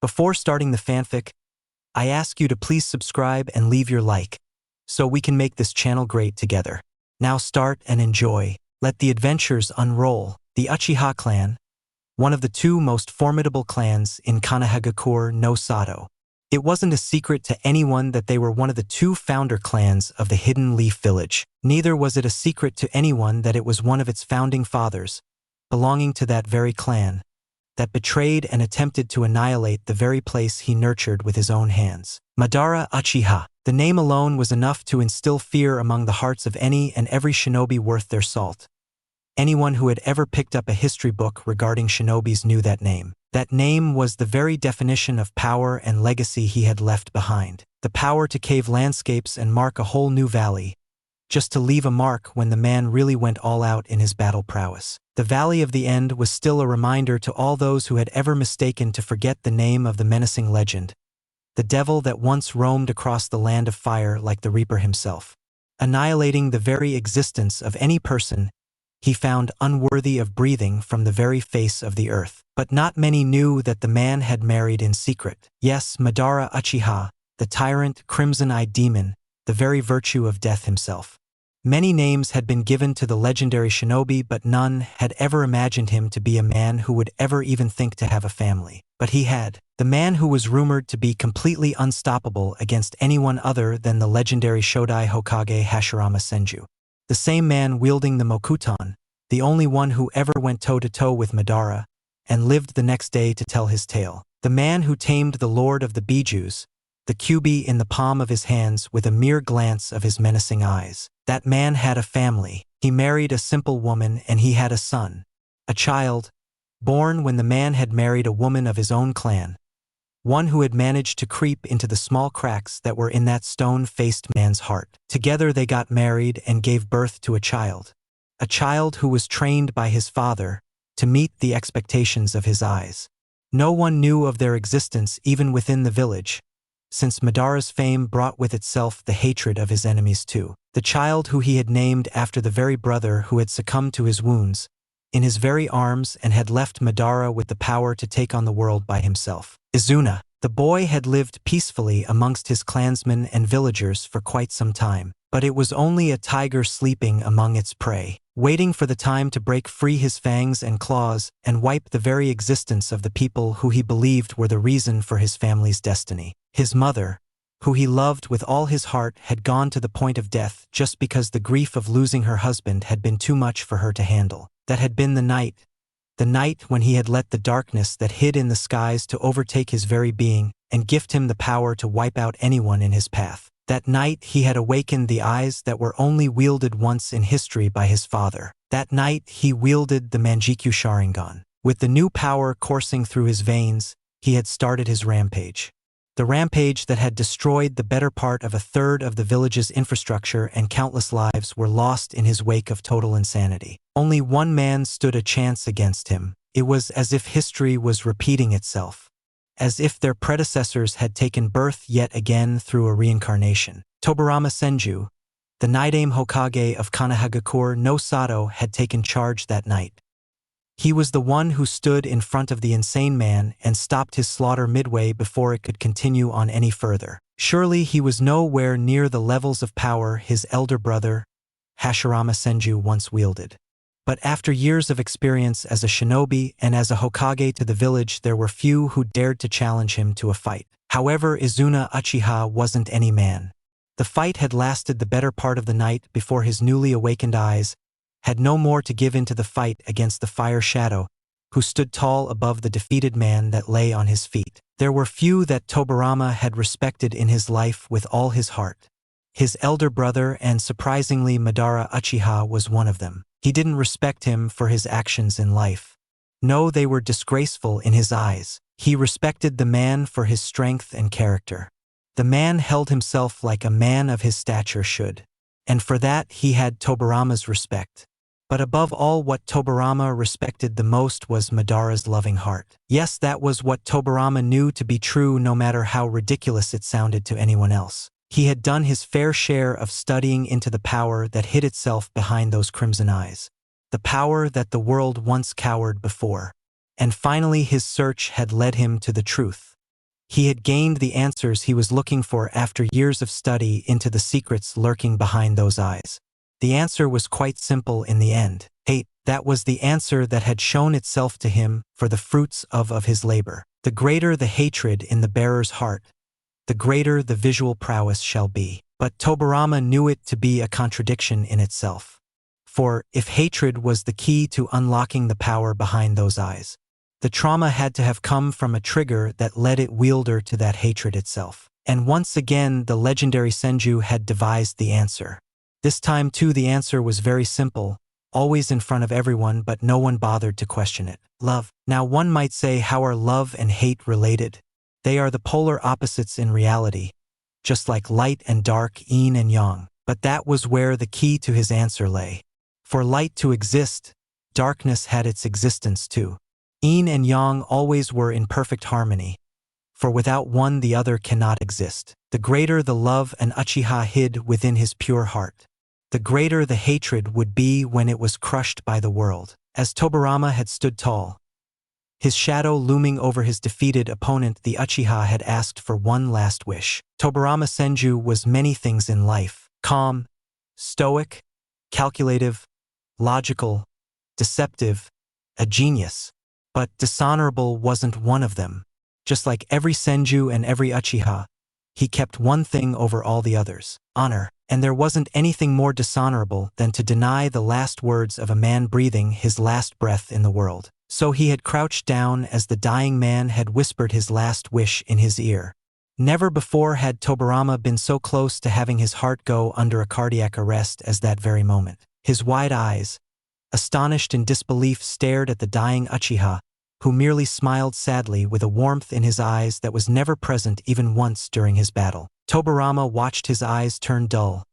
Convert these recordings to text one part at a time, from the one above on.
Before starting the fanfic, I ask you to please subscribe and leave your like, so we can make this channel great together. Now start and enjoy. Let the adventures unroll. The Uchiha clan, one of the two most formidable clans in KONOHA no Sato. It wasn't a secret to anyone that they were one of the two founder clans of the Hidden Leaf Village. Neither was it a secret to anyone that it was one of its founding fathers, belonging to that very clan, that betrayed and attempted to annihilate the very place he nurtured with his own hands. Madara Uchiha. The name alone was enough to instill fear among the hearts of any and every shinobi worth their salt. Anyone who had ever picked up a history book regarding shinobis knew that name. That name was the very definition of power and legacy he had left behind. The power to cave landscapes and mark a whole new valley, just to leave a mark when the man really went all out in his battle prowess. The Valley of the End was still a reminder to all those who had ever mistaken to forget the name of the menacing legend, the devil that once roamed across the land of fire like the Reaper himself, annihilating the very existence of any person he found unworthy of breathing from the very face of the earth. But not many knew that the man had married in secret. Yes, Madara Uchiha, the tyrant, crimson-eyed demon, the very virtue of death himself. Many names had been given to the legendary shinobi, but none had ever imagined him to be a man who would ever even think to have a family. But he had. The man who was rumored to be completely unstoppable against anyone other than the legendary Shodai Hokage Hashirama Senju. The same man wielding the Mokuton, the only one who ever went toe-to-toe with Madara, and lived the next day to tell his tale. The man who tamed the Lord of the Bijus, the kyubi in the palm of his hands with a mere glance of his menacing eyes. That man had a family. He married a simple woman and he had a son, a child, born when the man had married a woman of his own clan, one who had managed to creep into the small cracks that were in that stone-faced man's heart. Together they got married and gave birth to a child who was trained by his father to meet the expectations of his eyes. No one knew of their existence even within the village, since Madara's fame brought with itself the hatred of his enemies too. The child who he had named after the very brother who had succumbed to his wounds, in his very arms, and had left Madara with the power to take on the world by himself. Izuna. The boy had lived peacefully amongst his clansmen and villagers for quite some time, but it was only a tiger sleeping among its prey, waiting for the time to break free his fangs and claws and wipe the very existence of the people who he believed were the reason for his family's destiny. His mother, who he loved with all his heart, had gone to the point of death just because the grief of losing her husband had been too much for her to handle. That had been the night when he had let the darkness that hid in the skies to overtake his very being and gift him the power to wipe out anyone in his path. That night he had awakened the eyes that were only wielded once in history by his father. That night he wielded the Manjikyu Sharingan. With the new power coursing through his veins, he had started his rampage. The rampage that had destroyed the better part of a third of the village's infrastructure, and countless lives were lost in his wake of total insanity. Only one man stood a chance against him. It was as if history was repeating itself, as if their predecessors had taken birth yet again through a reincarnation. Tobirama Senju, the Nidaime Hokage of KONOHA no Sato, had taken charge that night. He was the one who stood in front of the insane man and stopped his slaughter midway before it could continue on any further. Surely he was nowhere near the levels of power his elder brother, Hashirama Senju, once wielded. But after years of experience as a shinobi and as a Hokage to the village, there were few who dared to challenge him to a fight. However, Izuna Uchiha wasn't any man. The fight had lasted the better part of the night before his newly awakened eyes had no more to give in to the fight against the fire shadow, who stood tall above the defeated man that lay on his feet. There were few that Tobirama had respected in his life with all his heart. His elder brother, and surprisingly Madara Uchiha, was one of them. He didn't respect him for his actions in life. No, they were disgraceful in his eyes. He respected the man for his strength and character. The man held himself like a man of his stature should, and for that he had Tobirama's respect. But above all, what Tobirama respected the most was Madara's loving heart. Yes, that was what Tobirama knew to be true, no matter how ridiculous it sounded to anyone else. He had done his fair share of studying into the power that hid itself behind those crimson eyes, the power that the world once cowered before. And finally his search had led him to the truth. He had gained the answers he was looking for after years of study into the secrets lurking behind those eyes. The answer was quite simple in the end. Hate, that was the answer that had shown itself to him for the fruits of his labor. The greater the hatred in the bearer's heart, the greater the visual prowess shall be. But Tobirama knew it to be a contradiction in itself. For, if hatred was the key to unlocking the power behind those eyes, the trauma had to have come from a trigger that led its wielder to that hatred itself. And once again, the legendary Senju had devised the answer. This time too, the answer was very simple, always in front of everyone, but no one bothered to question it. Love. Now one might say, how are love and hate related? They are the polar opposites in reality, just like light and dark, yin and yang. But that was where the key to his answer lay. For light to exist, darkness had its existence too. Yin and yang always were in perfect harmony, for without one the other cannot exist. The greater the love an Uchiha hid within his pure heart, the greater the hatred would be when it was crushed by the world. As Tobirama had stood tall, his shadow looming over his defeated opponent, the Uchiha had asked for one last wish. Tobirama Senju was many things in life: calm, stoic, calculative, logical, deceptive, a genius. But dishonorable wasn't one of them. Just like every Senju and every Uchiha, he kept one thing over all the others: honor. And there wasn't anything more dishonorable than to deny the last words of a man breathing his last breath in the world. So he had crouched down as the dying man had whispered his last wish in his ear. Never before had Tobirama been so close to having his heart go under a cardiac arrest as that very moment. His wide eyes, astonished in disbelief, stared at the dying Uchiha, who merely smiled sadly with a warmth in his eyes that was never present even once during his battle. Tobirama watched his eyes turn dull,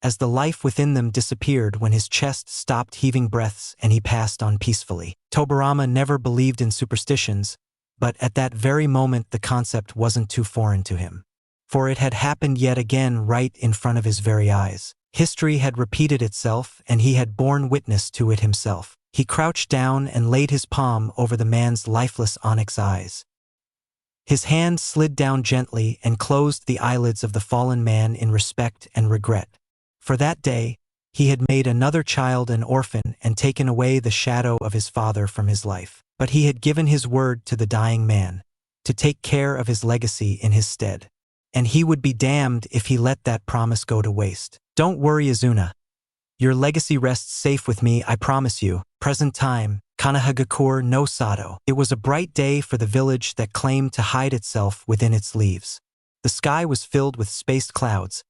as the life within them disappeared when his chest stopped heaving breaths and he passed on peacefully. Tobirama never believed in superstitions, but at that very moment the concept wasn't too foreign to him. For it had happened yet again right in front of his very eyes. History had repeated itself and he had borne witness to it himself. He crouched down and laid his palm over the man's lifeless onyx eyes. His hand slid down gently and closed the eyelids of the fallen man in respect and regret. For that day, he had made another child an orphan and taken away the shadow of his father from his life. But he had given his word to the dying man, to take care of his legacy in his stead. And he would be damned if he let that promise go to waste. Don't worry, Izuna. Your legacy rests safe with me, I promise you. Present time, KONOHA no Sato. It was a bright day for the village that claimed to hide itself within its leaves. The sky was filled with spaced clouds,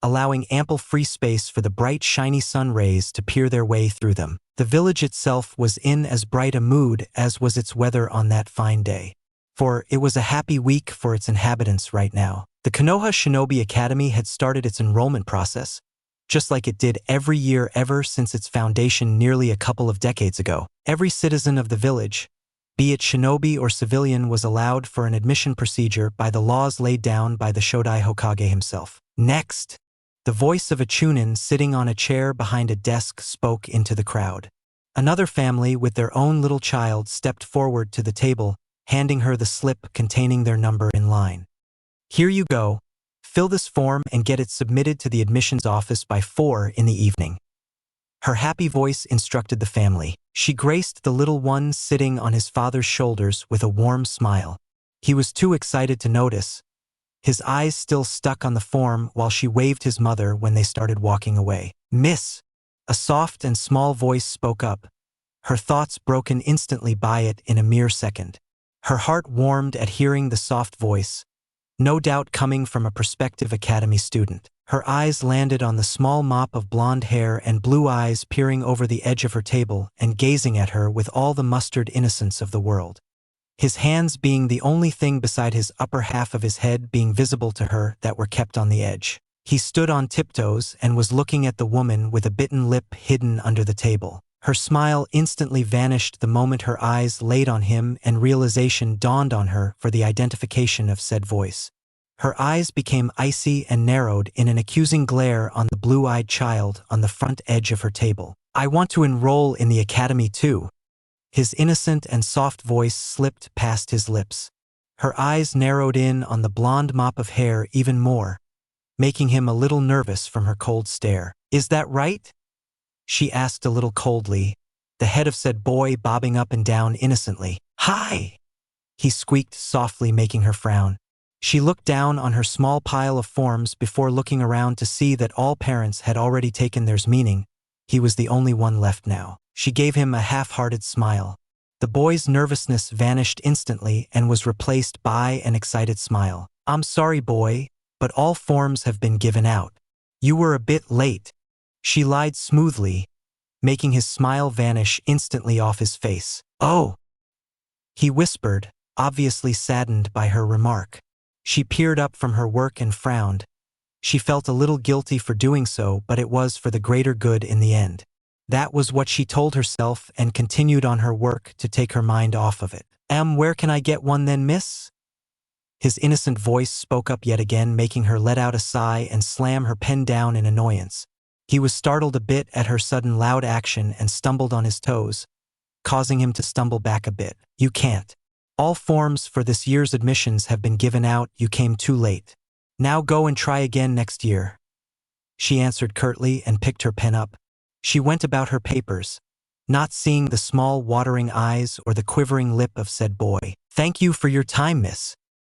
allowing ample free space for the bright shiny sun rays to peer their way through them. The village itself was in as bright a mood as was its weather on that fine day. For it was a happy week for its inhabitants right now. The Konoha Shinobi Academy had started its enrollment process, just like it did every year ever since its foundation nearly a couple of decades ago. Every citizen of the village, be it shinobi or civilian, was allowed for an admission procedure by the laws laid down by the Shodai Hokage himself. Next, the voice of a chunin sitting on a chair behind a desk spoke into the crowd. Another family with their own little child stepped forward to the table, handing her the slip containing their number in line. Here you go. Fill this form and get it submitted to the admissions office by 4 in the evening. Her happy voice instructed the family. She graced the little one sitting on his father's shoulders with a warm smile. He was too excited to notice, his eyes still stuck on the form while she waved his mother when they started walking away. Miss, a soft and small voice spoke up, her thoughts broken instantly by it in a mere second. Her heart warmed at hearing the soft voice, no doubt coming from a prospective academy student. Her eyes landed on the small mop of blonde hair and blue eyes peering over the edge of her table and gazing at her with all the mustard innocence of the world. His hands being the only thing beside his upper half of his head being visible to her that were kept on the edge. He stood on tiptoes and was looking at the woman with a bitten lip hidden under the table. Her smile instantly vanished the moment her eyes laid on him and realization dawned on her for the identification of said voice. Her eyes became icy and narrowed in an accusing glare on the blue-eyed child on the front edge of her table. I want to enroll in the academy too. His innocent and soft voice slipped past his lips. Her eyes narrowed in on the blonde mop of hair even more, making him a little nervous from her cold stare. "Is that right?" she asked a little coldly, the head of said boy bobbing up and down innocently. "Hi!" he squeaked softly, making her frown. She looked down on her small pile of forms before looking around to see that all parents had already taken theirs, meaning he was the only one left now. She gave him a half-hearted smile. The boy's nervousness vanished instantly and was replaced by an excited smile. "I'm sorry, boy, but all forms have been given out. You were a bit late." She lied smoothly, making his smile vanish instantly off his face. "Oh," he whispered, obviously saddened by her remark. She peered up from her work and frowned. She felt a little guilty for doing so, but it was for the greater good in the end. That was what she told herself and continued on her work to take her mind off of it. Where can I get one then, miss?" His innocent voice spoke up yet again, making her let out a sigh and slam her pen down in annoyance. He was startled a bit at her sudden loud action and stumbled on his toes, causing him to stumble back a bit. "You can't. All forms for this year's admissions have been given out. You came too late. Now go and try again next year," she answered curtly and picked her pen up. She went about her papers, not seeing the small watering eyes or the quivering lip of said boy. "Thank you for your time, miss."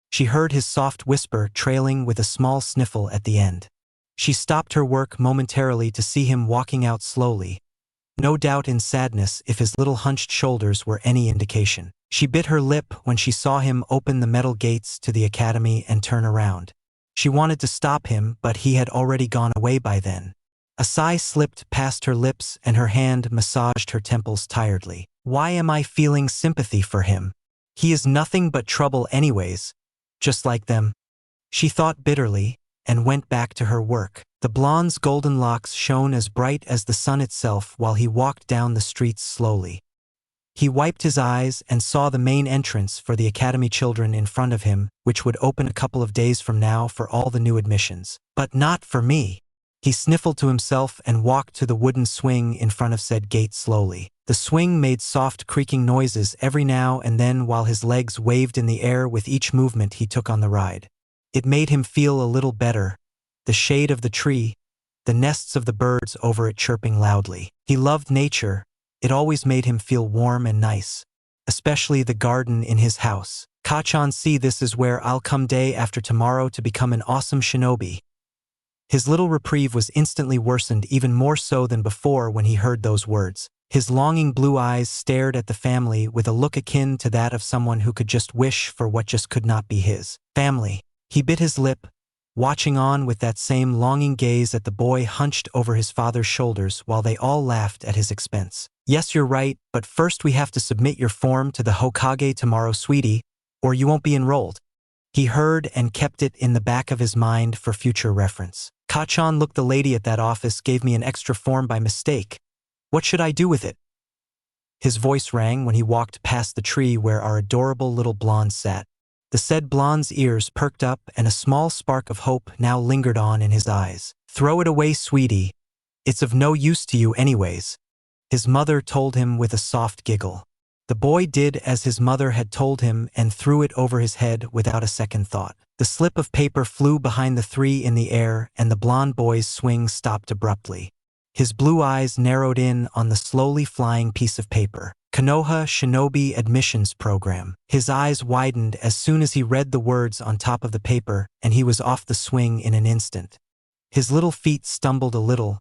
She heard his soft whisper trailing with a small sniffle at the end. She stopped her work momentarily to see him walking out slowly, no doubt in sadness if his little hunched shoulders were any indication. She bit her lip when she saw him open the metal gates to the academy and turn around. She wanted to stop him, but he had already gone away by then. A sigh slipped past her lips and her hand massaged her temples tiredly. "Why am I feeling sympathy for him? He is nothing but trouble anyways, just like them," she thought bitterly, and went back to her work. The blonde's golden locks shone as bright as the sun itself while he walked down the streets slowly. He wiped his eyes and saw the main entrance for the academy children in front of him, which would open a couple of days from now for all the new admissions. "But not for me." He sniffled to himself and walked to the wooden swing in front of said gate slowly. The swing made soft creaking noises every now and then while his legs waved in the air with each movement he took on the ride. It made him feel a little better. The shade of the tree, the nests of the birds over it chirping loudly. He loved nature. It always made him feel warm and nice, especially the garden in his house. "Kachan, see, this is where I'll come day after tomorrow to become an awesome shinobi." His little reprieve was instantly worsened, even more so than before when he heard those words. His longing blue eyes stared at the family with a look akin to that of someone who could just wish for what just could not be his. Family. He bit his lip, watching on with that same longing gaze at the boy hunched over his father's shoulders while they all laughed at his expense. "Yes, you're right, but first we have to submit your form to the Hokage tomorrow, sweetie, or you won't be enrolled." He heard and kept it in the back of his mind for future reference. "Kachan, look, the lady at that office gave me an extra form by mistake. What should I do with it?" His voice rang when he walked past the tree where our adorable little blonde sat. The said blonde's ears perked up and a small spark of hope now lingered on in his eyes. "Throw it away, sweetie. It's of no use to you anyways," his mother told him with a soft giggle. The boy did as his mother had told him and threw it over his head without a second thought. The slip of paper flew behind the three in the air and the blonde boy's swing stopped abruptly. His blue eyes narrowed in on the slowly flying piece of paper. "KONOHA Shinobi Admissions Program." His eyes widened as soon as he read the words on top of the paper, and he was off the swing in an instant. His little feet stumbled a little,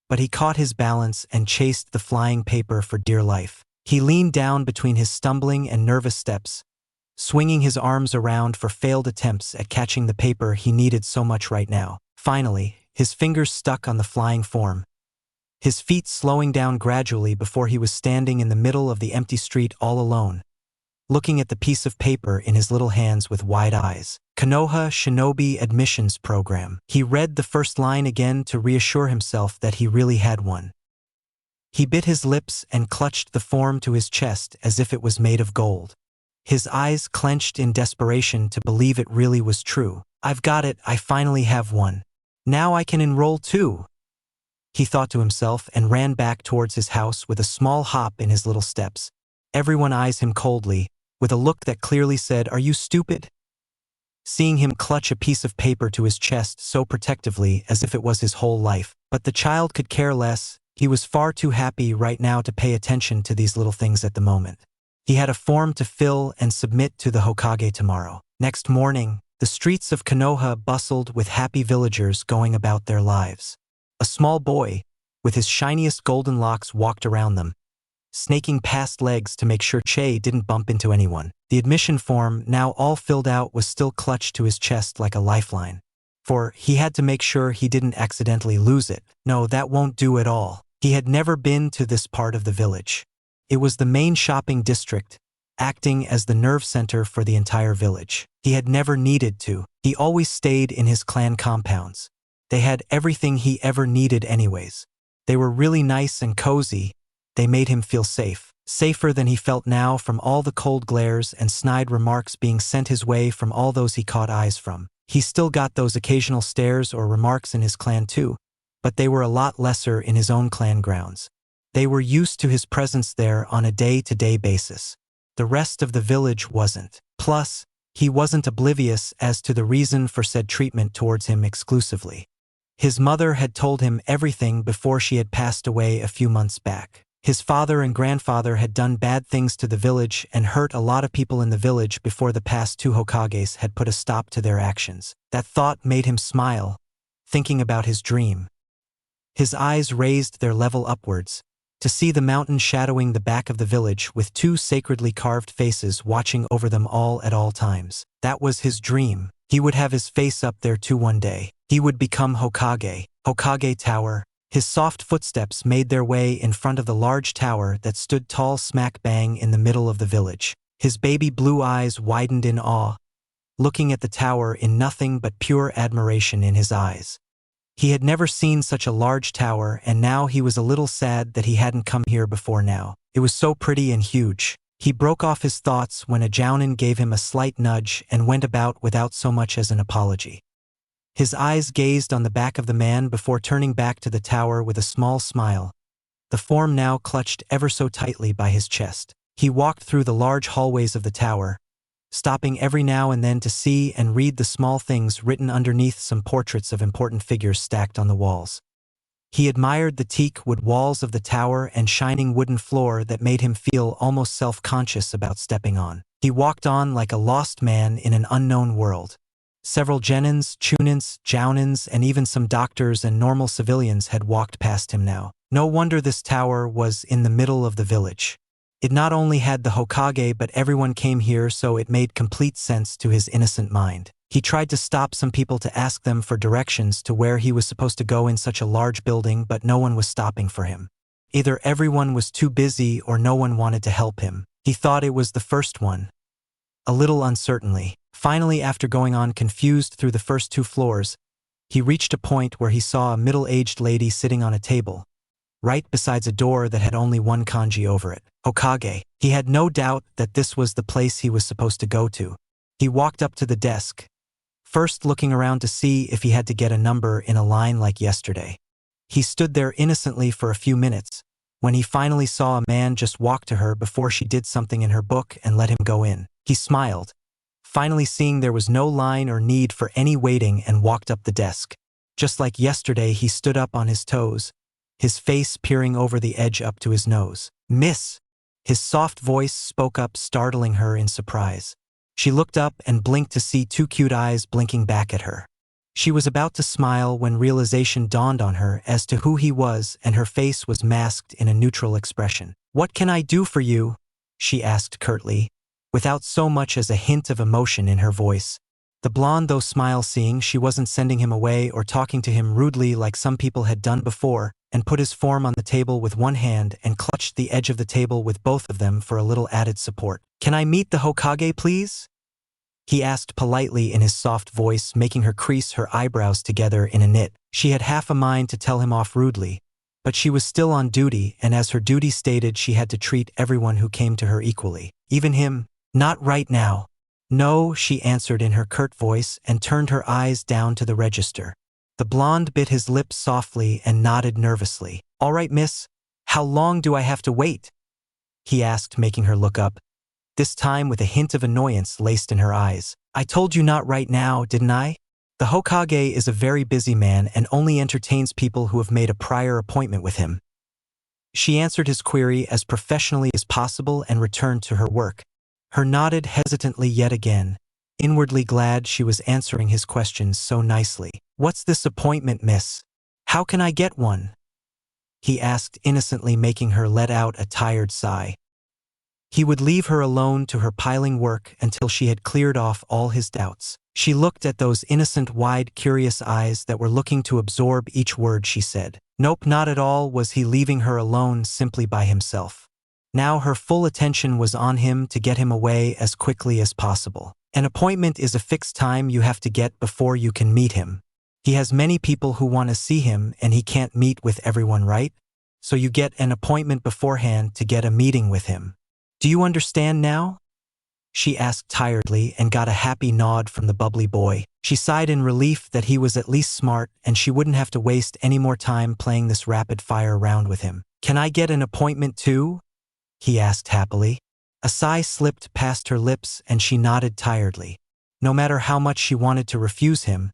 but he caught his balance and chased the flying paper for dear life. He leaned down between his stumbling and nervous steps, swinging his arms around for failed attempts at catching the paper he needed so much right now. Finally, his fingers stuck on the flying form, his feet slowing down gradually before he was standing in the middle of the empty street all alone, looking at the piece of paper in his little hands with wide eyes. "KONOHA Shinobi Admissions Program." He read the first line again to reassure himself that he really had one. He bit his lips and clutched the form to his chest as if it was made of gold. His eyes clenched in desperation to believe it really was true. "I've got it, I finally have one. Now I can enroll too," he thought to himself and ran back towards his house with a small hop in his little steps. Everyone eyes him coldly, with a look that clearly said, "Are you stupid?" Seeing him clutch a piece of paper to his chest so protectively as if it was his whole life. But the child could care less. He was far too happy right now to pay attention to these little things at the moment. He had a form to fill and submit to the Hokage tomorrow. Next morning, the streets of Konoha bustled with happy villagers going about their lives. A small boy, with his shiniest golden locks, walked around them, snaking past legs to make sure Che didn't bump into anyone. The admission form, now all filled out, was still clutched to his chest like a lifeline. For he had to make sure he didn't accidentally lose it. No, that won't do at all. He had never been to this part of the village. It was the main shopping district, acting as the nerve center for the entire village. He had never needed to. He always stayed in his clan compounds. They had everything he ever needed anyways. They were really nice and cozy. They made him feel safe. Safer than he felt now from all the cold glares and snide remarks being sent his way from all those he caught eyes from. He still got those occasional stares or remarks in his clan too, but they were a lot lesser in his own clan grounds. They were used to his presence there on a day-to-day basis. The rest of the village wasn't. Plus, he wasn't oblivious as to the reason for said treatment towards him exclusively. His mother had told him everything before she had passed away a few months back. His father and grandfather had done bad things to the village and hurt a lot of people in the village before the past two Hokages had put a stop to their actions. That thought made him smile, thinking about his dream. His eyes raised their level upwards, to see the mountain shadowing the back of the village with two sacredly carved faces watching over them all at all times. That was his dream. He would have his face up there too one day. He would become Hokage. Hokage Tower. His soft footsteps made their way in front of the large tower that stood tall smack bang in the middle of the village. His baby blue eyes widened in awe, looking at the tower in nothing but pure admiration in his eyes. He had never seen such a large tower, and now he was a little sad that he hadn't come here before now. It was so pretty and huge. He broke off his thoughts when a jounin gave him a slight nudge and went about without so much as an apology. His eyes gazed on the back of the man before turning back to the tower with a small smile, the form now clutched ever so tightly by his chest. He walked through the large hallways of the tower, stopping every now and then to see and read the small things written underneath some portraits of important figures stacked on the walls. He admired the teak wood walls of the tower and shining wooden floor that made him feel almost self-conscious about stepping on. He walked on like a lost man in an unknown world. Several genins, chunins, jounins, and even some doctors and normal civilians had walked past him now. No wonder this tower was in the middle of the village. It not only had the Hokage, but everyone came here, so it made complete sense to his innocent mind. He tried to stop some people to ask them for directions to where he was supposed to go in such a large building, but no one was stopping for him. Either everyone was too busy or no one wanted to help him. He thought it was the first one. A little uncertainly. Finally, after going on confused through the first two floors, he reached a point where he saw a middle-aged lady sitting on a table, right beside a door that had only one kanji over it. Hokage. He had no doubt that this was the place he was supposed to go to. He walked up to the desk, first looking around to see if he had to get a number in a line like yesterday. He stood there innocently for a few minutes, when he finally saw a man just walk to her before she did something in her book and let him go in. He smiled, finally seeing there was no line or need for any waiting, and walked up the desk. Just like yesterday, he stood up on his toes, his face peering over the edge up to his nose. "Miss!" His soft voice spoke up, startling her in surprise. She looked up and blinked to see two cute eyes blinking back at her. She was about to smile when realization dawned on her as to who he was, and her face was masked in a neutral expression. "What can I do for you?" she asked curtly, without so much as a hint of emotion in her voice. The blonde though smiled, seeing she wasn't sending him away or talking to him rudely like some people had done before, and put his form on the table with one hand and clutched the edge of the table with both of them for a little added support. "Can I meet the Hokage, please?" he asked politely in his soft voice, making her crease her eyebrows together in a knit. She had half a mind to tell him off rudely, but she was still on duty, and as her duty stated, she had to treat everyone who came to her equally. Even him. "Not right now." "No," she answered in her curt voice and turned her eyes down to the register. The blonde bit his lips softly and nodded nervously. "All right, miss. How long do I have to wait?" he asked, making her look up. this time with a hint of annoyance laced in her eyes. I told you not right now, didn't I? The Hokage is a very busy man and only entertains people who have made a prior appointment with him. She answered his query as professionally as possible and returned to her work. Her nodded hesitantly yet again, inwardly glad she was answering his questions so nicely. What's this appointment, miss? How can I get one? He asked innocently, making her let out a tired sigh. He would leave her alone to her piling work until she had cleared off all his doubts. She looked at those innocent, wide, curious eyes that were looking to absorb each word she said. Nope, not at all was he leaving her alone simply by himself. Now her full attention was on him to get him away as quickly as possible. An appointment is a fixed time you have to get before you can meet him. He has many people who want to see him and he can't meet with everyone, right? So you get an appointment beforehand to get a meeting with him. Do you understand now? She asked tiredly and got a happy nod from the bubbly boy. She sighed in relief that he was at least smart and she wouldn't have to waste any more time playing this rapid-fire round with him. Can I get an appointment too? He asked happily. A sigh slipped past her lips and she nodded tiredly. No matter how much she wanted to refuse him,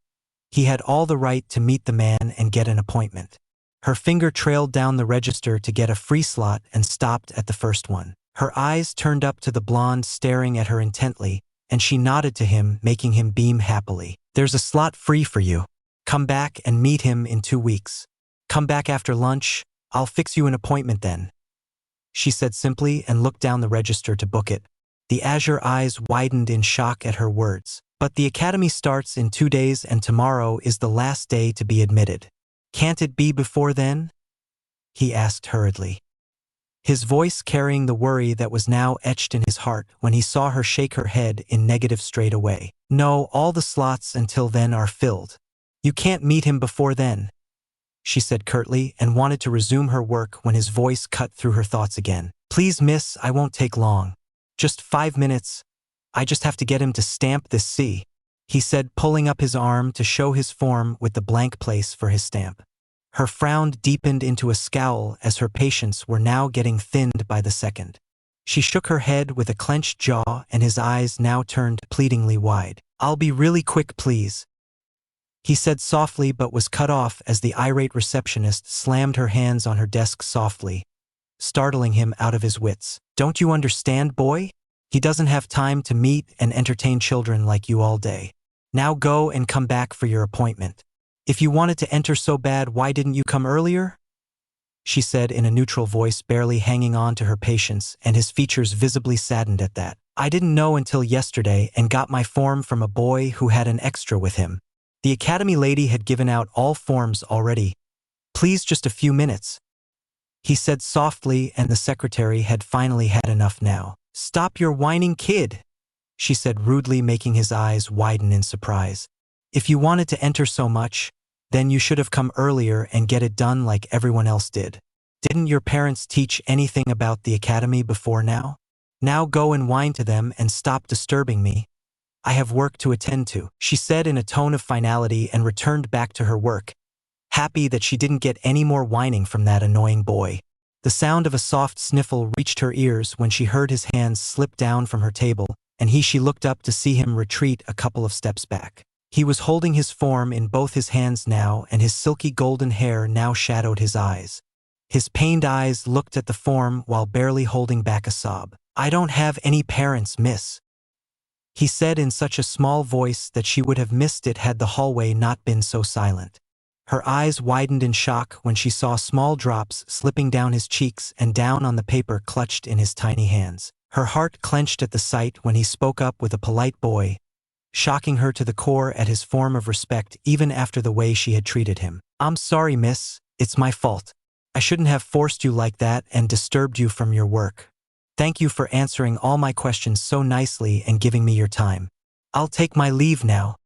he had all the right to meet the man and get an appointment. Her finger trailed down the register to get a free slot and stopped at the first one. Her eyes turned up to the blonde staring at her intently, and she nodded to him, making him beam happily. There's a slot free for you. Come back and meet him in 2 weeks. Come back after lunch, I'll fix you an appointment then. She said simply and looked down the register to book it. The azure eyes widened in shock at her words. But the academy starts in 2 days and tomorrow is the last day to be admitted. Can't it be before then? He asked hurriedly, his voice carrying the worry that was now etched in his heart when he saw her shake her head in negative straight away. No, all the slots until then are filled. You can't meet him before then, she said curtly and wanted to resume her work when his voice cut through her thoughts again. Please, miss, I won't take long. Just 5 minutes. I just have to get him to stamp this C, he said, pulling up his arm to show his form with the blank place for his stamp. Her frown deepened into a scowl as her patience were now getting thinned by the second. She shook her head with a clenched jaw and his eyes now turned pleadingly wide. I'll be really quick, please, he said softly, but was cut off as the irate receptionist slammed her hands on her desk softly, startling him out of his wits. Don't you understand, boy? He doesn't have time to meet and entertain children like you all day. Now go and come back for your appointment. If you wanted to enter so bad, why didn't you come earlier? She said in a neutral voice, barely hanging on to her patience, and his features visibly saddened at that. I didn't know until yesterday and got my form from a boy who had an extra with him. The academy lady had given out all forms already. Please, just a few minutes, he said softly, and the secretary had finally had enough now. Stop your whining, kid, she said rudely, making his eyes widen in surprise. If you wanted to enter so much, then you should have come earlier and get it done like everyone else did. Didn't your parents teach anything about the academy before now? Now go and whine to them and stop disturbing me. I have work to attend to, she said in a tone of finality and returned back to her work, happy that she didn't get any more whining from that annoying boy. The sound of a soft sniffle reached her ears when she heard his hands slip down from her table, and she looked up to see him retreat a couple of steps back. He was holding his form in both his hands now, and his silky golden hair now shadowed his eyes. His pained eyes looked at the form while barely holding back a sob. I don't have any parents, miss, he said in such a small voice that she would have missed it had the hallway not been so silent. Her eyes widened in shock when she saw small drops slipping down his cheeks and down on the paper clutched in his tiny hands. Her heart clenched at the sight when he spoke up with a polite boy, shocking her to the core at his form of respect even after the way she had treated him. I'm sorry, miss, it's my fault. I shouldn't have forced you like that and disturbed you from your work. Thank you for answering all my questions so nicely and giving me your time. I'll take my leave now,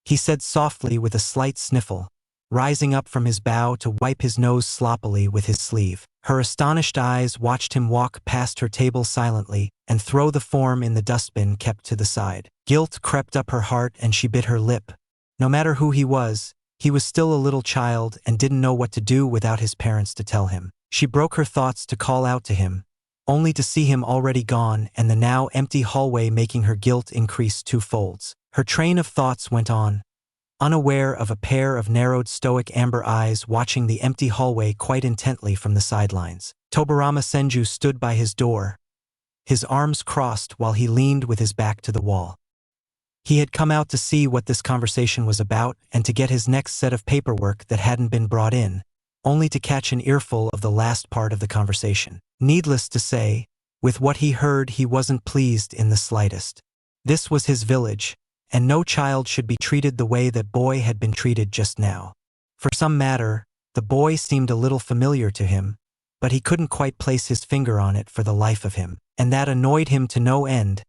he said softly with a slight sniffle, rising up from his bow to wipe his nose sloppily with his sleeve. Her astonished eyes watched him walk past her table silently and throw the form in the dustbin kept to the side. Guilt crept up her heart and she bit her lip. No matter who he was still a little child and didn't know what to do without his parents to tell him. She broke her thoughts to call out to him, only to see him already gone and the now empty hallway making her guilt increase twofolds. Her train of thoughts went on, unaware of a pair of narrowed stoic amber eyes watching the empty hallway quite intently from the sidelines. Tobirama Senju stood by his door, his arms crossed while he leaned with his back to the wall. He had come out to see what this conversation was about and to get his next set of paperwork that hadn't been brought in, only to catch an earful of the last part of the conversation. Needless to say, with what he heard he wasn't pleased in the slightest. This was his village, and no child should be treated the way that boy had been treated just now. For some matter, the boy seemed a little familiar to him, but he couldn't quite place his finger on it for the life of him, and that annoyed him to no end.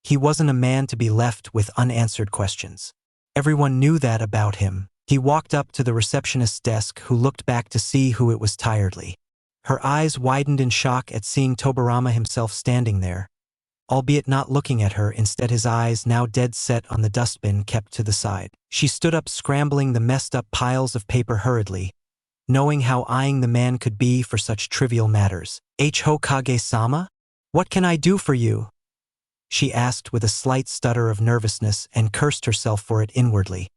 He wasn't a man to be left with unanswered questions. Everyone knew that about him. He walked up to the receptionist's desk, who looked back to see who it was tiredly. Her eyes widened in shock at seeing Tobirama himself standing there, albeit not looking at her, instead his eyes now dead set on the dustbin kept to the side. She stood up, scrambling the messed up piles of paper hurriedly, knowing how eyeing the man could be for such trivial matters. Hokage-sama? What can I do for you? She asked with a slight stutter of nervousness and cursed herself for it inwardly.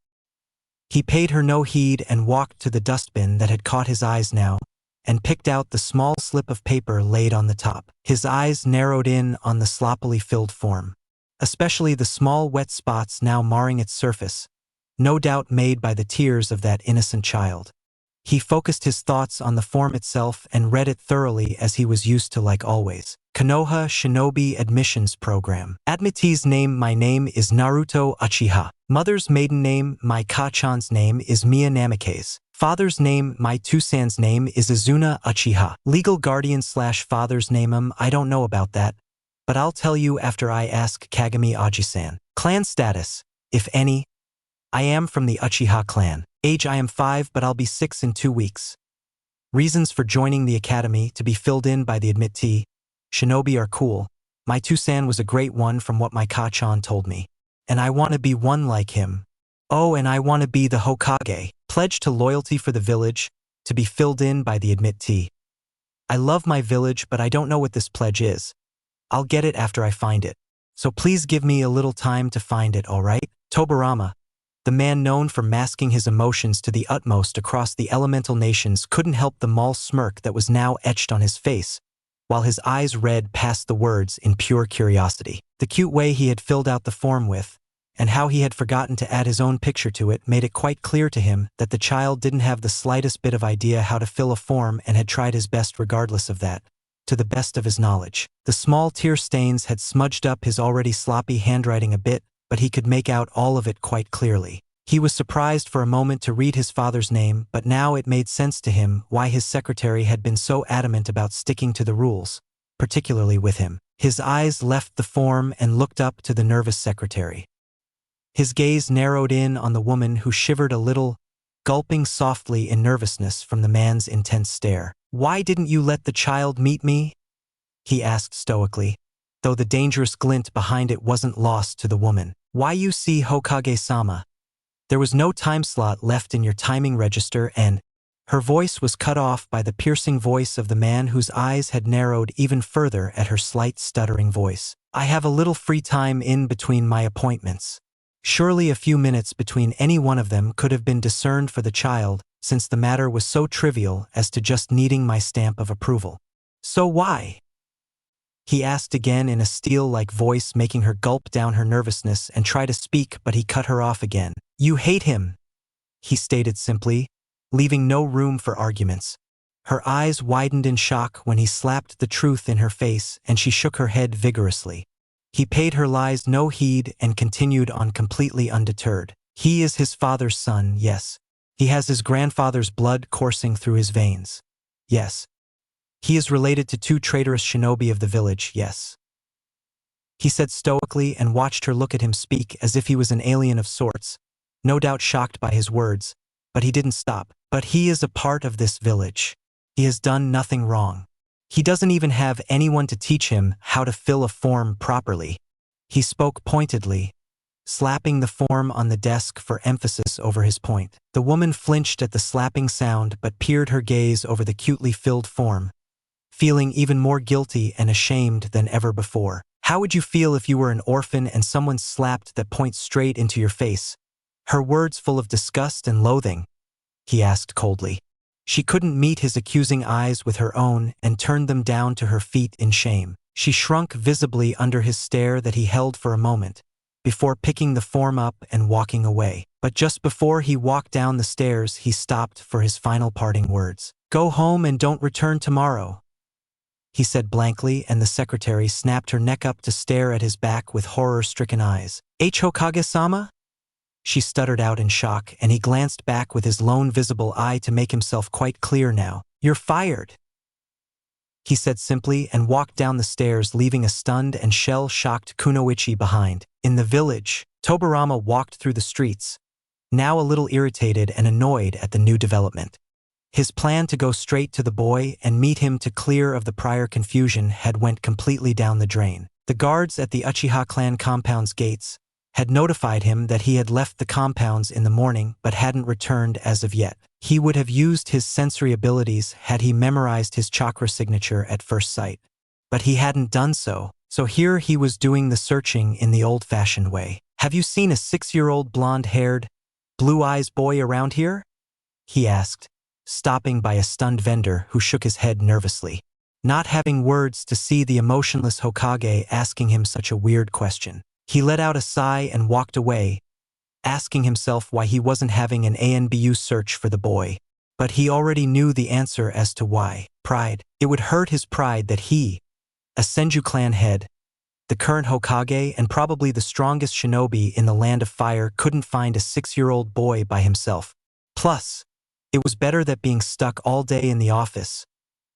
He paid her no heed and walked to the dustbin that had caught his eyes now, and picked out the small slip of paper laid on the top. His eyes narrowed in on the sloppily filled form, especially the small wet spots now marring its surface, no doubt made by the tears of that innocent child. He focused his thoughts on the form itself and read it thoroughly as he was used to, like always. Konoha Shinobi Admissions Program. Admittee's name: my name is Naruto Uchiha. Mother's maiden name: my Ka-chan's name is Mia Namikaze. Father's name: my Tsunade's name is Izuna Uchiha. Legal guardian / father's name: I don't know about that, but I'll tell you after I ask Kagami Aji-san. Clan status: if any. I am from the Uchiha clan. Age: I am 5, but I'll be 6 in 2 weeks. Reasons for joining the academy: to be filled in by the admittee. Shinobi are cool. My Tsunade was a great one from what my Ka-chan told me. And I want to be one like him. Oh, and I want to be the Hokage. Pledge to loyalty for the village, to be filled in by the admittee. I love my village, but I don't know what this pledge is. I'll get it after I find it. So please give me a little time to find it, alright? Tobirama, the man known for masking his emotions to the utmost across the elemental nations, couldn't help the mall smirk that was now etched on his face, while his eyes read past the words in pure curiosity. The cute way he had filled out the form with, and how he had forgotten to add his own picture to it, made it quite clear to him that the child didn't have the slightest bit of idea how to fill a form and had tried his best regardless of that, to the best of his knowledge. The small tear stains had smudged up his already sloppy handwriting a bit, but he could make out all of it quite clearly. He was surprised for a moment to read his father's name, but now it made sense to him why his secretary had been so adamant about sticking to the rules, particularly with him. His eyes left the form and looked up to the nervous secretary. His gaze narrowed in on the woman, who shivered a little, gulping softly in nervousness from the man's intense stare. Why didn't you let the child meet me? He asked stoically, though the dangerous glint behind it wasn't lost to the woman. Why, you see, Hokage-sama, there was no time slot left in your timing register, and her voice was cut off by the piercing voice of the man, whose eyes had narrowed even further at her slight stuttering voice. I have a little free time in between my appointments. Surely a few minutes between any one of them could have been discerned for the child, since the matter was so trivial as to just needing my stamp of approval. So why? He asked again in a steel-like voice, making her gulp down her nervousness and try to speak, but he cut her off again. You hate him, he stated simply, leaving no room for arguments. Her eyes widened in shock when he slapped the truth in her face, and she shook her head vigorously. He paid her lies no heed and continued on, completely undeterred. He is his father's son, yes. He has his grandfather's blood coursing through his veins. Yes. He is related to 2 traitorous shinobi of the village, yes. He said stoically and watched her look at him speak as if he was an alien of sorts, no doubt shocked by his words, but he didn't stop. But he is a part of this village. He has done nothing wrong. He doesn't even have anyone to teach him how to fill a form properly. He spoke pointedly, slapping the form on the desk for emphasis over his point. The woman flinched at the slapping sound but peered her gaze over the cutely filled form, feeling even more guilty and ashamed than ever before. How would you feel if you were an orphan and someone slapped that points straight into your face? Her words full of disgust and loathing, he asked coldly. She couldn't meet his accusing eyes with her own and turned them down to her feet in shame. She shrunk visibly under his stare that he held for a moment, before picking the form up and walking away. But just before he walked down the stairs, he stopped for his final parting words. "Go home and don't return tomorrow," he said blankly, and the secretary snapped her neck up to stare at his back with horror-stricken eyes. "Hokage-sama?" She stuttered out in shock, and he glanced back with his lone visible eye to make himself quite clear now. "You're fired," he said simply, and walked down the stairs, leaving a stunned and shell-shocked Kunoichi behind. In the village, Tobirama walked through the streets, now a little irritated and annoyed at the new development. His plan to go straight to the boy and meet him to clear of the prior confusion had went completely down the drain. The guards at the Uchiha clan compound's gates had notified him that he had left the compounds in the morning but hadn't returned as of yet. He would have used his sensory abilities had he memorized his chakra signature at first sight. But he hadn't done so, so here he was doing the searching in the old-fashioned way. "Have you seen a 6-year-old blonde-haired, blue-eyes boy around here?" he asked, stopping by a stunned vendor who shook his head nervously, not having words to see the emotionless Hokage asking him such a weird question. He let out a sigh and walked away, asking himself why he wasn't having an ANBU search for the boy. But he already knew the answer as to why. Pride. It would hurt his pride that he, a Senju clan head, the current Hokage and probably the strongest shinobi in the Land of Fire, couldn't find a 6-year-old boy by himself. Plus, it was better than being stuck all day in the office,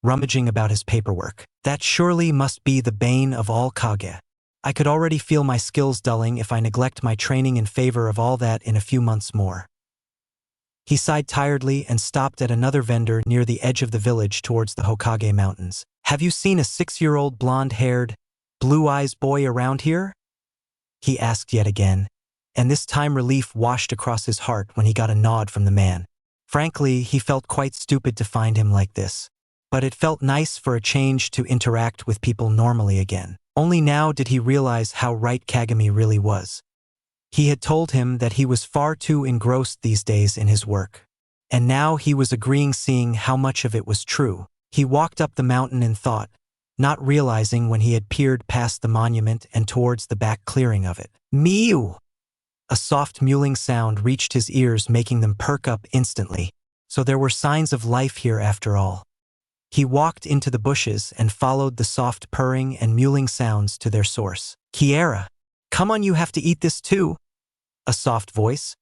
rummaging about his paperwork. That surely must be the bane of all Kage. I could already feel my skills dulling if I neglect my training in favor of all that in a few months more. He sighed tiredly and stopped at another vendor near the edge of the village towards the Hokage Mountains. "Have you seen a 6-year-old blonde-haired, blue-eyes boy around here?" he asked yet again, and this time relief washed across his heart when he got a nod from the man. Frankly, he felt quite stupid to find him like this, but it felt nice for a change to interact with people normally again. Only now did he realize how right Kagami really was. He had told him that he was far too engrossed these days in his work, and now he was agreeing, seeing how much of it was true. He walked up the mountain in thought, not realizing when he had peered past the monument and towards the back clearing of it. Mew! A soft mewling sound reached his ears, making them perk up instantly. So there were signs of life here after all. He walked into the bushes and followed the soft purring and mewling sounds to their source. "Kiera, come on, you have to eat this too." A soft voice.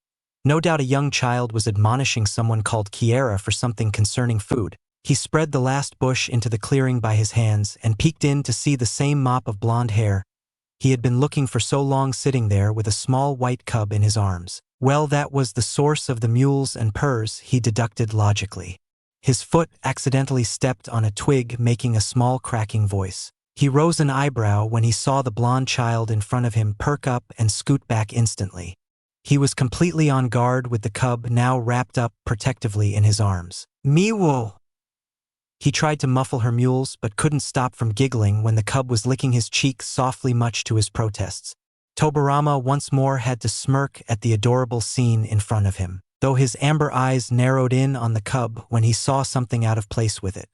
No doubt a young child was admonishing someone called Kiera for something concerning food. He spread the last bush into the clearing by his hands and peeked in to see the same mop of blonde hair he had been looking for so long sitting there with a small white cub in his arms. Well, that was the source of the mewls and purrs, he deducted logically. His foot accidentally stepped on a twig, making a small cracking voice. He rose an eyebrow when he saw the blonde child in front of him perk up and scoot back instantly. He was completely on guard with the cub now wrapped up protectively in his arms. "Miwo!" He tried to muffle her mewls but couldn't stop from giggling when the cub was licking his cheek softly, much to his protests. Tobirama once more had to smirk at the adorable scene in front of him, though his amber eyes narrowed in on the cub when he saw something out of place with it.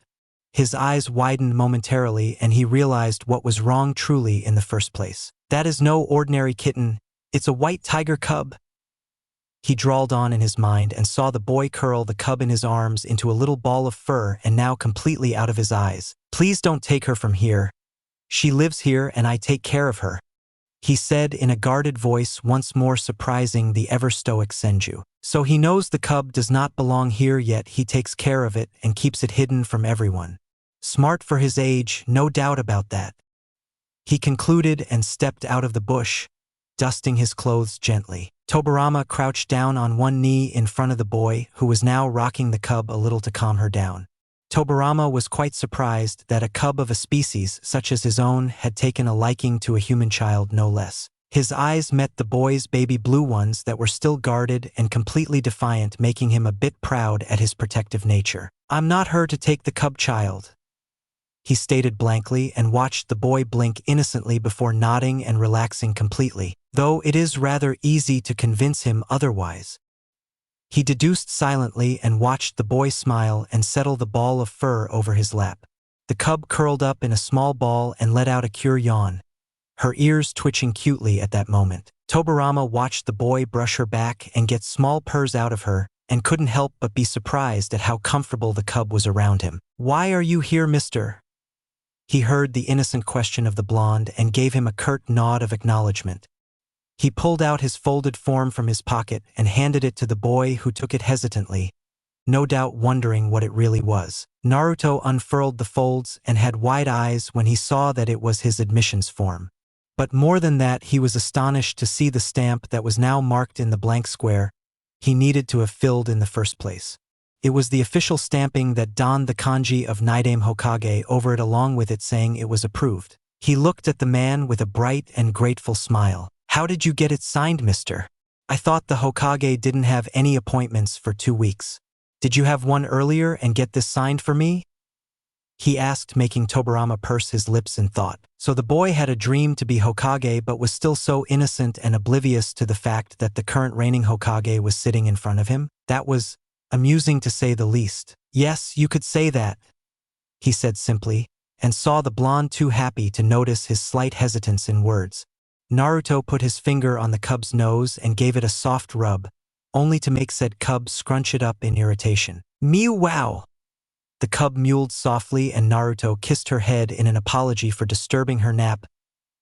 His eyes widened momentarily and he realized what was wrong truly in the first place. "That is no ordinary kitten, it's a white tiger cub," he drawled on in his mind, and saw the boy curl the cub in his arms into a little ball of fur and now completely out of his eyes. "Please don't take her from here. She lives here and I take care of her," he said in a guarded voice, once more surprising the ever-stoic Senju. "So he knows the cub does not belong here, yet he takes care of it and keeps it hidden from everyone. Smart for his age, no doubt about that," he concluded and stepped out of the bush, dusting his clothes gently. Tobirama crouched down on one knee in front of the boy, who was now rocking the cub a little to calm her down. Tobirama was quite surprised that a cub of a species such as his own had taken a liking to a human child, no less. His eyes met the boy's baby blue ones that were still guarded and completely defiant, making him a bit proud at his protective nature. "I'm not her to take the cub, child," he stated blankly and watched the boy blink innocently before nodding and relaxing completely, though it is rather easy to convince him otherwise. He deduced silently and watched the boy smile and settle the ball of fur over his lap. The cub curled up in a small ball and let out a cure yawn, her ears twitching cutely at that moment. Tobirama watched the boy brush her back and get small purrs out of her, and couldn't help but be surprised at how comfortable the cub was around him. "Why are you here, mister?" He heard the innocent question of the blonde and gave him a curt nod of acknowledgement. He pulled out his folded form from his pocket and handed it to the boy, who took it hesitantly, no doubt wondering what it really was. Naruto unfurled the folds and had wide eyes when he saw that it was his admissions form. But more than that, he was astonished to see the stamp that was now marked in the blank square he needed to have filled in the first place. It was the official stamping that donned the kanji of Naidame Hokage over it, along with it saying it was approved. He looked at the man with a bright and grateful smile. "How did you get it signed, mister? I thought the Hokage didn't have any appointments for 2 weeks. Did you have one earlier and get this signed for me?" he asked, making Tobirama purse his lips in thought. So the boy had a dream to be Hokage, but was still so innocent and oblivious to the fact that the current reigning Hokage was sitting in front of him. That was amusing, to say the least. "Yes, you could say that," he said simply, and saw the blonde too happy to notice his slight hesitance in words. Naruto put his finger on the cub's nose and gave it a soft rub, only to make said cub scrunch it up in irritation. "Meow wow!" The cub mewled softly, and Naruto kissed her head in an apology for disturbing her nap,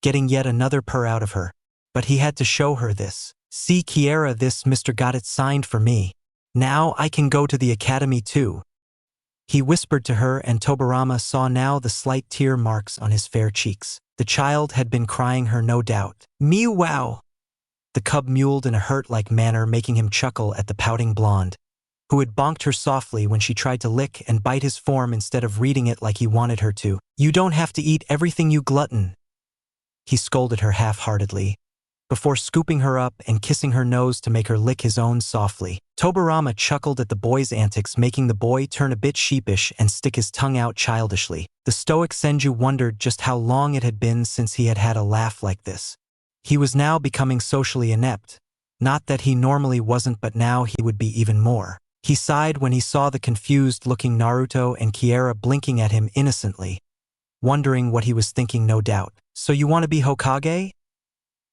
getting yet another purr out of her. But he had to show her this. "See, Kiera, this mister got it signed for me. Now I can go to the academy too," he whispered to her, and Tobirama saw now the slight tear marks on his fair cheeks. The child had been crying her, no doubt. "Meow wow!" The cub mewled in a hurt-like manner, making him chuckle at the pouting blonde, who had bonked her softly when she tried to lick and bite his form instead of reading it like he wanted her to. "You don't have to eat everything, you glutton," he scolded her half-heartedly, before scooping her up and kissing her nose to make her lick his own softly. Tobirama chuckled at the boy's antics, making the boy turn a bit sheepish and stick his tongue out childishly. The stoic Senju wondered just how long it had been since he had had a laugh like this. He was now becoming socially inept. Not that he normally wasn't, but now he would be even more. He sighed when he saw the confused-looking Naruto and Kiera blinking at him innocently, wondering what he was thinking, no doubt. "So you want to be Hokage?"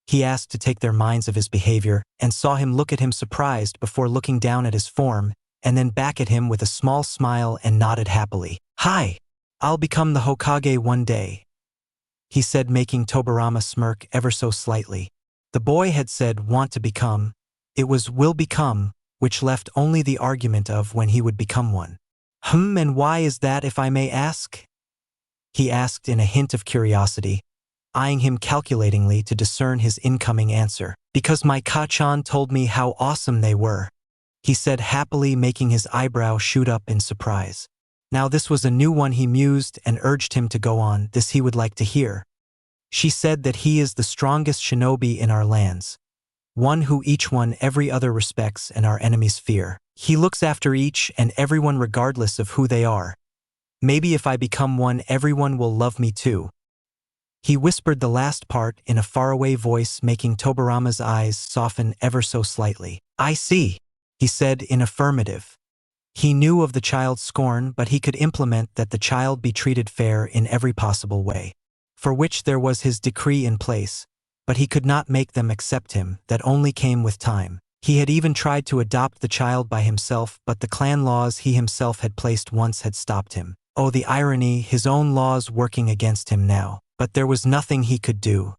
he asked to take their minds of his behavior, and saw him look at him surprised before looking down at his form, and then back at him with a small smile, and nodded happily. "Hi, I'll become the Hokage one day," he said, making Tobirama smirk ever so slightly. The boy had said want to become. It was will become, which left only the argument of when he would become one. And why is that, if I may ask?" he asked in a hint of curiosity, eyeing him calculatingly to discern his incoming answer. "Because my Kachan told me how awesome they were," he said happily, making his eyebrow shoot up in surprise. Now this was a new one. He mused and urged him to go on. "This he would like to hear. She said that he is the strongest shinobi in our lands. One who each one every other respects and our enemies fear. He looks after each and everyone regardless of who they are. Maybe if I become one, everyone will love me too." He whispered the last part in a faraway voice, making Tobirama's eyes soften ever so slightly. "I see," he said in affirmative. He knew of the child's scorn, but he could implement that the child be treated fair in every possible way, for which there was his decree in place. But he could not make them accept him. That only came with time. He had even tried to adopt the child by himself, but the clan laws he himself had placed once had stopped him. Oh, the irony, his own laws working against him now. But there was nothing he could do.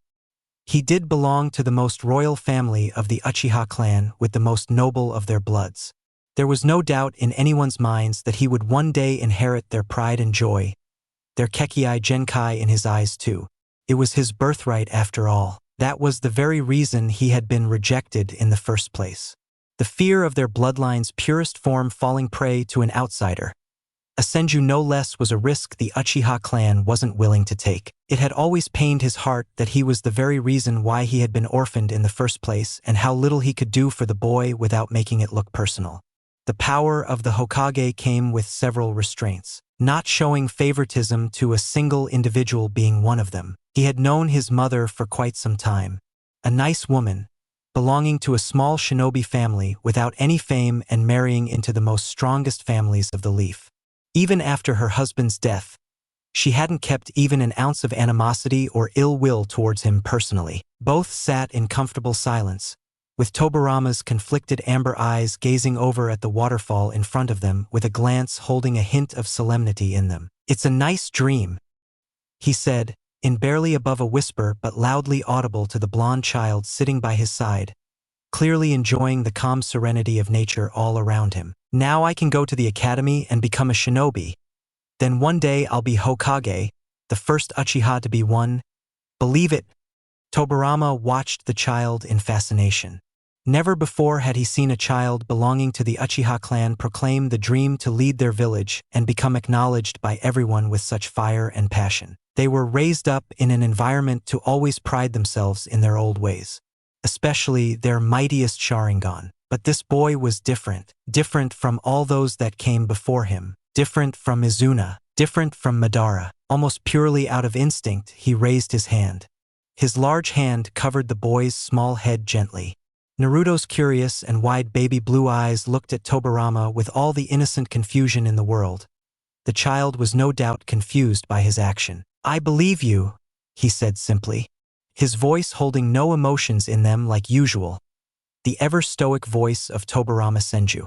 He did belong to the most royal family of the Uchiha clan, with the most noble of their bloods. There was no doubt in anyone's minds that he would one day inherit their pride and joy, their Kekkei Genkai in his eyes too. It was his birthright after all. That was the very reason he had been rejected in the first place. The fear of their bloodline's purest form falling prey to an outsider, a Senju no less, was a risk the Uchiha clan wasn't willing to take. It had always pained his heart that he was the very reason why he had been orphaned in the first place, and how little he could do for the boy without making it look personal. The power of the Hokage came with several restraints. not showing favoritism to a single individual being one of them. He had known his mother for quite some time. A nice woman, belonging to a small shinobi family without any fame and marrying into the most strongest families of the Leaf. Even after her husband's death, she hadn't kept even an ounce of animosity or ill will towards him personally. Both sat in comfortable silence, with Tobirama's conflicted amber eyes gazing over at the waterfall in front of them with a glance holding a hint of solemnity in them. "It's a nice dream," he said, in barely above a whisper but loudly audible to the blonde child sitting by his side, clearly enjoying the calm serenity of nature all around him. "Now I can go to the academy and become a shinobi. Then one day I'll be Hokage, the first Uchiha to be one. Believe it." Tobirama watched the child in fascination. Never before had he seen a child belonging to the Uchiha clan proclaim the dream to lead their village and become acknowledged by everyone with such fire and passion. They were raised up in an environment to always pride themselves in their old ways, especially their mightiest Sharingan. But this boy was different, different from all those that came before him, different from Izuna, different from Madara. Almost purely out of instinct, he raised his hand. His large hand covered the boy's small head gently. Naruto's curious and wide baby blue eyes looked at Tobirama with all the innocent confusion in the world. The child was no doubt confused by his action. "I believe you," he said simply, his voice holding no emotions in them like usual, the ever-stoic voice of Tobirama Senju.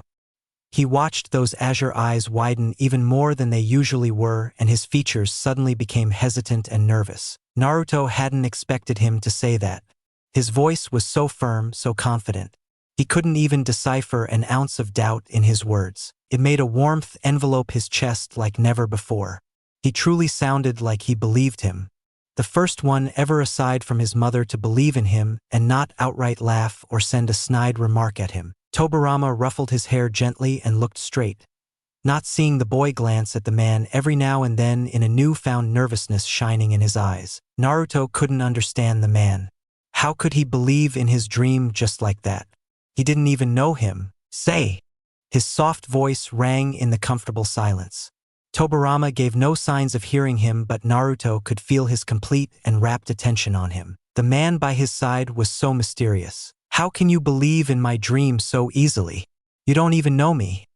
He watched those azure eyes widen even more than they usually were, and his features suddenly became hesitant and nervous. Naruto hadn't expected him to say that. His voice was so firm, so confident. He couldn't even decipher an ounce of doubt in his words. It made a warmth envelope his chest like never before. He truly sounded like he believed him. The first one ever aside from his mother to believe in him and not outright laugh or send a snide remark at him. Tobirama ruffled his hair gently and looked straight, not seeing the boy glance at the man every now and then in a newfound nervousness shining in his eyes. Naruto couldn't understand the man. How could he believe in his dream just like that? He didn't even know him. "Say!" His soft voice rang in the comfortable silence. Tobirama gave no signs of hearing him, but Naruto could feel his complete and rapt attention on him. The man by his side was so mysterious. "How can you believe in my dream so easily? You don't even know me?"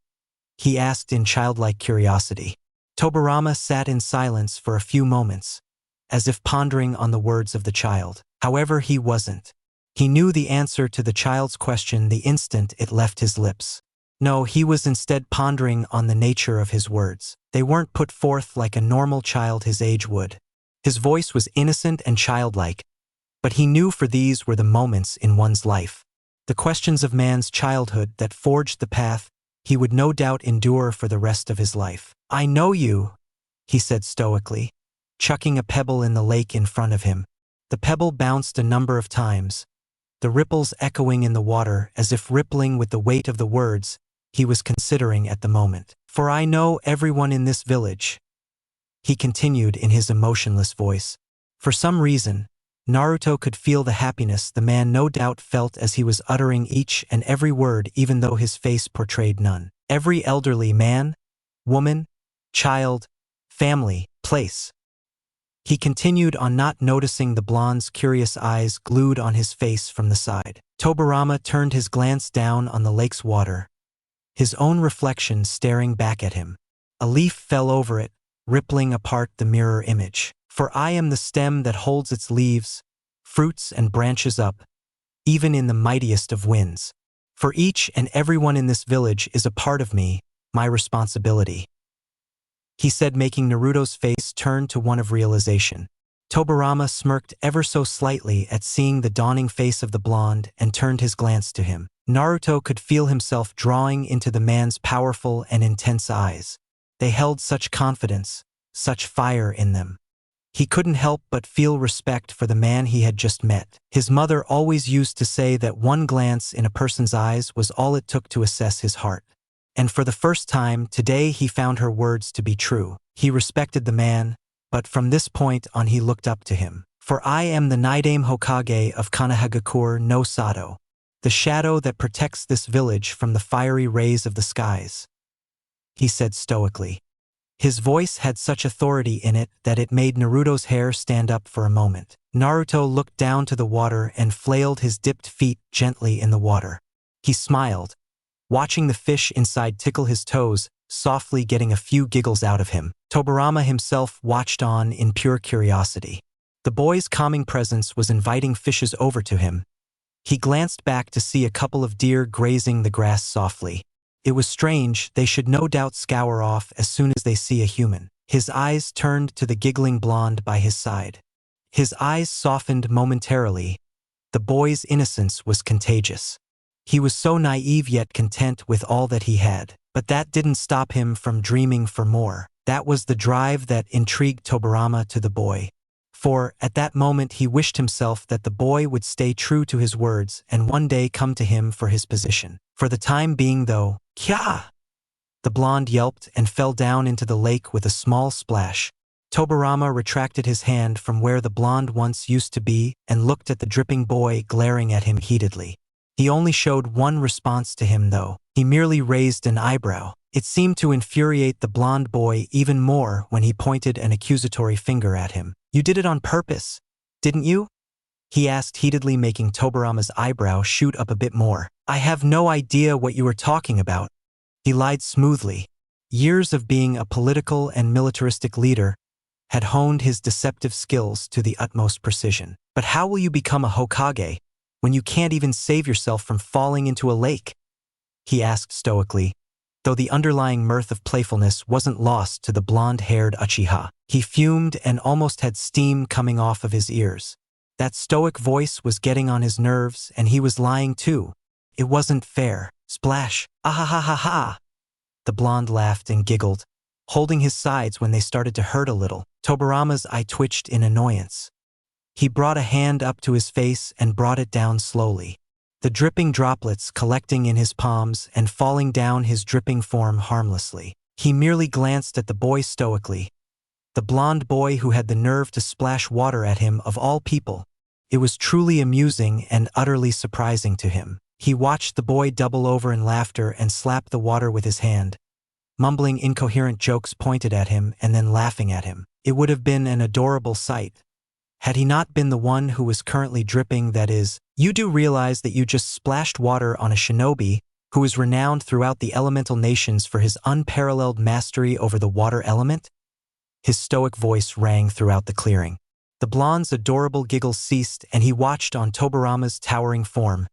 he asked in childlike curiosity. Tobirama sat in silence for a few moments, as if pondering on the words of the child. However, he wasn't. He knew the answer to the child's question the instant it left his lips. No, he was instead pondering on the nature of his words. They weren't put forth like a normal child his age would. His voice was innocent and childlike, but he knew for these were the moments in one's life, the questions of man's childhood that forged the path he would no doubt endure for the rest of his life. "I know you," he said stoically, chucking a pebble in the lake in front of him. The pebble bounced a number of times, the ripples echoing in the water as if rippling with the weight of the words he was considering at the moment. "For I know everyone in this village," he continued in his emotionless voice. For some reason, Naruto could feel the happiness the man no doubt felt as he was uttering each and every word, even though his face portrayed none. Every elderly man, woman, child, family, place. He continued on, not noticing the blonde's curious eyes glued on his face from the side. Tobirama turned his glance down on the lake's water, his own reflection staring back at him. A leaf fell over it, rippling apart the mirror image. "For I am the stem that holds its leaves, fruits and branches up, even in the mightiest of winds. For each and everyone in this village is a part of me, my responsibility," he said, making Naruto's face turn to one of realization. Tobirama smirked ever so slightly at seeing the dawning face of the blonde and turned his glance to him. Naruto could feel himself drawing into the man's powerful and intense eyes. They held such confidence, such fire in them. He couldn't help but feel respect for the man he had just met. His mother always used to say that one glance in a person's eyes was all it took to assess his heart. And for the first time, today he found her words to be true. He respected the man, but from this point on he looked up to him. "For I am the Nidaime Hokage of Konoha no Sato, the shadow that protects this village from the fiery rays of the skies," he said stoically. His voice had such authority in it that it made Naruto's hair stand up for a moment. Naruto looked down to the water and flailed his dipped feet gently in the water. He smiled, watching the fish inside tickle his toes, softly getting a few giggles out of him. Tobirama himself watched on in pure curiosity. The boy's calming presence was inviting fishes over to him. He glanced back to see a couple of deer grazing the grass softly. It was strange, they should no doubt scour off as soon as they see a human. His eyes turned to the giggling blonde by his side. His eyes softened momentarily. The boy's innocence was contagious. He was so naive yet content with all that he had. But that didn't stop him from dreaming for more. That was the drive that intrigued Tobirama to the boy. For, at that moment he wished himself that the boy would stay true to his words and one day come to him for his position. For the time being though, Kya! The blonde yelped and fell down into the lake with a small splash. Tobirama retracted his hand from where the blonde once used to be and looked at the dripping boy glaring at him heatedly. He only showed one response to him though. He merely raised an eyebrow. It seemed to infuriate the blonde boy even more when he pointed an accusatory finger at him. "You did it on purpose, didn't you?" he asked heatedly, making Tobirama's eyebrow shoot up a bit more. "I have no idea what you are talking about." He lied smoothly. Years of being a political and militaristic leader had honed his deceptive skills to the utmost precision. "But how will you become a Hokage when you can't even save yourself from falling into a lake?" he asked stoically, though the underlying mirth of playfulness wasn't lost to the blonde-haired Uchiha. He fumed and almost had steam coming off of his ears. That stoic voice was getting on his nerves, and he was lying too. It wasn't fair. Splash! Ah-ha-ha-ha-ha! The blonde laughed and giggled, holding his sides when they started to hurt a little. Tobirama's eye twitched in annoyance. He brought a hand up to his face and brought it down slowly. The dripping droplets collecting in his palms and falling down his dripping form harmlessly. He merely glanced at the boy stoically. The blonde boy who had the nerve to splash water at him of all people. It was truly amusing and utterly surprising to him. He watched the boy double over in laughter and slap the water with his hand, mumbling incoherent jokes pointed at him and then laughing at him. It would have been an adorable sight had he not been the one who was currently dripping. That is, you do realize that you just splashed water on a shinobi who is renowned throughout the elemental nations for his unparalleled mastery over the water element? His stoic voice rang throughout the clearing. The blonde's adorable giggles ceased and he watched on Tobirama's towering form,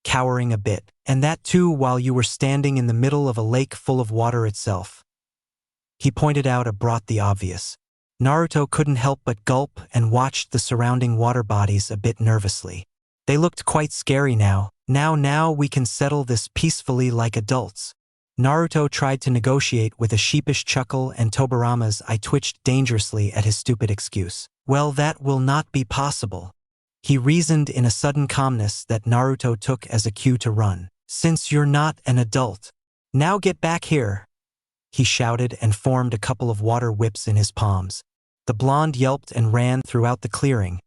cowering a bit, and that too while you were standing in the middle of a lake full of water itself. He pointed out abrupt the obvious. Naruto couldn't help but gulp and watched the surrounding water bodies a bit nervously. They looked quite scary now. Now we can settle this peacefully like adults. Naruto tried to negotiate with a sheepish chuckle and Tobirama's eye twitched dangerously at his stupid excuse. Well, that will not be possible. He reasoned in a sudden calmness that Naruto took as a cue to run. Since you're not an adult. Now get back here, he shouted and formed a couple of water whips in his palms. The blonde yelped and ran throughout the clearing,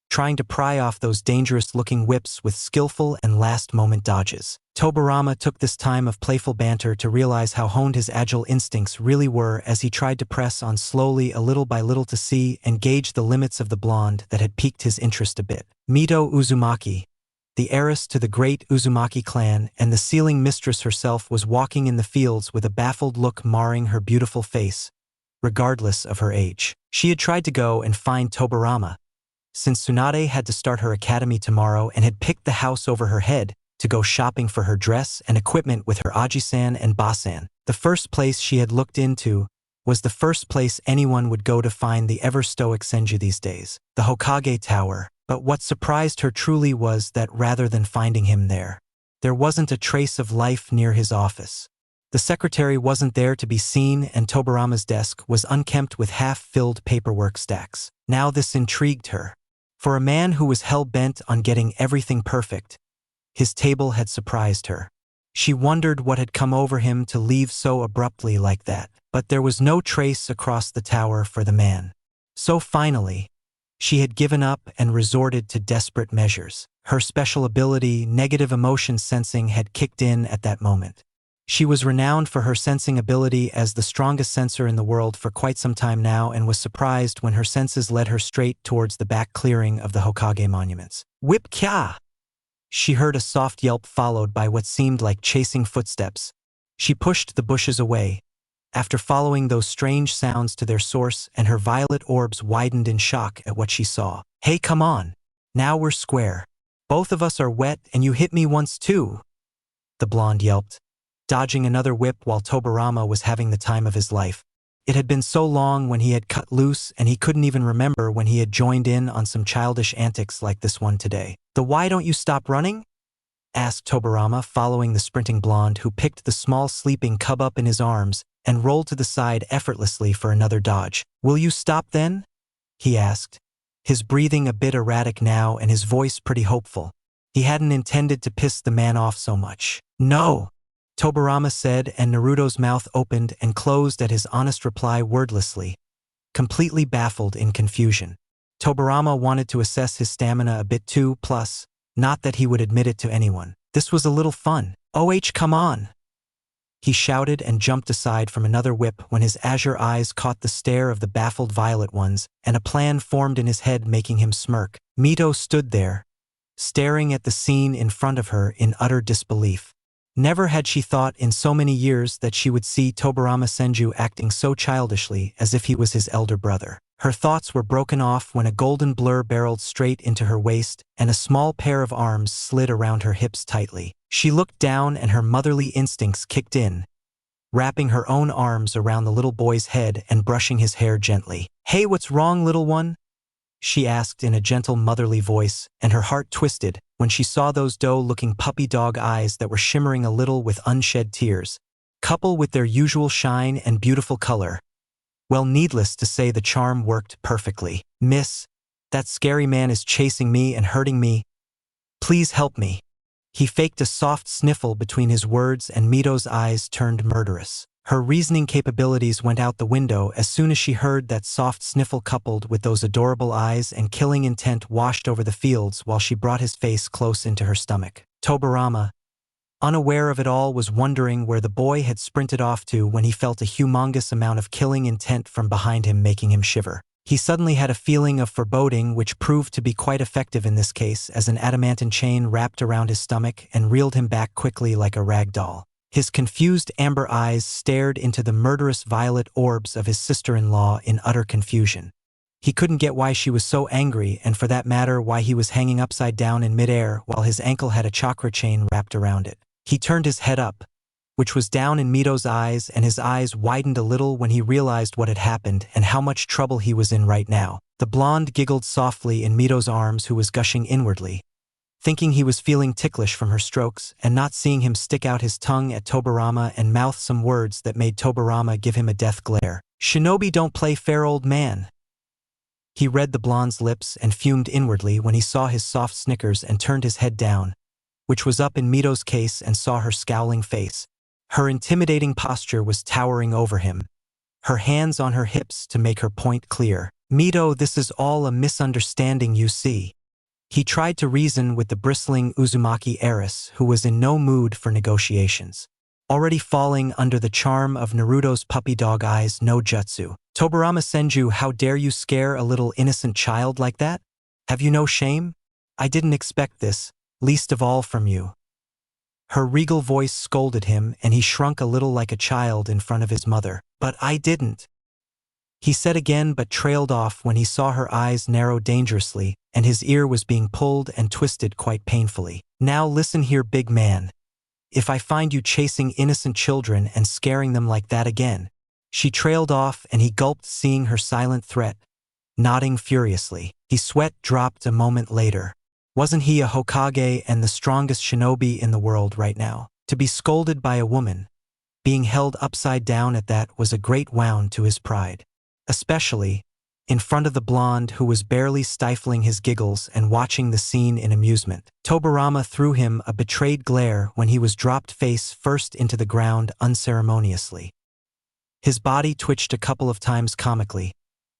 trying to pry off those dangerous-looking whips with skillful and last-moment dodges. Tobirama took this time of playful banter to realize how honed his agile instincts really were as he tried to press on slowly a little by little to see and gauge the limits of the blonde that had piqued his interest a bit. Mito Uzumaki, the heiress to the great Uzumaki clan and the sealing mistress herself, was walking in the fields with a baffled look marring her beautiful face, regardless of her age. She had tried to go and find Tobirama, since Tsunade had to start her academy tomorrow and had picked the house over her head to go shopping for her dress and equipment with her Aji-san and Ba-san. The first place she had looked into was the first place anyone would go to find the ever-stoic Senju these days, the Hokage Tower. But what surprised her truly was that rather than finding him there wasn't a trace of life near his office. The secretary wasn't there to be seen and Tobirama's desk was unkempt with half-filled paperwork stacks. Now this intrigued her. For a man who was hell-bent on getting everything perfect, his table had surprised her. She wondered what had come over him to leave so abruptly like that, but there was no trace across the tower for the man. So finally, she had given up and resorted to desperate measures. Her special ability, negative emotion sensing, had kicked in at that moment. She was renowned for her sensing ability as the strongest sensor in the world for quite some time now and was surprised when her senses led her straight towards the back clearing of the Hokage monuments. Whip kya! She heard a soft yelp followed by what seemed like chasing footsteps. She pushed the bushes away, after following those strange sounds to their source, and her violet orbs widened in shock at what she saw. Hey, come on! Now we're square. Both of us are wet and you hit me once too, the blonde yelped, dodging another whip while Tobirama was having the time of his life. It had been so long when he had cut loose and he couldn't even remember when he had joined in on some childish antics like this one today. The why don't you stop running? Asked Tobirama, following the sprinting blonde who picked the small sleeping cub up in his arms and rolled to the side effortlessly for another dodge. Will you stop then? He asked, his breathing a bit erratic now and his voice pretty hopeful. He hadn't intended to piss the man off so much. No, Tobirama said, and Naruto's mouth opened and closed at his honest reply wordlessly, completely baffled in confusion. Tobirama wanted to assess his stamina a bit too, plus, not that he would admit it to anyone. This was a little fun. Oh, come on! He shouted and jumped aside from another whip when his azure eyes caught the stare of the baffled violet ones, and a plan formed in his head making him smirk. Mito stood there, staring at the scene in front of her in utter disbelief. Never had she thought in so many years that she would see Tobirama Senju acting so childishly as if he was his elder brother. Her thoughts were broken off when a golden blur barreled straight into her waist and a small pair of arms slid around her hips tightly. She looked down and her motherly instincts kicked in, wrapping her own arms around the little boy's head and brushing his hair gently. Hey, what's wrong, little one? She asked in a gentle motherly voice, and her heart twisted when she saw those doe-looking puppy dog eyes that were shimmering a little with unshed tears, coupled with their usual shine and beautiful color. Well, needless to say, the charm worked perfectly. Miss, that scary man is chasing me and hurting me. Please help me. He faked a soft sniffle between his words and Mito's eyes turned murderous. Her reasoning capabilities went out the window as soon as she heard that soft sniffle coupled with those adorable eyes, and killing intent washed over the fields while she brought his face close into her stomach. Tobirama, unaware of it all, was wondering where the boy had sprinted off to when he felt a humongous amount of killing intent from behind him making him shiver. He suddenly had a feeling of foreboding which proved to be quite effective in this case as an adamantine chain wrapped around his stomach and reeled him back quickly like a rag doll. His confused amber eyes stared into the murderous violet orbs of his sister-in-law in utter confusion. He couldn't get why she was so angry, and for that matter why he was hanging upside down in midair while his ankle had a chakra chain wrapped around it. He turned his head up, which was down in Mito's eyes, and his eyes widened a little when he realized what had happened and how much trouble he was in right now. The blonde giggled softly in Mito's arms, who was gushing inwardly, thinking he was feeling ticklish from her strokes, and not seeing him stick out his tongue at Tobirama and mouth some words that made Tobirama give him a death glare. Shinobi don't play fair, old man. He read the blonde's lips and fumed inwardly when he saw his soft snickers and turned his head down, which was up in Mito's case, and saw her scowling face. Her intimidating posture was towering over him, her hands on her hips to make her point clear. Mito, this is all a misunderstanding, you see. He tried to reason with the bristling Uzumaki heiress, who was in no mood for negotiations, already falling under the charm of Naruto's puppy dog eyes no jutsu. Tobirama Senju, how dare you scare a little innocent child like that? Have you no shame? I didn't expect this, least of all from you. Her regal voice scolded him, and he shrunk a little like a child in front of his mother. But I didn't, he said again, but trailed off when he saw her eyes narrow dangerously, and his ear was being pulled and twisted quite painfully. Now listen here, big man. If I find you chasing innocent children and scaring them like that again. She trailed off, and he gulped, seeing her silent threat, nodding furiously. His sweat dropped a moment later. Wasn't he a Hokage and the strongest shinobi in the world right now? To be scolded by a woman, being held upside down at that, was a great wound to his pride. Especially in front of the blonde, who was barely stifling his giggles and watching the scene in amusement. Tobirama threw him a betrayed glare when he was dropped face first into the ground unceremoniously. His body twitched a couple of times comically,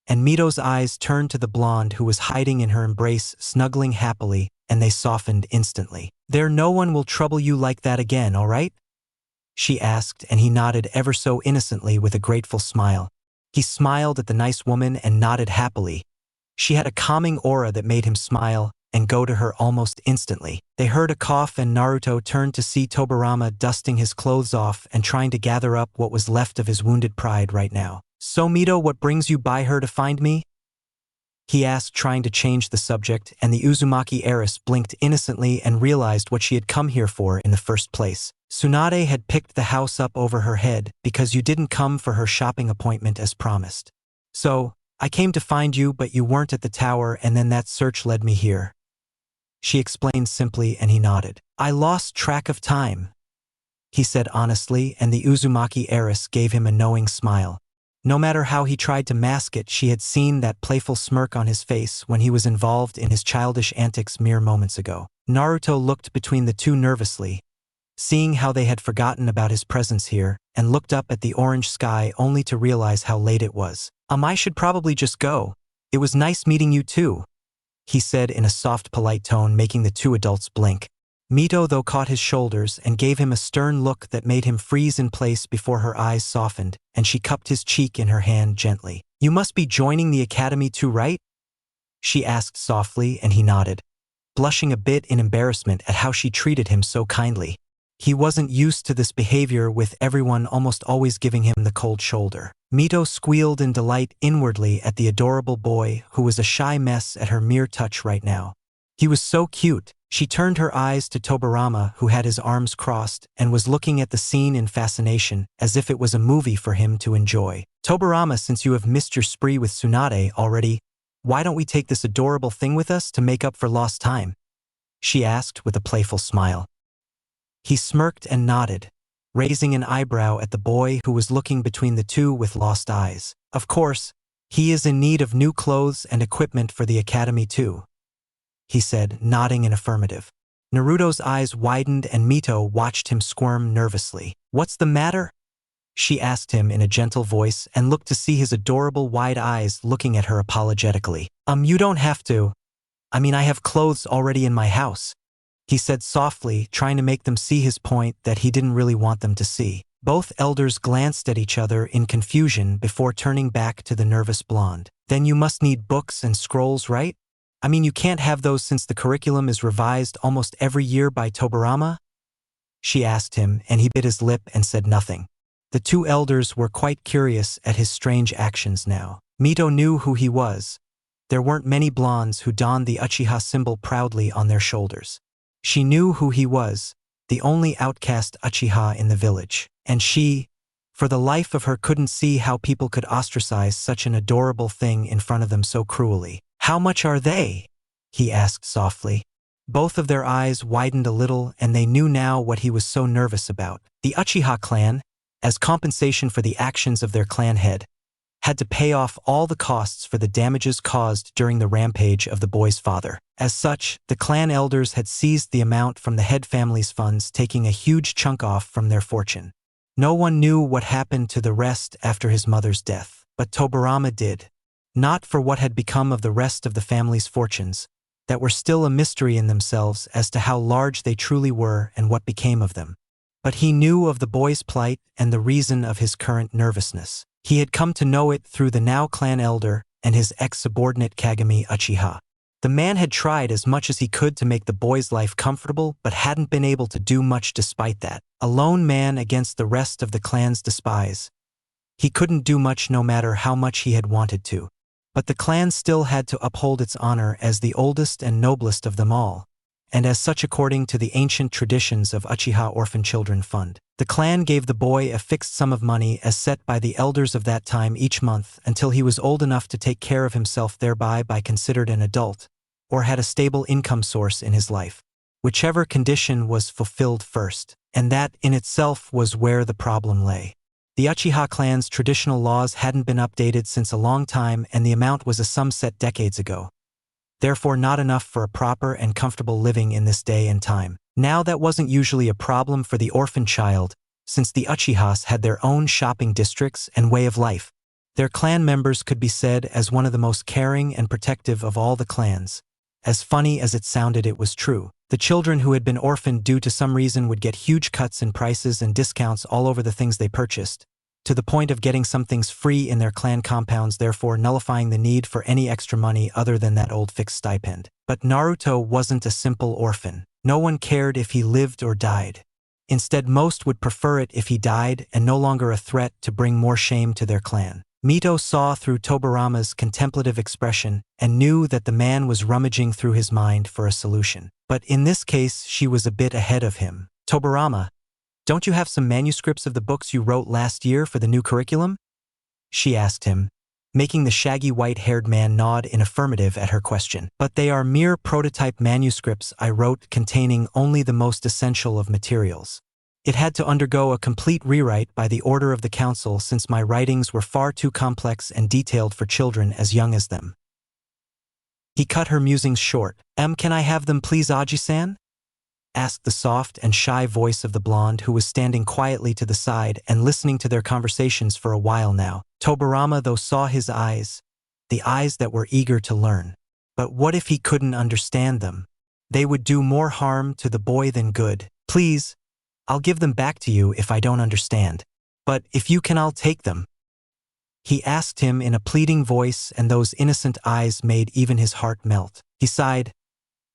and Mito's eyes turned to the blonde, who was hiding in her embrace, snuggling happily, and they softened instantly. There, no one will trouble you like that again, all right? she asked, and he nodded ever so innocently with a grateful smile. He smiled at the nice woman and nodded happily. She had a calming aura that made him smile and go to her almost instantly. They heard a cough and Naruto turned to see Tobirama dusting his clothes off and trying to gather up what was left of his wounded pride right now. "So Mito, what brings you by her to find me?" he asked, trying to change the subject, and the Uzumaki heiress blinked innocently and realized what she had come here for in the first place. "Tsunade had picked the house up over her head because you didn't come for her shopping appointment as promised. So, I came to find you, but you weren't at the tower, and then that search led me here," she explained simply, and he nodded. "I lost track of time," he said honestly, and the Uzumaki heiress gave him a knowing smile. No matter how he tried to mask it, she had seen that playful smirk on his face when he was involved in his childish antics mere moments ago. Naruto looked between the two nervously, seeing how they had forgotten about his presence here, and looked up at the orange sky only to realize how late it was. I should probably just go. It was nice meeting you too," he said in a soft, polite tone, making the two adults blink. Mito, though, caught his shoulders and gave him a stern look that made him freeze in place before her eyes softened, and she cupped his cheek in her hand gently. "You must be joining the academy too, right?" she asked softly, and he nodded, blushing a bit in embarrassment at how she treated him so kindly. He wasn't used to this behavior, with everyone almost always giving him the cold shoulder. Mito squealed in delight inwardly at the adorable boy who was a shy mess at her mere touch right now. He was so cute. She turned her eyes to Tobirama, who had his arms crossed and was looking at the scene in fascination, as if it was a movie for him to enjoy. "Tobirama, since you have missed your spree with Tsunade already, why don't we take this adorable thing with us to make up for lost time?" she asked with a playful smile. He smirked and nodded, raising an eyebrow at the boy who was looking between the two with lost eyes. "Of course, he is in need of new clothes and equipment for the academy too," he said, nodding in affirmative. Naruto's eyes widened and Mito watched him squirm nervously. "What's the matter?" she asked him in a gentle voice and looked to see his adorable wide eyes looking at her apologetically. You don't have to. I have clothes already in my house," he said softly, trying to make them see his point that he didn't really want them to see. Both elders glanced at each other in confusion before turning back to the nervous blonde. "Then you must need books and scrolls, right? You can't have those since the curriculum is revised almost every year by Tobirama?" she asked him, and he bit his lip and said nothing. The two elders were quite curious at his strange actions now. Mito knew who he was. There weren't many blondes who donned the Uchiha symbol proudly on their shoulders. She knew who he was, the only outcast Uchiha in the village, and she, for the life of her, couldn't see how people could ostracize such an adorable thing in front of them so cruelly. "How much are they?" he asked softly. Both of their eyes widened a little, and they knew now what he was so nervous about. The Uchiha clan, as compensation for the actions of their clan head, had to pay off all the costs for the damages caused during the rampage of the boy's father. As such, the clan elders had seized the amount from the head family's funds, taking a huge chunk off from their fortune. No one knew what happened to the rest after his mother's death, but Tobirama did. Not for what had become of the rest of the family's fortunes, that were still a mystery in themselves as to how large they truly were and what became of them. But he knew of the boy's plight and the reason of his current nervousness. He had come to know it through the now clan elder and his ex-subordinate Kagami Uchiha. The man had tried as much as he could to make the boy's life comfortable, but hadn't been able to do much despite that. A lone man against the rest of the clan's despise. He couldn't do much no matter how much he had wanted to. But the clan still had to uphold its honor as the oldest and noblest of them all, and as such according to the ancient traditions of Uchiha Orphan Children Fund. The clan gave the boy a fixed sum of money as set by the elders of that time each month until he was old enough to take care of himself, thereby by considered an adult, or had a stable income source in his life. Whichever condition was fulfilled first, and that in itself was where the problem lay. The Uchiha clan's traditional laws hadn't been updated since a long time, and the amount was a sum set decades ago. Therefore not enough for a proper and comfortable living in this day and time. Now that wasn't usually a problem for the orphan child, since the Uchihas had their own shopping districts and way of life. Their clan members could be said as one of the most caring and protective of all the clans, As funny as it sounded, it was true. The children who had been orphaned due to some reason would get huge cuts in prices and discounts all over the things they purchased, to the point of getting some things free in their clan compounds, therefore nullifying the need for any extra money other than that old fixed stipend. But Naruto wasn't a simple orphan. No one cared if he lived or died. Instead, most would prefer it if he died and no longer a threat to bring more shame to their clan. Mito saw through Tobirama's contemplative expression and knew that the man was rummaging through his mind for a solution. But in this case, she was a bit ahead of him. "Tobirama, don't you have some manuscripts of the books you wrote last year for the new curriculum?" she asked him, making the shaggy white-haired man nod in affirmative at her question. "But they are mere prototype manuscripts I wrote containing only the most essential of materials. It had to undergo a complete rewrite by the order of the council since my writings were far too complex and detailed for children as young as them." He cut her musings short. Can I have them please, Aji-san?" asked the soft and shy voice of the blonde who was standing quietly to the side and listening to their conversations for a while now. Tobirama, though, saw his eyes, the eyes that were eager to learn. But what if he couldn't understand them? They would do more harm to the boy than good. "Please, I'll give them back to you if I don't understand. But if you can, I'll take them," he asked him in a pleading voice, and those innocent eyes made even his heart melt. He sighed.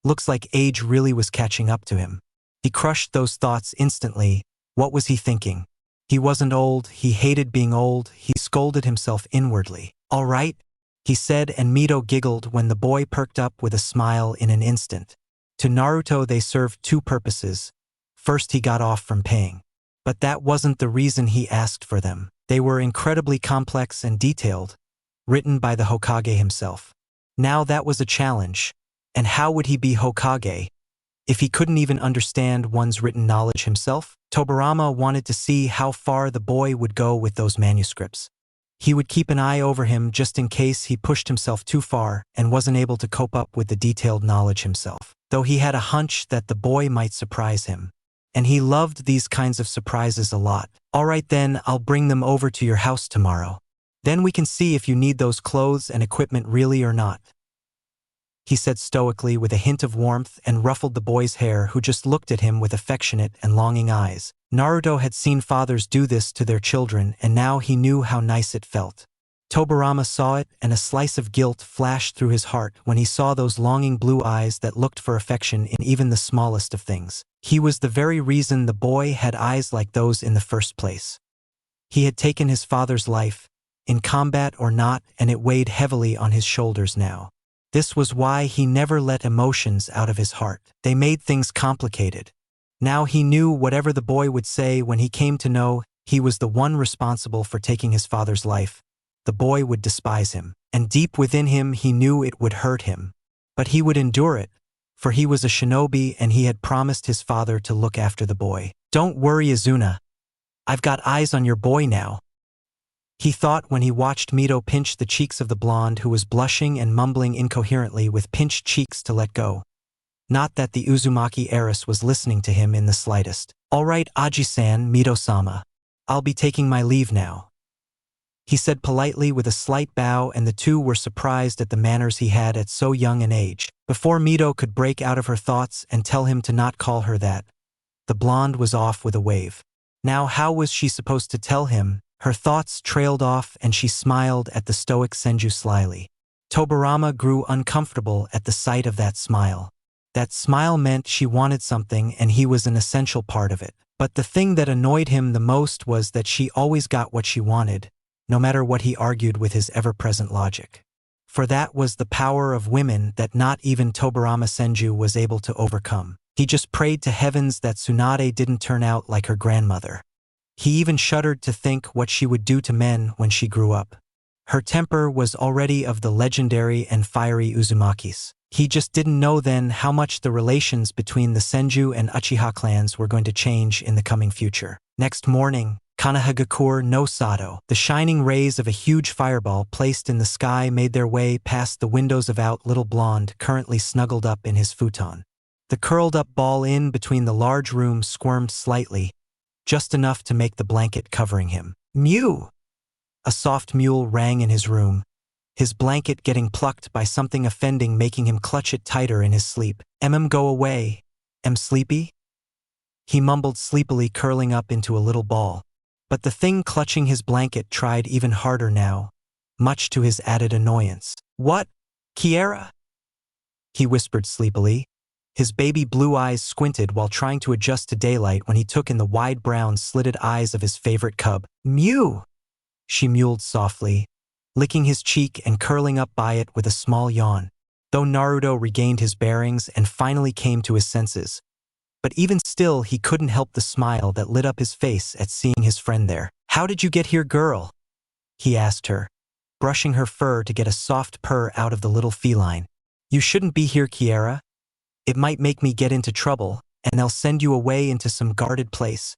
Looks like age really was catching up to him. He crushed those thoughts instantly. What was he thinking? He wasn't old, he hated being old, he scolded himself inwardly. "All right," he said, and Mito giggled when the boy perked up with a smile in an instant. To Naruto they served two purposes. First, he got off from paying. But that wasn't the reason he asked for them. They were incredibly complex and detailed, written by the Hokage himself. Now that was a challenge. And how would he be Hokage if he couldn't even understand one's written knowledge himself? Tobirama wanted to see how far the boy would go with those manuscripts. He would keep an eye over him just in case he pushed himself too far and wasn't able to cope up with the detailed knowledge himself. Though he had a hunch that the boy might surprise him. And he loved these kinds of surprises a lot. "All right then, I'll bring them over to your house tomorrow. Then we can see if you need those clothes and equipment really or not," he said stoically with a hint of warmth and ruffled the boy's hair, who just looked at him with affectionate and longing eyes. Naruto had seen fathers do this to their children, and now he knew how nice it felt. Tobirama saw it, and a slice of guilt flashed through his heart when he saw those longing blue eyes that looked for affection in even the smallest of things. He was the very reason the boy had eyes like those in the first place. He had taken his father's life, in combat or not, and it weighed heavily on his shoulders now. This was why he never let emotions out of his heart. They made things complicated. Now he knew whatever the boy would say when he came to know he was the one responsible for taking his father's life, the boy would despise him. And deep within him he knew it would hurt him. But he would endure it, for he was a shinobi and he had promised his father to look after the boy. "Don't worry, Izuna. I've got eyes on your boy now," he thought when he watched Mito pinch the cheeks of the blonde, who was blushing and mumbling incoherently with pinched cheeks to let go. Not that the Uzumaki heiress was listening to him in the slightest. "All right, Aji-san, Mito-sama. I'll be taking my leave now," he said politely with a slight bow, and the two were surprised at the manners he had at so young an age. Before Mito could break out of her thoughts and tell him to not call her that, the blonde was off with a wave. Now how was she supposed to tell him? Her thoughts trailed off and she smiled at the stoic Senju slyly. Tobirama grew uncomfortable at the sight of that smile. That smile meant she wanted something and he was an essential part of it. But the thing that annoyed him the most was that she always got what she wanted, no matter what he argued with his ever-present logic. For that was the power of women that not even Tobirama Senju was able to overcome. He just prayed to heavens that Tsunade didn't turn out like her grandmother. He even shuddered to think what she would do to men when she grew up. Her temper was already of the legendary and fiery Uzumaki's. He just didn't know then how much the relations between the Senju and Uchiha clans were going to change in the coming future. Next morning, KONOHA no Sato, the shining rays of a huge fireball placed in the sky made their way past the windows of out little blonde currently snuggled up in his futon. The curled-up ball in between the large rooms squirmed slightly, just enough to make the blanket covering him. "Mew!" A soft mule rang in his room, his blanket getting plucked by something offending, making him clutch it tighter in his sleep. Go away. Sleepy? He mumbled sleepily, curling up into a little ball. But the thing clutching his blanket tried even harder now, much to his added annoyance. What? Kiera? He whispered sleepily. His baby blue eyes squinted while trying to adjust to daylight when he took in the wide brown slitted eyes of his favorite cub. Mew! She mewled softly, licking his cheek and curling up by it with a small yawn. Though Naruto regained his bearings and finally came to his senses, but even still he couldn't help the smile that lit up his face at seeing his friend there. How did you get here, girl? He asked her, brushing her fur to get a soft purr out of the little feline. You shouldn't be here, Kiera. It might make me get into trouble, and they'll send you away into some guarded place.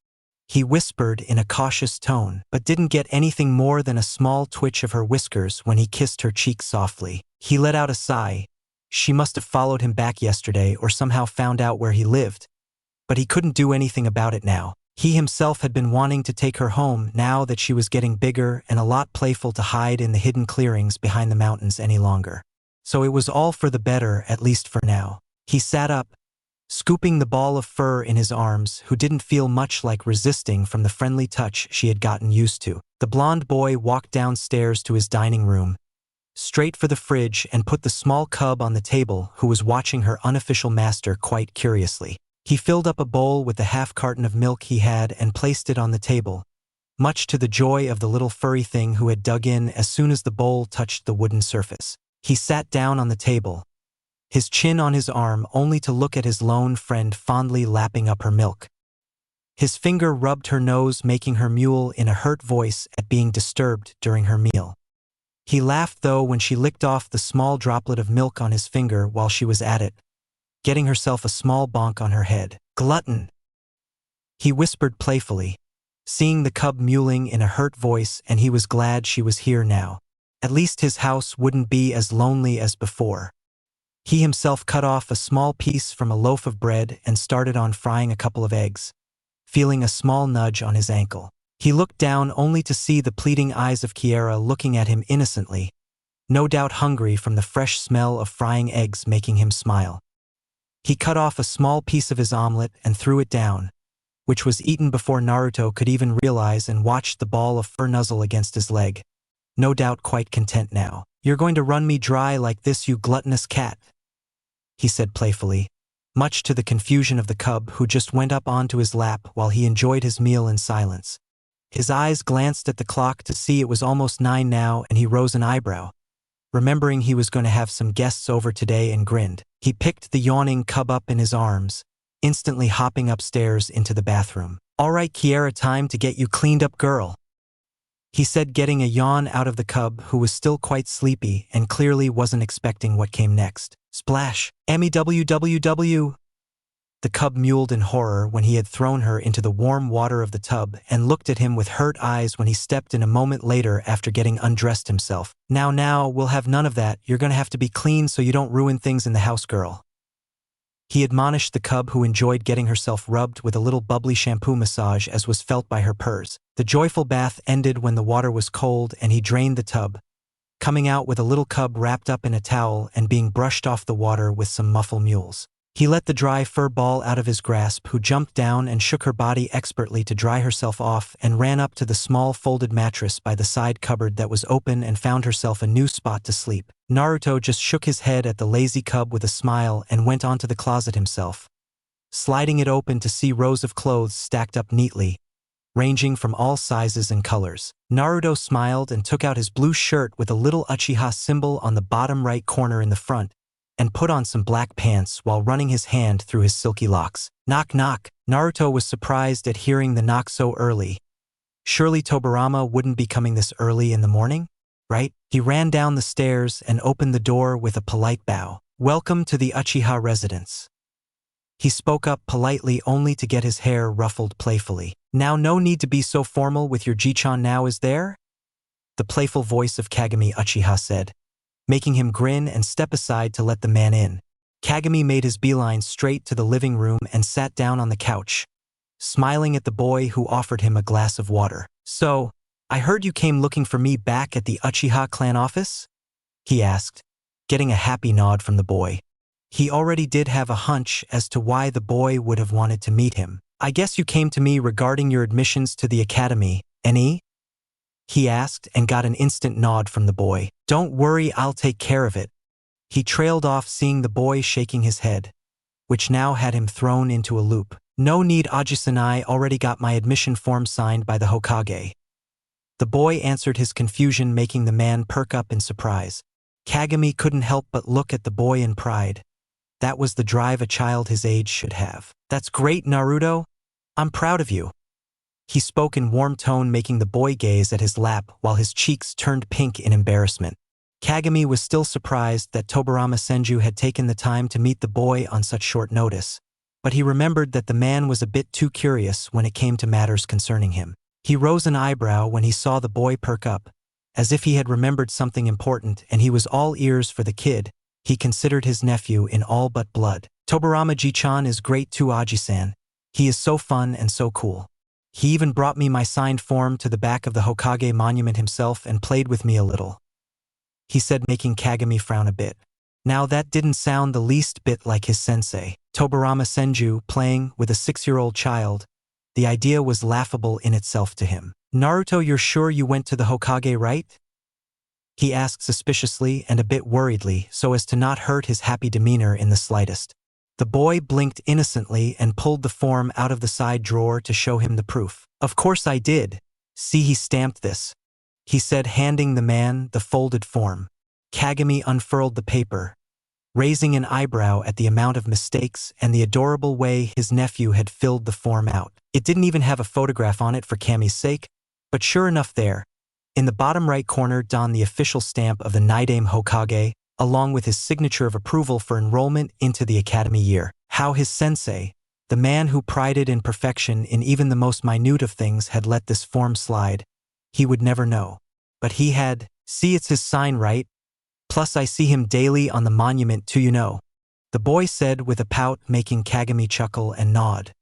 He whispered in a cautious tone, but didn't get anything more than a small twitch of her whiskers when he kissed her cheek softly. He let out a sigh. She must have followed him back yesterday or somehow found out where he lived. But he couldn't do anything about it now. He himself had been wanting to take her home now that she was getting bigger and a lot playful to hide in the hidden clearings behind the mountains any longer. So it was all for the better, at least for now. He sat up, scooping the ball of fur in his arms, who didn't feel much like resisting from the friendly touch she had gotten used to. The blonde boy walked downstairs to his dining room, straight for the fridge, and put the small cub on the table, who was watching her unofficial master quite curiously. He filled up a bowl with the half carton of milk he had and placed it on the table, much to the joy of the little furry thing who had dug in as soon as the bowl touched the wooden surface. He sat down on the table, his chin on his arm, only to look at his lone friend fondly lapping up her milk. His finger rubbed her nose, making her mewl in a hurt voice at being disturbed during her meal. He laughed, though, when she licked off the small droplet of milk on his finger while she was at it, getting herself a small bonk on her head. Glutton! He whispered playfully, seeing the cub mewling in a hurt voice, and he was glad she was here now. At least his house wouldn't be as lonely as before. He himself cut off a small piece from a loaf of bread and started on frying a couple of eggs, feeling a small nudge on his ankle. He looked down only to see the pleading eyes of Kiera looking at him innocently, no doubt hungry from the fresh smell of frying eggs making him smile. He cut off a small piece of his omelet and threw it down, which was eaten before Naruto could even realize, and watched the ball of fur nuzzle against his leg, no doubt quite content now. You're going to run me dry like this, you gluttonous cat? He said playfully, much to the confusion of the cub, who just went up onto his lap while he enjoyed his meal in silence. His eyes glanced at the clock to see it was almost 9 now, and he rose an eyebrow, remembering he was going to have some guests over today, and grinned. He picked the yawning cub up in his arms, instantly hopping upstairs into the bathroom. All right, Kiera, time to get you cleaned up, girl, he said, getting a yawn out of the cub, who was still quite sleepy and clearly wasn't expecting what came next. Splash! MEWWW! The cub mewled in horror when he had thrown her into the warm water of the tub and looked at him with hurt eyes when he stepped in a moment later after getting undressed himself. Now, we'll have none of that. You're gonna have to be clean so you don't ruin things in the house, girl, he admonished the cub, who enjoyed getting herself rubbed with a little bubbly shampoo massage as was felt by her purrs. The joyful bath ended when the water was cold and he drained the tub, coming out with a little cub wrapped up in a towel and being brushed off the water with some muffle mules. He let the dry fur ball out of his grasp, who jumped down and shook her body expertly to dry herself off, and ran up to the small folded mattress by the side cupboard that was open and found herself a new spot to sleep. Naruto just shook his head at the lazy cub with a smile and went onto the closet himself, sliding it open to see rows of clothes stacked up neatly, ranging from all sizes and colors. Naruto smiled and took out his blue shirt with a little Uchiha symbol on the bottom right corner in the front, and put on some black pants while running his hand through his silky locks. Knock, knock. Naruto was surprised at hearing the knock so early. Surely Tobirama wouldn't be coming this early in the morning, right? He ran down the stairs and opened the door with a polite bow. Welcome to the Uchiha residence. He spoke up politely, only to get his hair ruffled playfully. Now, no need to be so formal with your Jichan now, is there? The playful voice of Kagami Uchiha said, making him grin and step aside to let the man in. Kagami made his beeline straight to the living room and sat down on the couch, smiling at the boy, who offered him a glass of water. So, I heard you came looking for me back at the Uchiha clan office? he asked, getting a happy nod from the boy. He already did have a hunch as to why the boy would have wanted to meet him. I guess you came to me regarding your admissions to the academy, any? He asked and got an instant nod from the boy. Don't worry, I'll take care of it. He trailed off, seeing the boy shaking his head, which now had him thrown into a loop. No need, Ajisan, I already got my admission form signed by the Hokage. The boy answered his confusion, making the man perk up in surprise. Kagami couldn't help but look at the boy in pride. That was the drive a child his age should have. That's great, Naruto. I'm proud of you. He spoke in warm tone, making the boy gaze at his lap while his cheeks turned pink in embarrassment. Kagami was still surprised that Tobirama Senju had taken the time to meet the boy on such short notice, but he remembered that the man was a bit too curious when it came to matters concerning him. He rose an eyebrow when he saw the boy perk up, as if he had remembered something important, and he was all ears for the kid. He considered his nephew in all but blood. Tobirama Ji-chan is great too, Aji-san. He is so fun and so cool. He even brought me my signed form to the back of the Hokage monument himself and played with me a little, he said, making Kagami frown a bit. Now that didn't sound the least bit like his sensei. Tobirama Senju playing with a 6-year-old child. The idea was laughable in itself to him. Naruto, you're sure you went to the Hokage, right? He asked suspiciously and a bit worriedly, so as to not hurt his happy demeanor in the slightest. The boy blinked innocently and pulled the form out of the side drawer to show him the proof. Of course I did. See, he stamped this, he said, handing the man the folded form. Kagami unfurled the paper, raising an eyebrow at the amount of mistakes and the adorable way his nephew had filled the form out. It didn't even have a photograph on it for Kami's sake, but sure enough there, in the bottom right corner, donned the official stamp of the Nidaime Hokage, along with his signature of approval for enrollment into the academy year. How his sensei, the man who prided in perfection in even the most minute of things, had let this form slide, he would never know. But he had. See, it's his sign, right? Plus I see him daily on the monument too, you know, the boy said with a pout, making Kagami chuckle and nod.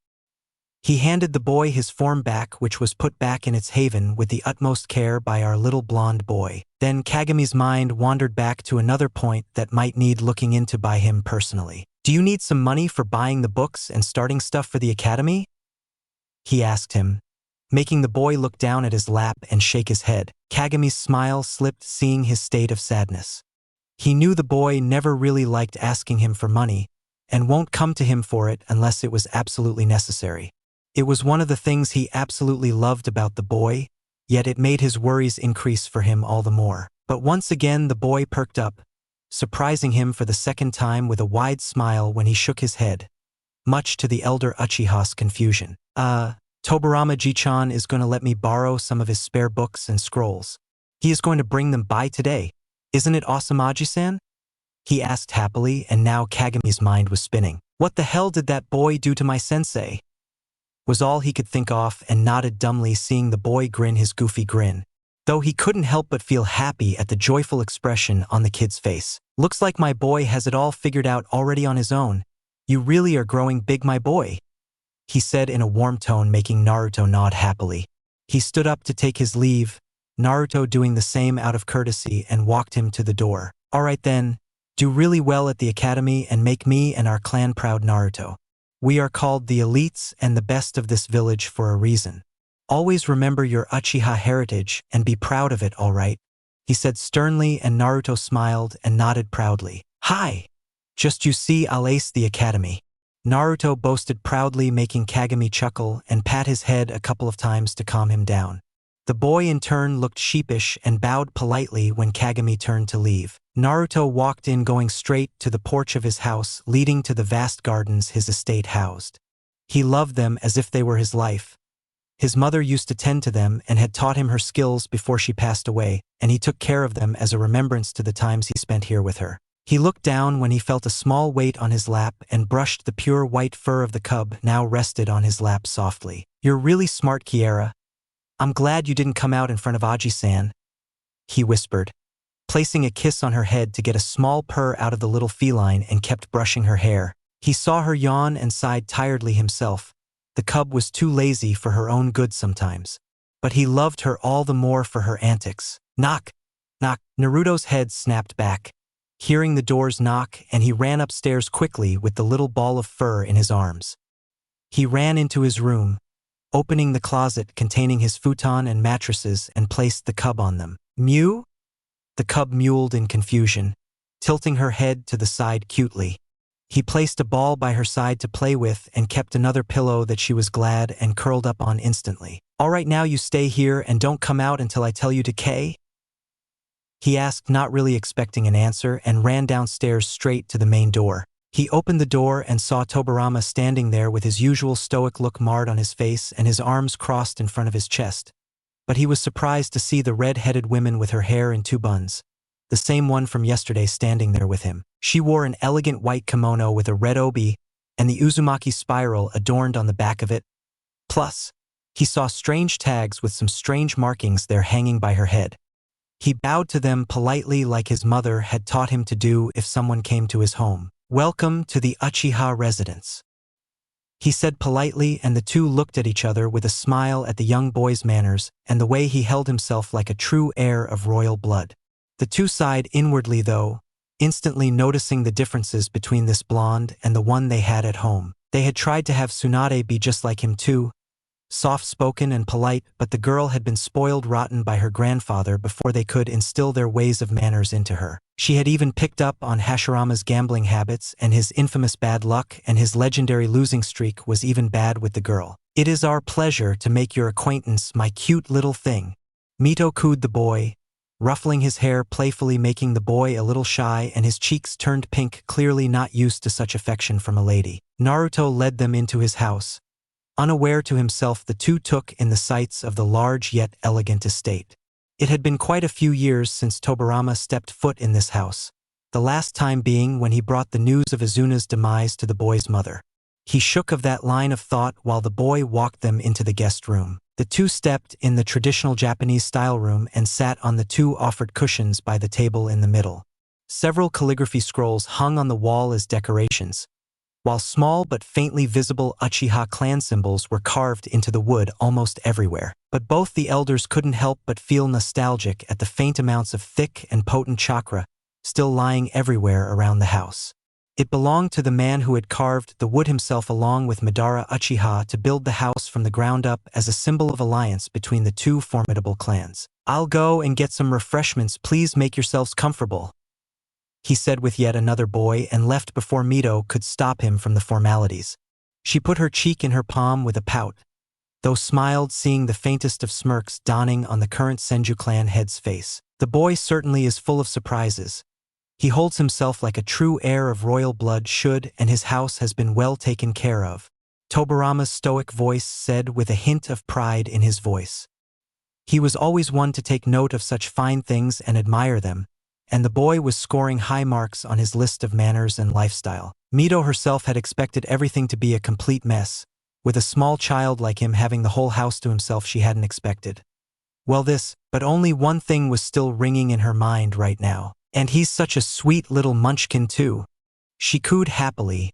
He handed the boy his form back, which was put back in its haven with the utmost care by our little blonde boy. Then Kagami's mind wandered back to another point that might need looking into by him personally. Do you need some money for buying the books and starting stuff for the academy? He asked him, making the boy look down at his lap and shake his head. Kagami's smile slipped, seeing his state of sadness. He knew the boy never really liked asking him for money, and won't come to him for it unless it was absolutely necessary. It was one of the things he absolutely loved about the boy, yet it made his worries increase for him all the more. But once again the boy perked up, surprising him for the second time with a wide smile when he shook his head, much to the elder Uchiha's confusion. Tobirama Ji-chan is going to let me borrow some of his spare books and scrolls. He is going to bring them by today. Isn't it awesome, Aji-san? He asked happily, and now Kagami's mind was spinning. What the hell did that boy do to my sensei? Was all he could think of, and nodded dumbly, seeing the boy grin his goofy grin, though he couldn't help but feel happy at the joyful expression on the kid's face. Looks like my boy has it all figured out already on his own. You really are growing big, my boy, he said in a warm tone, making Naruto nod happily. He stood up to take his leave, Naruto doing the same out of courtesy, and walked him to the door. All right then, do really well at the academy and make me and our clan proud, Naruto. We are called the elites and the best of this village for a reason. Always remember your Uchiha heritage and be proud of it, all right? He said sternly, and Naruto smiled and nodded proudly. Hi! Just you see, I'll ace the academy, Naruto boasted proudly, making Kagami chuckle and pat his head a couple of times to calm him down. The boy in turn looked sheepish and bowed politely when Kagami turned to leave. Naruto walked in, going straight to the porch of his house leading to the vast gardens his estate housed. He loved them as if they were his life. His mother used to tend to them and had taught him her skills before she passed away, and he took care of them as a remembrance to the times he spent here with her. He looked down when he felt a small weight on his lap and brushed the pure white fur of the cub now rested on his lap softly. You're really smart, Kiera. I'm glad you didn't come out in front of Aji-san, he whispered, placing a kiss on her head to get a small purr out of the little feline, and kept brushing her hair. He saw her yawn and sighed tiredly himself. The cub was too lazy for her own good sometimes, but he loved her all the more for her antics. Knock, Knock. Naruto's head snapped back, hearing the doors knock, and he ran upstairs quickly with the little ball of fur in his arms. He ran into his room, opening the closet containing his futon and mattresses, and placed the cub on them. Mew? The cub mewled in confusion, tilting her head to the side cutely. He placed a ball by her side to play with and kept another pillow that she was glad and curled up on instantly. All right, now you stay here and don't come out until I tell you to, K? He asked, not really expecting an answer, and ran downstairs straight to the main door. He opened the door and saw Tobirama standing there with his usual stoic look marred on his face and his arms crossed in front of his chest. But he was surprised to see the red-headed woman with her hair in two buns, the same one from yesterday, standing there with him. She wore an elegant white kimono with a red obi and the Uzumaki spiral adorned on the back of it. Plus, he saw strange tags with some strange markings there hanging by her head. He bowed to them politely like his mother had taught him to do if someone came to his home. "Welcome to the Uchiha residence," he said politely, and the two looked at each other with a smile at the young boy's manners and the way he held himself like a true heir of royal blood. The two sighed inwardly though, instantly noticing the differences between this blonde and the one they had at home. They had tried to have Tsunade be just like him too, soft-spoken and polite, but the girl had been spoiled rotten by her grandfather before they could instill their ways of manners into her. She had even picked up on Hashirama's gambling habits and his infamous bad luck, and his legendary losing streak was even bad with the girl. "It is our pleasure to make your acquaintance, my cute little thing," Mito cooed the boy, ruffling his hair playfully, making the boy a little shy, and his cheeks turned pink, clearly not used to such affection from a lady. Naruto led them into his house. Unaware to himself, the two took in the sights of the large yet elegant estate. It had been quite a few years since Tobirama stepped foot in this house, the last time being when he brought the news of Izuna's demise to the boy's mother. He shook of that line of thought while the boy walked them into the guest room. The two stepped in the traditional Japanese-style room and sat on the two offered cushions by the table in the middle. Several calligraphy scrolls hung on the wall as decorations, while small but faintly visible Uchiha clan symbols were carved into the wood almost everywhere. But both the elders couldn't help but feel nostalgic at the faint amounts of thick and potent chakra still lying everywhere around the house. It belonged to the man who had carved the wood himself along with Madara Uchiha to build the house from the ground up as a symbol of alliance between the two formidable clans. "I'll go and get some refreshments, please make yourselves comfortable," he said with yet another boy, and left before Mito could stop him from the formalities. She put her cheek in her palm with a pout, though smiled seeing the faintest of smirks dawning on the current Senju clan head's face. The boy certainly is full of surprises. He holds himself like a true heir of royal blood should, and his house has been well taken care of, Tobirama's stoic voice said with a hint of pride in his voice. He was always one to take note of such fine things and admire them, and the boy was scoring high marks on his list of manners and lifestyle. Mito herself had expected everything to be a complete mess. With a small child like him having the whole house to himself, she hadn't expected. Well, but only one thing was still ringing in her mind right now. "And he's such a sweet little munchkin too," she cooed happily,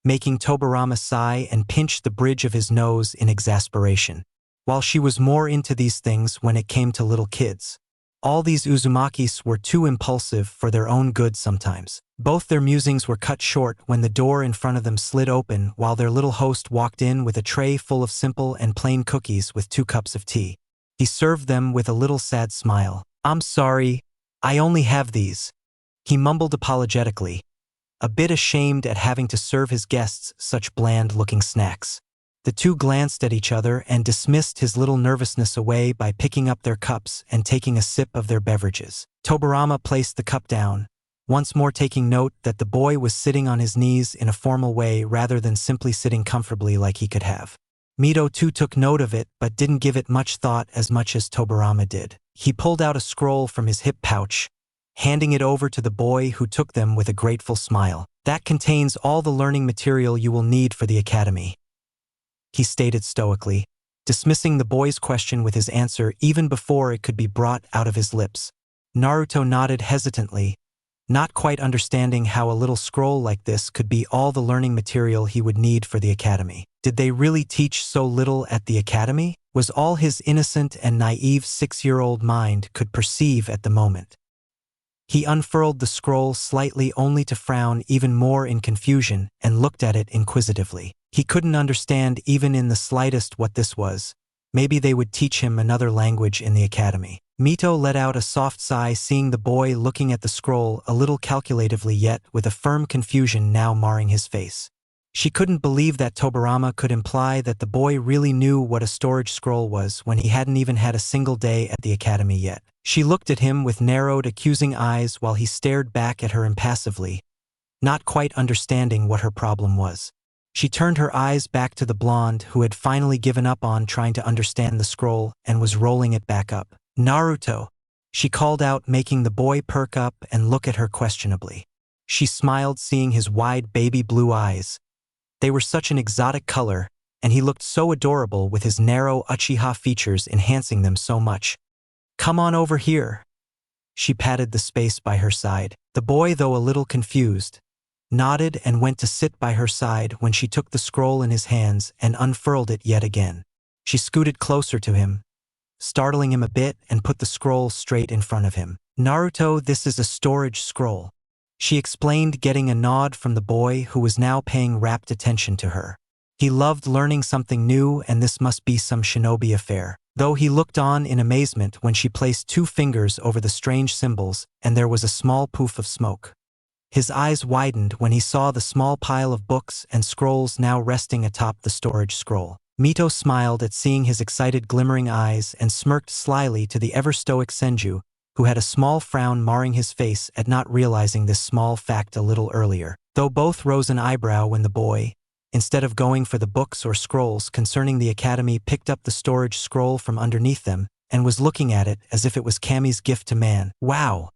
making Tobirama sigh and pinch the bridge of his nose in exasperation. While she was more into these things when it came to little kids, all these Uzumakis were too impulsive for their own good sometimes. Both their musings were cut short when the door in front of them slid open while their little host walked in with a tray full of simple and plain cookies with 2 cups of tea. He served them with a little sad smile. "I'm sorry, I only have these," he mumbled apologetically, a bit ashamed at having to serve his guests such bland-looking snacks. The two glanced at each other and dismissed his little nervousness away by picking up their cups and taking a sip of their beverages. Tobirama placed the cup down, once more taking note that the boy was sitting on his knees in a formal way rather than simply sitting comfortably like he could have. Mito too took note of it but didn't give it much thought as much as Tobirama did. He pulled out a scroll from his hip pouch, handing it over to the boy, who took them with a grateful smile. "That contains all the learning material you will need for the academy," he stated stoically, dismissing the boy's question with his answer even before it could be brought out of his lips. Naruto nodded hesitantly, not quite understanding how a little scroll like this could be all the learning material he would need for the academy. Did they really teach so little at the academy? Was all his innocent and naive 6-year-old mind could perceive at the moment. He unfurled the scroll slightly only to frown even more in confusion and looked at it inquisitively. He couldn't understand even in the slightest what this was. Maybe they would teach him another language in the academy. Mito let out a soft sigh seeing the boy looking at the scroll a little calculatively yet with a firm confusion now marring his face. She couldn't believe that Tobirama could imply that the boy really knew what a storage scroll was when he hadn't even had a single day at the academy yet. She looked at him with narrowed, accusing eyes while he stared back at her impassively, not quite understanding what her problem was. She turned her eyes back to the blonde who had finally given up on trying to understand the scroll and was rolling it back up. "Naruto," she called out, making the boy perk up and look at her questionably. She smiled seeing his wide baby blue eyes. They were such an exotic color, and he looked so adorable with his narrow Uchiha features enhancing them so much. "Come on over here." She patted the space by her side. The boy, though a little confused, nodded and went to sit by her side when she took the scroll in his hands and unfurled it yet again. She scooted closer to him, startling him a bit, and put the scroll straight in front of him. "Naruto, this is a storage scroll," she explained, getting a nod from the boy who was now paying rapt attention to her. He loved learning something new, and this must be some shinobi affair. Though he looked on in amazement when she placed 2 fingers over the strange symbols and there was a small poof of smoke. His eyes widened when he saw the small pile of books and scrolls now resting atop the storage scroll. Mito smiled at seeing his excited glimmering eyes and smirked slyly to the ever-stoic Senju, who had a small frown marring his face at not realizing this small fact a little earlier. Though both rose an eyebrow when the boy, instead of going for the books or scrolls concerning the academy, picked up the storage scroll from underneath them and was looking at it as if it was Kami's gift to man. "Wow!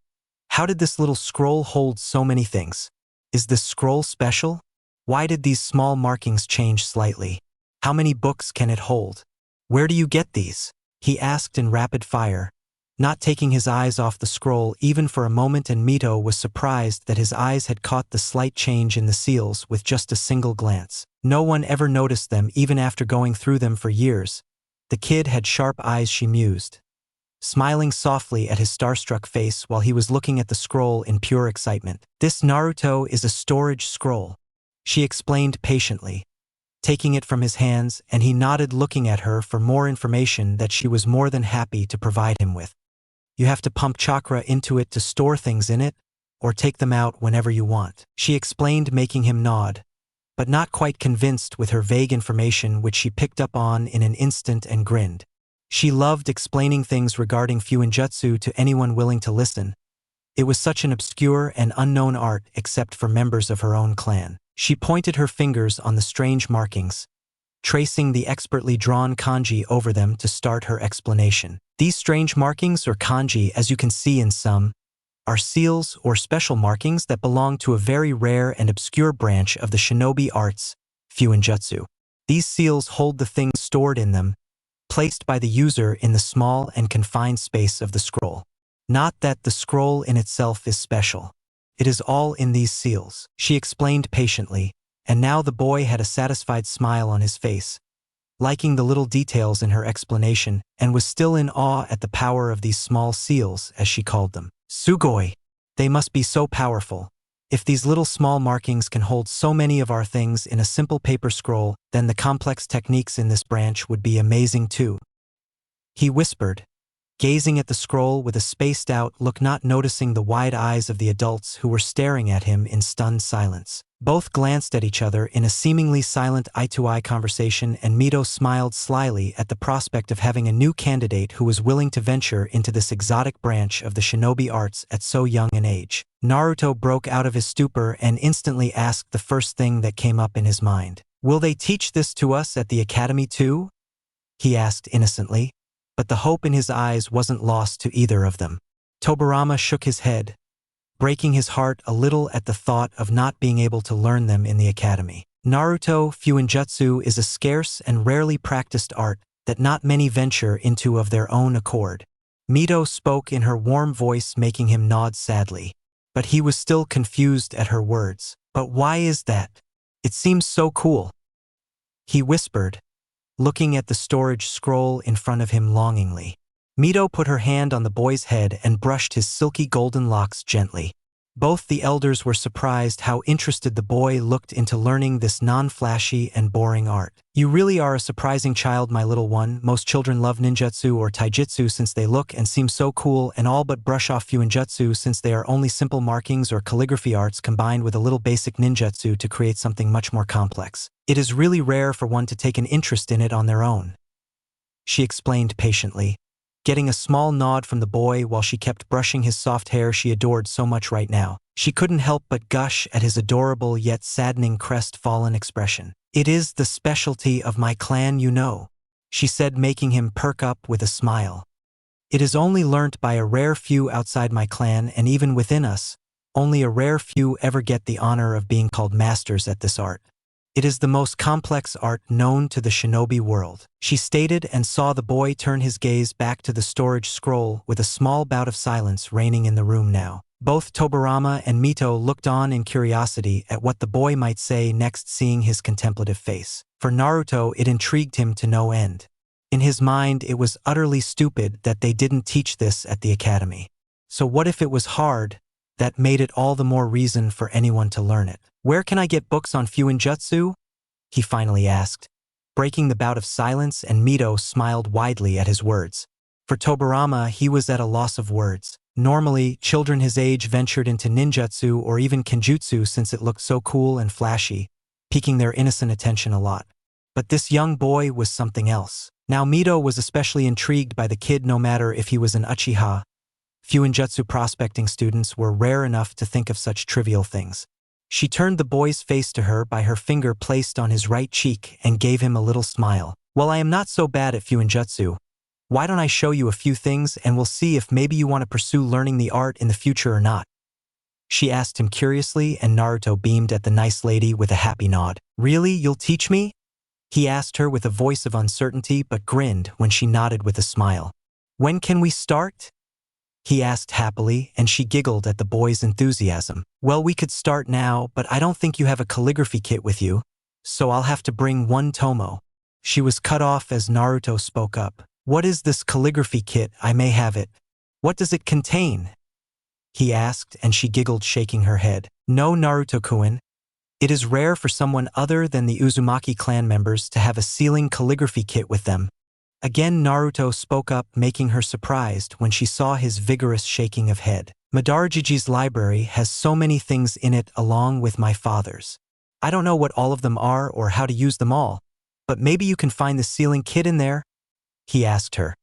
How did this little scroll hold so many things? Is this scroll special? Why did these small markings change slightly? How many books can it hold? Where do you get these?" he asked in rapid fire, not taking his eyes off the scroll even for a moment, and Mito was surprised that his eyes had caught the slight change in the seals with just a single glance. No one ever noticed them even after going through them for years. The kid had sharp eyes, she mused, smiling softly at his starstruck face while he was looking at the scroll in pure excitement. "This, Naruto, is a storage scroll," she explained patiently, taking it from his hands, and he nodded, looking at her for more information that she was more than happy to provide him with. "You have to pump chakra into it to store things in it, or take them out whenever you want," she explained, making him nod, but not quite convinced with her vague information, which she picked up on in an instant and grinned. She loved explaining things regarding Fuinjutsu to anyone willing to listen. It was such an obscure and unknown art except for members of her own clan. She pointed her fingers on the strange markings, tracing the expertly drawn kanji over them to start her explanation. "These strange markings, or kanji, as you can see in some, are seals or special markings that belong to a very rare and obscure branch of the shinobi arts, Fuinjutsu. These seals hold the things stored in them, placed by the user in the small and confined space of the scroll. Not that the scroll in itself is special. It is all in these seals," she explained patiently, and now the boy had a satisfied smile on his face, liking the little details in her explanation, and was still in awe at the power of these small seals, as she called them. "Sugoi! They must be so powerful. If these little small markings can hold so many of our things in a simple paper scroll, then the complex techniques in this branch would be amazing too," he whispered, gazing at the scroll with a spaced-out look, not noticing the wide eyes of the adults who were staring at him in stunned silence. Both glanced at each other in a seemingly silent eye-to-eye conversation, and Mito smiled slyly at the prospect of having a new candidate who was willing to venture into this exotic branch of the shinobi arts at so young an age. Naruto broke out of his stupor and instantly asked the first thing that came up in his mind. "Will they teach this to us at the academy too?" he asked innocently, but the hope in his eyes wasn't lost to either of them. Tobirama shook his head, breaking his heart a little at the thought of not being able to learn them in the academy. "Naruto, Fuinjutsu is a scarce and rarely practiced art that not many venture into of their own accord." Mito spoke in her warm voice, making him nod sadly, but he was still confused at her words. "But why is that? It seems so cool," he whispered, looking at the storage scroll in front of him longingly. Mito put her hand on the boy's head and brushed his silky golden locks gently. Both the elders were surprised how interested the boy looked into learning this non-flashy and boring art. You really are a surprising child, my little one. Most children love ninjutsu or taijutsu since they look and seem so cool, and all but brush off fuinjutsu since they are only simple markings or calligraphy arts combined with a little basic ninjutsu to create something much more complex. It is really rare for one to take an interest in it on their own, she explained patiently, getting a small nod from the boy while she kept brushing his soft hair she adored so much right now. She couldn't help but gush at his adorable yet saddening crestfallen expression. "It is the specialty of my clan, you know," she said, making him perk up with a smile. "It is only learnt by a rare few outside my clan, and even within us, only a rare few ever get the honor of being called masters at this art. It is the most complex art known to the shinobi world," she stated, and saw the boy turn his gaze back to the storage scroll with a small bout of silence reigning in the room now. Both Tobirama and Mito looked on in curiosity at what the boy might say next, seeing his contemplative face. For Naruto, it intrigued him to no end. In his mind, it was utterly stupid that they didn't teach this at the academy. So what if it was hard? That made it all the more reason for anyone to learn it. "Where can I get books on fuinjutsu?" he finally asked, breaking the bout of silence, and Mito smiled widely at his words. For Tobirama, he was at a loss of words. Normally, children his age ventured into ninjutsu or even kenjutsu since it looked so cool and flashy, piquing their innocent attention a lot. But this young boy was something else. Now Mito was especially intrigued by the kid, no matter if he was an Uchiha. Fuinjutsu prospecting students were rare enough to think of such trivial things. She turned the boy's face to her by her finger placed on his right cheek and gave him a little smile. "Well, I am not so bad at fuinjutsu. Why don't I show you a few things and we'll see if maybe you want to pursue learning the art in the future or not?" she asked him curiously, and Naruto beamed at the nice lady with a happy nod. "Really, you'll teach me?" he asked her with a voice of uncertainty, but grinned when she nodded with a smile. "When can we start?" he asked happily, and she giggled at the boy's enthusiasm. "Well, we could start now, but I don't think you have a calligraphy kit with you, so I'll have to bring one tomo." She was cut off as Naruto spoke up. "What is this calligraphy kit? I may have it. What does it contain?" he asked, and she giggled, shaking her head. "No, Naruto-kun. It is rare for someone other than the Uzumaki clan members to have a sealing calligraphy kit with them." Again Naruto spoke up, making her surprised when she saw his vigorous shaking of head. "Madara Uchiha's library has so many things in it along with my father's. I don't know what all of them are or how to use them all, but maybe you can find the sealing kit in there?" he asked her,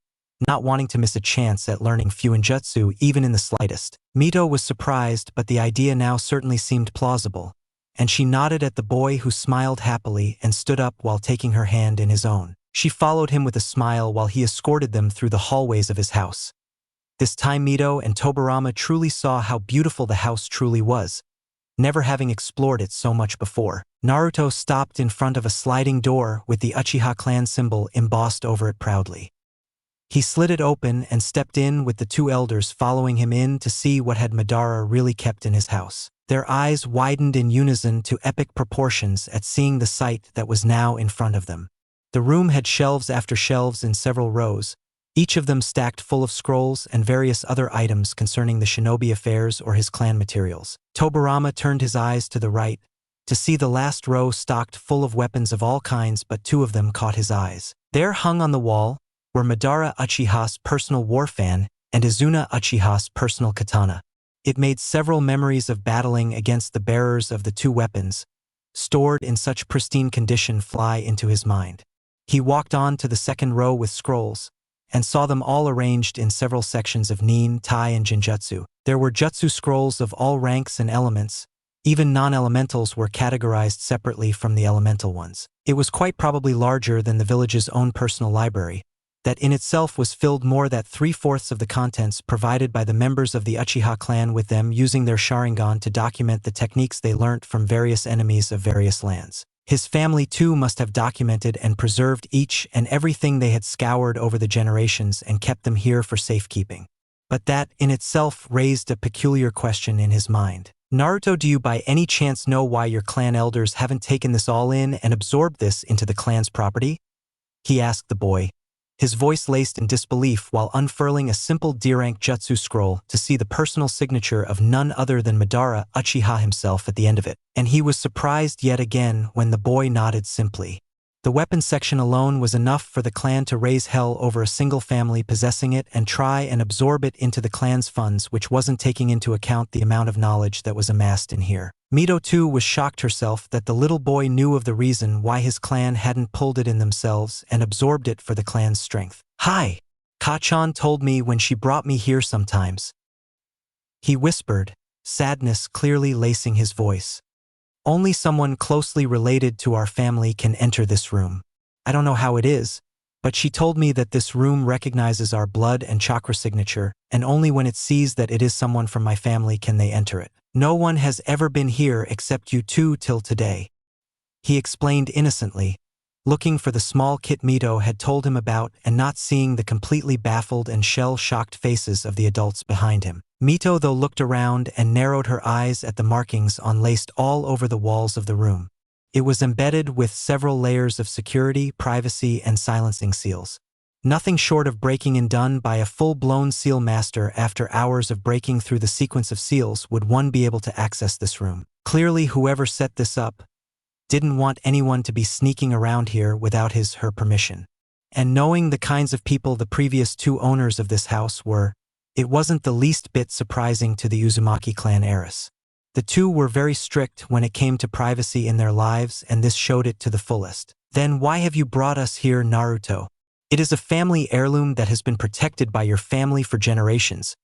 not wanting to miss a chance at learning fuinjutsu even in the slightest. Mito was surprised, but the idea now certainly seemed plausible, and she nodded at the boy, who smiled happily and stood up while taking her hand in his own. She followed him with a smile while he escorted them through the hallways of his house. This time Mito and Tobirama truly saw how beautiful the house truly was, never having explored it so much before. Naruto stopped in front of a sliding door with the Uchiha clan symbol embossed over it proudly. He slid it open and stepped in, with the two elders following him in to see what had Madara really kept in his house. Their eyes widened in unison to epic proportions at seeing the sight that was now in front of them. The room had shelves after shelves in several rows, each of them stacked full of scrolls and various other items concerning the shinobi affairs or his clan materials. Tobirama turned his eyes to the right to see the last row stocked full of weapons of all kinds, but two of them caught his eyes. There, hung on the wall, were Madara Uchiha's personal war fan and Izuna Uchiha's personal katana. It made several memories of battling against the bearers of the two weapons, stored in such pristine condition, fly into his mind. He walked on to the second row with scrolls, and saw them all arranged in several sections of nin, tai, and genjutsu. There were jutsu scrolls of all ranks and elements. Even non-elementals were categorized separately from the elemental ones. It was quite probably larger than the village's own personal library, that in itself was filled more than 3/4 of the contents provided by the members of the Uchiha clan, with them using their Sharingan to document the techniques they learnt from various enemies of various lands. His family too must have documented and preserved each and everything they had scoured over the generations and kept them here for safekeeping. But that in itself raised a peculiar question in his mind. "Naruto, do you by any chance know why your clan elders haven't taken this all in and absorbed this into the clan's property?" he asked the boy, his voice laced in disbelief while unfurling a simple D-rank jutsu scroll to see the personal signature of none other than Madara Uchiha himself at the end of it. And he was surprised yet again when the boy nodded simply. The weapons section alone was enough for the clan to raise hell over a single family possessing it and try and absorb it into the clan's funds, which wasn't taking into account the amount of knowledge that was amassed in here. Mito too was shocked herself that the little boy knew of the reason why his clan hadn't pulled it in themselves and absorbed it for the clan's strength. "Hi, Ka-chan told me when she brought me here sometimes," he whispered, sadness clearly lacing his voice. "Only someone closely related to our family can enter this room. I don't know how it is, but she told me that this room recognizes our blood and chakra signature, and only when it sees that it is someone from my family can they enter it. No one has ever been here except you two till today," he explained innocently, looking for the small kit Mito had told him about and not seeing the completely baffled and shell-shocked faces of the adults behind him. Mito though looked around and narrowed her eyes at the markings laced all over the walls of the room. It was embedded with several layers of security, privacy, and silencing seals. Nothing short of breaking in done by a full-blown seal master. After hours of breaking through the sequence of seals would one be able to access this room. Clearly whoever set this up didn't want anyone to be sneaking around here without her permission. And knowing the kinds of people the previous two owners of this house were, it wasn't the least bit surprising to the Uzumaki clan heiress. The two were very strict when it came to privacy in their lives, and this showed it to the fullest. "Then why have you brought us here, Naruto? It is a family heirloom that has been protected by your family for generations.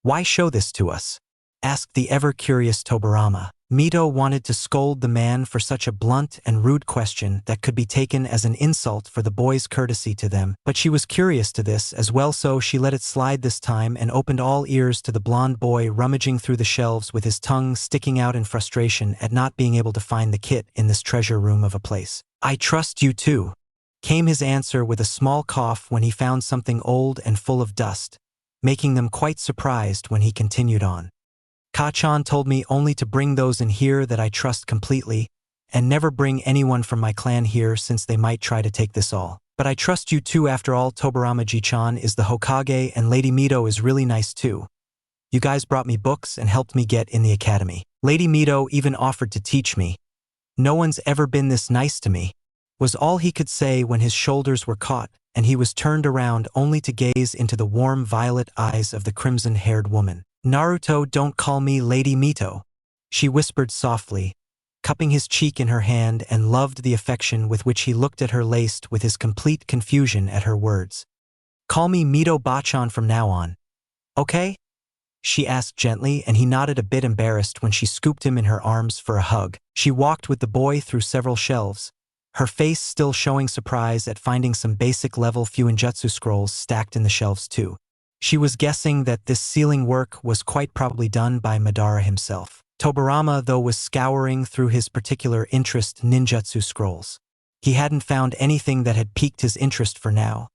Why show this to us?" asked the ever-curious Tobirama. Mito wanted to scold the man for such a blunt and rude question that could be taken as an insult for the boy's courtesy to them, but she was curious to this as well, so she let it slide this time and opened all ears to the blonde boy rummaging through the shelves with his tongue sticking out in frustration at not being able to find the kit in this treasure room of a place. "I trust you too," came his answer with a small cough when he found something old and full of dust, making them quite surprised when he continued on. "Ka-chan told me only to bring those in here that I trust completely, and never bring anyone from my clan here since they might try to take this all. But I trust you too. After all, Tobirama-ji-chan is the Hokage and Lady Mito is really nice too. You guys brought me books and helped me get in the academy. Lady Mito even offered to teach me. No one's ever been this nice to me," was all he could say when his shoulders were caught and he was turned around only to gaze into the warm violet eyes of the crimson-haired woman. "Naruto, don't call me Lady Mito," she whispered softly, cupping his cheek in her hand, and loved the affection with which he looked at her, laced with his complete confusion at her words. "Call me Mito Bachan from now on. Okay?" she asked gently, and he nodded, a bit embarrassed when she scooped him in her arms for a hug. She walked with the boy through several shelves, her face still showing surprise at finding some basic level Fuinjutsu scrolls stacked in the shelves too. She was guessing that this sealing work was quite probably done by Madara himself. Tobirama, though, was scouring through his particular interest ninjutsu scrolls. He hadn't found anything that had piqued his interest for now,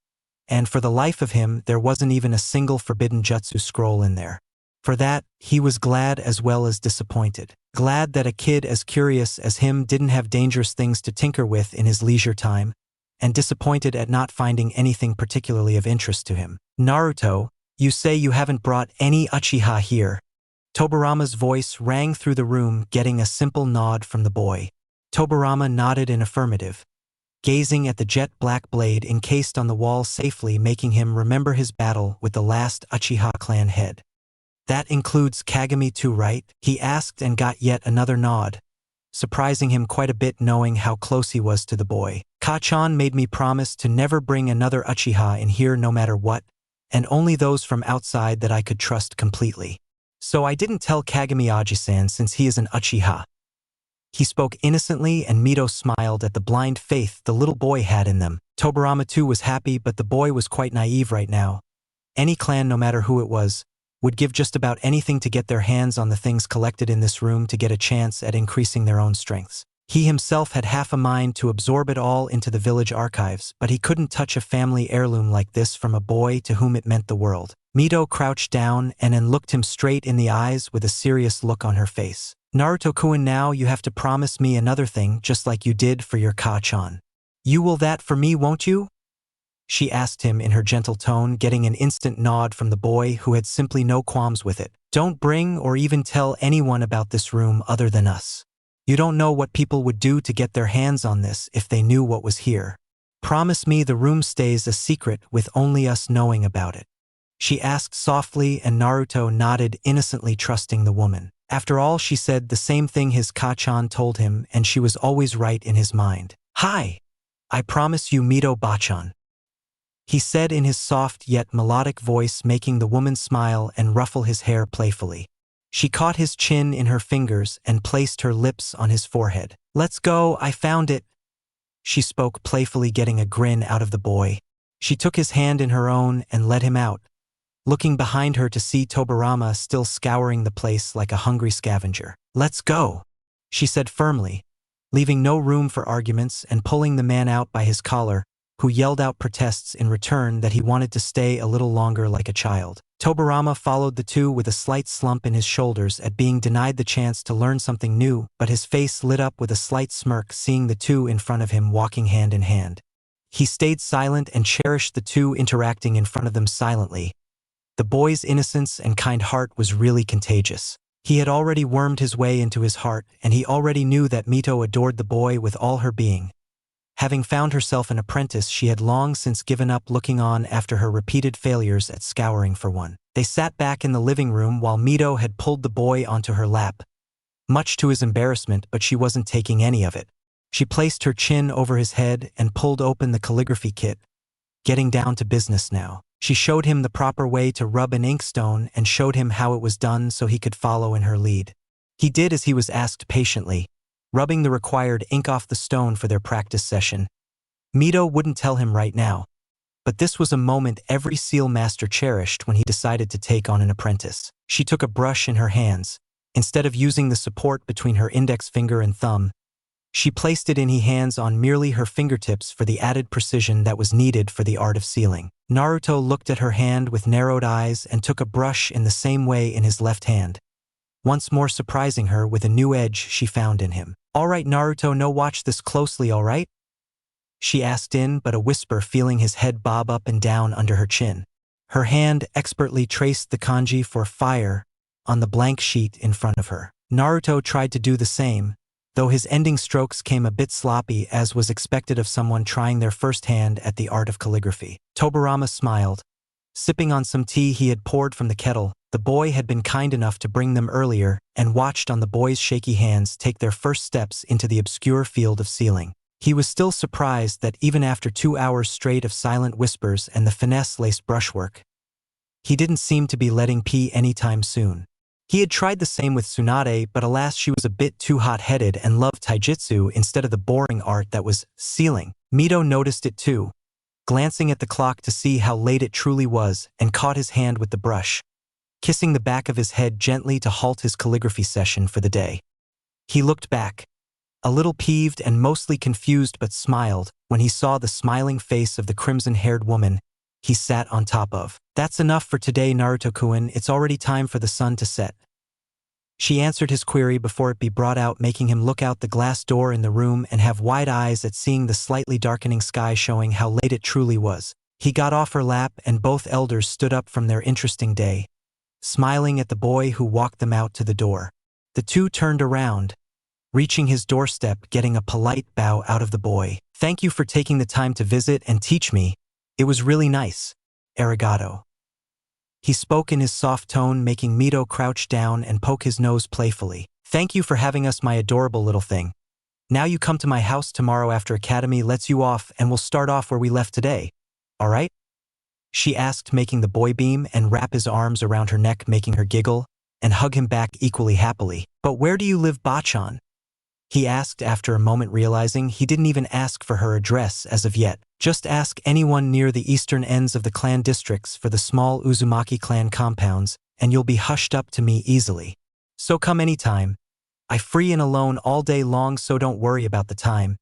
and for the life of him there wasn't even a single forbidden jutsu scroll in there. For that, he was glad as well as disappointed. Glad that a kid as curious as him didn't have dangerous things to tinker with in his leisure time, and disappointed at not finding anything particularly of interest to him. "Naruto, you say you haven't brought any Uchiha here?" Tobirama's voice rang through the room, getting a simple nod from the boy. Tobirama nodded in affirmative, gazing at the jet-black blade encased on the wall, safely making him remember his battle with the last Uchiha clan head. "That includes Kagami too, right?" he asked, and got yet another nod, surprising him quite a bit knowing how close he was to the boy. "Ka-chan made me promise to never bring another Uchiha in here no matter what, and only those from outside that I could trust completely. So I didn't tell Kagami Aji-san since he is an Uchiha." He spoke innocently, and Mito smiled at the blind faith the little boy had in them. Tobirama too was happy, but the boy was quite naive right now. Any clan, no matter who it was, would give just about anything to get their hands on the things collected in this room to get a chance at increasing their own strengths. He himself had half a mind to absorb it all into the village archives, but he couldn't touch a family heirloom like this from a boy to whom it meant the world. Mito crouched down and then looked him straight in the eyes with a serious look on her face. "Naruto-kun, now you have to promise me another thing, just like you did for your Ka-chan. You will that for me, won't you?" she asked him in her gentle tone, getting an instant nod from the boy who had simply no qualms with it. Don't bring or even tell anyone about this room other than us. You don't know what people would do to get their hands on this if they knew what was here. Promise me the room stays a secret with only us knowing about it. She asked softly, and Naruto nodded, innocently trusting the woman. After all, she said the same thing his Kachan told him, and she was always right in his mind. Hi! I promise you, Mito Bachan, he said in his soft yet melodic voice, making the woman smile and ruffle his hair playfully. She caught his chin in her fingers and placed her lips on his forehead. Let's go, I found it, she spoke playfully, getting a grin out of the boy. She took his hand in her own and led him out, looking behind her to see Tobirama still scouring the place like a hungry scavenger. Let's go, she said firmly, leaving no room for arguments and pulling the man out by his collar, who yelled out protests in return that he wanted to stay a little longer like a child. Tobirama followed the two with a slight slump in his shoulders at being denied the chance to learn something new, but his face lit up with a slight smirk seeing the two in front of him walking hand in hand. He stayed silent and cherished the two interacting in front of them silently. The boy's innocence and kind heart was really contagious. He had already wormed his way into his heart, and he already knew that Mito adored the boy with all her being. Having found herself an apprentice, she had long since given up looking on after her repeated failures at scouring for one. They sat back in the living room while Mito had pulled the boy onto her lap, much to his embarrassment, but she wasn't taking any of it. She placed her chin over his head and pulled open the calligraphy kit, getting down to business now. She showed him the proper way to rub an inkstone and showed him how it was done so he could follow in her lead. He did as he was asked patiently, rubbing the required ink off the stone for their practice session. Mito wouldn't tell him right now, but this was a moment every seal master cherished when he decided to take on an apprentice. She took a brush in her hands. Instead of using the support between her index finger and thumb, she placed it in his hands on merely her fingertips for the added precision that was needed for the art of sealing. Naruto looked at her hand with narrowed eyes and took a brush in the same way in his left hand, once more surprising her with a new edge she found in him. All right, Naruto, no, watch this closely, all right? She asked in but a whisper, feeling his head bob up and down under her chin. Her hand expertly traced the kanji for fire on the blank sheet in front of her. Naruto tried to do the same, though his ending strokes came a bit sloppy, as was expected of someone trying their first hand at the art of calligraphy. Tobirama smiled, sipping on some tea he had poured from the kettle. The boy had been kind enough to bring them earlier, and watched on the boy's shaky hands take their first steps into the obscure field of sealing. He was still surprised that even after 2 hours straight of silent whispers and the finesse-laced brushwork, he didn't seem to be letting pee anytime soon. He had tried the same with Tsunade, but alas, she was a bit too hot-headed and loved taijutsu instead of the boring art that was sealing. Mito noticed it too, glancing at the clock to see how late it truly was, and caught his hand with the brush, kissing the back of his head gently to halt his calligraphy session for the day. He looked back, a little peeved and mostly confused, but smiled when he saw the smiling face of the crimson-haired woman he sat on top of. That's enough for today, Naruto-kun, it's already time for the sun to set. She answered his query before it be brought out, making him look out the glass door in the room and have wide eyes at seeing the slightly darkening sky, showing how late it truly was. He got off her lap and both elders stood up from their interesting day, smiling at the boy who walked them out to the door. The two turned around, reaching his doorstep, getting a polite bow out of the boy. Thank you for taking the time to visit and teach me. It was really nice. Arigato. He spoke in his soft tone, making Mito crouch down and poke his nose playfully. Thank you for having us, my adorable little thing. Now you come to my house tomorrow after academy lets you off, and we'll start off where we left today. All right? She asked, making the boy beam and wrap his arms around her neck, making her giggle and hug him back equally happily. But where do you live, Bachan? He asked after a moment, realizing he didn't even ask for her address as of yet. Just ask anyone near the eastern ends of the clan districts for the small Uzumaki clan compounds, and you'll be hushed up to me easily. So come anytime. I'm free and alone all day long, so don't worry about the time.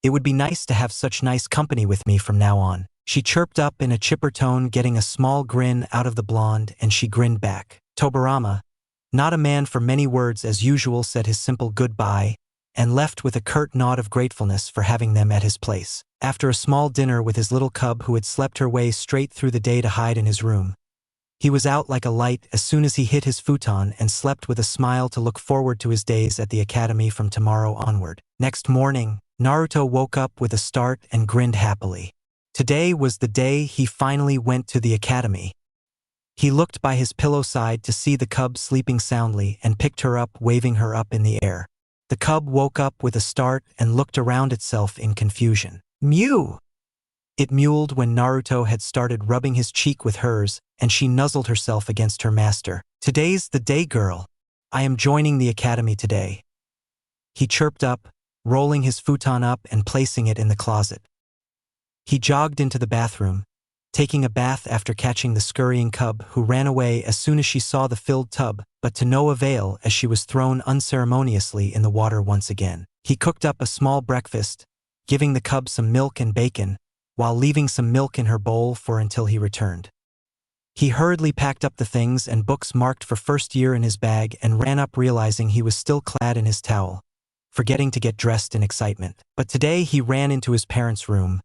It would be nice to have such nice company with me from now on. She chirped up in a chipper tone, getting a small grin out of the blonde, and she grinned back. Tobirama, not a man for many words as usual, said his simple goodbye and left with a curt nod of gratefulness for having them at his place. After a small dinner with his little cub who had slept her way straight through the day to hide in his room, he was out like a light as soon as he hit his futon and slept with a smile to look forward to his days at the academy from tomorrow onward. Next morning, Naruto woke up with a start and grinned happily. Today was the day he finally went to the academy. He looked by his pillow side to see the cub sleeping soundly and picked her up, waving her up in the air. The cub woke up with a start and looked around itself in confusion. Mew! It mewled when Naruto had started rubbing his cheek with hers, and she nuzzled herself against her master. Today's the day, girl. I am joining the academy today. He chirped up, rolling his futon up and placing it in the closet. He jogged into the bathroom, taking a bath after catching the scurrying cub who ran away as soon as she saw the filled tub, but to no avail as she was thrown unceremoniously in the water once again. He cooked up a small breakfast, giving the cub some milk and bacon, while leaving some milk in her bowl for until he returned. He hurriedly packed up the things and books marked for first year in his bag and ran up realizing he was still clad in his towel, forgetting to get dressed in excitement. But today he ran into his parents' room.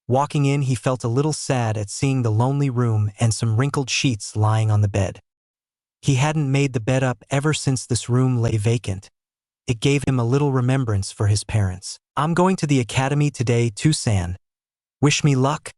Walking in, he felt a little sad at seeing the lonely room and some wrinkled sheets lying on the bed. He hadn't made the bed up ever since this room lay vacant. It gave him a little remembrance for his parents. I'm going to the academy today too, San. Wish me luck,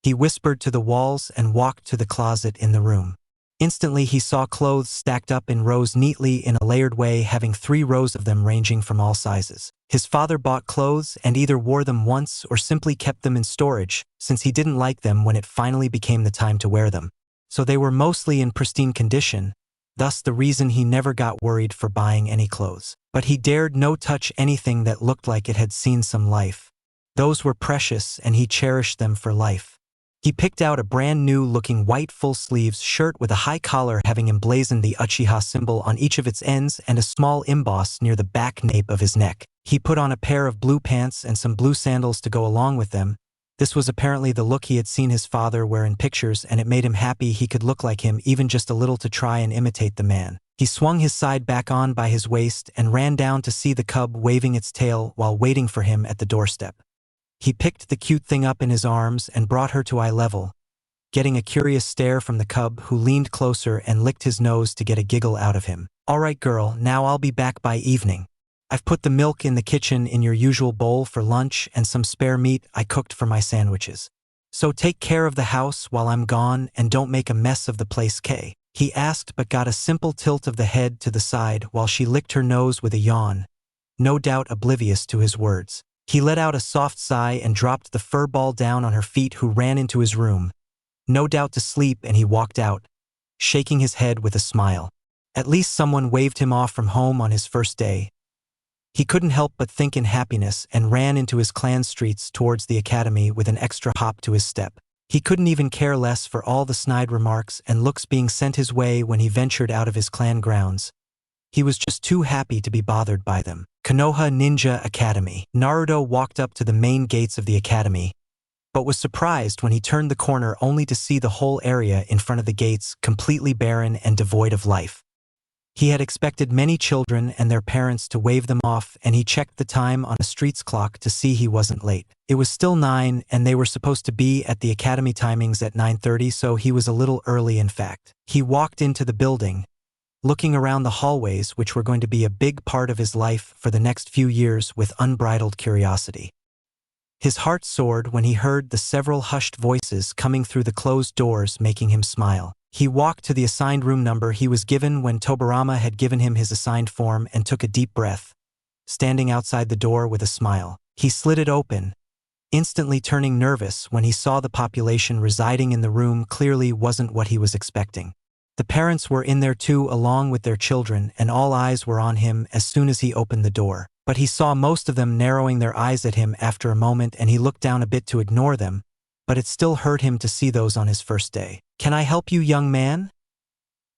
he whispered to the walls and walked to the closet in the room. Instantly he saw clothes stacked up in rows neatly in a layered way, having 3 rows of them ranging from all sizes. His father bought clothes and either wore them once or simply kept them in storage, since he didn't like them when it finally became the time to wear them. So they were mostly in pristine condition, thus the reason he never got worried for buying any clothes. But he dared no touch anything that looked like it had seen some life. Those were precious and he cherished them for life. He picked out a brand new looking white full sleeves shirt with a high collar having emblazoned the Uchiha symbol on each of its ends and a small emboss near the back nape of his neck. He put on a pair of blue pants and some blue sandals to go along with them. This was apparently the look he had seen his father wear in pictures, and it made him happy he could look like him even just a little to try and imitate the man. He swung his side back on by his waist and ran down to see the cub waving its tail while waiting for him at the doorstep. He picked the cute thing up in his arms and brought her to eye level, getting a curious stare from the cub who leaned closer and licked his nose to get a giggle out of him. All right, girl, now I'll be back by evening. I've put the milk in the kitchen in your usual bowl for lunch and some spare meat I cooked for my sandwiches. So take care of the house while I'm gone and don't make a mess of the place, K. He asked but got a simple tilt of the head to the side while she licked her nose with a yawn, no doubt oblivious to his words. He let out a soft sigh and dropped the fur ball down on her feet, who ran into his room, no doubt to sleep, and he walked out, shaking his head with a smile. At least someone waved him off from home on his first day. He couldn't help but think in happiness and ran into his clan streets towards the academy with an extra hop to his step. He couldn't even care less for all the snide remarks and looks being sent his way when he ventured out of his clan grounds. He was just too happy to be bothered by them. Konoha Ninja Academy. Naruto walked up to the main gates of the academy, but was surprised when he turned the corner only to see the whole area in front of the gates completely barren and devoid of life. He had expected many children and their parents to wave them off, and he checked the time on a street's clock to see he wasn't late. It was still 9 and they were supposed to be at the academy timings at 9:30, so he was a little early in fact. He walked into the building, looking around the hallways which were going to be a big part of his life for the next few years with unbridled curiosity. His heart soared when he heard the several hushed voices coming through the closed doors, making him smile. He walked to the assigned room number he was given when Tobirama had given him his assigned form and took a deep breath, standing outside the door with a smile. He slid it open, instantly turning nervous when he saw the population residing in the room clearly wasn't what he was expecting. The parents were in there too, along with their children, and all eyes were on him as soon as he opened the door. But he saw most of them narrowing their eyes at him after a moment, and he looked down a bit to ignore them, but it still hurt him to see those on his first day. "Can I help you, young man?"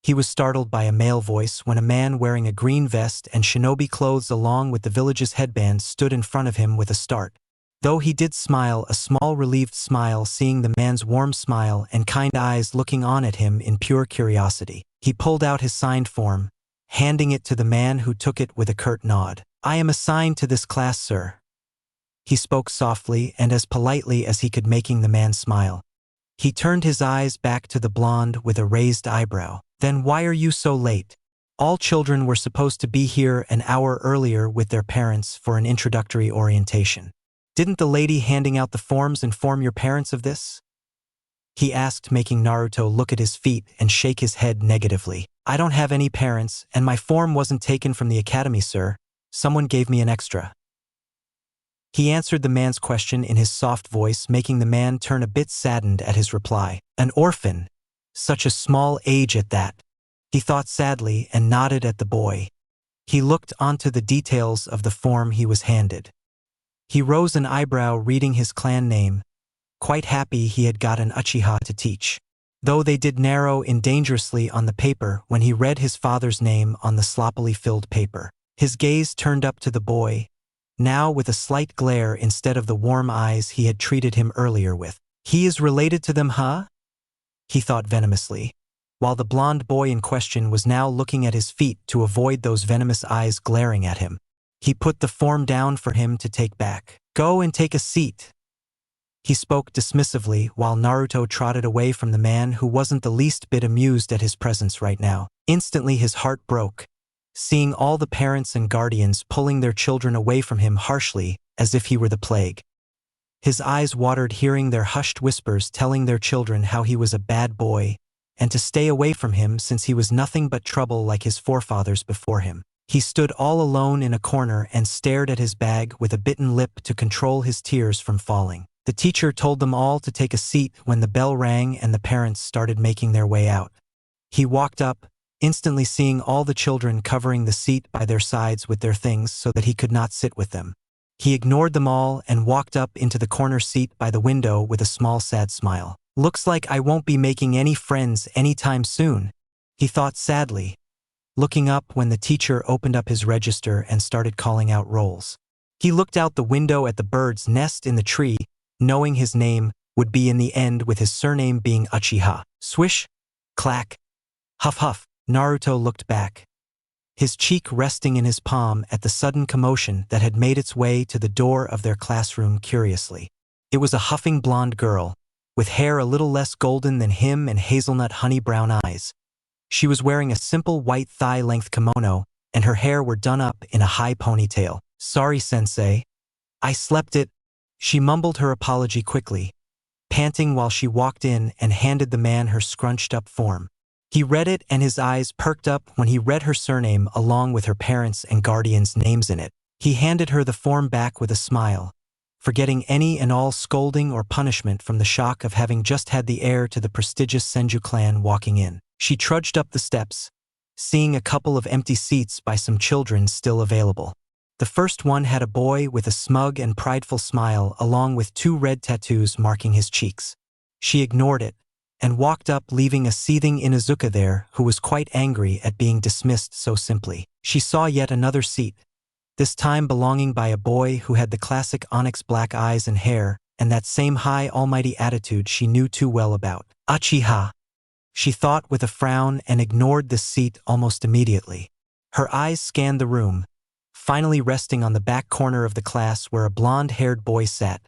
He was startled by a male voice when a man wearing a green vest and shinobi clothes along with the village's headband stood in front of him with a start. Though he did smile, a small relieved smile, seeing the man's warm smile and kind eyes looking on at him in pure curiosity. He pulled out his signed form, handing it to the man who took it with a curt nod. "I am assigned to this class, sir." He spoke softly and as politely as he could, making the man smile. He turned his eyes back to the blonde with a raised eyebrow. "Then why are you so late? All children were supposed to be here an hour earlier with their parents for an introductory orientation. Didn't the lady handing out the forms inform your parents of this?" he asked, making Naruto look at his feet and shake his head negatively. "I don't have any parents, and my form wasn't taken from the academy, sir. Someone gave me an extra." He answered the man's question in his soft voice, making the man turn a bit saddened at his reply. "An orphan? Such a small age at that," he thought sadly and nodded at the boy. He looked onto the details of the form he was handed. He rose an eyebrow, reading his clan name, quite happy he had got an Uchiha to teach. Though they did narrow in dangerously on the paper when he read his father's name on the sloppily filled paper. His gaze turned up to the boy, now with a slight glare instead of the warm eyes he had treated him earlier with. "He is related to them, huh?" he thought venomously, while the blonde boy in question was now looking at his feet to avoid those venomous eyes glaring at him. He put the form down for him to take back. "Go and take a seat," he spoke dismissively while Naruto trotted away from the man who wasn't the least bit amused at his presence right now. Instantly his heart broke, seeing all the parents and guardians pulling their children away from him harshly as if he were the plague. His eyes watered hearing their hushed whispers telling their children how he was a bad boy and to stay away from him since he was nothing but trouble like his forefathers before him. He stood all alone in a corner and stared at his bag with a bitten lip to control his tears from falling. The teacher told them all to take a seat when the bell rang and the parents started making their way out. He walked up, instantly seeing all the children covering the seat by their sides with their things so that he could not sit with them. He ignored them all and walked up into the corner seat by the window with a small sad smile. "Looks like I won't be making any friends anytime soon," he thought sadly, looking up when the teacher opened up his register and started calling out rolls. He looked out the window at the bird's nest in the tree, knowing his name would be in the end with his surname being Uchiha. Swish, clack, huff huff. Naruto looked back, his cheek resting in his palm at the sudden commotion that had made its way to the door of their classroom curiously. It was a huffing blonde girl, with hair a little less golden than him and hazelnut honey-brown eyes. She was wearing a simple white thigh-length kimono, and her hair were done up in a high ponytail. "Sorry, sensei. I slept it." She mumbled her apology quickly, panting while she walked in and handed the man her scrunched-up form. He read it and his eyes perked up when he read her surname along with her parents' and guardians' names in it. He handed her the form back with a smile, forgetting any and all scolding or punishment from the shock of having just had the heir to the prestigious Senju clan walking in. She trudged up the steps, seeing a couple of empty seats by some children still available. The first one had a boy with a smug and prideful smile along with 2 red tattoos marking his cheeks. She ignored it and walked up, leaving a seething Inuzuka there who was quite angry at being dismissed so simply. She saw yet another seat, this time belonging by a boy who had the classic onyx black eyes and hair and that same high almighty attitude she knew too well about. "Uchiha," she thought with a frown and ignored this seat almost immediately. Her eyes scanned the room, finally resting on the back corner of the class where a blonde-haired boy sat,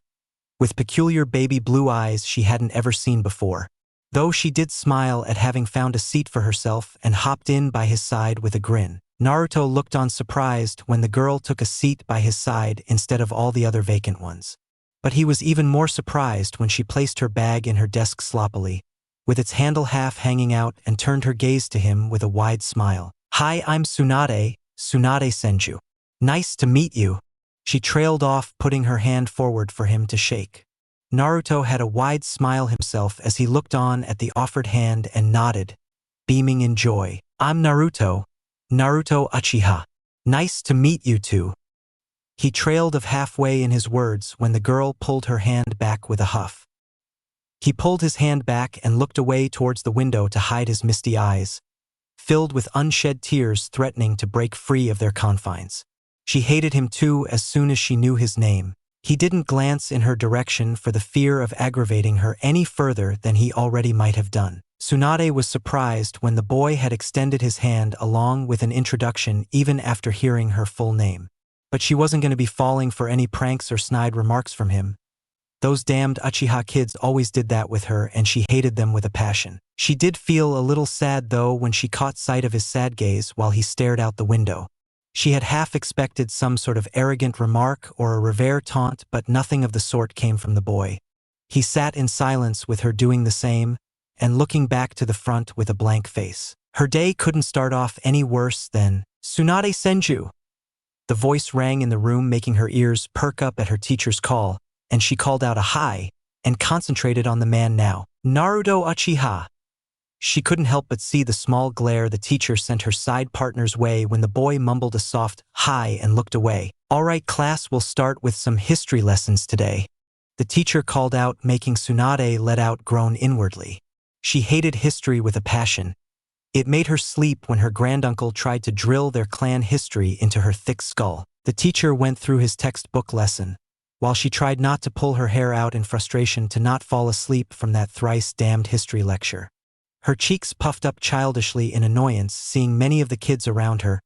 with peculiar baby blue eyes she hadn't ever seen before. Though she did smile at having found a seat for herself and hopped in by his side with a grin. Naruto looked on surprised when the girl took a seat by his side instead of all the other vacant ones. But he was even more surprised when she placed her bag in her desk sloppily, with its handle half hanging out, and turned her gaze to him with a wide smile. "Hi, I'm Tsunade, Tsunade Senju. Nice to meet you." She trailed off, putting her hand forward for him to shake. Naruto had a wide smile himself as he looked on at the offered hand and nodded, beaming in joy. "I'm Naruto, Naruto Uchiha. Nice to meet you too." He trailed of halfway in his words when the girl pulled her hand back with a huff. He pulled his hand back and looked away towards the window to hide his misty eyes, filled with unshed tears threatening to break free of their confines. She hated him too as soon as she knew his name. He didn't glance in her direction for the fear of aggravating her any further than he already might have done. Tsunade was surprised when the boy had extended his hand along with an introduction even after hearing her full name. But she wasn't going to be falling for any pranks or snide remarks from him. Those damned Uchiha kids always did that with her, and she hated them with a passion. She did feel a little sad though when she caught sight of his sad gaze while he stared out the window. She had half expected some sort of arrogant remark or a revere taunt, but nothing of the sort came from the boy. He sat in silence with her doing the same, and looking back to the front with a blank face. Her day couldn't start off any worse than, "Tsunade Senju!" The voice rang in the room, making her ears perk up at her teacher's call, and she called out a "hi" and concentrated on the man now. Naruto Uchiha. She couldn't help but see the small glare the teacher sent her side partner's way when the boy mumbled a soft "hi" and looked away. "All right, class, we'll start with some history lessons today," the teacher called out, making Tsunade let out groan inwardly. She hated history with a passion. It made her sleep when her granduncle tried to drill their clan history into her thick skull. The teacher went through his textbook lesson, while she tried not to pull her hair out in frustration to not fall asleep from that thrice-damned history lecture. Her cheeks puffed up childishly in annoyance, seeing many of the kids around her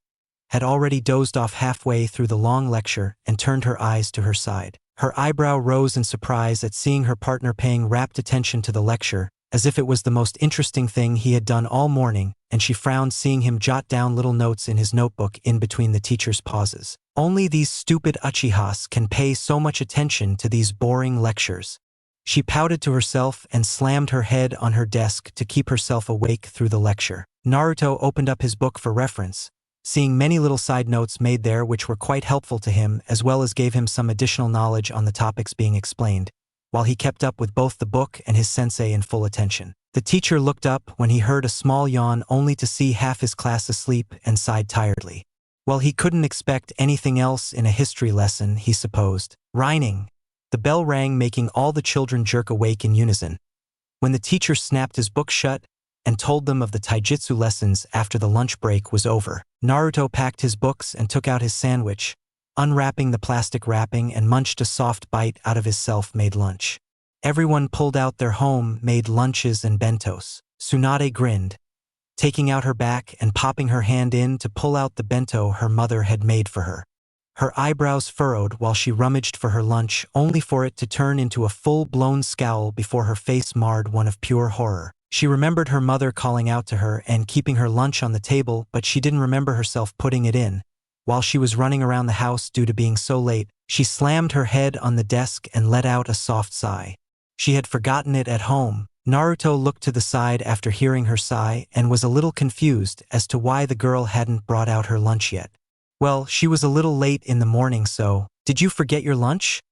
had already dozed off halfway through the long lecture and turned her eyes to her side. Her eyebrow rose in surprise at seeing her partner paying rapt attention to the lecture, as if it was the most interesting thing he had done all morning, and she frowned seeing him jot down little notes in his notebook in between the teacher's pauses. Only these stupid Uchihas can pay so much attention to these boring lectures. She pouted to herself and slammed her head on her desk to keep herself awake through the lecture. Naruto opened up his book for reference, seeing many little side notes made there which were quite helpful to him, as well as gave him some additional knowledge on the topics being explained, while he kept up with both the book and his sensei in full attention. The teacher looked up when he heard a small yawn, only to see half his class asleep, and sighed tiredly. Well, he couldn't expect anything else in a history lesson, he supposed. Ring. The bell rang, making all the children jerk awake in unison. When the teacher snapped his book shut and told them of the taijutsu lessons after the lunch break was over, Naruto packed his books and took out his sandwich, unwrapping the plastic wrapping, and munched a soft bite out of his self-made lunch. Everyone pulled out their home-made lunches and bentos. Tsunade grinned, taking out her back and popping her hand in to pull out the bento her mother had made for her. Her eyebrows furrowed while she rummaged for her lunch, only for it to turn into a full-blown scowl before her face marred one of pure horror. She remembered her mother calling out to her and keeping her lunch on the table, but she didn't remember herself putting it in. While she was running around the house due to being so late, she slammed her head on the desk and let out a soft sigh. She had forgotten it at home. Naruto looked to the side after hearing her sigh and was a little confused as to why the girl hadn't brought out her lunch yet. "Well, she was a little late in the morning, so did you forget your lunch?"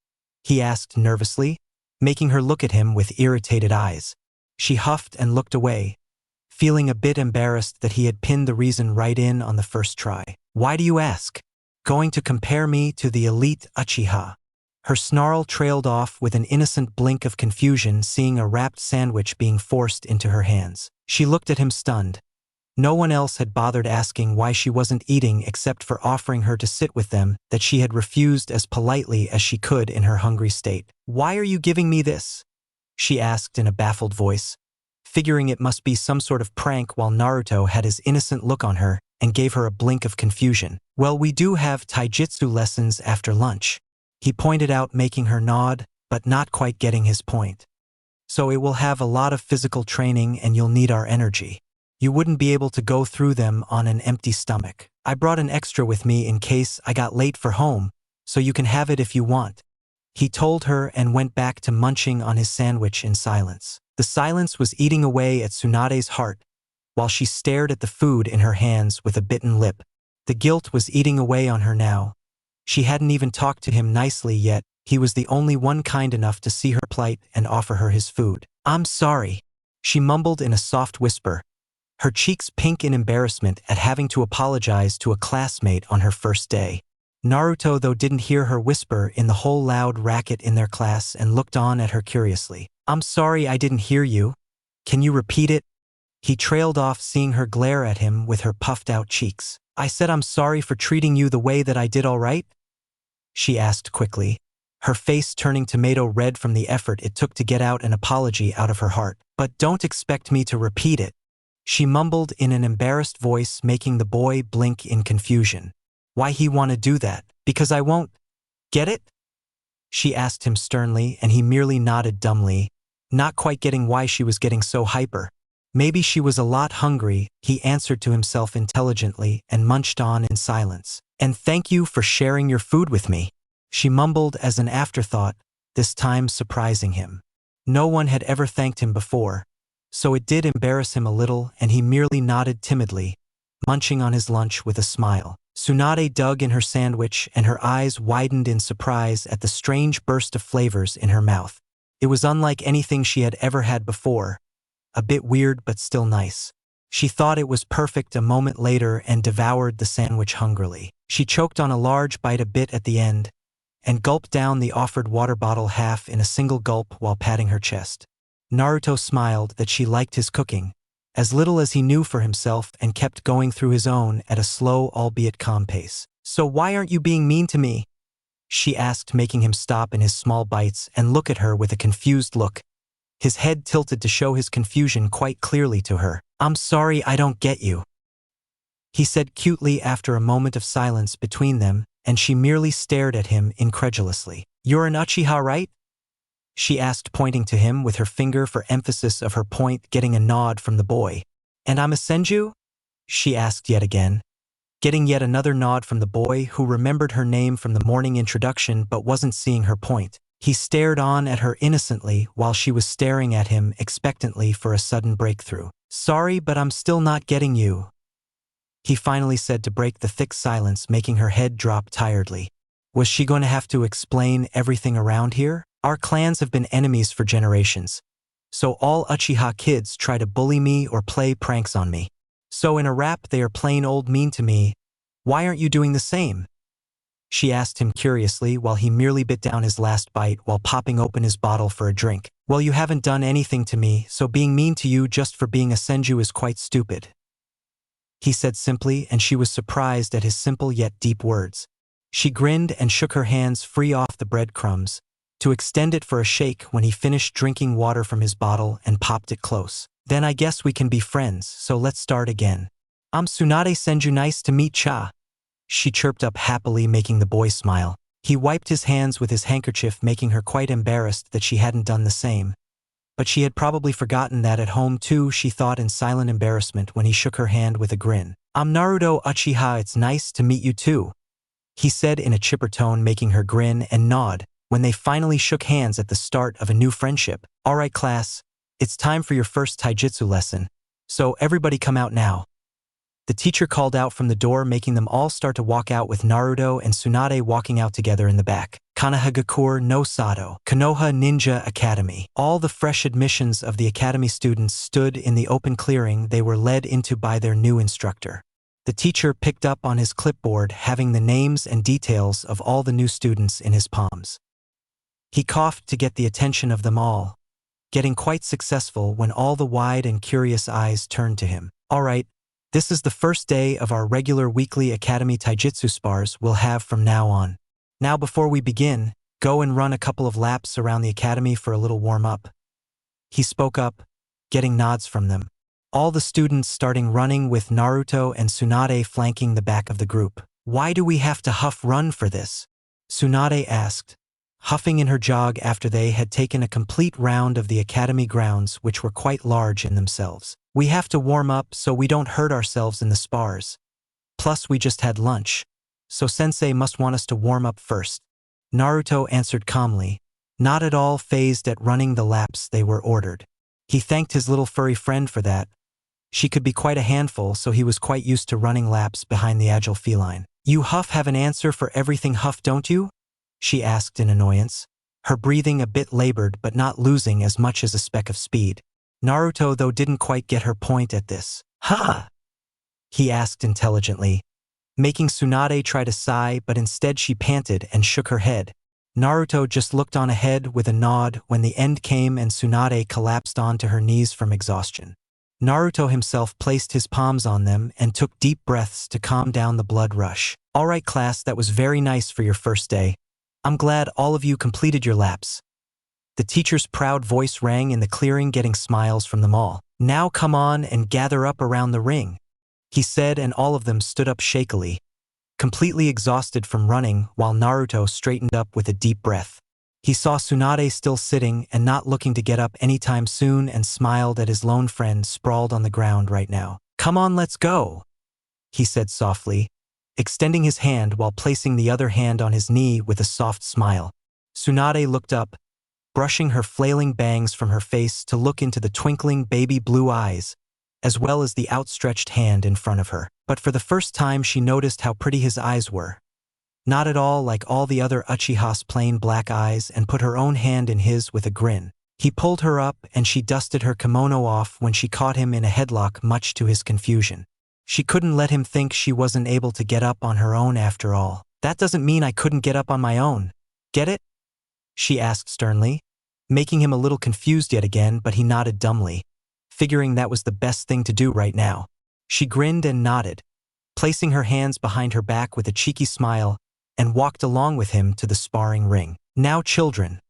he asked nervously, making her look at him with irritated eyes. She huffed and looked away, feeling a bit embarrassed that he had pinned the reason right in on the first try. "Why do you ask? Going to compare me to the elite Uchiha?" Her snarl trailed off with an innocent blink of confusion, seeing a wrapped sandwich being forced into her hands. She looked at him stunned. No one else had bothered asking why she wasn't eating except for offering her to sit with them, that she had refused as politely as she could in her hungry state. "Why are you giving me this?" she asked in a baffled voice, figuring it must be some sort of prank, while Naruto had his innocent look on her and gave her a blink of confusion. "Well, we do have taijutsu lessons after lunch," he pointed out, making her nod, but not quite getting his point. "So it will have a lot of physical training and you'll need our energy. You wouldn't be able to go through them on an empty stomach. I brought an extra with me in case I got late for home, so you can have it if you want," he told her, and went back to munching on his sandwich in silence. The silence was eating away at Tsunade's heart, while she stared at the food in her hands with a bitten lip. The guilt was eating away on her now. She hadn't even talked to him nicely yet. He was the only one kind enough to see her plight and offer her his food. "I'm sorry," she mumbled in a soft whisper, her cheeks pink in embarrassment at having to apologize to a classmate on her first day. Naruto, though, didn't hear her whisper in the whole loud racket in their class and looked on at her curiously. "I'm sorry, I didn't hear you. Can you repeat it?" He trailed off, seeing her glare at him with her puffed-out cheeks. "I said I'm sorry for treating you the way that I did, all right?" she asked quickly, her face turning tomato red from the effort it took to get out an apology out of her heart. "But don't expect me to repeat it," she mumbled in an embarrassed voice, making the boy blink in confusion. "Why he wanna do that? Because I won't. Get it?" she asked him sternly, and he merely nodded dumbly, not quite getting why she was getting so hyper. Maybe she was a lot hungry, he answered to himself intelligently and munched on in silence. "And thank you for sharing your food with me," she mumbled as an afterthought, this time surprising him. No one had ever thanked him before, so it did embarrass him a little, and he merely nodded timidly, munching on his lunch with a smile. Tsunade dug in her sandwich, and her eyes widened in surprise at the strange burst of flavors in her mouth. It was unlike anything she had ever had before, a bit weird but still nice. She thought it was perfect a moment later and devoured the sandwich hungrily. She choked on a large bite a bit at the end, and gulped down the offered water bottle half in a single gulp while patting her chest. Naruto smiled that she liked his cooking, as little as he knew for himself, and kept going through his own at a slow albeit calm pace. "So why aren't you being mean to me?" she asked, making him stop in his small bites and look at her with a confused look, his head tilted to show his confusion quite clearly to her. "I'm sorry, I don't get you," he said cutely after a moment of silence between them, and she merely stared at him incredulously. "You're an Uchiha, right?" she asked, pointing to him with her finger for emphasis of her point, getting a nod from the boy. "And I'm a Senju?" she asked yet again, getting yet another nod from the boy, who remembered her name from the morning introduction but wasn't seeing her point. He stared on at her innocently while she was staring at him expectantly for a sudden breakthrough. "Sorry, but I'm still not getting you," he finally said to break the thick silence, making her head drop tiredly. Was she going to have to explain everything around here? "Our clans have been enemies for generations, so all Uchiha kids try to bully me or play pranks on me. So in a rap they are plain old mean to me. Why aren't you doing the same?" she asked him curiously while he merely bit down his last bite while popping open his bottle for a drink. "Well, you haven't done anything to me, so being mean to you just for being a Senju is quite stupid," he said simply, and she was surprised at his simple yet deep words. She grinned and shook her hands free off the breadcrumbs, to extend it for a shake when he finished drinking water from his bottle and popped it close. "Then I guess we can be friends, so let's start again. I'm Tsunade Senju, nice to meet cha," she chirped up happily, making the boy smile. He wiped his hands with his handkerchief, making her quite embarrassed that she hadn't done the same. But she had probably forgotten that at home too, she thought in silent embarrassment when he shook her hand with a grin. "I'm Naruto Uchiha, it's nice to meet you too," he said in a chipper tone, making her grin and nod when they finally shook hands at the start of a new friendship. "All right, class, it's time for your first taijutsu lesson, so everybody come out now," the teacher called out from the door, making them all start to walk out with Naruto and Tsunade walking out together in the back. Konoha no Sato, Konoha Ninja Academy. All the fresh admissions of the academy students stood in the open clearing they were led into by their new instructor. The teacher picked up on his clipboard, having the names and details of all the new students in his palms. He coughed to get the attention of them all, getting quite successful when all the wide and curious eyes turned to him. "All right, this is the first day of our regular weekly academy taijutsu spars we'll have from now on. Now before we begin, go and run a couple of laps around the academy for a little warm-up," he spoke up, getting nods from them. All the students starting running with Naruto and Tsunade flanking the back of the group. "Why do we have to huff run for this?" Tsunade asked, huffing in her jog after they had taken a complete round of the academy grounds, which were quite large in themselves. "We have to warm up so we don't hurt ourselves in the spars. Plus we just had lunch, so sensei must want us to warm up first," Naruto answered calmly, not at all fazed at running the laps they were ordered. He thanked his little furry friend for that. She could be quite a handful, so he was quite used to running laps behind the agile feline. "You huff have an answer for everything huff, don't you?" she asked in annoyance, her breathing a bit labored but not losing as much as a speck of speed. Naruto, though, didn't quite get her point at this. "Huh?" he asked intelligently, making Tsunade try to sigh, but instead she panted and shook her head. Naruto just looked on ahead with a nod when the end came and Tsunade collapsed onto her knees from exhaustion. Naruto himself placed his palms on them and took deep breaths to calm down the blood rush. "All right, class, that was very nice for your first day. I'm glad all of you completed your laps. The teacher's proud voice rang in the clearing, getting smiles from them all. Now come on and gather up around the ring, he said, and all of them stood up shakily, completely exhausted from running, while Naruto straightened up with a deep breath. He saw Tsunade still sitting and not looking to get up anytime soon, and smiled at his lone friend sprawled on the ground right now. Come on, let's go, he said softly, extending his hand while placing the other hand on his knee with a soft smile. Tsunade looked up, brushing her flailing bangs from her face to look into the twinkling baby blue eyes, as well as the outstretched hand in front of her. But for the first time she noticed how pretty his eyes were. Not at all like all the other Uchiha's plain black eyes, and put her own hand in his with a grin. He pulled her up and she dusted her kimono off when she caught him in a headlock, much to his confusion. She couldn't let him think she wasn't able to get up on her own after all. That doesn't mean I couldn't get up on my own. Get it? She asked sternly, making him a little confused yet again, but he nodded dumbly, figuring that was the best thing to do right now. She grinned and nodded, placing her hands behind her back with a cheeky smile, and walked along with him to the sparring ring. Now children,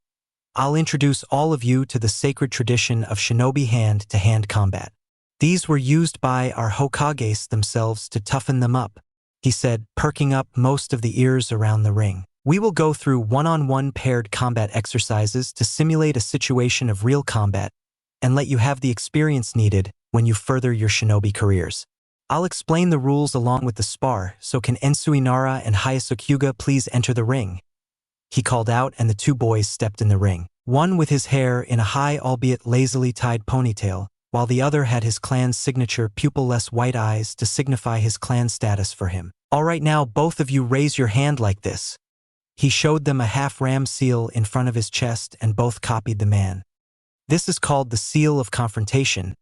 I'll introduce all of you to the sacred tradition of shinobi hand-to-hand combat. These were used by our Hokages themselves to toughen them up, he said, perking up most of the ears around the ring. We will go through one-on-one paired combat exercises to simulate a situation of real combat and let you have the experience needed when you further your shinobi careers. I'll explain the rules along with the spar, so can Nara and Hyasuke please enter the ring? He called out, and the two boys stepped in the ring, one with his hair in a high albeit lazily tied ponytail, while the other had his clan's signature pupil-less white eyes to signify his clan status for him. All right, now both of you raise your hand like this. He showed them a half-ram seal in front of his chest, and both copied the man. This is called the seal of confrontation.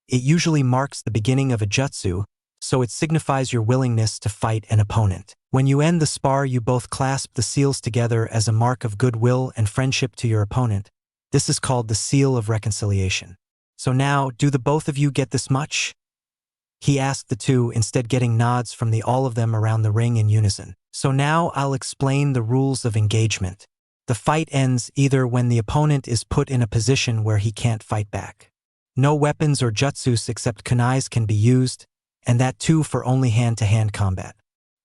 It usually marks the beginning of a jutsu, so it signifies your willingness to fight an opponent. When you end the spar, you both clasp the seals together as a mark of goodwill and friendship to your opponent. This is called the seal of reconciliation. So now, do the both of you get this much? He asked the two, instead getting nods from the all of them around the ring in unison. So now I'll explain the rules of engagement. The fight ends either when the opponent is put in a position where he can't fight back. No weapons or jutsus except kunais can be used, and that too for only hand-to-hand combat.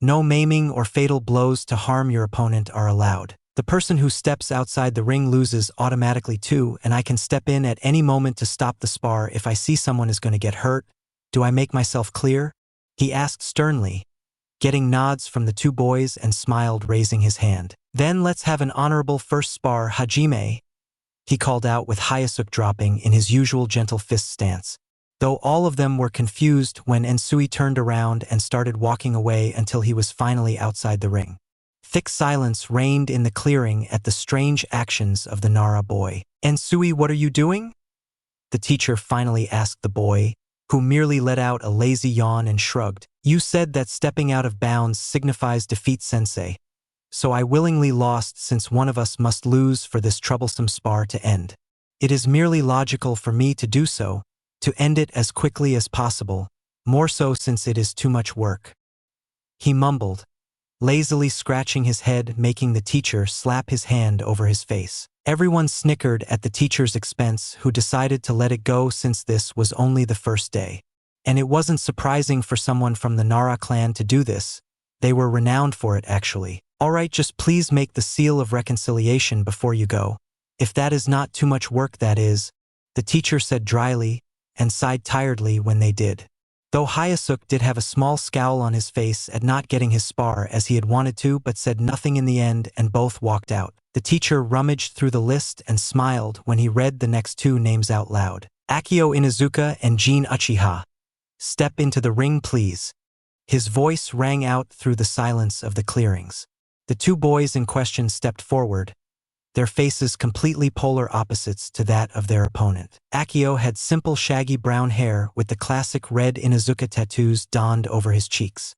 No maiming or fatal blows to harm your opponent are allowed. The person who steps outside the ring loses automatically too, and I can step in at any moment to stop the spar if I see someone is going to get hurt. Do I make myself clear? He asked sternly, getting nods from the two boys, and smiled, raising his hand. Then let's have an honorable first spar, Hajime, he called out with Hyasuke dropping in his usual gentle fist stance, though all of them were confused when Ensui turned around and started walking away until he was finally outside the ring. Thick silence reigned in the clearing at the strange actions of the Nara boy. Ensui, what are you doing? The teacher finally asked the boy, who merely let out a lazy yawn and shrugged. You said that stepping out of bounds signifies defeat, sensei. So I willingly lost, since one of us must lose for this troublesome spar to end. It is merely logical for me to do so, to end it as quickly as possible, more so since it is too much work. He mumbled, lazily scratching his head, making the teacher slap his hand over his face. Everyone snickered at the teacher's expense, who decided to let it go since this was only the first day. And it wasn't surprising for someone from the Nara clan to do this. They were renowned for it, actually. All right, just please make the seal of reconciliation before you go. If that is not too much work, that is, the teacher said dryly, and sighed tiredly when they did. Though Hyasuke did have a small scowl on his face at not getting his spar as he had wanted to, but said nothing in the end, and both walked out. The teacher rummaged through the list and smiled when he read the next two names out loud. Akio Inuzuka and Jin Uchiha. Step into the ring, please. His voice rang out through the silence of the clearings. The two boys in question stepped forward, their faces completely polar opposites to that of their opponent. Akio had simple shaggy brown hair with the classic red Inuzuka tattoos donned over his cheeks.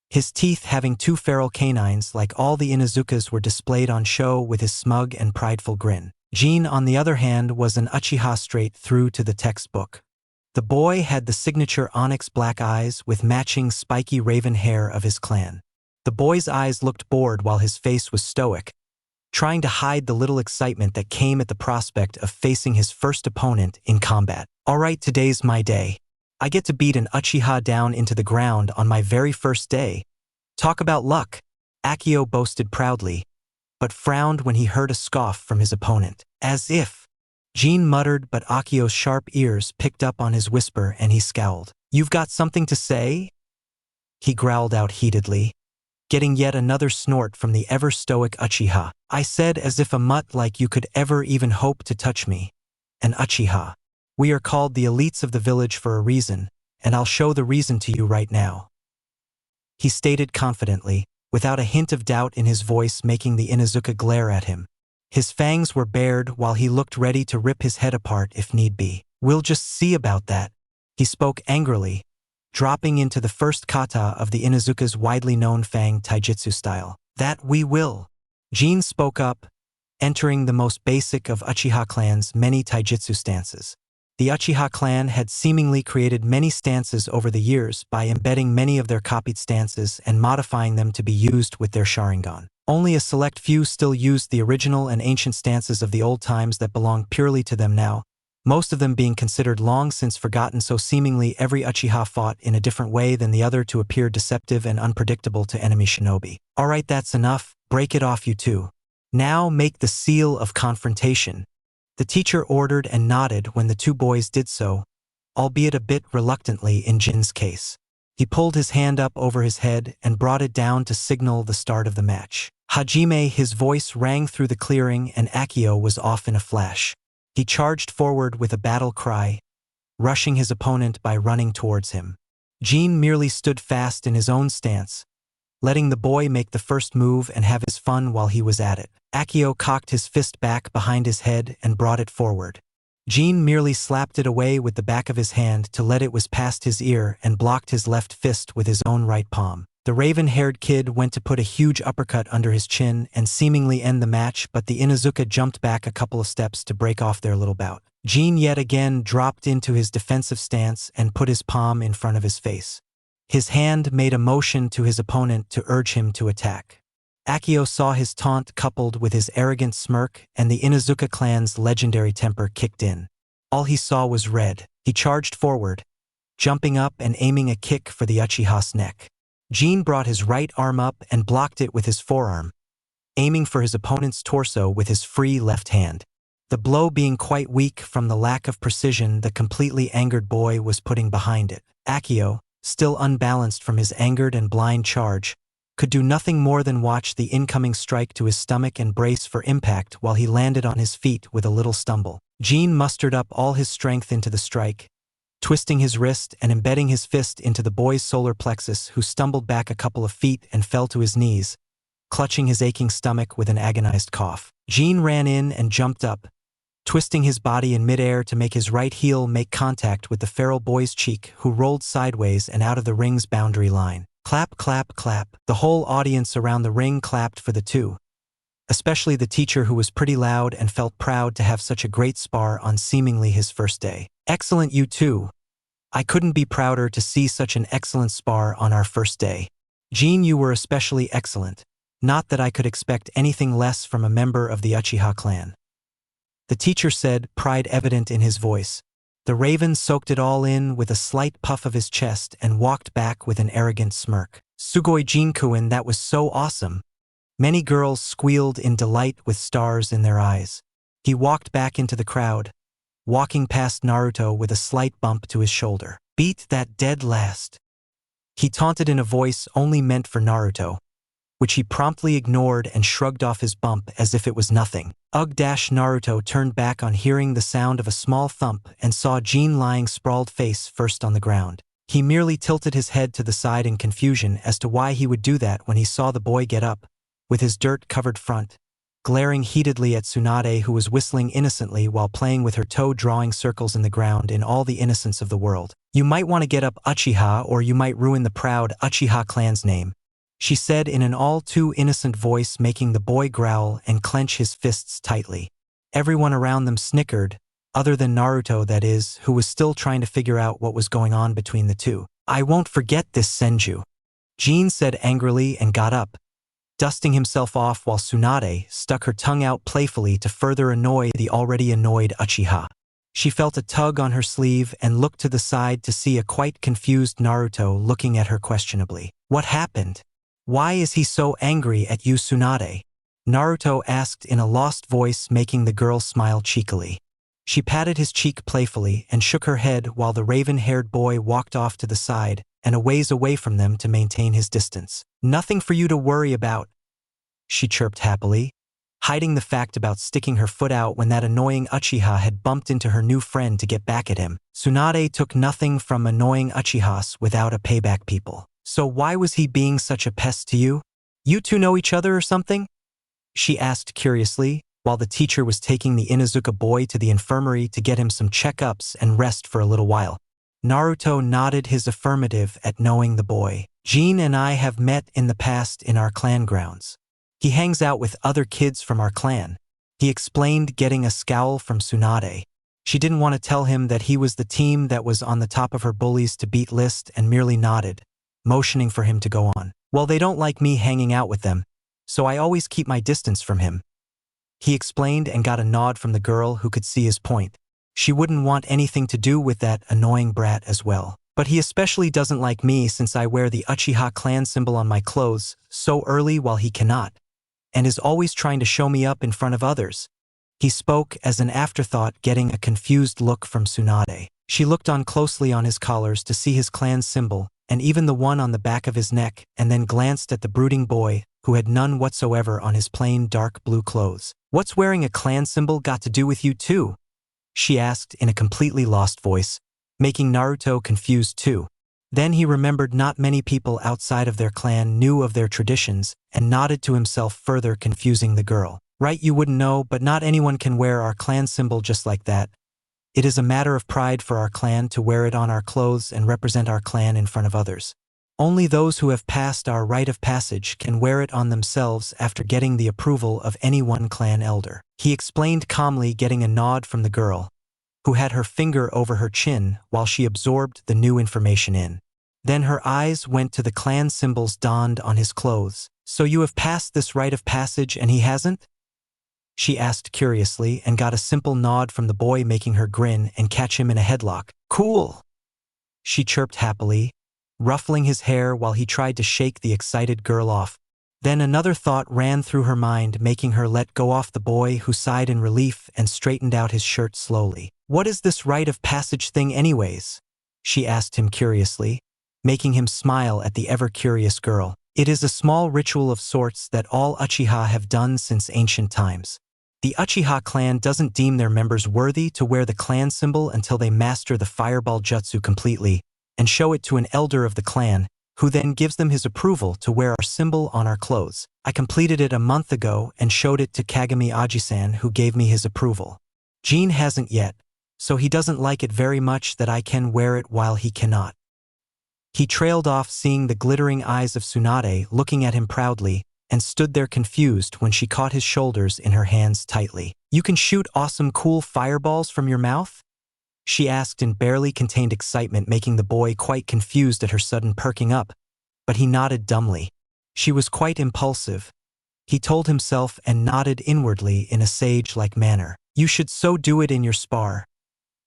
His teeth, having two feral canines like all the Inuzukas, were displayed on show with his smug and prideful grin. Jin, on the other hand, was an Uchiha straight through to the textbook. The boy had the signature onyx black eyes with matching spiky raven hair of his clan. The boy's eyes looked bored while his face was stoic, trying to hide the little excitement that came at the prospect of facing his first opponent in combat. Alright, today's my day. I get to beat an Uchiha down into the ground on my very first day. Talk about luck, Akio boasted proudly, but frowned when he heard a scoff from his opponent. As if. Jean muttered, but Akio's sharp ears picked up on his whisper and he scowled. You've got something to say? He growled out heatedly, getting yet another snort from the ever-stoic Uchiha. I said as if a mutt like you could ever even hope to touch me. An Uchiha. We are called the elites of the village for a reason, and I'll show the reason to you right now. He stated confidently, without a hint of doubt in his voice, making the Inuzuka glare at him. His fangs were bared while he looked ready to rip his head apart if need be. We'll just see about that. He spoke angrily, dropping into the first kata of the Inuzuka's widely known Fang Taijutsu style. That we will. Jean spoke up, entering the most basic of Uchiha clan's many taijutsu stances. The Uchiha clan had seemingly created many stances over the years by embedding many of their copied stances and modifying them to be used with their Sharingan. Only a select few still used the original and ancient stances of the old times that belonged purely to them now, most of them being considered long since forgotten, so seemingly every Uchiha fought in a different way than the other to appear deceptive and unpredictable to enemy shinobi. Alright, that's enough, break it off you two. Now make the seal of confrontation. The teacher ordered and nodded when the two boys did so, albeit a bit reluctantly in Jin's case. He pulled his hand up over his head and brought it down to signal the start of the match. Hajime, his voice rang through the clearing and Akio was off in a flash. He charged forward with a battle cry, rushing his opponent by running towards him. Jin merely stood fast in his own stance, letting the boy make the first move and have his fun while he was at it. Akio cocked his fist back behind his head and brought it forward. Jin merely slapped it away with the back of his hand to let it was past his ear and blocked his left fist with his own right palm. The raven-haired kid went to put a huge uppercut under his chin and seemingly end the match, but the Inuzuka jumped back a couple of steps to break off their little bout. Jin yet again dropped into his defensive stance and put his palm in front of his face. His hand made a motion to his opponent to urge him to attack. Akio saw his taunt coupled with his arrogant smirk, and the Inuzuka clan's legendary temper kicked in. All he saw was red. He charged forward, jumping up and aiming a kick for the Uchiha's neck. Jin brought his right arm up and blocked it with his forearm, aiming for his opponent's torso with his free left hand. The blow being quite weak from the lack of precision the completely angered boy was putting behind it. Akio, still unbalanced from his angered and blind charge, could do nothing more than watch the incoming strike to his stomach and brace for impact while he landed on his feet with a little stumble. Jin mustered up all his strength into the strike, twisting his wrist and embedding his fist into the boy's solar plexus, who stumbled back a couple of feet and fell to his knees, clutching his aching stomach with an agonized cough. Jin ran in and jumped up, twisting his body in midair to make his right heel make contact with the feral boy's cheek, who rolled sideways and out of the ring's boundary line. Clap, clap, clap. The whole audience around the ring clapped for the two, especially the teacher, who was pretty loud and felt proud to have such a great spar on seemingly his first day. Excellent, you two. I couldn't be prouder to see such an excellent spar on our first day. Jin, you were especially excellent. Not that I could expect anything less from a member of the Uchiha clan. The teacher said, pride evident in his voice. The raven soaked it all in with a slight puff of his chest and walked back with an arrogant smirk. Sugoi Jinkuen, that was so awesome. Many girls squealed in delight with stars in their eyes. He walked back into the crowd, walking past Naruto with a slight bump to his shoulder. Beat that dead last. He taunted in a voice only meant for Naruto, which he promptly ignored and shrugged off his bump as if it was nothing. Naruto turned back on hearing the sound of a small thump and saw Jin lying sprawled face first on the ground. He merely tilted his head to the side in confusion as to why he would do that when he saw the boy get up, with his dirt-covered front, glaring heatedly at Tsunade, who was whistling innocently while playing with her toe, drawing circles in the ground in all the innocence of the world. You might want to get up, Uchiha, or you might ruin the proud Uchiha clan's name, she said in an all too innocent voice, making the boy growl and clench his fists tightly. Everyone around them snickered, other than Naruto, that is, who was still trying to figure out what was going on between the two. I won't forget this, Senju, Jin said angrily and got up, dusting himself off while Tsunade stuck her tongue out playfully to further annoy the already annoyed Uchiha. She felt a tug on her sleeve and looked to the side to see a quite confused Naruto looking at her questionably. "What happened? Why is he so angry at you, Tsunade?" Naruto asked in a lost voice, making the girl smile cheekily. She patted his cheek playfully and shook her head while the raven-haired boy walked off to the side and a ways away from them to maintain his distance. "Nothing for you to worry about," she chirped happily, hiding the fact about sticking her foot out when that annoying Uchiha had bumped into her new friend to get back at him. Tsunade took nothing from annoying Uchihas without a payback, people. "So why was he being such a pest to you? You two know each other or something?" she asked curiously, while the teacher was taking the Inuzuka boy to the infirmary to get him some checkups and rest for a little while. Naruto nodded his affirmative at knowing the boy. "Jin and I have met in the past in our clan grounds. He hangs out with other kids from our clan," he explained, getting a scowl from Tsunade. She didn't want to tell him that he was the team that was on the top of her bullies to beat list and merely nodded, motioning for him to go on. "Well, they don't like me hanging out with them, so I always keep my distance from him," he explained, and got a nod from the girl who could see his point. She wouldn't want anything to do with that annoying brat as well. "But he especially doesn't like me since I wear the Uchiha clan symbol on my clothes so early while he cannot, and is always trying to show me up in front of others," he spoke as an afterthought, getting a confused look from Tsunade. She looked on closely on his collars to see his clan symbol, and even the one on the back of his neck, and then glanced at the brooding boy, who had none whatsoever on his plain dark blue clothes. "What's wearing a clan symbol got to do with you too?" she asked in a completely lost voice, making Naruto confused too. Then he remembered not many people outside of their clan knew of their traditions, and nodded to himself, further confusing the girl. "Right, you wouldn't know, but not anyone can wear our clan symbol just like that. It is a matter of pride for our clan to wear it on our clothes and represent our clan in front of others. Only those who have passed our rite of passage can wear it on themselves after getting the approval of any one clan elder," he explained calmly, getting a nod from the girl, who had her finger over her chin while she absorbed the new information in. Then her eyes went to the clan symbols donned on his clothes. "So you have passed this rite of passage and he hasn't?" she asked curiously, and got a simple nod from the boy, making her grin and catch him in a headlock. "Cool," she chirped happily, ruffling his hair while he tried to shake the excited girl off. Then another thought ran through her mind, making her let go off the boy, who sighed in relief and straightened out his shirt slowly. "What is this rite of passage thing anyways?" she asked him curiously, making him smile at the ever-curious girl. "It is a small ritual of sorts that all Uchiha have done since ancient times. The Uchiha clan doesn't deem their members worthy to wear the clan symbol until they master the fireball jutsu completely and show it to an elder of the clan, who then gives them his approval to wear our symbol on our clothes. I completed it a month ago and showed it to Kagami Aji-san, who gave me his approval. Jin hasn't yet, so he doesn't like it very much that I can wear it while he cannot." He trailed off, seeing the glittering eyes of Tsunade looking at him proudly, and stood there confused when she caught his shoulders in her hands tightly. "You can shoot awesome cool fireballs from your mouth?" she asked in barely contained excitement, making the boy quite confused at her sudden perking up, but he nodded dumbly. She was quite impulsive, he told himself, and nodded inwardly in a sage-like manner. "You should so do it in your spar.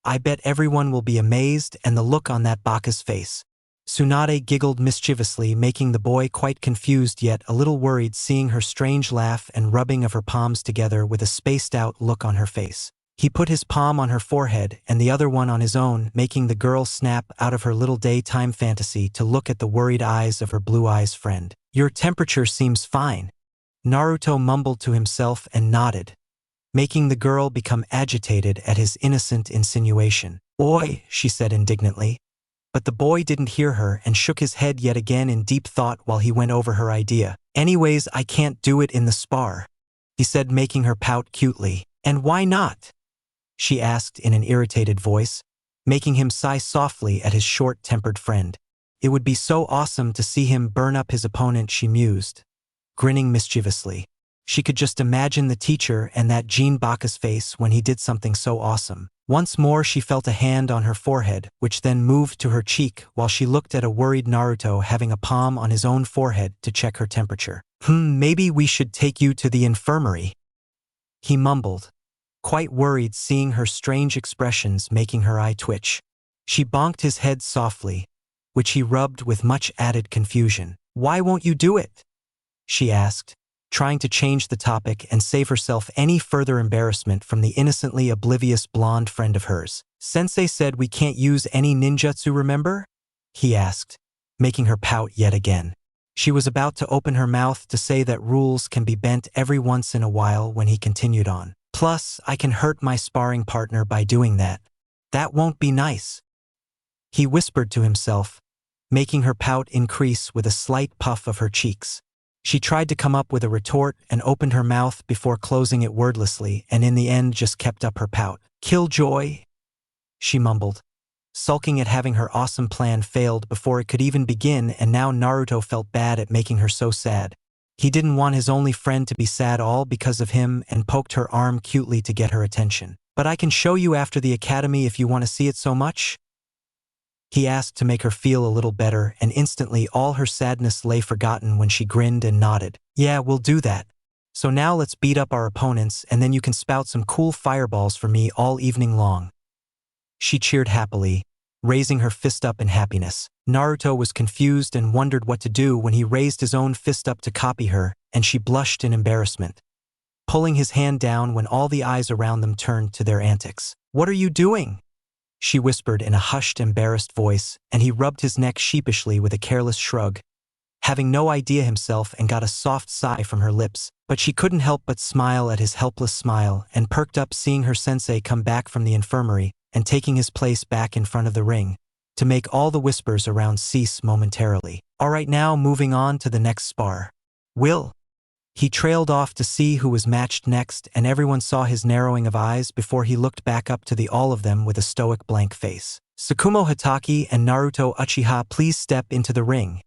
I bet everyone will be amazed," and the look on that Baka's face. Tsunade giggled mischievously, making the boy quite confused yet a little worried, seeing her strange laugh and rubbing of her palms together with a spaced-out look on her face. He put his palm on her forehead and the other one on his own, making the girl snap out of her little daytime fantasy to look at the worried eyes of her blue-eyes friend. "Your temperature seems fine," Naruto mumbled to himself and nodded, making the girl become agitated at his innocent insinuation. "Oi," she said indignantly. But the boy didn't hear her and shook his head yet again in deep thought while he went over her idea. "Anyways, I can't do it in the spar," he said, making her pout cutely. "And why not?" she asked in an irritated voice, making him sigh softly at his short-tempered friend. "It would be so awesome to see him burn up his opponent," she mused, grinning mischievously. She could just imagine the teacher and that Jin Baka's face when he did something so awesome. Once more she felt a hand on her forehead, which then moved to her cheek while she looked at a worried Naruto having a palm on his own forehead to check her temperature. Maybe we should take you to the infirmary," he mumbled, quite worried seeing her strange expressions making her eye twitch. She bonked his head softly, which he rubbed with much added confusion. "Why won't you do it?" she asked, trying to change the topic and save herself any further embarrassment from the innocently oblivious blonde friend of hers. "Sensei said we can't use any ninjutsu, remember?" he asked, making her pout yet again. She was about to open her mouth to say that rules can be bent every once in a while when he continued on. "Plus, I can hurt my sparring partner by doing that. That won't be nice," he whispered to himself, making her pout increase with a slight puff of her cheeks. She tried to come up with a retort and opened her mouth before closing it wordlessly and in the end just kept up her pout. "Killjoy," she mumbled, sulking at having her awesome plan failed before it could even begin, and now Naruto felt bad at making her so sad. He didn't want his only friend to be sad all because of him and poked her arm cutely to get her attention. "But I can show you after the academy if you want to see it so much?" he asked to make her feel a little better, and instantly all her sadness lay forgotten when she grinned and nodded. "Yeah, we'll do that. So now let's beat up our opponents and then you can spout some cool fireballs for me all evening long." She cheered happily, raising her fist up in happiness. Naruto was confused and wondered what to do when he raised his own fist up to copy her, and she blushed in embarrassment, pulling his hand down when all the eyes around them turned to their antics. "What are you doing?" she whispered in a hushed, embarrassed voice, and he rubbed his neck sheepishly with a careless shrug, having no idea himself, and got a soft sigh from her lips. But she couldn't help but smile at his helpless smile and perked up seeing her sensei come back from the infirmary and taking his place back in front of the ring, to make all the whispers around cease momentarily. "Alright, now moving on to the next spar. Will." He trailed off to see who was matched next, and everyone saw his narrowing of eyes before he looked back up to the all of them with a stoic blank face. "Tsukumo Hatake and Naruto Uchiha, please step into the ring,"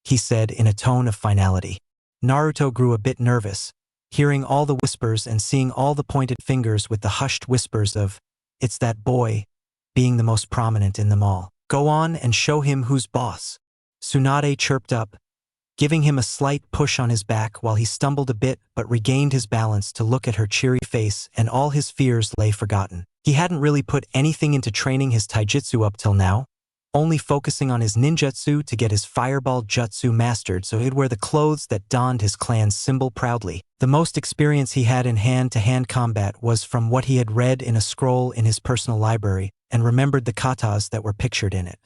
he said in a tone of finality. Naruto grew a bit nervous, hearing all the whispers and seeing all the pointed fingers with the hushed whispers of, "It's that boy," being the most prominent in them all. "Go on and show him who's boss," Tsunade chirped up, giving him a slight push on his back while he stumbled a bit but regained his balance to look at her cheery face, and all his fears lay forgotten. He hadn't really put anything into training his taijutsu up till now, only focusing on his ninjutsu to get his fireball jutsu mastered so he'd wear the clothes that donned his clan's symbol proudly. The most experience he had in hand-to-hand combat was from what he had read in a scroll in his personal library and remembered the katas that were pictured in it.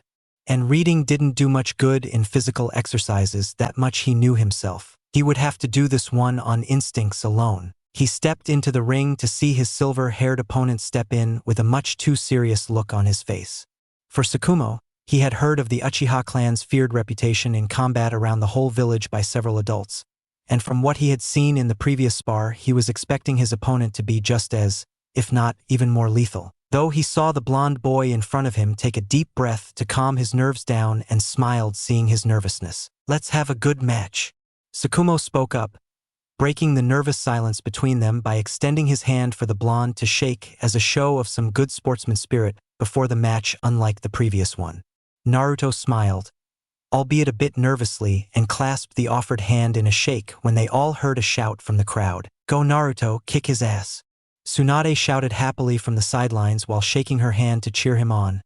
And reading didn't do much good in physical exercises, that much he knew himself. He would have to do this one on instincts alone. He stepped into the ring to see his silver-haired opponent step in with a much too serious look on his face. For Tsukumo, he had heard of the Uchiha clan's feared reputation in combat around the whole village by several adults, and from what he had seen in the previous spar, he was expecting his opponent to be just as, if not even more lethal. Though he saw the blonde boy in front of him take a deep breath to calm his nerves down and smiled seeing his nervousness. "Let's have a good match," Tsukumo spoke up, breaking the nervous silence between them by extending his hand for the blonde to shake as a show of some good sportsman spirit before the match, unlike the previous one. Naruto smiled, albeit a bit nervously, and clasped the offered hand in a shake when they all heard a shout from the crowd. "Go Naruto, kick his ass." Tsunade shouted happily from the sidelines while shaking her hand to cheer him on,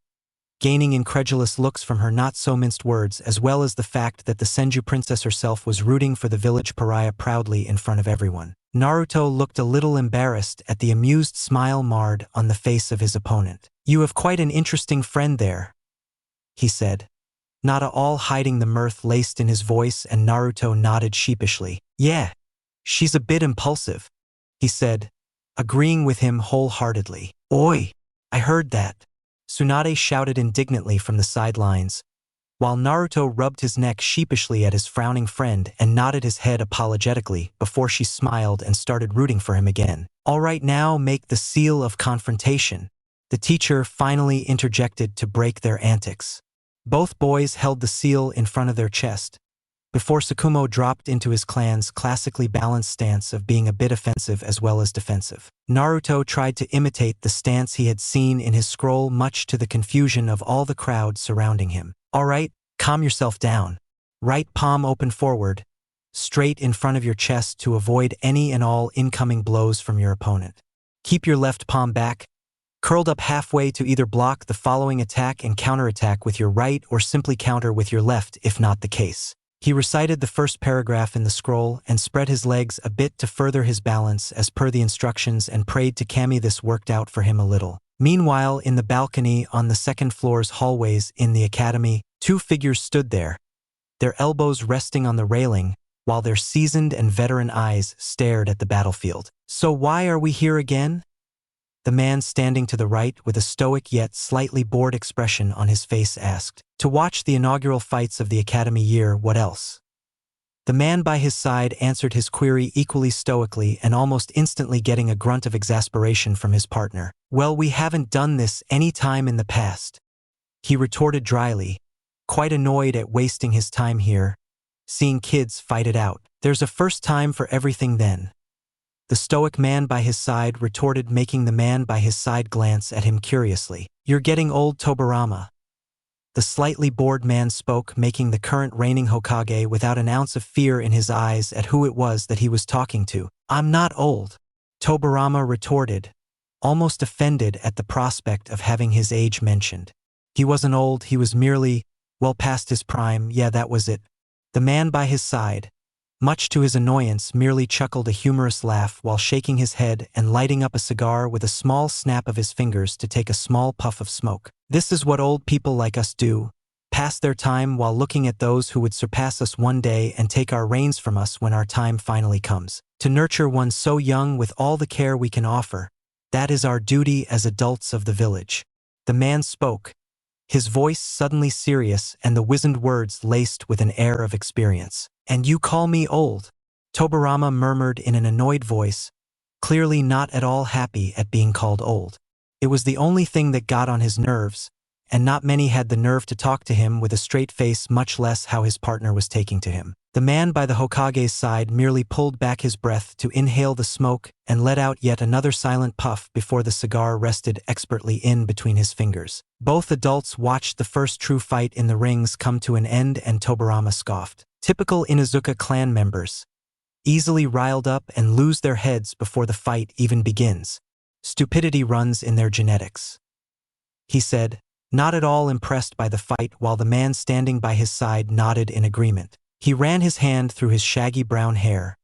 gaining incredulous looks from her not-so-minced words, as well as the fact that the Senju princess herself was rooting for the village pariah proudly in front of everyone. Naruto looked a little embarrassed at the amused smile marred on the face of his opponent. "You have quite an interesting friend there," he said, not at all hiding the mirth laced in his voice, and Naruto nodded sheepishly. "Yeah, she's a bit impulsive," he said, agreeing with him wholeheartedly. "Oi, I heard that," Tsunade shouted indignantly from the sidelines, while Naruto rubbed his neck sheepishly at his frowning friend and nodded his head apologetically before she smiled and started rooting for him again. "All right, now make the seal of confrontation," the teacher finally interjected to break their antics. Both boys held the seal in front of their chest, before Tsukumo dropped into his clan's classically balanced stance of being a bit offensive as well as defensive. Naruto tried to imitate the stance he had seen in his scroll, much to the confusion of all the crowd surrounding him. Alright, calm yourself down. Right palm open forward, straight in front of your chest to avoid any and all incoming blows from your opponent. Keep your left palm back, curled up halfway to either block the following attack and counterattack with your right or simply counter with your left if not the case. He recited the first paragraph in the scroll and spread his legs a bit to further his balance as per the instructions and prayed to Kami this worked out for him a little. Meanwhile, in the balcony on the second floor's hallways in the academy, two figures stood there, their elbows resting on the railing, while their seasoned and veteran eyes stared at the battlefield. So why are we here again? The man standing to the right with a stoic yet slightly bored expression on his face asked. To watch the inaugural fights of the academy year, what else? The man by his side answered his query equally stoically and almost instantly getting a grunt of exasperation from his partner. Well, we haven't done this any time in the past, he retorted dryly, quite annoyed at wasting his time here, seeing kids fight it out. There's a first time for everything then. The stoic man by his side retorted, making the man by his side glance at him curiously. You're getting old, Tobirama. The slightly bored man spoke, making the current reigning Hokage without an ounce of fear in his eyes at who it was that he was talking to. I'm not old, Tobirama retorted, almost offended at the prospect of having his age mentioned. He wasn't old, he was merely, well past his prime, yeah, that was it. The man by his side, much to his annoyance, merely chuckled a humorous laugh while shaking his head and lighting up a cigar with a small snap of his fingers to take a small puff of smoke. This is what old people like us do, pass their time while looking at those who would surpass us one day and take our reins from us when our time finally comes. To nurture one so young with all the care we can offer, that is our duty as adults of the village. The man spoke, his voice suddenly serious and the wizened words laced with an air of experience. And you call me old? Tobirama murmured in an annoyed voice, clearly not at all happy at being called old. It was the only thing that got on his nerves, and not many had the nerve to talk to him with a straight face, much less how his partner was taking to him. The man by the Hokage's side merely pulled back his breath to inhale the smoke and let out yet another silent puff before the cigar rested expertly in between his fingers. Both adults watched the first true fight in the rings come to an end, and Tobirama scoffed. Typical Inuzuka clan members, easily riled up and lose their heads before the fight even begins. Stupidity runs in their genetics, he said, not at all impressed by the fight, while the man standing by his side nodded in agreement. He ran his hand through his shaggy brown hair.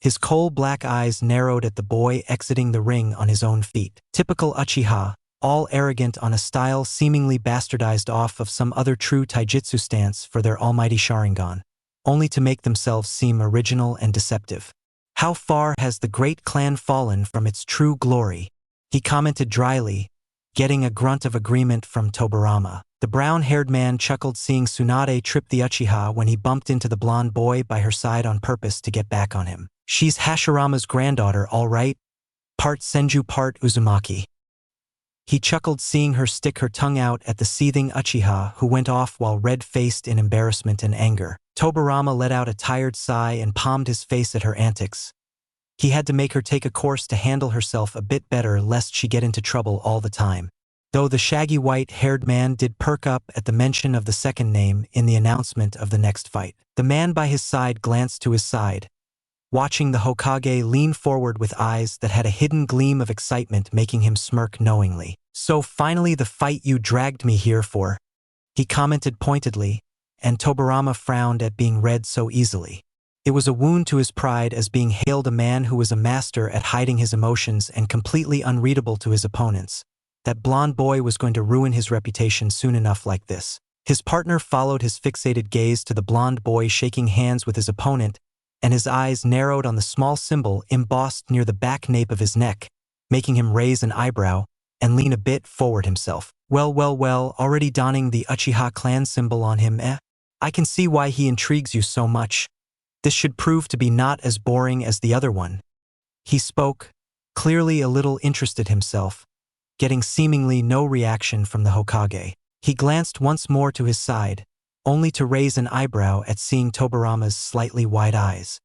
His coal-black eyes narrowed at the boy exiting the ring on his own feet. Typical Uchiha, all arrogant on a style seemingly bastardized off of some other true taijutsu stance for their almighty Sharingan, only to make themselves seem original and deceptive. How far has the great clan fallen from its true glory? He commented dryly, getting a grunt of agreement from Tobirama. The brown-haired man chuckled, seeing Tsunade trip the Uchiha when he bumped into the blonde boy by her side on purpose to get back on him. She's Hashirama's granddaughter, all right? Part Senju, part Uzumaki. He chuckled, seeing her stick her tongue out at the seething Uchiha, who went off while red-faced in embarrassment and anger. Tobirama let out a tired sigh and palmed his face at her antics. He had to make her take a course to handle herself a bit better lest she get into trouble all the time. Though the shaggy white-haired man did perk up at the mention of the second name in the announcement of the next fight. The man by his side glanced to his side, watching the Hokage lean forward with eyes that had a hidden gleam of excitement, making him smirk knowingly. So finally the fight you dragged me here for, he commented pointedly, and Tobirama frowned at being read so easily. It was a wound to his pride, as being hailed a man who was a master at hiding his emotions and completely unreadable to his opponents. That blonde boy was going to ruin his reputation soon enough like this. His partner followed his fixated gaze to the blonde boy shaking hands with his opponent, and his eyes narrowed on the small symbol embossed near the back nape of his neck, making him raise an eyebrow and lean a bit forward himself. Well, already donning the Uchiha clan symbol on him, eh? I can see why he intrigues you so much. This should prove to be not as boring as the other one. He spoke, clearly a little interested himself, getting seemingly no reaction from the Hokage. He glanced once more to his side, only to raise an eyebrow at seeing Tobarama's slightly wide eyes.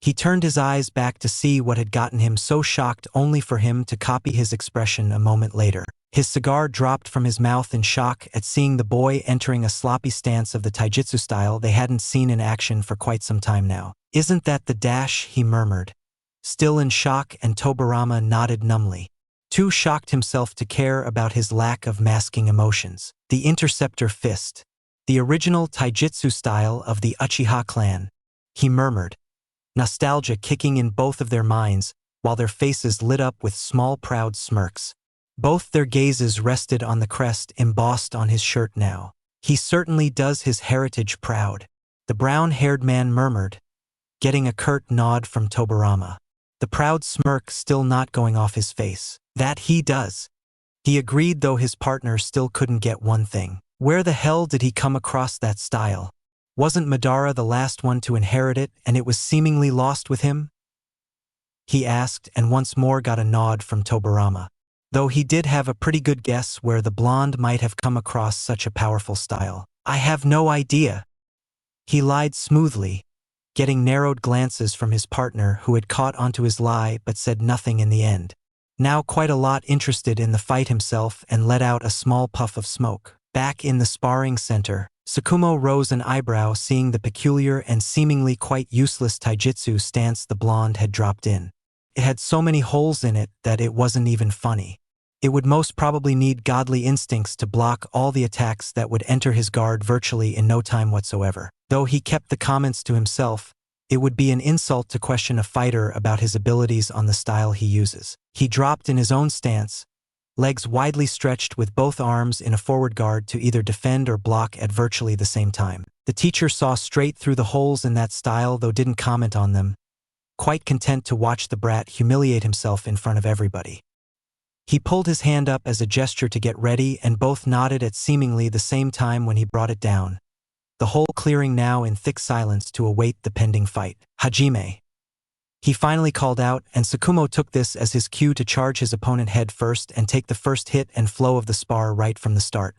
He turned his eyes back to see what had gotten him so shocked, only for him to copy his expression a moment later. His cigar dropped from his mouth in shock at seeing the boy entering a sloppy stance of the taijutsu style they hadn't seen in action for quite some time now. "Isn't that the dash?" he murmured, still in shock, and Tobarama nodded numbly. Too shocked himself to care about his lack of masking emotions. "The interceptor fist. The original taijutsu style of the Uchiha clan," he murmured, nostalgia kicking in both of their minds, while their faces lit up with small proud smirks. Both their gazes rested on the crest embossed on his shirt now. "He certainly does his heritage proud," the brown-haired man murmured, getting a curt nod from Tobarama, the proud smirk still not going off his face. "That he does," he agreed, though his partner still couldn't get one thing. Where the hell did he come across that style? Wasn't Madara the last one to inherit it, and it was seemingly lost with him? He asked, and once more got a nod from Tobarama, though he did have a pretty good guess where the blonde might have come across such a powerful style. "I have no idea," he lied smoothly, getting narrowed glances from his partner, who had caught onto his lie but said nothing in the end. Now quite a lot interested in the fight himself, and let out a small puff of smoke. Back in the sparring center, Tsukumo rose an eyebrow seeing the peculiar and seemingly quite useless taijutsu stance the blonde had dropped in. It had so many holes in it that it wasn't even funny. It would most probably need godly instincts to block all the attacks that would enter his guard virtually in no time whatsoever. Though he kept the comments to himself, it would be an insult to question a fighter about his abilities on the style he uses. He dropped in his own stance, legs widely stretched with both arms in a forward guard to either defend or block at virtually the same time. The teacher saw straight through the holes in that style, though didn't comment on them, quite content to watch the brat humiliate himself in front of everybody. He pulled his hand up as a gesture to get ready, and both nodded at seemingly the same time when he brought it down, the whole clearing now in thick silence to await the pending fight. "Hajime," he finally called out, and Tsukumo took this as his cue to charge his opponent head first and take the first hit and flow of the spar right from the start.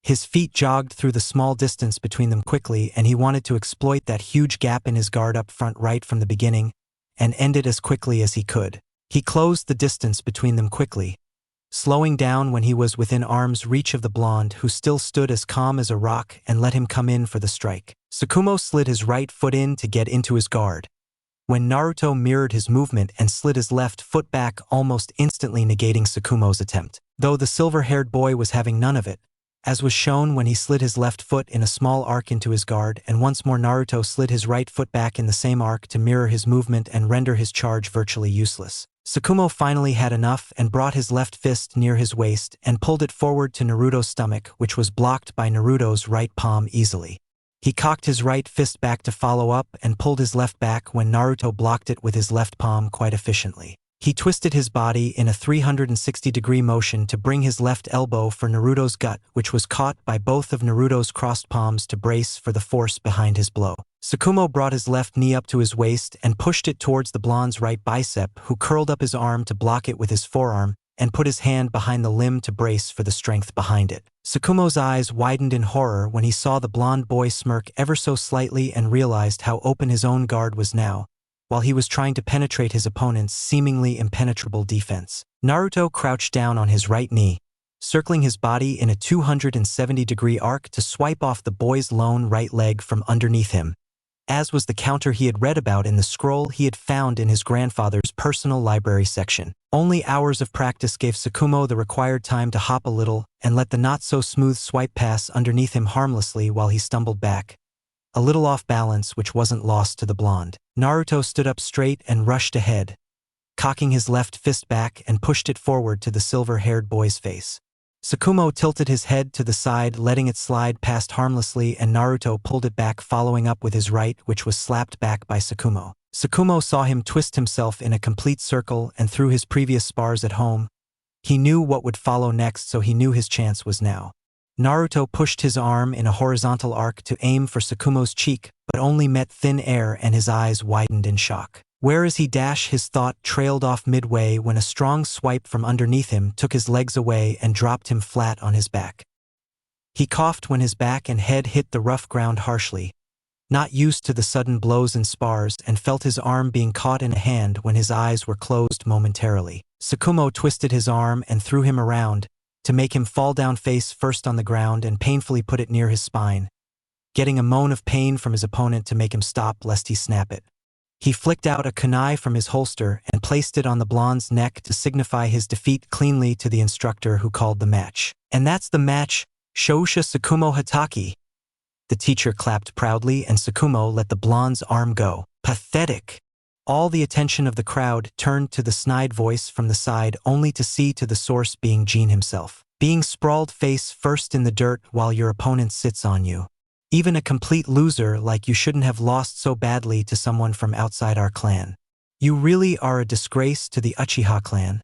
His feet jogged through the small distance between them quickly, and he wanted to exploit that huge gap in his guard up front right from the beginning and end it as quickly as he could. He closed the distance between them quickly, slowing down when he was within arm's reach of the blonde, who still stood as calm as a rock, and let him come in for the strike. Tsukumo slid his right foot in to get into his guard, when Naruto mirrored his movement and slid his left foot back, almost instantly negating Tsukumo's attempt. Though the silver-haired boy was having none of it, as was shown when he slid his left foot in a small arc into his guard, and once more Naruto slid his right foot back in the same arc to mirror his movement and render his charge virtually useless. Tsukumo finally had enough and brought his left fist near his waist and pulled it forward to Naruto's stomach, which was blocked by Naruto's right palm easily. He cocked his right fist back to follow up and pulled his left back when Naruto blocked it with his left palm quite efficiently. He twisted his body in a 360-degree motion to bring his left elbow for Naruto's gut, which was caught by both of Naruto's crossed palms to brace for the force behind his blow. Tsukumo brought his left knee up to his waist and pushed it towards the blonde's right bicep, who curled up his arm to block it with his forearm and put his hand behind the limb to brace for the strength behind it. Tsukumo's eyes widened in horror when he saw the blonde boy smirk ever so slightly and realized how open his own guard was now, while he was trying to penetrate his opponent's seemingly impenetrable defense. Naruto crouched down on his right knee, circling his body in a 270-degree arc to swipe off the boy's lone right leg from underneath him, as was the counter he had read about in the scroll he had found in his grandfather's personal library section. Only hours of practice gave Tsukumo the required time to hop a little and let the not-so-smooth swipe pass underneath him harmlessly while he stumbled back, a little off balance, which wasn't lost to the blonde. Naruto stood up straight and rushed ahead, cocking his left fist back and pushed it forward to the silver-haired boy's face. Tsukumo tilted his head to the side, letting it slide past harmlessly, and Naruto pulled it back, following up with his right, which was slapped back by Tsukumo. Tsukumo saw him twist himself in a complete circle, and through his previous spars at home, he knew what would follow next, so he knew his chance was now. Naruto pushed his arm in a horizontal arc to aim for Tsukumo's cheek, but only met thin air, and his eyes widened in shock. Where as he dashed, his thought trailed off midway when a strong swipe from underneath him took his legs away and dropped him flat on his back. He coughed when his back and head hit the rough ground harshly, not used to the sudden blows and spars, and felt his arm being caught in a hand when his eyes were closed momentarily. Tsukumo twisted his arm and threw him around to make him fall down face first on the ground and painfully put it near his spine, getting a moan of pain from his opponent to make him stop lest he snap it. He flicked out a kunai from his holster and placed it on the blonde's neck to signify his defeat cleanly to the instructor who called the match. And that's the match, Shousha Tsukumo Hataki. The teacher clapped proudly and Tsukumo let the blonde's arm go. Pathetic. All the attention of the crowd turned to the snide voice from the side only to see to the source being Jean himself. Being sprawled face first in the dirt while your opponent sits on you. Even a complete loser like you shouldn't have lost so badly to someone from outside our clan. You really are a disgrace to the Uchiha clan.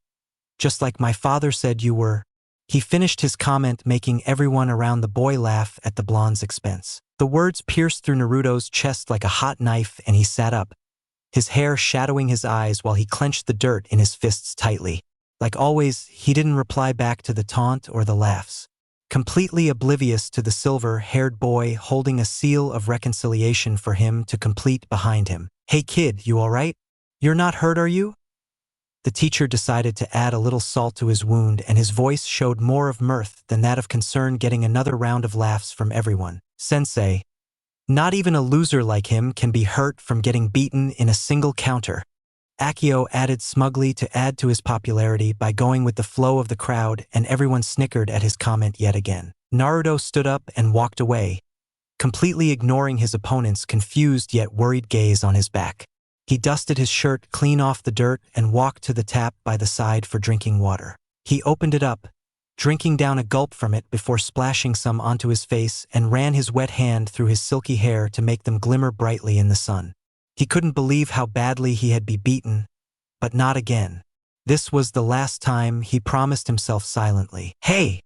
Just like my father said you were. He finished his comment, making everyone around the boy laugh at the blonde's expense. The words pierced through Naruto's chest like a hot knife and he sat up, his hair shadowing his eyes while he clenched the dirt in his fists tightly. Like always, he didn't reply back to the taunt or the laughs. Completely oblivious to the silver-haired boy holding a seal of reconciliation for him to complete behind him. Hey kid, you alright? You're not hurt, are you? The teacher decided to add a little salt to his wound and his voice showed more of mirth than that of concern, getting another round of laughs from everyone. Sensei, not even a loser like him can be hurt from getting beaten in a single counter. Akio added smugly to add to his popularity by going with the flow of the crowd, and everyone snickered at his comment yet again. Naruto stood up and walked away, completely ignoring his opponent's confused yet worried gaze on his back. He dusted his shirt clean off the dirt and walked to the tap by the side for drinking water. He opened it up, drinking down a gulp from it before splashing some onto his face, and ran his wet hand through his silky hair to make them glimmer brightly in the sun. He couldn't believe how badly he had been beaten, but not again. This was the last time, he promised himself silently. Hey!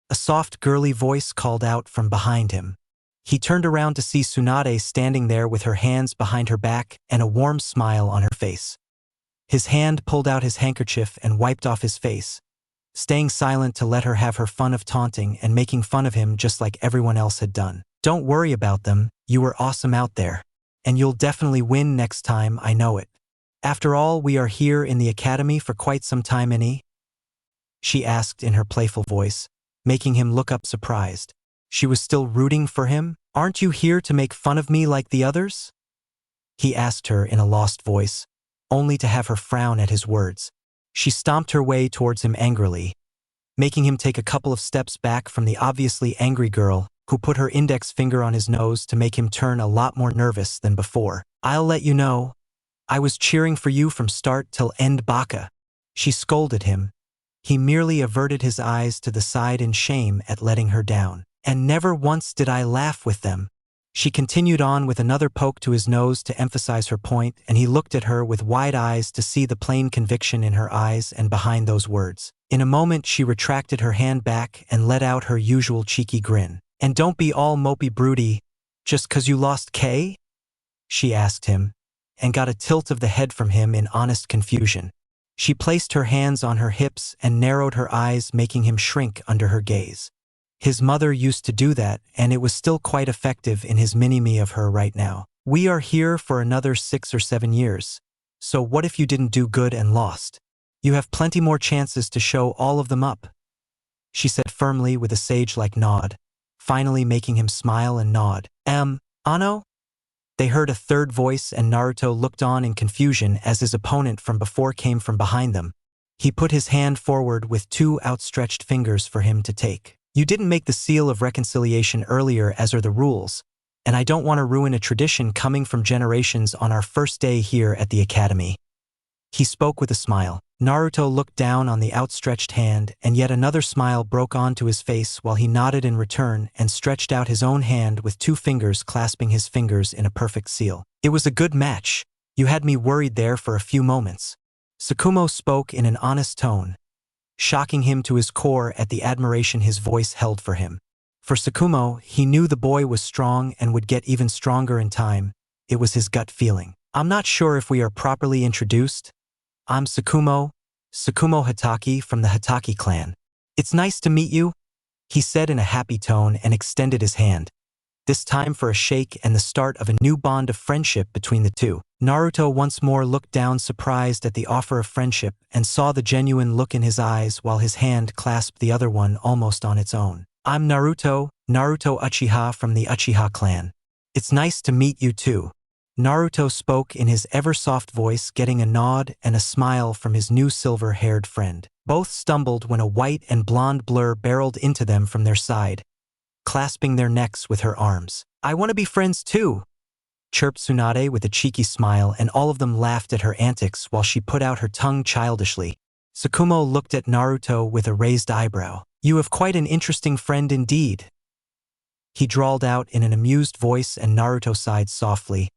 A soft girly voice called out from behind him. He turned around to see Tsunade standing there with her hands behind her back and a warm smile on her face. His hand pulled out his handkerchief and wiped off his face, staying silent to let her have her fun of taunting and making fun of him just like everyone else had done. Don't worry about them, you were awesome out there. And you'll definitely win next time, I know it. After all, we are here in the academy for quite some time, Annie? She asked in her playful voice, making him look up surprised. She was still rooting for him? Aren't you here to make fun of me like the others? He asked her in a lost voice, only to have her frown at his words. She stomped her way towards him angrily, making him take a couple of steps back from the obviously angry girl, who put her index finger on his nose to make him turn a lot more nervous than before. I'll let you know, I was cheering for you from start till end, Baka. She scolded him. He merely averted his eyes to the side in shame at letting her down. And never once did I laugh with them. She continued on with another poke to his nose to emphasize her point, and he looked at her with wide eyes to see the plain conviction in her eyes and behind those words. In a moment she retracted her hand back and let out her usual cheeky grin. And don't be all mopey broody, just 'cause you lost K? She asked him, and got a tilt of the head from him in honest confusion. She placed her hands on her hips and narrowed her eyes, making him shrink under her gaze. His mother used to do that, and it was still quite effective in his mini-me of her right now. We are here for another 6 or 7 years, so what if you didn't do good and lost? You have plenty more chances to show all of them up, she said firmly with a sage-like nod, finally making him smile and nod. Ano? They heard a third voice and Naruto looked on in confusion as his opponent from before came from behind them. He put his hand forward with 2 outstretched fingers for him to take. You didn't make the seal of reconciliation earlier, as are the rules, and I don't want to ruin a tradition coming from generations on our first day here at the academy. He spoke with a smile. Naruto looked down on the outstretched hand, and yet another smile broke onto his face while he nodded in return and stretched out his own hand with 2 fingers clasping his fingers in a perfect seal. It was a good match. You had me worried there for a few moments. Tsukumo spoke in an honest tone, shocking him to his core at the admiration his voice held for him. For Tsukumo, he knew the boy was strong and would get even stronger in time. It was his gut feeling. I'm not sure if we are properly introduced. I'm Tsukumo Hataki from the Hataki clan. It's nice to meet you. he said in a happy tone and extended his hand. This time for a shake and the start of a new bond of friendship between the two. Naruto once more looked down surprised at the offer of friendship and saw the genuine look in his eyes while his hand clasped the other one almost on its own. I'm Naruto, Naruto Uchiha from the Uchiha clan. It's nice to meet you too. Naruto spoke in his ever-soft voice, getting a nod and a smile from his new silver-haired friend. Both stumbled when a white and blonde blur barreled into them from their side, clasping their necks with her arms. I want to be friends too, chirped Tsunade with a cheeky smile, and all of them laughed at her antics while she put out her tongue childishly. Tsukumo looked at Naruto with a raised eyebrow. You have quite an interesting friend indeed, he drawled out in an amused voice, and Naruto sighed softly,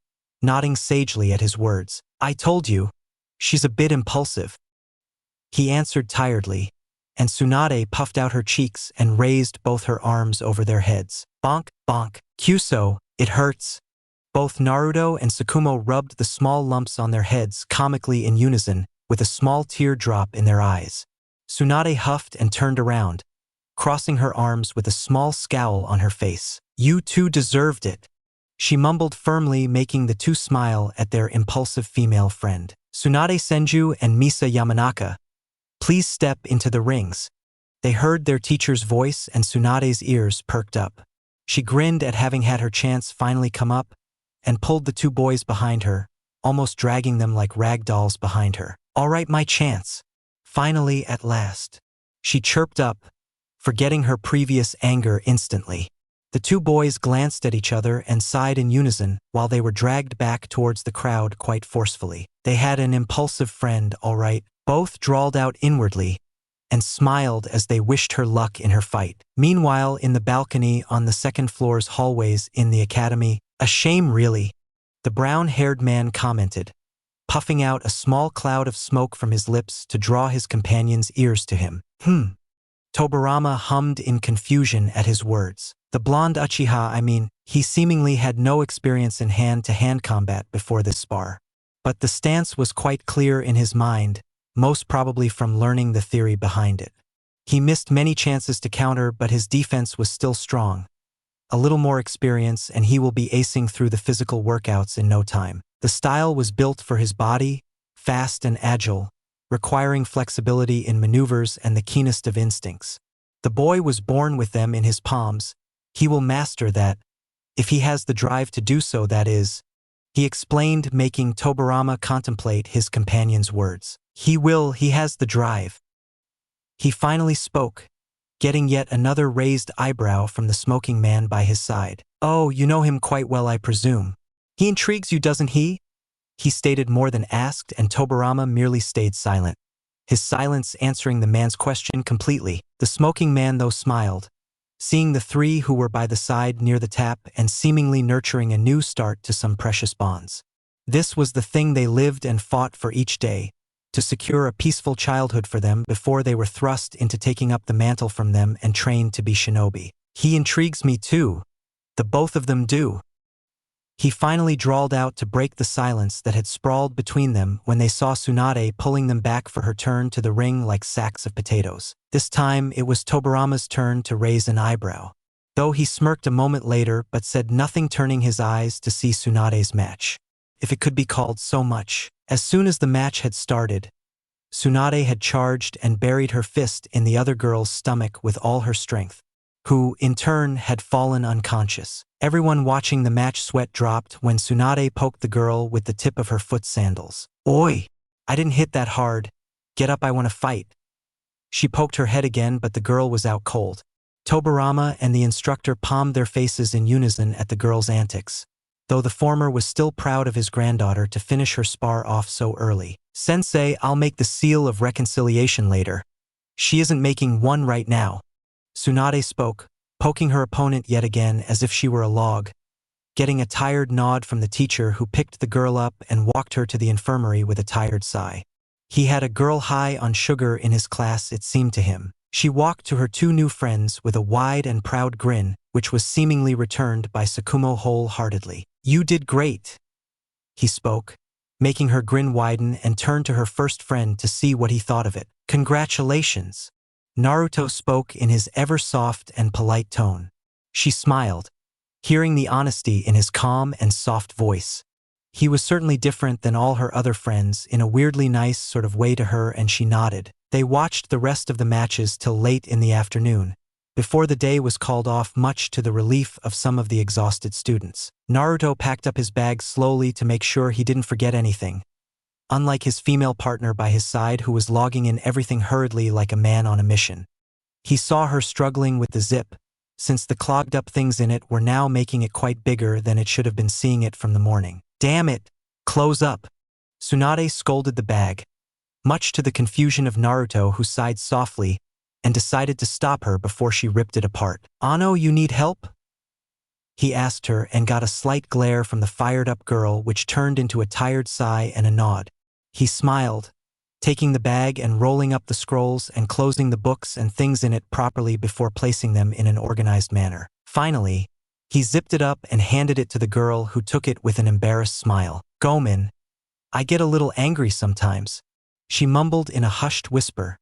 nodding sagely at his words. I told you, she's a bit impulsive, he answered tiredly, and Tsunade puffed out her cheeks and raised both her arms over their heads. Bonk, bonk, Kyuso, it hurts. Both Naruto and Tsukumo rubbed the small lumps on their heads comically in unison, with a small teardrop in their eyes. Tsunade huffed and turned around, crossing her arms with a small scowl on her face. You two deserved it, she mumbled firmly, making the two smile at their impulsive female friend. Tsunade Senju and Misa Yamanaka, please step into the rings. They heard their teacher's voice and Tsunade's ears perked up. She grinned at having had her chance finally come up and pulled the two boys behind her, almost dragging them like rag dolls behind her. All right, my chance. Finally, at last, she chirped up, forgetting her previous anger instantly. The two boys glanced at each other and sighed in unison while they were dragged back towards the crowd quite forcefully. They had an impulsive friend, all right. Both drawled out inwardly and smiled as they wished her luck in her fight. Meanwhile, in the balcony on the second floor's hallways in the academy, a shame really, the brown-haired man commented, puffing out a small cloud of smoke from his lips to draw his companion's ears to him. Tobirama hummed in confusion at his words. The blonde Uchiha, he seemingly had no experience in hand-to-hand combat before this spar. But the stance was quite clear in his mind, most probably from learning the theory behind it. He missed many chances to counter, but his defense was still strong. A little more experience and he will be acing through the physical workouts in no time. The style was built for his body, fast and agile, requiring flexibility in maneuvers and the keenest of instincts. The boy was born with them in his palms. He will master that, if he has the drive to do so, that is, he explained, making Tobirama contemplate his companion's words. He has the drive. He finally spoke, getting yet another raised eyebrow from the smoking man by his side. Oh, you know him quite well, I presume. He intrigues you, doesn't he? He stated more than asked, and Tobirama merely stayed silent, his silence answering the man's question completely. The smoking man, though, smiled, seeing the three who were by the side near the tap and seemingly nurturing a new start to some precious bonds. This was the thing they lived and fought for each day, to secure a peaceful childhood for them before they were thrust into taking up the mantle from them and trained to be shinobi. He intrigues me too. The both of them do. He finally drawled out to break the silence that had sprawled between them when they saw Tsunade pulling them back for her turn to the ring like sacks of potatoes. This time it was Tobirama's turn to raise an eyebrow, though he smirked a moment later but said nothing, turning his eyes to see Tsunade's match, if it could be called so much. As soon as the match had started, Tsunade had charged and buried her fist in the other girl's stomach with all her strength, who, in turn, had fallen unconscious. Everyone watching the match sweat dropped when Tsunade poked the girl with the tip of her foot sandals. Oi! I didn't hit that hard. Get up, I want to fight. She poked her head again, but the girl was out cold. Tobirama and the instructor palmed their faces in unison at the girl's antics, though the former was still proud of his granddaughter to finish her spar off so early. Sensei, I'll make the seal of reconciliation later. She isn't making one right now. Tsunade spoke, poking her opponent yet again as if she were a log, getting a tired nod from the teacher, who picked the girl up and walked her to the infirmary with a tired sigh. He had a girl high on sugar in his class, it seemed to him. She walked to her two new friends with a wide and proud grin, which was seemingly returned by Tsukumo wholeheartedly. You did great, he spoke, making her grin widen, and turned to her first friend to see what he thought of it. Congratulations. Naruto spoke in his ever-soft and polite tone. She smiled, hearing the honesty in his calm and soft voice. He was certainly different than all her other friends in a weirdly nice sort of way to her, and she nodded. They watched the rest of the matches till late in the afternoon, before the day was called off, much to the relief of some of the exhausted students. Naruto packed up his bag slowly to make sure he didn't forget anything, unlike his female partner by his side who was logging in everything hurriedly like a man on a mission. He saw her struggling with the zip, since the clogged up things in it were now making it quite bigger than it should have been, seeing it from the morning. "Damn it! Close up!" Tsunade scolded the bag, much to the confusion of Naruto, who sighed softly and decided to stop her before she ripped it apart. "Ano, you need help?" he asked her, and got a slight glare from the fired-up girl, which turned into a tired sigh and a nod. He smiled, taking the bag and rolling up the scrolls and closing the books and things in it properly before placing them in an organized manner. Finally, he zipped it up and handed it to the girl, who took it with an embarrassed smile. "Gomen, I get a little angry sometimes," she mumbled in a hushed whisper,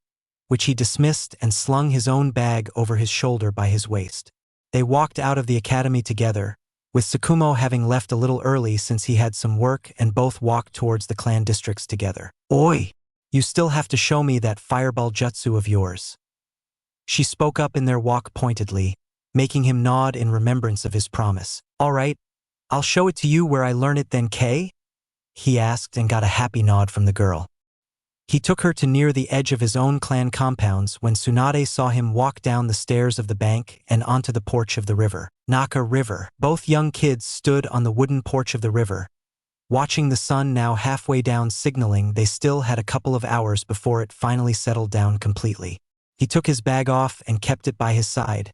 which he dismissed and slung his own bag over his shoulder by his waist. They walked out of the academy together, with Tsukumo having left a little early since he had some work, and both walked towards the clan districts together. "Oi! You still have to show me that fireball jutsu of yours," she spoke up in their walk pointedly, making him nod in remembrance of his promise. "All right, I'll show it to you where I learn it then, K?" he asked, and got a happy nod from the girl. He took her to near the edge of his own clan compounds when Tsunade saw him walk down the stairs of the bank and onto the porch of the river. Naka River. Both young kids stood on the wooden porch of the river, watching the sun now halfway down, signaling they still had a couple of hours before it finally settled down completely. He took his bag off and kept it by his side,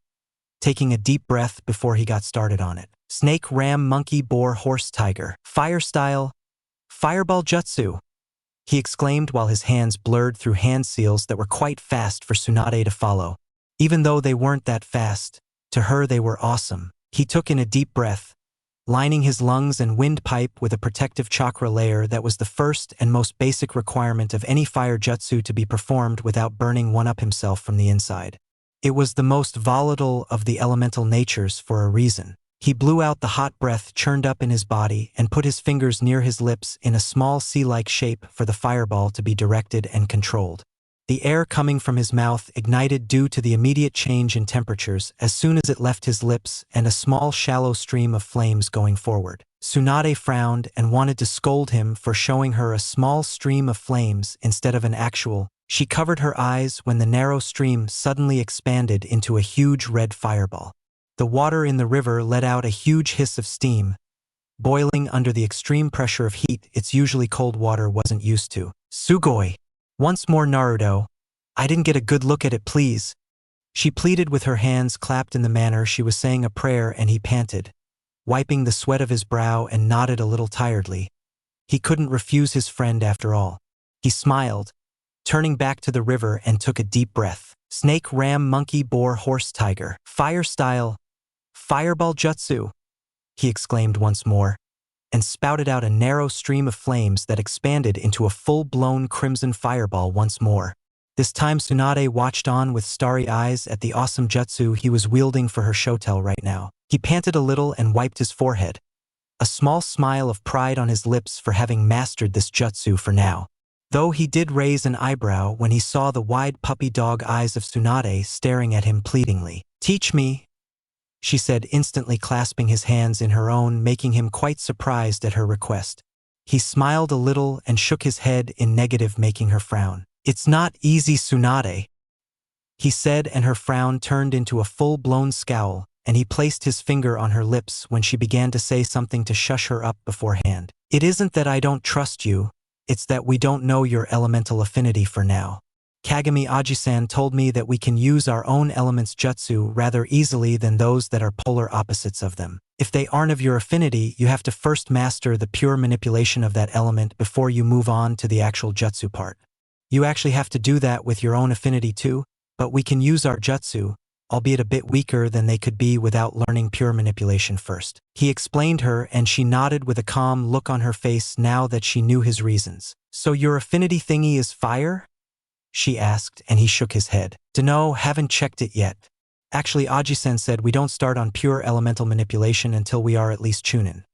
taking a deep breath before he got started on it. "Snake, ram, monkey, boar, horse, tiger. Fire style. Fireball jutsu," he exclaimed while his hands blurred through hand seals that were quite fast for Tsunade to follow. Even though they weren't that fast, to her they were awesome. He took in a deep breath, lining his lungs and windpipe with a protective chakra layer that was the first and most basic requirement of any fire jutsu to be performed without burning one up himself from the inside. It was the most volatile of the elemental natures for a reason. He blew out the hot breath churned up in his body and put his fingers near his lips in a small C-like shape for the fireball to be directed and controlled. The air coming from his mouth ignited due to the immediate change in temperatures as soon as it left his lips, and a small shallow stream of flames going forward. Tsunade frowned and wanted to scold him for showing her a small stream of flames instead of an actual. She covered her eyes when the narrow stream suddenly expanded into a huge red fireball. The water in the river let out a huge hiss of steam, boiling under the extreme pressure of heat its usually cold water wasn't used to. "Sugoi! Once more, Naruto. I didn't get a good look at it, please," she pleaded with her hands clapped in the manner she was saying a prayer, and he panted, wiping the sweat of his brow, and nodded a little tiredly. He couldn't refuse his friend after all. He smiled, turning back to the river, and took a deep breath. "Snake, ram, monkey, boar, horse, tiger. Fire style. Fireball jutsu," he exclaimed once more, and spouted out a narrow stream of flames that expanded into a full-blown crimson fireball once more. This time Tsunade watched on with starry eyes at the awesome jutsu he was wielding for her shotel right now. He panted a little and wiped his forehead, a small smile of pride on his lips for having mastered this jutsu for now. Though he did raise an eyebrow when he saw the wide puppy dog eyes of Tsunade staring at him pleadingly. "Teach me," she said, instantly clasping his hands in her own, making him quite surprised at her request. He smiled a little and shook his head in negative, making her frown. "It's not easy, Tsunade," he said, and her frown turned into a full-blown scowl, and he placed his finger on her lips when she began to say something to shush her up beforehand. "It isn't that I don't trust you, it's that we don't know your elemental affinity for now. Kagami Aji-san told me that we can use our own element's jutsu rather easily than those that are polar opposites of them. If they aren't of your affinity, you have to first master the pure manipulation of that element before you move on to the actual jutsu part. You actually have to do that with your own affinity too, but we can use our jutsu, albeit a bit weaker than they could be without learning pure manipulation first." He explained her, and she nodded with a calm look on her face now that she knew his reasons. "So your affinity thingy is fire?" she asked, and he shook his head. Dunno, haven't checked it yet. Actually, Aji-sen said we don't start on pure elemental manipulation until we are at least Chunin.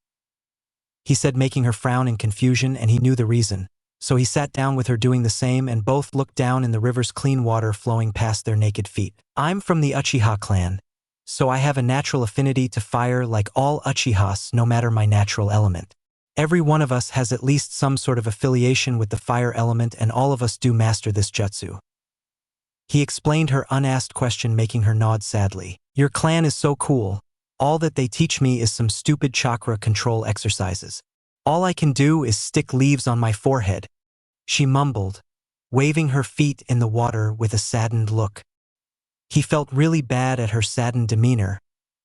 He said, making her frown in confusion, and he knew the reason. So he sat down with her doing the same, and both looked down in the river's clean water flowing past their naked feet. I'm from the Uchiha clan, so I have a natural affinity to fire like all Uchihas, no matter my natural element. Every one of us has at least some sort of affiliation with the fire element, and all of us do master this jutsu. He explained her unasked question, making her nod sadly. Your clan is so cool. All that they teach me is some stupid chakra control exercises. All I can do is stick leaves on my forehead, she mumbled, waving her feet in the water with a saddened look. He felt really bad at her saddened demeanor.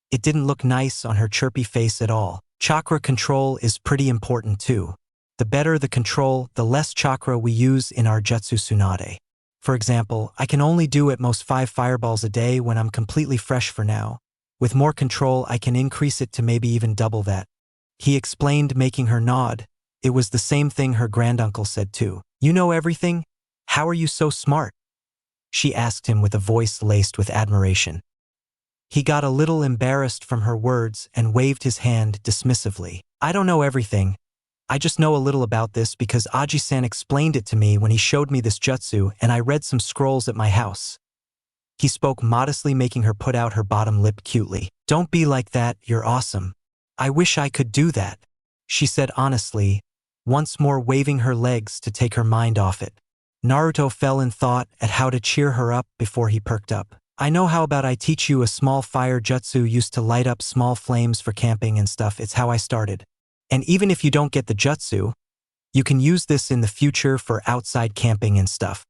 It didn't look nice on her chirpy face at all. Chakra control is pretty important too. The better the control, the less chakra we use in our jutsu Tsunade. For example, I can only do at most 5 fireballs a day when I'm completely fresh for now. With more control, I can increase it to maybe even double that. He explained, making her nod. It was the same thing her granduncle said too. You know everything? How are you so smart? She asked him with a voice laced with admiration. He got a little embarrassed from her words and waved his hand dismissively. I don't know everything. I just know a little about this because Aji-san explained it to me when he showed me this jutsu, and I read some scrolls at my house. He spoke modestly, making her put out her bottom lip cutely. Don't be like that, you're awesome. I wish I could do that, she said honestly, once more waving her legs to take her mind off it. Naruto fell in thought at how to cheer her up before he perked up. I know, how about I teach you a small fire jutsu used to light up small flames for camping and stuff. It's how I started. And even if you don't get the jutsu, you can use this in the future for outside camping and stuff,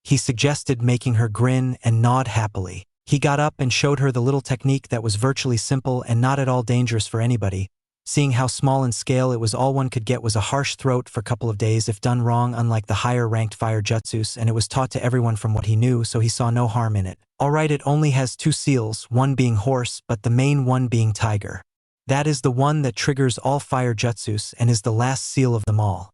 he suggested, making her grin and nod happily. He got up and showed her the little technique that was virtually simple and not at all dangerous for anybody. Seeing how small in scale it was, all one could get was a harsh throat for a couple of days if done wrong, unlike the higher-ranked fire jutsus, and it was taught to everyone from what he knew, so he saw no harm in it. Alright, it only has 2 seals, one being horse, but the main one being tiger. That is the one that triggers all fire jutsus and is the last seal of them all,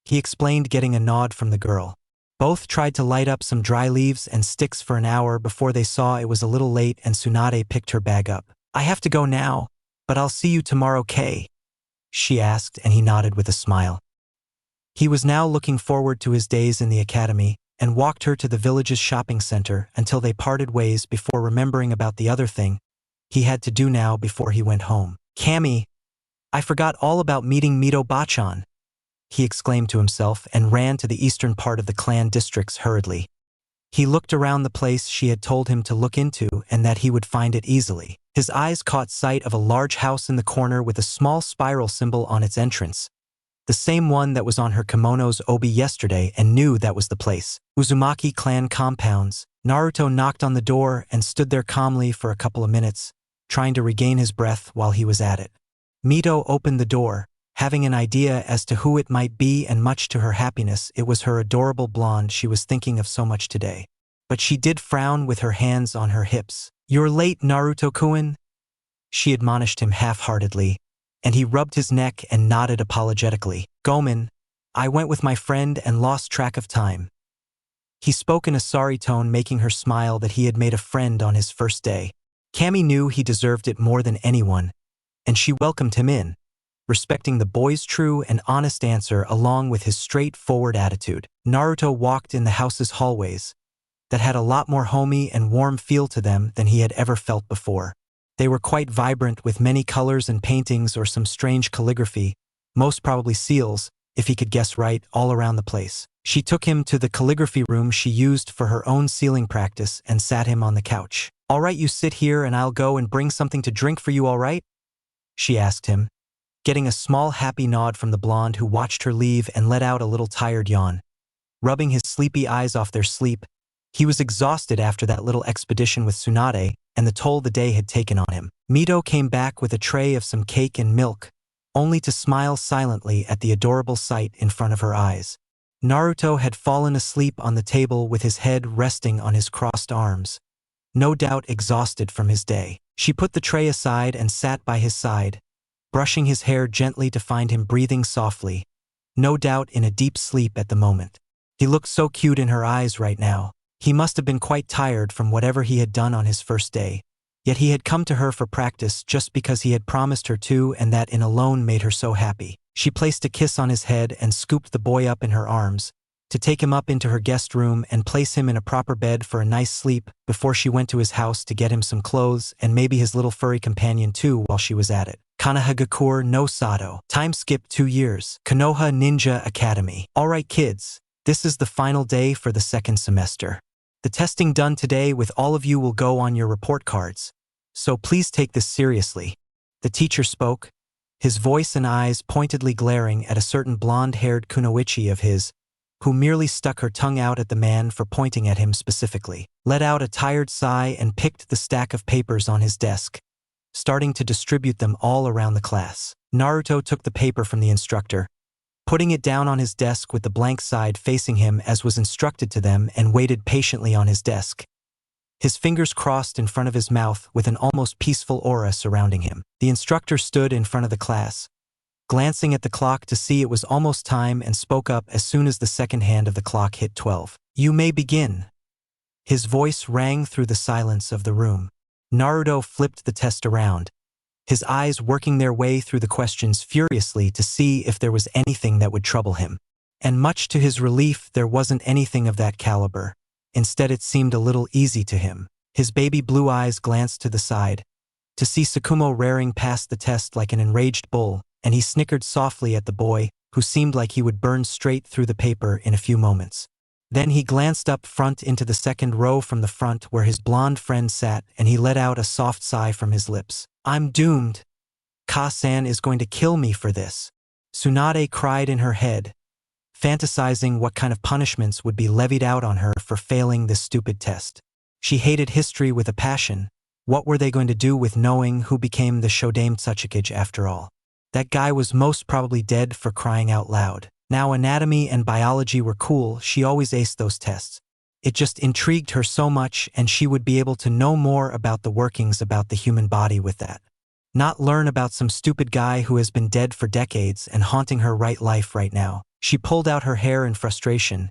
he explained, getting a nod from the girl. Both tried to light up some dry leaves and sticks for an hour before they saw it was a little late, and Tsunade picked her bag up. I have to go now, but I'll see you tomorrow, Kay? She asked, and he nodded with a smile. He was now looking forward to his days in the academy, and walked her to the village's shopping center until they parted ways before remembering about the other thing he had to do now before he went home. Kami, I forgot all about meeting Mito Bachan, he exclaimed to himself, and ran to the eastern part of the clan districts hurriedly. He looked around the place she had told him to look into and that he would find it easily. His eyes caught sight of a large house in the corner with a small spiral symbol on its entrance, the same one that was on her kimono's obi yesterday, and knew that was the place. Uzumaki clan compounds. Naruto knocked on the door and stood there calmly for a couple of minutes, trying to regain his breath while he was at it. Mito opened the door, having an idea as to who it might be, and much to her happiness, it was her adorable blonde she was thinking of so much today. But she did frown with her hands on her hips. You're late, Naruto-kun, she admonished him half-heartedly, and he rubbed his neck and nodded apologetically. Gomen, I went with my friend and lost track of time. He spoke in a sorry tone, making her smile that he had made a friend on his first day. Kami knew he deserved it more than anyone, and she welcomed him in, respecting the boy's true and honest answer along with his straightforward attitude. Naruto walked in the house's hallways that had a lot more homey and warm feel to them than he had ever felt before. They were quite vibrant, with many colors and paintings or some strange calligraphy, most probably seals, if he could guess right, all around the place. She took him to the calligraphy room she used for her own sealing practice and sat him on the couch. All right, you sit here and I'll go and bring something to drink for you, all right? She asked him, getting a small happy nod from the blonde, who watched her leave and let out a little tired yawn. Rubbing his sleepy eyes off their sleep, he was exhausted after that little expedition with Tsunade and the toll the day had taken on him. Mito came back with a tray of some cake and milk, only to smile silently at the adorable sight in front of her eyes. Naruto had fallen asleep on the table with his head resting on his crossed arms, no doubt exhausted from his day. She put the tray aside and sat by his side, brushing his hair gently to find him breathing softly, no doubt in a deep sleep at the moment. He looked so cute in her eyes right now. He must have been quite tired from whatever he had done on his first day. Yet he had come to her for practice just because he had promised her to, and that in alone made her so happy. She placed a kiss on his head and scooped the boy up in her arms, to take him up into her guest room and place him in a proper bed for a nice sleep before she went to his house to get him some clothes and maybe his little furry companion too while she was at it. KONOHA no Sato. Time skip 2 years. KONOHA Ninja Academy. Alright kids, this is the final day for the second semester. The testing done today with all of you will go on your report cards, so please take this seriously. The teacher spoke, his voice and eyes pointedly glaring at a certain blonde-haired kunoichi of his, who merely stuck her tongue out at the man for pointing at him specifically, let out a tired sigh and picked the stack of papers on his desk, starting to distribute them all around the class. Naruto took the paper from the instructor, putting it down on his desk with the blank side facing him as was instructed to them, and waited patiently on his desk, his fingers crossed in front of his mouth with an almost peaceful aura surrounding him. The instructor stood in front of the class, glancing at the clock to see it was almost time, and spoke up as soon as the second hand of the clock hit 12. "You may begin." His voice rang through the silence of the room. Naruto flipped the test around, his eyes working their way through the questions furiously to see if there was anything that would trouble him. And much to his relief, there wasn't anything of that caliber. Instead, it seemed a little easy to him. His baby blue eyes glanced to the side, to see Tsukumo raring past the test like an enraged bull, and he snickered softly at the boy, who seemed like he would burn straight through the paper in a few moments. Then he glanced up front into the second row from the front where his blonde friend sat, and he let out a soft sigh from his lips. "I'm doomed. Ka-san is going to kill me for this." Tsunade cried in her head, fantasizing what kind of punishments would be levied out on her for failing this stupid test. She hated history with a passion. What were they going to do with knowing who became the Shodame Tsuchikage after all? That guy was most probably dead, for crying out loud. Now anatomy and biology were cool, she always aced those tests. It just intrigued her so much, and she would be able to know more about the workings about the human body with that. Not learn about some stupid guy who has been dead for decades and haunting her life right now. She pulled out her hair in frustration.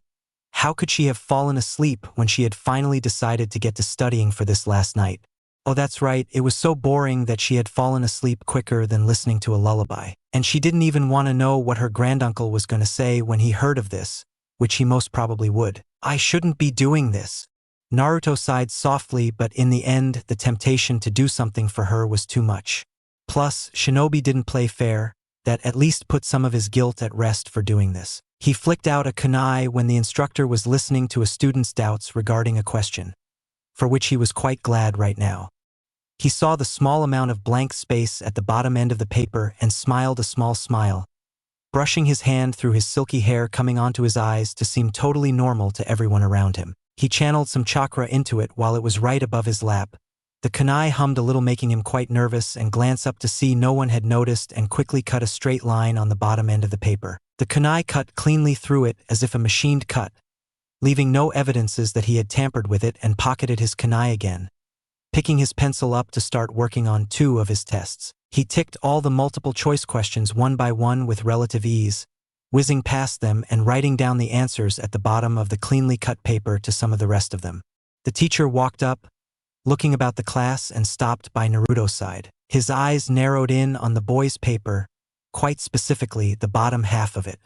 How could she have fallen asleep when she had finally decided to get to studying for this last night? Oh, that's right, it was so boring that she had fallen asleep quicker than listening to a lullaby. And she didn't even want to know what her granduncle was going to say when he heard of this, which he most probably would. "I shouldn't be doing this." Naruto sighed softly, but in the end, the temptation to do something for her was too much. Plus, Shinobi didn't play fair. That at least put some of his guilt at rest for doing this. He flicked out a kunai when the instructor was listening to a student's doubts regarding a question, for which he was quite glad right now. He saw the small amount of blank space at the bottom end of the paper and smiled a small smile, brushing his hand through his silky hair coming onto his eyes to seem totally normal to everyone around him. He channeled some chakra into it while it was right above his lap. The kunai hummed a little, making him quite nervous, and glanced up to see no one had noticed and quickly cut a straight line on the bottom end of the paper. The kunai cut cleanly through it as if a machined cut, leaving no evidences that he had tampered with it, and pocketed his kunai again, picking his pencil up to start working on 2 of his tests. He ticked all the multiple choice questions one by one with relative ease, whizzing past them and writing down the answers at the bottom of the cleanly cut paper to some of the rest of them. The teacher walked up, looking about the class, and stopped by Naruto's side. His eyes narrowed in on the boy's paper, quite specifically the bottom half of it.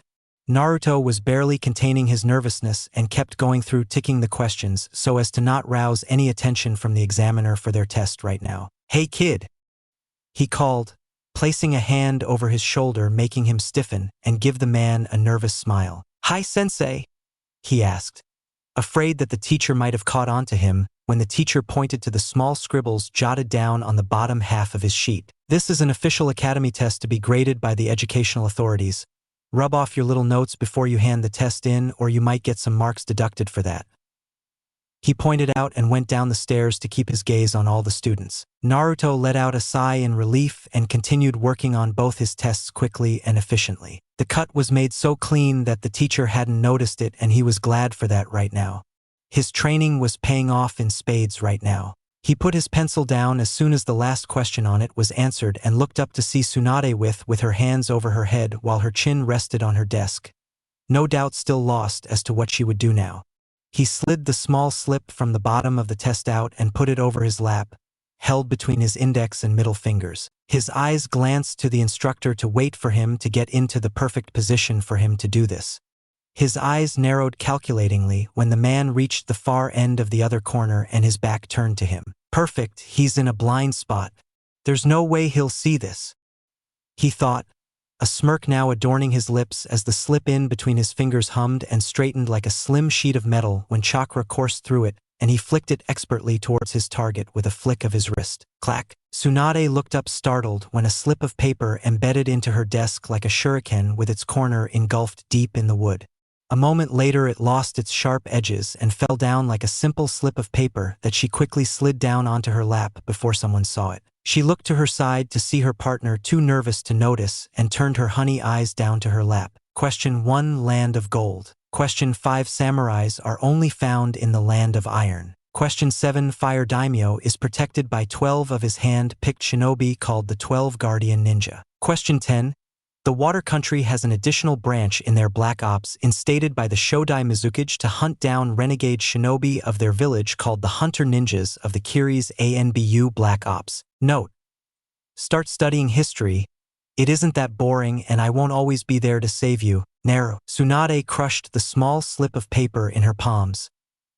Naruto was barely containing his nervousness and kept going through ticking the questions so as to not rouse any attention from the examiner for their test right now. "Hey kid," he called, placing a hand over his shoulder, making him stiffen and give the man a nervous smile. "Hi sensei," he asked, afraid that the teacher might have caught on to him when the teacher pointed to the small scribbles jotted down on the bottom half of his sheet. "This is an official academy test to be graded by the educational authorities. Rub off your little notes before you hand the test in, or you might get some marks deducted for that." He pointed out and went down the stairs to keep his gaze on all the students. Naruto let out a sigh in relief and continued working on both his tests quickly and efficiently. The cut was made so clean that the teacher hadn't noticed it, and he was glad for that right now. His training was paying off in spades right now. He put his pencil down as soon as the last question on it was answered and looked up to see Tsunade with her hands over her head while her chin rested on her desk, no doubt still lost as to what she would do now. He slid the small slip from the bottom of the test out and put it over his lap, held between his index and middle fingers. His eyes glanced to the instructor to wait for him to get into the perfect position for him to do this. His eyes narrowed calculatingly when the man reached the far end of the other corner and his back turned to him. Perfect, he's in a blind spot. There's no way he'll see this, he thought, a smirk now adorning his lips as the slip in between his fingers hummed and straightened like a slim sheet of metal when chakra coursed through it, and he flicked it expertly towards his target with a flick of his wrist. Clack! Tsunade looked up startled when a slip of paper embedded into her desk like a shuriken with its corner engulfed deep in the wood. A moment later it lost its sharp edges and fell down like a simple slip of paper that she quickly slid down onto her lap before someone saw it. She looked to her side to see her partner too nervous to notice and turned her honey eyes down to her lap. Question 1 Land of Gold. Question 5 Samurais are only found in the Land of Iron. Question 7 Fire Daimyo is protected by 12 of his hand-picked shinobi called the 12 Guardian Ninja. Question 10 The Water Country has an additional branch in their Black Ops instated by the Shodai Mizukage to hunt down renegade shinobi of their village called the Hunter Ninjas of the Kiri's ANBU Black Ops. Note: start studying history. It isn't that boring and I won't always be there to save you. Naru. Tsunade crushed the small slip of paper in her palms,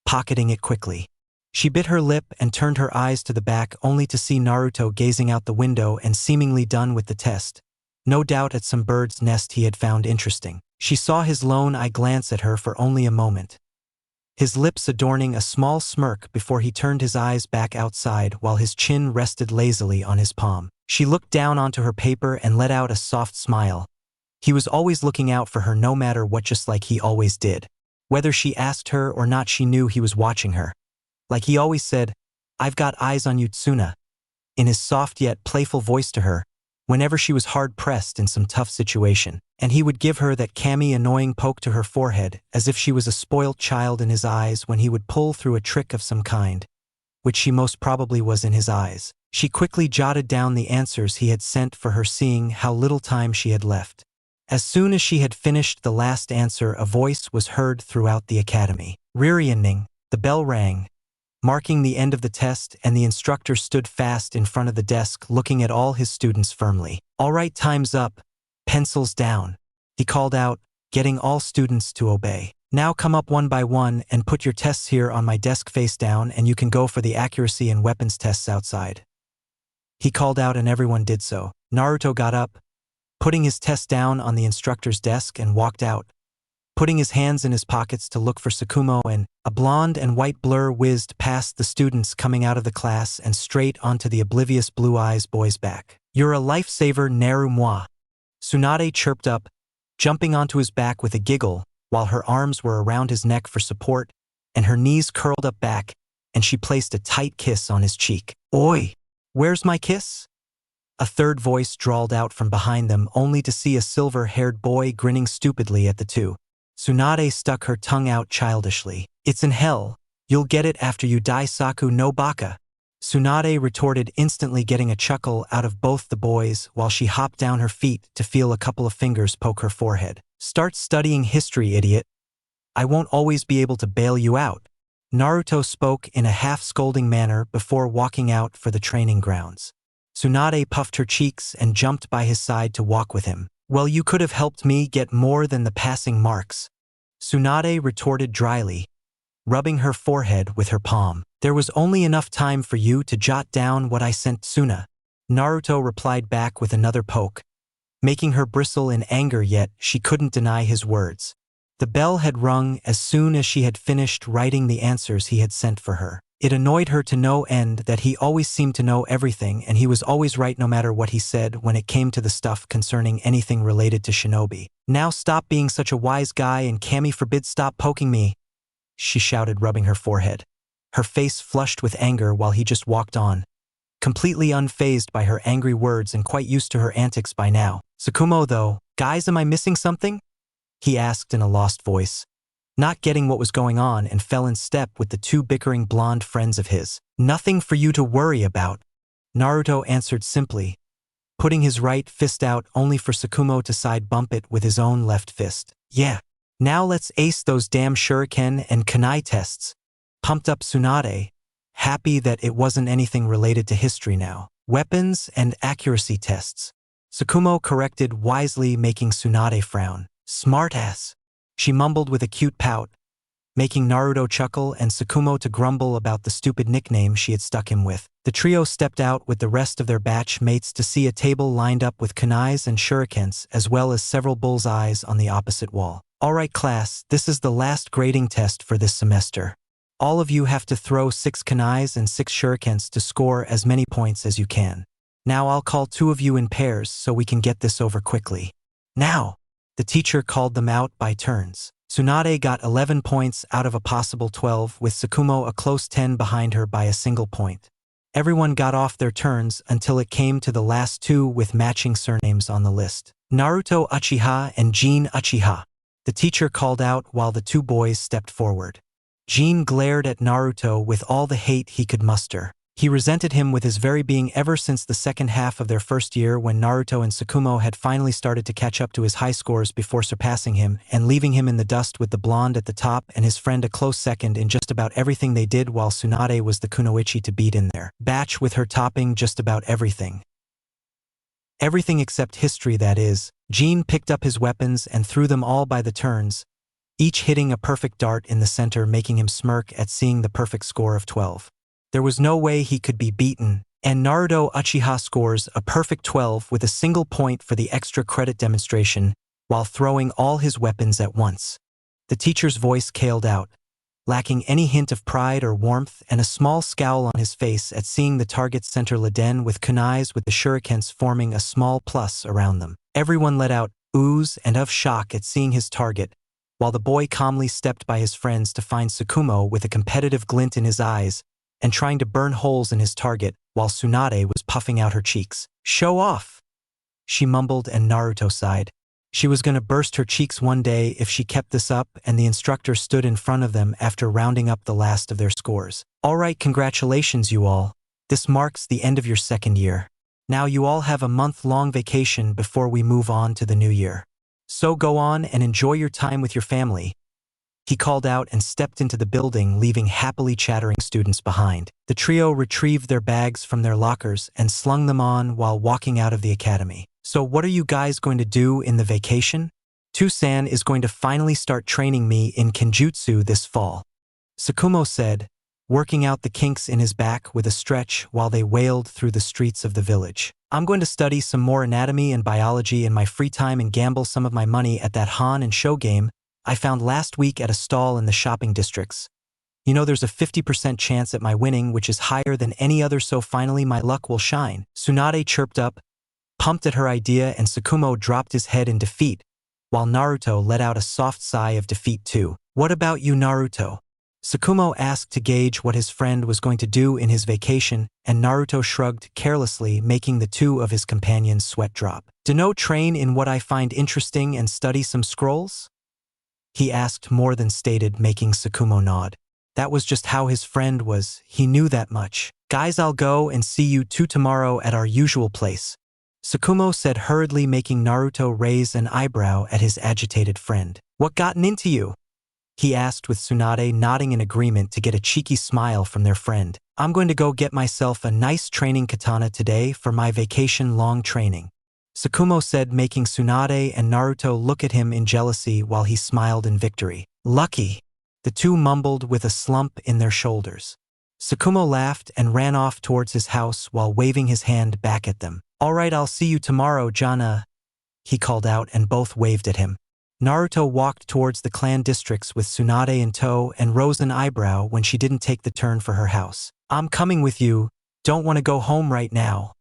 pocketing it quickly. She bit her lip and turned her eyes to the back only to see Naruto gazing out the window and seemingly done with the test. No doubt at some bird's nest he had found interesting. She saw his lone eye glance at her for only a moment, his lips adorning a small smirk before he turned his eyes back outside while his chin rested lazily on his palm. She looked down onto her paper and let out a soft smile. He was always looking out for her no matter what, just like he always did. Whether she asked her or not, she knew he was watching her. Like he always said, "I've got eyes on you, Tsuna," in his soft yet playful voice to her, whenever she was hard-pressed in some tough situation, and he would give her that cammy annoying poke to her forehead as if she was a spoilt child in his eyes when he would pull through a trick of some kind, which she most probably was in his eyes. She quickly jotted down the answers he had sent for her, seeing how little time she had left. As soon as she had finished the last answer, a voice was heard throughout the academy. Ririening, the bell rang, marking the end of the test, and the instructor stood fast in front of the desk looking at all his students firmly. "All right, time's up. Pencils down," he called out, getting all students to obey. "Now come up one by one and put your tests here on my desk face down, and you can go for the accuracy and weapons tests outside." He called out and everyone did so. Naruto got up, putting his test down on the instructor's desk, and walked out, putting his hands in his pockets to look for Tsukumo, and a blonde and white blur whizzed past the students coming out of the class and straight onto the oblivious Blue Eyes boy's back. "You're a lifesaver, Naru moi," Tsunade chirped up, jumping onto his back with a giggle while her arms were around his neck for support and her knees curled up back, and she placed a tight kiss on his cheek. "Oi, where's my kiss?" A third voice drawled out from behind them, only to see a silver-haired boy grinning stupidly at the two. Tsunade stuck her tongue out childishly. "It's in hell. You'll get it after you die, Saku no Baka," Tsunade retorted, instantly getting a chuckle out of both the boys while she hopped down her feet to feel a couple of fingers poke her forehead. "Start studying history, idiot. I won't always be able to bail you out," Naruto spoke in a half-scolding manner before walking out for the training grounds. Tsunade puffed her cheeks and jumped by his side to walk with him. "Well, you could have helped me get more than the passing marks," Tsunade retorted dryly, rubbing her forehead with her palm. "There was only enough time for you to jot down what I sent Tsuna," Naruto replied back with another poke, making her bristle in anger, yet she couldn't deny his words. The bell had rung as soon as she had finished writing the answers he had sent for her. It annoyed her to no end that he always seemed to know everything, and he was always right no matter what he said when it came to the stuff concerning anything related to shinobi. "Now stop being such a wise guy, and Kami forbids stop poking me," she shouted, rubbing her forehead, her face flushed with anger while he just walked on, completely unfazed by her angry words and quite used to her antics by now. "Tsukumo though, guys, am I missing something?" he asked in a lost voice, not getting what was going on, and fell in step with the two bickering blonde friends of his. "Nothing for you to worry about," Naruto answered simply, putting his right fist out only for Tsukumo to side bump it with his own left fist. "Yeah, Now let's ace those damn shuriken and kunai tests. Pumped up Tsunade, happy that it wasn't anything related to history now. Weapons and accuracy tests. Tsukumo corrected wisely, making Tsunade frown. Smartass. She mumbled with a cute pout, making Naruto chuckle and Tsukumo to grumble about the stupid nickname she had stuck him with. The trio stepped out with the rest of their batch mates to see a table lined up with kunais and shurikens, as well as several bullseyes on the opposite wall. Alright class, this is the last grading test for this semester. All of you have to throw 6 kunais and 6 shurikens to score as many points as you can. Now I'll call 2 of you in pairs so we can get this over quickly. Now! The teacher called them out by turns. Tsunade got 11 points out of a possible 12, with Tsukumo a close 10 behind her by a single point. Everyone got off their turns until it came to the last 2 with matching surnames on the list. Naruto Uchiha and Jin Uchiha. The teacher called out while the 2 boys stepped forward. Jin glared at Naruto with all the hate he could muster. He resented him with his very being ever since the second half of their first year, when Naruto and Tsukumo had finally started to catch up to his high scores before surpassing him and leaving him in the dust with the blonde at the top and his friend a close second in just about everything they did, while Tsunade was the kunoichi to beat in their batch, with her topping just about everything. Everything except history, that is. Jin picked up his weapons and threw them all by the turns, each hitting a perfect dart in the center, making him smirk at seeing the perfect score of 12. There was no way he could be beaten, and Naruto Uchiha scores a perfect 12 with a single point for the extra credit demonstration while throwing all his weapons at once. The teacher's voice called out, lacking any hint of pride or warmth, and a small scowl on his face at seeing the target's center laden with kunais with the shurikens forming a small plus around them. Everyone let out oohs and of shock at seeing his target, while the boy calmly stepped by his friends to find Tsukumo with a competitive glint in his eyes and trying to burn holes in his target, while Tsunade was puffing out her cheeks. "Show off!" she mumbled, and Naruto sighed. She was going to burst her cheeks one day if she kept this up, and the instructor stood in front of them after rounding up the last of their scores. "Alright, congratulations you all. This marks the end of your second year. Now you all have a month-long vacation before we move on to the new year. So go on and enjoy your time with your family," he called out and stepped into the building, leaving happily chattering students behind. The trio retrieved their bags from their lockers and slung them on while walking out of the academy. "So what are you guys going to do in the vacation?" "Tsusan is going to finally start training me in Kenjutsu this fall," Tsukumo said, working out the kinks in his back with a stretch while they wailed through the streets of the village. "I'm going to study some more anatomy and biology in my free time and gamble some of my money at that Han and Show game I found last week at a stall in the shopping districts. You know, there's a 50% chance at my winning, which is higher than any other, so finally my luck will shine." Tsunade chirped up, pumped at her idea, and Tsukumo dropped his head in defeat, while Naruto let out a soft sigh of defeat too. "What about you, Naruto?" Tsukumo asked to gauge what his friend was going to do in his vacation, and Naruto shrugged carelessly, making the 2 of his companions sweat drop. "Dunno, train in what I find interesting and study some scrolls?" he asked, more than stated, making Tsukumo nod. That was just how his friend was, he knew that much. "Guys, I'll go and see you 2 tomorrow at our usual place," Tsukumo said hurriedly, making Naruto raise an eyebrow at his agitated friend. "What gotten into you?" he asked, with Tsunade nodding in agreement to get a cheeky smile from their friend. "I'm going to go get myself a nice training katana today for my vacation-long training," Tsukumo said, making Tsunade and Naruto look at him in jealousy while he smiled in victory. "Lucky," the 2 mumbled with a slump in their shoulders. Tsukumo laughed and ran off towards his house while waving his hand back at them. "Alright, I'll see you tomorrow, Jana," he called out, and both waved at him. Naruto walked towards the clan districts with Tsunade in tow and rose an eyebrow when she didn't take the turn for her house. "I'm coming with you, don't want to go home right now,"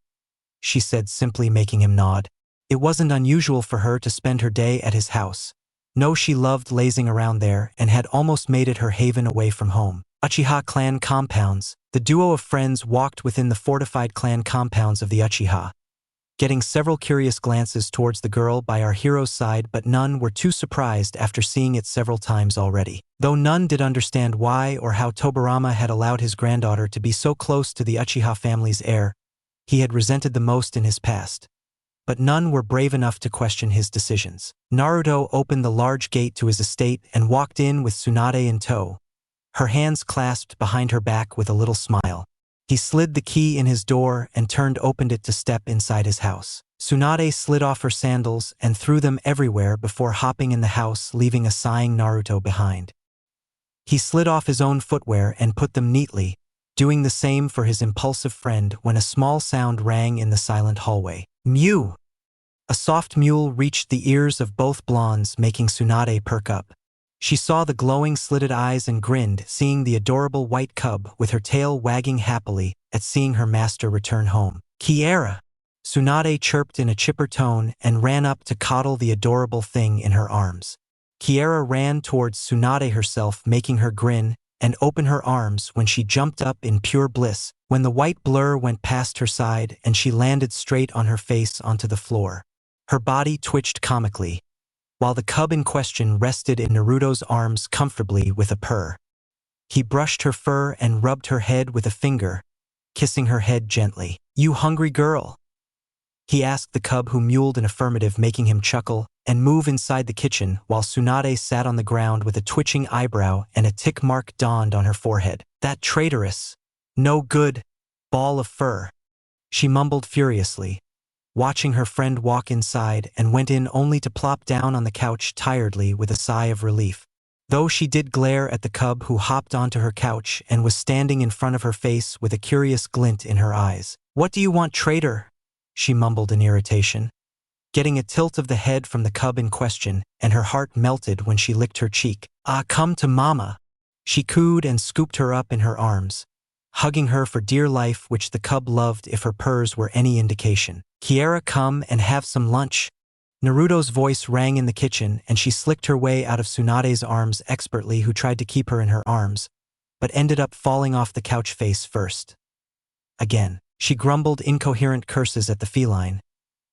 she said, simply making him nod. It wasn't unusual for her to spend her day at his house. No, she loved lazing around there and had almost made it her haven away from home. Uchiha clan compounds. The duo of friends walked within the fortified clan compounds of the Uchiha, getting several curious glances towards the girl by our hero's side, but none were too surprised after seeing it several times already. Though none did understand why or how Tobirama had allowed his granddaughter to be so close to the Uchiha family's heir, he had resented the most in his past. but none were brave enough to question his decisions. Naruto opened the large gate to his estate and walked in with Tsunade in tow, her hands clasped behind her back with a little smile. He slid the key in his door and opened it to step inside his house. Tsunade slid off her sandals and threw them everywhere before hopping in the house, leaving a sighing Naruto behind. He slid off his own footwear and put them neatly, doing the same for his impulsive friend when a small sound rang in the silent hallway. Mew! A soft mewl reached the ears of both blondes, making Tsunade perk up. She saw the glowing slitted eyes and grinned, seeing the adorable white cub with her tail wagging happily at seeing her master return home. Kiera! Tsunade chirped in a chipper tone and ran up to coddle the adorable thing in her arms. Kiera ran towards Tsunade herself, making her grin and open her arms when she jumped up in pure bliss, when the white blur went past her side and she landed straight on her face onto the floor. Her body twitched comically, while the cub in question rested in Naruto's arms comfortably with a purr. He brushed her fur and rubbed her head with a finger, kissing her head gently. "You hungry girl?" he asked the cub, who mewled an affirmative, making him chuckle and move inside the kitchen while Tsunade sat on the ground with a twitching eyebrow and a tick mark dawned on her forehead. "That traitorous, no good ball of fur," she mumbled furiously, watching her friend walk inside, and went in only to plop down on the couch tiredly with a sigh of relief. Though she did glare at the cub, who hopped onto her couch and was standing in front of her face with a curious glint in her eyes. "What do you want, traitor?" she mumbled in irritation, getting a tilt of the head from the cub in question, and her heart melted when she licked her cheek. "Ah, come to mama," she cooed and scooped her up in her arms, hugging her for dear life, which the cub loved if her purrs were any indication. "Kiera, come and have some lunch." Naruto's voice rang in the kitchen, and she slicked her way out of Tsunade's arms expertly, who tried to keep her in her arms, but ended up falling off the couch face first. Again, she grumbled incoherent curses at the feline,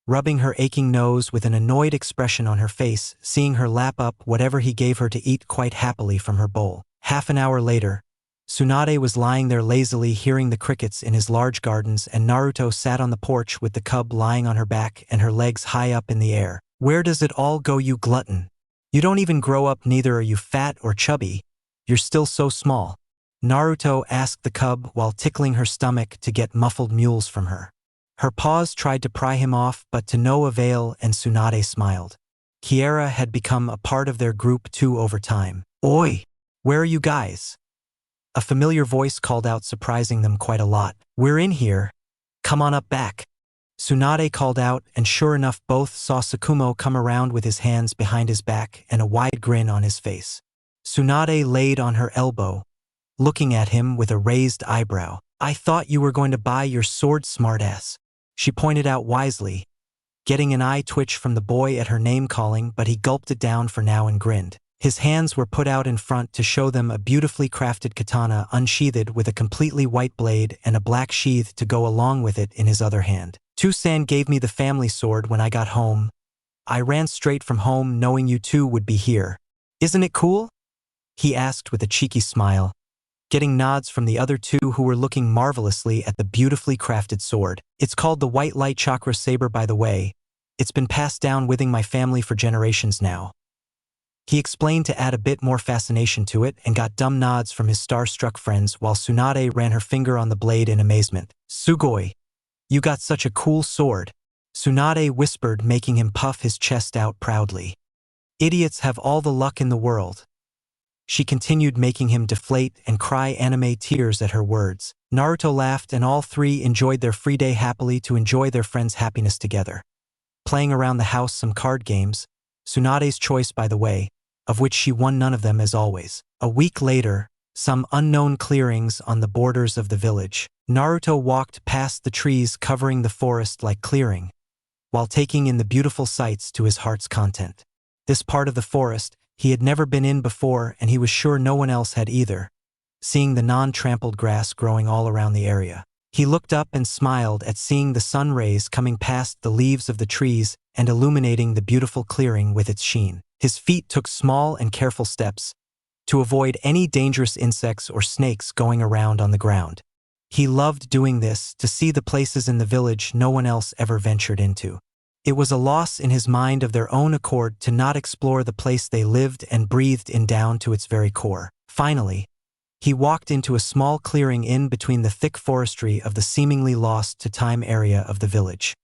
rubbing her aching nose with an annoyed expression on her face, seeing her lap up whatever he gave her to eat quite happily from her bowl. Half an hour later, Tsunade was lying there lazily, hearing the crickets in his large gardens, and Naruto sat on the porch with the cub lying on her back and her legs high up in the air. "Where does it all go, you glutton? You don't even grow up, neither are you fat or chubby. You're still so small," Naruto asked the cub while tickling her stomach to get muffled mewls from her. Her paws tried to pry him off, but to no avail, and Tsunade smiled. Kiera had become a part of their group too over time. "Oi! Where are you guys?" A familiar voice called out, surprising them quite a lot. "We're in here. Come on up back." Tsunade called out, and sure enough, both saw Tsukumo come around with his hands behind his back and a wide grin on his face. Tsunade laid on her elbow, looking at him with a raised eyebrow. "I thought you were going to buy your sword, smartass," she pointed out wisely, getting an eye twitch from the boy at her name-calling, but he gulped it down for now and grinned. His hands were put out in front to show them a beautifully crafted katana unsheathed with a completely white blade and a black sheath to go along with it in his other hand. "Tsusan gave me the family sword when I got home. I ran straight from home knowing you two would be here. Isn't it cool?" he asked with a cheeky smile, getting nods from the other two, who were looking marvelously at the beautifully crafted sword. "It's called the White Light Chakra Saber, by the way. It's been passed down within my family for generations now," he explained to add a bit more fascination to it, and got dumb nods from his star-struck friends while Tsunade ran her finger on the blade in amazement. "Sugoi, you got such a cool sword," Tsunade whispered, making him puff his chest out proudly. "Idiots have all the luck in the world," she continued, making him deflate and cry anime tears at her words. Naruto laughed, and all three enjoyed their free day happily to enjoy their friends' happiness together, playing around the house some card games, Tsunade's choice by the way, of which she won none of them as always. A week later, some unknown clearings on the borders of the village. Naruto walked past the trees covering the forest like clearing, while taking in the beautiful sights to his heart's content. This part of the forest he had never been in before, and he was sure no one else had either, seeing the non-trampled grass growing all around the area. He looked up and smiled at seeing the sun rays coming past the leaves of the trees and illuminating the beautiful clearing with its sheen. His feet took small and careful steps to avoid any dangerous insects or snakes going around on the ground. He loved doing this to see the places in the village no one else ever ventured into. It was a loss in his mind of their own accord to not explore the place they lived and breathed in down to its very core. Finally, he walked into a small clearing in between the thick forestry of the seemingly lost-to-time area of the village.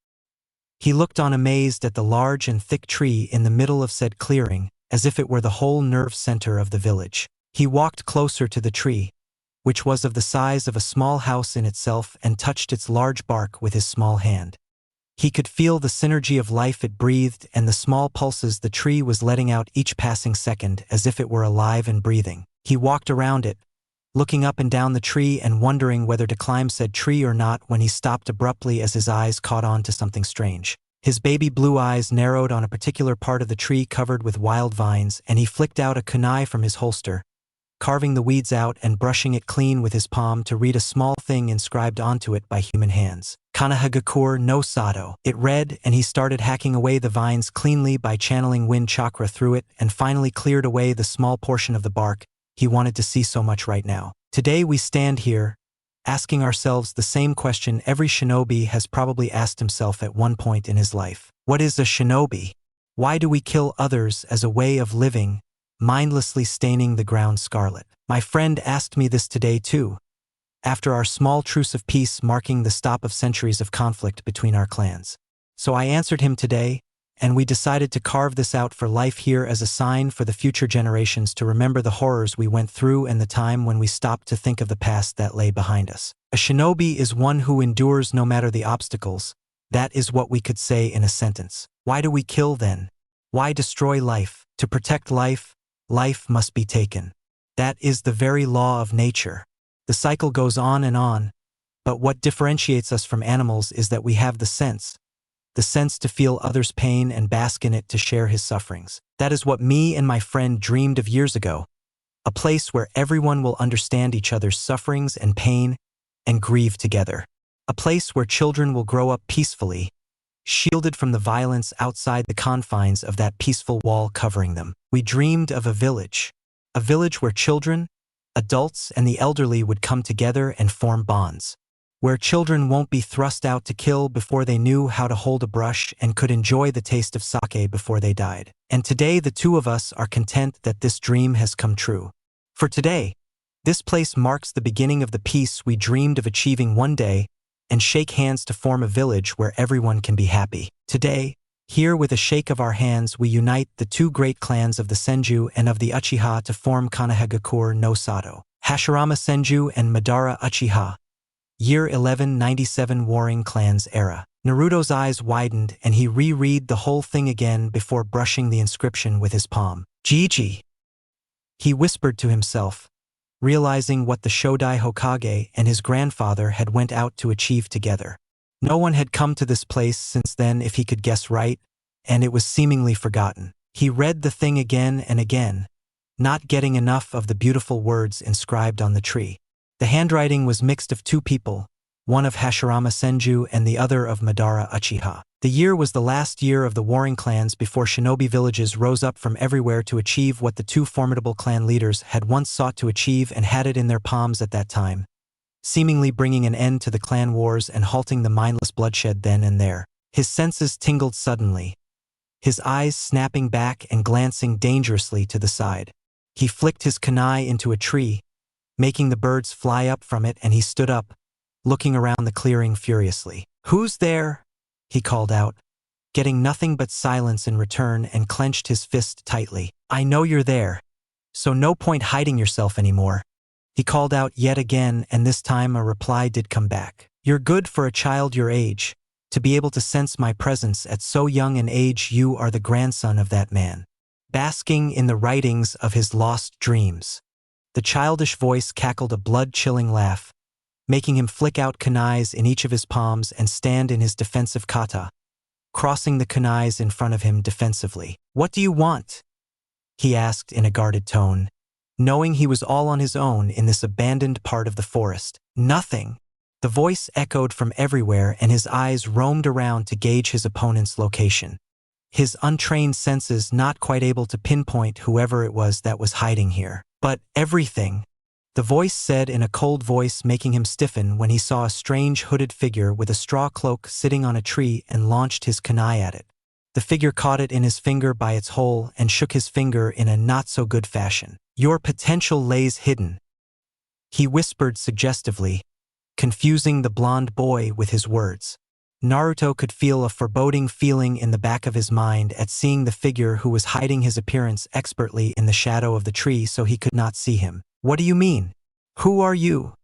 He looked on amazed at the large and thick tree in the middle of said clearing, as if it were the whole nerve center of the village. He walked closer to the tree, which was of the size of a small house in itself, and touched its large bark with his small hand. He could feel the synergy of life it breathed and the small pulses the tree was letting out each passing second, as if it were alive and breathing. He walked around it, looking up and down the tree and wondering whether to climb said tree or not, when he stopped abruptly as his eyes caught on to something strange. His baby blue eyes narrowed on a particular part of the tree covered with wild vines, and he flicked out a kunai from his holster, carving the weeds out and brushing it clean with his palm to read a small thing inscribed onto it by human hands. KONOHA no Sado. It read, and he started hacking away the vines cleanly by channeling wind chakra through it, and finally cleared away the small portion of the bark he wanted to see so much right now. Today we stand here, asking ourselves the same question every shinobi has probably asked himself at one point in his life. What is a shinobi? Why do we kill others as a way of living, mindlessly staining the ground scarlet? My friend asked me this today too, after our small truce of peace marking the stop of centuries of conflict between our clans. So I answered him today, and we decided to carve this out for life here as a sign for the future generations to remember the horrors we went through and the time when we stopped to think of the past that lay behind us. A shinobi is one who endures no matter the obstacles. That is what we could say in a sentence. Why do we kill then? Why destroy life? To protect life, life must be taken. That is the very law of nature. The cycle goes on, but what differentiates us from animals is that we have the sense to feel others' pain and bask in it, to share his sufferings. That is what me and my friend dreamed of years ago, a place where everyone will understand each other's sufferings and pain and grieve together. A place where children will grow up peacefully, shielded from the violence outside the confines of that peaceful wall covering them. We dreamed of a village where children, adults, and the elderly would come together and form bonds, where children won't be thrust out to kill before they knew how to hold a brush and could enjoy the taste of sake before they died. And today the two of us are content that this dream has come true. For today, this place marks the beginning of the peace we dreamed of achieving one day, and shake hands to form a village where everyone can be happy. Today, here with a shake of our hands, we unite the two great clans of the Senju and of the Uchiha to form KONOHA no Sado. Hashirama Senju and Madara Uchiha. Year 1197 Warring Clans Era. Naruto's eyes widened and he reread the whole thing again before brushing the inscription with his palm. Gigi, he whispered to himself, realizing what the Shodai Hokage and his grandfather had went out to achieve together. No one had come to this place since then, if he could guess right, and it was seemingly forgotten. He read the thing again and again, not getting enough of the beautiful words inscribed on the tree. The handwriting was mixed of two people, one of Hashirama Senju and the other of Madara Uchiha. The year was the last year of the warring clans before shinobi villages rose up from everywhere to achieve what the two formidable clan leaders had once sought to achieve and had it in their palms at that time, seemingly bringing an end to the clan wars and halting the mindless bloodshed then and there. His senses tingled suddenly, his eyes snapping back and glancing dangerously to the side. He flicked his kunai into a tree, making the birds fly up from it, and he stood up, looking around the clearing furiously. "Who's there?" he called out, getting nothing but silence in return, and clenched his fist tightly. "I know you're there, so no point hiding yourself anymore," he called out yet again, and this time a reply did come back. "You're good for a child your age, to be able to sense my presence at so young an age. You are the grandson of that man, basking in the writings of his lost dreams." The childish voice cackled a blood-chilling laugh, making him flick out kunais in each of his palms and stand in his defensive kata, crossing the kunais in front of him defensively. "What do you want?" he asked in a guarded tone, knowing he was all on his own in this abandoned part of the forest. "Nothing." The voice echoed from everywhere, and his eyes roamed around to gauge his opponent's location, his untrained senses not quite able to pinpoint whoever it was that was hiding here. "But everything," The voice said in a cold voice, making him stiffen when he saw a strange hooded figure with a straw cloak sitting on a tree and launched his kunai at it. The figure caught it in his finger by its hole and shook his finger in a not-so-good fashion. "Your potential lays hidden," he whispered suggestively, confusing the blonde boy with his words. Naruto could feel a foreboding feeling in the back of his mind at seeing the figure who was hiding his appearance expertly in the shadow of the tree so he could not see him. "What do you mean? Who are you?"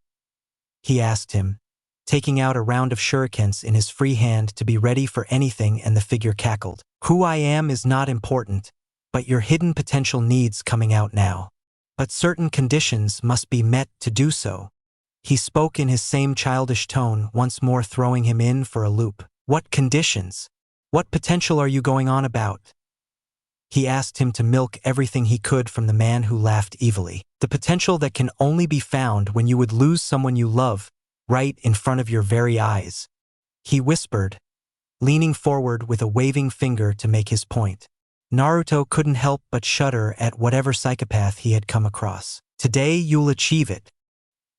he asked him, taking out a round of shurikens in his free hand to be ready for anything, and the figure cackled. "Who I am is not important, but your hidden potential needs coming out now. But certain conditions must be met to do so." He spoke in his same childish tone, once more throwing him in for a loop. "What conditions? What potential are you going on about?" He asked him to milk everything he could from the man who laughed evilly. "The potential that can only be found when you would lose someone you love, right in front of your very eyes," he whispered, leaning forward with a waving finger to make his point. Naruto couldn't help but shudder at whatever psychopath he had come across. "Today you'll achieve it,"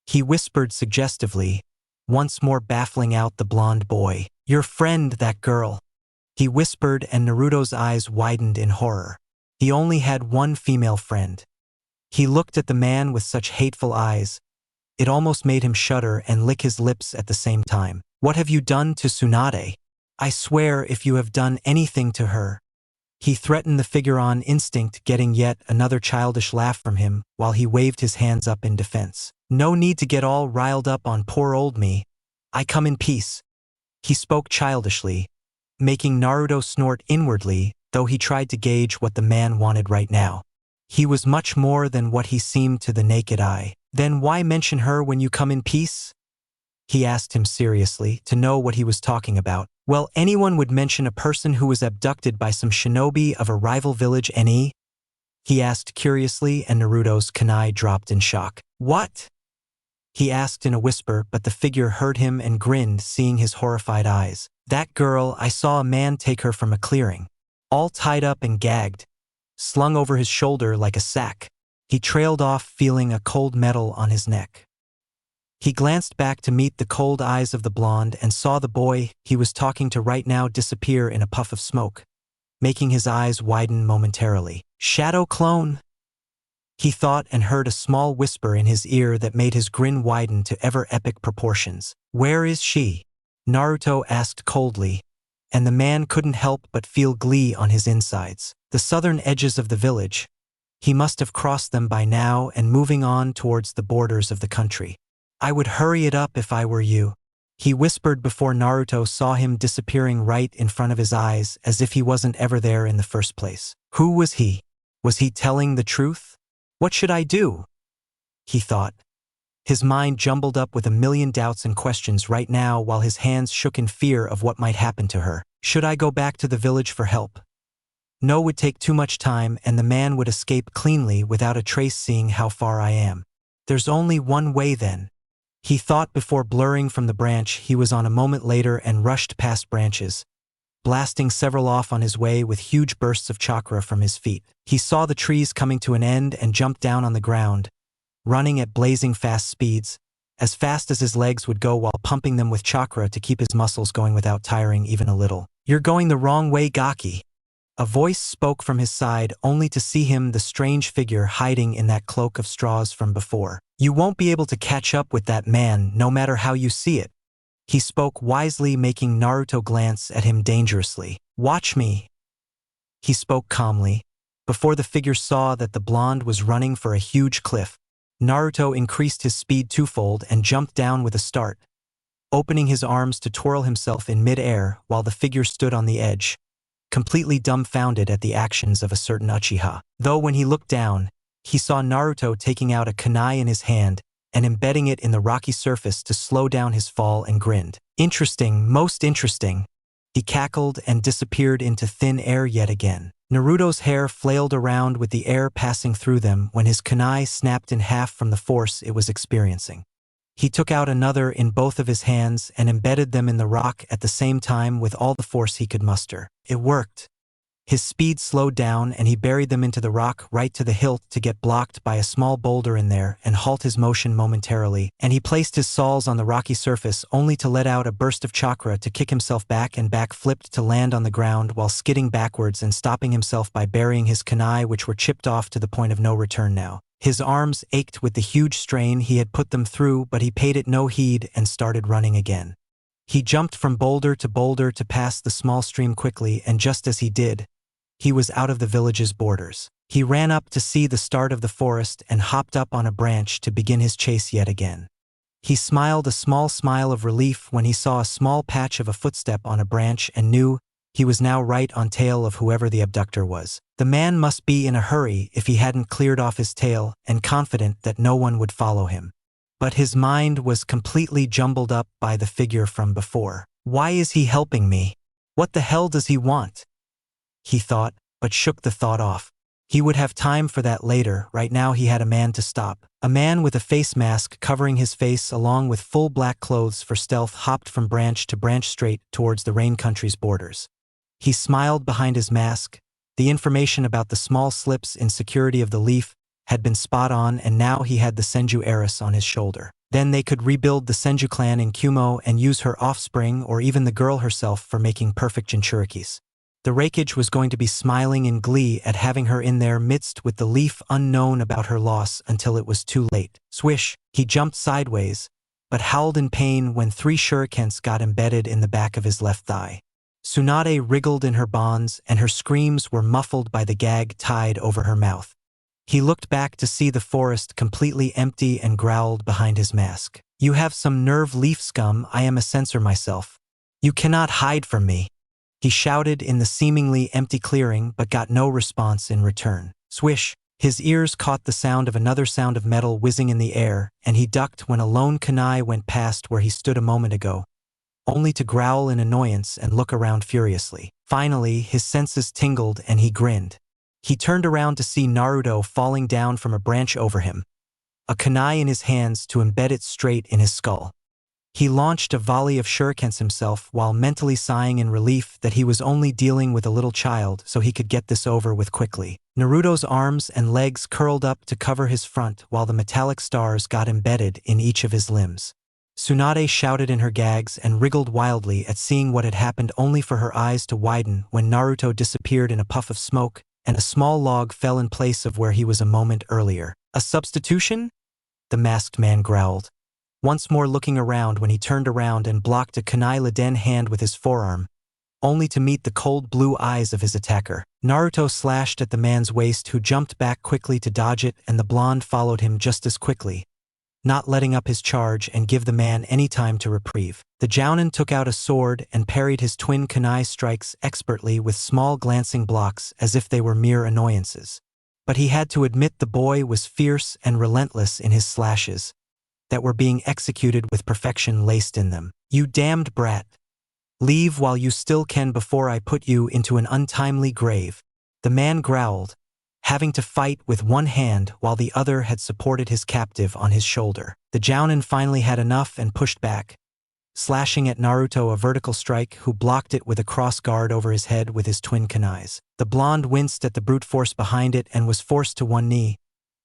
he whispered suggestively, once more baffling out the blonde boy. "Your friend, that girl," he whispered, and Naruto's eyes widened in horror. He only had one female friend. He looked at the man with such hateful eyes. It almost made him shudder and lick his lips at the same time. "What have you done to Tsunade? I swear if you have done anything to her," he threatened the figure on instinct, getting yet another childish laugh from him while he waved his hands up in defense. "No need to get all riled up on poor old me. I come in peace," he spoke childishly, making Naruto snort inwardly, though he tried to gauge what the man wanted right now. He was much more than what he seemed to the naked eye. "Then why mention her when you come in peace?" he asked him seriously, to know what he was talking about. "Well, anyone would mention a person who was abducted by some shinobi of a rival village, he asked curiously, and Naruto's kunai dropped in shock. "What?" he asked in a whisper, but the figure heard him and grinned, seeing his horrified eyes. "That girl, I saw a man take her from a clearing, all tied up and gagged, slung over his shoulder like a sack." He trailed off, feeling a cold metal on his neck. He glanced back to meet the cold eyes of the blonde and saw the boy he was talking to right now disappear in a puff of smoke, making his eyes widen momentarily. "Shadow clone?" he thought, and heard a small whisper in his ear that made his grin widen to ever-epic proportions. "Where is she?" Naruto asked coldly, and the man couldn't help but feel glee on his insides. "The southern edges of the village. He must have crossed them by now and moving on towards the borders of the country. I would hurry it up if I were you," he whispered before Naruto saw him disappearing right in front of his eyes, as if he wasn't ever there in the first place. Who was he? Was he telling the truth? "What should I do?" he thought, his mind jumbled up with a million doubts and questions right now while his hands shook in fear of what might happen to her. Should I go back to the village for help? No, would take too much time and the man would escape cleanly without a trace seeing how far I am. There's only one way then, he thought before blurring from the branch he was on a moment later and rushed past branches, blasting several off on his way with huge bursts of chakra from his feet. He saw the trees coming to an end and jumped down on the ground, running at blazing fast speeds, as fast as his legs would go while pumping them with chakra to keep his muscles going without tiring even a little. "You're going the wrong way, Gaki," a voice spoke from his side, only to see him, the strange figure hiding in that cloak of straws from before. "You won't be able to catch up with that man no matter how you see it," he spoke wisely, making Naruto glance at him dangerously. "Watch me," he spoke calmly, before the figure saw that the blonde was running for a huge cliff. Naruto increased his speed twofold and jumped down with a start, opening his arms to twirl himself in mid-air while the figure stood on the edge, completely dumbfounded at the actions of a certain Uchiha. Though when he looked down, he saw Naruto taking out a kunai in his hand and embedding it in the rocky surface to slow down his fall, and grinned. "Interesting, most interesting," he cackled and disappeared into thin air yet again. Naruto's hair flailed around with the air passing through them when his kunai snapped in half from the force it was experiencing. He took out another in both of his hands and embedded them in the rock at the same time with all the force he could muster. It worked. His speed slowed down and he buried them into the rock right to the hilt to get blocked by a small boulder in there and halt his motion momentarily, and he placed his soles on the rocky surface only to let out a burst of chakra to kick himself back and back flipped to land on the ground while skidding backwards and stopping himself by burying his kunai, which were chipped off to the point of no return now. His arms ached with the huge strain he had put them through, but he paid it no heed and started running again. He jumped from boulder to pass the small stream quickly, and just as he did, he was out of the village's borders. He ran up to see the start of the forest and hopped up on a branch to begin his chase yet again. He smiled a small smile of relief when he saw a small patch of a footstep on a branch and knew he was now right on tail of whoever the abductor was. The man must be in a hurry if he hadn't cleared off his tail and confident that no one would follow him. But his mind was completely jumbled up by the figure from before. Why is he helping me? What the hell does he want? He thought, but shook the thought off. He would have time for that later. Right now he had a man to stop. A man with a face mask covering his face along with full black clothes for stealth hopped from branch to branch straight towards the rain country's borders. He smiled behind his mask. The information about the small slips in security of the leaf had been spot on, and now he had the Senju heiress on his shoulder. Then they could rebuild the Senju clan in Kumo and use her offspring or even the girl herself for making perfect Jinchurikis. The Raikage was going to be smiling in glee at having her in their midst with the leaf unknown about her loss until it was too late. Swish, he jumped sideways, but howled in pain when 3 shurikens got embedded in the back of his left thigh. Tsunade wriggled in her bonds and her screams were muffled by the gag tied over her mouth. He looked back to see the forest completely empty and growled behind his mask. You have some nerve, leaf scum. I am a censor myself. You cannot hide from me. He shouted in the seemingly empty clearing but got no response in return. Swish, his ears caught the sound of another sound of metal whizzing in the air, and he ducked when a lone kunai went past where he stood a moment ago, only to growl in annoyance and look around furiously. Finally, his senses tingled and he grinned. He turned around to see Naruto falling down from a branch over him, a kunai in his hands to embed it straight in his skull. He launched a volley of shurikens himself while mentally sighing in relief that he was only dealing with a little child so he could get this over with quickly. Naruto's arms and legs curled up to cover his front while the metallic stars got embedded in each of his limbs. Tsunade shouted in her gags and wriggled wildly at seeing what had happened, only for her eyes to widen when Naruto disappeared in a puff of smoke and a small log fell in place of where he was a moment earlier. A substitution? The masked man growled, once more looking around when he turned around and blocked a kunai Liden hand with his forearm, only to meet the cold blue eyes of his attacker. Naruto slashed at the man's waist, who jumped back quickly to dodge it, and the blonde followed him just as quickly, not letting up his charge and give the man any time to reprieve. The Jounin took out a sword and parried his twin kunai strikes expertly with small glancing blocks as if they were mere annoyances. But he had to admit the boy was fierce and relentless in his slashes, that were being executed with perfection laced in them. You damned brat. Leave while you still can before I put you into an untimely grave. The man growled, having to fight with one hand while the other had supported his captive on his shoulder. The Jounin finally had enough and pushed back, slashing at Naruto a vertical strike, who blocked it with a cross guard over his head with his twin kunais. The blonde winced at the brute force behind it and was forced to one knee,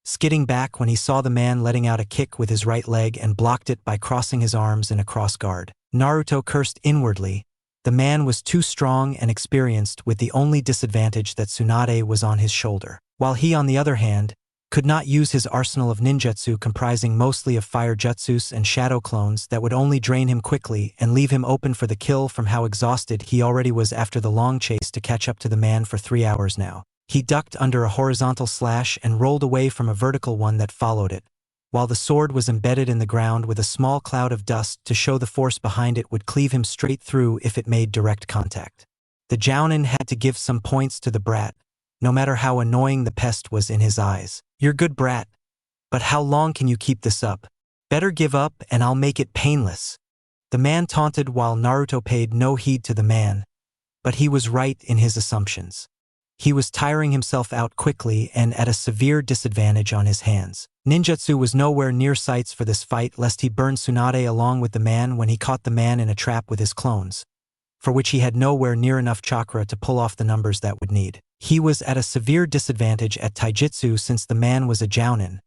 skidding back when he saw the man letting out a kick with his right leg and blocked it by crossing his arms in a cross guard. Naruto cursed inwardly. The man was too strong and experienced, with the only disadvantage that Tsunade was on his shoulder, while he, on the other hand, could not use his arsenal of ninjutsu comprising mostly of fire jutsus and shadow clones that would only drain him quickly and leave him open for the kill from how exhausted he already was after the long chase to catch up to the man for 3 hours now. He ducked under a horizontal slash and rolled away from a vertical one that followed it, while the sword was embedded in the ground with a small cloud of dust to show the force behind it would cleave him straight through if it made direct contact. The Jounin had to give some points to the brat, no matter how annoying the pest was in his eyes. You're good, brat, but how long can you keep this up? Better give up and I'll make it painless. The man taunted while Naruto paid no heed to the man, but he was right in his assumptions. He was tiring himself out quickly and at a severe disadvantage on his hands. Ninjutsu was nowhere near sights for this fight, lest he burn Tsunade along with the man when he caught the man in a trap with his clones, for which he had nowhere near enough chakra to pull off the numbers that would need. He was at a severe disadvantage at taijutsu since the man was a jounin,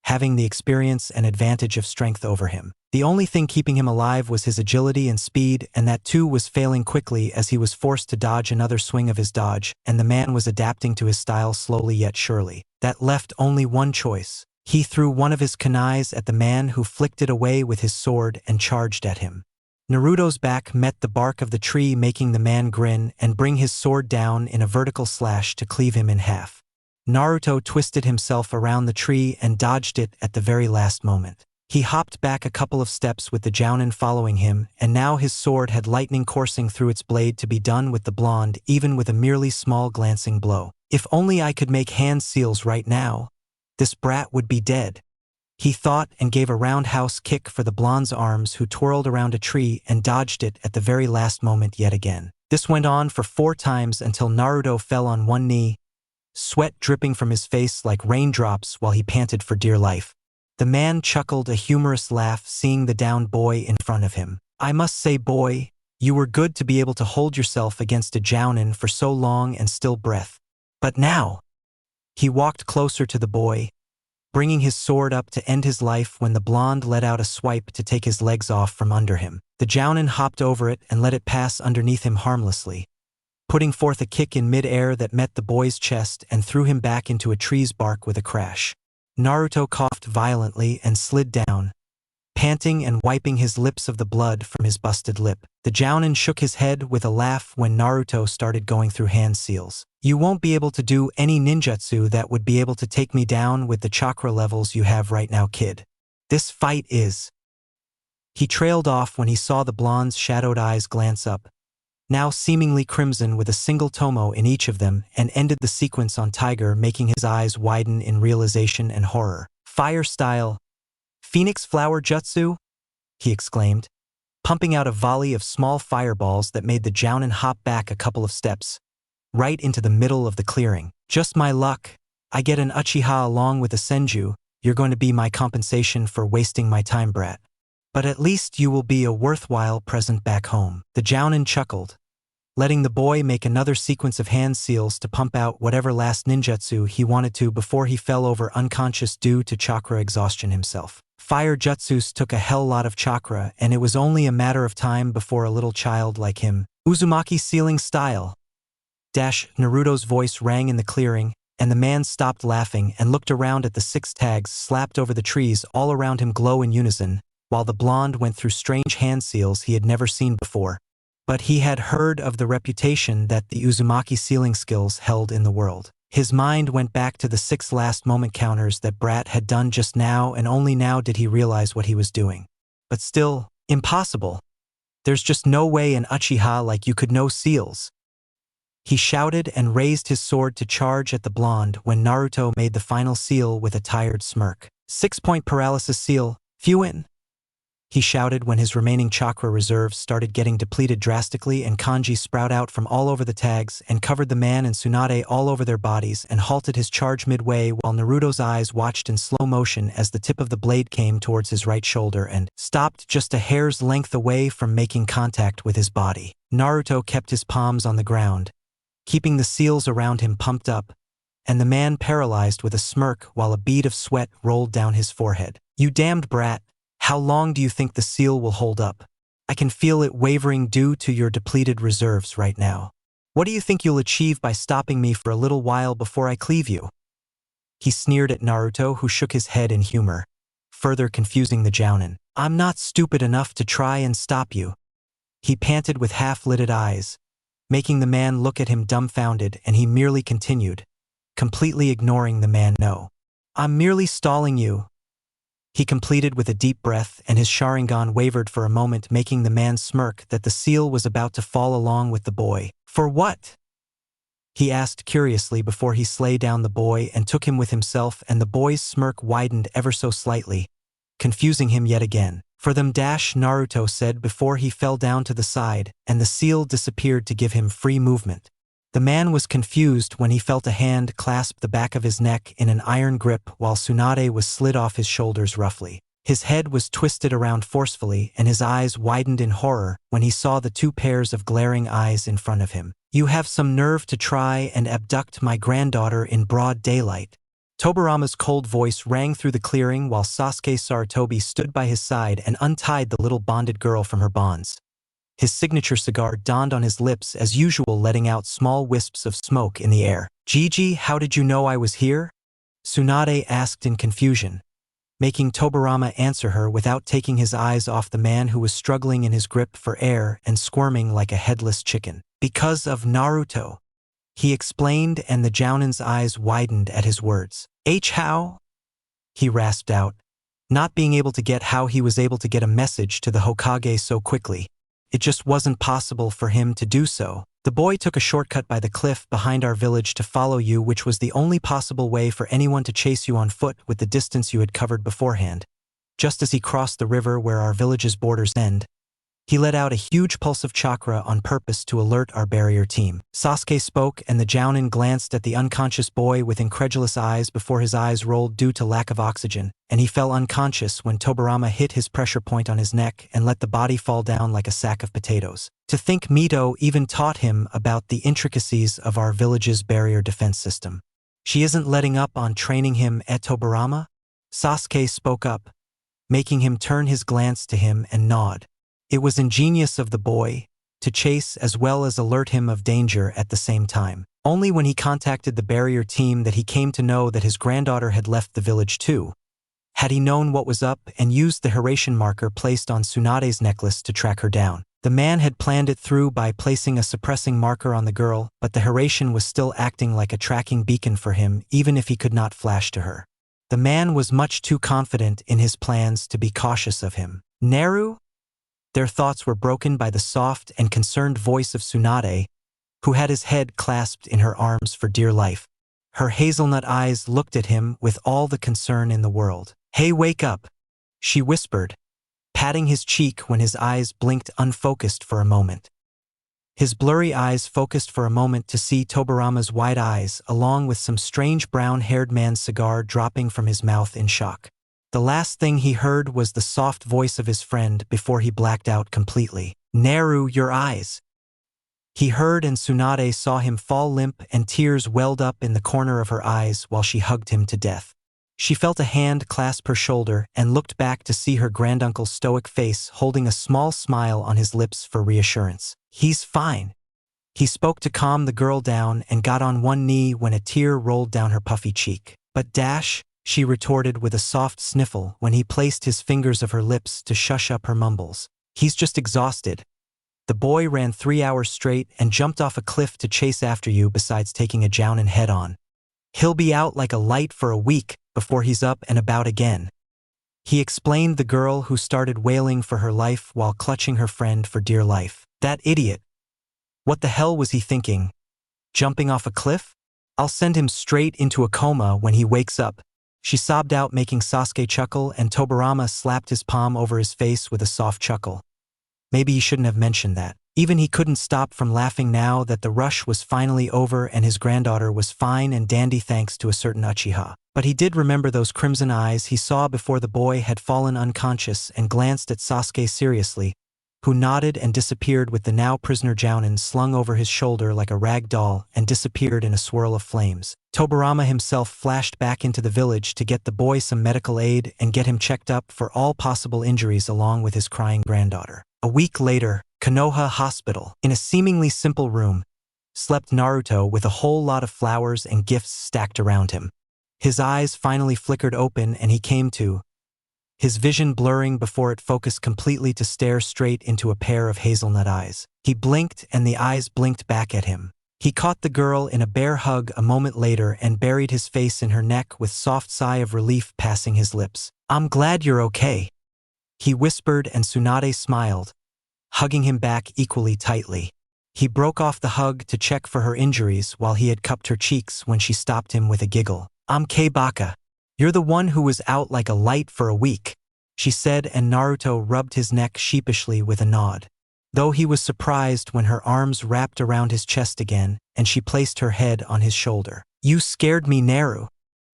having the experience and advantage of strength over him. The only thing keeping him alive was his agility and speed, and that too was failing quickly as he was forced to dodge another swing of his dodge, and the man was adapting to his style slowly yet surely. That left only one choice. He threw one of his kunais at the man, who flicked it away with his sword and charged at him. Naruto's back met the bark of the tree, making the man grin and bring his sword down in a vertical slash to cleave him in half. Naruto twisted himself around the tree and dodged it at the very last moment. He hopped back a couple of steps with the jounin following him, and now his sword had lightning coursing through its blade to be done with the blonde, even with a merely small glancing blow. If only I could make hand seals right now, this brat would be dead, he thought, and gave a roundhouse kick for the blonde's arms, who twirled around a tree and dodged it at the very last moment yet again. This went on for 4 times until Naruto fell on one knee, sweat dripping from his face like raindrops while he panted for dear life. The man chuckled a humorous laugh, seeing the downed boy in front of him. I must say, boy, you were good to be able to hold yourself against a jounin for so long and still breath. But now, he walked closer to the boy, bringing his sword up to end his life when the blonde let out a swipe to take his legs off from under him. The jounin hopped over it and let it pass underneath him harmlessly, putting forth a kick in mid-air that met the boy's chest and threw him back into a tree's bark with a crash. Naruto coughed violently and slid down, panting and wiping his lips of the blood from his busted lip. The jounin shook his head with a laugh when Naruto started going through hand seals. You won't be able to do any ninjutsu that would be able to take me down with the chakra levels you have right now, kid. This fight is... He trailed off when he saw the blonde's shadowed eyes glance up, now seemingly crimson with a single tomo in each of them, and ended the sequence on Tiger, making his eyes widen in realization and horror. Fire style. Phoenix flower jutsu? He exclaimed, pumping out a volley of small fireballs that made the jounin hop back a couple of steps, right into the middle of the clearing. Just my luck. I get an Uchiha along with a Senju. You're going to be my compensation for wasting my time, brat. But at least you will be a worthwhile present back home. The jounin chuckled, letting the boy make another sequence of hand seals to pump out whatever last ninjutsu he wanted to before he fell over unconscious due to chakra exhaustion himself. Fire jutsus took a hell lot of chakra, and it was only a matter of time before a little child like him. Uzumaki sealing style. Naruto's voice rang in the clearing, and the man stopped laughing and looked around at the 6 tags slapped over the trees all around him glow in unison, while the blonde went through strange hand seals he had never seen before. But he had heard of the reputation that the Uzumaki sealing skills held in the world. His mind went back to the 6 last-moment counters that Brat had done just now, and only now did he realize what he was doing. But still, impossible. There's just no way an Uchiha like you could know seals. He shouted and raised his sword to charge at the blonde when Naruto made the final seal with a tired smirk. 6-point paralysis seal, Fuin. He shouted when his remaining chakra reserves started getting depleted drastically and kanji sprout out from all over the tags and covered the man and Tsunade all over their bodies and halted his charge midway, while Naruto's eyes watched in slow motion as the tip of the blade came towards his right shoulder and stopped just a hair's length away from making contact with his body. Naruto kept his palms on the ground, keeping the seals around him pumped up, and the man paralyzed with a smirk while a bead of sweat rolled down his forehead. You damned brat. How long do you think the seal will hold up? I can feel it wavering due to your depleted reserves right now. What do you think you'll achieve by stopping me for a little while before I cleave you? He sneered at Naruto, who shook his head in humor, further confusing the jounin. I'm not stupid enough to try and stop you. He panted with half-lidded eyes, making the man look at him dumbfounded, and he merely continued, completely ignoring the man. No. I'm merely stalling you. He completed with a deep breath, and his Sharingan wavered for a moment, making the man smirk that the seal was about to fall along with the boy. For what? He asked curiously before he slay down the boy and took him with himself, and the boy's smirk widened ever so slightly, confusing him yet again. For them, Naruto said before he fell down to the side, and the seal disappeared to give him free movement. The man was confused when he felt a hand clasp the back of his neck in an iron grip while Tsunade was slid off his shoulders roughly. His head was twisted around forcefully and his eyes widened in horror when he saw the two pairs of glaring eyes in front of him. "You have some nerve to try and abduct my granddaughter in broad daylight." Tobirama's cold voice rang through the clearing while Sasuke Sarutobi stood by his side and untied the little bonded girl from her bonds. His signature cigar dawned on his lips as usual, letting out small wisps of smoke in the air. "Gigi, how did you know I was here?" Tsunade asked in confusion, making Tobirama answer her without taking his eyes off the man who was struggling in his grip for air and squirming like a headless chicken. "Because of Naruto," he explained, and the Jounin's eyes widened at his words. How?" he rasped out, not being able to get how he was able to get a message to the Hokage so quickly. It just wasn't possible for him to do so. "The boy took a shortcut by the cliff behind our village to follow you, which was the only possible way for anyone to chase you on foot with the distance you had covered beforehand. Just as he crossed the river where our village's borders end, he let out a huge pulse of chakra on purpose to alert our barrier team." Sasuke spoke, and the Jounin glanced at the unconscious boy with incredulous eyes before his eyes rolled due to lack of oxygen, and he fell unconscious when Tobirama hit his pressure point on his neck and let the body fall down like a sack of potatoes. "To think Mito even taught him about the intricacies of our village's barrier defense system. She isn't letting up on training him at Tobirama?" Sasuke spoke up, making him turn his glance to him and nod. It was ingenious of the boy to chase as well as alert him of danger at the same time. Only when he contacted the barrier team that he came to know that his granddaughter had left the village too. Had he known what was up and used the Hiraishin marker placed on Tsunade's necklace to track her down? The man had planned it through by placing a suppressing marker on the girl, but the Hiraishin was still acting like a tracking beacon for him even if he could not flash to her. The man was much too confident in his plans to be cautious of him. "Naru?" Their thoughts were broken by the soft and concerned voice of Tsunade, who had his head clasped in her arms for dear life. Her hazelnut eyes looked at him with all the concern in the world. "Hey, wake up," she whispered, patting his cheek when his eyes blinked unfocused for a moment. His blurry eyes focused for a moment to see Tobirama's wide eyes along with some strange brown-haired man's cigar dropping from his mouth in shock. The last thing he heard was the soft voice of his friend before he blacked out completely. "Naru, your eyes." He heard, and Tsunade saw him fall limp and tears welled up in the corner of her eyes while she hugged him to death. She felt a hand clasp her shoulder and looked back to see her granduncle's stoic face holding a small smile on his lips for reassurance. "He's fine." He spoke to calm the girl down and got on one knee when a tear rolled down her puffy cheek. "But Dash," she retorted with a soft sniffle when he placed his fingers of her lips to shush up her mumbles. "He's just exhausted. The boy ran 3 hours straight and jumped off a cliff to chase after you besides taking a Jounin head-on. He'll be out like a light for a week before he's up and about again." He explained, the girl who started wailing for her life while clutching her friend for dear life. "That idiot. What the hell was he thinking? Jumping off a cliff? I'll send him straight into a coma when he wakes up," she sobbed out, making Sasuke chuckle, and Tobirama slapped his palm over his face with a soft chuckle. Maybe he shouldn't have mentioned that. Even he couldn't stop from laughing now that the rush was finally over and his granddaughter was fine and dandy thanks to a certain Uchiha. But he did remember those crimson eyes he saw before the boy had fallen unconscious and glanced at Sasuke seriously, who nodded and disappeared with the now prisoner Jounin slung over his shoulder like a rag doll and disappeared in a swirl of flames. Tobirama himself flashed back into the village to get the boy some medical aid and get him checked up for all possible injuries along with his crying granddaughter. A week later, KONOHA Hospital. In a seemingly simple room, slept Naruto with a whole lot of flowers and gifts stacked around him. His eyes finally flickered open and he came to, his vision blurring before it focused completely to stare straight into a pair of hazelnut eyes. He blinked and the eyes blinked back at him. He caught the girl in a bear hug a moment later and buried his face in her neck with soft sigh of relief passing his lips. "I'm glad you're okay," he whispered, and Tsunade smiled, hugging him back equally tightly. He broke off the hug to check for her injuries while he had cupped her cheeks when she stopped him with a giggle. "I'm Baka. You're the one who was out like a light for a week," she said, and Naruto rubbed his neck sheepishly with a nod, though he was surprised when her arms wrapped around his chest again and she placed her head on his shoulder. "You scared me, Naru,"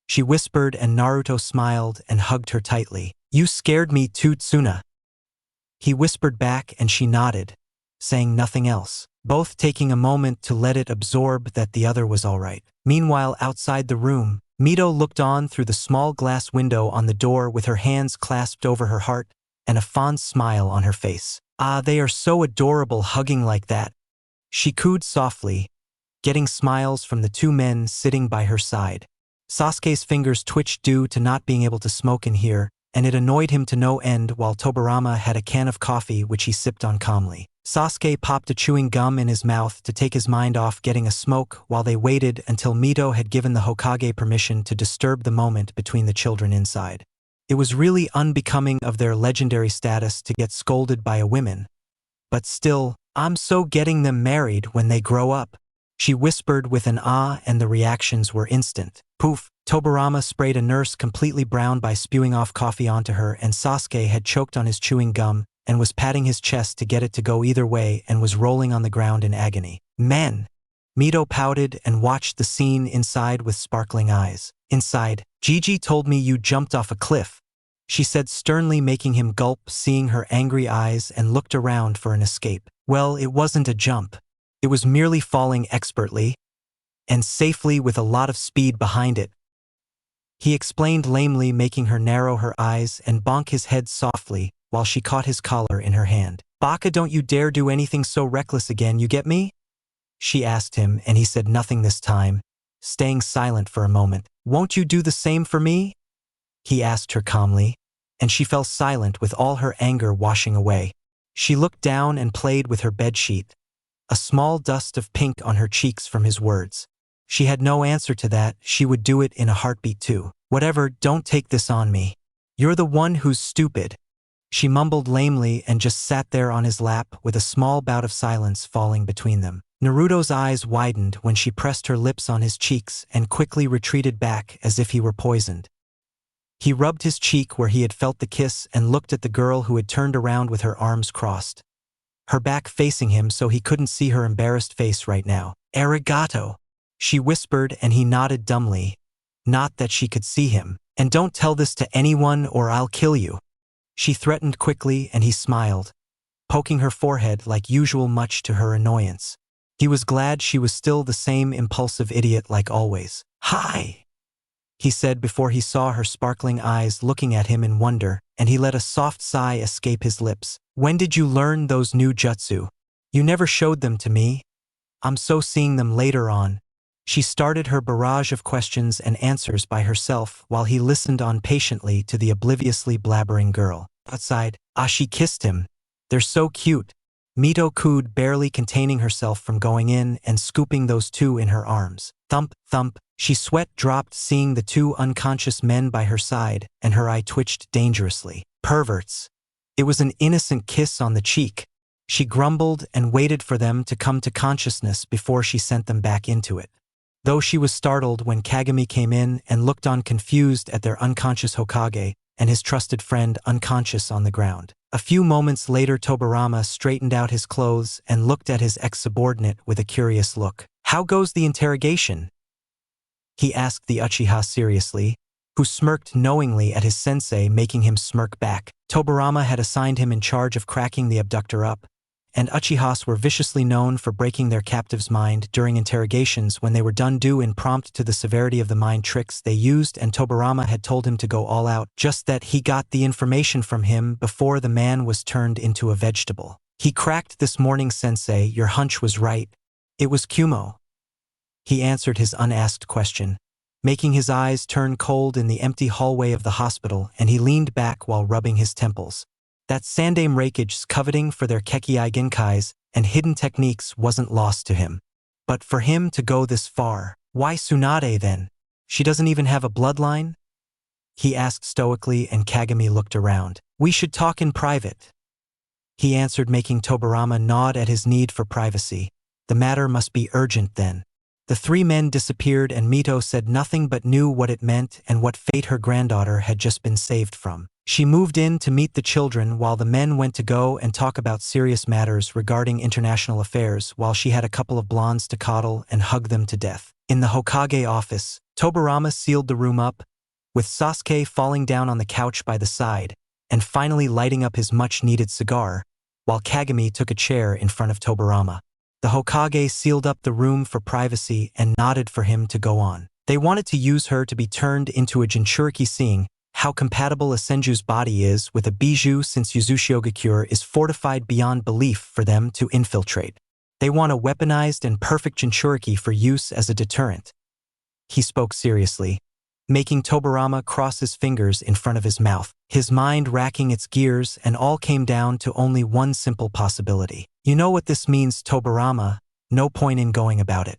she whispered, and Naruto smiled and hugged her tightly. You scared me too, Tsuna. He whispered back and she nodded, saying nothing else, both taking a moment to let it absorb that the other was all right. Meanwhile, outside the room, Mito looked on through the small glass window on the door with her hands clasped over her heart and a fond smile on her face. Ah, they are so adorable hugging like that. She cooed softly, getting smiles from the two men sitting by her side. Sasuke's fingers twitched due to not being able to smoke in here, and it annoyed him to no end while Tobirama had a can of coffee which he sipped on calmly. Sasuke popped a chewing gum in his mouth to take his mind off getting a smoke while they waited until Mito had given the Hokage permission to disturb the moment between the children inside. It was really unbecoming of their legendary status to get scolded by a woman. But still, I'm so getting them married when they grow up. She whispered with an ah, and the reactions were instant. Poof! Tobirama sprayed a nurse completely brown by spewing off coffee onto her, and Sasuke had choked on his chewing gum and was patting his chest to get it to go either way and was rolling on the ground in agony. Man! Mito pouted and watched the scene inside with sparkling eyes. Inside, Gigi told me you jumped off a cliff, she said sternly, making him gulp, seeing her angry eyes, and looked around for an escape. Well, it wasn't a jump. It was merely falling expertly and safely with a lot of speed behind it, he explained lamely, making her narrow her eyes and bonk his head softly while she caught his collar in her hand. Baka, don't you dare do anything so reckless again, you get me? She asked him, and he said nothing this time, staying silent for a moment. Won't you do the same for me? He asked her calmly, and she fell silent with all her anger washing away. She looked down and played with her bedsheet, a small dust of pink on her cheeks from his words. She had no answer to that. She would do it in a heartbeat too. Whatever, don't take this on me. You're the one who's stupid. She mumbled lamely and just sat there on his lap with a small bout of silence falling between them. Naruto's eyes widened when she pressed her lips on his cheeks and quickly retreated back as if he were poisoned. He rubbed his cheek where he had felt the kiss and looked at the girl who had turned around with her arms crossed, her back facing him so he couldn't see her embarrassed face right now. Arigato, she whispered, and he nodded dumbly, not that she could see him. And don't tell this to anyone or I'll kill you, she threatened quickly, and he smiled, poking her forehead like usual much to her annoyance. He was glad she was still the same impulsive idiot like always. Hi, he said before he saw her sparkling eyes looking at him in wonder, and he let a soft sigh escape his lips. When did you learn those new jutsu? You never showed them to me. I'm so seeing them later on. She started her barrage of questions and answers by herself while he listened on patiently to the obliviously blabbering girl. Outside, she kissed him. They're so cute. Mito cooed, barely containing herself from going in and scooping those two in her arms. Thump, thump, she sweat dropped seeing the two unconscious men by her side, and her eye twitched dangerously. Perverts. It was an innocent kiss on the cheek. She grumbled and waited for them to come to consciousness before she sent them back into it. Though she was startled when Kagami came in and looked on confused at their unconscious Hokage and his trusted friend unconscious on the ground. A few moments later, Tobirama straightened out his clothes and looked at his ex-subordinate with a curious look. How goes the interrogation? He asked the Uchiha seriously, who smirked knowingly at his sensei, making him smirk back. Tobirama had assigned him in charge of cracking the abductor up, and Uchihas were viciously known for breaking their captive's mind during interrogations when they were done due in prompt to the severity of the mind tricks they used, and Tobirama had told him to go all out, just that he got the information from him before the man was turned into a vegetable. He cracked this morning, sensei, your hunch was right. It was Kumo. He answered his unasked question, making his eyes turn cold in the empty hallway of the hospital, and he leaned back while rubbing his temples. That Sandaime Raikage's coveting for their Kekkei Genkais and hidden techniques wasn't lost to him. But for him to go this far, why Tsunade then? She doesn't even have a bloodline? He asked stoically, and Kagami looked around. We should talk in private, he answered, making Tobirama nod at his need for privacy. The matter must be urgent then. The three men disappeared, and Mito said nothing but knew what it meant and what fate her granddaughter had just been saved from. She moved in to meet the children while the men went to go and talk about serious matters regarding international affairs, while she had a couple of blondes to coddle and hug them to death. In the Hokage office, Tobirama sealed the room up, with Sasuke falling down on the couch by the side, and finally lighting up his much-needed cigar, while Kagami took a chair in front of Tobirama. The Hokage sealed up the room for privacy and nodded for him to go on. They wanted to use her to be turned into a Jinchuriki, seeing how compatible a Senju's body is with a bijou, since Uzushiogakure is fortified beyond belief for them to infiltrate. They want a weaponized and perfect Jinchuriki for use as a deterrent. He spoke seriously, making Tobirama cross his fingers in front of his mouth, his mind racking its gears, and all came down to only one simple possibility. You know what this means, Tobirama, no point in going about it.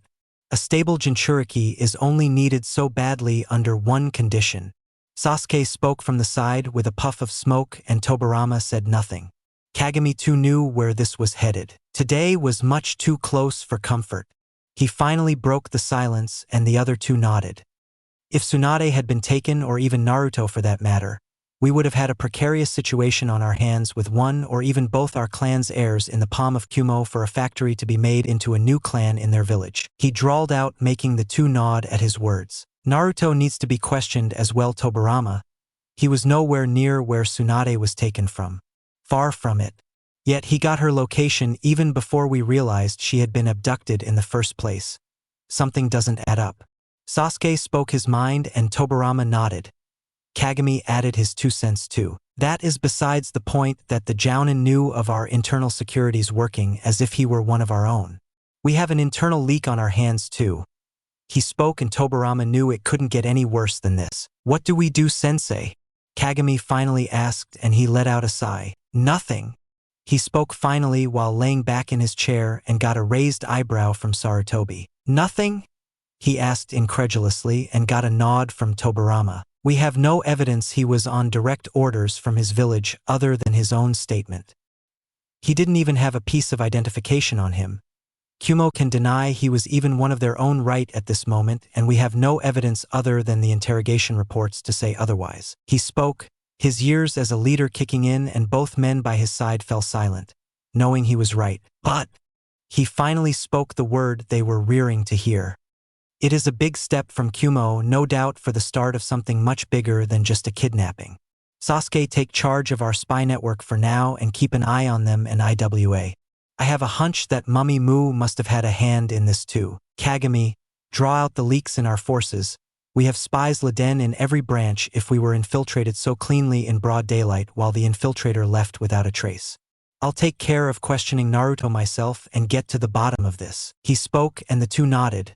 A stable Jinchuriki is only needed so badly under one condition. Sasuke spoke from the side with a puff of smoke, and Tobirama said nothing. Kagami too knew where this was headed. Today was much too close for comfort. He finally broke the silence, and the other two nodded. If Tsunade had been taken, or even Naruto for that matter, we would have had a precarious situation on our hands with one or even both our clan's heirs in the palm of Kumo for a factory to be made into a new clan in their village. He drawled out, making the two nod at his words. Naruto needs to be questioned as well, Tobirama. He was nowhere near where Tsunade was taken from. Far from it. Yet he got her location even before we realized she had been abducted in the first place. Something doesn't add up. Sasuke spoke his mind and Tobirama nodded. Kagami added his 2 cents too. That is besides the point that the Jounin knew of our internal securities working as if he were one of our own. We have an internal leak on our hands too. He spoke and Tobirama knew it couldn't get any worse than this. What do we do, sensei? Kagami finally asked, and he let out a sigh. Nothing. He spoke finally while laying back in his chair and got a raised eyebrow from Sarutobi. Nothing? He asked incredulously and got a nod from Tobirama. We have no evidence he was on direct orders from his village other than his own statement. He didn't even have a piece of identification on him. Kumo can deny he was even one of their own right at this moment, and we have no evidence other than the interrogation reports to say otherwise. He spoke, his years as a leader kicking in, and both men by his side fell silent, knowing he was right. But he finally spoke the word they were rearing to hear. It is a big step from Kumo, no doubt, for the start of something much bigger than just a kidnapping. Sasuke, take charge of our spy network for now and keep an eye on them and IWA. I have a hunch that Mummy Mu must have had a hand in this too. Kagami, draw out the leaks in our forces. We have spies Liden in every branch if we were infiltrated so cleanly in broad daylight while the infiltrator left without a trace. I'll take care of questioning Naruto myself and get to the bottom of this. He spoke and the two nodded,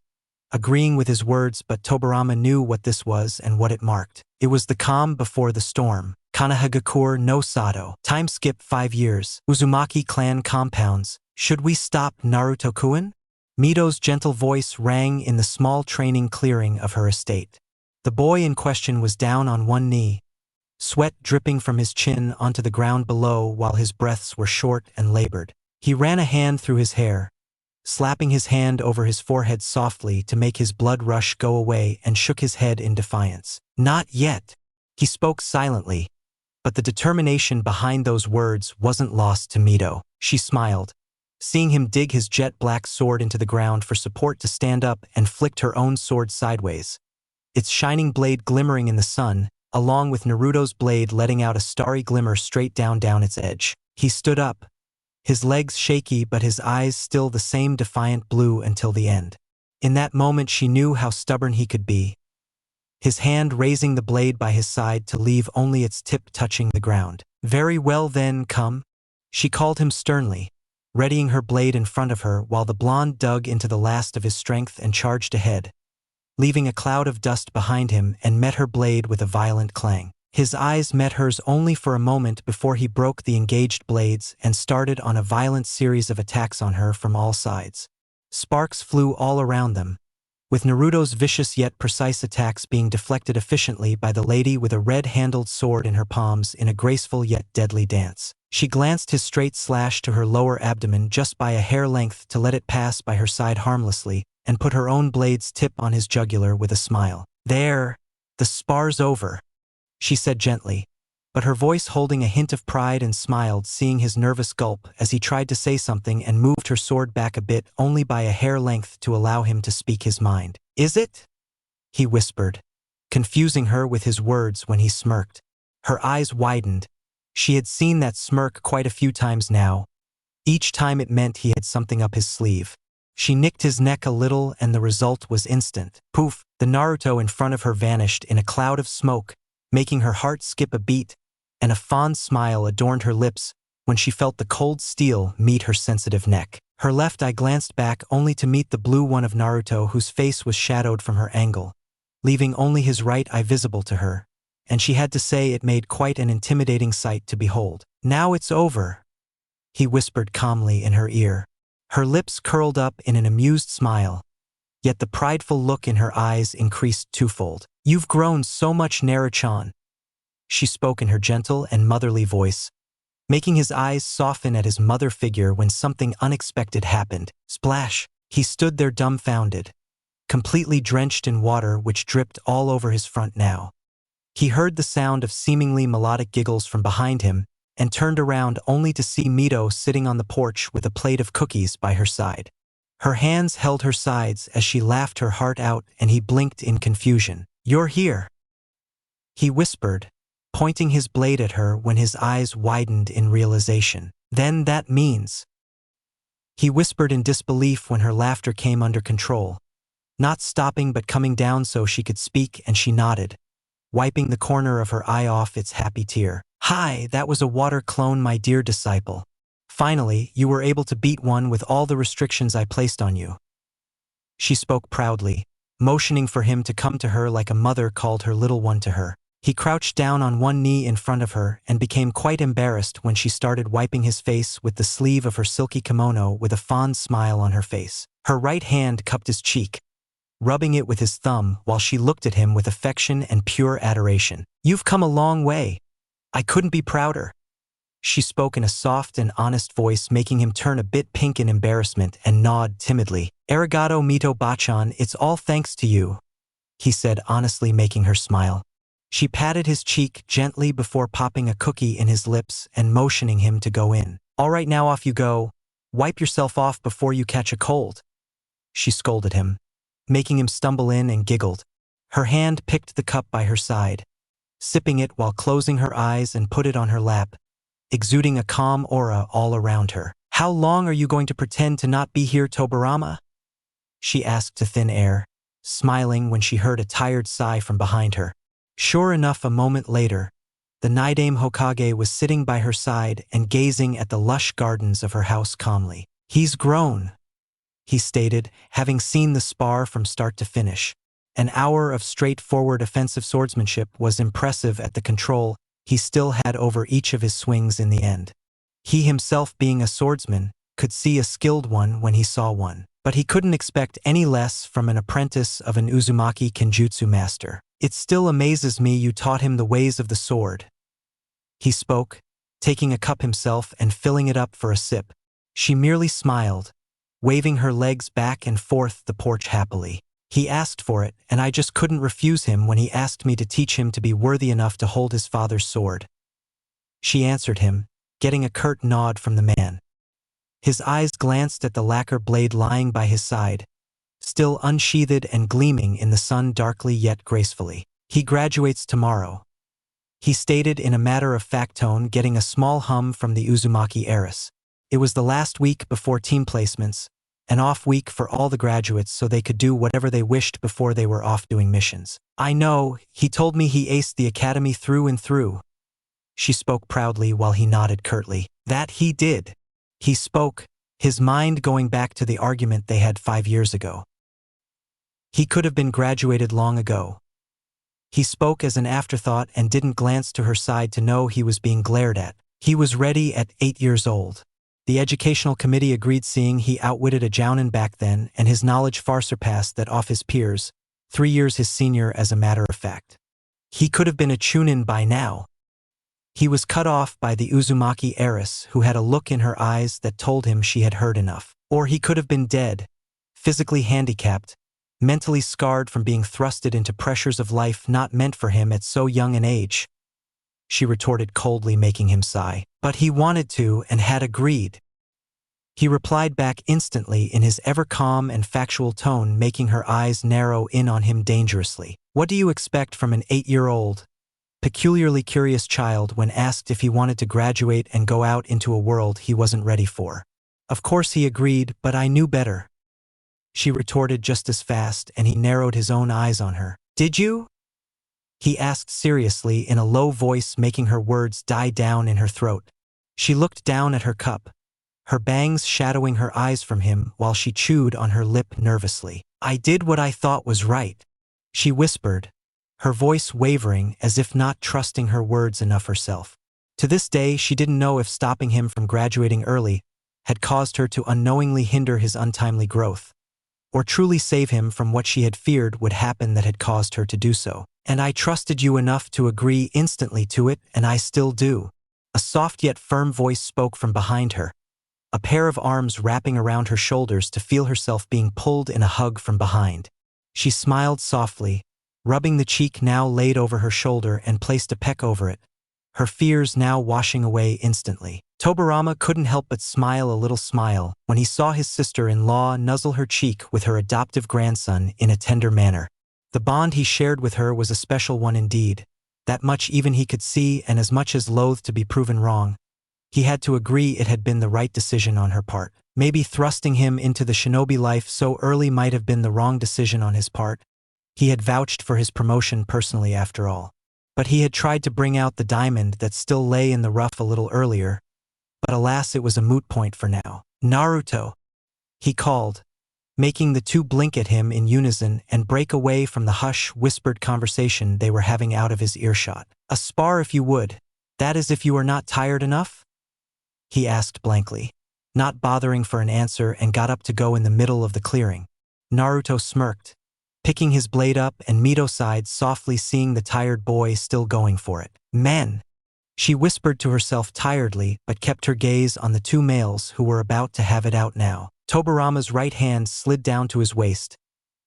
agreeing with his words, but Tobirama knew what this was and what it marked. It was the calm before the storm. Konoha no Sato. Time skip 5 years. Uzumaki clan compounds. Should we stop Naruto-kun? Mito's gentle voice rang in the small training clearing of her estate. The boy in question was down on one knee, sweat dripping from his chin onto the ground below while his breaths were short and labored. He ran a hand through his hair, slapping his hand over his forehead softly to make his blood rush go away, and shook his head in defiance. Not yet. He spoke silently, but the determination behind those words wasn't lost to Mito. She smiled, seeing him dig his jet-black sword into the ground for support to stand up, and flicked her own sword sideways, its shining blade glimmering in the sun, along with Naruto's blade letting out a starry glimmer straight down its edge. He stood up, his legs shaky but his eyes still the same defiant blue until the end. In that moment she knew how stubborn he could be, his hand raising the blade by his side to leave only its tip touching the ground. Very well then, come. She called him sternly, readying her blade in front of her while the blonde dug into the last of his strength and charged ahead, leaving a cloud of dust behind him, and met her blade with a violent clang. His eyes met hers only for a moment before he broke the engaged blades and started on a violent series of attacks on her from all sides. Sparks flew all around them, with Naruto's vicious yet precise attacks being deflected efficiently by the lady with a red-handled sword in her palms in a graceful yet deadly dance. She glanced his straight slash to her lower abdomen just by a hair length to let it pass by her side harmlessly, and put her own blade's tip on his jugular with a smile. There, the spar's over, she said gently, but her voice holding a hint of pride, and smiled seeing his nervous gulp as he tried to say something and moved her sword back a bit only by a hair length to allow him to speak his mind. Is it? He whispered, confusing her with his words when he smirked. Her eyes widened, She had seen that smirk quite a few times now. Each time it meant he had something up his sleeve. She nicked his neck a little and the result was instant. Poof! The Naruto in front of her vanished in a cloud of smoke, making her heart skip a beat, and a fond smile adorned her lips when she felt the cold steel meet her sensitive neck. Her left eye glanced back only to meet the blue one of Naruto, whose face was shadowed from her angle, leaving only his right eye visible to her, and she had to say it made quite an intimidating sight to behold. "Now it's over," he whispered calmly in her ear. Her lips curled up in an amused smile, yet the prideful look in her eyes increased twofold. "You've grown so much, Naruto-chan," she spoke in her gentle and motherly voice, making his eyes soften at his mother figure when something unexpected happened. Splash! He stood there dumbfounded, completely drenched in water which dripped all over his front now. He heard the sound of seemingly melodic giggles from behind him and turned around only to see Mito sitting on the porch with a plate of cookies by her side. Her hands held her sides as she laughed her heart out, and he blinked in confusion. "You're here," he whispered, pointing his blade at her when his eyes widened in realization. "Then that means—" he whispered in disbelief when her laughter came under control, not stopping but coming down so she could speak, and she nodded, wiping the corner of her eye off its happy tear. "Hi, that was a water clone, my dear disciple. Finally, you were able to beat one with all the restrictions I placed on you." She spoke proudly, motioning for him to come to her like a mother called her little one to her. He crouched down on one knee in front of her and became quite embarrassed when she started wiping his face with the sleeve of her silky kimono with a fond smile on her face. Her right hand cupped his cheek, rubbing it with his thumb while she looked at him with affection and pure adoration. "You've come a long way. I couldn't be prouder." She spoke in a soft and honest voice, making him turn a bit pink in embarrassment and nod timidly. "Arigato Mito-bachan, it's all thanks to you," he said honestly, making her smile. She patted his cheek gently before popping a cookie in his lips and motioning him to go in. "All right, now off you go. Wipe yourself off before you catch a cold," she scolded him, making him stumble in, and giggled. Her hand picked the cup by her side, sipping it while closing her eyes, and put it on her lap, exuding a calm aura all around her. "How long are you going to pretend to not be here, Tobirama?" she asked to thin air, smiling when she heard a tired sigh from behind her. Sure enough, a moment later, the Nidame Hokage was sitting by her side and gazing at the lush gardens of her house calmly. "He's grown," he stated, having seen the spar from start to finish. An hour of straightforward offensive swordsmanship was impressive at the control he still had over each of his swings in the end. He himself, being a swordsman, could see a skilled one when he saw one, but he couldn't expect any less from an apprentice of an Uzumaki Kenjutsu master. "It still amazes me you taught him the ways of the sword," he spoke, taking a cup himself and filling it up for a sip. She merely smiled, waving her legs back and forth the porch happily. "He asked for it, and I just couldn't refuse him when he asked me to teach him to be worthy enough to hold his father's sword," she answered him, getting a curt nod from the man. His eyes glanced at the lacquer blade lying by his side, still unsheathed and gleaming in the sun darkly yet gracefully. "He graduates tomorrow," he stated in a matter-of-fact tone, getting a small hum from the Uzumaki heiress. It was the last week before team placements, an off week for all the graduates so they could do whatever they wished before they were off doing missions. "I know, he told me he aced the academy through and through," she spoke proudly while he nodded curtly. "That he did," he spoke, his mind going back to the argument they had 5 years ago. "He could have been graduated long ago." He spoke as an afterthought and didn't glance to her side to know he was being glared at. "He was ready at 8 years old." The educational committee agreed, seeing he outwitted a jounin back then and his knowledge far surpassed that of his peers, 3 years his senior as a matter of fact. He could have been a chunin by now. He was cut off by the Uzumaki heiress, who had a look in her eyes that told him she had heard enough. Or he could have been dead, physically handicapped, mentally scarred from being thrusted into pressures of life not meant for him at so young an age, she retorted coldly, making him sigh. "But he wanted to and had agreed," he replied back instantly in his ever calm and factual tone, making her eyes narrow in on him dangerously. "What do you expect from an 8-year-old? peculiarly curious child when asked if he wanted to graduate and go out into a world he wasn't ready for. Of course he agreed, but I knew better, she retorted just as fast, and he narrowed his own eyes on her. Did you? He asked seriously in a low voice, making her words die down in her throat. She looked down at her cup, her bangs shadowing her eyes from him while she chewed on her lip nervously. I did what I thought was right, she whispered, her voice wavering as if not trusting her words enough herself. To this day, she didn't know if stopping him from graduating early had caused her to unknowingly hinder his untimely growth, or truly save him from what she had feared would happen that had caused her to do so. And I trusted you enough to agree instantly to it, and I still do. A soft yet firm voice spoke from behind her, a pair of arms wrapping around her shoulders to feel herself being pulled in a hug from behind. She smiled softly, rubbing the cheek now laid over her shoulder, and placed a peck over it, her fears now washing away instantly. Tobirama couldn't help but smile a little smile when he saw his sister-in-law nuzzle her cheek with her adoptive grandson in a tender manner. The bond he shared with her was a special one indeed. That much even he could see, and as much as loath to be proven wrong, he had to agree it had been the right decision on her part. Maybe thrusting him into the shinobi life so early might have been the wrong decision on his part. He had vouched for his promotion personally after all. But he had tried to bring out the diamond that still lay in the rough a little earlier, but alas, it was a moot point for now. Naruto, he called, making the two blink at him in unison and break away from the hush-whispered conversation they were having out of his earshot. A spar if you would. That is if you are not tired enough? He asked blankly, not bothering for an answer, and got up to go in the middle of the clearing. Naruto smirked, picking his blade up, and Mito sighed softly, seeing the tired boy still going for it. Men, she whispered to herself tiredly, but kept her gaze on the two males who were about to have it out now. Tobirama's right hand slid down to his waist,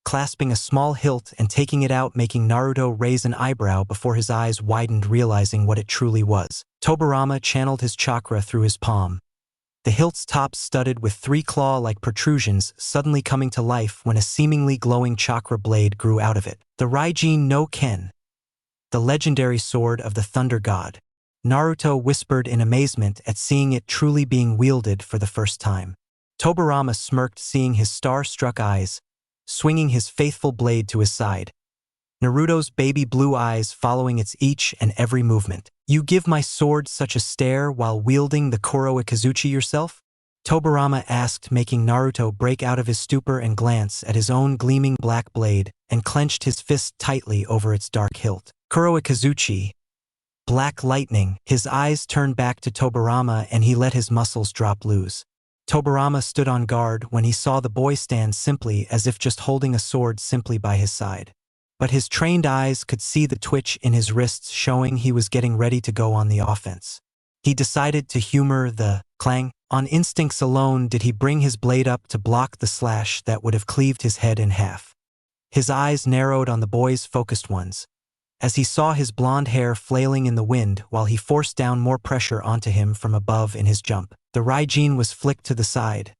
clasping a small hilt and taking it out, making Naruto raise an eyebrow before his eyes widened, realizing what it truly was. Tobirama channeled his chakra through his palm, the hilt's top studded with 3 claw-like protrusions suddenly coming to life when a seemingly glowing chakra blade grew out of it. The Raijin no Ken, the legendary sword of the Thunder God. Naruto whispered in amazement at seeing it truly being wielded for the first time. Tobirama smirked, seeing his star-struck eyes, swinging his faithful blade to his side, Naruto's baby blue eyes following its each and every movement. You give my sword such a stare while wielding the Kuroikazuchi yourself? Tobirama asked, making Naruto break out of his stupor and glance at his own gleaming black blade, and clenched his fist tightly over its dark hilt. Kuroikazuchi, black lightning. His eyes turned back to Tobirama and he let his muscles drop loose. Tobirama stood on guard when he saw the boy stand simply as if just holding a sword simply by his side. But his trained eyes could see the twitch in his wrists, showing he was getting ready to go on the offense. He decided to humor the clang. On instincts alone did he bring his blade up to block the slash that would have cleaved his head in half. His eyes narrowed on the boy's focused ones, as he saw his blonde hair flailing in the wind while he forced down more pressure onto him from above in his jump. The Raijin was flicked to the side,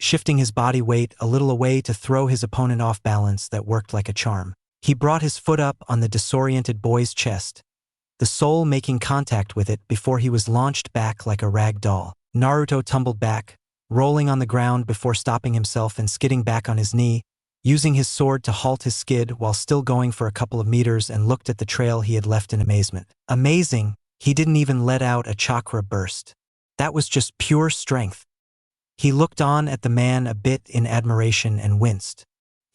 shifting his body weight a little away to throw his opponent off balance. That worked like a charm. He brought his foot up on the disoriented boy's chest, the sole making contact with it before he was launched back like a rag doll. Naruto tumbled back, rolling on the ground before stopping himself and skidding back on his knee, using his sword to halt his skid while still going for a couple of meters, and looked at the trail he had left in amazement. Amazing, he didn't even let out a chakra burst. That was just pure strength. He looked on at the man a bit in admiration and winced.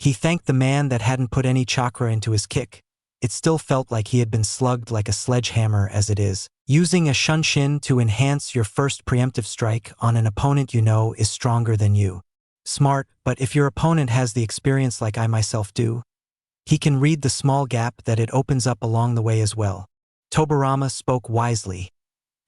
He thanked the man that hadn't put any chakra into his kick. It still felt like he had been slugged like a sledgehammer as it is. Using a shunshin to enhance your first preemptive strike on an opponent you know is stronger than you. Smart, but if your opponent has the experience like I myself do, he can read the small gap that it opens up along the way as well. Tobirama spoke wisely,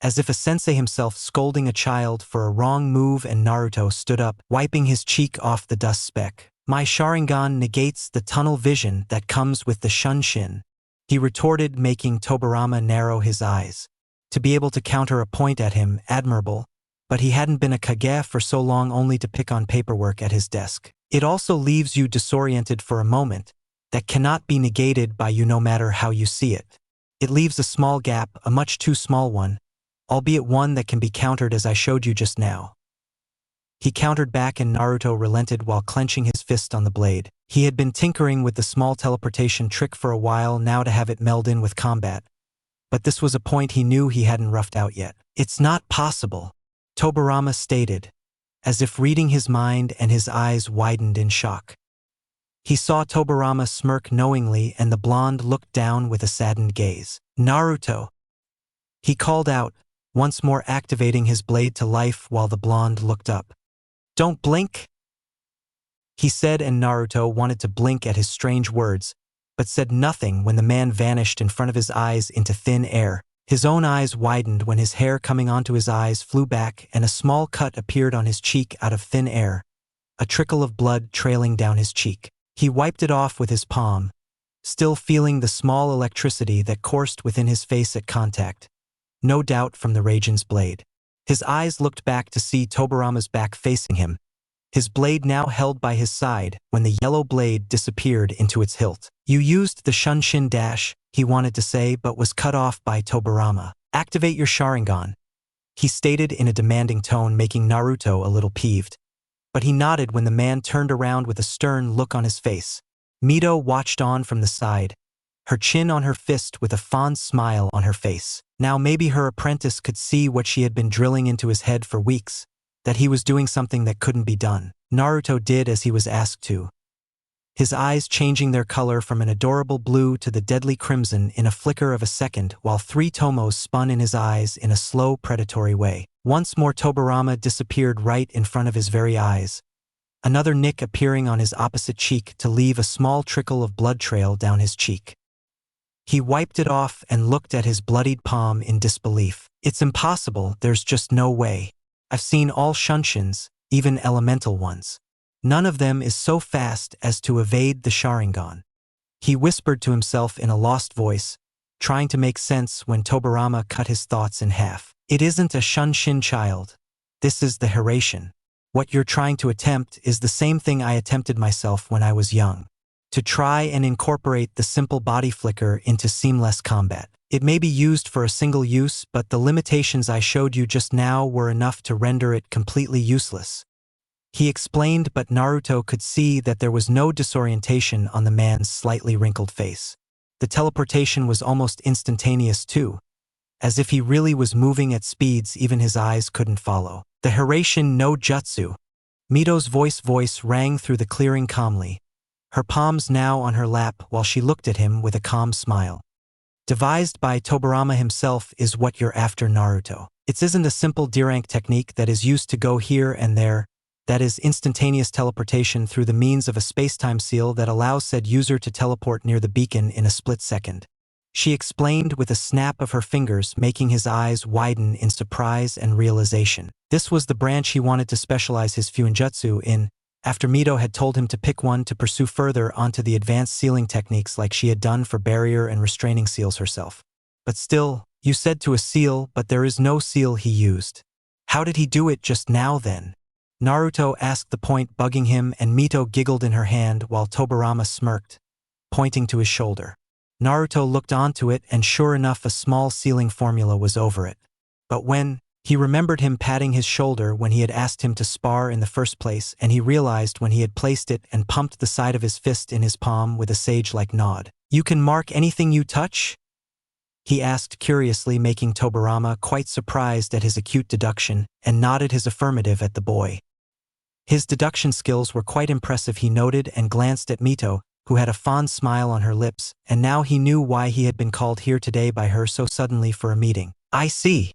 as if a sensei himself scolding a child for a wrong move, and Naruto stood up, wiping his cheek off the dust speck. My Sharingan negates the tunnel vision that comes with the shunshin, he retorted, making Tobirama narrow his eyes. To be able to counter a point at him, admirable, but he hadn't been a Kage for so long only to pick on paperwork at his desk. It also leaves you disoriented for a moment that cannot be negated by you no matter how you see it. It leaves a small gap, a much too small one, albeit one that can be countered as I showed you just now. He countered back and Naruto relented while clenching his fist on the blade. He had been tinkering with the small teleportation trick for a while now to have it meld in with combat. But this was a point he knew he hadn't roughed out yet. It's not possible, Tobirama stated, as if reading his mind, and his eyes widened in shock. He saw Tobirama smirk knowingly and the blonde looked down with a saddened gaze. Naruto! He called out, once more activating his blade to life while the blonde looked up. Don't blink! He said, and Naruto wanted to blink at his strange words, but said nothing when the man vanished in front of his eyes into thin air. His own eyes widened when his hair coming onto his eyes flew back and a small cut appeared on his cheek out of thin air, a trickle of blood trailing down his cheek. He wiped it off with his palm, still feeling the small electricity that coursed within his face at contact, no doubt from the Raigen's blade. His eyes looked back to see Tobirama's back facing him, his blade now held by his side when the yellow blade disappeared into its hilt. You used the Shunshin dash, he wanted to say but was cut off by Tobirama. Activate your Sharingan, he stated in a demanding tone, making Naruto a little peeved. But he nodded when the man turned around with a stern look on his face. Mito watched on from the side, her chin on her fist with a fond smile on her face. Now maybe her apprentice could see what she had been drilling into his head for weeks, that he was doing something that couldn't be done. Naruto did as he was asked to, his eyes changing their color from an adorable blue to the deadly crimson in a flicker of a second while 3 tomos spun in his eyes in a slow, predatory way. Once more Tobirama disappeared right in front of his very eyes, another nick appearing on his opposite cheek to leave a small trickle of blood trail down his cheek. He wiped it off and looked at his bloodied palm in disbelief. It's impossible, there's just no way. I've seen all Shunshins, even elemental ones. None of them is so fast as to evade the Sharingan. He whispered to himself in a lost voice, trying to make sense when Tobirama cut his thoughts in half. It isn't a Shunshin child. This is the Hiraishin. What you're trying to attempt is the same thing I attempted myself when I was young. To try and incorporate the simple body flicker into seamless combat. It may be used for a single use, but the limitations I showed you just now were enough to render it completely useless. He explained, but Naruto could see that there was no disorientation on the man's slightly wrinkled face. The teleportation was almost instantaneous too, as if he really was moving at speeds even his eyes couldn't follow. The Hiraishin no Jutsu. Mito's voice rang through the clearing calmly, her palms now on her lap while she looked at him with a calm smile. Devised by Tobirama himself is what you're after, Naruto. It isn't a simple D-rank technique that is used to go here and there, that is instantaneous teleportation through the means of a space-time seal that allows said user to teleport near the beacon in a split second. She explained with a snap of her fingers, making his eyes widen in surprise and realization. This was the branch he wanted to specialize his Fuinjutsu in, after Mito had told him to pick one to pursue further onto the advanced sealing techniques like she had done for barrier and restraining seals herself. But still, you said to a seal, but there is no seal he used. How did he do it just now then? Naruto asked, the point bugging him, and Mito giggled in her hand while Tobirama smirked, pointing to his shoulder. Naruto looked onto it and sure enough a small sealing formula was over it. But when he remembered him patting his shoulder when he had asked him to spar in the first place, and he realized when he had placed it and pumped the side of his fist in his palm with a sage-like nod. You can mark anything you touch? He asked curiously, making Tobirama quite surprised at his acute deduction, and nodded his affirmative at the boy. His deduction skills were quite impressive, he noted, and glanced at Mito, who had a fond smile on her lips, and now he knew why he had been called here today by her so suddenly for a meeting. I see.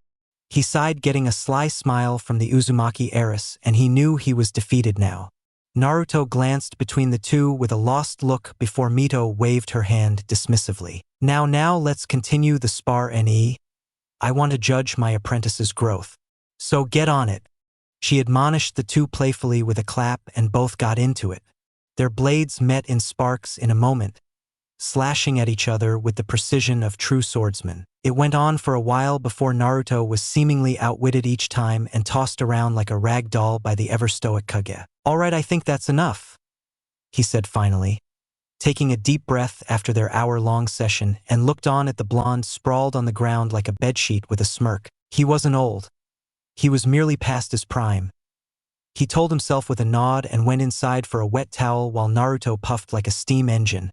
He sighed, getting a sly smile from the Uzumaki heiress, and he knew he was defeated now. Naruto glanced between the two with a lost look before Mito waved her hand dismissively. Now let's continue the spar ne. I want to judge my apprentice's growth. So get on it. She admonished the two playfully with a clap, and both got into it. Their blades met in sparks in a moment, slashing at each other with the precision of true swordsmen. It went on for a while before Naruto was seemingly outwitted each time and tossed around like a rag doll by the ever-stoic Kage. All right, I think that's enough, he said finally. taking a deep breath after their hour-long session, and looked on at the blonde sprawled on the ground like a bedsheet with a smirk. He wasn't old. He was merely past his prime. He told himself with a nod and went inside for a wet towel while Naruto puffed like a steam engine,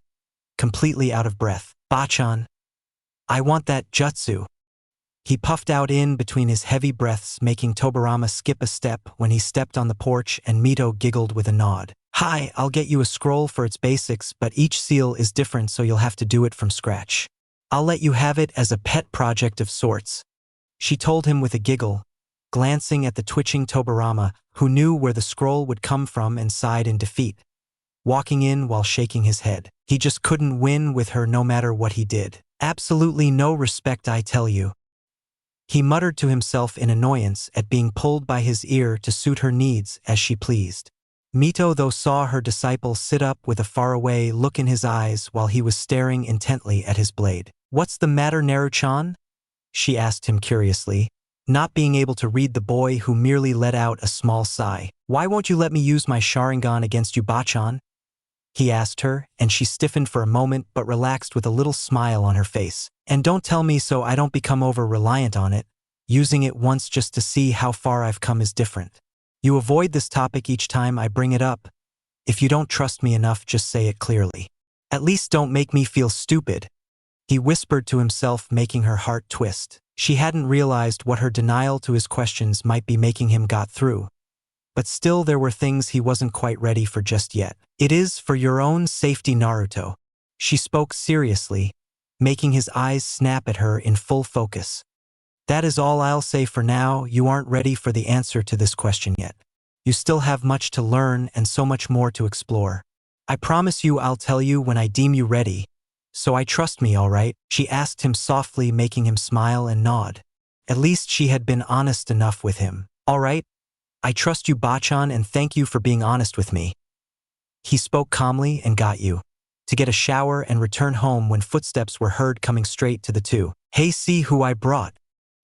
completely out of breath. Bachan, I want that jutsu. He puffed out in between his heavy breaths, making Tobirama skip a step when he stepped on the porch, and Mito giggled with a nod. Hi, I'll get you a scroll for its basics, but each seal is different, so you'll have to do it from scratch. I'll let you have it as a pet project of sorts, she told him with a giggle, glancing at the twitching Tobirama, who knew where the scroll would come from and sighed in defeat, walking in while shaking his head. He just couldn't win with her no matter what he did. Absolutely no respect, I tell you. He muttered to himself in annoyance at being pulled by his ear to suit her needs as she pleased. Mito, though, saw her disciple sit up with a faraway look in his eyes while he was staring intently at his blade. What's the matter, Naru-chan? She asked him curiously, not being able to read the boy, who merely let out a small sigh. Why won't you let me use my Sharingan against you, Bachan? He asked her, and she stiffened for a moment but relaxed with a little smile on her face. And don't tell me so I don't become over-reliant on it. Using it once just to see how far I've come is different. You avoid this topic each time I bring it up. If you don't trust me enough, just say it clearly. At least don't make me feel stupid, he whispered to himself, making her heart twist. She hadn't realized what her denial to his questions might be making him got through. But still, there were things he wasn't quite ready for just yet. It is for your own safety, Naruto. She spoke seriously, making his eyes snap at her in full focus. That is all I'll say for now. You aren't ready for the answer to this question yet. You still have much to learn and so much more to explore. I promise you I'll tell you when I deem you ready. So I trust me, all right? She asked him softly, making him smile and nod. At least she had been honest enough with him. All right? I trust you, Bachan, and thank you for being honest with me. He spoke calmly and got you to get a shower and return home when footsteps were heard coming straight to the two. Hey, see who I brought.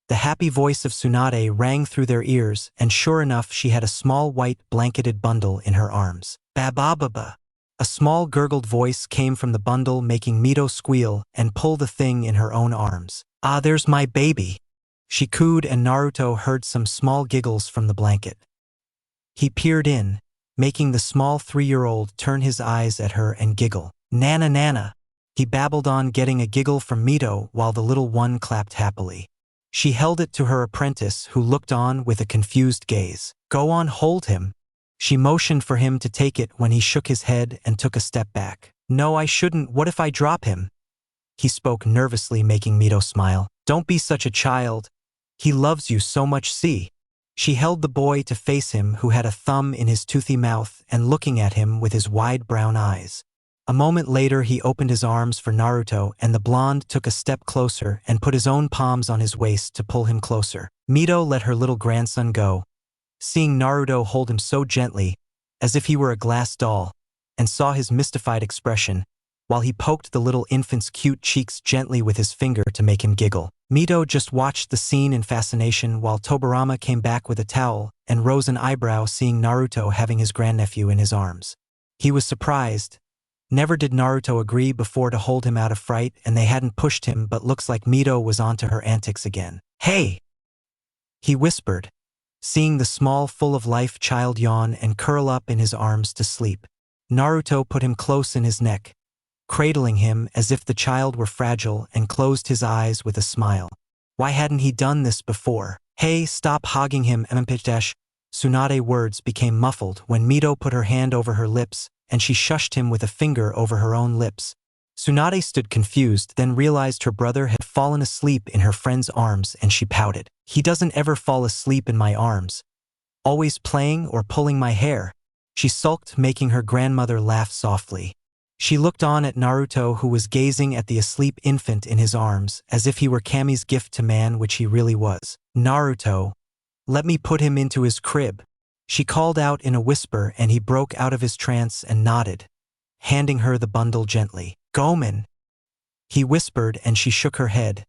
The happy voice of Tsunade rang through their ears, and sure enough, she had a small white blanketed bundle in her arms. Ba-ba-ba-ba. A small gurgled voice came from the bundle, making Mito squeal and pull the thing in her own arms. Ah, there's my baby, she cooed, and Naruto heard some small giggles from the blanket. He peered in, making the small 3-year-old turn his eyes at her and giggle. Nana Nana, he babbled on, getting a giggle from Mito while the little one clapped happily. She held it to her apprentice, who looked on with a confused gaze. Go on, hold him. She motioned for him to take it when he shook his head and took a step back. No, I shouldn't. What if I drop him? He spoke nervously, making Mito smile. Don't be such a child. He loves you so much, see. She held the boy to face him, who had a thumb in his toothy mouth and looking at him with his wide brown eyes. A moment later, he opened his arms for Naruto, and the blonde took a step closer and put his own palms on his waist to pull him closer. Mito let her little grandson go, seeing Naruto hold him so gently, as if he were a glass doll, and saw his mystified expression, while he poked the little infant's cute cheeks gently with his finger to make him giggle. Mito just watched the scene in fascination while Tobirama came back with a towel and rose an eyebrow seeing Naruto having his grandnephew in his arms. He was surprised. Never did Naruto agree before to hold him out of fright, and they hadn't pushed him, but looks like Mito was onto her antics again. Hey! He whispered, seeing the small, full-of-life child yawn and curl up in his arms to sleep. Naruto put him close in his neck, cradling him as if the child were fragile, and closed his eyes with a smile. Why hadn't he done this before? Hey, stop hogging him, Tsunade. Tsunade's words became muffled when Mito put her hand over her lips, and she shushed him with a finger over her own lips. Tsunade stood confused, then realized her brother had fallen asleep in her friend's arms, and she pouted. He doesn't ever fall asleep in my arms. Always playing or pulling my hair. She sulked, making her grandmother laugh softly. She looked on at Naruto, who was gazing at the asleep infant in his arms, as if he were Kami's gift to man, which he really was. Naruto, let me put him into his crib, she called out in a whisper, and he broke out of his trance and nodded, handing her the bundle gently. Gomen, he whispered, and she shook her head,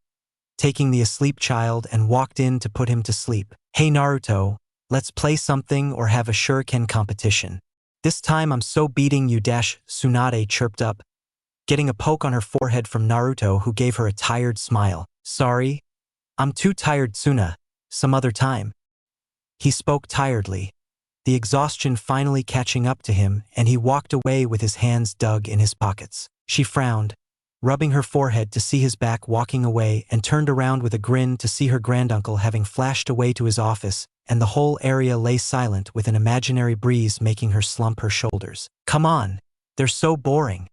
taking the asleep child and walked in to put him to sleep. Hey Naruto, let's play something or have a shuriken competition. This time I'm so beating you, Tsunade chirped up, getting a poke on her forehead from Naruto, who gave her a tired smile. Sorry, I'm too tired, Tsuna. Some other time. He spoke tiredly, the exhaustion finally catching up to him, and he walked away with his hands dug in his pockets. She frowned, rubbing her forehead to see his back walking away, and turned around with a grin to see her granduncle having flashed away to his office, and the whole area lay silent with an imaginary breeze making her slump her shoulders. Come on, they're so boring.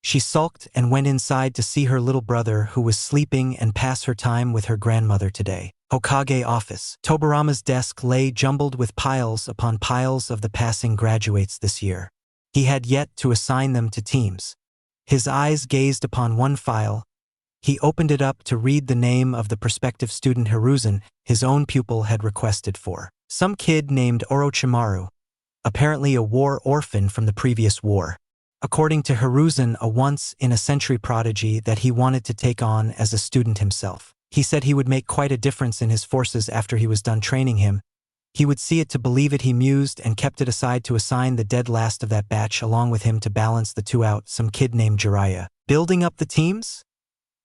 She sulked and went inside to see her little brother, who was sleeping, and pass her time with her grandmother today. Hokage office. Tobarama's desk lay jumbled with piles upon piles of the passing graduates this year. He had yet to assign them to teams. His eyes gazed upon one file. He opened it up to read the name of the prospective student Hiruzen, his own pupil, had requested for. Some kid named Orochimaru, apparently a war orphan from the previous war. According to Hiruzen, a once-in-a-century prodigy that he wanted to take on as a student himself. He said he would make quite a difference in his forces after he was done training him. He would see it to believe it, he mused, and kept it aside to assign the dead last of that batch along with him to balance the two out, some kid named Jiraiya. Building up the teams?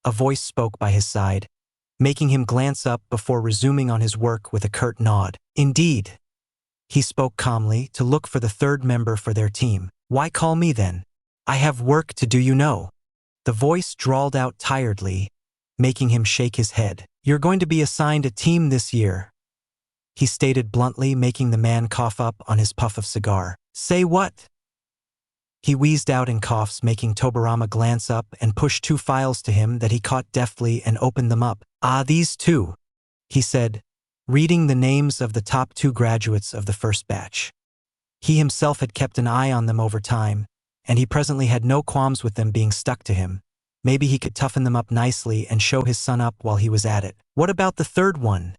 A voice spoke by his side, making him glance up before resuming on his work with a curt nod. Indeed. He spoke calmly, to look for the third member for their team. Why call me then? I have work to do, you know. The voice drawled out tiredly, making him shake his head. You're going to be assigned a team this year, he stated bluntly, making the man cough up on his puff of cigar. Say what? He wheezed out in coughs, making Tobarama glance up and push two files to him that he caught deftly and opened them up. Ah, these two, he said, reading the names of the top two graduates of the first batch. He himself had kept an eye on them over time, and he presently had no qualms with them being stuck to him. Maybe he could toughen them up nicely and show his son up while he was at it. What about the third one?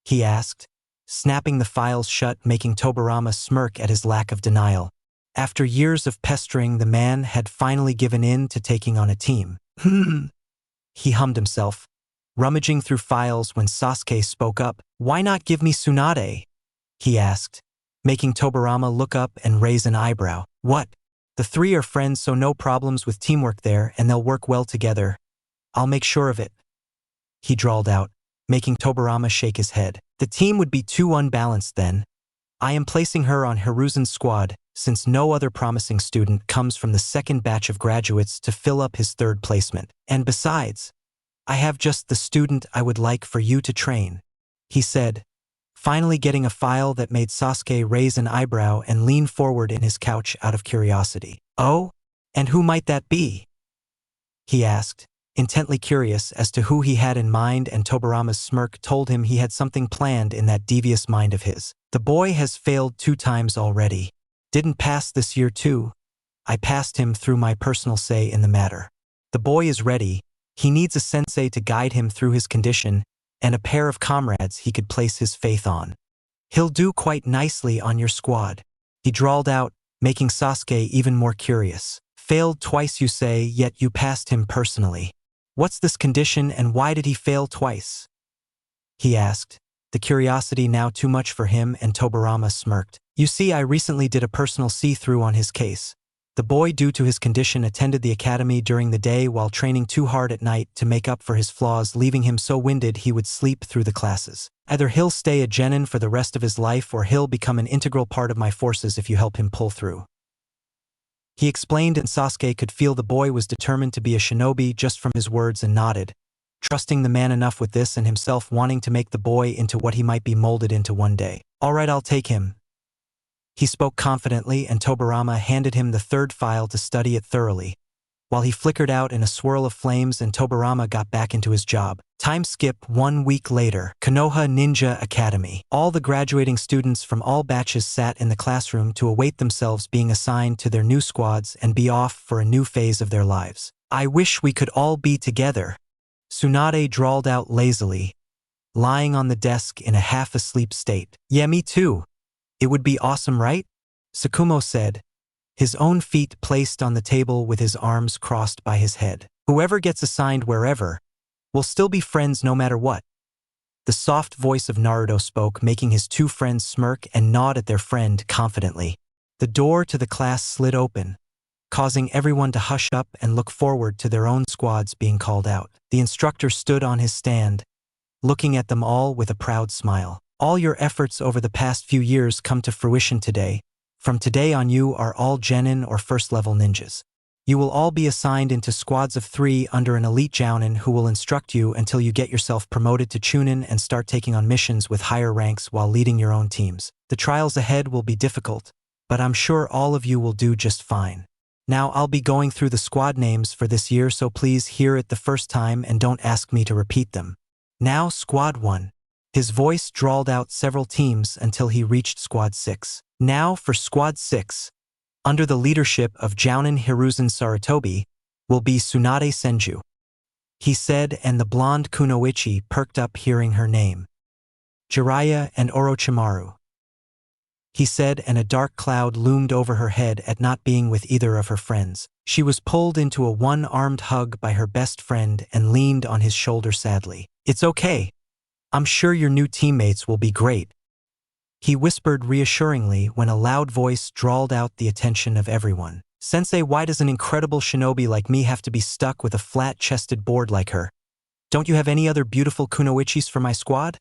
He asked, snapping the files shut, making Tobarama smirk at his lack of denial. After years of pestering, the man had finally given in to taking on a team. He hummed himself, rummaging through files when Sasuke spoke up. Why not give me Tsunade? He asked, making Tobarama look up and raise an eyebrow. What? The three are friends, so no problems with teamwork there, and they'll work well together. I'll make sure of it, he drawled out, making Tobarama shake his head. The team would be too unbalanced then. I am placing her on Hiruzen's squad, since no other promising student comes from the second batch of graduates to fill up his third placement. And besides, I have just the student I would like for you to train, he said, finally getting a file that made Sasuke raise an eyebrow and lean forward in his couch out of curiosity. Oh? And who might that be? He asked, intently curious as to who he had in mind, and Tobarama's smirk told him he had something planned in that devious mind of his. The boy has failed 2 times already. Didn't pass this year too. I passed him through my personal say in the matter. The boy is ready. He needs a sensei to guide him through his condition, and a pair of comrades he could place his faith on. He'll do quite nicely on your squad, he drawled out, making Sasuke even more curious. Failed twice, you say, yet you passed him personally. What's this condition, and why did he fail twice? He asked, the curiosity now too much for him, and Tobarama smirked. You see, I recently did a personal see-through on his case. The boy, due to his condition, attended the academy during the day while training too hard at night to make up for his flaws, leaving him so winded he would sleep through the classes. Either he'll stay a genin for the rest of his life, or he'll become an integral part of my forces if you help him pull through, he explained, and Sasuke could feel the boy was determined to be a shinobi just from his words, and nodded, trusting the man enough with this and himself wanting to make the boy into what he might be molded into one day. All right, I'll take him, he spoke confidently, and Tobarama handed him the third file to study it thoroughly, while he flickered out in a swirl of flames and Tobarama got back into his job. Time skip 1 week later. Konoha Ninja Academy. All the graduating students from all batches sat in the classroom to await themselves being assigned to their new squads and be off for a new phase of their lives. I wish we could all be together, Tsunade drawled out lazily, lying on the desk in a half-asleep state. Yeah, me too. It would be awesome, right? Sakumo said, his own feet placed on the table with his arms crossed by his head. Whoever gets assigned wherever, will still be friends no matter what. The soft voice of Naruto spoke, making his 2 friends smirk and nod at their friend confidently. The door to the class slid open, causing everyone to hush up and look forward to their own squads being called out. The instructor stood on his stand, looking at them all with a proud smile. All your efforts over the past few years come to fruition today. From today on, you are all genin or first-level ninjas. You will all be assigned into squads of 3 under an elite jounin who will instruct you until you get yourself promoted to chunin and start taking on missions with higher ranks while leading your own teams. The trials ahead will be difficult, but I'm sure all of you will do just fine. Now I'll be going through the squad names for this year, so please hear it the first time and don't ask me to repeat them. Now Squad 1. His voice drawled out several teams until he reached Squad 6. Now for Squad 6. Under the leadership of Jounin Hiruzen Sarutobi, will be Tsunade Senju. He said, and the blonde Kunoichi perked up hearing her name. Jiraiya and Orochimaru. He said, and a dark cloud loomed over her head at not being with either of her friends. She was pulled into a one-armed hug by her best friend and leaned on his shoulder sadly. It's okay. I'm sure your new teammates will be great. He whispered reassuringly when a loud voice drawled out the attention of everyone. Sensei, why does an incredible shinobi like me have to be stuck with a flat-chested board like her? Don't you have any other beautiful kunoichis for my squad?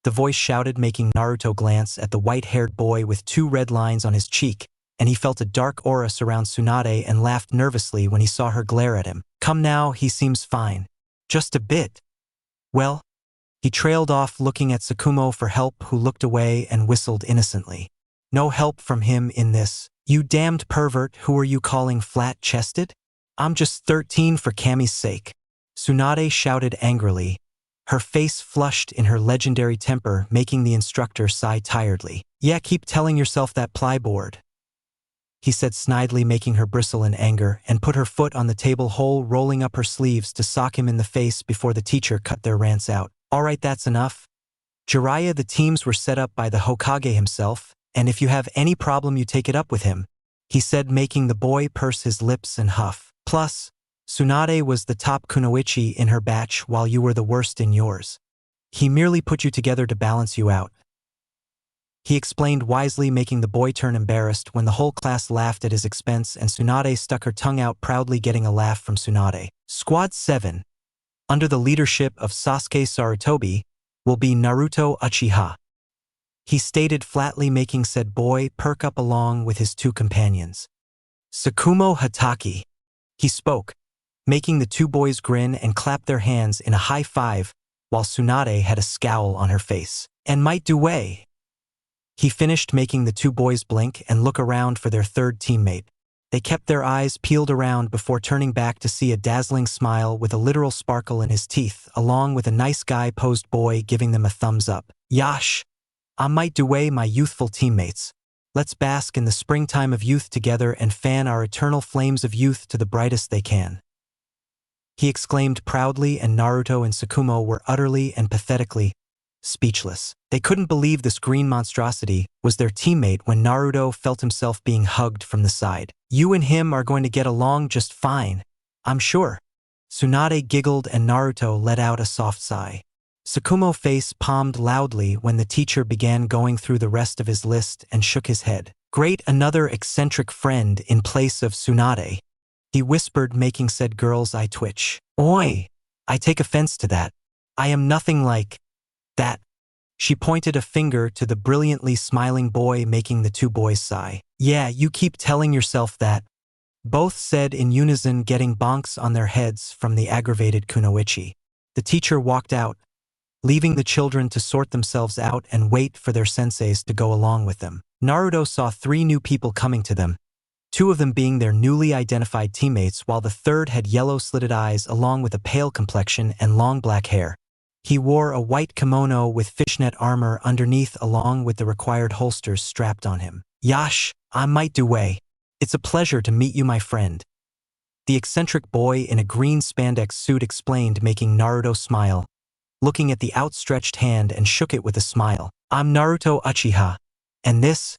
The voice shouted, making Naruto glance at the white-haired boy with 2 red lines on his cheek, and he felt a dark aura surround Tsunade and laughed nervously when he saw her glare at him. Come now, he seems fine. Just a bit. Well, he trailed off looking at Tsukumo for help, who looked away and whistled innocently. No help from him in this. You damned pervert, who are you calling flat-chested? I'm just 13 for Kami's sake. Tsunade shouted angrily, her face flushed in her legendary temper, making the instructor sigh tiredly. Yeah, keep telling yourself that, plyboard, he said snidely, making her bristle in anger, and put her foot on the table hole, rolling up her sleeves to sock him in the face before the teacher cut their rants out. All right, that's enough. Jiraiya, the teams were set up by the Hokage himself, and if you have any problem, you take it up with him, he said, making the boy purse his lips and huff. Plus, Tsunade was the top kunoichi in her batch while you were the worst in yours. He merely put you together to balance you out, he explained wisely, making the boy turn embarrassed when the whole class laughed at his expense and Tsunade stuck her tongue out proudly, getting a laugh from Tsunade. Squad 7. Under the leadership of Sasuke Sarutobi, will be Naruto Uchiha. He stated flatly, making said boy perk up along with his 2 companions. Tsukumo Hatake. He spoke, making the 2 boys grin and clap their hands in a high five, while Tsunade had a scowl on her face. And might do way. He finished, making the 2 boys blink and look around for their 3rd teammate. They kept their eyes peeled around before turning back to see a dazzling smile with a literal sparkle in his teeth, along with a nice guy-posed boy giving them a thumbs up. Yash! I might do way, my youthful teammates. Let's bask in the springtime of youth together and fan our eternal flames of youth to the brightest they can. He exclaimed proudly, and Naruto and Tsukumo were utterly and pathetically speechless. They couldn't believe this green monstrosity was their teammate when Naruto felt himself being hugged from the side. You and him are going to get along just fine, I'm sure. Tsunade giggled and Naruto let out a soft sigh. Tsukumo face palmed loudly when the teacher began going through the rest of his list and shook his head. Great, another eccentric friend in place of Tsunade, he whispered, making said girl's eye twitch. Oi! I take offense to that. I am nothing like that. She pointed a finger to the brilliantly smiling boy, making the 2 boys sigh. Yeah, you keep telling yourself that, both said in unison, getting bonks on their heads from the aggravated kunoichi. The teacher walked out, leaving the children to sort themselves out and wait for their senseis to go along with them. Naruto saw 3 new people coming to them, 2 of them being their newly identified teammates, while the 3rd had yellow slitted eyes along with a pale complexion and long black hair. He wore a white kimono with fishnet armor underneath, along with the required holsters strapped on him. Yash, I might do way. It's a pleasure to meet you, my friend. The eccentric boy in a green spandex suit explained, making Naruto smile, looking at the outstretched hand, and shook it with a smile. I'm Naruto Uchiha, and this?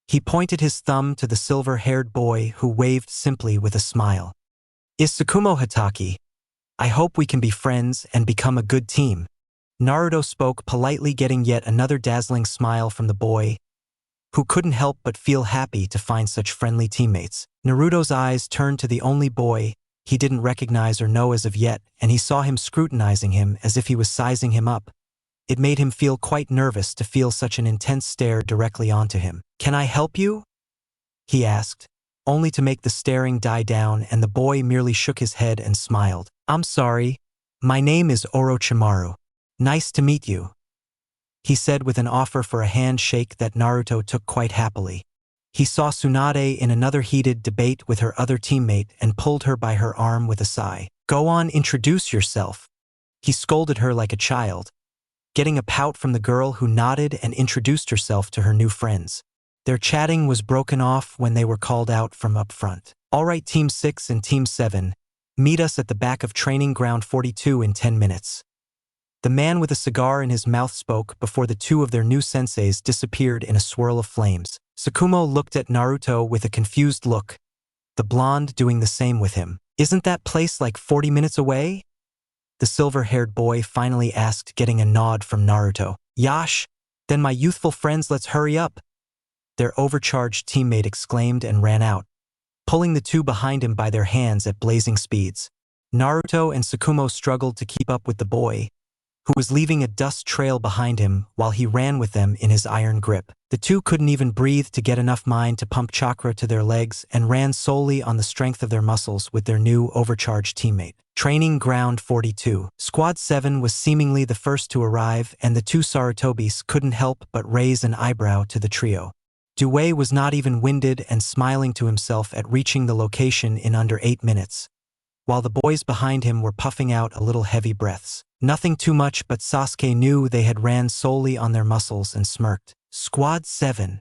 He pointed his thumb to the silver-haired boy, who waved simply with a smile. Is Tsukumo Hatake. I hope we can be friends and become a good team. Naruto spoke politely, getting yet another dazzling smile from the boy, who couldn't help but feel happy to find such friendly teammates. Naruto's eyes turned to the only boy he didn't recognize or know as of yet, and he saw him scrutinizing him as if he was sizing him up. It made him feel quite nervous to feel such an intense stare directly onto him. "Can I help you?" he asked, only to make the staring die down, and the boy merely shook his head and smiled. "I'm sorry. My name is Orochimaru. Nice to meet you," he said with an offer for a handshake that Naruto took quite happily. He saw Tsunade in another heated debate with her other teammate and pulled her by her arm with a sigh. "Go on, introduce yourself," he scolded her like a child, getting a pout from the girl who nodded and introduced herself to her new friends. Their chatting was broken off when they were called out from up front. "All right, Team 6 and Team 7, meet us at the back of Training Ground 42 in 10 minutes. The man with a cigar in his mouth spoke before the two of their new senseis disappeared in a swirl of flames. Tsukumo looked at Naruto with a confused look, the blonde doing the same with him. "Isn't that place like 40 minutes away?" the silver-haired boy finally asked, getting a nod from Naruto. "Yash, then my youthful friends, let's hurry up," their overcharged teammate exclaimed and ran out, pulling the two behind him by their hands at blazing speeds. Naruto and Tsukumo struggled to keep up with the boy, who was leaving a dust trail behind him while he ran with them in his iron grip. The two couldn't even breathe to get enough mind to pump chakra to their legs and ran solely on the strength of their muscles with their new overcharged teammate. Training Ground 42. Squad 7 was seemingly the first to arrive, and the two Sarutobis couldn't help but raise an eyebrow to the trio. Due was not even winded and smiling to himself at reaching the location in under 8 minutes, while the boys behind him were puffing out a little heavy breaths. Nothing too much, but Sasuke knew they had ran solely on their muscles and smirked. "Squad 7.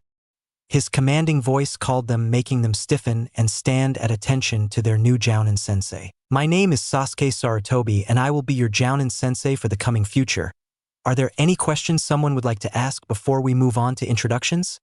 His commanding voice called them, making them stiffen and stand at attention to their new Jounin sensei. "My name is Sasuke Sarutobi, and I will be your Jounin sensei for the coming future. Are there any questions someone would like to ask before we move on to introductions?"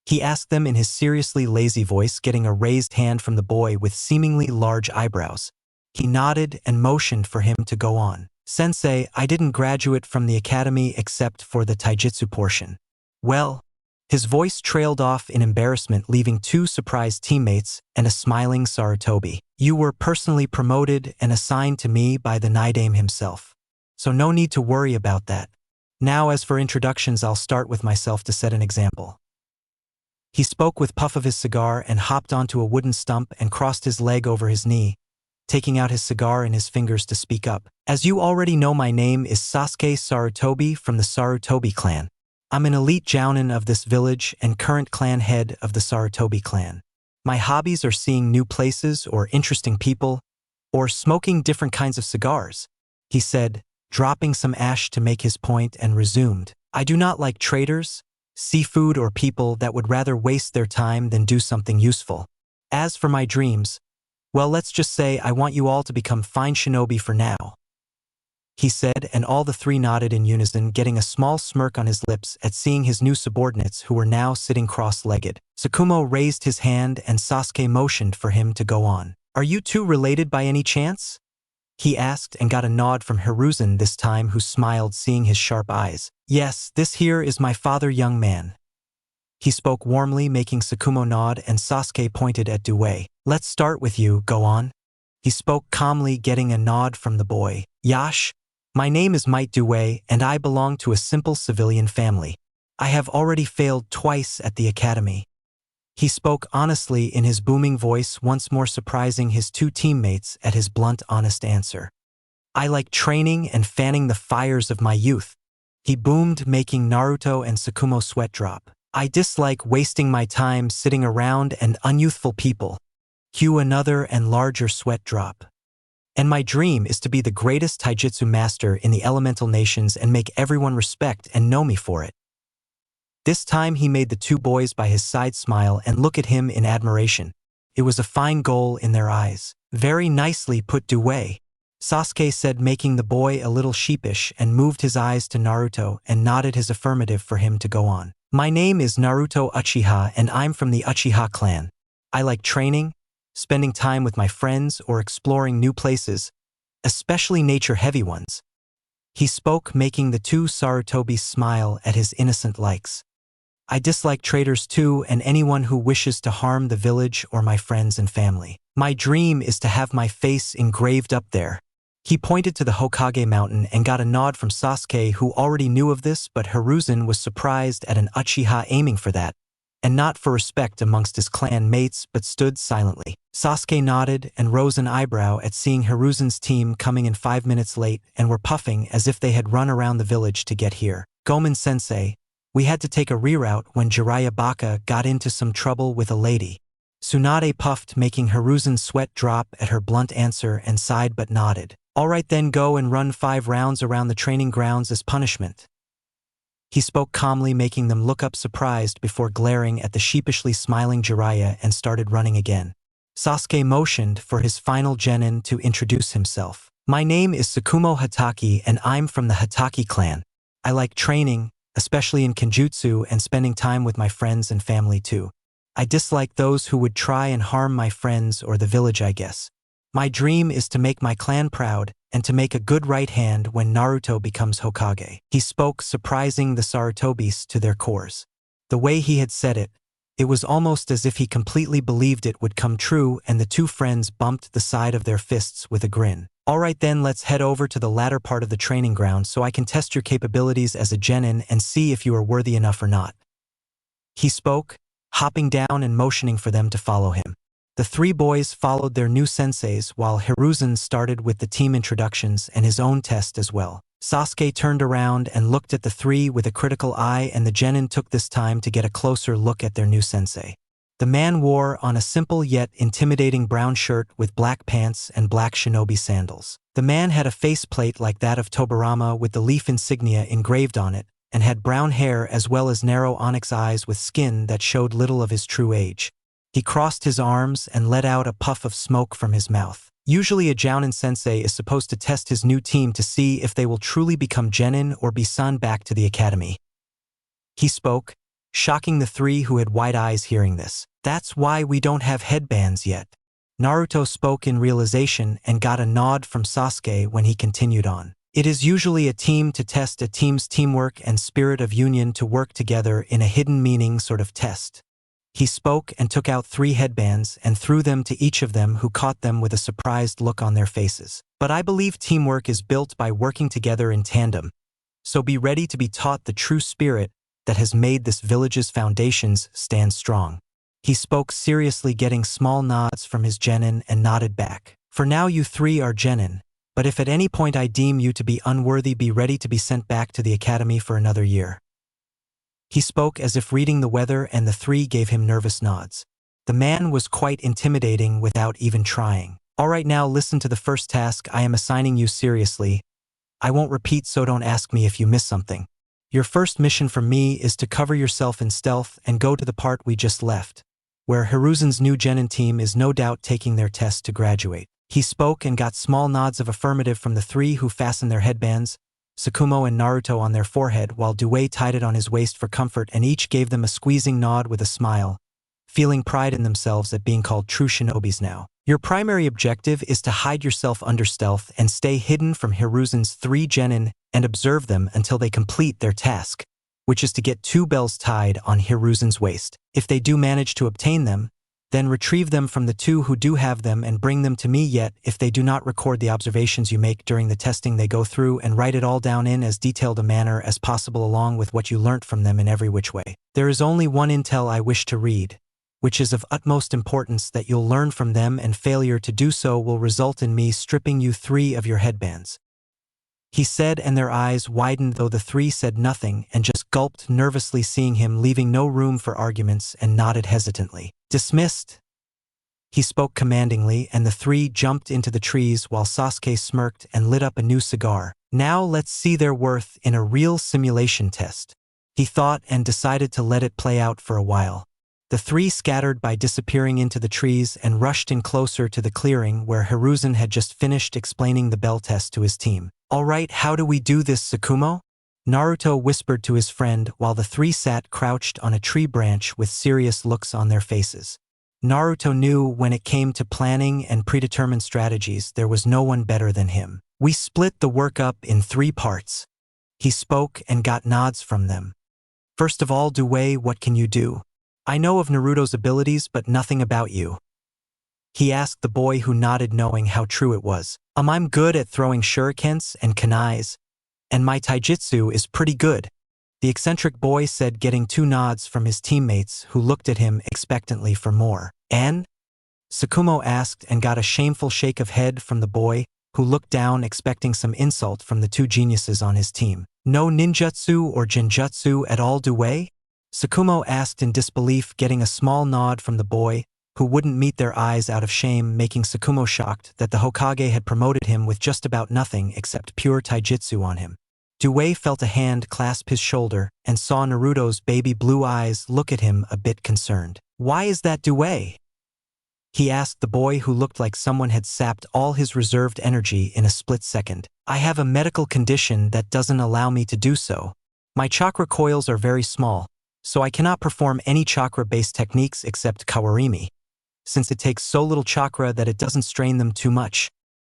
he asked them in his seriously lazy voice, getting a raised hand from the boy with seemingly large eyebrows. He nodded and motioned for him to go on. "Sensei, I didn't graduate from the academy except for the taijutsu portion." "Well," his voice trailed off in embarrassment, leaving two surprised teammates and a smiling Sarutobi. "You were personally promoted and assigned to me by the Naidame himself, so no need to worry about that. Now as for introductions, I'll start with myself to set an example." He spoke with puff of his cigar and hopped onto a wooden stump and crossed his leg over his knee, taking out his cigar in his fingers to speak up. "As you already know, my name is Sasuke Sarutobi from the Sarutobi clan. I'm an elite Jounin of this village and current clan head of the Sarutobi clan. My hobbies are seeing new places or interesting people, or smoking different kinds of cigars," he said, dropping some ash to make his point, and resumed. "I do not like traitors, seafood, or people that would rather waste their time than do something useful. As for my dreams, well, let's just say I want you all to become fine shinobi for now," he said, and all the three nodded in unison, getting a small smirk on his lips at seeing his new subordinates who were now sitting cross-legged. Tsukumo raised his hand and Sasuke motioned for him to go on. "Are you two related by any chance?" he asked, and got a nod from Hiruzen this time, who smiled seeing his sharp eyes. "Yes, this here is my father, young man." He spoke warmly, making Tsukumo nod, and Sasuke pointed at Due. "Let's start with you, go on." He spoke calmly, getting a nod from the boy. "Yash, my name is Might Due, and I belong to a simple civilian family. I have already failed twice at the academy." He spoke honestly in his booming voice, once more surprising his two teammates at his blunt, honest answer. "I like training and fanning the fires of my youth," he boomed, making Naruto and Tsukumo sweat drop. "I dislike wasting my time sitting around and unyouthful people." Cue another and larger sweat drop. "And my dream is to be the greatest taijutsu master in the elemental nations and make everyone respect and know me for it." This time he made the two boys by his side smile and look at him in admiration. It was a fine goal in their eyes. "Very nicely put, Due," Sasuke said, making the boy a little sheepish, and moved his eyes to Naruto and nodded his affirmative for him to go on. "My name is Naruto Uchiha, and I'm from the Uchiha clan. I like training, spending time with my friends, or exploring new places, especially nature-heavy ones." He spoke, making the two Sarutobis smile at his innocent likes. I dislike traitors too and anyone who wishes to harm the village or my friends and family. My dream is to have my face engraved up there." He pointed to the Hokage mountain and got a nod from Sasuke, who already knew of this, but Hiruzen was surprised at an Uchiha aiming for that, and not for respect amongst his clan mates, but stood silently. Sasuke nodded and rose an eyebrow at seeing Hiruzen's team coming in 5 minutes late and were puffing as if they had run around the village to get here. "Gomen-sensei, we had to take a reroute when Jiraiya Baka got into some trouble with a lady." Tsunade puffed, making Hiruzen's sweat drop at her blunt answer, and sighed but nodded. "All right then, go and run 5 rounds around the training grounds as punishment." He spoke calmly, making them look up surprised before glaring at the sheepishly smiling Jiraiya, and started running again. Sasuke motioned for his final genin to introduce himself. "My name is Tsukumo Hatake and I'm from the Hatake clan. I like training, especially in Kenjutsu, and spending time with my friends and family too. I dislike those who would try and harm my friends or the village, I guess. My dream is to make my clan proud and to make a good right hand when Naruto becomes Hokage." He spoke, surprising the Sarutobis to their cores. The way he had said it, it was almost as if he completely believed it would come true, and the two friends bumped the side of their fists with a grin. "All right then, let's head over to the latter part of the training ground so I can test your capabilities as a genin and see if you are worthy enough or not." He spoke, hopping down and motioning for them to follow him. The 3 boys followed their new senseis while Hiruzen started with the team introductions and his own test as well. Sasuke turned around and looked at the 3 with a critical eye, and the genin took this time to get a closer look at their new sensei. The man wore on a simple yet intimidating brown shirt with black pants and black shinobi sandals. The man had a faceplate like that of Tobirama with the leaf insignia engraved on it, and had brown hair as well as narrow onyx eyes with skin that showed little of his true age. He crossed his arms and let out a puff of smoke from his mouth. Usually a Jounin sensei is supposed to test his new team to see if they will truly become genin or be sent back to the academy. He spoke, shocking the 3 who had wide eyes hearing this. "That's why we don't have headbands yet." Naruto spoke in realization and got a nod from Sasuke when he continued on. "It is usually a team to test a team's teamwork and spirit of union to work together in a hidden meaning sort of test." He spoke and took out 3 headbands and threw them to each of them, who caught them with a surprised look on their faces. "But I believe teamwork is built by working together in tandem, so be ready to be taught the true spirit that has made this village's foundations stand strong." He spoke seriously, getting small nods from his genin, and nodded back. "For now you 3 are genin, but if at any point I deem you to be unworthy, be ready to be sent back to the academy for another year." He spoke as if reading the weather, and the 3 gave him nervous nods. The man was quite intimidating without even trying. "All right, now listen to the first task I am assigning you seriously. I won't repeat, so don't ask me if you miss something. Your first mission from me is to cover yourself in stealth and go to the part we just left, where Hiruzen's new genin team is no doubt taking their test to graduate." He spoke and got small nods of affirmative from the 3 who fastened their headbands, Tsukumo and Naruto, on their forehead, while Due tied it on his waist for comfort, and each gave them a squeezing nod with a smile, feeling pride in themselves at being called true shinobis now. "Your primary objective is to hide yourself under stealth and stay hidden from Hiruzen's 3 genin and observe them until they complete their task, which is to get 2 bells tied on Hiruzen's waist. If they do manage to obtain them, then retrieve them from the 2 who do have them and bring them to me. Yet, if they do not, record the observations you make during the testing they go through and write it all down in as detailed a manner as possible, along with what you learnt from them in every which way. There is only one intel I wish to read, which is of utmost importance that you'll learn from them, and failure to do so will result in me stripping you 3 of your headbands." He said, and their eyes widened, though the 3 said nothing and just gulped nervously, seeing him, leaving no room for arguments, and nodded hesitantly. "Dismissed." He spoke commandingly, and the 3 jumped into the trees while Sasuke smirked and lit up a new cigar. "Now let's see their worth in a real simulation test," he thought, and decided to let it play out for a while. The 3 scattered by disappearing into the trees and rushed in closer to the clearing where Hiruzen had just finished explaining the bell test to his team. "All right, how do we do this, Tsukumo?" Naruto whispered to his friend while the 3 sat crouched on a tree branch with serious looks on their faces. Naruto knew when it came to planning and predetermined strategies there was no one better than him. "We split the work up in 3 parts." He spoke and got nods from them. First of all, Due, what can you do? I know of Naruto's abilities, but nothing about you. He asked the boy, who nodded, knowing how true it was. I'm good at throwing shurikens and kunais, and my taijutsu is pretty good. The eccentric boy said, getting 2 nods from his teammates, who looked at him expectantly for more. And? Tsukumo asked, and got a shameful shake of head from the boy, who looked down expecting some insult from the 2 geniuses on his team. No ninjutsu or genjutsu at all, Due? Tsukumo asked in disbelief, getting a small nod from the boy, who wouldn't meet their eyes out of shame, making Tsukumo shocked that the Hokage had promoted him with just about nothing except pure taijutsu on him. Due felt a hand clasp his shoulder and saw Naruto's baby blue eyes look at him, a bit concerned. Why is that, Due? He asked the boy, who looked like someone had sapped all his reserved energy in a split second. I have a medical condition that doesn't allow me to do so. My chakra coils are very small, so I cannot perform any chakra-based techniques except kawarimi, since it takes so little chakra that it doesn't strain them too much.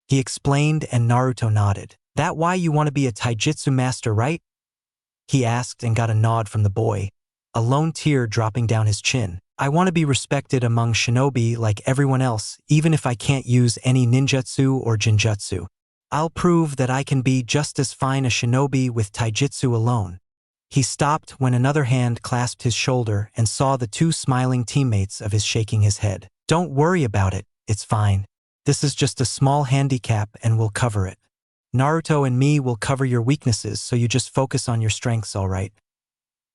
He explained, and Naruto nodded. That why you want to be a taijutsu master, right? He asked, and got a nod from the boy, a lone tear dropping down his chin. I want to be respected among shinobi like everyone else, even if I can't use any ninjutsu or genjutsu. I'll prove that I can be just as fine a shinobi with taijutsu alone. He stopped when another hand clasped his shoulder and saw the 2 smiling teammates of his shaking his head. Don't worry about it, it's fine. This is just a small handicap and we'll cover it. Naruto and me will cover your weaknesses, so you just focus on your strengths, alright?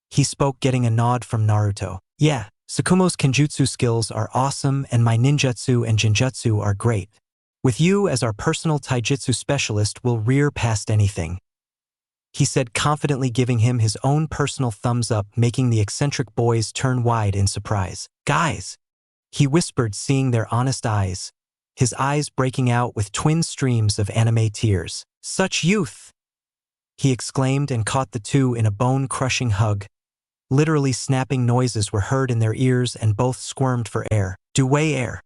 He spoke, getting a nod from Naruto. Yeah, Tsukumo's kenjutsu skills are awesome and my ninjutsu and genjutsu are great. With you as our personal taijutsu specialist, we'll rear past anything. He said, confidently, giving him his own personal thumbs up, making the eccentric boys turn wide in surprise. Guys! He whispered, seeing their honest eyes, his eyes breaking out with twin streams of anime tears. Such youth! He exclaimed, and caught the 2 in a bone-crushing hug. Literally snapping noises were heard in their ears, and both squirmed for air. Due air!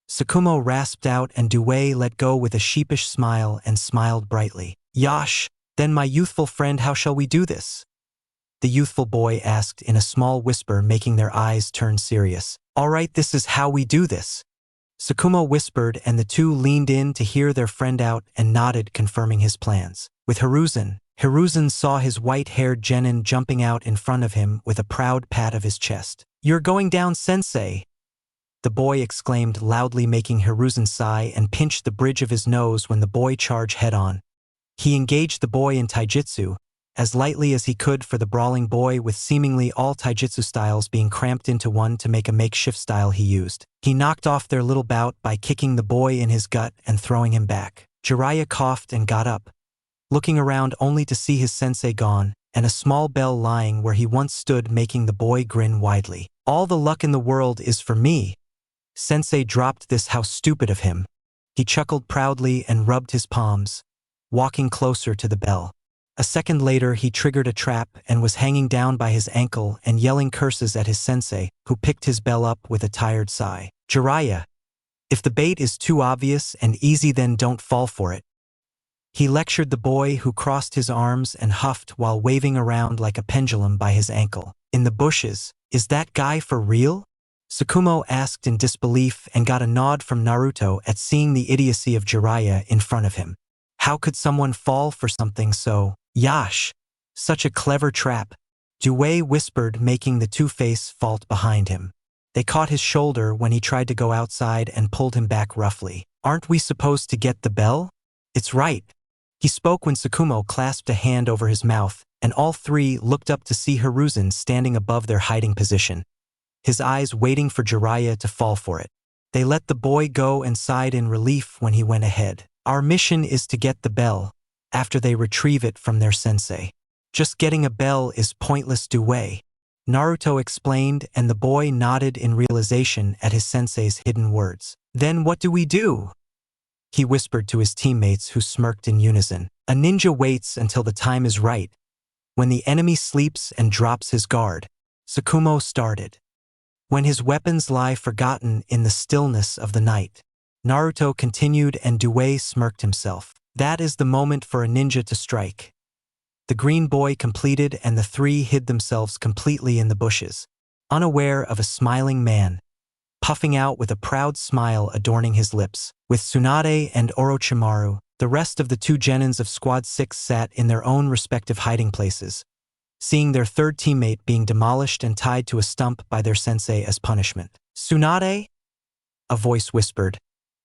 Tsukumo rasped out, and Due let go with a sheepish smile and smiled brightly. Yosh! Then my youthful friend, how shall we do this? The youthful boy asked in a small whisper, making their eyes turn serious. Alright, this is how we do this. Tsukumo whispered, and the 2 leaned in to hear their friend out and nodded, confirming his plans. With Hiruzen saw his white-haired genin jumping out in front of him with a proud pat of his chest. You're going down, sensei! The boy exclaimed loudly, making Hiruzen sigh and pinch the bridge of his nose when the boy charged head-on. He engaged the boy in taijutsu, as lightly as he could for the brawling boy, with seemingly all taijutsu styles being cramped into one to make a makeshift style he used. He knocked off their little bout by kicking the boy in his gut and throwing him back. Jiraiya coughed and got up, looking around only to see his sensei gone, and a small bell lying where he once stood, making the boy grin widely. All the luck in the world is for me. Sensei dropped this, how stupid of him. He chuckled proudly and rubbed his palms, walking closer to the bell. A second later, he triggered a trap and was hanging down by his ankle and yelling curses at his sensei, who picked his bell up with a tired sigh. Jiraiya, if the bait is too obvious and easy, then don't fall for it. He lectured the boy, who crossed his arms and huffed while waving around like a pendulum by his ankle. In the bushes, is that guy for real? Tsukumo asked in disbelief, and got a nod from Naruto at seeing the idiocy of Jiraiya in front of him. How could someone fall for something so? Yash! Such a clever trap. Due whispered, making the 2 face fault behind him. They caught his shoulder when he tried to go outside and pulled him back roughly. Aren't we supposed to get the bell? It's right. He spoke when Tsukumo clasped a hand over his mouth, and all 3 looked up to see Hiruzen standing above their hiding position, his eyes waiting for Jiraiya to fall for it. They let the boy go and sighed in relief when he went ahead. Our mission is to get the bell, after they retrieve it from their sensei. Just getting a bell is pointless, Due. Naruto explained, and the boy nodded in realization at his sensei's hidden words. Then what do we do? He whispered to his teammates, who smirked in unison. A ninja waits until the time is right. When the enemy sleeps and drops his guard, Tsukumo started. When his weapons lie forgotten in the stillness of the night. Naruto continued, and Due smirked himself. That is the moment for a ninja to strike. The green boy completed and the three hid themselves completely in the bushes, unaware of a smiling man, puffing out with a proud smile adorning his lips. With Tsunade and Orochimaru, the rest of the two genins of Squad 6 sat in their own respective hiding places, seeing their third teammate being demolished and tied to a stump by their sensei as punishment. "Tsunade?" a voice whispered,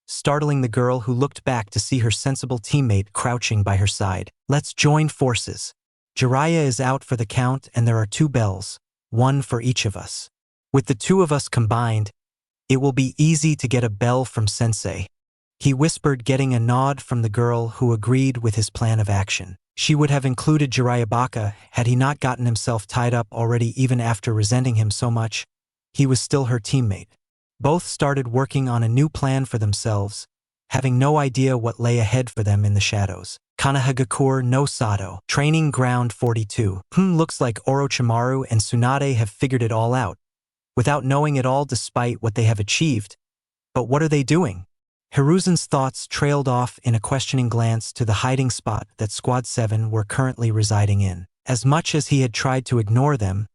startling the girl who looked back to see her sensible teammate crouching by her side. "Let's join forces. Jiraiya is out for the count and there are 2 bells, 1 for each of us. With the 2 of us combined, it will be easy to get a bell from Sensei," he whispered, getting a nod from the girl who agreed with his plan of action. She would have included Jiraiya Baka had he not gotten himself tied up already. Even after resenting him so much, he was still her teammate. Both started working on a new plan for themselves, having no idea what lay ahead for them in the shadows. Konoha no Sato. Training Ground 42. Looks like Orochimaru and Tsunade have figured it all out, without knowing it all despite what they have achieved. But what are they doing? Hiruzen's thoughts trailed off in a questioning glance to the hiding spot that Squad 7 were currently residing in. As much as he had tried to ignore them,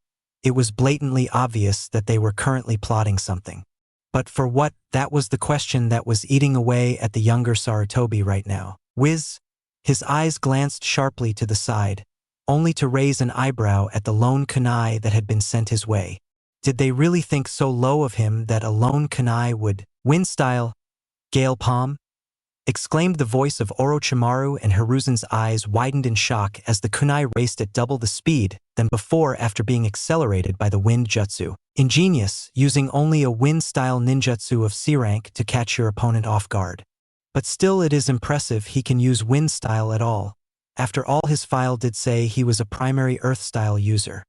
it was blatantly obvious that they were currently plotting something. But for what? That was the question that was eating away at the younger Sarutobi right now. Whiz! His eyes glanced sharply to the side, only to raise an eyebrow at the lone kunai that had been sent his way. Did they really think so low of him that a lone kunai would win style? "Gale Palm?" exclaimed the voice of Orochimaru, and Hiruzen's eyes widened in shock as the kunai raced at double the speed than before after being accelerated by the wind jutsu. Ingenious, using only a wind-style ninjutsu of C rank to catch your opponent off guard. But still it is impressive he can use wind style at all. After all, his file did say he was a primary earth style user.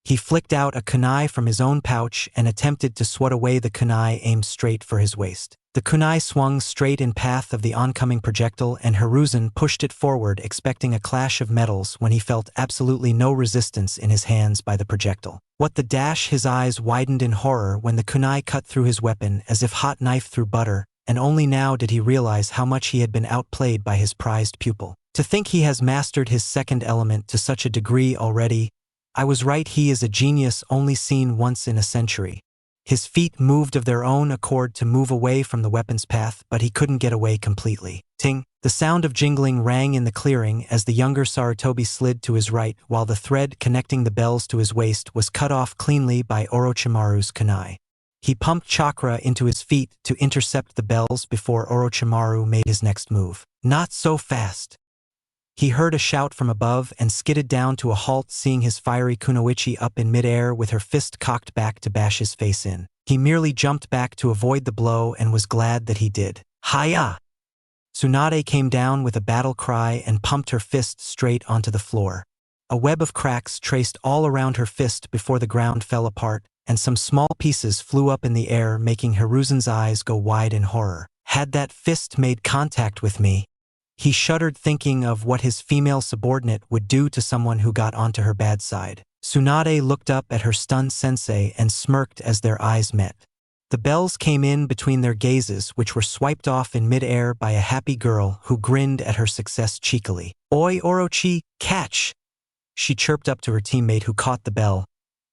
He flicked out a kunai from his own pouch and attempted to swat away the kunai aimed straight for his waist. The kunai swung straight in path of the oncoming projectile, and Hiruzen pushed it forward, expecting a clash of metals when he felt absolutely no resistance in his hands by the projectile. What the dash? His eyes widened in horror when the kunai cut through his weapon as if hot knife through butter, and only now did he realize how much he had been outplayed by his prized pupil. To think he has mastered his second element to such a degree already. I was right, he is a genius only seen once in a century. His feet moved of their own accord to move away from the weapon's path, but he couldn't get away completely. Ting! The sound of jingling rang in the clearing as the younger Sarutobi slid to his right, while the thread connecting the bells to his waist was cut off cleanly by Orochimaru's kunai. He pumped chakra into his feet to intercept the bells before Orochimaru made his next move. "Not so fast!" He heard a shout from above and skidded down to a halt, seeing his fiery kunoichi up in midair with her fist cocked back to bash his face in. He merely jumped back to avoid the blow and was glad that he did. "Hiya!" Tsunade came down with a battle cry and pumped her fist straight onto the floor. A web of cracks traced all around her fist before the ground fell apart, and some small pieces flew up in the air, making Hiruzen's eyes go wide in horror. Had that fist made contact with me? He shuddered, thinking of what his female subordinate would do to someone who got onto her bad side. Tsunade looked up at her stunned sensei and smirked as their eyes met. The bells came in between their gazes, which were swiped off in mid-air by a happy girl who grinned at her success cheekily. "Oi, Orochi, catch!" she chirped up to her teammate, who caught the bell,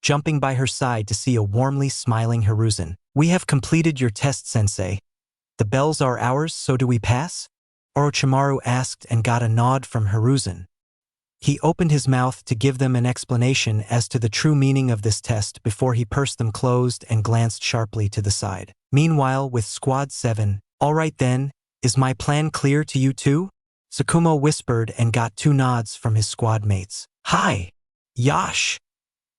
jumping by her side to see a warmly smiling Hiruzen. "We have completed your test, sensei. The bells are ours, so do we pass?" Orochimaru asked and got a nod from Hiruzen. He opened his mouth to give them an explanation as to the true meaning of this test before he pursed them closed and glanced sharply to the side. Meanwhile, with Squad 7, "All right then, is my plan clear to you too?" Tsukumo whispered and got 2 nods from his squad mates. "Hi, Yash!"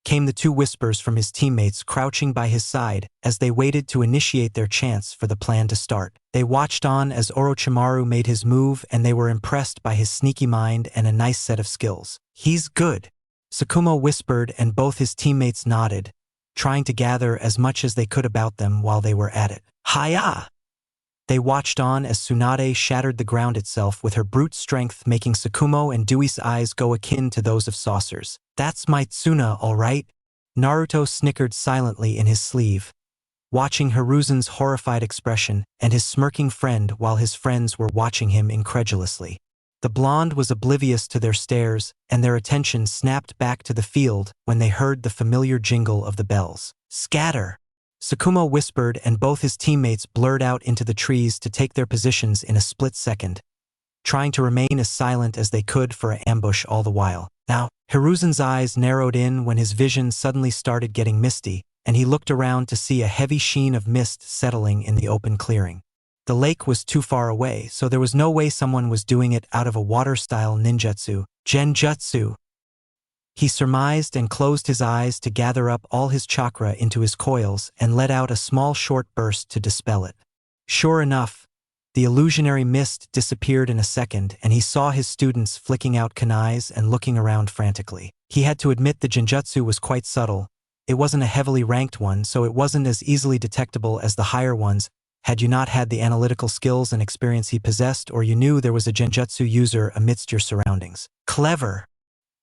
came the 2 whispers from his teammates crouching by his side as they waited to initiate their chance for the plan to start. They watched on as Orochimaru made his move, and they were impressed by his sneaky mind and a nice set of skills. "He's good," Tsukumo whispered, and both his teammates nodded, trying to gather as much as they could about them while they were at it. "Hiya!" They watched on as Tsunade shattered the ground itself with her brute strength, making Tsukumo and Dewey's eyes go akin to those of saucers. "That's my Tsuna, all right." Naruto snickered silently in his sleeve, watching Hiruzen's horrified expression and his smirking friend while his friends were watching him incredulously. The blonde was oblivious to their stares, and their attention snapped back to the field when they heard the familiar jingle of the bells. "Scatter!" Sakumo whispered, and both his teammates blurred out into the trees to take their positions in a split second, trying to remain as silent as they could for an ambush all the while. Now, Hiruzen's eyes narrowed in when his vision suddenly started getting misty, and he looked around to see a heavy sheen of mist settling in the open clearing. The lake was too far away, so there was no way someone was doing it out of a water-style ninjutsu, genjutsu. He surmised and closed his eyes to gather up all his chakra into his coils and let out a small short burst to dispel it. Sure enough, the illusionary mist disappeared in a second, and he saw his students flicking out kunais and looking around frantically. He had to admit the genjutsu was quite subtle. It wasn't a heavily ranked one, so it wasn't as easily detectable as the higher ones, had you not had the analytical skills and experience he possessed, or you knew there was a genjutsu user amidst your surroundings. Clever!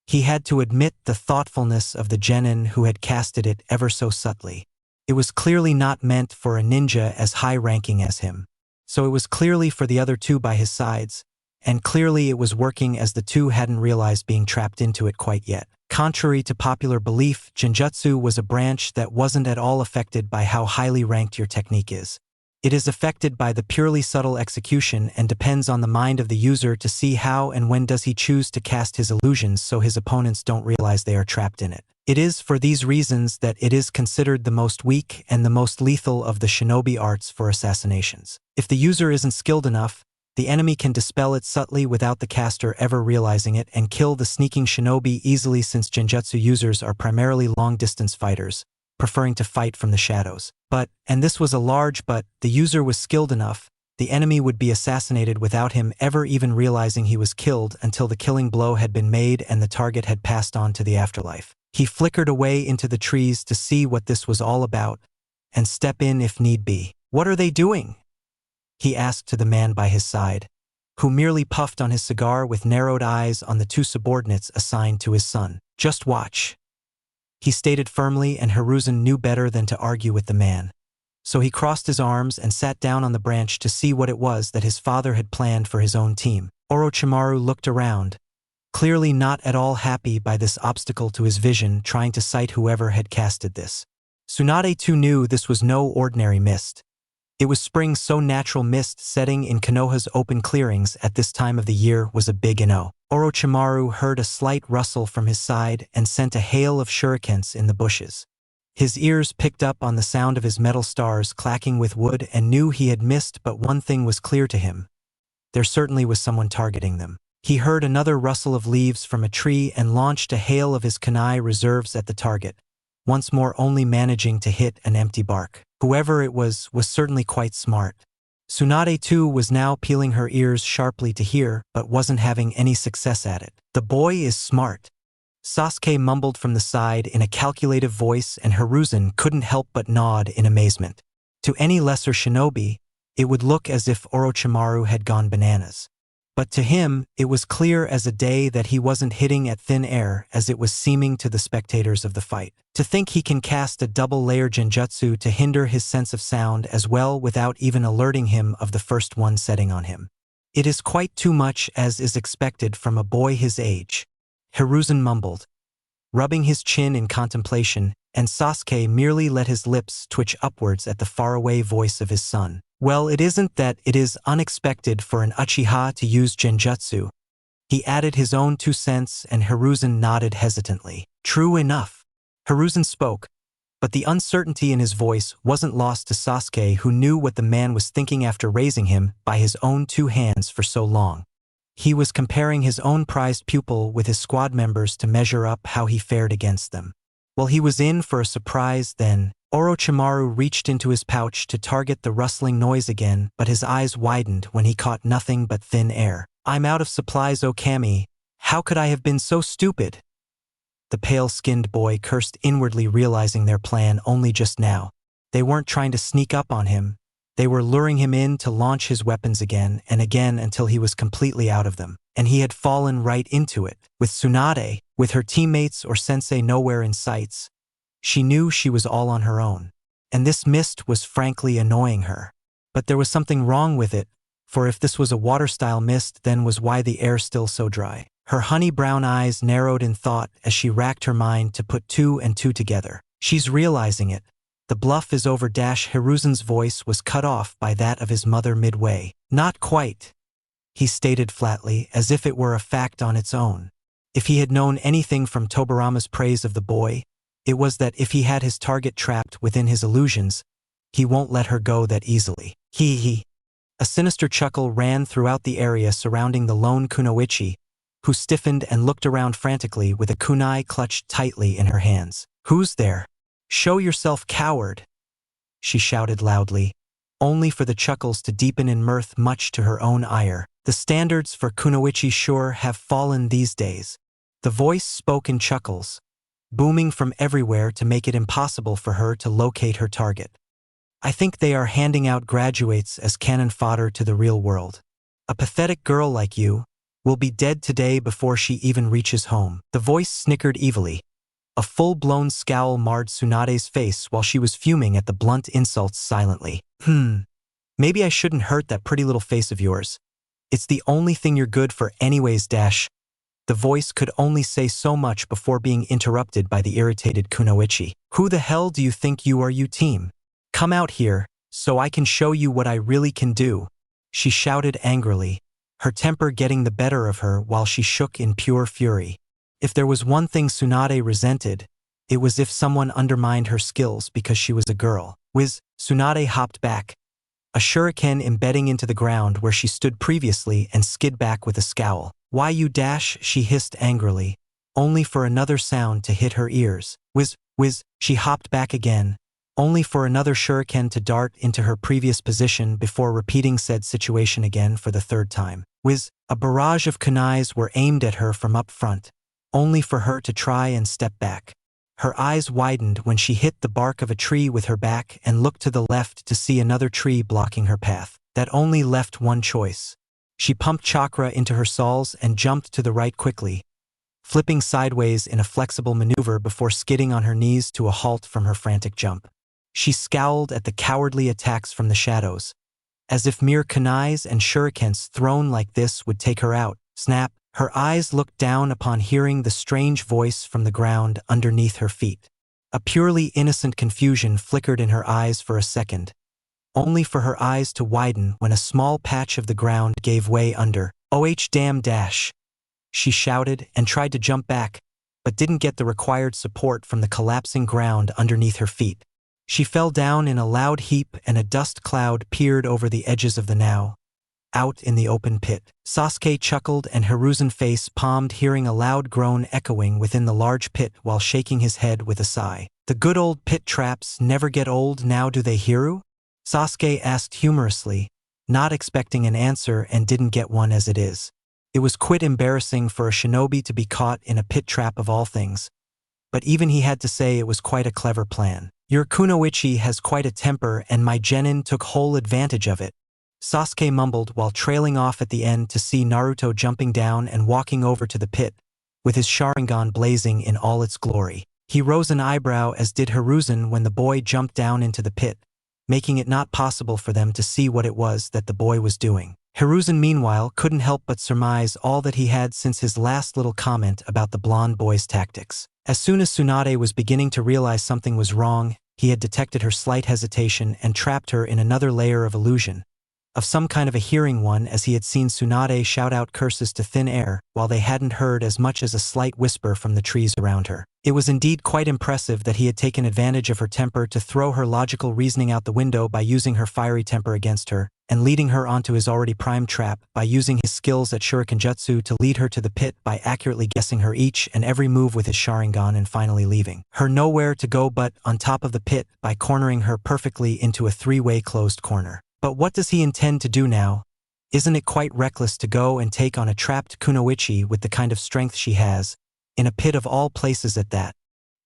He had to admit the thoughtfulness of the genin who had casted it ever so subtly. It was clearly not meant for a ninja as high-ranking as him. So it was clearly for the other two by his sides, and clearly it was working as the two hadn't realized being trapped into it quite yet. Contrary to popular belief, genjutsu was a branch that wasn't at all affected by how highly ranked your technique is. It is affected by the purely subtle execution and depends on the mind of the user to see how and when does he choose to cast his illusions so his opponents don't realize they are trapped in it. It is for these reasons that it is considered the most weak and the most lethal of the shinobi arts for assassinations. If the user isn't skilled enough, the enemy can dispel it subtly without the caster ever realizing it and kill the sneaking shinobi easily, since genjutsu users are primarily long-distance fighters, preferring to fight from the shadows. But, and this was a large but, the user was skilled enough, the enemy would be assassinated without him ever even realizing he was killed until the killing blow had been made and the target had passed on to the afterlife. He flickered away into the trees to see what this was all about, and step in if need be. "What are they doing?" he asked to the man by his side, who merely puffed on his cigar with narrowed eyes on the two subordinates assigned to his son. "Just watch," he stated firmly, and Hiruzen knew better than to argue with the man. So he crossed his arms and sat down on the branch to see what it was that his father had planned for his own team. Orochimaru looked around, clearly not at all happy by this obstacle to his vision, trying to cite whoever had casted this. Tsunade too knew this was no ordinary mist. It was spring, so natural mist setting in Konoha's open clearings at this time of the year was a big no. Orochimaru heard a slight rustle from his side and sent a hail of shurikens in the bushes. His ears picked up on the sound of his metal stars clacking with wood and knew he had missed, but one thing was clear to him. There certainly was someone targeting them. He heard another rustle of leaves from a tree and launched a hail of his kunai reserves at the target, once more only managing to hit an empty bark. Whoever it was certainly quite smart. Tsunade too was now peeling her ears sharply to hear, but wasn't having any success at it. "The boy is smart," Sasuke mumbled from the side in a calculative voice, and Hiruzen couldn't help but nod in amazement. To any lesser shinobi, it would look as if Orochimaru had gone bananas. But to him, it was clear as a day that he wasn't hitting at thin air as it was seeming to the spectators of the fight. To think he can cast a double-layer genjutsu to hinder his sense of sound as well without even alerting him of the first one setting on him. It is quite too much, as is expected from a boy his age, Hiruzen mumbled, rubbing his chin in contemplation, and Sasuke merely let his lips twitch upwards at the faraway voice of his son. "Well, it isn't that it is unexpected for an Uchiha to use genjutsu." He added his own 2 cents, and Hiruzen nodded hesitantly. "True enough." Hiruzen spoke, but the uncertainty in his voice wasn't lost to Sasuke, who knew what the man was thinking after raising him by his own 2 hands for so long. He was comparing his own prized pupil with his squad members to measure up how he fared against them. Well, he was in for a surprise then. Orochimaru reached into his pouch to target the rustling noise again, but his eyes widened when he caught nothing but thin air. "I'm out of supplies, Okami. How could I have been so stupid?" The pale-skinned boy cursed inwardly, realizing their plan only just now. They weren't trying to sneak up on him. They were luring him in to launch his weapons again and again until he was completely out of them. And he had fallen right into it. With Tsunade, with her teammates or sensei nowhere in sights, she knew she was all on her own. And this mist was frankly annoying her. But there was something wrong with it, for if this was a water-style mist, then was why the air still so dry. Her honey-brown eyes narrowed in thought as she racked her mind to put two and two together. She's realizing it. The bluff is over. Hiruzen's voice was cut off by that of his mother midway. Not quite, he stated flatly, as if it were a fact on its own. If he had known anything from Tobarama's praise of the boy, it was that if he had his target trapped within his illusions, he won't let her go that easily. He. A sinister chuckle ran throughout the area surrounding the lone kunoichi, who stiffened and looked around frantically with a kunai clutched tightly in her hands. Who's there? Show yourself, coward, she shouted loudly, only for the chuckles to deepen in mirth much to her own ire. The standards for kunoichi sure have fallen these days. The voice spoke in chuckles, booming from everywhere to make it impossible for her to locate her target. I think they are handing out graduates as cannon fodder to the real world. A pathetic girl like you will be dead today before she even reaches home. The voice snickered evilly. A full-blown scowl marred Tsunade's face while she was fuming at the blunt insults silently. Maybe I shouldn't hurt that pretty little face of yours. It's the only thing you're good for anyways. The voice could only say so much before being interrupted by the irritated kunoichi. Who the hell do you think you are, you team? Come out here, so I can show you what I really can do, she shouted angrily, her temper getting the better of her while she shook in pure fury. If there was one thing Tsunade resented, it was if someone undermined her skills because she was a girl. Tsunade hopped back, a shuriken embedding into the ground where she stood previously, and skid back with a scowl. Why you ? She hissed angrily, only for another sound to hit her ears. She hopped back again, only for another shuriken to dart into her previous position before repeating said situation again for the third time. A barrage of kunais were aimed at her from up front, only for her to try and step back. Her eyes widened when she hit the bark of a tree with her back and looked to the left to see another tree blocking her path. That only left one choice. She pumped chakra into her sauls and jumped to the right quickly, flipping sideways in a flexible maneuver before skidding on her knees to a halt from her frantic jump. She scowled at the cowardly attacks from the shadows, as if mere kunais and shurikens thrown like this would take her out. Snap! Her eyes looked down upon hearing the strange voice from the ground underneath her feet. A purely innocent confusion flickered in her eyes for a second, only for her eyes to widen when a small patch of the ground gave way under. Damn! She shouted and tried to jump back, but didn't get the required support from the collapsing ground underneath her feet. She fell down in a loud heap and a dust cloud peered over the edges of the now out in the open pit. Sasuke chuckled and Hiruzen face palmed, hearing a loud groan echoing within the large pit while shaking his head with a sigh. The good old pit traps never get old now, do they, Hiru? Sasuke asked humorously, not expecting an answer and didn't get one as it is. It was quite embarrassing for a shinobi to be caught in a pit trap of all things, but even he had to say it was quite a clever plan. Your kunoichi has quite a temper and my genin took whole advantage of it, Sasuke mumbled while trailing off at the end to see Naruto jumping down and walking over to the pit, with his Sharingan blazing in all its glory. He rose an eyebrow, as did Hiruzen when the boy jumped down into the pit, making it not possible for them to see what it was that the boy was doing. Hiruzen meanwhile couldn't help but surmise all that he had since his last little comment about the blonde boy's tactics. As soon as Tsunade was beginning to realize something was wrong, he had detected her slight hesitation and trapped her in another layer of illusion, of some kind of a hearing one, as he had seen Tsunade shout out curses to thin air while they hadn't heard as much as a slight whisper from the trees around her. It was indeed quite impressive that he had taken advantage of her temper to throw her logical reasoning out the window by using her fiery temper against her, and leading her onto his already primed trap by using his skills at Shurikenjutsu to lead her to the pit by accurately guessing her each and every move with his Sharingan, and finally leaving her nowhere to go but on top of the pit by cornering her perfectly into a three-way closed corner. But what does he intend to do now? Isn't it quite reckless to go and take on a trapped kunoichi with the kind of strength she has, in a pit of all places at that?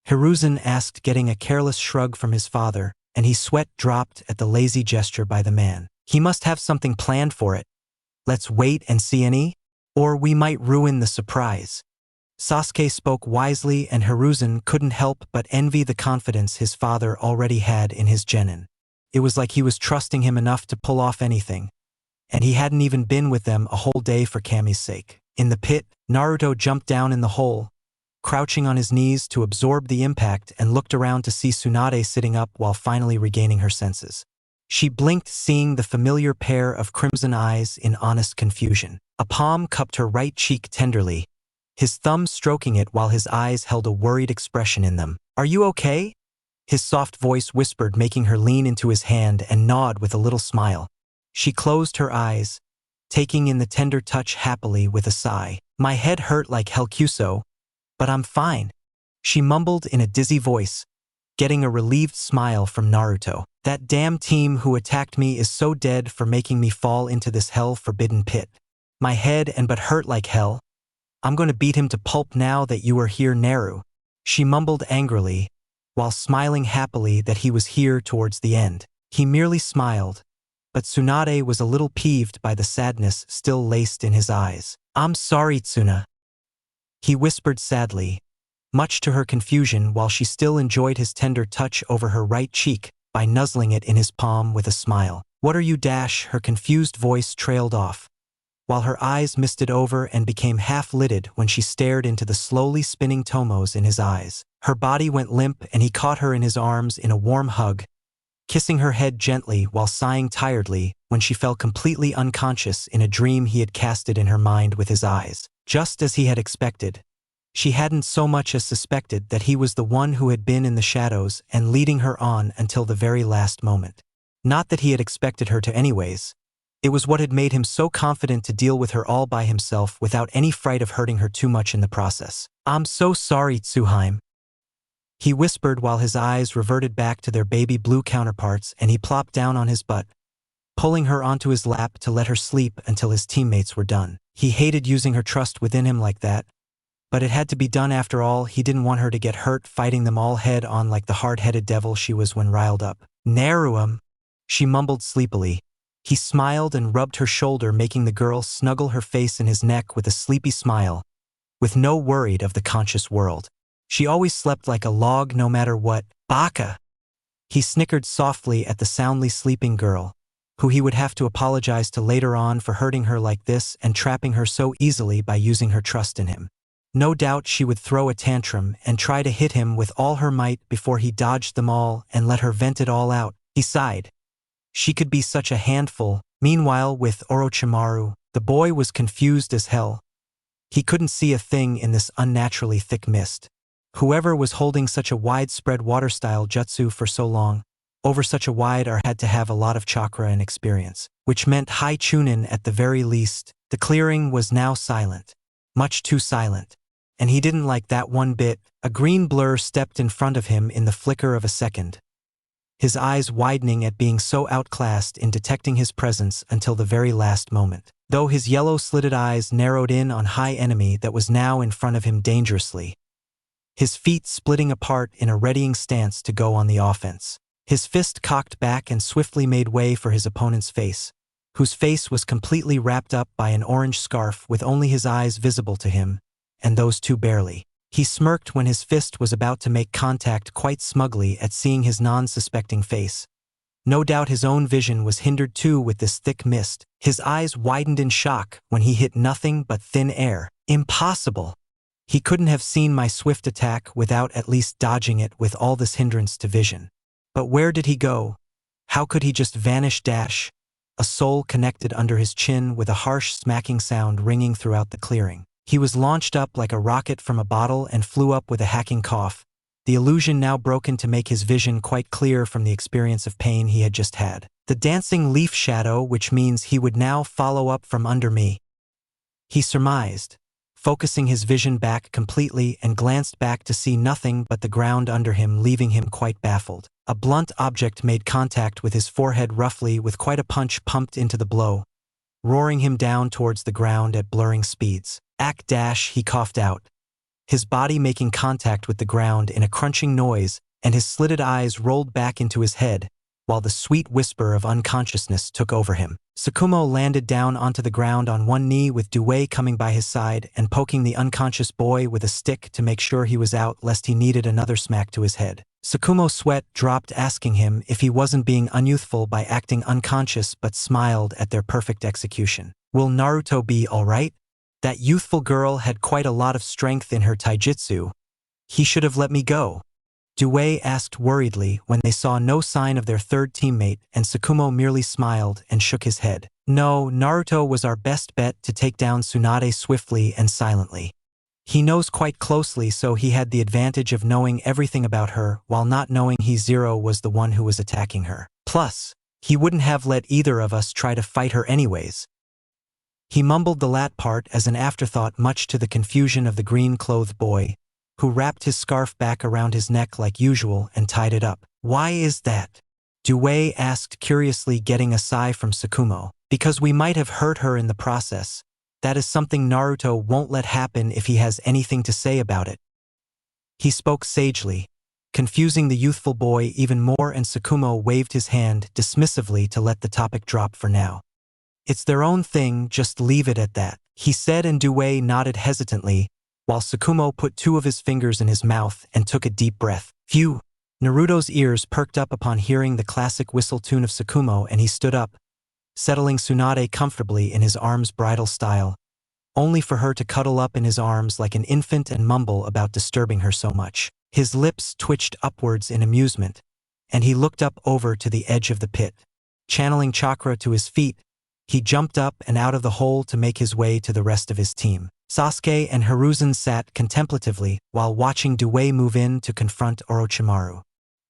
Hiruzen asked, getting a careless shrug from his father, and his sweat dropped at the lazy gesture by the man. He must have something planned for it. Let's wait and see, or we might ruin the surprise. Sasuke spoke wisely, and Hiruzen couldn't help but envy the confidence his father already had in his genin. It was like he was trusting him enough to pull off anything, and he hadn't even been with them a whole day for Kami's sake. In the pit, Naruto jumped down in the hole, crouching on his knees to absorb the impact, and looked around to see Tsunade sitting up while finally regaining her senses. She blinked, seeing the familiar pair of crimson eyes in honest confusion. A palm cupped her right cheek tenderly, his thumb stroking it while his eyes held a worried expression in them. "Are you okay?" his soft voice whispered, making her lean into his hand and nod with a little smile. She closed her eyes, taking in the tender touch happily with a sigh. "My head hurt like hell, Kuso, but I'm fine," she mumbled in a dizzy voice, getting a relieved smile from Naruto. "That damn team who attacked me is so dead for making me fall into this hell-forbidden pit. My head and butt hurt like hell. I'm going to beat him to pulp now that you are here, Naru," she mumbled angrily, while smiling happily that he was here towards the end. He merely smiled, but Tsunade was a little peeved by the sadness still laced in his eyes. "I'm sorry, Tsuna," he whispered sadly, much to her confusion, while she still enjoyed his tender touch over her right cheek by nuzzling it in his palm with a smile. "What are you dash?" Her confused voice trailed off, while her eyes misted over and became half-lidded when she stared into the slowly spinning tomos in his eyes. Her body went limp and he caught her in his arms in a warm hug, kissing her head gently while sighing tiredly when she fell completely unconscious in a dream he had casted in her mind with his eyes. Just as he had expected, she hadn't so much as suspected that he was the one who had been in the shadows and leading her on until the very last moment. Not that he had expected her to anyways. It was what had made him so confident to deal with her all by himself without any fright of hurting her too much in the process. "I'm so sorry, Tsuheim," he whispered while his eyes reverted back to their baby blue counterparts, and he plopped down on his butt, pulling her onto his lap to let her sleep until his teammates were done. He hated using her trust within him like that, but it had to be done after all. He didn't want her to get hurt fighting them all head on like the hard-headed devil she was when riled up. "Naruum," she mumbled sleepily. He smiled and rubbed her shoulder, making the girl snuggle her face in his neck with a sleepy smile, with no worried of the conscious world. She always slept like a log no matter what. "Baka!" He snickered softly at the soundly sleeping girl, who he would have to apologize to later on for hurting her like this and trapping her so easily by using her trust in him. No doubt she would throw a tantrum and try to hit him with all her might before he dodged them all and let her vent it all out. He sighed. She could be such a handful. Meanwhile, with Orochimaru, the boy was confused as hell. He couldn't see a thing in this unnaturally thick mist. Whoever was holding such a widespread water-style jutsu for so long, over such a wide arc, had to have a lot of chakra and experience, which meant high chunin at the very least. The clearing was now silent. Much too silent. And he didn't like that one bit. A green blur stepped in front of him in the flicker of a second, his eyes widening at being so outclassed in detecting his presence until the very last moment. Though his yellow-slitted eyes narrowed in on high enemy that was now in front of him dangerously, his feet splitting apart in a readying stance to go on the offense. His fist cocked back and swiftly made way for his opponent's face, whose face was completely wrapped up by an orange scarf with only his eyes visible to him, and those too barely. He smirked when his fist was about to make contact, quite smugly at seeing his non-suspecting face. No doubt his own vision was hindered too with this thick mist. His eyes widened in shock when he hit nothing but thin air. Impossible! He couldn't have seen my swift attack without at least dodging it with all this hindrance to vision. But where did he go? How could he just vanish? A soul connected under his chin with a harsh smacking sound ringing throughout the clearing. He was launched up like a rocket from a bottle and flew up with a hacking cough, the illusion now broken to make his vision quite clear from the experience of pain he had just had. The dancing leaf shadow, which means he would now follow up from under me, he surmised, focusing his vision back completely, and glanced back to see nothing but the ground under him, leaving him quite baffled. A blunt object made contact with his forehead roughly, with quite a punch pumped into the blow, roaring him down towards the ground at blurring speeds. He coughed out, his body making contact with the ground in a crunching noise, and his slitted eyes rolled back into his head, while the sweet whisper of unconsciousness took over him. Tsukumo landed down onto the ground on one knee with Due coming by his side and poking the unconscious boy with a stick to make sure he was out lest he needed another smack to his head. Tsukumo's sweat dropped, asking him if he wasn't being unyouthful by acting unconscious, but smiled at their perfect execution. Will Naruto be alright? That youthful girl had quite a lot of strength in her taijutsu. He should have let me go. Due asked worriedly when they saw no sign of their third teammate, and Tsukumo merely smiled and shook his head. No, Naruto was our best bet to take down Tsunade swiftly and silently. He knows quite closely, so he had the advantage of knowing everything about her while not knowing Zero was the one who was attacking her. Plus, he wouldn't have let either of us try to fight her anyways. He mumbled the lat part as an afterthought, much to the confusion of the green-clothed boy, who wrapped his scarf back around his neck like usual and tied it up. Why is that? Due asked curiously, getting a sigh from Tsukumo. Because we might have hurt her in the process. That is something Naruto won't let happen if he has anything to say about it. He spoke sagely, confusing the youthful boy even more, and Tsukumo waved his hand dismissively to let the topic drop for now. It's their own thing, just leave it at that, he said, and Due nodded hesitantly, while Tsukumo put two of his fingers in his mouth and took a deep breath. Phew! Naruto's ears perked up upon hearing the classic whistle tune of Tsukumo, and he stood up, settling Tsunade comfortably in his arms bridal style, only for her to cuddle up in his arms like an infant and mumble about disturbing her so much. His lips twitched upwards in amusement, and he looked up over to the edge of the pit. Channeling chakra to his feet, he jumped up and out of the hole to make his way to the rest of his team. Sasuke and Hiruzen sat contemplatively while watching Due move in to confront Orochimaru.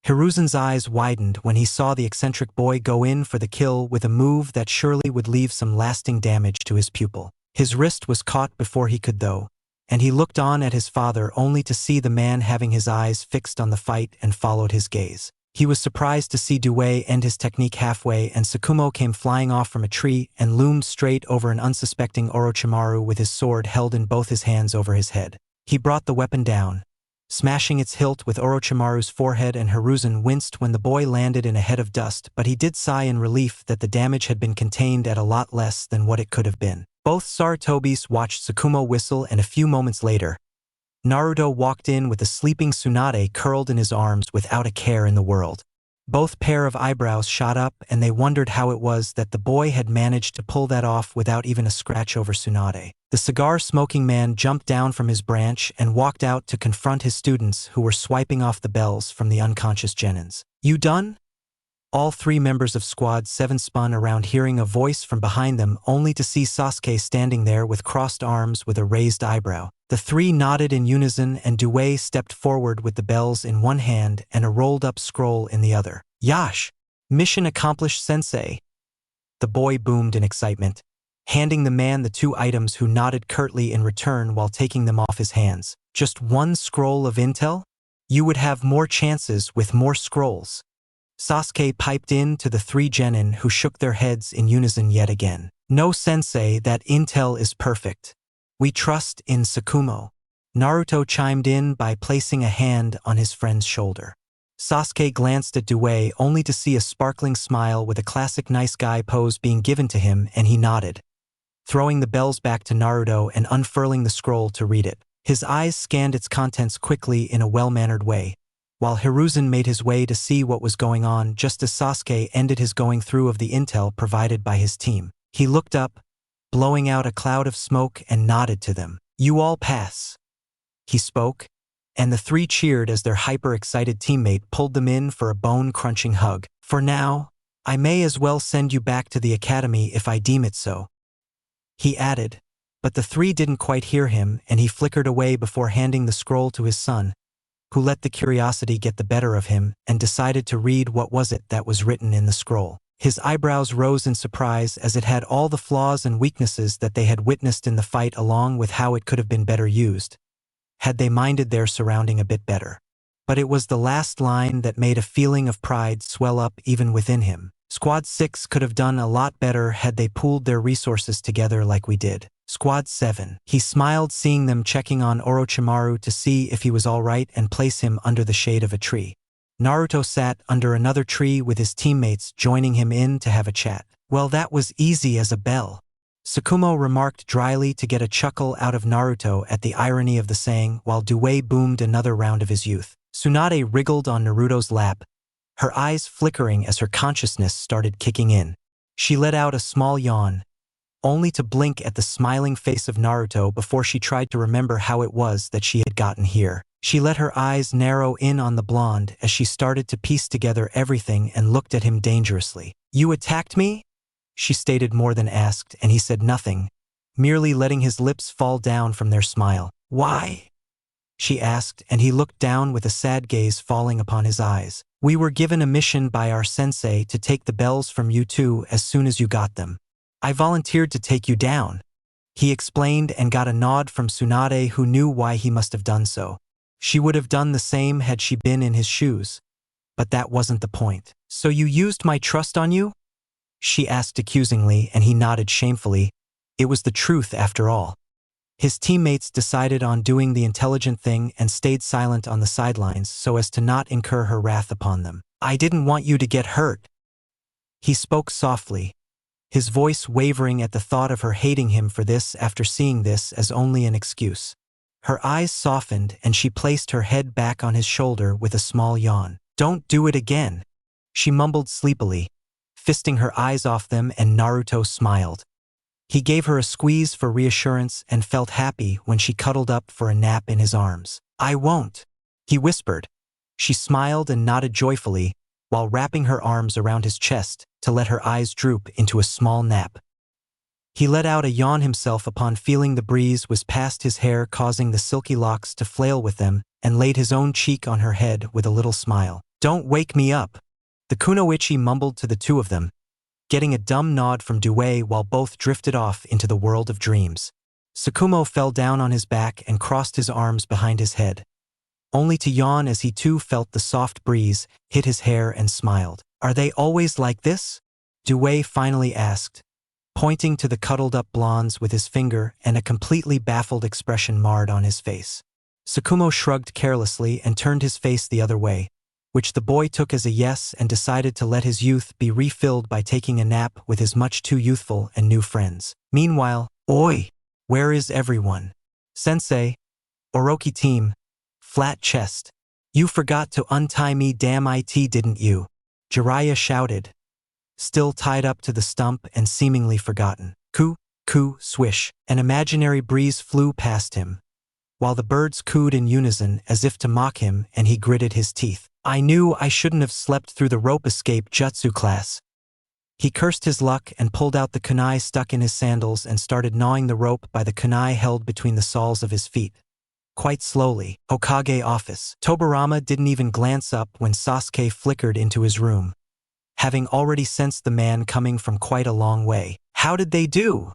Hiruzen's eyes widened when he saw the eccentric boy go in for the kill with a move that surely would leave some lasting damage to his pupil. His wrist was caught before he could, though, and he looked on at his father only to see the man having his eyes fixed on the fight and followed his gaze. He was surprised to see Due end his technique halfway, and Tsukumo came flying off from a tree and loomed straight over an unsuspecting Orochimaru with his sword held in both his hands over his head. He brought the weapon down, smashing its hilt with Orochimaru's forehead, and Hiruzen winced when the boy landed in a head of dust, but he did sigh in relief that the damage had been contained at a lot less than what it could have been. Both Sarutobis watched Tsukumo whistle, and a few moments later, Naruto walked in with the sleeping Tsunade curled in his arms without a care in the world. Both pair of eyebrows shot up, and they wondered how it was that the boy had managed to pull that off without even a scratch over Tsunade. The cigar-smoking man jumped down from his branch and walked out to confront his students who were swiping off the bells from the unconscious genins. You done? All three members of Squad 7 spun around, hearing a voice from behind them, only to see Sasuke standing there with crossed arms with a raised eyebrow. The three nodded in unison, and Due stepped forward with the bells in one hand and a rolled-up scroll in the other. Yash! Mission accomplished, sensei! The boy boomed in excitement, handing the man the two items, who nodded curtly in return while taking them off his hands. Just one scroll of intel? You would have more chances with more scrolls. Sasuke piped in to the three genin, who shook their heads in unison yet again. No, sensei, that intel is perfect. We trust in Tsukumo. Naruto chimed in by placing a hand on his friend's shoulder. Sasuke glanced at Due only to see a sparkling smile with a classic nice guy pose being given to him, and he nodded, throwing the bells back to Naruto and unfurling the scroll to read it. His eyes scanned its contents quickly in a well-mannered way, while Hiruzen made his way to see what was going on just as Sasuke ended his going through of the intel provided by his team. He looked up, blowing out a cloud of smoke, and nodded to them. You all pass. He spoke, and the three cheered as their hyper-excited teammate pulled them in for a bone-crunching hug. For now, I may as well send you back to the academy if I deem it so, he added, but the three didn't quite hear him, and he flickered away before handing the scroll to his son, who let the curiosity get the better of him and decided to read what was it that was written in the scroll. His eyebrows rose in surprise, as it had all the flaws and weaknesses that they had witnessed in the fight, along with how it could have been better used, had they minded their surrounding a bit better. But it was the last line that made a feeling of pride swell up even within him. Squad 6 could have done a lot better had they pooled their resources together like we did. Squad 7. He smiled, seeing them checking on Orochimaru to see if he was all right and place him under the shade of a tree. Naruto sat under another tree with his teammates joining him in to have a chat. Well, that was easy as a bell. Tsukumo remarked dryly to get a chuckle out of Naruto at the irony of the saying while Due boomed another round of his youth. Tsunade wriggled on Naruto's lap, her eyes flickering as her consciousness started kicking in. She let out a small yawn, only to blink at the smiling face of Naruto before she tried to remember how it was that she had gotten here. She let her eyes narrow in on the blonde as she started to piece together everything and looked at him dangerously. "You attacked me?" she stated more than asked, and he said nothing, merely letting his lips fall down from their smile. "Why?" she asked, and he looked down with a sad gaze falling upon his eyes. "We were given a mission by our sensei to take the bells from you two as soon as you got them. I volunteered to take you down," he explained, and got a nod from Tsunade, who knew why he must have done so. She would have done the same had she been in his shoes, but that wasn't the point. "So you used my trust on you?" she asked accusingly, and he nodded shamefully. It was the truth after all. His teammates decided on doing the intelligent thing and stayed silent on the sidelines so as to not incur her wrath upon them. "I didn't want you to get hurt," he spoke softly, his voice wavering at the thought of her hating him for this after seeing this as only an excuse. Her eyes softened and she placed her head back on his shoulder with a small yawn. "Don't do it again," she mumbled sleepily, fisting her eyes off them, and Naruto smiled. He gave her a squeeze for reassurance and felt happy when she cuddled up for a nap in his arms. "I won't," he whispered. She smiled and nodded joyfully, while wrapping her arms around his chest to let her eyes droop into a small nap. He let out a yawn himself upon feeling the breeze was past his hair, causing the silky locks to flail with them, and laid his own cheek on her head with a little smile. "Don't wake me up," the kunoichi mumbled to the two of them, getting a dumb nod from Due while both drifted off into the world of dreams. Tsukumo fell down on his back and crossed his arms behind his head, only to yawn as he too felt the soft breeze hit his hair and smiled. "Are they always like this?" Due finally asked, pointing to the cuddled-up blondes with his finger, and a completely baffled expression marred on his face. Tsukumo shrugged carelessly and turned his face the other way, which the boy took as a yes, and decided to let his youth be refilled by taking a nap with his much too youthful and new friends. Meanwhile, "Oi! Where is everyone?" "Sensei." Orochi team. Flat chest. "You forgot to untie me, damn it, didn't you?" Jiraiya shouted, still tied up to the stump and seemingly forgotten. Coo, coo, swish. An imaginary breeze flew past him, while the birds cooed in unison as if to mock him, and he gritted his teeth. "I knew I shouldn't have slept through the rope escape jutsu class." He cursed his luck and pulled out the kunai stuck in his sandals and started gnawing the rope by the kunai held between the soles of his feet. Quite slowly. Hokage office. Tobirama didn't even glance up when Sasuke flickered into his room, having already sensed the man coming from quite a long way. "How did they do?"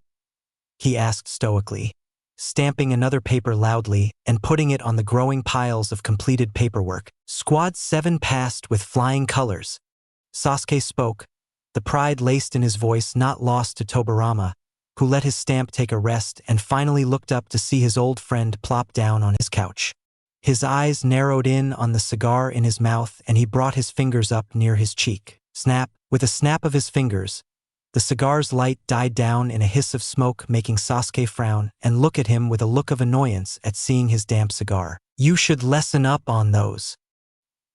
he asked stoically, stamping another paper loudly and putting it on the growing piles of completed paperwork. "Squad 7 passed with flying colors," Sasuke spoke, the pride laced in his voice not lost to Tobirama, who let his stamp take a rest and finally looked up to see his old friend plop down on his couch. His eyes narrowed in on the cigar in his mouth, and he brought his fingers up near his cheek. Snap! With a snap of his fingers, the cigar's light died down in a hiss of smoke, making Sasuke frown and look at him with a look of annoyance at seeing his damp cigar. "You should lessen up on those,"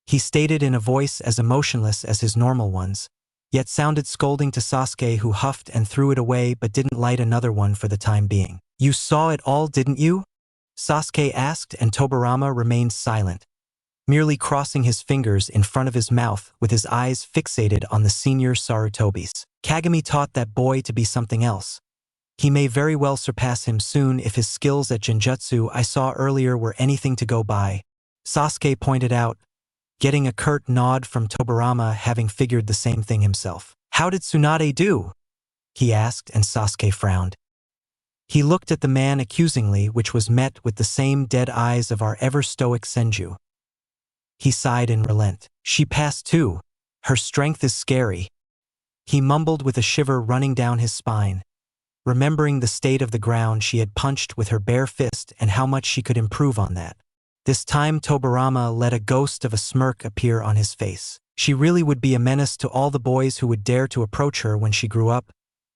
he stated in a voice as emotionless as his normal ones, yet sounded scolding to Sasuke, who huffed and threw it away but didn't light another one for the time being. "You saw it all, didn't you?" Sasuke asked, and Tobirama remained silent, merely crossing his fingers in front of his mouth with his eyes fixated on the senior Sarutobis. "Kagami taught that boy to be something else. He may very well surpass him soon if his skills at Genjutsu I saw earlier were anything to go by," Sasuke pointed out, getting a curt nod from Tobirama, having figured the same thing himself. "How did Tsunade do?" he asked, and Sasuke frowned. He looked at the man accusingly, which was met with the same dead eyes of our ever-stoic Senju. He sighed in relent. "She passed too. Her strength is scary," he mumbled with a shiver running down his spine, remembering the state of the ground she had punched with her bare fist and how much she could improve on that. This time Tobirama let a ghost of a smirk appear on his face. She really would be a menace to all the boys who would dare to approach her when she grew up.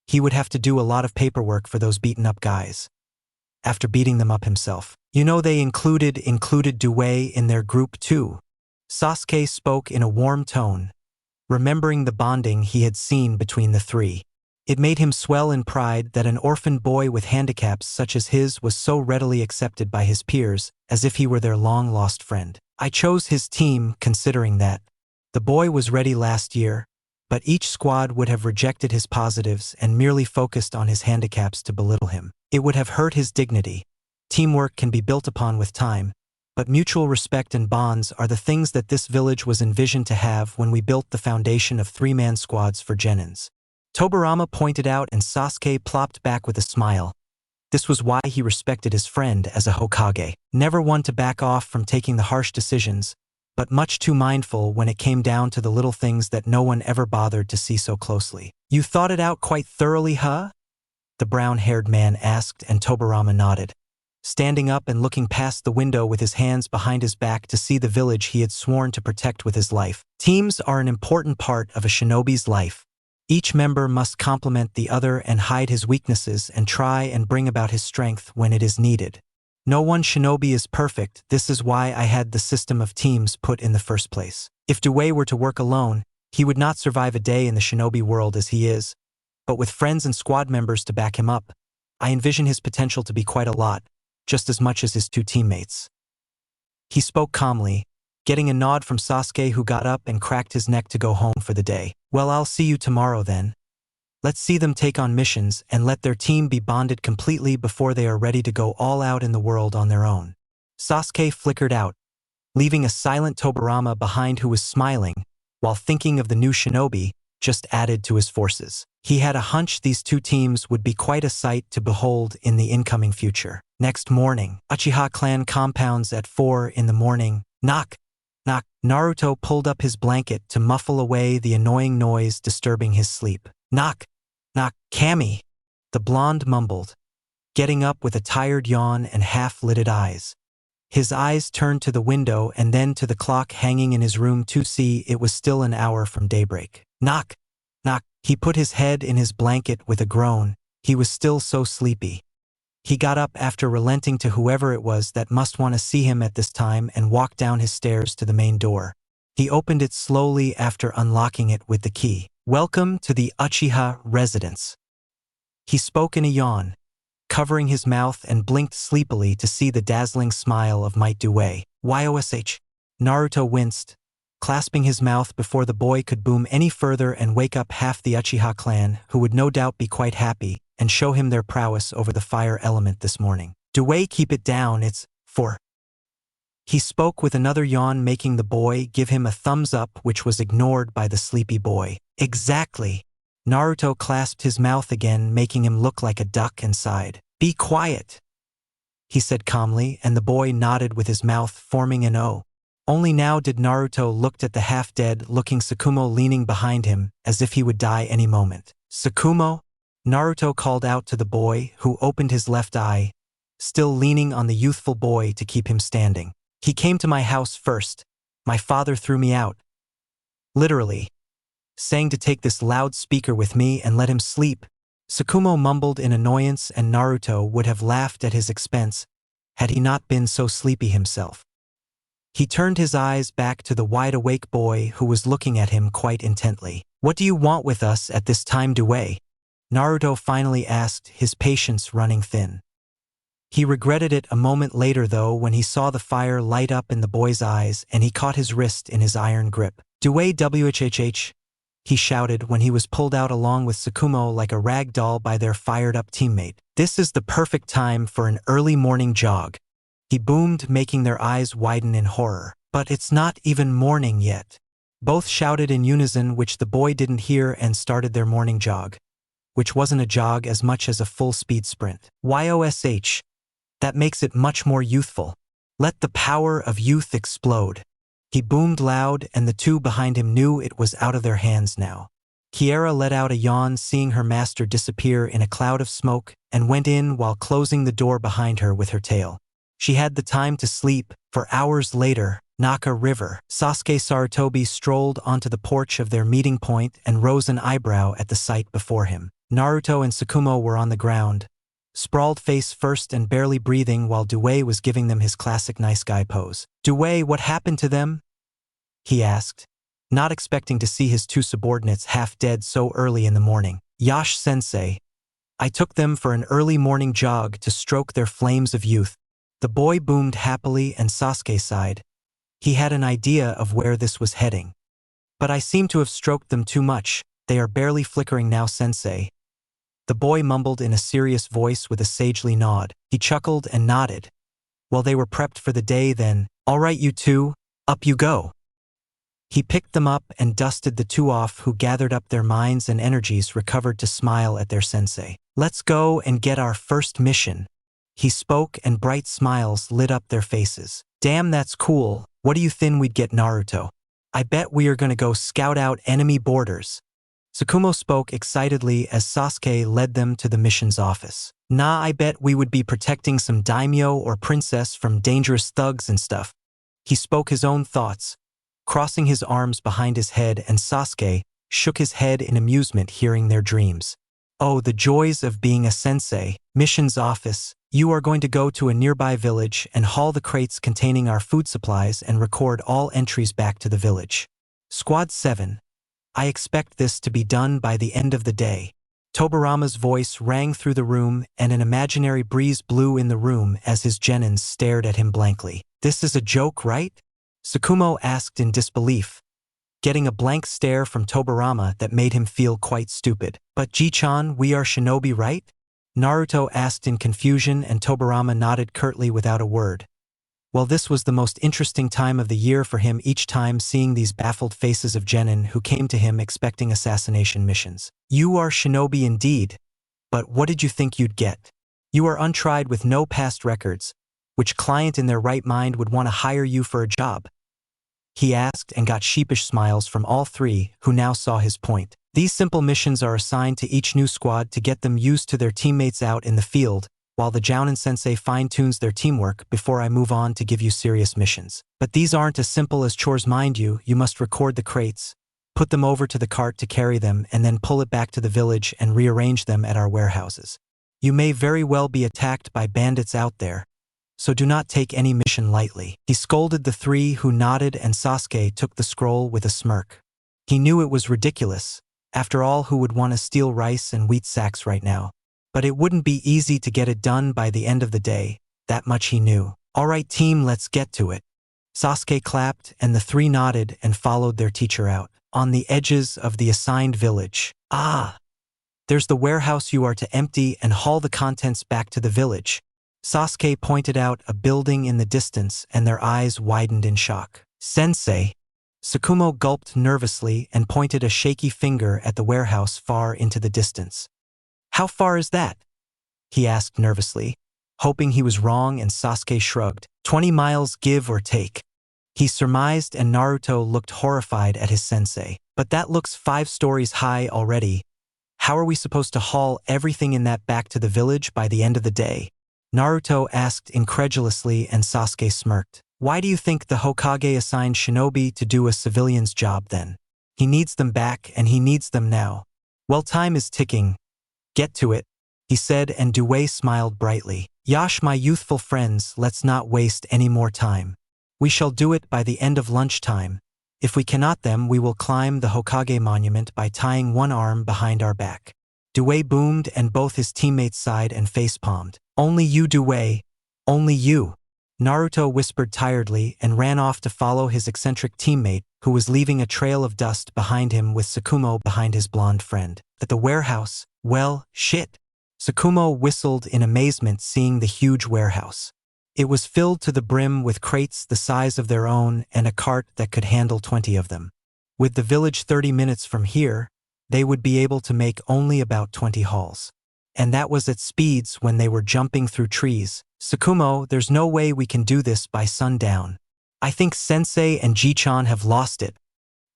He would have to do a lot of paperwork for those beaten-up guys. After beating them up himself. You know they included Due in their group too. Sasuke spoke in a warm tone, remembering the bonding he had seen between the three. It made him swell in pride that an orphan boy with handicaps such as his was so readily accepted by his peers, as if he were their long-lost friend. I chose his team considering that. The boy was ready last year, but each squad would have rejected his positives and merely focused on his handicaps to belittle him. It would have hurt his dignity. Teamwork can be built upon with time, but mutual respect and bonds are the things that this village was envisioned to have when we built the foundation of three-man squads for Genins. Tobirama pointed out and Sasuke plopped back with a smile. This was why he respected his friend as a Hokage. Never one to back off from taking the harsh decisions, but much too mindful when it came down to the little things that no one ever bothered to see so closely. You thought it out quite thoroughly, huh? The brown-haired man asked, and Tobirama nodded, standing up and looking past the window with his hands behind his back to see the village he had sworn to protect with his life. Teams are an important part of a shinobi's life. Each member must complement the other and hide his weaknesses and try and bring about his strength when it is needed. No one shinobi is perfect. This is why I had the system of teams put in the first place. If Due were to work alone, he would not survive a day in the shinobi world as he is. But with friends and squad members to back him up, I envision his potential to be quite a lot, just as much as his two teammates. He spoke calmly, getting a nod from Sasuke, who got up and cracked his neck to go home for the day. Well, I'll see you tomorrow then. Let's see them take on missions and let their team be bonded completely before they are ready to go all out in the world on their own. Sasuke flickered out, leaving a silent Tobirama behind who was smiling, while thinking of the new shinobi just added to his forces. He had a hunch these two teams would be quite a sight to behold in the incoming future. Next morning, Uchiha clan compounds at 4 in the morning. Knock, knock. Naruto pulled up his blanket to muffle away the annoying noise disturbing his sleep. Knock, knock. Kami, the blonde mumbled, getting up with a tired yawn and half-lidded eyes. His eyes turned to the window and then to the clock hanging in his room to see it was still an hour from daybreak. Knock, knock. He put his head in his blanket with a groan. He was still so sleepy. He got up after relenting to whoever it was that must want to see him at this time and walked down his stairs to the main door. He opened it slowly after unlocking it with the key. Welcome to the Uchiha residence. He spoke in a yawn, covering his mouth, and blinked sleepily to see the dazzling smile of Might Due. Yosh. Naruto winced, clasping his mouth before the boy could boom any further and wake up half the Uchiha clan, who would no doubt be quite happy, and show him their prowess over the fire element this morning. Due, keep it down, it's 4. He spoke with another yawn, making the boy give him a thumbs up, which was ignored by the sleepy boy. Exactly. Naruto clasped his mouth again, making him look like a duck, and sighed. Be quiet, he said calmly, and the boy nodded with his mouth forming an O. Only now did Naruto looked at the half-dead looking Tsukumo leaning behind him, as if he would die any moment. Tsukumo? Naruto called out to the boy, who opened his left eye, still leaning on the youthful boy to keep him standing. He came to my house first. My father threw me out. Literally. Saying to take this loudspeaker with me and let him sleep. Tsukumo mumbled in annoyance, and Naruto would have laughed at his expense had he not been so sleepy himself. He turned his eyes back to the wide-awake boy who was looking at him quite intently. What do you want with us at this time, Due? Naruto finally asked, his patience running thin. He regretted it a moment later though when he saw the fire light up in the boy's eyes and he caught his wrist in his iron grip. Due whhh, he shouted when he was pulled out along with Tsukumo like a rag doll by their fired-up teammate. This is the perfect time for an early morning jog. He boomed, making their eyes widen in horror. But it's not even morning yet. Both shouted in unison, which the boy didn't hear, and started their morning jog, which wasn't a jog as much as a full-speed sprint. Yosh. That makes it much more youthful. Let the power of youth explode. He boomed loud, and the two behind him knew it was out of their hands now. Kiera let out a yawn, seeing her master disappear in a cloud of smoke, and went in while closing the door behind her with her tail. She had the time to sleep. For hours later, Naka River. Sasuke Sarutobi strolled onto the porch of their meeting point and rose an eyebrow at the sight before him. Naruto and Tsukumo were on the ground, sprawled face first and barely breathing while Due was giving them his classic nice guy pose. "Due, what happened to them?" he asked, not expecting to see his two subordinates half dead so early in the morning. "Yash-sensei, I took them for an early morning jog to stroke their flames of youth." The boy boomed happily and Sasuke sighed. He had an idea of where this was heading. "But I seem to have stroked them too much. They are barely flickering now, sensei." The boy mumbled in a serious voice with a sagely nod. He chuckled and nodded. "Well, they were prepped for the day then. All right, you two, up you go." He picked them up and dusted the two off who gathered up their minds and energies recovered to smile at their sensei. "Let's go and get our first mission." He spoke and bright smiles lit up their faces. "Damn, that's cool. What do you think we'd get, Naruto? I bet we are gonna go scout out enemy borders." Tsukumo spoke excitedly as Sasuke led them to the mission's office. "Nah, I bet we would be protecting some daimyo or princess from dangerous thugs and stuff." He spoke his own thoughts, crossing his arms behind his head, and Sasuke shook his head in amusement hearing their dreams. "Oh, the joys of being a sensei." Mission's office. "You are going to go to a nearby village and haul the crates containing our food supplies and record all entries back to the village. Squad 7. I expect this to be done by the end of the day." Tobirama's voice rang through the room and an imaginary breeze blew in the room as his genins stared at him blankly. "This is a joke, right?" Tsukumo asked in disbelief, getting a blank stare from Tobirama that made him feel quite stupid. "But Ji-chan, we are shinobi, right?" Naruto asked in confusion and Tobirama nodded curtly without a word. Well, this was the most interesting time of the year for him each time seeing these baffled faces of genin who came to him expecting assassination missions. "You are shinobi indeed, but what did you think you'd get? You are untried with no past records. Which client in their right mind would want to hire you for a job?" he asked and got sheepish smiles from all three who now saw his point. These simple missions are assigned to each new squad to get them used to their teammates out in the field, while the Jounin sensei fine-tunes their teamwork before I move on to give you serious missions. But these aren't as simple as chores, mind you. You must record the crates, put them over to the cart to carry them, and then pull it back to the village and rearrange them at our warehouses. You may very well be attacked by bandits out there, so do not take any mission lightly. He scolded the three who nodded and Sasuke took the scroll with a smirk. He knew it was ridiculous. After all, who would want to steal rice and wheat sacks right now? But it wouldn't be easy to get it done by the end of the day, that much he knew. "All right, team, let's get to it." Sasuke clapped and the three nodded and followed their teacher out. On the edges of the assigned village. "Ah, there's the warehouse you are to empty and haul the contents back to the village." Sasuke pointed out a building in the distance and their eyes widened in shock. "Sensei." Tsukumo gulped nervously and pointed a shaky finger at the warehouse far into the distance. "How far is that?" he asked nervously, hoping he was wrong, and Sasuke shrugged. 20 miles give or take," he surmised, and Naruto looked horrified at his sensei. "But that looks 5 stories high already. How are we supposed to haul everything in that back to the village by the end of the day?" Naruto asked incredulously and Sasuke smirked. "Why do you think the Hokage assigned shinobi to do a civilian's job then? He needs them back and he needs them now. Well, time is ticking. Get to it," he said, and Due smiled brightly. "Yash, my youthful friends, let's not waste any more time. We shall do it by the end of lunchtime. If we cannot, then we will climb the Hokage monument by tying one arm behind our back." Due boomed and both his teammates sighed and face-palmed. "Only you, Due. Only you." Naruto whispered tiredly and ran off to follow his eccentric teammate, who was leaving a trail of dust behind him with Tsukumo behind his blonde friend. At the warehouse, well, shit. Tsukumo whistled in amazement seeing the huge warehouse. It was filled to the brim with crates the size of their own and a cart that could handle 20 of them. With the village 30 minutes from here, they would be able to make only about 20 hauls. And that was at speeds when they were jumping through trees. "Tsukumo, there's no way we can do this by sundown. I think Sensei and Ji-chan have lost it,"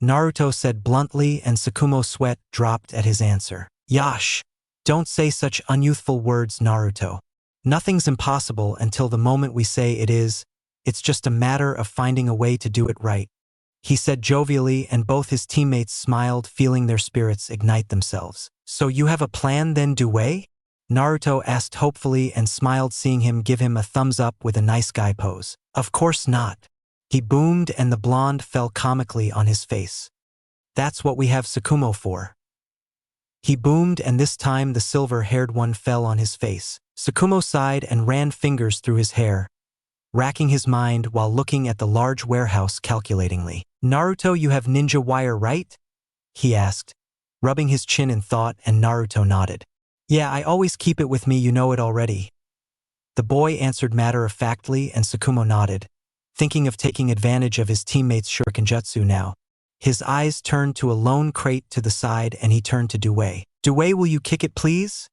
Naruto said bluntly, and Tsukumo's sweat dropped at his answer. "Yash, don't say such unyouthful words, Naruto. Nothing's impossible until the moment we say it is. It's just a matter of finding a way to do it right," he said jovially, and both his teammates smiled, feeling their spirits ignite themselves. "So you have a plan then, Due?" Naruto asked hopefully and smiled, seeing him give him a thumbs up with a nice guy pose. "Of course not," he boomed, and the blonde fell comically on his face. "That's what we have Tsukumo for," he boomed, and this time the silver-haired one fell on his face. Tsukumo sighed and ran fingers through his hair, racking his mind while looking at the large warehouse calculatingly. "Naruto, you have ninja wire, right?" he asked, rubbing his chin in thought, and Naruto nodded. "Yeah, I always keep it with me, you know it already," the boy answered matter-of-factly, and Tsukumo nodded, thinking of taking advantage of his teammate's shurikenjutsu now. His eyes turned to a lone crate to the side, and he turned to Due. "Due, will you kick it please?"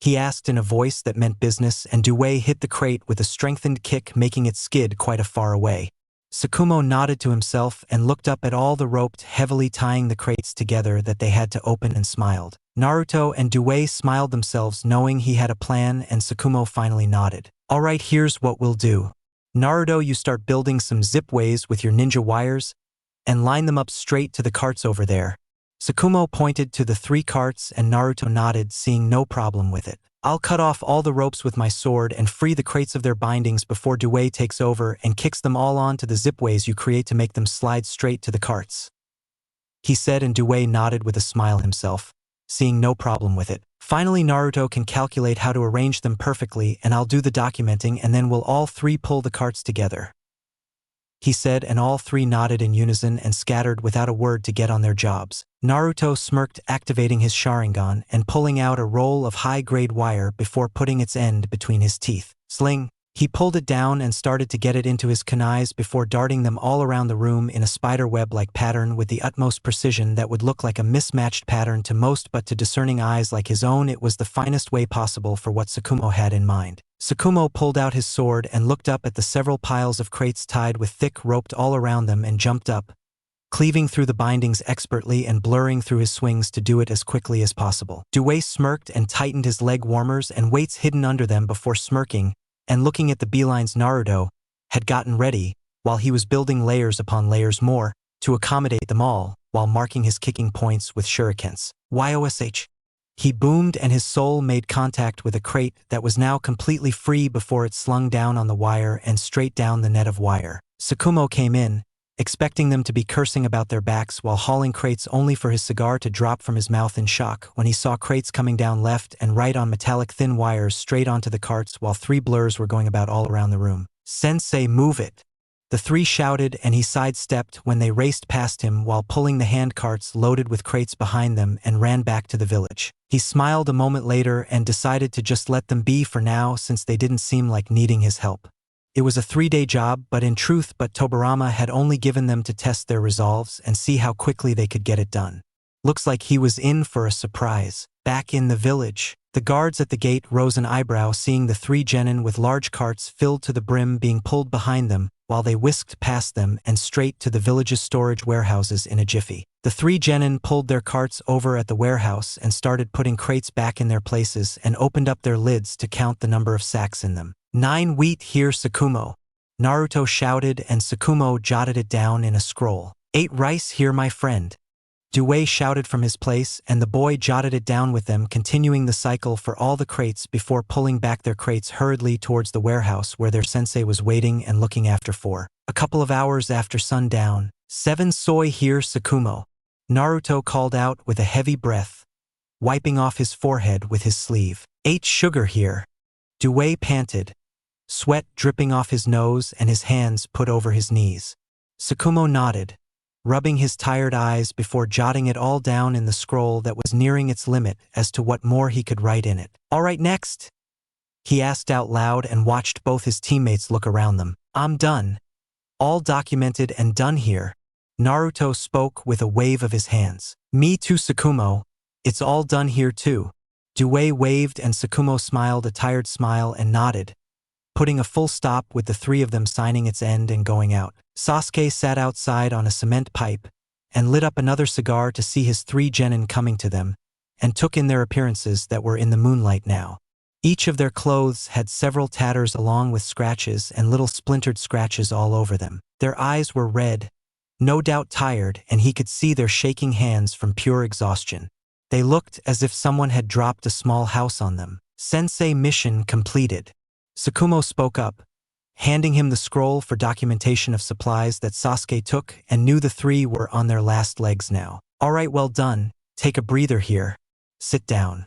he asked in a voice that meant business, and Due hit the crate with a strengthened kick, making it skid quite a far away. Tsukumo nodded to himself and looked up at all the rope heavily tying the crates together that they had to open, and smiled. Naruto and Due smiled themselves, knowing he had a plan, and Tsukumo finally nodded. "All right, here's what we'll do. Naruto, you start building some zipways with your ninja wires and line them up straight to the carts over there." Tsukumo pointed to the 3 carts, and Naruto nodded, seeing no problem with it. "I'll cut off all the ropes with my sword and free the crates of their bindings before Due takes over and kicks them all onto the zipways you create to make them slide straight to the carts," he said, and Due nodded with a smile himself, seeing no problem with it. "Finally, Naruto can calculate how to arrange them perfectly, and I'll do the documenting, and then we'll all 3 pull the carts together," he said, and all 3 nodded in unison and scattered without a word to get on their jobs. Naruto smirked, activating his Sharingan and pulling out a roll of high-grade wire before putting its end between his teeth. Sling! He pulled it down and started to get it into his kunais before darting them all around the room in a spider web-like pattern with the utmost precision that would look like a mismatched pattern to most, but to discerning eyes like his own it was the finest way possible for what Tsukumo had in mind. Tsukumo pulled out his sword and looked up at the several piles of crates tied with thick rope all around them, and jumped up, cleaving through the bindings expertly and blurring through his swings to do it as quickly as possible. Due smirked and tightened his leg warmers and weights hidden under them before smirking and looking at the beelines Naruto had gotten ready, while he was building layers upon layers more to accommodate them all, while marking his kicking points with shurikens. "Yosh!" he boomed, and his soul made contact with a crate that was now completely free before it slung down on the wire and straight down the net of wire. Tsukumo came in, expecting them to be cursing about their backs while hauling crates, only for his cigar to drop from his mouth in shock when he saw crates coming down left and right on metallic thin wires straight onto the carts, while 3 blurs were going about all around the room. "Sensei, move it!" the 3 shouted, and he sidestepped when they raced past him while pulling the hand carts loaded with crates behind them and ran back to the village. He smiled a moment later and decided to just let them be for now, since they didn't seem like needing his help. It was a 3-day job, but in truth, Tobirama had only given them to test their resolves and see how quickly they could get it done. Looks like he was in for a surprise. Back in the village, the guards at the gate rose an eyebrow seeing the 3 genin with large carts filled to the brim being pulled behind them, while they whisked past them and straight to the village's storage warehouses in a jiffy. The 3 genin pulled their carts over at the warehouse and started putting crates back in their places and opened up their lids to count the number of sacks in them. 9 wheat here, Tsukumo," Naruto shouted, and Tsukumo jotted it down in a scroll. 8 rice here, my friend," Due shouted from his place, and the boy jotted it down with them, continuing the cycle for all the crates before pulling back their crates hurriedly towards the warehouse where their sensei was waiting and looking after for. A couple of hours after sundown, 7 soy here, Tsukumo, Naruto called out with a heavy breath, wiping off his forehead with his sleeve. 8 sugar here, Due panted, sweat dripping off his nose and his hands put over his knees. Tsukumo nodded, rubbing his tired eyes before jotting it all down in the scroll that was nearing its limit as to what more he could write in it. "All right, next?" he asked out loud, and watched both his teammates look around them. "I'm done. All documented and done here," Naruto spoke with a wave of his hands. "Me too, Tsukumo. It's all done here too." Due waved, and Tsukumo smiled a tired smile and nodded, putting a full stop with the 3 of them signing its end and going out. Sasuke sat outside on a cement pipe and lit up another cigar to see his 3 genin coming to them, and took in their appearances that were in the moonlight now. Each of their clothes had several tatters along with scratches and little splintered scratches all over them. Their eyes were red, no doubt tired, and he could see their shaking hands from pure exhaustion. They looked as if someone had dropped a small house on them. Sensei, mission completed. Tsukumo spoke up, handing him the scroll for documentation of supplies that Sasuke took, and knew the three were on their last legs now. All right, well done. Take a breather here. Sit down.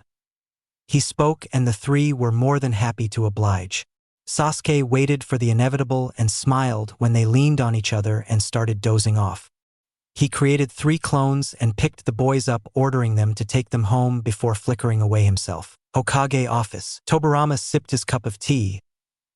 He spoke, and the three were more than happy to oblige. Sasuke waited for the inevitable and smiled when they leaned on each other and started dozing off. He created 3 clones and picked the boys up, ordering them to take them home before flickering away himself. Hokage office. Tobirama sipped his cup of tea,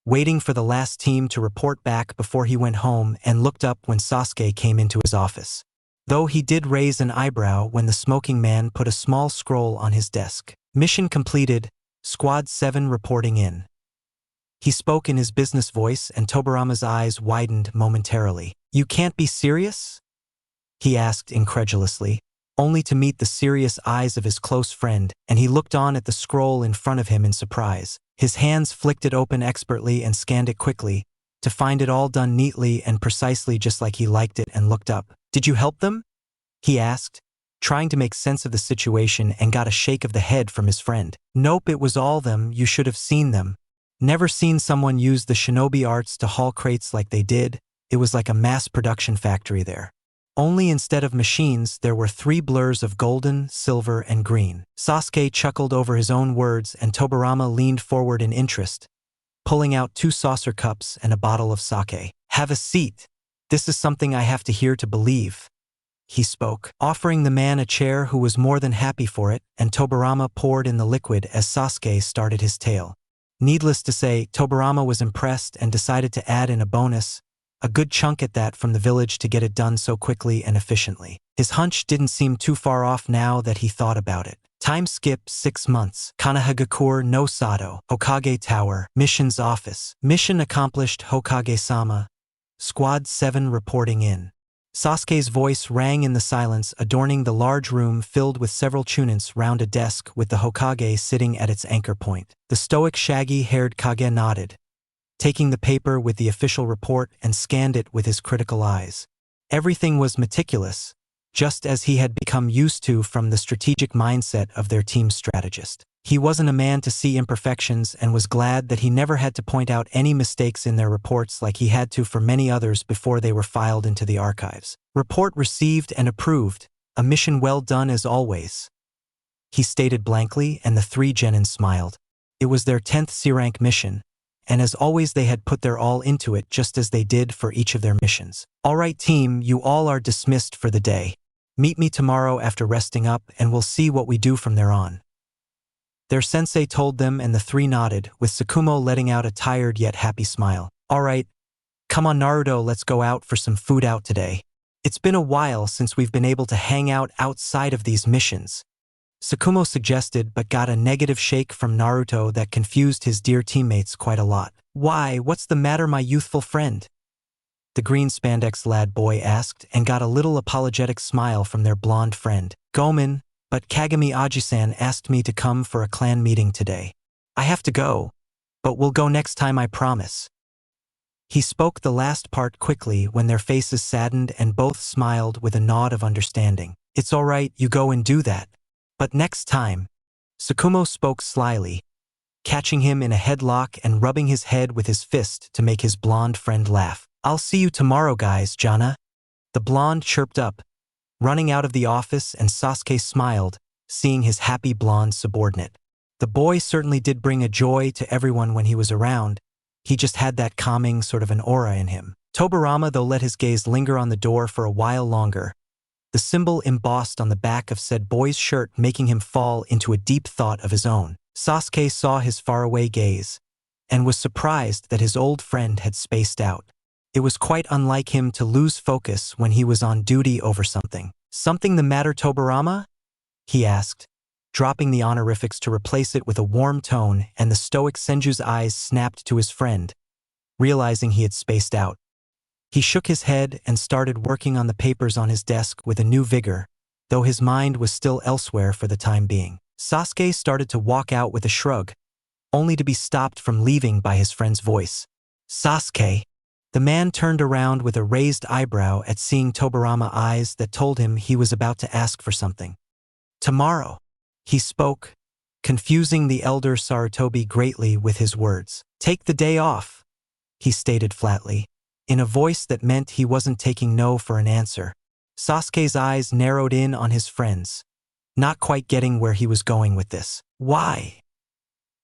waiting for the last team to report back before he went home, and looked up when Sasuke came into his office. Though he did raise an eyebrow when the smoking man put a small scroll on his desk. Mission completed. Squad 7 reporting in. He spoke in his business voice, and Tobirama's eyes widened momentarily. You can't be serious? He asked incredulously, only to meet the serious eyes of his close friend, and he looked on at the scroll in front of him in surprise. His hands flicked it open expertly and scanned it quickly, to find it all done neatly and precisely just like he liked it, and looked up. Did you help them? He asked, trying to make sense of the situation, and got a shake of the head from his friend. Nope, it was all them. You should have seen them. Never seen someone use the shinobi arts to haul crates like they did. It was like a mass production factory there. Only instead of machines, there were 3 blurs of golden, silver, and green. Sasuke chuckled over his own words, and Tobirama leaned forward in interest, pulling out 2 saucer cups and a bottle of sake. Have a seat. This is something I have to hear to believe. He spoke, offering the man a chair, who was more than happy for it, and Tobirama poured in the liquid as Sasuke started his tale. Needless to say, Tobirama was impressed and decided to add in a bonus, a good chunk at that, from the village to get it done so quickly and efficiently. His hunch didn't seem too far off now that he thought about it. Time skip 6 months. Konoha no Sado. Hokage Tower. Mission's office. Mission accomplished. Hokage-sama. Squad 7 reporting in. Sasuke's voice rang in the silence, adorning the large room filled with several chunins round a desk with the Hokage sitting at its anchor point. The stoic shaggy-haired Kage nodded, taking the paper with the official report, and scanned it with his critical eyes. Everything was meticulous, just as he had become used to from the strategic mindset of their team strategist. He wasn't a man to see imperfections, and was glad that he never had to point out any mistakes in their reports like he had to for many others before they were filed into the archives. Report received and approved. A mission well done as always, he stated blankly, and the 3 genin smiled. It was their 10th C-rank mission, and as always they had put their all into it, just as they did for each of their missions. All right team, you all are dismissed for the day. Meet me tomorrow after resting up, and we'll see what we do from there on. Their sensei told them, and the 3 nodded, with Tsukumo letting out a tired yet happy smile. All right, come on Naruto, let's go out for some food out today. It's been a while since we've been able to hang out outside of these missions, Tsukumo suggested, but got a negative shake from Naruto that confused his dear teammates quite a lot. Why, what's the matter, my youthful friend? The green spandex lad boy asked, and got a little apologetic smile from their blonde friend. Gomen, but Kagami Aji-san asked me to come for a clan meeting today. I have to go, but we'll go next time, I promise. He spoke the last part quickly when their faces saddened, and both smiled with a nod of understanding. It's all right, you go and do that. But next time, Tsukumo spoke slyly, catching him in a headlock and rubbing his head with his fist to make his blonde friend laugh. I'll see you tomorrow, guys, Jana. The blonde chirped up, running out of the office, and Sasuke smiled, seeing his happy blonde subordinate. The boy certainly did bring a joy to everyone when he was around. He just had that calming sort of an aura in him. Tobirama, though, let his gaze linger on the door for a while longer, the symbol embossed on the back of said boy's shirt making him fall into a deep thought of his own. Sasuke saw his faraway gaze, and was surprised that his old friend had spaced out. It was quite unlike him to lose focus when he was on duty over something. Something the matter, Tobirama? He asked, dropping the honorifics to replace it with a warm tone, and the stoic Senju's eyes snapped to his friend, realizing he had spaced out. He shook his head and started working on the papers on his desk with a new vigor, though his mind was still elsewhere for the time being. Sasuke started to walk out with a shrug, only to be stopped from leaving by his friend's voice. Sasuke. The man turned around with a raised eyebrow at seeing Tobirama eyes that told him he was about to ask for something. Tomorrow, he spoke, confusing the elder Sarutobi greatly with his words. Take the day off, he stated flatly, in a voice that meant he wasn't taking no for an answer. Sasuke's eyes narrowed in on his friends, not quite getting where he was going with this. Why?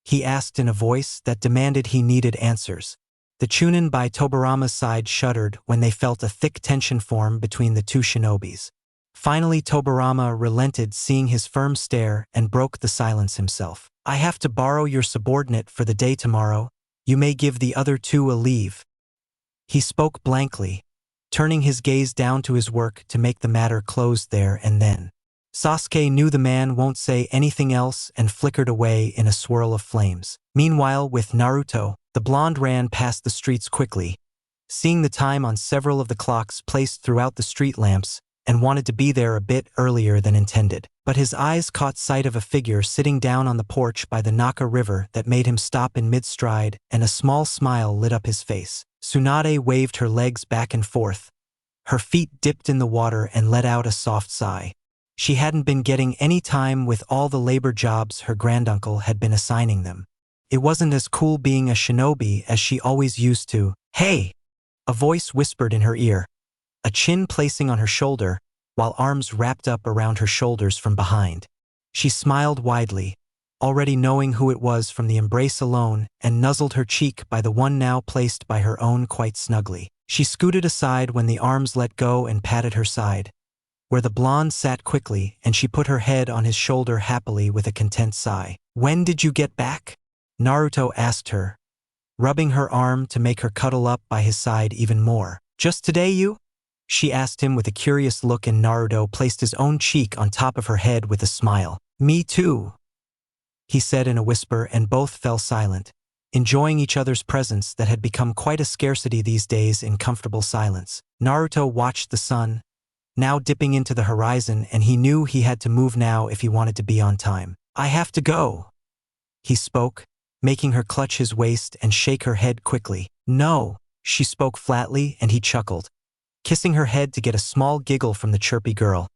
He asked in a voice that demanded he needed answers. The Chunin by Tobirama's side shuddered when they felt a thick tension form between the two shinobis. Finally, Tobirama relented, seeing his firm stare, and broke the silence himself. I have to borrow your subordinate for the day tomorrow. You may give the other two a leave. He spoke blankly, turning his gaze down to his work to make the matter closed there and then. Sasuke knew the man won't say anything else and flickered away in a swirl of flames. Meanwhile, with Naruto, the blonde ran past the streets quickly, seeing the time on several of the clocks placed throughout the street lamps, and wanted to be there a bit earlier than intended. But his eyes caught sight of a figure sitting down on the porch by the Naka River that made him stop in mid-stride, and a small smile lit up his face. Tsunade waved her legs back and forth. Her feet dipped in the water and let out a soft sigh. She hadn't been getting any time with all the labor jobs her granduncle had been assigning them. It wasn't as cool being a shinobi as she always used to. Hey! A voice whispered in her ear, a chin placing on her shoulder, while arms wrapped up around her shoulders from behind. She smiled widely, already knowing who it was from the embrace alone, and nuzzled her cheek by the one now placed by her own quite snugly. She scooted aside when the arms let go and patted her side, where the blonde sat quickly, and she put her head on his shoulder happily with a content sigh. When did you get back? Naruto asked her, rubbing her arm to make her cuddle up by his side even more. Just today, you? She asked him with a curious look, and Naruto placed his own cheek on top of her head with a smile. Me too, he said in a whisper, and both fell silent, enjoying each other's presence that had become quite a scarcity these days in comfortable silence. Naruto watched the sun, now dipping into the horizon, and he knew he had to move now if he wanted to be on time. I have to go, he spoke, making her clutch his waist and shake her head quickly. No, she spoke flatly, and he chuckled, kissing her head to get a small giggle from the chirpy girl.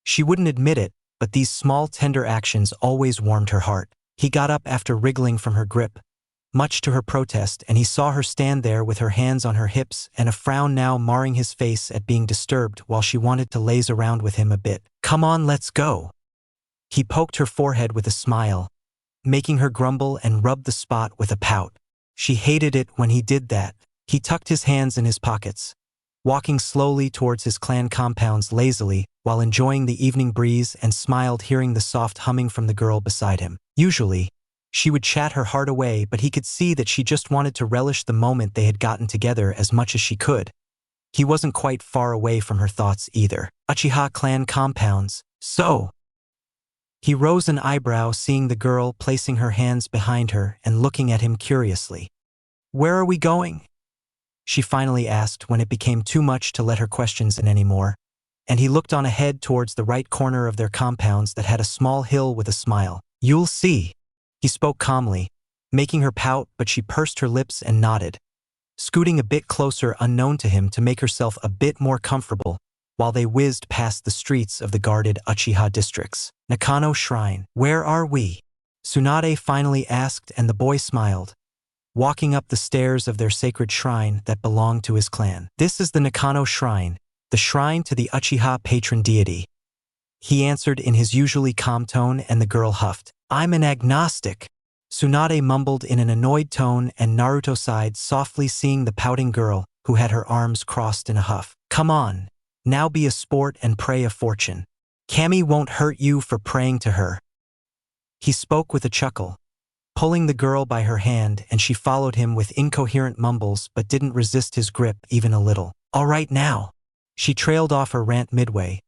She wouldn't admit it, but these small tender actions always warmed her heart. He got up after wriggling from her grip, much to her protest, and he saw her stand there with her hands on her hips and a frown now marring his face at being disturbed while she wanted to laze around with him a bit. Come on, let's go. He poked her forehead with a smile, making her grumble and rubbed the spot with a pout. She hated it when he did that. He tucked his hands in his pockets, walking slowly towards his clan compounds lazily while enjoying the evening breeze, and smiled hearing the soft humming from the girl beside him. Usually, she would chat her heart away, but he could see that she just wanted to relish the moment they had gotten together as much as she could. He wasn't quite far away from her thoughts either. Uchiha clan compounds. So, he rose an eyebrow seeing the girl placing her hands behind her and looking at him curiously. Where are we going? She finally asked when it became too much to let her questions in anymore, and he looked on ahead towards the right corner of their compounds that had a small hill with a smile. You'll see, he spoke calmly, making her pout, but she pursed her lips and nodded, scooting a bit closer unknown to him to make herself a bit more comfortable while they whizzed past the streets of the guarded Uchiha districts. Nakano Shrine. Where are we? Tsunade finally asked, and the boy smiled, walking up the stairs of their sacred shrine that belonged to his clan. This is the Nakano Shrine, the shrine to the Uchiha patron deity, he answered in his usually calm tone, and the girl huffed. I'm an agnostic, Tsunade mumbled in an annoyed tone, and Naruto sighed softly seeing the pouting girl, who had her arms crossed in a huff. Come on, now be a sport and pray a fortune. Kami won't hurt you for praying to her. He spoke with a chuckle, pulling the girl by her hand, and she followed him with incoherent mumbles but didn't resist his grip even a little. All right now. She trailed off her rant midway,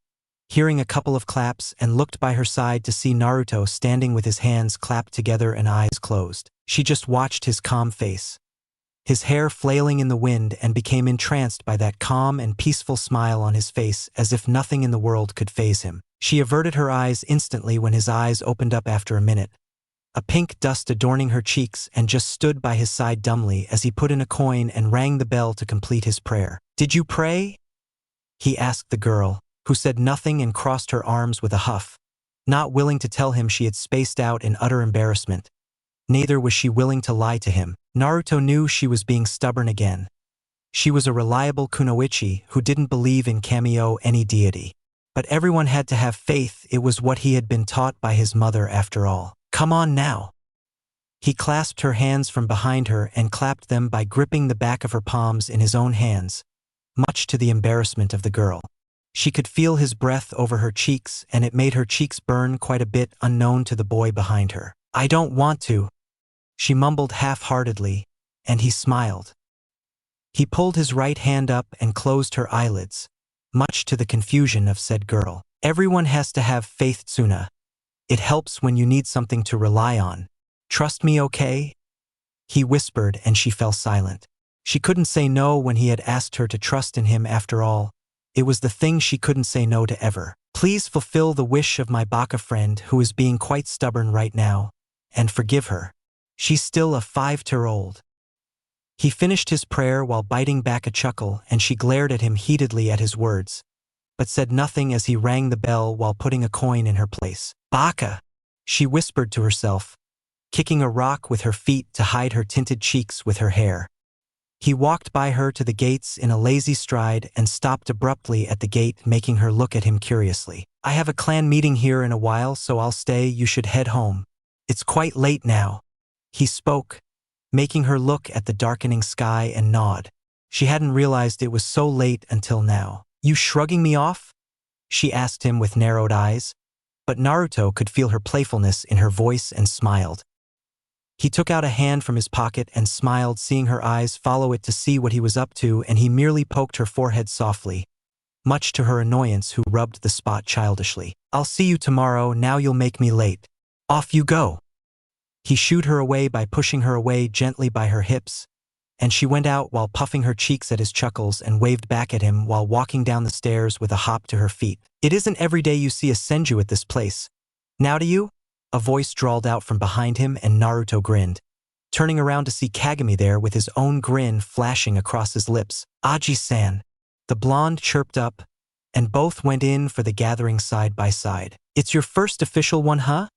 hearing a couple of claps, and looked by her side to see Naruto standing with his hands clapped together and eyes closed. She just watched his calm face, his hair flailing in the wind, and became entranced by that calm and peaceful smile on his face as if nothing in the world could faze him. She averted her eyes instantly when his eyes opened up after a minute, a pink dust adorning her cheeks, and just stood by his side dumbly as he put in a coin and rang the bell to complete his prayer. "Did you pray?" he asked the girl, who said nothing and crossed her arms with a huff, not willing to tell him she had spaced out in utter embarrassment. Neither was she willing to lie to him. Naruto knew she was being stubborn again. She was a reliable kunoichi who didn't believe in Kamio any deity. But everyone had to have faith. It was what he had been taught by his mother after all. "Come on now." He clasped her hands from behind her and clapped them by gripping the back of her palms in his own hands, much to the embarrassment of the girl. She could feel his breath over her cheeks, and it made her cheeks burn quite a bit, unknown to the boy behind her. "I don't want to," she mumbled half-heartedly, and he smiled. He pulled his right hand up and closed her eyelids, much to the confusion of said girl. "Everyone has to have faith, Tsuna. It helps when you need something to rely on. Trust me, okay?" He whispered, and she fell silent. She couldn't say no when he had asked her to trust in him after all. It was the thing she couldn't say no to ever. "Please fulfill the wish of my baka friend who is being quite stubborn right now, and forgive her. She's still a 5-year-old. He finished his prayer while biting back a chuckle, and she glared at him heatedly at his words, but said nothing as he rang the bell while putting a coin in her place. "Baka," she whispered to herself, kicking a rock with her feet to hide her tinted cheeks with her hair. He walked by her to the gates in a lazy stride and stopped abruptly at the gate, making her look at him curiously. "I have a clan meeting here in a while, so I'll stay. You should head home. It's quite late now." He spoke, making her look at the darkening sky and nod. She hadn't realized it was so late until now. "You shrugging me off?" she asked him with narrowed eyes, but Naruto could feel her playfulness in her voice and smiled. He took out a hand from his pocket and smiled, seeing her eyes follow it to see what he was up to, and he merely poked her forehead softly, much to her annoyance, who rubbed the spot childishly. "I'll see you tomorrow. Now you'll make me late. Off you go." He shooed her away by pushing her away gently by her hips, and she went out while puffing her cheeks at his chuckles and waved back at him while walking down the stairs with a hop to her feet. "It isn't every day you see a senju at this place. Now do you?" A voice drawled out from behind him, and Naruto grinned, turning around to see Kagami there with his own grin flashing across his lips. "Aji-san," the blonde chirped up, and both went in for the gathering side by side. "It's your first official one, huh?"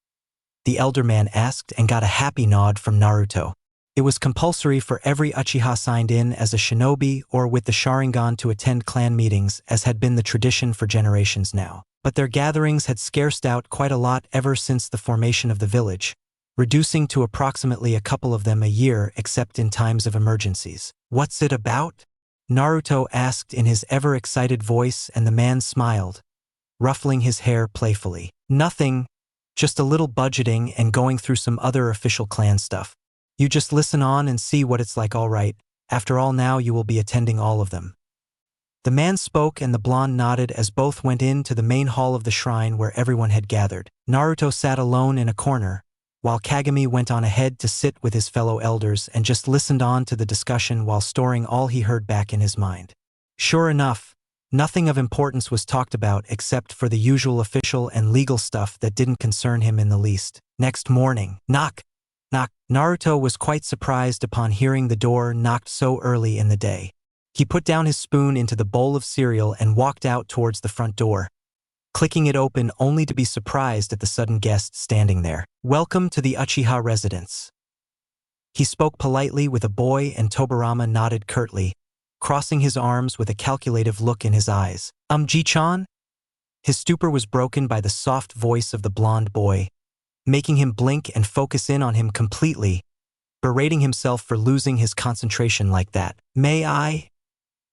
the elder man asked, and got a happy nod from Naruto. It was compulsory for every Uchiha signed in as a shinobi or with the Sharingan to attend clan meetings, as had been the tradition for generations now. But their gatherings had scarced out quite a lot ever since the formation of the village, reducing to approximately a couple of them a year except in times of emergencies. "What's it about?" Naruto asked in his ever-excited voice, and the man smiled, ruffling his hair playfully. "Nothing. Just a little budgeting and going through some other official clan stuff. You just listen on and see what it's like, all right? After all, now you will be attending all of them." The man spoke, and the blonde nodded as both went into the main hall of the shrine where everyone had gathered. Naruto sat alone in a corner, while Kagami went on ahead to sit with his fellow elders and just listened on to the discussion while storing all he heard back in his mind. Sure enough, nothing of importance was talked about except for the usual official and legal stuff that didn't concern him in the least. Next morning, knock, knock. Naruto was quite surprised upon hearing the door knocked so early in the day. He put down his spoon into the bowl of cereal and walked out towards the front door, clicking it open only to be surprised at the sudden guest standing there. "Welcome to the Uchiha residence." He spoke politely with a boy, and Tobirama nodded curtly, crossing his arms with a calculative look in his eyes. Ji-chan?" His stupor was broken by the soft voice of the blonde boy, making him blink and focus in on him completely, berating himself for losing his concentration like that. "May I?"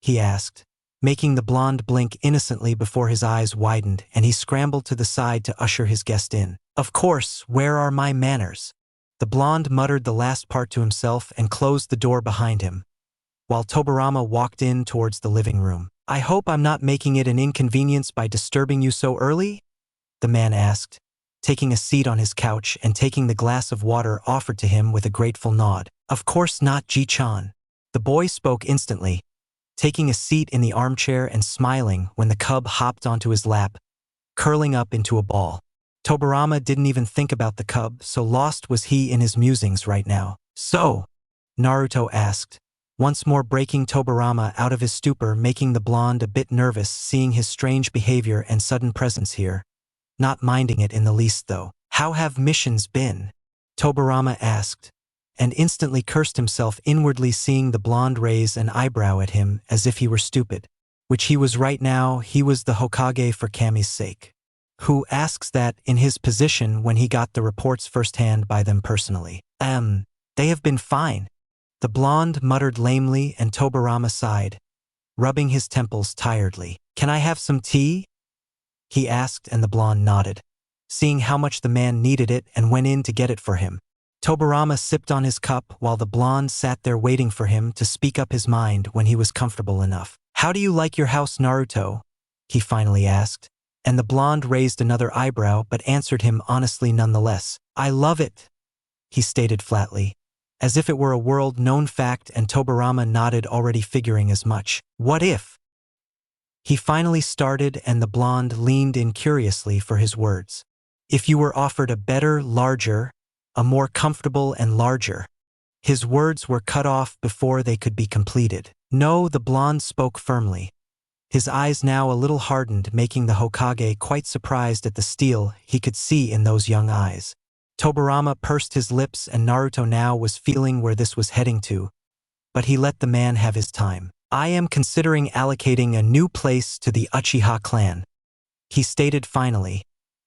he asked, making the blonde blink innocently before his eyes widened, and he scrambled to the side to usher his guest in. "Of course, where are my manners?" The blonde muttered the last part to himself and closed the door behind him, while Tobirama walked in towards the living room. "I hope I'm not making it an inconvenience by disturbing you so early?" the man asked, taking a seat on his couch and taking the glass of water offered to him with a grateful nod. "Of course not, Ji-chan." The boy spoke instantly, taking a seat in the armchair and smiling when the cub hopped onto his lap, curling up into a ball. Tobirama didn't even think about the cub, so lost was he in his musings right now. "So?" Naruto asked, once more breaking Tobirama out of his stupor, making the blonde a bit nervous seeing his strange behavior and sudden presence here. Not minding it in the least though. "How have missions been?" Tobirama asked, and instantly cursed himself inwardly seeing the blonde raise an eyebrow at him as if he were stupid. Which he was right now. He was the Hokage for Kami's sake. Who asks that in his position when he got the reports firsthand by them personally? They have been fine." The blonde muttered lamely and Tobirama sighed, rubbing his temples tiredly. "Can I have some tea?" he asked, and the blonde nodded, seeing how much the man needed it and went in to get it for him. Tobirama sipped on his cup while the blonde sat there waiting for him to speak up his mind when he was comfortable enough. "How do you like your house, Naruto?" he finally asked, and the blonde raised another eyebrow but answered him honestly nonetheless. "I love it," he stated flatly, as if it were a world-known fact, and Tobirama nodded, already figuring as much. "What if?" he finally started, and the blonde leaned in curiously for his words. "If you were offered a better, larger, a more comfortable and larger." His words were cut off before they could be completed. "No," the blonde spoke firmly, his eyes now a little hardened, making the Hokage quite surprised at the steel he could see in those young eyes. Tobirama pursed his lips, and Naruto now was feeling where this was heading to, but he let the man have his time. "I am considering allocating a new place to the Uchiha clan," he stated finally,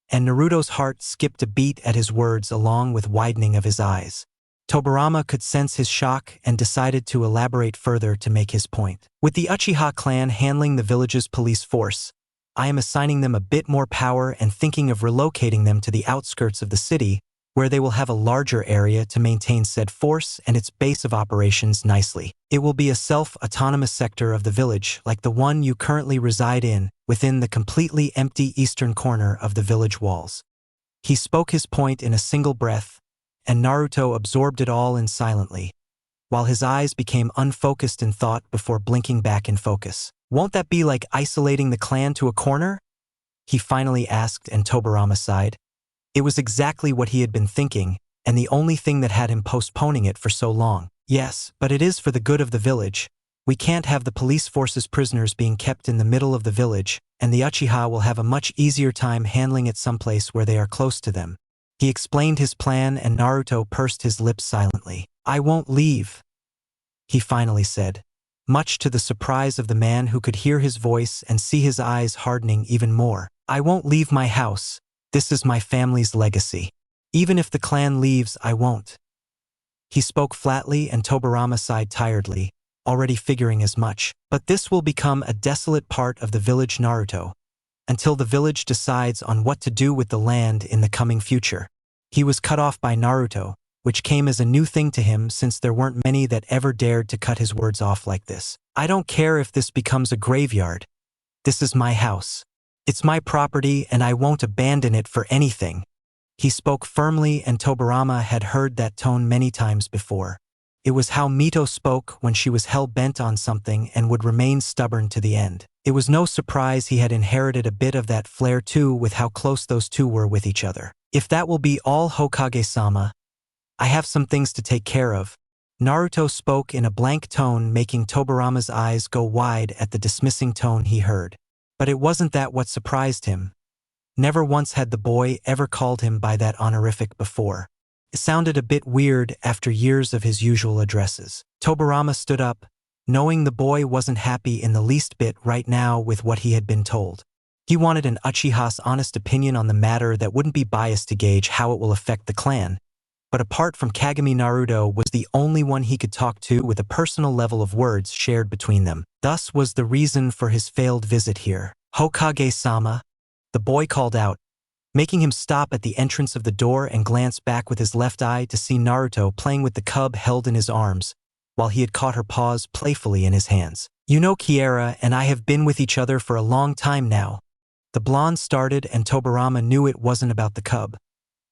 and Naruto's heart skipped a beat at his words along with widening of his eyes. Tobirama could sense his shock and decided to elaborate further to make his point. "With the Uchiha clan handling the village's police force, I am assigning them a bit more power and thinking of relocating them to the outskirts of the city, where they will have a larger area to maintain said force and its base of operations nicely. It will be a self-autonomous sector of the village like the one you currently reside in, within the completely empty eastern corner of the village walls." He spoke his point in a single breath, and Naruto absorbed it all in silently, while his eyes became unfocused in thought before blinking back in focus. "Won't that be like isolating the clan to a corner?" he finally asked, and Tobirama sighed. It was exactly what he had been thinking, and the only thing that had him postponing it for so long. "Yes, but it is for the good of the village. We can't have the police force's prisoners being kept in the middle of the village, and the Uchiha will have a much easier time handling it someplace where they are close to them." He explained his plan, and Naruto pursed his lips silently. "I won't leave," he finally said, much to the surprise of the man who could hear his voice and see his eyes hardening even more. "I won't leave my house. This is my family's legacy. Even if the clan leaves, I won't." He spoke flatly, and Tobirama sighed tiredly, already figuring as much. "But this will become a desolate part of the village, Naruto, until the village decides on what to do with the land in the coming future." He was cut off by Naruto, which came as a new thing to him since there weren't many that ever dared to cut his words off like this. "I don't care if this becomes a graveyard. This is my house. It's my property, and I won't abandon it for anything." He spoke firmly, and Tobirama had heard that tone many times before. It was how Mito spoke when she was hell-bent on something and would remain stubborn to the end. It was no surprise he had inherited a bit of that flair too, with how close those two were with each other. "If that will be all, Hokage-sama, I have some things to take care of." Naruto spoke in a blank tone, making Tobirama's eyes go wide at the dismissing tone he heard. But it wasn't that what surprised him. Never once had the boy ever called him by that honorific before. It sounded a bit weird after years of his usual addresses. Tobirama stood up, knowing the boy wasn't happy in the least bit right now with what he had been told. He wanted an Uchiha's honest opinion on the matter that wouldn't be biased to gauge how it will affect the clan. But apart from Kagami, Naruto was the only one he could talk to with a personal level of words shared between them. Thus was the reason for his failed visit here. "Hokage-sama," the boy called out, making him stop at the entrance of the door and glance back with his left eye to see Naruto playing with the cub held in his arms, while he had caught her paws playfully in his hands. "You know, Kiera and I have been with each other for a long time now." The blonde started, and Tobirama knew it wasn't about the cub,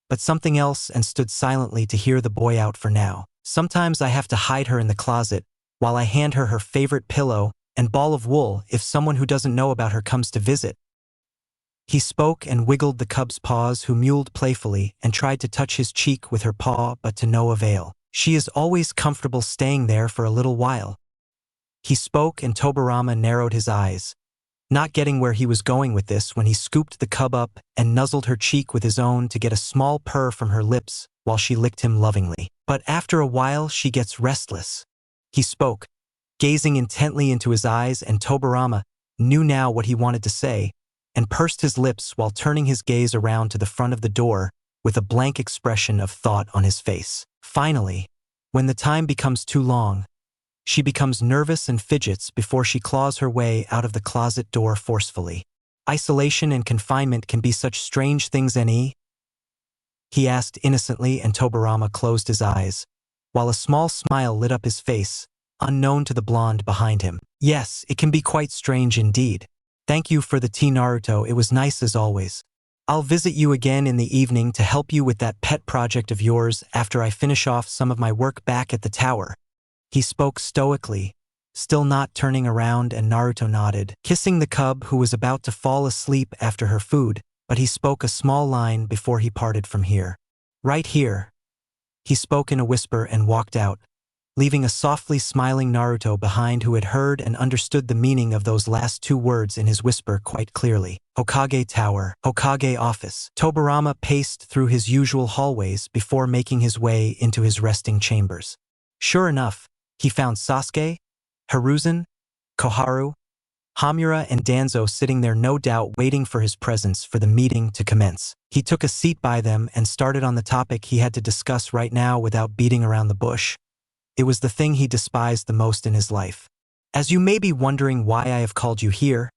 but something else, and stood silently to hear the boy out for now. "Sometimes I have to hide her in the closet, while I hand her her favorite pillow and ball of wool if someone who doesn't know about her comes to visit." He spoke and wiggled the cub's paws, who mewled playfully and tried to touch his cheek with her paw, but to no avail. She is always comfortable staying there for a little while. He spoke, and Tobirama narrowed his eyes, not getting where he was going with this, when he scooped the cub up and nuzzled her cheek with his own to get a small purr from her lips while she licked him lovingly. But after a while she gets restless. He spoke, gazing intently into his eyes, and Tobirama knew now what he wanted to say, and pursed his lips while turning his gaze around to the front of the door with a blank expression of thought on his face. Finally, when the time becomes too long, she becomes nervous and fidgets before she claws her way out of the closet door forcefully. Isolation and confinement can be such strange things, he asked innocently, and Tobirama closed his eyes, while a small smile lit up his face, unknown to the blonde behind him. Yes, it can be quite strange indeed. Thank you for the tea, Naruto. It was nice as always. I'll visit you again in the evening to help you with that pet project of yours after I finish off some of my work back at the tower. He spoke stoically, still not turning around, and Naruto nodded, kissing the cub, who was about to fall asleep after her food, but he spoke a small line before he parted from here. Right here. He spoke in a whisper and walked out, leaving a softly smiling Naruto behind, who had heard and understood the meaning of those last two words in his whisper quite clearly. Hokage Tower, Hokage Office. Tobirama paced through his usual hallways before making his way into his resting chambers. Sure enough, he found Sasuke, Hiruzen, Koharu, Hamura, and Danzo sitting there, no doubt waiting for his presence for the meeting to commence. He took a seat by them and started on the topic he had to discuss right now without beating around the bush. It was the thing he despised the most in his life. As you may be wondering why I have called you here,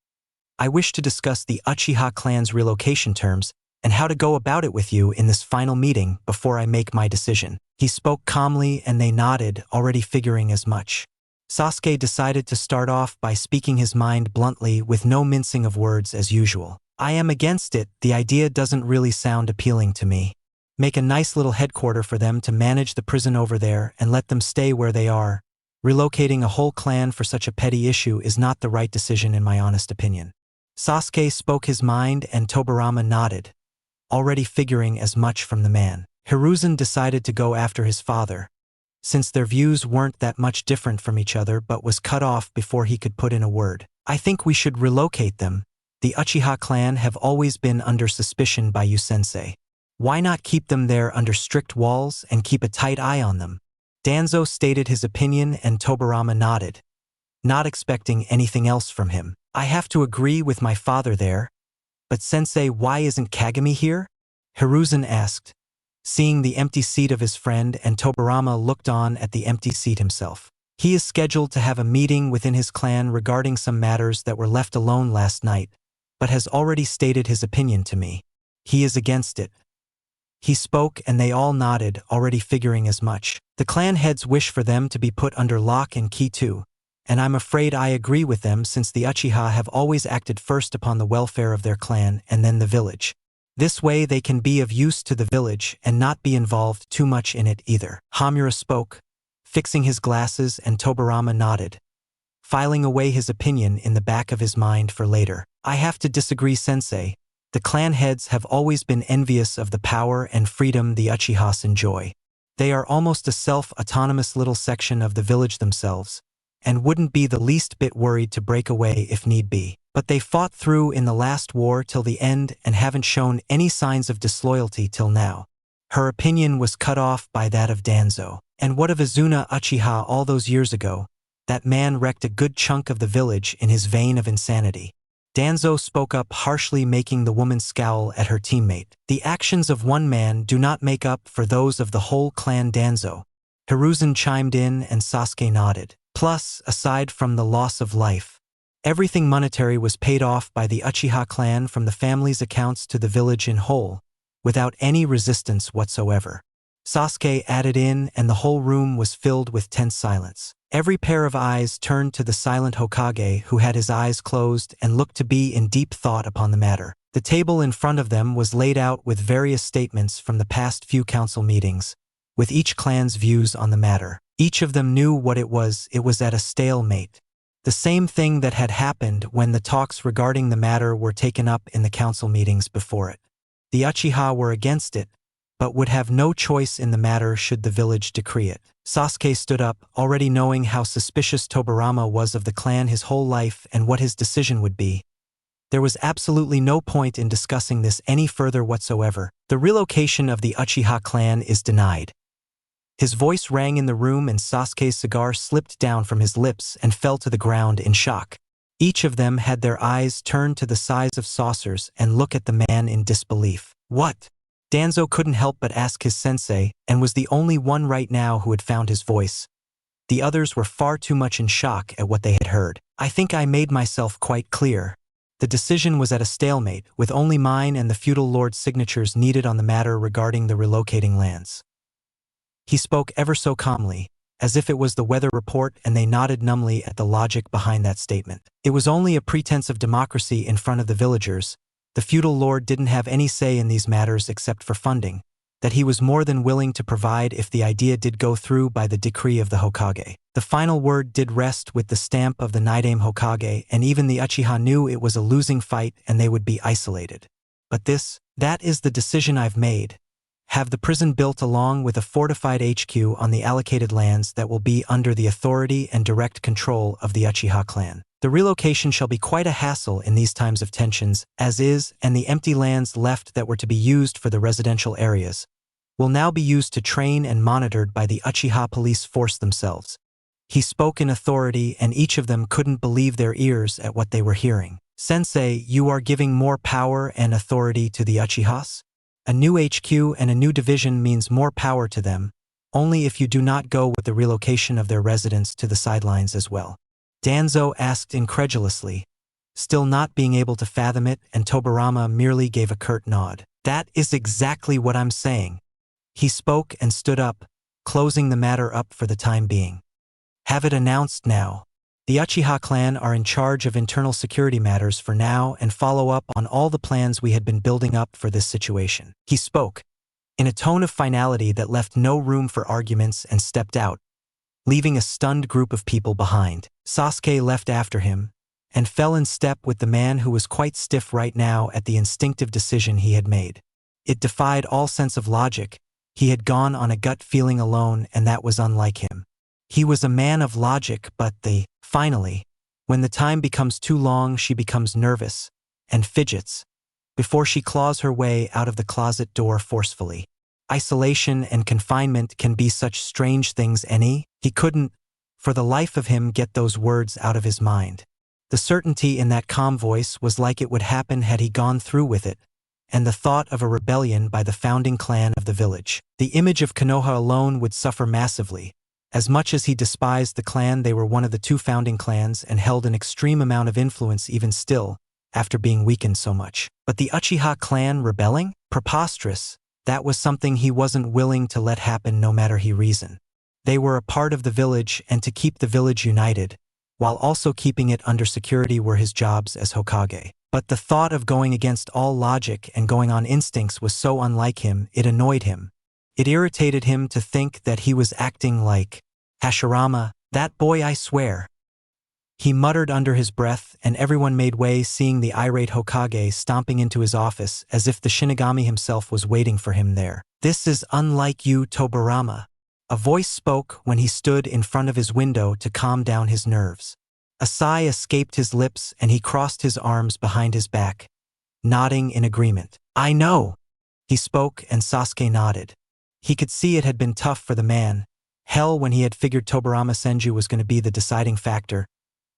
I wish to discuss the Uchiha clan's relocation terms and how to go about it with you in this final meeting before I make my decision. He spoke calmly, and they nodded, already figuring as much. Sasuke decided to start off by speaking his mind bluntly, with no mincing of words as usual. I am against it. The idea doesn't really sound appealing to me. Make a nice little headquarter for them to manage the prison over there and let them stay where they are. Relocating a whole clan for such a petty issue is not the right decision in my honest opinion. Sasuke spoke his mind, and Tobirama nodded, already figuring as much from the man. Hiruzen decided to go after his father, since their views weren't that much different from each other, but was cut off before he could put in a word. I think we should relocate them. The Uchiha clan have always been under suspicion by you, sensei. Why not keep them there under strict walls and keep a tight eye on them? Danzo stated his opinion, and Tobirama nodded, not expecting anything else from him. I have to agree with my father there. But sensei, why isn't Kagami here? Hiruzen asked, seeing the empty seat of his friend, and Tobirama looked on at the empty seat himself. He is scheduled to have a meeting within his clan regarding some matters that were left alone last night, but has already stated his opinion to me. He is against it. He spoke, and they all nodded, already figuring as much. The clan heads wish for them to be put under lock and key too, and I'm afraid I agree with them, since the Uchiha have always acted first upon the welfare of their clan and then the village. This way they can be of use to the village and not be involved too much in it either. Hamura spoke, fixing his glasses, and Tobirama nodded, filing away his opinion in the back of his mind for later. I have to disagree, sensei. The clan heads have always been envious of the power and freedom the Uchihas enjoy. They are almost a self-autonomous little section of the village themselves, and wouldn't be the least bit worried to break away if need be. But they fought through in the last war till the end and haven't shown any signs of disloyalty till now. Her opinion was cut off by that of Danzo. And what of Izuna Uchiha all those years ago? That man wrecked a good chunk of the village in his vein of insanity. Danzo spoke up harshly, making the woman scowl at her teammate. The actions of one man do not make up for those of the whole clan, Danzo. Hiruzen chimed in, and Sasuke nodded. Plus, aside from the loss of life, everything monetary was paid off by the Uchiha clan from the family's accounts to the village in whole, without any resistance whatsoever. Sasuke added in, and the whole room was filled with tense silence. Every pair of eyes turned to the silent Hokage, who had his eyes closed and looked to be in deep thought upon the matter. The table in front of them was laid out with various statements from the past few council meetings, with each clan's views on the matter. Each of them knew what it was at a stalemate. The same thing that had happened when the talks regarding the matter were taken up in the council meetings before it. The Uchiha were against it, but would have no choice in the matter should the village decree it. Sasuke stood up, already knowing how suspicious Tobirama was of the clan his whole life and what his decision would be. There was absolutely no point in discussing this any further whatsoever. The relocation of the Uchiha clan is denied. His voice rang in the room and Sasuke's cigar slipped down from his lips and fell to the ground in shock. Each of them had their eyes turned to the size of saucers and look at the man in disbelief. What? Danzo couldn't help but ask his sensei, and was the only one right now who had found his voice. The others were far too much in shock at what they had heard. I think I made myself quite clear. The decision was at a stalemate, with only mine and the feudal lord's signatures needed on the matter regarding the relocating lands. He spoke ever so calmly, as if it was the weather report, and they nodded numbly at the logic behind that statement. It was only a pretense of democracy in front of the villagers. The feudal lord didn't have any say in these matters except for funding, that he was more than willing to provide if the idea did go through by the decree of the Hokage. The final word did rest with the stamp of the Nidaime Hokage, and even the Uchiha knew it was a losing fight and they would be isolated. But that is the decision I've made. Have the prison built along with a fortified HQ on the allocated lands that will be under the authority and direct control of the Uchiha clan. The relocation shall be quite a hassle in these times of tensions, as is, and the empty lands left that were to be used for the residential areas will now be used to train and monitored by the Uchiha police force themselves. He spoke in authority, and each of them couldn't believe their ears at what they were hearing. Sensei, you are giving more power and authority to the Uchihas? A new HQ and a new division means more power to them, only if you do not go with the relocation of their residents to the sidelines as well. Danzo asked incredulously, still not being able to fathom it, and Tobirama merely gave a curt nod. That is exactly what I'm saying. He spoke and stood up, closing the matter up for the time being. Have it announced now. The Uchiha clan are in charge of internal security matters for now and follow up on all the plans we had been building up for this situation. He spoke, in a tone of finality that left no room for arguments, and stepped out, leaving a stunned group of people behind. Sasuke left after him, and fell in step with the man who was quite stiff right now at the instinctive decision he had made. It defied all sense of logic. He had gone on a gut feeling alone, and that was unlike him. He was a man of logic, but finally, when the time becomes too long, she becomes nervous and fidgets before she claws her way out of the closet door forcefully. Isolation and confinement can be such strange things. He couldn't, for the life of him, get those words out of his mind. The certainty in that calm voice was like it would happen had he gone through with it, and the thought of a rebellion by the founding clan of the village. The image of Konoha alone would suffer massively. As much as he despised the clan, they were one of the two founding clans and held an extreme amount of influence even still, after being weakened so much. But the Uchiha clan rebelling? Preposterous. That was something he wasn't willing to let happen, no matter he reason. They were a part of the village, and to keep the village united, while also keeping it under security, were his jobs as Hokage. But the thought of going against all logic and going on instincts was so unlike him, it annoyed him. It irritated him to think that he was acting like Hashirama, that boy, I swear. He muttered under his breath, and everyone made way, seeing the irate Hokage stomping into his office as if the Shinigami himself was waiting for him there. This is unlike you, Tobirama. A voice spoke when he stood in front of his window to calm down his nerves. A sigh escaped his lips, and he crossed his arms behind his back, nodding in agreement. I know. He spoke, and Sasuke nodded. He could see it had been tough for the man. Hell, when he had figured Tobirama Senju was going to be the deciding factor,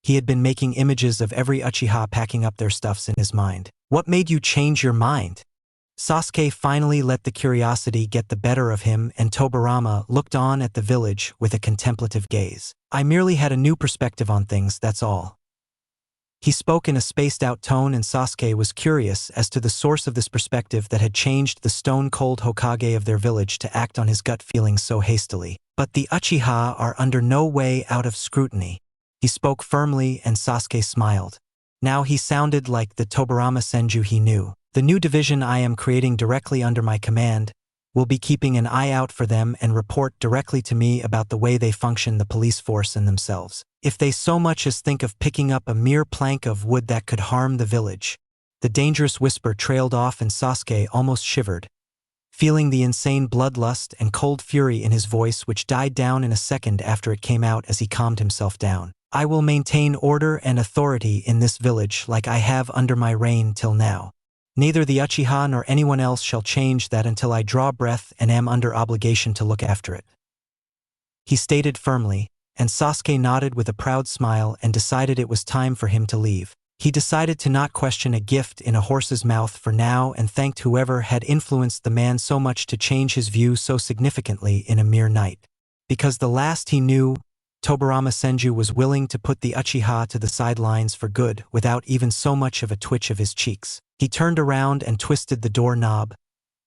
he had been making images of every Uchiha packing up their stuffs in his mind. What made you change your mind? Sasuke finally let the curiosity get the better of him, and Tobirama looked on at the village with a contemplative gaze. I merely had a new perspective on things, that's all. He spoke in a spaced-out tone, and Sasuke was curious as to the source of this perspective that had changed the stone-cold Hokage of their village to act on his gut feelings so hastily. But the Uchiha are under no way out of scrutiny. He spoke firmly, and Sasuke smiled. Now he sounded like the Tobirama Senju he knew. The new division I am creating directly under my command will be keeping an eye out for them and report directly to me about the way they function, the police force and themselves. If they so much as think of picking up a mere plank of wood that could harm the village. The dangerous whisper trailed off and Sasuke almost shivered, feeling the insane bloodlust and cold fury in his voice which died down in a second after it came out as he calmed himself down. I will maintain order and authority in this village like I have under my reign till now. Neither the Uchiha nor anyone else shall change that until I draw breath and am under obligation to look after it. He stated firmly, and Sasuke nodded with a proud smile and decided it was time for him to leave. He decided to not question a gift in a horse's mouth for now and thanked whoever had influenced the man so much to change his view so significantly in a mere night. Because the last he knew, Tobirama Senju was willing to put the Uchiha to the sidelines for good without even so much of a twitch of his cheeks. He turned around and twisted the door knob,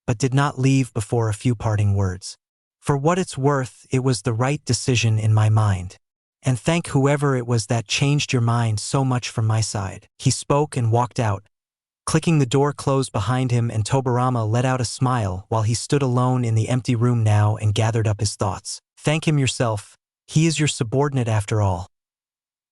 but did not leave before a few parting words. For what it's worth, it was the right decision in my mind. And thank whoever it was that changed your mind so much from my side. He spoke and walked out, clicking the door closed behind him, and Tobirama let out a smile while he stood alone in the empty room now and gathered up his thoughts. Thank him yourself. He is your subordinate after all.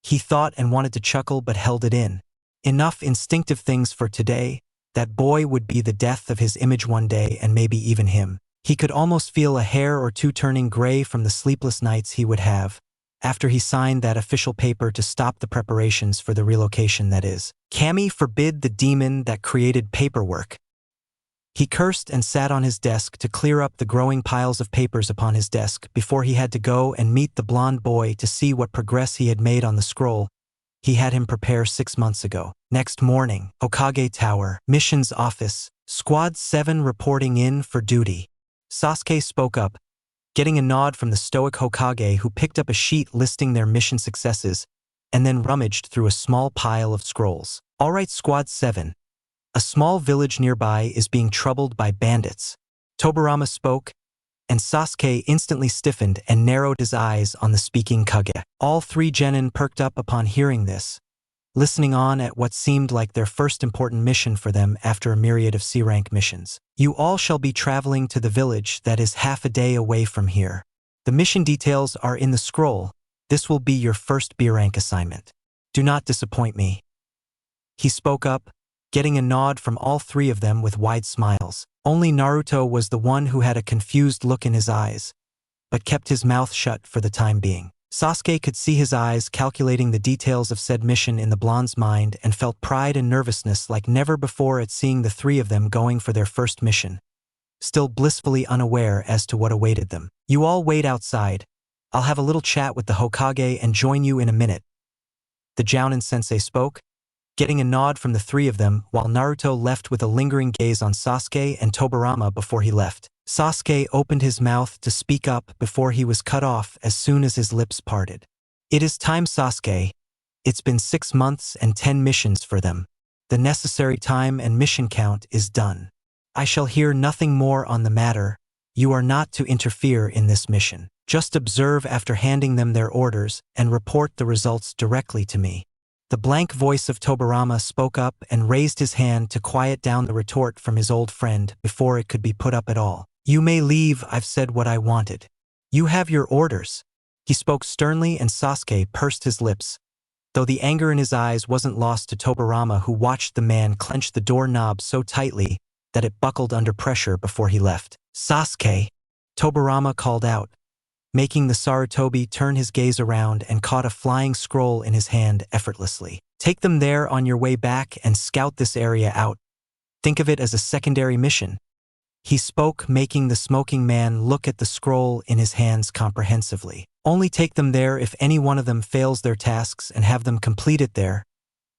He thought and wanted to chuckle but held it in. Enough instinctive things for today. That boy would be the death of his image one day and maybe even him. He could almost feel a hair or two turning gray from the sleepless nights he would have after he signed that official paper to stop the preparations for the relocation, that is. Kami forbid the demon that created paperwork. He cursed and sat on his desk to clear up the growing piles of papers upon his desk before he had to go and meet the blonde boy to see what progress he had made on the scroll he had him prepare 6 months ago. Next morning, Hokage Tower, Missions Office, Squad 7 reporting in for duty. Sasuke spoke up, getting a nod from the stoic Hokage, who picked up a sheet listing their mission successes and then rummaged through a small pile of scrolls. All right, Squad 7. A small village nearby is being troubled by bandits. Tobirama spoke, and Sasuke instantly stiffened and narrowed his eyes on the speaking Kage. All three genin perked up upon hearing this, listening on at what seemed like their first important mission for them after a myriad of C-rank missions. You all shall be traveling to the village that is half a day away from here. The mission details are in the scroll. This will be your first B-rank assignment. Do not disappoint me. He spoke up, getting a nod from all three of them with wide smiles. Only Naruto was the one who had a confused look in his eyes, but kept his mouth shut for the time being. Sasuke could see his eyes calculating the details of said mission in the blonde's mind and felt pride and nervousness like never before at seeing the three of them going for their first mission, still blissfully unaware as to what awaited them. You all wait outside. I'll have a little chat with the Hokage and join you in a minute. The Jounin sensei spoke, getting a nod from the three of them while Naruto left with a lingering gaze on Sasuke and Tobirama before he left. Sasuke opened his mouth to speak up before he was cut off as soon as his lips parted. It is time, Sasuke. It's been 6 months and 10 missions for them. The necessary time and mission count is done. I shall hear nothing more on the matter. You are not to interfere in this mission. Just observe after handing them their orders and report the results directly to me. The blank voice of Tobirama spoke up and raised his hand to quiet down the retort from his old friend before it could be put up at all. You may leave, I've said what I wanted. You have your orders. He spoke sternly and Sasuke pursed his lips, though the anger in his eyes wasn't lost to Tobirama, who watched the man clench the doorknob so tightly that it buckled under pressure before he left. Sasuke, Tobirama called out, making the Sarutobi turn his gaze around and caught a flying scroll in his hand effortlessly. Take them there on your way back and scout this area out. Think of it as a secondary mission. He spoke, making the smoking man look at the scroll in his hands comprehensively. Only take them there if any one of them fails their tasks and have them complete it there,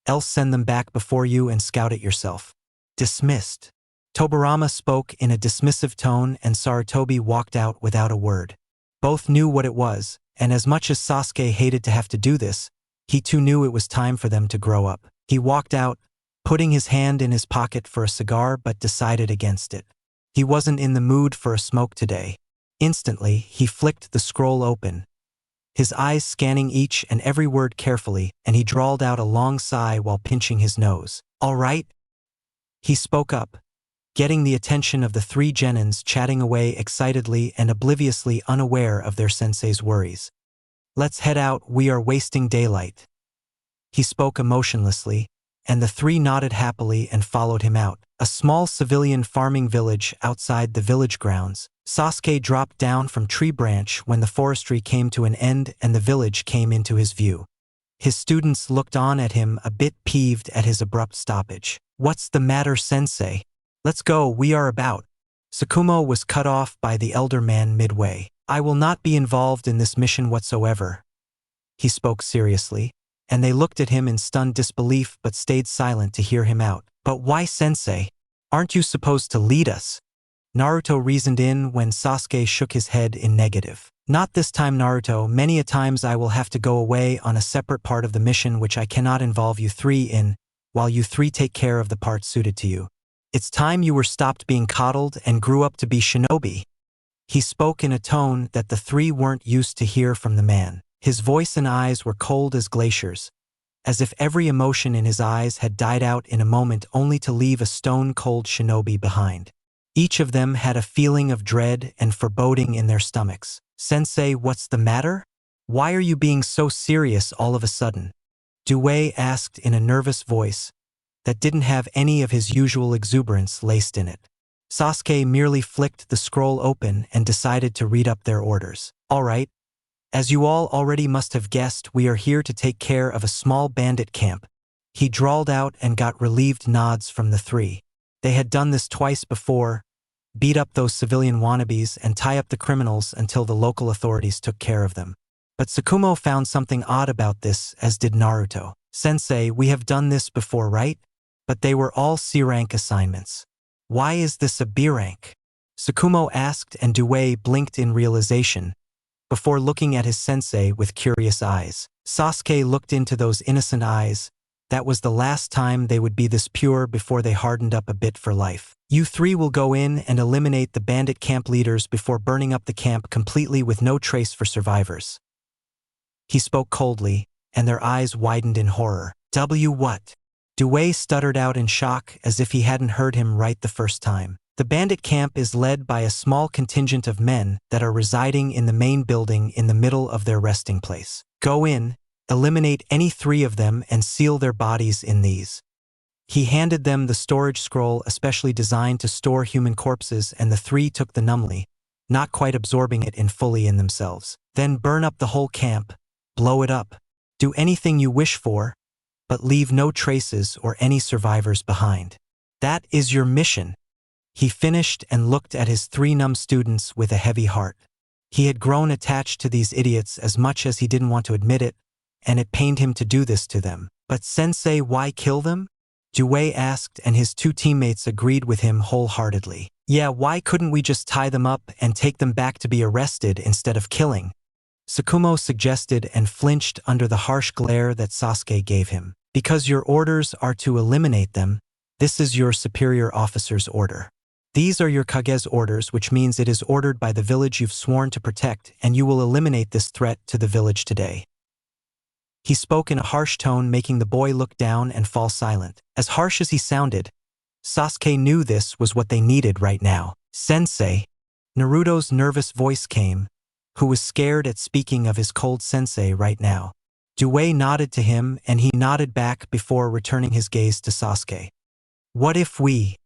else send them back before you and scout it yourself. Dismissed. Tobirama spoke in a dismissive tone and Sarutobi walked out without a word. Both knew what it was, and as much as Sasuke hated to have to do this, he too knew it was time for them to grow up. He walked out, putting his hand in his pocket for a cigar but decided against it. He wasn't in the mood for a smoke today. Instantly, he flicked the scroll open, his eyes scanning each and every word carefully, and he drawled out a long sigh while pinching his nose. All right? He spoke up, getting the attention of the three genins chatting away excitedly and obliviously unaware of their sensei's worries. Let's head out, we are wasting daylight. He spoke emotionlessly, and the three nodded happily and followed him out. A small civilian farming village outside the village grounds. Sasuke dropped down from tree branch when the forestry came to an end and the village came into his view. His students looked on at him, a bit peeved at his abrupt stoppage. What's the matter, sensei? Let's go, we are about. Tsukumo was cut off by the elder man midway. I will not be involved in this mission whatsoever. He spoke seriously, and they looked at him in stunned disbelief but stayed silent to hear him out. But why, sensei? Aren't you supposed to lead us? Naruto reasoned in when Sasuke shook his head in negative. Not this time, Naruto. Many a times I will have to go away on a separate part of the mission which I cannot involve you three in, while you three take care of the part suited to you. It's time you were stopped being coddled and grew up to be shinobi. He spoke in a tone that the three weren't used to hear from the man. His voice and eyes were cold as glaciers, as if every emotion in his eyes had died out in a moment only to leave a stone-cold shinobi behind. Each of them had a feeling of dread and foreboding in their stomachs. Sensei, what's the matter? Why are you being so serious all of a sudden? Due asked in a nervous voice that didn't have any of his usual exuberance laced in it. Sasuke merely flicked the scroll open and decided to read up their orders. All right. As you all already must have guessed, we are here to take care of a small bandit camp. He drawled out and got relieved nods from the three. They had done this twice before, beat up those civilian wannabes and tie up the criminals until the local authorities took care of them. But Tsukumo found something odd about this, as did Naruto. Sensei, we have done this before, right? But they were all C-rank assignments. Why is this a B-rank? Tsukumo asked, and Due blinked in realization, before looking at his sensei with curious eyes. Sasuke looked into those innocent eyes. That was the last time they would be this pure before they hardened up a bit for life. You three will go in and eliminate the bandit camp leaders before burning up the camp completely with no trace for survivors. He spoke coldly, and their eyes widened in horror. What? Due stuttered out in shock as if he hadn't heard him right the first time. The bandit camp is led by a small contingent of men that are residing in the main building in the middle of their resting place. Go in, eliminate any three of them and seal their bodies in these. He handed them the storage scroll especially designed to store human corpses, and the three took the numbly, not quite absorbing it in fully in themselves. Then burn up the whole camp, blow it up. Do anything you wish for, but leave no traces or any survivors behind. That is your mission. He finished and looked at his three numb students with a heavy heart. He had grown attached to these idiots as much as he didn't want to admit it, and it pained him to do this to them. But sensei, why kill them? Due asked, and his two teammates agreed with him wholeheartedly. Yeah, why couldn't we just tie them up and take them back to be arrested instead of killing? Tsukumo suggested and flinched under the harsh glare that Sasuke gave him. Because your orders are to eliminate them, this is your superior officer's order. These are your Kage's orders, which means it is ordered by the village you've sworn to protect, and you will eliminate this threat to the village today. He spoke in a harsh tone, making the boy look down and fall silent. As harsh as he sounded, Sasuke knew this was what they needed right now. Sensei, Naruto's nervous voice came, who was scared at speaking of his cold sensei right now. Due nodded to him, and he nodded back before returning his gaze to Sasuke. What if we?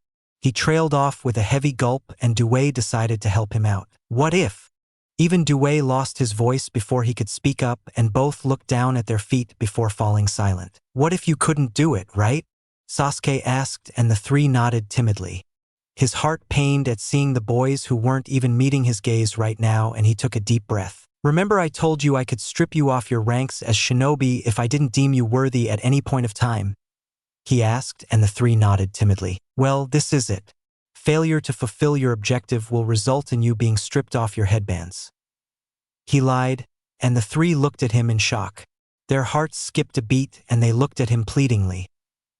He trailed off with a heavy gulp, and Due decided to help him out. What if? Even Due lost his voice before he could speak up, and both looked down at their feet before falling silent. What if you couldn't do it, right? Sasuke asked, and the three nodded timidly. His heart pained at seeing the boys who weren't even meeting his gaze right now, and he took a deep breath. Remember I told you I could strip you off your ranks as shinobi if I didn't deem you worthy at any point of time? He asked, and the three nodded timidly. Well, this is it. Failure to fulfill your objective will result in you being stripped off your headbands. He lied, and the three looked at him in shock. Their hearts skipped a beat, and they looked at him pleadingly,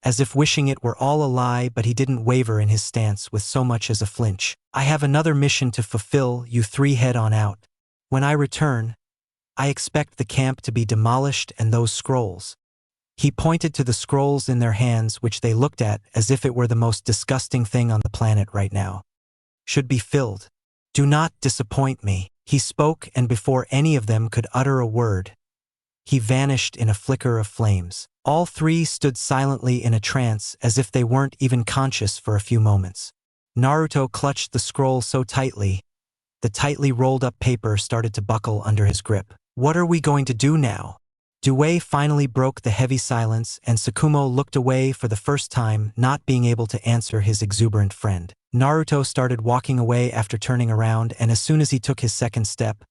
as if wishing it were all a lie, but he didn't waver in his stance with so much as a flinch. I have another mission to fulfill, you three head on out. When I return, I expect the camp to be demolished and those scrolls. He pointed to the scrolls in their hands, which they looked at as if it were the most disgusting thing on the planet right now. Should be filled. Do not disappoint me. He spoke, and before any of them could utter a word, he vanished in a flicker of flames. All three stood silently in a trance as if they weren't even conscious for a few moments. Naruto clutched the scroll so tightly, the tightly rolled-up paper started to buckle under his grip. What are we going to do now? Due finally broke the heavy silence, and Tsukumo looked away for the first time, not being able to answer his exuberant friend. Naruto started walking away after turning around, and as soon as he took his second step,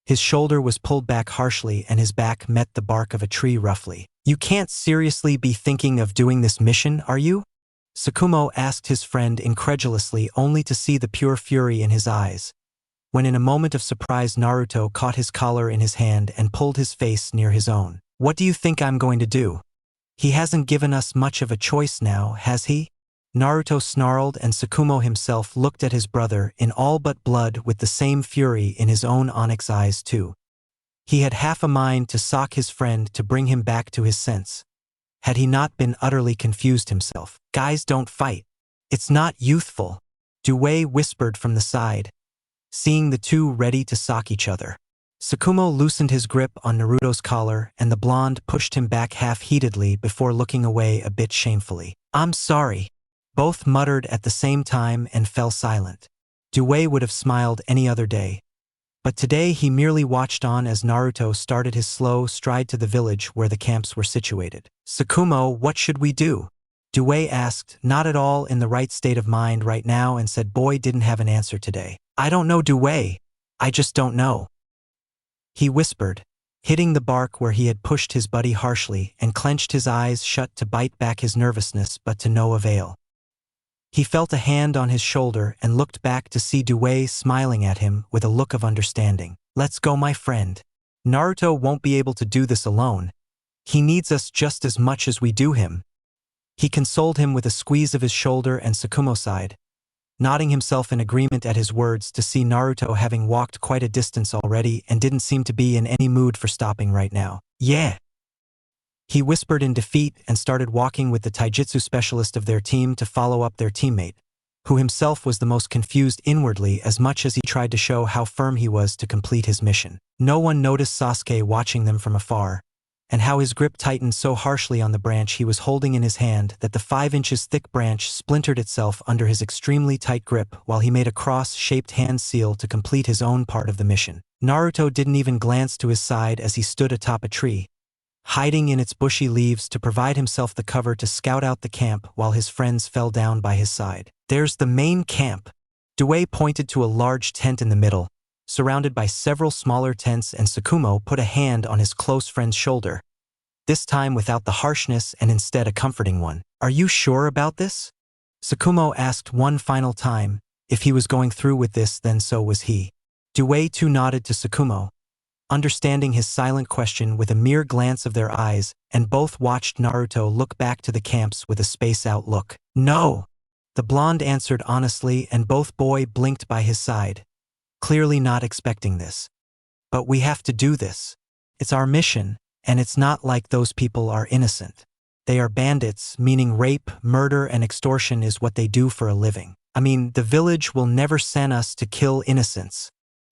his shoulder was pulled back harshly and his back met the bark of a tree roughly. You can't seriously be thinking of doing this mission, are you? Tsukumo asked his friend incredulously, only to see the pure fury in his eyes, when in a moment of surprise Naruto caught his collar in his hand and pulled his face near his own. What do you think I'm going to do? He hasn't given us much of a choice now, has he? Naruto snarled, and Tsukumo himself looked at his brother in all but blood with the same fury in his own onyx eyes too. He had half a mind to sock his friend to bring him back to his sense, had he not been utterly confused himself. Guys, don't fight. It's not youthful, Due whispered from the side, seeing the two ready to sock each other. Tsukumo loosened his grip on Naruto's collar, and the blonde pushed him back half-heatedly before looking away a bit shamefully. I'm sorry, both muttered at the same time and fell silent. Due would have smiled any other day, but today he merely watched on as Naruto started his slow stride to the village where the camps were situated. Tsukumo, what should we do? Due asked, not at all in the right state of mind right now, and said boy didn't have an answer today. I don't know, Due. I just don't know. He whispered, hitting the bark where he had pushed his buddy harshly, and clenched his eyes shut to bite back his nervousness, but to no avail. He felt a hand on his shoulder and looked back to see Due smiling at him with a look of understanding. Let's go, my friend. Naruto won't be able to do this alone. He needs us just as much as we do him. He consoled him with a squeeze of his shoulder, and Tsukumo sighed, nodding himself in agreement at his words to see Naruto having walked quite a distance already and didn't seem to be in any mood for stopping right now. Yeah. He whispered in defeat and started walking with the taijutsu specialist of their team to follow up their teammate, who himself was the most confused inwardly as much as he tried to show how firm he was to complete his mission. No one noticed Sasuke watching them from afar, and how his grip tightened so harshly on the branch he was holding in his hand that the 5 inches thick branch splintered itself under his extremely tight grip while he made a cross-shaped hand seal to complete his own part of the mission. Naruto didn't even glance to his side as he stood atop a tree, hiding in its bushy leaves to provide himself the cover to scout out the camp while his friends fell down by his side. There's the main camp. Due pointed to a large tent in the middle, surrounded by several smaller tents, and Tsukumo put a hand on his close friend's shoulder, this time without the harshness and instead a comforting one. Are you sure about this? Tsukumo asked one final time. If he was going through with this, then so was he. Due too nodded to Tsukumo, understanding his silent question with a mere glance of their eyes, and both watched Naruto look back to the camps with a space-out look. No! The blonde answered honestly, and both boy blinked by his side, clearly not expecting this. But we have to do this. It's our mission, and it's not like those people are innocent. They are bandits, meaning rape, murder, and extortion is what they do for a living. I mean, the village will never send us to kill innocents.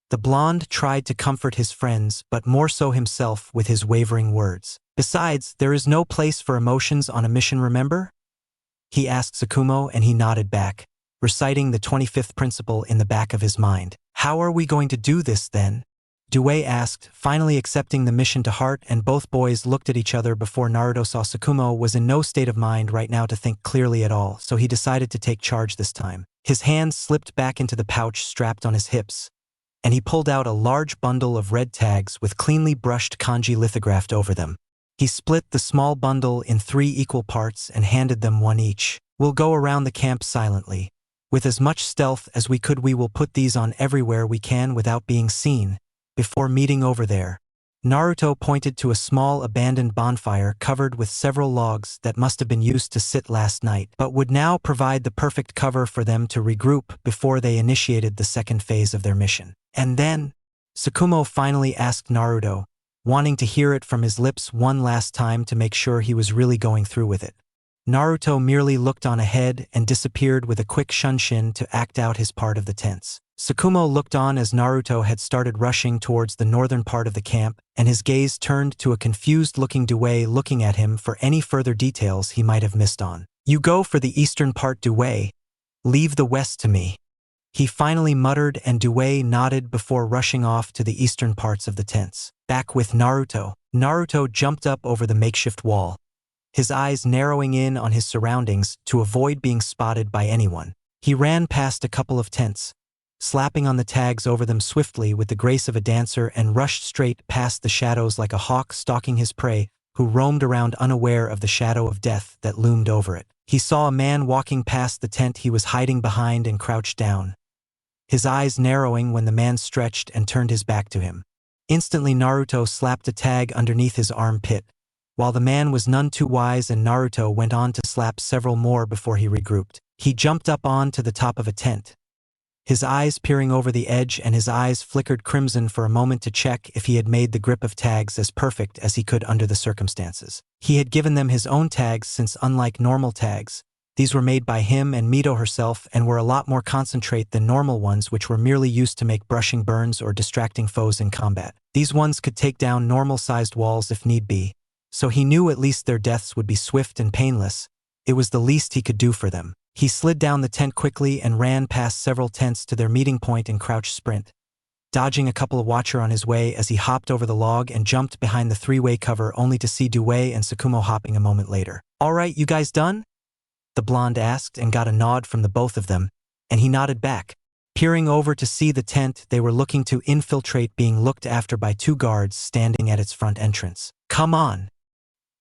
The blonde tried to comfort his friends, but more so himself with his wavering words. Besides, there is no place for emotions on a mission, remember? He asked Tsukumo, and he nodded back, reciting the 25th principle in the back of his mind. How are we going to do this then? Due asked, finally accepting the mission to heart, and both boys looked at each other before Naruto saw Tsukumo was in no state of mind right now to think clearly at all, so he decided to take charge this time. His hands slipped back into the pouch strapped on his hips, and he pulled out a large bundle of red tags with cleanly brushed kanji lithographed over them. He split the small bundle in 3 equal parts and handed them one each. We'll go around the camp silently. With as much stealth as we could, we will put these on everywhere we can without being seen. Before meeting over there, Naruto pointed to a small abandoned bonfire covered with several logs that must have been used to sit last night, but would now provide the perfect cover for them to regroup before they initiated the second phase of their mission. And then, Tsukumo finally asked Naruto, wanting to hear it from his lips one last time to make sure he was really going through with it. Naruto merely looked on ahead and disappeared with a quick shunshin to act out his part of the tense. Tsukumo looked on as Naruto had started rushing towards the northern part of the camp, and his gaze turned to a confused-looking Due looking at him for any further details he might have missed on. "You go for the eastern part, Due. Leave the west to me," he finally muttered, and Due nodded before rushing off to the eastern parts of the tents. Back with Naruto. Naruto jumped up over the makeshift wall, his eyes narrowing in on his surroundings to avoid being spotted by anyone. He ran past a couple of tents, slapping on the tags over them swiftly with the grace of a dancer, and rushed straight past the shadows like a hawk stalking his prey, who roamed around unaware of the shadow of death that loomed over it. He saw a man walking past the tent he was hiding behind and crouched down, his eyes narrowing when the man stretched and turned his back to him. Instantly, Naruto slapped a tag underneath his armpit, while the man was none too wise, and Naruto went on to slap several more before he regrouped. He jumped up on to the top of a tent, his eyes peering over the edge, and his eyes flickered crimson for a moment to check if he had made the grip of tags as perfect as he could under the circumstances. He had given them his own tags, since unlike normal tags, these were made by him and Mito herself and were a lot more concentrate than normal ones, which were merely used to make brushing burns or distracting foes in combat. These ones could take down normal-sized walls if need be, so he knew at least their deaths would be swift and painless. It was the least he could do for them. He slid down the tent quickly and ran past several tents to their meeting point in crouch sprint, dodging a couple of watchers on his way as he hopped over the log and jumped behind the three-way cover, only to see Due and Tsukumo hopping a moment later. "All right, you guys done?" the blonde asked, and got a nod from the both of them, and he nodded back. Peering over to see the tent they were looking to infiltrate being looked after by two guards standing at its front entrance. "Come on,"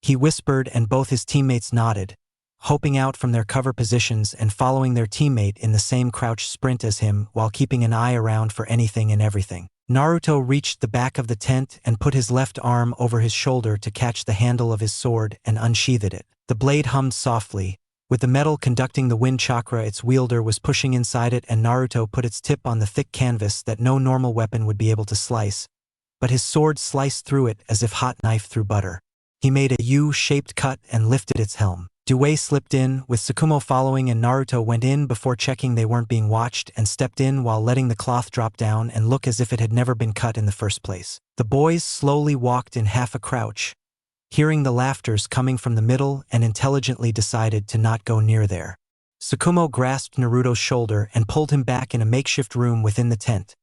he whispered, and both his teammates nodded, hoping out from their cover positions and following their teammate in the same crouch sprint as him while keeping an eye around for anything and everything. Naruto reached the back of the tent and put his left arm over his shoulder to catch the handle of his sword and unsheathed it. The blade hummed softly, with the metal conducting the wind chakra its wielder was pushing inside it, and Naruto put its tip on the thick canvas that no normal weapon would be able to slice, but his sword sliced through it as if hot knife through butter. He made a U-shaped cut and lifted its helm. Due slipped in, with Tsukumo following, and Naruto went in before checking they weren't being watched and stepped in while letting the cloth drop down and look as if it had never been cut in the first place. The boys slowly walked in half a crouch, hearing the laughters coming from the middle, and intelligently decided to not go near there. Tsukumo grasped Naruto's shoulder and pulled him back in a makeshift room within the tent,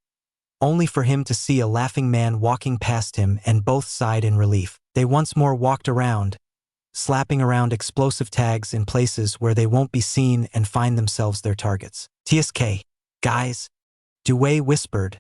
only for him to see a laughing man walking past him, and both sighed in relief. They once more walked around, slapping around explosive tags in places where they won't be seen and find themselves their targets. "TSK, guys," Due whispered,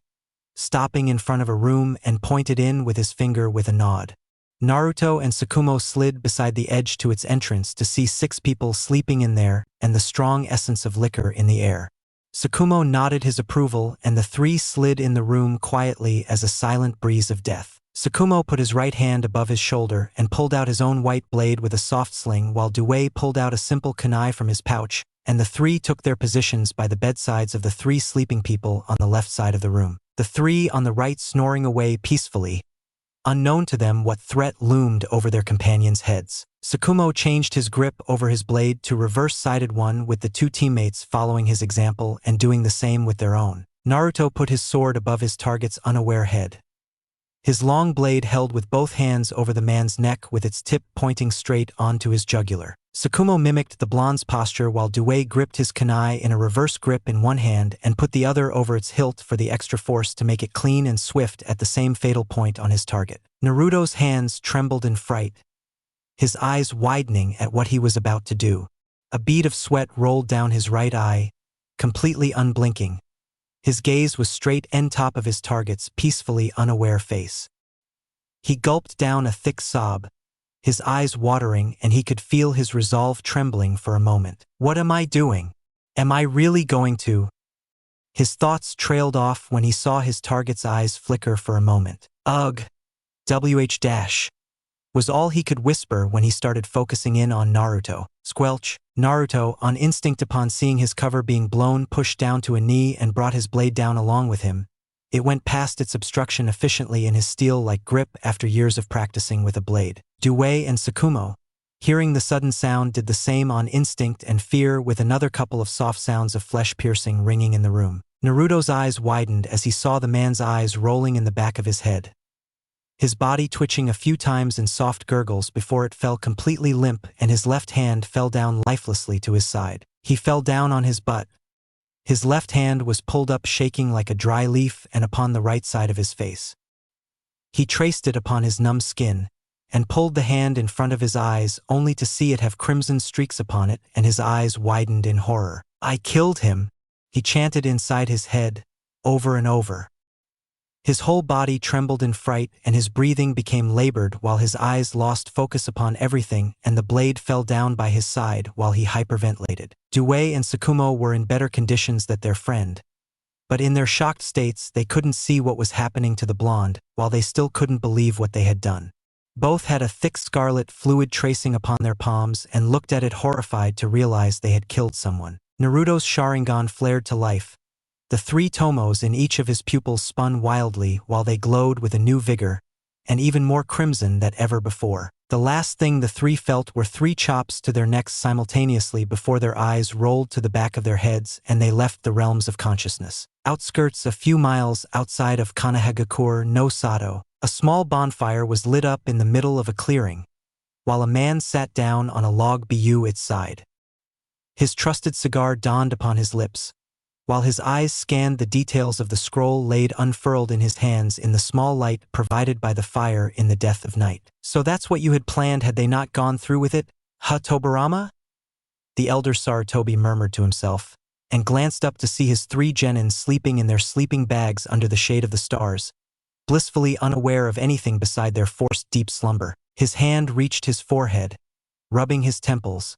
stopping in front of a room and pointed in with his finger with a nod. Naruto and Tsukumo slid beside the edge to its entrance to see 6 people sleeping in there and the strong essence of liquor in the air. Tsukumo nodded his approval, and the 3 slid in the room quietly as a silent breeze of death. Tsukumo put his right hand above his shoulder and pulled out his own white blade with a soft sling, while Due pulled out a simple kunai from his pouch, and the 3 took their positions by the bedsides of the 3 sleeping people on the left side of the room. The 3 on the right snoring away peacefully, unknown to them what threat loomed over their companions' heads. Tsukumo changed his grip over his blade to reverse-sided one, with the 2 teammates following his example and doing the same with their own. Naruto put his sword above his target's unaware head, his long blade held with both hands over the man's neck with its tip pointing straight onto his jugular. Tsukumo mimicked the blonde's posture while Due gripped his kunai in a reverse grip in one hand and put the other over its hilt for the extra force to make it clean and swift at the same fatal point on his target. Naruto's hands trembled in fright, his eyes widening at what he was about to do. A bead of sweat rolled down his right eye, completely unblinking. His gaze was straight on top of his target's peacefully unaware face. He gulped down a thick sob, his eyes watering, and he could feel his resolve trembling for a moment. "What am I doing? Am I really going to?" His thoughts trailed off when he saw his target's eyes flicker for a moment. "Ugh, WH-" was all he could whisper when he started focusing in on Naruto. Squelch. Naruto, on instinct upon seeing his cover being blown, pushed down to a knee and brought his blade down along with him. It went past its obstruction efficiently in his steel-like grip after years of practicing with a blade. Due and Tsukumo, hearing the sudden sound, did the same on instinct and fear, with another couple of soft sounds of flesh-piercing ringing in the room. Naruto's eyes widened as he saw the man's eyes rolling in the back of his head. His body twitching a few times in soft gurgles before it fell completely limp and his left hand fell down lifelessly to his side. He fell down on his butt. His left hand was pulled up shaking like a dry leaf and upon the right side of his face. He traced it upon his numb skin and pulled the hand in front of his eyes only to see it have crimson streaks upon it and his eyes widened in horror. "I killed him," he chanted inside his head, over and over. His whole body trembled in fright and his breathing became labored while his eyes lost focus upon everything and the blade fell down by his side while he hyperventilated. Due and Tsukumo were in better conditions than their friend, but in their shocked states they couldn't see what was happening to the blonde, while they still couldn't believe what they had done. Both had a thick scarlet fluid tracing upon their palms and looked at it horrified to realize they had killed someone. Naruto's Sharingan flared to life. The 3 tomos in each of his pupils spun wildly while they glowed with a new vigor, and even more crimson than ever before. The last thing the 3 felt were 3 chops to their necks simultaneously before their eyes rolled to the back of their heads and they left the realms of consciousness. Outskirts a few miles outside of Konoha no Sato, a small bonfire was lit up in the middle of a clearing, while a man sat down on a log by its side. His trusted cigar dawned upon his lips, while his eyes scanned the details of the scroll laid unfurled in his hands in the small light provided by the fire in the death of night. "So that's what you had planned had they not gone through with it, huh, Tobirama?" The elder Sarutobi murmured to himself, and glanced up to see his 3 genins sleeping in their sleeping bags under the shade of the stars, blissfully unaware of anything beside their forced deep slumber. His hand reached his forehead, rubbing his temples.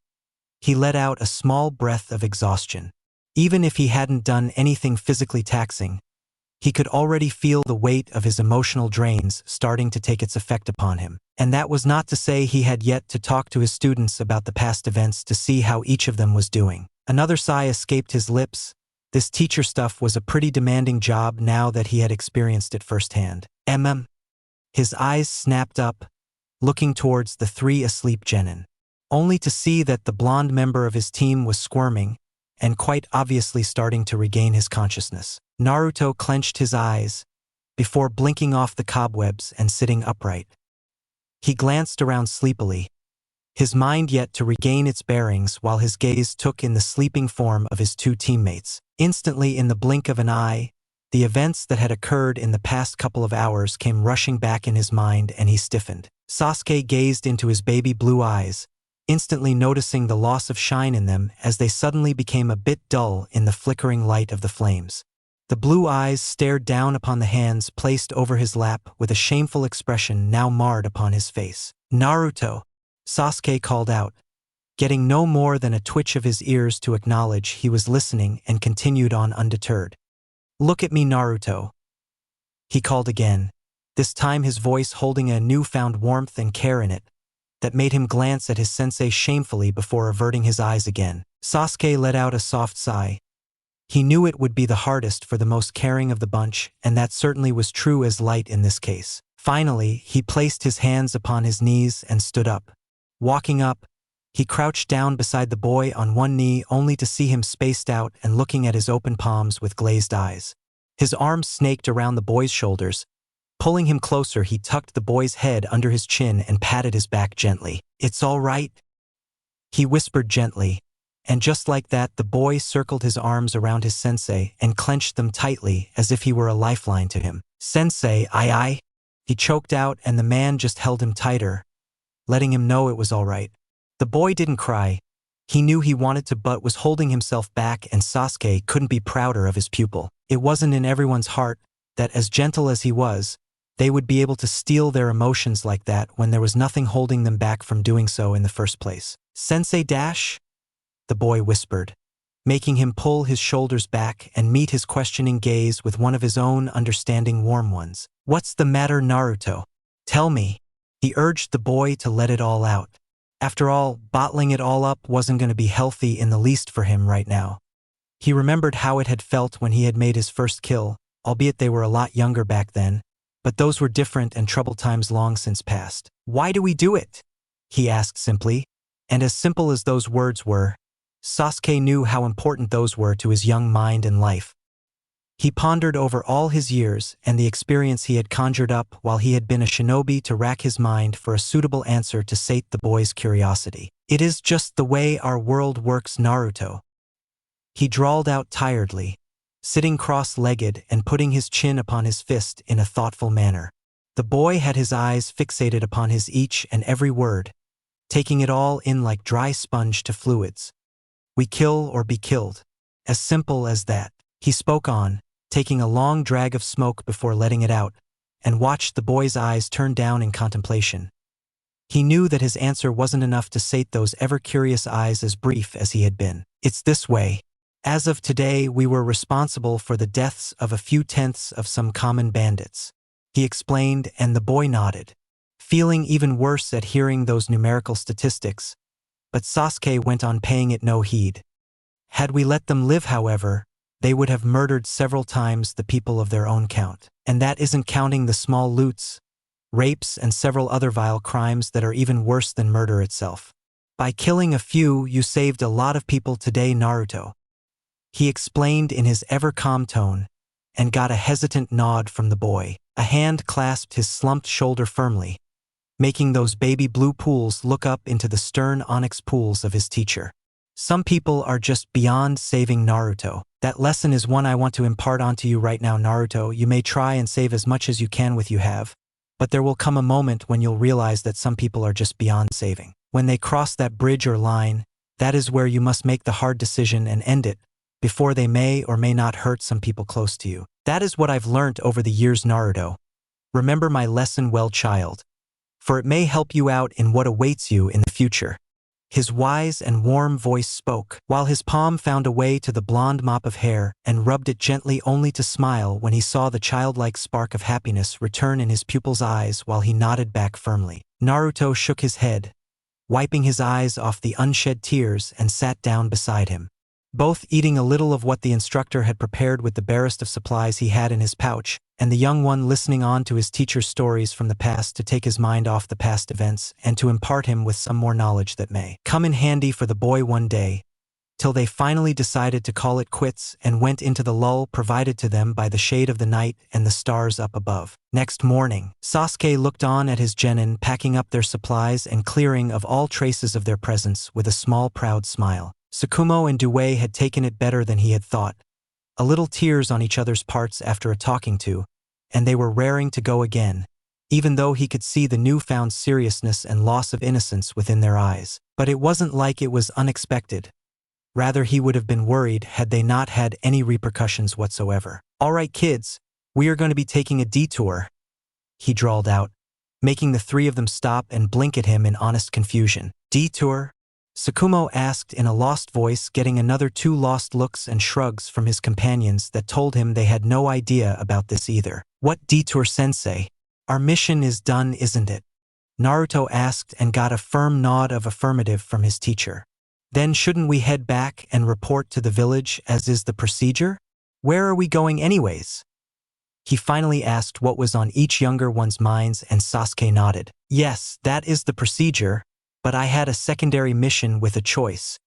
He let out a small breath of exhaustion. Even if he hadn't done anything physically taxing, he could already feel the weight of his emotional drains starting to take its effect upon him. And that was not to say he had yet to talk to his students about the past events to see how each of them was doing. Another sigh escaped his lips. This teacher stuff was a pretty demanding job now that he had experienced it firsthand. His eyes snapped up, looking towards the 3 asleep genin, only to see that the blonde member of his team was squirming and quite obviously starting to regain his consciousness. Naruto clenched his eyes before blinking off the cobwebs and sitting upright. He glanced around sleepily, his mind yet to regain its bearings while his gaze took in the sleeping form of his 2 teammates. Instantly, in the blink of an eye, the events that had occurred in the past couple of hours came rushing back in his mind and he stiffened. Sasuke gazed into his baby blue eyes, instantly noticing the loss of shine in them as they suddenly became a bit dull in the flickering light of the flames. The blue eyes stared down upon the hands placed over his lap with a shameful expression now marred upon his face. "Naruto," Sasuke called out, getting no more than a twitch of his ears to acknowledge he was listening and continued on undeterred. "Look at me, Naruto," he called again, this time his voice holding a newfound warmth and care in it that made him glance at his sensei shamefully before averting his eyes again. Sasuke let out a soft sigh. He knew it would be the hardest for the most caring of the bunch, and that certainly was true as light in this case. Finally, he placed his hands upon his knees and stood up. Walking up, he crouched down beside the boy on one knee only to see him spaced out and looking at his open palms with glazed eyes. His arms snaked around the boy's shoulders. Pulling him closer, he tucked the boy's head under his chin and patted his back gently. "It's all right," he whispered gently, and just like that the boy circled his arms around his sensei and clenched them tightly as if he were a lifeline to him. "Sensei, I," he choked out, and the man just held him tighter, letting him know it was all right. The boy didn't cry. He knew he wanted to but was holding himself back, and Sasuke couldn't be prouder of his pupil. It wasn't in everyone's heart that, as gentle as he was, they would be able to steal their emotions like that when there was nothing holding them back from doing so in the first place. "Sensei dash?" the boy whispered, making him pull his shoulders back and meet his questioning gaze with one of his own understanding warm ones. "What's the matter, Naruto? Tell me." He urged the boy to let it all out. After all, bottling it all up wasn't going to be healthy in the least for him right now. He remembered how it had felt when he had made his first kill, albeit they were a lot younger back then, but those were different and troubled times long since past. "Why do we do it?" he asked simply, and as simple as those words were, Sasuke knew how important those were to his young mind and life. He pondered over all his years and the experience he had conjured up while he had been a shinobi to rack his mind for a suitable answer to sate the boy's curiosity. It is just the way our world works, Naruto. He drawled out tiredly, sitting cross-legged and putting his chin upon his fist in a thoughtful manner. The boy had his eyes fixated upon his each and every word, taking it all in like dry sponge to fluids. We kill or be killed. As simple as that. He spoke on, taking a long drag of smoke before letting it out, and watched the boy's eyes turn down in contemplation. He knew that his answer wasn't enough to sate those ever-curious eyes as brief as he had been. It's this way. As of today, we were responsible for the deaths of a few tenths of some common bandits. He explained, and the boy nodded, feeling even worse at hearing those numerical statistics, but Sasuke went on paying it no heed. Had we let them live, however, they would have murdered several times the people of their own count. And that isn't counting the small loots, rapes, and several other vile crimes that are even worse than murder itself. By killing a few, you saved a lot of people today, Naruto. He explained in his ever-calm tone, and got a hesitant nod from the boy. A hand clasped his slumped shoulder firmly, making those baby blue pools look up into the stern onyx pools of his teacher. Some people are just beyond saving, Naruto. That lesson is one I want to impart onto you right now, Naruto. You may try and save as much as you can with you have, but there will come a moment when you'll realize that some people are just beyond saving. When they cross that bridge or line, that is where you must make the hard decision and end it, before they may or may not hurt some people close to you. That is what I've learnt over the years, Naruto. Remember my lesson well, child, for it may help you out in what awaits you in the future. His wise and warm voice spoke, while his palm found a way to the blonde mop of hair and rubbed it gently, only to smile when he saw the childlike spark of happiness return in his pupil's eyes while he nodded back firmly. Naruto shook his head, wiping his eyes off the unshed tears, and sat down beside him. Both eating a little of what the instructor had prepared with the barest of supplies he had in his pouch, and the young one listening on to his teacher's stories from the past to take his mind off the past events and to impart him with some more knowledge that may come in handy for the boy one day, till they finally decided to call it quits and went into the lull provided to them by the shade of the night and the stars up above. Next morning, Sasuke looked on at his genin packing up their supplies and clearing of all traces of their presence with a small proud smile. Tsukumo and Due had taken it better than he had thought, a little tears on each other's parts after a talking to, and they were raring to go again, even though he could see the newfound seriousness and loss of innocence within their eyes. But it wasn't like it was unexpected. Rather, he would have been worried had they not had any repercussions whatsoever. "All right, kids, we are going to be taking a detour," he drawled out, making the three of them stop and blink at him in honest confusion. "Detour?" Tsukumo asked in a lost voice, getting another 2 lost looks and shrugs from his companions that told him they had no idea about this either. "What detour, sensei? Our mission is done, isn't it?" Naruto asked and got a firm nod of affirmative from his teacher. "Then shouldn't we head back and report to the village as is the procedure? Where are we going anyways?" He finally asked what was on each younger one's minds, and Sasuke nodded. "Yes, that is the procedure, but I had a secondary mission with a choice."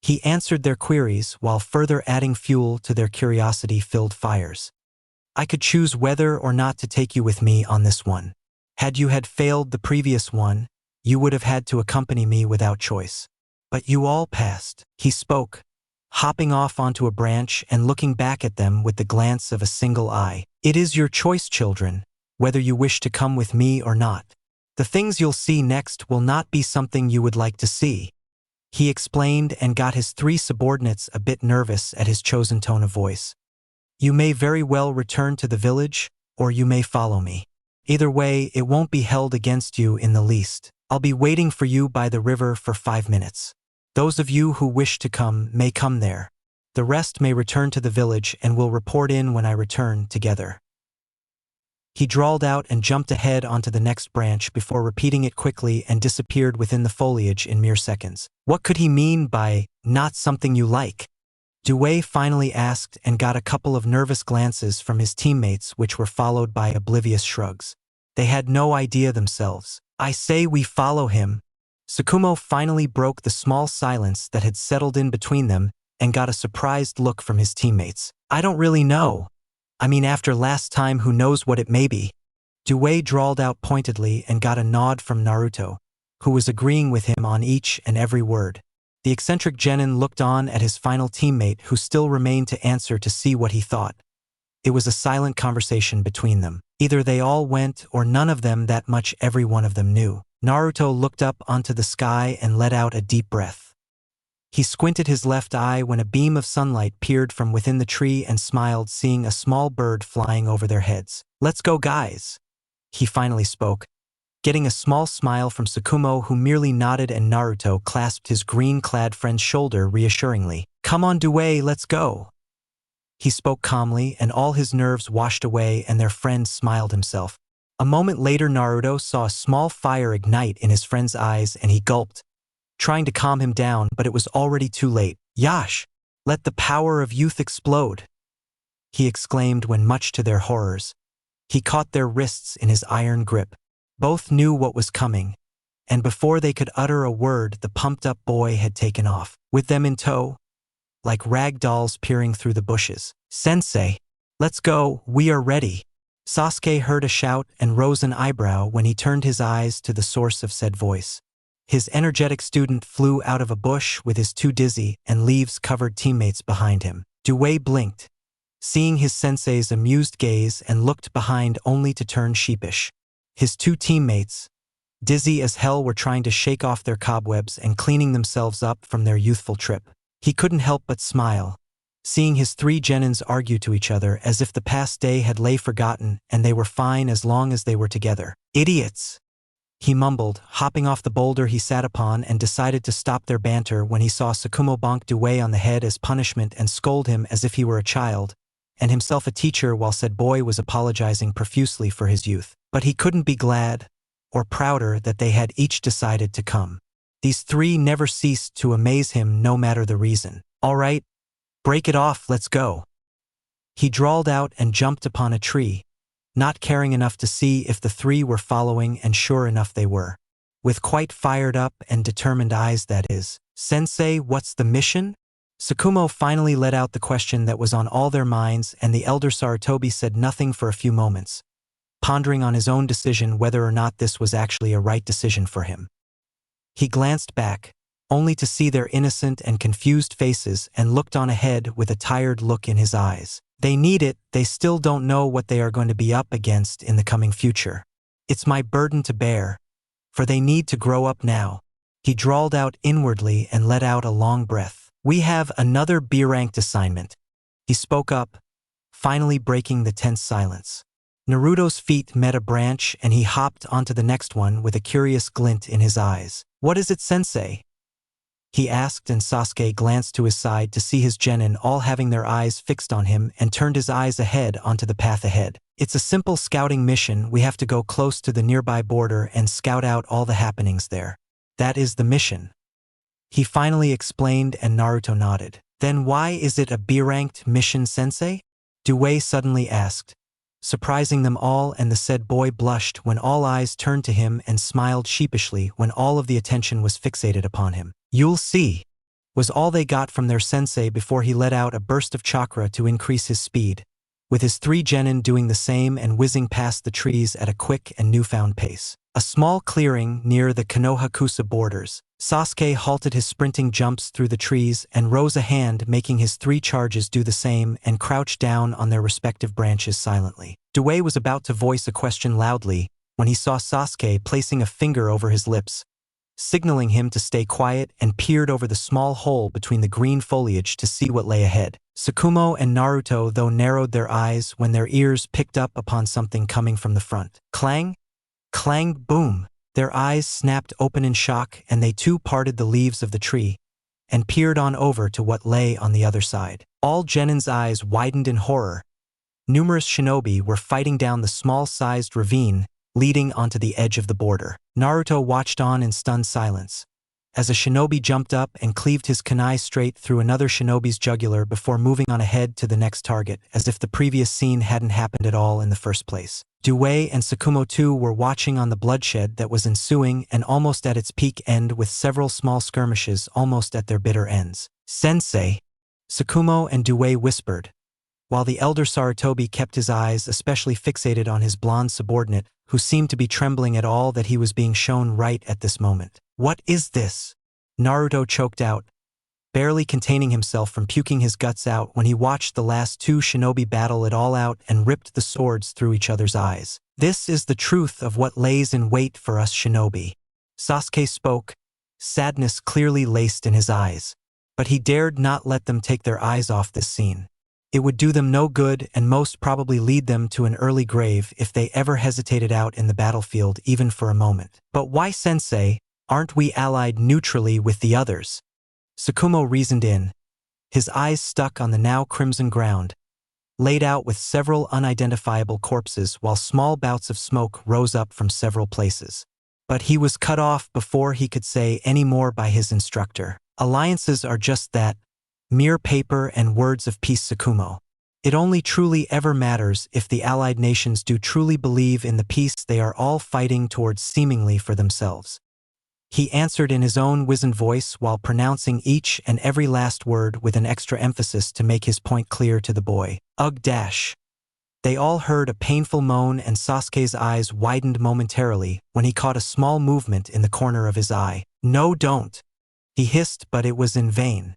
He answered their queries while further adding fuel to their curiosity-filled fires. "I could choose whether or not to take you with me on this one. Had you had failed the previous one, you would have had to accompany me without choice. But you all passed," he spoke, hopping off onto a branch and looking back at them with the glance of a single eye. "It is your choice, children, whether you wish to come with me or not. The things you'll see next will not be something you would like to see," he explained, and got his 3 subordinates a bit nervous at his chosen tone of voice. "You may very well return to the village, or you may follow me. Either way, it won't be held against you in the least. I'll be waiting for you by the river for 5 minutes. Those of you who wish to come may come there. The rest may return to the village and will report in when I return together." He drawled out and jumped ahead onto the next branch before repeating it quickly and disappeared within the foliage in mere seconds. What could he mean by, "not something you like"? Due finally asked, and got a couple of nervous glances from his teammates which were followed by oblivious shrugs. They had no idea themselves. "I say we follow him." Tsukumo finally broke the small silence that had settled in between them and got a surprised look from his teammates. I don't really know. I mean, after last time, who knows what it may be? Due drawled out pointedly and got a nod from Naruto, who was agreeing with him on each and every word. The eccentric genin looked on at his final teammate, who still remained to answer to see what he thought. It was a silent conversation between them. Either they all went or none of them, that much every one of them knew. Naruto looked up onto the sky and let out a deep breath. He squinted his left eye when a beam of sunlight peered from within the tree and smiled, seeing a small bird flying over their heads. "Let's go, guys," he finally spoke, getting a small smile from Tsukumo, who merely nodded, and Naruto clasped his green-clad friend's shoulder reassuringly. "Come on, Due, let's go." He spoke calmly, and all his nerves washed away, and their friend smiled himself. A moment later, Naruto saw a small fire ignite in his friend's eyes, and he gulped, trying to calm him down, but it was already too late. "Yash! Let the power of youth explode!" he exclaimed when, much to their horrors, he caught their wrists in his iron grip. Both knew what was coming, and before they could utter a word, the pumped-up boy had taken off, with them in tow, like rag dolls peering through the bushes. "Sensei, let's go, we are ready." Sasuke heard a shout and rose an eyebrow when he turned his eyes to the source of said voice. His energetic student flew out of a bush with his two dizzy and leaves-covered teammates behind him. Due blinked, seeing his sensei's amused gaze, and looked behind only to turn sheepish. His two teammates, dizzy as hell, were trying to shake off their cobwebs and cleaning themselves up from their youthful trip. He couldn't help but smile, seeing his three genins argue to each other as if the past day had lay forgotten and they were fine as long as they were together. "Idiots!" he mumbled, hopping off the boulder he sat upon, and decided to stop their banter when he saw Tsukumo bonk Due on the head as punishment and scold him as if he were a child, and himself a teacher, while said boy was apologizing profusely for his youth. But he couldn't be glad or prouder that they had each decided to come. These three never ceased to amaze him, no matter the reason. "All right, break it off, let's go," he drawled out and jumped upon a tree, not caring enough to see if the three were following, and sure enough they were. With quite fired up and determined eyes, that is. "Sensei, what's the mission?" Tsukumo finally let out the question that was on all their minds, and the elder Sarutobi said nothing for a few moments, pondering on his own decision whether or not this was actually a right decision for him. He glanced back, only to see their innocent and confused faces, and looked on ahead with a tired look in his eyes. They need it, they still don't know what they are going to be up against in the coming future. "It's my burden to bear, for they need to grow up now," he drawled out inwardly and let out a long breath. "We have another B-ranked assignment," he spoke up, finally breaking the tense silence. Naruto's feet met a branch and he hopped onto the next one with a curious glint in his eyes. "What is it, sensei?" he asked, and Sasuke glanced to his side to see his genin all having their eyes fixed on him, and turned his eyes ahead onto the path ahead. "It's a simple scouting mission. We have to go close to the nearby border and scout out all the happenings there. That is the mission," he finally explained, and Naruto nodded. "Then why is it a B-ranked mission, sensei?" Due suddenly asked, surprising them all, and the said boy blushed when all eyes turned to him and smiled sheepishly when all of the attention was fixated upon him. "You'll see," was all they got from their sensei before he let out a burst of chakra to increase his speed, with his three genin doing the same and whizzing past the trees at a quick and newfound pace. A small clearing near the Konoha borders, Sasuke halted his sprinting jumps through the trees and rose a hand, making his three charges do the same, and crouched down on their respective branches silently. Due was about to voice a question loudly when he saw Sasuke placing a finger over his lips, signaling him to stay quiet, and peered over the small hole between the green foliage to see what lay ahead. Tsukumo and Naruto, though, narrowed their eyes when their ears picked up upon something coming from the front. Clang! Clang! Boom! Their eyes snapped open in shock, and they too parted the leaves of the tree and peered on over to what lay on the other side. All genin's eyes widened in horror. Numerous shinobi were fighting down the small-sized ravine leading onto the edge of the border. Naruto watched on in stunned silence, as a shinobi jumped up and cleaved his kunai straight through another shinobi's jugular before moving on ahead to the next target, as if the previous scene hadn't happened at all in the first place. Due and Tsukumo too were watching on the bloodshed that was ensuing, and almost at its peak end, with several small skirmishes almost at their bitter ends. "Sensei," Tsukumo and Due whispered, while the elder Sarutobi kept his eyes especially fixated on his blonde subordinate, who seemed to be trembling at all that he was being shown right at this moment. "What is this?" Naruto choked out, barely containing himself from puking his guts out when he watched the last two shinobi battle it all out and ripped the swords through each other's eyes. "This is the truth of what lays in wait for us shinobi." Sasuke spoke, sadness clearly laced in his eyes. But he dared not let them take their eyes off this scene. It would do them no good and most probably lead them to an early grave if they ever hesitated out in the battlefield even for a moment. "But why, sensei, aren't we allied neutrally with the others?" Tsukumo reasoned in, his eyes stuck on the now crimson ground, laid out with several unidentifiable corpses while small bouts of smoke rose up from several places. But he was cut off before he could say any more by his instructor. "Alliances are just that, mere paper and words of peace, Tsukumo. It only truly ever matters if the allied nations do truly believe in the peace they are all fighting towards seemingly for themselves." He answered in his own wizened voice while pronouncing each and every last word with an extra emphasis to make his point clear to the boy. Ugh dash. They all heard a painful moan and Sasuke's eyes widened momentarily when he caught a small movement in the corner of his eye. "No, don't," he hissed, but it was in vain.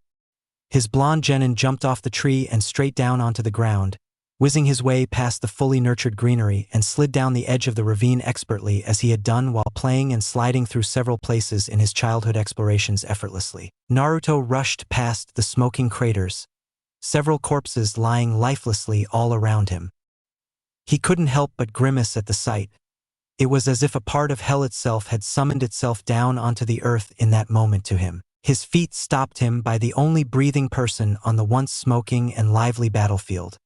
His blonde genin jumped off the tree and straight down onto the ground, whizzing his way past the fully nurtured greenery and slid down the edge of the ravine expertly as he had done while playing and sliding through several places in his childhood explorations effortlessly. Naruto rushed past the smoking craters, several corpses lying lifelessly all around him. He couldn't help but grimace at the sight. It was as if a part of hell itself had summoned itself down onto the earth in that moment to him. His feet stopped him by the only breathing person on the once smoking and lively battlefield.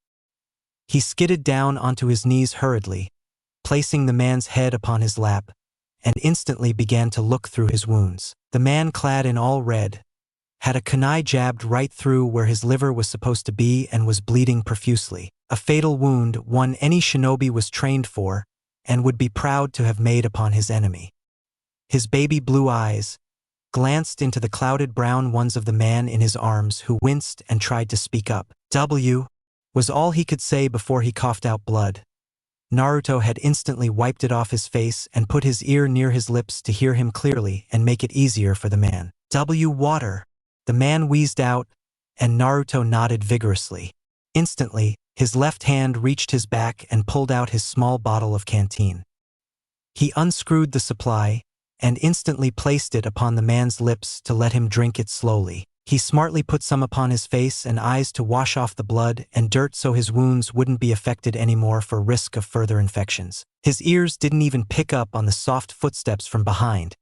He skidded down onto his knees hurriedly, placing the man's head upon his lap, and instantly began to look through his wounds. The man, clad in all red, had a kunai jabbed right through where his liver was supposed to be and was bleeding profusely. A fatal wound, one any shinobi was trained for and would be proud to have made upon his enemy. His baby blue eyes glanced into the clouded brown ones of the man in his arms, who winced and tried to speak up. "W," was all he could say before he coughed out blood. Naruto had instantly wiped it off his face and put his ear near his lips to hear him clearly and make it easier for the man. "W, water," the man wheezed out, and Naruto nodded vigorously. Instantly, his left hand reached his back and pulled out his small bottle of canteen. He unscrewed the supply and instantly placed it upon the man's lips to let him drink it slowly. He smartly put some upon his face and eyes to wash off the blood and dirt so his wounds wouldn't be affected anymore for risk of further infections. His ears didn't even pick up on the soft footsteps from behind.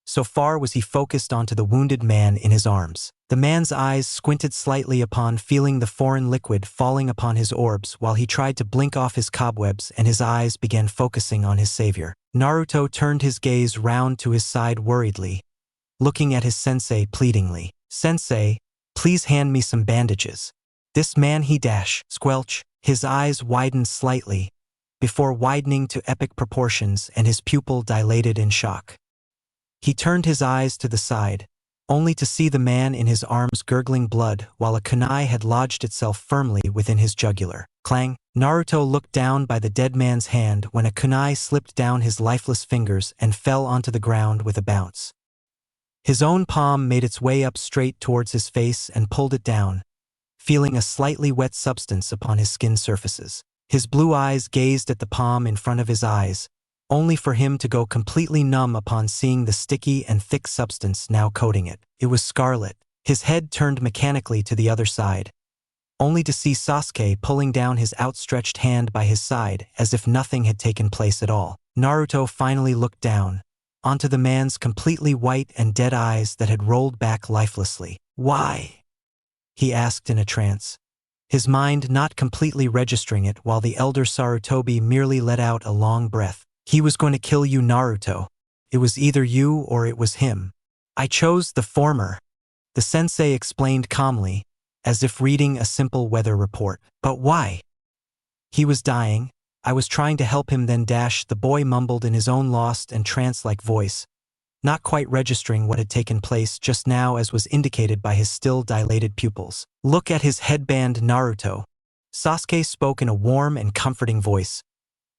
So far was he focused onto the wounded man in his arms. The man's eyes squinted slightly upon feeling the foreign liquid falling upon his orbs while he tried to blink off his cobwebs, and his eyes began focusing on his savior. Naruto turned his gaze round to his side worriedly, looking at his sensei pleadingly. "Sensei, please hand me some bandages." "This man," he squelch. His eyes widened slightly, before widening to epic proportions and his pupil dilated in shock. He turned his eyes to the side, only to see the man in his arms gurgling blood while a kunai had lodged itself firmly within his jugular. Clang! Naruto looked down by the dead man's hand when a kunai slipped down his lifeless fingers and fell onto the ground with a bounce. His own palm made its way up straight towards his face and pulled it down, feeling a slightly wet substance upon his skin surfaces. His blue eyes gazed at the palm in front of his eyes, only for him to go completely numb upon seeing the sticky and thick substance now coating it. It was scarlet. His head turned mechanically to the other side, only to see Sasuke pulling down his outstretched hand by his side as if nothing had taken place at all. Naruto finally looked down onto the man's completely white and dead eyes that had rolled back lifelessly. "Why?" he asked in a trance, his mind not completely registering it, while the elder Sarutobi merely let out a long breath. "He was going to kill you, Naruto. It was either you or it was him. I chose the former," the sensei explained calmly, as if reading a simple weather report. "But why?" "He was dying. I was trying to help him then," the boy mumbled in his own lost and trance-like voice, not quite registering what had taken place just now as was indicated by his still dilated pupils. "Look at his headband, Naruto." Sasuke spoke in a warm and comforting voice,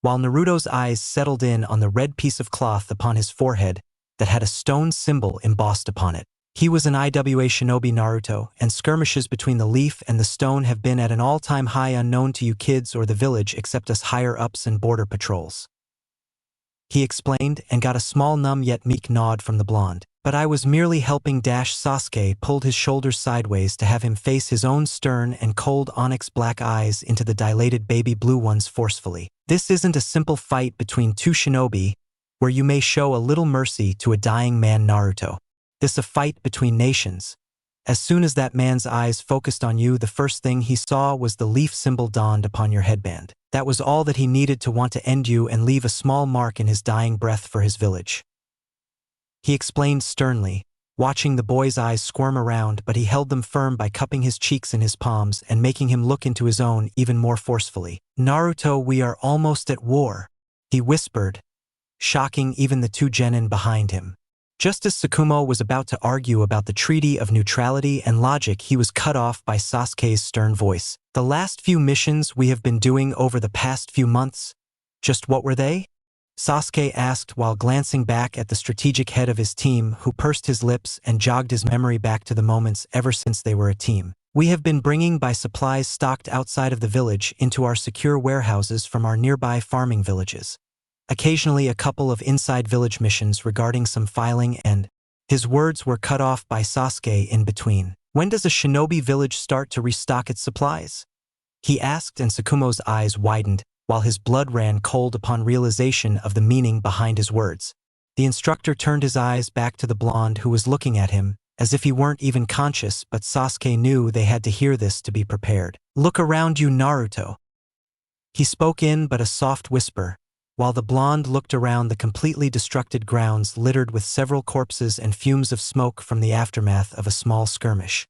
while Naruto's eyes settled in on the red piece of cloth upon his forehead that had a stone symbol embossed upon it. He was an IWA shinobi, Naruto, and skirmishes between the leaf and the stone have been at an all-time high, unknown to you kids or the village except us higher-ups and border patrols. He explained and got a small numb yet meek nod from the blonde. "But I was merely helping." Sasuke pulled his shoulders sideways to have him face his own stern and cold onyx black eyes into the dilated baby blue ones forcefully. "This isn't a simple fight between two shinobi, where you may show a little mercy to a dying man, Naruto. This a fight between nations." As soon as that man's eyes focused on you, the first thing he saw was the leaf symbol dawned upon your headband. That was all that he needed to want to end you and leave a small mark in his dying breath for his village. He explained sternly, watching the boy's eyes squirm around, but he held them firm by cupping his cheeks in his palms and making him look into his own even more forcefully. "Naruto, we are almost at war," he whispered, shocking even the two genin behind him. Just as Tsukumo was about to argue about the treaty of neutrality and logic, he was cut off by Sasuke's stern voice. "The last few missions we have been doing over the past few months, just what were they?" Sasuke asked while glancing back at the strategic head of his team, who pursed his lips and jogged his memory back to the moments ever since they were a team. "We have been bringing by supplies stocked outside of the village into our secure warehouses from our nearby farming villages. Occasionally a couple of inside village missions regarding some filing and—" His words were cut off by Sasuke in between. "When does a shinobi village start to restock its supplies?" he asked, and Tsukumo's eyes widened, while his blood ran cold upon realization of the meaning behind his words. The instructor turned his eyes back to the blonde who was looking at him, as if he weren't even conscious, but Sasuke knew they had to hear this to be prepared. "Look around you, Naruto." He spoke in but a soft whisper, while the blonde looked around the completely destructed grounds littered with several corpses and fumes of smoke from the aftermath of a small skirmish.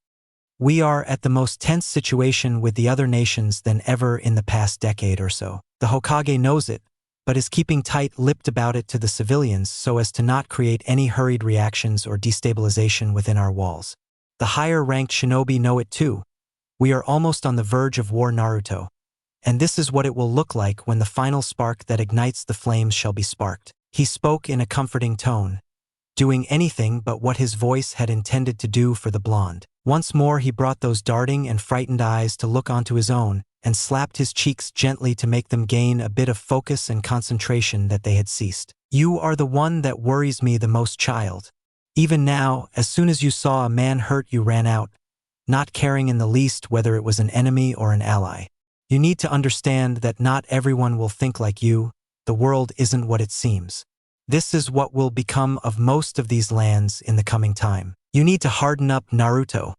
"We are at the most tense situation with the other nations than ever in the past decade or so. The Hokage knows it, but is keeping tight-lipped about it to the civilians so as to not create any hurried reactions or destabilization within our walls. The higher-ranked shinobi know it too. We are almost on the verge of war, Naruto. And this is what it will look like when the final spark that ignites the flames shall be sparked." He spoke in a comforting tone, doing anything but what his voice had intended to do for the blonde. Once more he brought those darting and frightened eyes to look onto his own, and slapped his cheeks gently to make them gain a bit of focus and concentration that they had ceased. "You are the one that worries me the most, child. Even now, as soon as you saw a man hurt, you ran out, not caring in the least whether it was an enemy or an ally. You need to understand that not everyone will think like you. The world isn't what it seems. This is what will become of most of these lands in the coming time. You need to harden up, Naruto."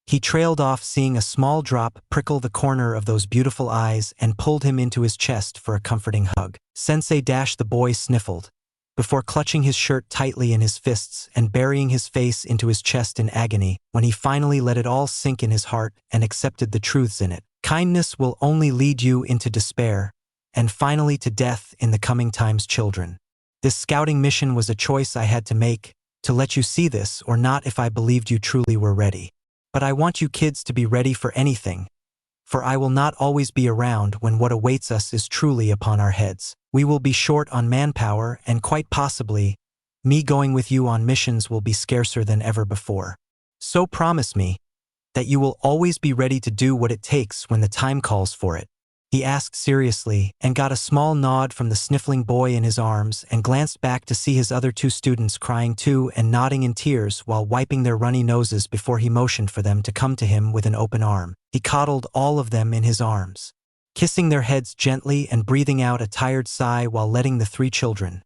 He trailed off, seeing a small drop prickle the corner of those beautiful eyes, and pulled him into his chest for a comforting hug. "Sensei," the boy sniffled, before clutching his shirt tightly in his fists and burying his face into his chest in agony, when he finally let it all sink in his heart and accepted the truths in it. "Kindness will only lead you into despair, and finally to death in the coming times, children. This scouting mission was a choice I had to make, to let you see this or not if I believed you truly were ready. But I want you kids to be ready for anything, for I will not always be around when what awaits us is truly upon our heads. We will be short on manpower, and quite possibly, me going with you on missions will be scarcer than ever before. So promise me that you will always be ready to do what it takes when the time calls for it." He asked seriously, and got a small nod from the sniffling boy in his arms, and glanced back to see his other two students crying too and nodding in tears while wiping their runny noses before he motioned for them to come to him with an open arm. He coddled all of them in his arms, kissing their heads gently and breathing out a tired sigh while letting the three children,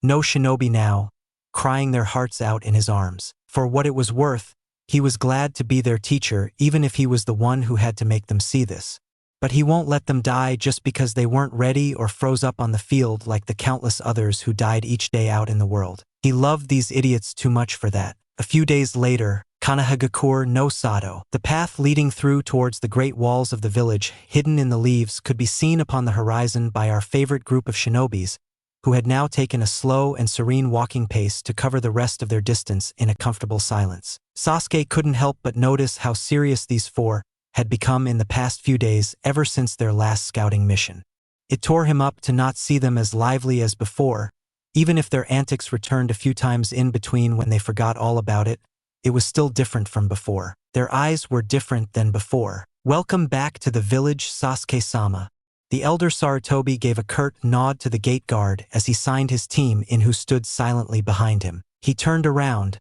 no shinobi now, crying their hearts out in his arms. For what it was worth, he was glad to be their teacher, even if he was the one who had to make them see this. But he won't let them die just because they weren't ready or froze up on the field like the countless others who died each day out in the world. He loved these idiots too much for that. A few days later, Konoha no Sado, the path leading through towards the great walls of the village, hidden in the leaves, could be seen upon the horizon by our favorite group of shinobis, who had now taken a slow and serene walking pace to cover the rest of their distance in a comfortable silence. Sasuke couldn't help but notice how serious these four had become in the past few days ever since their last scouting mission. It tore him up to not see them as lively as before. Even if their antics returned a few times in between when they forgot all about it, it was still different from before. Their eyes were different than before. "Welcome back to the village, Sasuke-sama." The elder Sarutobi gave a curt nod to the gate guard as he signed his team in, who stood silently behind him. He turned around,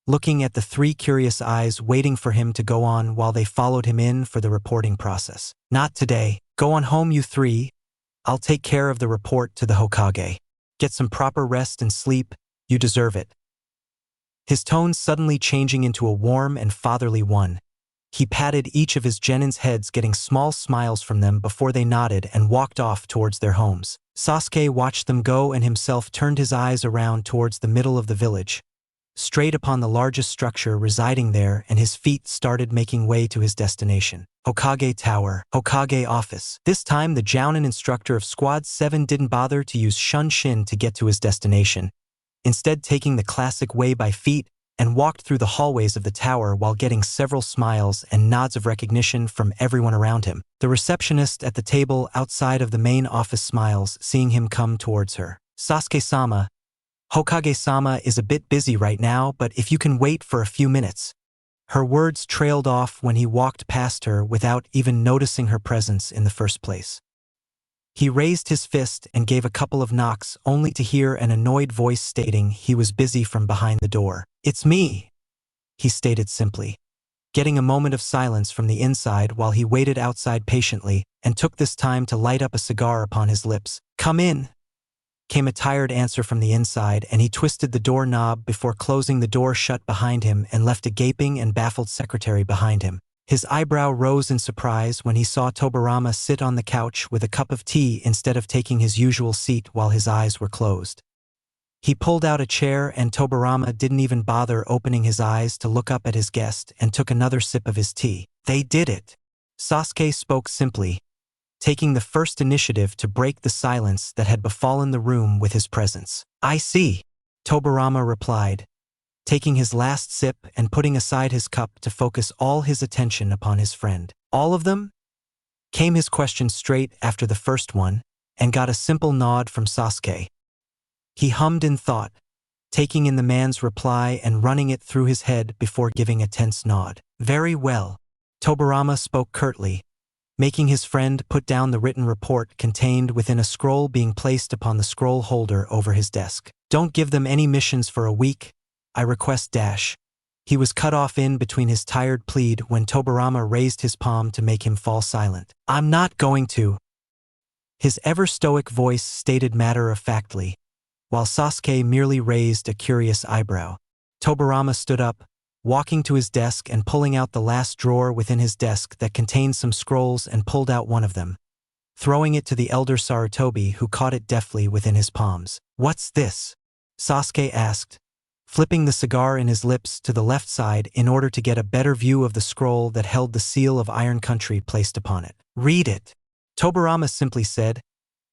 looking at the three curious eyes waiting for him to go on while they followed him in for the reporting process. "Not today. Go on home, you three. I'll take care of the report to the Hokage. Get some proper rest and sleep. You deserve it." His tone suddenly changing into a warm and fatherly one. He patted each of his genins' heads, getting small smiles from them before they nodded and walked off towards their homes. Sasuke watched them go and himself turned his eyes around towards the middle of the village, straight upon the largest structure residing there, and his feet started making way to his destination. Hokage Tower, Hokage Office. This time the Jounin instructor of Squad 7 didn't bother to use Shunshin to get to his destination, instead taking the classic way by feet and walked through the hallways of the tower while getting several smiles and nods of recognition from everyone around him. The receptionist at the table outside of the main office smiles, seeing him come towards her. "Sasuke-sama, Hokage-sama is a bit busy right now, but if you can wait for a few minutes." Her words trailed off when he walked past her without even noticing her presence in the first place. He raised his fist and gave a couple of knocks, only to hear an annoyed voice stating he was busy from behind the door. "It's me," he stated simply, getting a moment of silence from the inside while he waited outside patiently and took this time to light up a cigar upon his lips. "Come in," came a tired answer from the inside, and he twisted the doorknob before closing the door shut behind him and left a gaping and baffled secretary behind him. His eyebrow rose in surprise when he saw Tobirama sit on the couch with a cup of tea instead of taking his usual seat while his eyes were closed. He pulled out a chair, and Tobirama didn't even bother opening his eyes to look up at his guest and took another sip of his tea. "They did it," Sasuke spoke simply, taking the first initiative to break the silence that had befallen the room with his presence. "I see," Tobirama replied, taking his last sip and putting aside his cup to focus all his attention upon his friend. "All of them?" came his question straight after the first one, and got a simple nod from Sasuke. He hummed in thought, taking in the man's reply and running it through his head before giving a tense nod. "Very well," Tobirama spoke curtly, making his friend put down the written report contained within a scroll being placed upon the scroll holder over his desk. "Don't give them any missions for a week, I request dash." He was cut off in between his tired plead when Tobirama raised his palm to make him fall silent. "I'm not going to," his ever-stoic voice stated matter-of-factly, while Sasuke merely raised a curious eyebrow. Tobirama stood up, walking to his desk and pulling out the last drawer within his desk that contained some scrolls, and pulled out one of them, throwing it to the elder Sarutobi, who caught it deftly within his palms. "What's this?" Sasuke asked, flipping the cigar in his lips to the left side in order to get a better view of the scroll that held the seal of Iron Country placed upon it. "Read it," Tobirama simply said,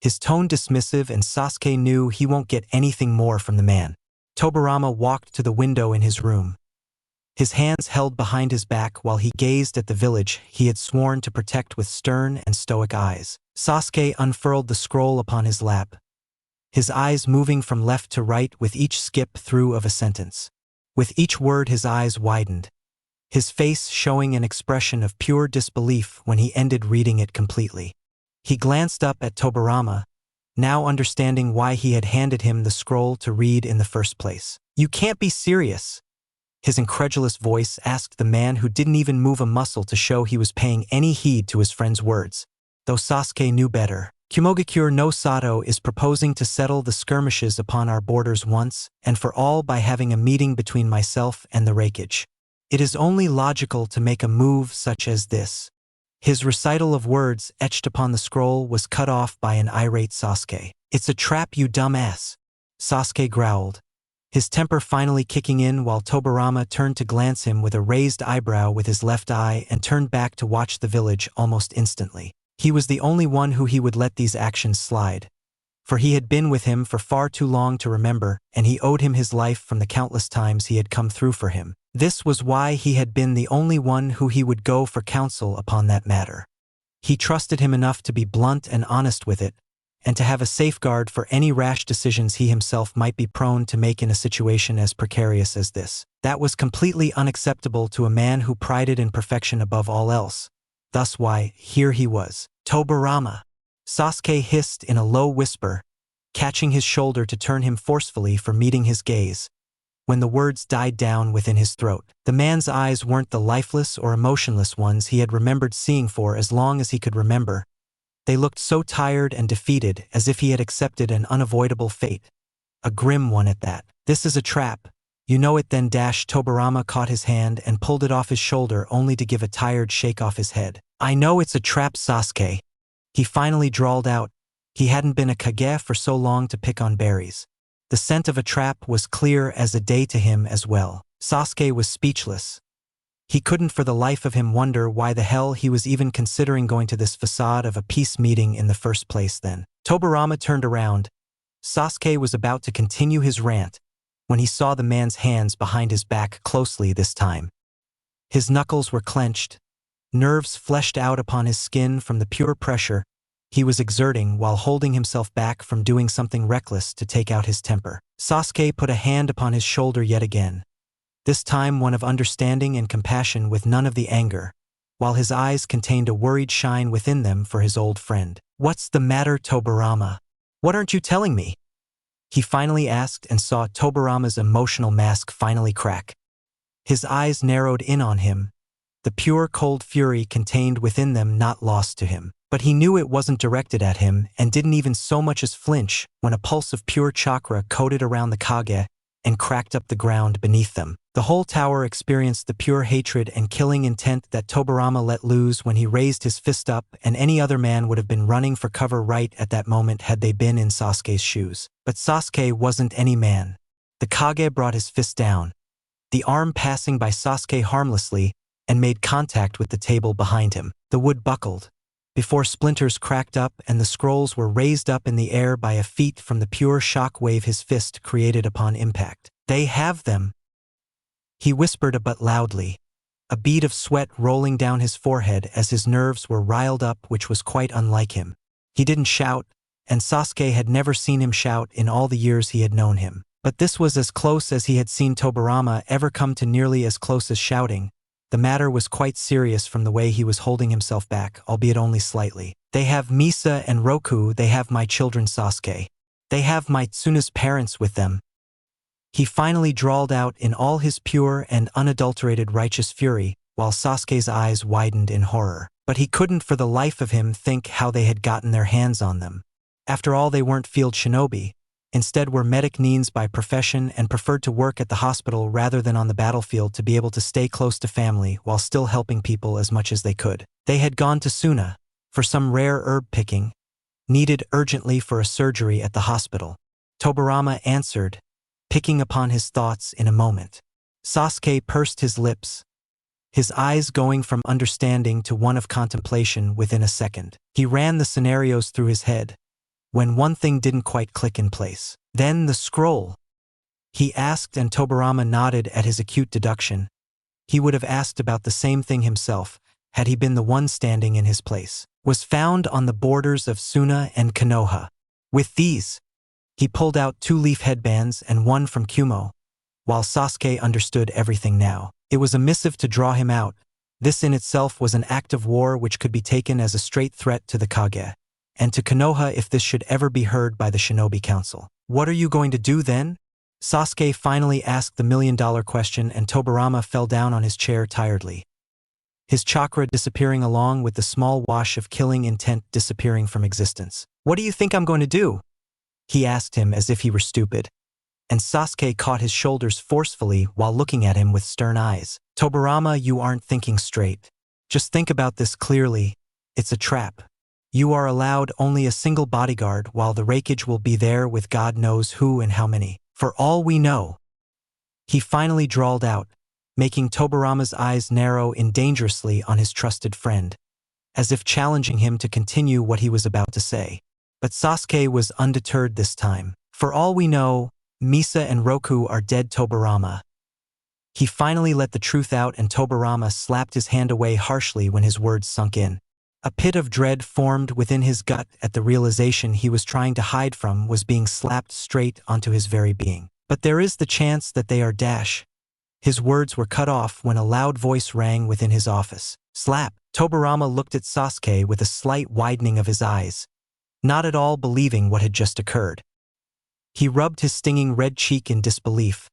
his tone dismissive, and Sasuke knew he won't get anything more from the man. Tobirama walked to the window in his room, his hands held behind his back while he gazed at the village he had sworn to protect with stern and stoic eyes. Sasuke unfurled the scroll upon his lap, his eyes moving from left to right with each skip through of a sentence. With each word his eyes widened, his face showing an expression of pure disbelief when he ended reading it completely. He glanced up at Tobirama, now understanding why he had handed him the scroll to read in the first place. "You can't be serious," his incredulous voice asked the man, who didn't even move a muscle to show he was paying any heed to his friend's words, though Sasuke knew better. "Kumogakure no Sato is proposing to settle the skirmishes upon our borders once and for all by having a meeting between myself and the Raikage. It is only logical to make a move such as this." His recital of words etched upon the scroll was cut off by an irate Sasuke. "It's a trap, you dumb ass," Sasuke growled, his temper finally kicking in while Tobirama turned to glance him with a raised eyebrow with his left eye and turned back to watch the village almost instantly. He was the only one who he would let these actions slide, for he had been with him for far too long to remember, and he owed him his life from the countless times he had come through for him. This was why he had been the only one who he would go for counsel upon that matter. He trusted him enough to be blunt and honest with it, and to have a safeguard for any rash decisions he himself might be prone to make in a situation as precarious as this. That was completely unacceptable to a man who prided in perfection above all else. Thus why, here he was. Tobirama. Sasuke hissed in a low whisper, catching his shoulder to turn him forcefully for meeting his gaze. When the words died down within his throat, the man's eyes weren't the lifeless or emotionless ones he had remembered seeing for as long as he could remember. They looked so tired and defeated, as if he had accepted an unavoidable fate. A grim one at that. This is a trap. You know it then. Tobirama caught his hand and pulled it off his shoulder only to give a tired shake off his head. I know it's a trap, Sasuke. He finally drawled out. He hadn't been a Kage for so long to pick on berries. The scent of a trap was clear as a day to him as well. Sasuke was speechless. He couldn't for the life of him wonder why the hell he was even considering going to this facade of a peace meeting in the first place then. Tobirama turned around. Sasuke was about to continue his rant when he saw the man's hands behind his back closely this time. His knuckles were clenched, nerves fleshed out upon his skin from the pure pressure he was exerting while holding himself back from doing something reckless to take out his temper. Sasuke put a hand upon his shoulder yet again, this time one of understanding and compassion with none of the anger, while his eyes contained a worried shine within them for his old friend. What's the matter, Tobirama? What aren't you telling me? He finally asked and saw Tobirama's emotional mask finally crack. His eyes narrowed in on him, the pure cold fury contained within them not lost to him. But he knew it wasn't directed at him and didn't even so much as flinch when a pulse of pure chakra coated around the Kage and cracked up the ground beneath them. The whole tower experienced the pure hatred and killing intent that Tobirama let loose when he raised his fist up, and any other man would have been running for cover right at that moment had they been in Sasuke's shoes. But Sasuke wasn't any man. The Kage brought his fist down, the arm passing by Sasuke harmlessly, and made contact with the table behind him. The wood buckled before splinters cracked up and the scrolls were raised up in the air by a feat from the pure shock wave his fist created upon impact. They have them, he whispered but loudly, a bead of sweat rolling down his forehead as his nerves were riled up, which was quite unlike him. He didn't shout, and Sasuke had never seen him shout in all the years he had known him. But this was as close as he had seen Tobirama ever come to nearly as close as shouting. The matter was quite serious from the way he was holding himself back, albeit only slightly. They have Misa and Roku, they have my children, Sasuke. They have my Tsunade's parents with them. He finally drawled out in all his pure and unadulterated righteous fury, while Sasuke's eyes widened in horror. But he couldn't for the life of him think how they had gotten their hands on them. After all, they weren't field shinobi. Instead were medic neens by profession and preferred to work at the hospital rather than on the battlefield to be able to stay close to family while still helping people as much as they could. They had gone to Tsunade for some rare herb picking, needed urgently for a surgery at the hospital. Tobirama answered, picking upon his thoughts in a moment. Sasuke pursed his lips, his eyes going from understanding to one of contemplation within a second. He ran the scenarios through his head, when one thing didn't quite click in place. Then the scroll, he asked, and Tobirama nodded at his acute deduction. He would have asked about the same thing himself, had he been the one standing in his place. Was found on the borders of Tsunade and Konoha. With these, he pulled out 2 leaf headbands and one from Kumo, while Sasuke understood everything now. It was a missive to draw him out. This in itself was an act of war which could be taken as a straight threat to the Kage, and to Konoha if this should ever be heard by the Shinobi Council. What are you going to do then? Sasuke finally asked the million-dollar question, and Tobirama fell down on his chair tiredly, his chakra disappearing along with the small wash of killing intent disappearing from existence. What do you think I'm going to do? He asked him as if he were stupid, and Sasuke caught his shoulders forcefully while looking at him with stern eyes. Tobirama, you aren't thinking straight. Just think about this clearly. It's a trap. You are allowed only a single bodyguard while the Raikage will be there with God knows who and how many. For all we know. He finally drawled out, making Tobirama's eyes narrow in dangerously on his trusted friend, as if challenging him to continue what he was about to say. But Sasuke was undeterred this time. For all we know, Misa and Roku are dead, Tobirama. He finally let the truth out, and Tobirama slapped his hand away harshly when his words sunk in. A pit of dread formed within his gut at the realization he was trying to hide from was being slapped straight onto his very being. But there is the chance that they are dash. His words were cut off when a loud voice rang within his office. Slap! Tobirama looked at Sasuke with a slight widening of his eyes, not at all believing what had just occurred. He rubbed his stinging red cheek in disbelief,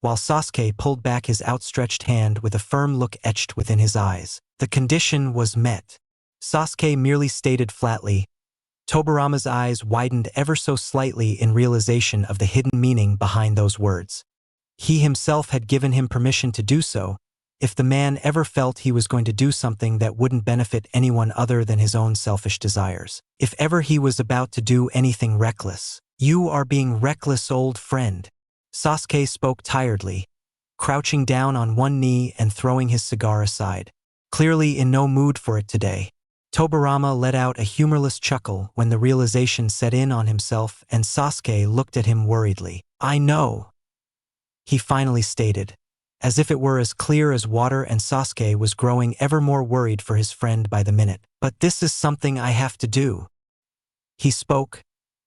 while Sasuke pulled back his outstretched hand with a firm look etched within his eyes. The condition was met. Sasuke merely stated flatly. Tobirama's eyes widened ever so slightly in realization of the hidden meaning behind those words. He himself had given him permission to do so, if the man ever felt he was going to do something that wouldn't benefit anyone other than his own selfish desires. If ever he was about to do anything reckless. You are being reckless, old friend. Sasuke spoke tiredly, crouching down on one knee and throwing his cigar aside. Clearly in no mood for it today. Tobirama let out a humorless chuckle when the realization set in on himself, and Sasuke looked at him worriedly. I know, he finally stated, as if it were as clear as water, and Sasuke was growing ever more worried for his friend by the minute. But this is something I have to do. He spoke,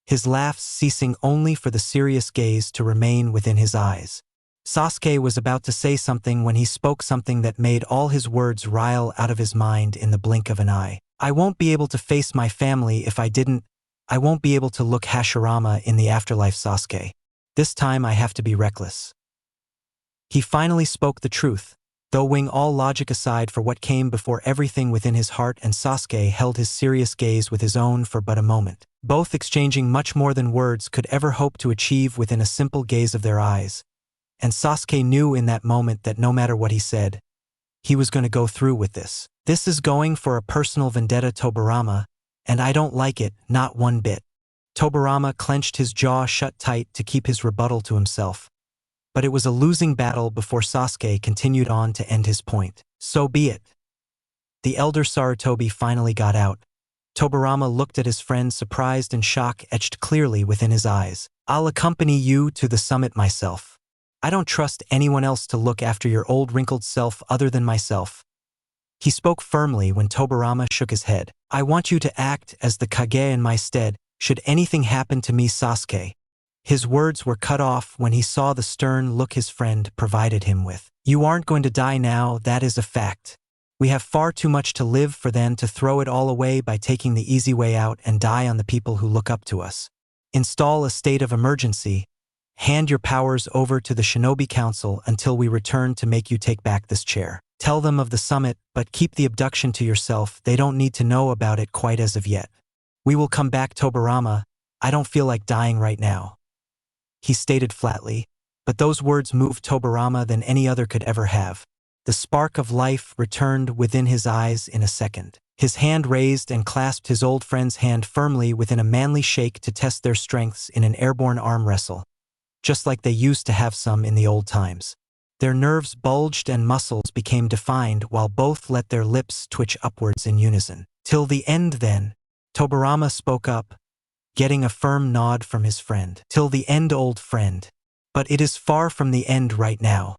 his laughs ceasing only for the serious gaze to remain within his eyes. Sasuke was about to say something when he spoke something that made all his words rile out of his mind in the blink of an eye. I won't be able to face my family if I didn't. I won't be able to look Hashirama in the afterlife, Sasuke. This time I have to be reckless. He finally spoke the truth, throwing all logic aside for what came before everything within his heart, and Sasuke held his serious gaze with his own for but a moment, both exchanging much more than words could ever hope to achieve within a simple gaze of their eyes. And Sasuke knew in that moment that no matter what he said, he was going to go through with this. This is going for a personal vendetta, Tobirama, and I don't like it, not one bit. Tobirama clenched his jaw shut tight to keep his rebuttal to himself. But it was a losing battle before Sasuke continued on to end his point. So be it. The elder Sarutobi finally got out. Tobirama looked at his friend, surprised and shock etched clearly within his eyes. I'll accompany you to the summit myself. I don't trust anyone else to look after your old wrinkled self other than myself. He spoke firmly when Tobirama shook his head. I want you to act as the Kage in my stead, should anything happen to me, Sasuke. His words were cut off when he saw the stern look his friend provided him with. You aren't going to die now, that is a fact. We have far too much to live for than to throw it all away by taking the easy way out and die on the people who look up to us. Install a state of emergency. Hand your powers over to the Shinobi Council until we return to make you take back this chair. Tell them of the summit, but keep the abduction to yourself. They don't need to know about it quite as of yet. We will come back, Tobirama. I don't feel like dying right now. He stated flatly, but those words moved Tobirama than any other could ever have. The spark of life returned within his eyes in a second. His hand raised and clasped his old friend's hand firmly within a manly shake to test their strengths in an airborne arm wrestle, just like they used to have some in the old times. Their nerves bulged and muscles became defined while both let their lips twitch upwards in unison. Till the end then, Tobirama spoke up, getting a firm nod from his friend. Till the end, old friend. But it is far from the end right now.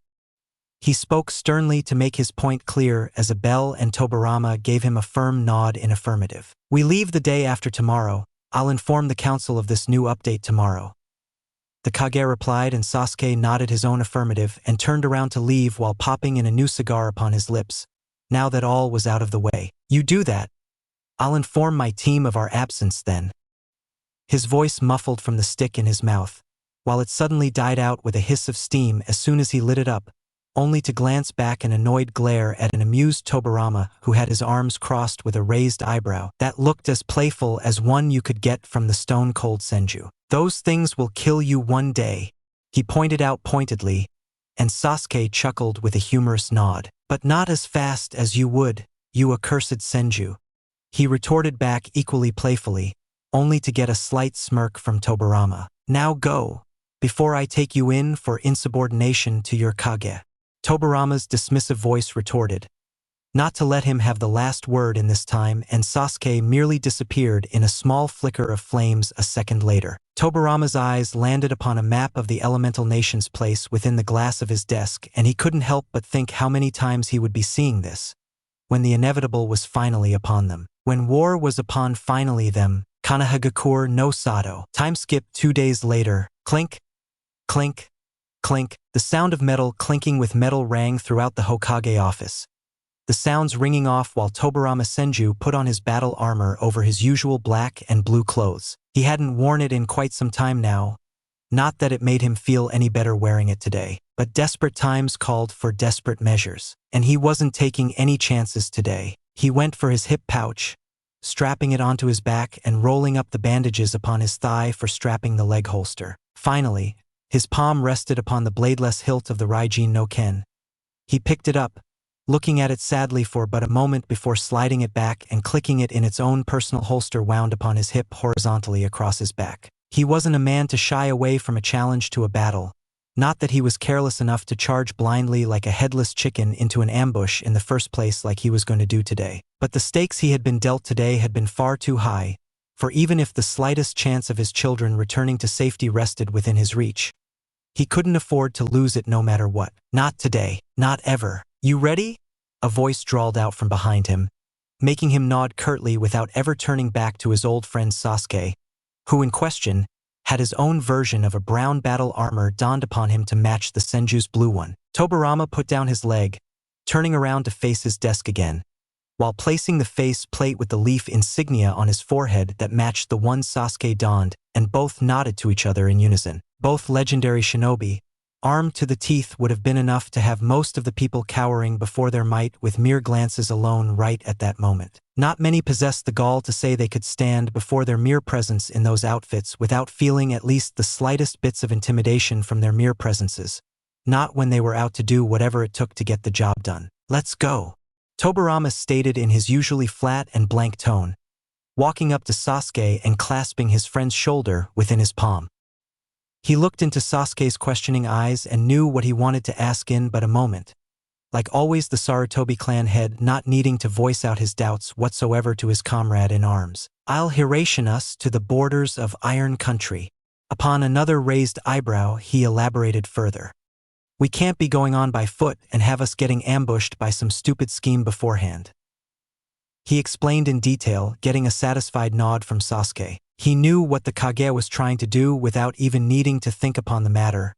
He spoke sternly to make his point clear as a bell, and Tobirama gave him a firm nod in affirmative. We leave the day after tomorrow. I'll inform the council of this new update tomorrow. The Kage replied, and Sasuke nodded his own affirmative and turned around to leave while popping in a new cigar upon his lips, now that all was out of the way. You do that. I'll inform my team of our absence then. His voice muffled from the stick in his mouth, while it suddenly died out with a hiss of steam as soon as he lit it up, only to glance back an annoyed glare at an amused Tobirama who had his arms crossed with a raised eyebrow that looked as playful as one you could get from the stone-cold Senju. Those things will kill you one day, he pointed out pointedly, and Sasuke chuckled with a humorous nod. But not as fast as you would, you accursed Senju. He retorted back equally playfully, only to get a slight smirk from Tobirama. Now go, before I take you in for insubordination to your Kage. Tobirama's dismissive voice retorted, not to let him have the last word in this time, and Sasuke merely disappeared in a small flicker of flames a second later. Tobirama's eyes landed upon a map of the elemental nation's place within the glass of his desk, and he couldn't help but think how many times he would be seeing this, when the inevitable was finally upon them. When war was upon finally them, Konoha no Sato. Time skip 2 days later. Clink, clink, clink. The sound of metal clinking with metal rang throughout the Hokage office. The sounds ringing off while Tobirama Senju put on his battle armor over his usual black and blue clothes. He hadn't worn it in quite some time now. Not that it made him feel any better wearing it today, but desperate times called for desperate measures, and he wasn't taking any chances today. He went for his hip pouch, strapping it onto his back and rolling up the bandages upon his thigh for strapping the leg holster. Finally, his palm rested upon the bladeless hilt of the Raijin no Ken. He picked it up, looking at it sadly for but a moment before sliding it back and clicking it in its own personal holster wound upon his hip horizontally across his back. He wasn't a man to shy away from a challenge to a battle. Not that he was careless enough to charge blindly like a headless chicken into an ambush in the first place like he was going to do today. But the stakes he had been dealt today had been far too high, for even if the slightest chance of his children returning to safety rested within his reach, he couldn't afford to lose it no matter what. Not today, not ever. "You ready?" A voice drawled out from behind him, making him nod curtly without ever turning back to his old friend Sasuke, who in question had his own version of a brown battle armor donned upon him to match the Senju's blue one. Tobirama put down his leg, turning around to face his desk again, while placing the face plate with the leaf insignia on his forehead that matched the one Sasuke donned, and both nodded to each other in unison. Both legendary shinobi, armed to the teeth, would have been enough to have most of the people cowering before their might with mere glances alone right at that moment. Not many possessed the gall to say they could stand before their mere presence in those outfits without feeling at least the slightest bits of intimidation from their mere presences, not when they were out to do whatever it took to get the job done. "Let's go," Tobirama stated in his usually flat and blank tone, walking up to Sasuke and clasping his friend's shoulder within his palm. He looked into Sasuke's questioning eyes and knew what he wanted to ask in but a moment. Like always, the Sarutobi clan head not needing to voice out his doubts whatsoever to his comrade in arms. "I'll hiration us to the borders of Iron Country." Upon another raised eyebrow, he elaborated further. "We can't be going on by foot and have us getting ambushed by some stupid scheme beforehand." He explained in detail, getting a satisfied nod from Sasuke. He knew what the Kage was trying to do without even needing to think upon the matter.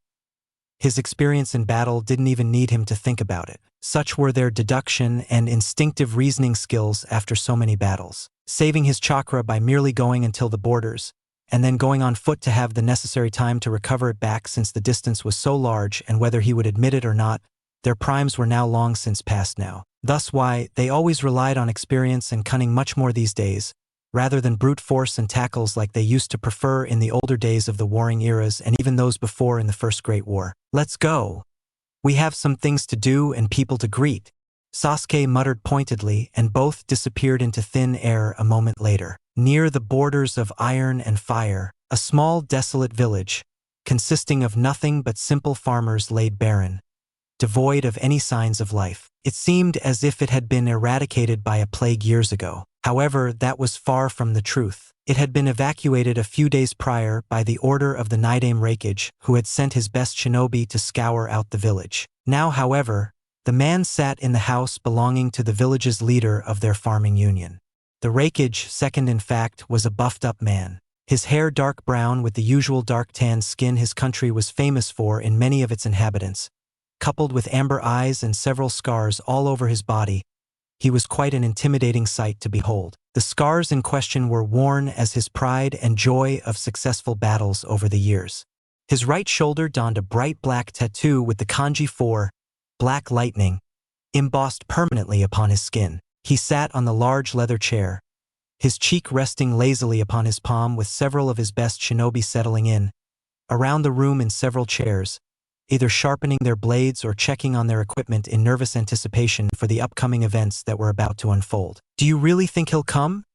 His experience in battle didn't even need him to think about it. Such were their deduction and instinctive reasoning skills after so many battles. Saving his chakra by merely going until the borders, and then going on foot to have the necessary time to recover it back since the distance was so large, and whether he would admit it or not, their primes were now long since past now. Thus why they always relied on experience and cunning much more these days, rather than brute force and tackles like they used to prefer in the older days of the warring eras and even those before in the First Great War. "Let's go. We have some things to do and people to greet," Sasuke muttered pointedly, and both disappeared into thin air a moment later. Near the borders of Iron and Fire, a small desolate village, consisting of nothing but simple farmers, laid barren, devoid of any signs of life. It seemed as if it had been eradicated by a plague years ago. However, that was far from the truth. It had been evacuated a few days prior by the order of the Naidame Raikage, who had sent his best shinobi to scour out the village. Now, however, the man sat in the house belonging to the village's leader of their farming union. The Raikage second, in fact, was a buffed-up man. His hair dark brown with the usual dark tan skin his country was famous for in many of its inhabitants, coupled with amber eyes and several scars all over his body. He was quite an intimidating sight to behold. The scars in question were worn as his pride and joy of successful battles over the years. His right shoulder donned a bright black tattoo with the kanji 4, Black Lightning, embossed permanently upon his skin. He sat on the large leather chair, his cheek resting lazily upon his palm with several of his best shinobi settling in, around the room in several chairs, either sharpening their blades or checking on their equipment in nervous anticipation for the upcoming events that were about to unfold. "Do you really think he'll come?"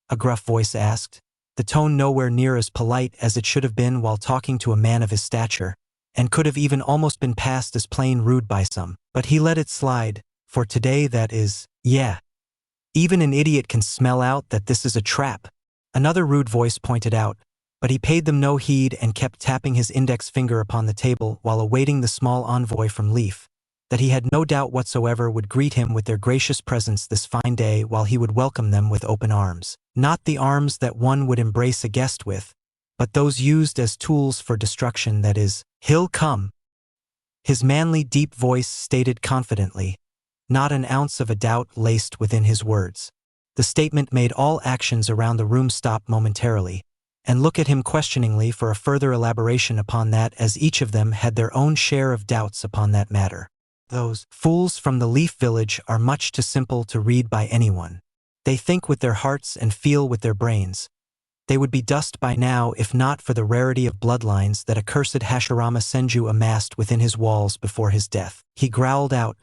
a gruff voice asked, the tone nowhere near as polite as it should have been while talking to a man of his stature, and could have even almost been passed as plain rude by some. But he let it slide, For today that is, yeah. Even an idiot can smell out that this is a trap. Another rude voice pointed out, but he paid them no heed and kept tapping his index finger upon the table while awaiting the small envoy from Leaf, that he had no doubt whatsoever would greet him with their gracious presence this fine day while he would welcome them with open arms. Not the arms that one would embrace a guest with, but those used as tools for destruction, that is, he'll come. His manly deep voice stated confidently, not an ounce of a doubt laced within his words. The statement made all actions around the room stop momentarily, and look at him questioningly for a further elaboration upon that, as each of them had their own share of doubts upon that matter. Those fools from the Leaf Village are much too simple to read by anyone. They think with their hearts and feel with their brains. They would be dust by now if not for the rarity of bloodlines that accursed Hashirama Senju amassed within his walls before his death. He growled out,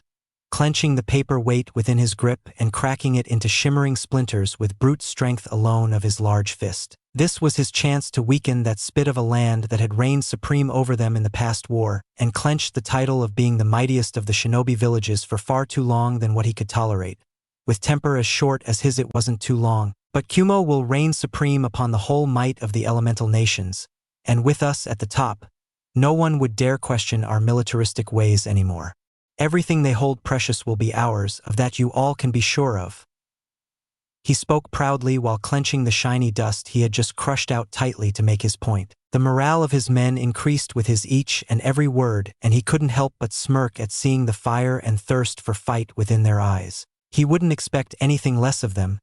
clenching the paper weight within his grip and cracking it into shimmering splinters with brute strength alone of his large fist. This was his chance to weaken that spit of a land that had reigned supreme over them in the past war, and clenched the title of being the mightiest of the shinobi villages for far too long than what he could tolerate. With temper as short as his, it wasn't too long. But Kumo will reign supreme upon the whole might of the elemental nations, and with us at the top, no one would dare question our militaristic ways anymore. Everything they hold precious will be ours, of that you all can be sure of. He spoke proudly while clenching the shiny dust he had just crushed out tightly to make his point. The morale of his men increased with his each and every word, and he couldn't help but smirk at seeing the fire and thirst for fight within their eyes. He wouldn't expect anything less of them.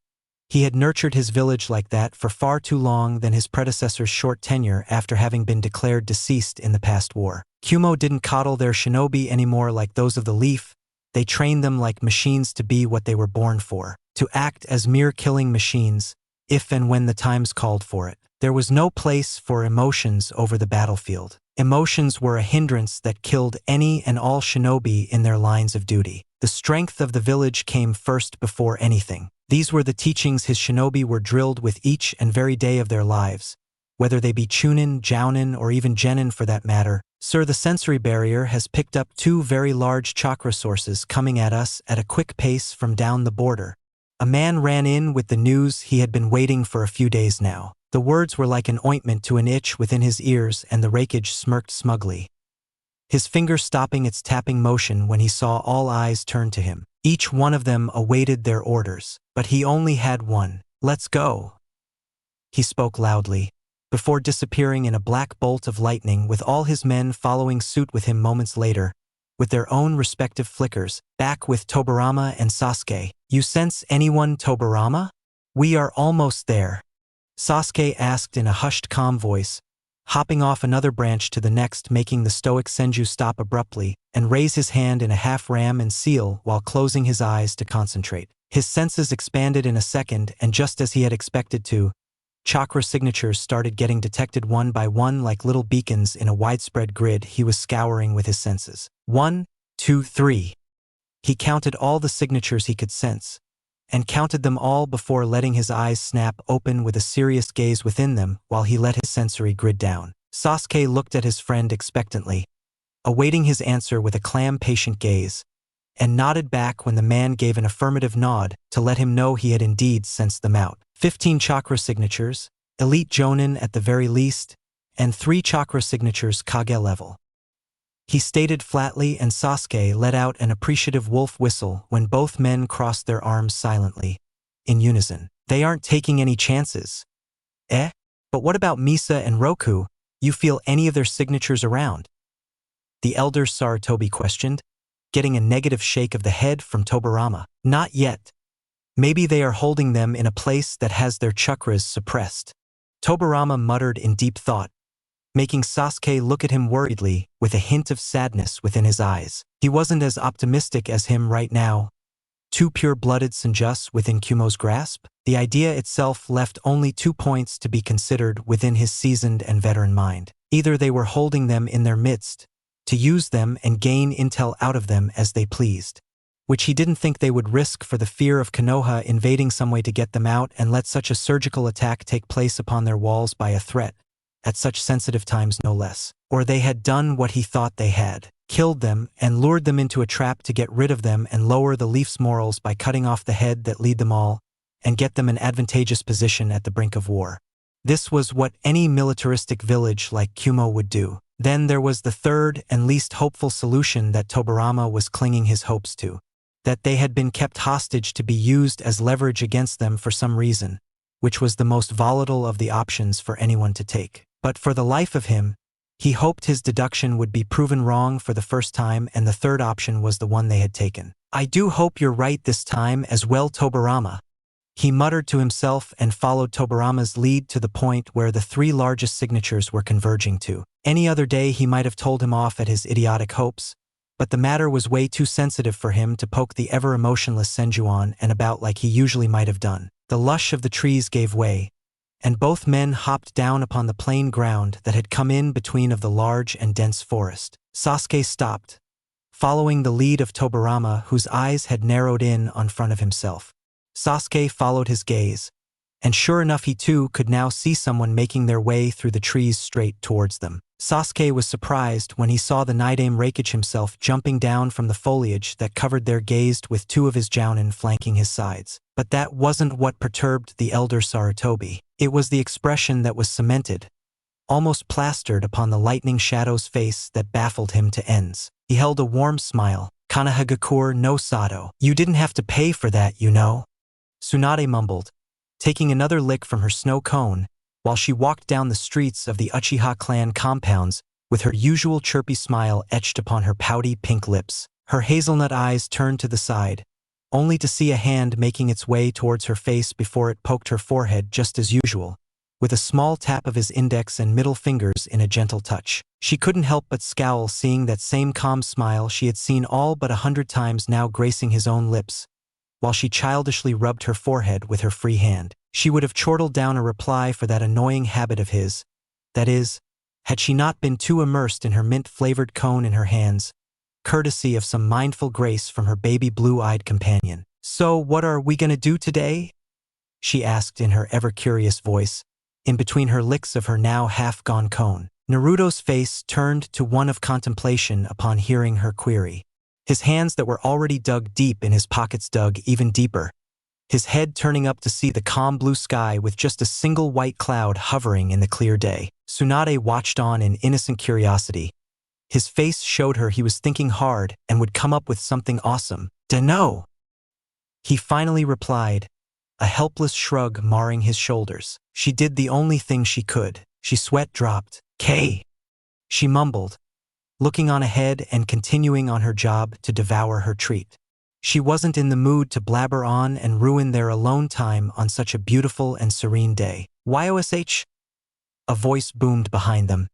He had nurtured his village like that for far too long than his predecessor's short tenure after having been declared deceased in the past war. Kumo didn't coddle their shinobi anymore like those of the Leaf. They trained them like machines to be what they were born for, to act as mere killing machines, if and when the times called for it. There was no place for emotions over the battlefield. Emotions were a hindrance that killed any and all shinobi in their lines of duty. The strength of the village came first before anything. These were the teachings his shinobi were drilled with each and every day of their lives, whether they be Chunin, Jounin, or even Genin for that matter. Sir, the sensory barrier has picked up 2 very large chakra sources coming at us at a quick pace from down the border. A man ran in with the news he had been waiting for a few days now. The words were like an ointment to an itch within his ears, and the rakage smirked smugly, his finger stopping its tapping motion when he saw all eyes turn to him. Each one of them awaited their orders, but he only had one. "Let's go," he spoke loudly, before disappearing in a black bolt of lightning, with all his men following suit with him moments later, with their own respective flickers, back with Tobirama and Sasuke. "You sense anyone, Tobirama?" "We are almost there," Sasuke asked in a hushed, calm voice, hopping off another branch to the next, making the stoic Senju stop abruptly and raise his hand in a half ram and seal while closing his eyes to concentrate. His senses expanded in a second, and just as he had expected to, chakra signatures started getting detected one by one like little beacons in a widespread grid he was scouring with his senses. 1, 2, 3. He counted all the signatures he could sense, and counted them all before letting his eyes snap open with a serious gaze within them while he let his sensory grid down. Sasuke looked at his friend expectantly, awaiting his answer with a clam-patient gaze, and nodded back when the man gave an affirmative nod to let him know he had indeed sensed them out. 15 chakra signatures, elite Jonin at the very least, and 3 chakra signatures Kage level. He stated flatly, and Sasuke let out an appreciative wolf whistle when both men crossed their arms silently, in unison. "They aren't taking any chances." "Eh? But what about Misa and Roku? You feel any of their signatures around?" the elder Sarutobi questioned, getting a negative shake of the head from Tobirama. "Not yet. Maybe they are holding them in a place that has their chakras suppressed," Tobirama muttered in deep thought, making Sasuke look at him worriedly with a hint of sadness within his eyes. He wasn't as optimistic as him right now. 2 pure-blooded Senjus within Kumo's grasp? The idea itself left only 2 points to be considered within his seasoned and veteran mind. Either they were holding them in their midst, to use them and gain intel out of them as they pleased, which he didn't think they would risk for the fear of Konoha invading some way to get them out and let such a surgical attack take place upon their walls by a threat, at such sensitive times no less. Or they had done what he thought they had, killed them and lured them into a trap to get rid of them and lower the Leaf's morals by cutting off the head that lead them all and get them an advantageous position at the brink of war. This was what any militaristic village like Kumo would do. Then there was the third and least hopeful solution that Tobirama was clinging his hopes to, that they had been kept hostage to be used as leverage against them for some reason, which was the most volatile of the options for anyone to take. But for the life of him, he hoped his deduction would be proven wrong for the first time, and the third option was the one they had taken. "I do hope you're right this time as well, Tobirama," he muttered to himself and followed Tobirama's lead to the point where the three largest signatures were converging to. Any other day he might have told him off at his idiotic hopes, but the matter was way too sensitive for him to poke the ever-emotionless Senjuan and about like he usually might have done. The lush of the trees gave way, and both men hopped down upon the plain ground that had come in between of the large and dense forest. Sasuke stopped, following the lead of Tobirama, whose eyes had narrowed in on front of himself. Sasuke followed his gaze, and sure enough he too could now see someone making their way through the trees straight towards them. Sasuke was surprised when he saw the Nidame Reikage himself jumping down from the foliage that covered their gaze with two of his jounin flanking his sides. But that wasn't what perturbed the elder Sarutobi. It was the expression that was cemented, almost plastered upon the lightning shadow's face that baffled him to ends. He held a warm smile. "Konoha Gakur no Sato. You didn't have to pay for that, you know," Tsunade mumbled, taking another lick from her snow cone, while she walked down the streets of the Uchiha clan compounds with her usual chirpy smile etched upon her pouty pink lips. Her hazelnut eyes turned to the side, only to see a hand making its way towards her face before it poked her forehead just as usual, with a small tap of his index and middle fingers in a gentle touch. She couldn't help but scowl, seeing that same calm smile she had seen all but 100 times now gracing his own lips, while she childishly rubbed her forehead with her free hand. She would have chortled down a reply for that annoying habit of his, that is, had she not been too immersed in her mint-flavored cone in her hands, courtesy of some mindful grace from her baby blue-eyed companion. "So what are we gonna do today?" she asked in her ever-curious voice, in between her licks of her now half-gone cone. Naruto's face turned to one of contemplation upon hearing her query. His hands that were already dug deep in his pockets dug even deeper, his head turning up to see the calm blue sky with just a single white cloud hovering in the clear day. Tsunade watched on in innocent curiosity. His face showed her he was thinking hard and would come up with something awesome. "Dunno," he finally replied, a helpless shrug marring his shoulders. She did the only thing she could. She sweat dropped. "K," she mumbled, looking on ahead and continuing on her job to devour her treat. She wasn't in the mood to blabber on and ruin their alone time on such a beautiful and serene day. "Yosh?" a voice boomed behind them,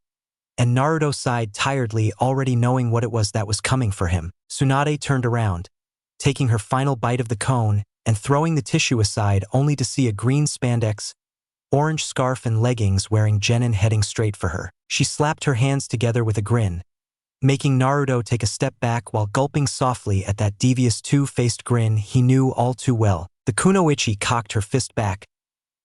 and Naruto sighed tiredly, already knowing what it was that was coming for him. Tsunade turned around, taking her final bite of the cone and throwing the tissue aside only to see a green spandex, orange scarf and leggings wearing genin heading straight for her. She slapped her hands together with a grin, making Naruto take a step back while gulping softly at that devious two-faced grin he knew all too well. The Kunoichi cocked her fist back,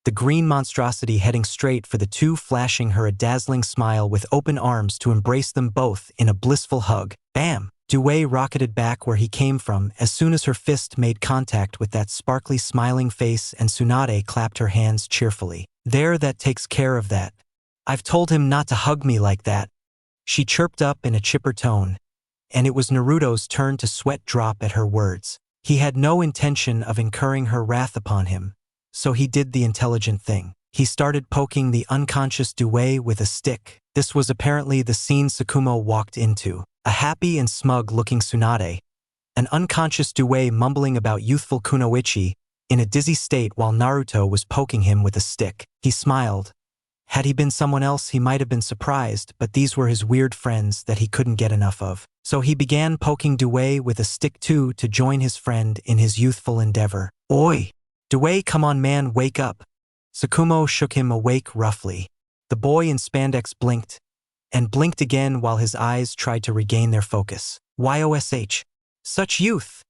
the green monstrosity heading straight for the two, flashing her a dazzling smile with open arms to embrace them both in a blissful hug. Bam! Due rocketed back where he came from as soon as her fist made contact with that sparkly smiling face, and Tsunade clapped her hands cheerfully. "There, that takes care of that. I've told him not to hug me like that," she chirped up in a chipper tone, and it was Naruto's turn to sweat drop at her words. He had no intention of incurring her wrath upon him, so he did the intelligent thing. He started poking the unconscious Due with a stick. This was apparently the scene Tsukumo walked into. A happy and smug-looking Tsunade, an unconscious Due mumbling about youthful Kunoichi, in a dizzy state while Naruto was poking him with a stick. He smiled. Had he been someone else he might have been surprised, but these were his weird friends that he couldn't get enough of. So he began poking Due with a stick too to join his friend in his youthful endeavor. "Oi! Due, come on man, wake up." Tsukumo shook him awake roughly. The boy in spandex blinked, and blinked again while his eyes tried to regain their focus. "Yosh! Such youth!"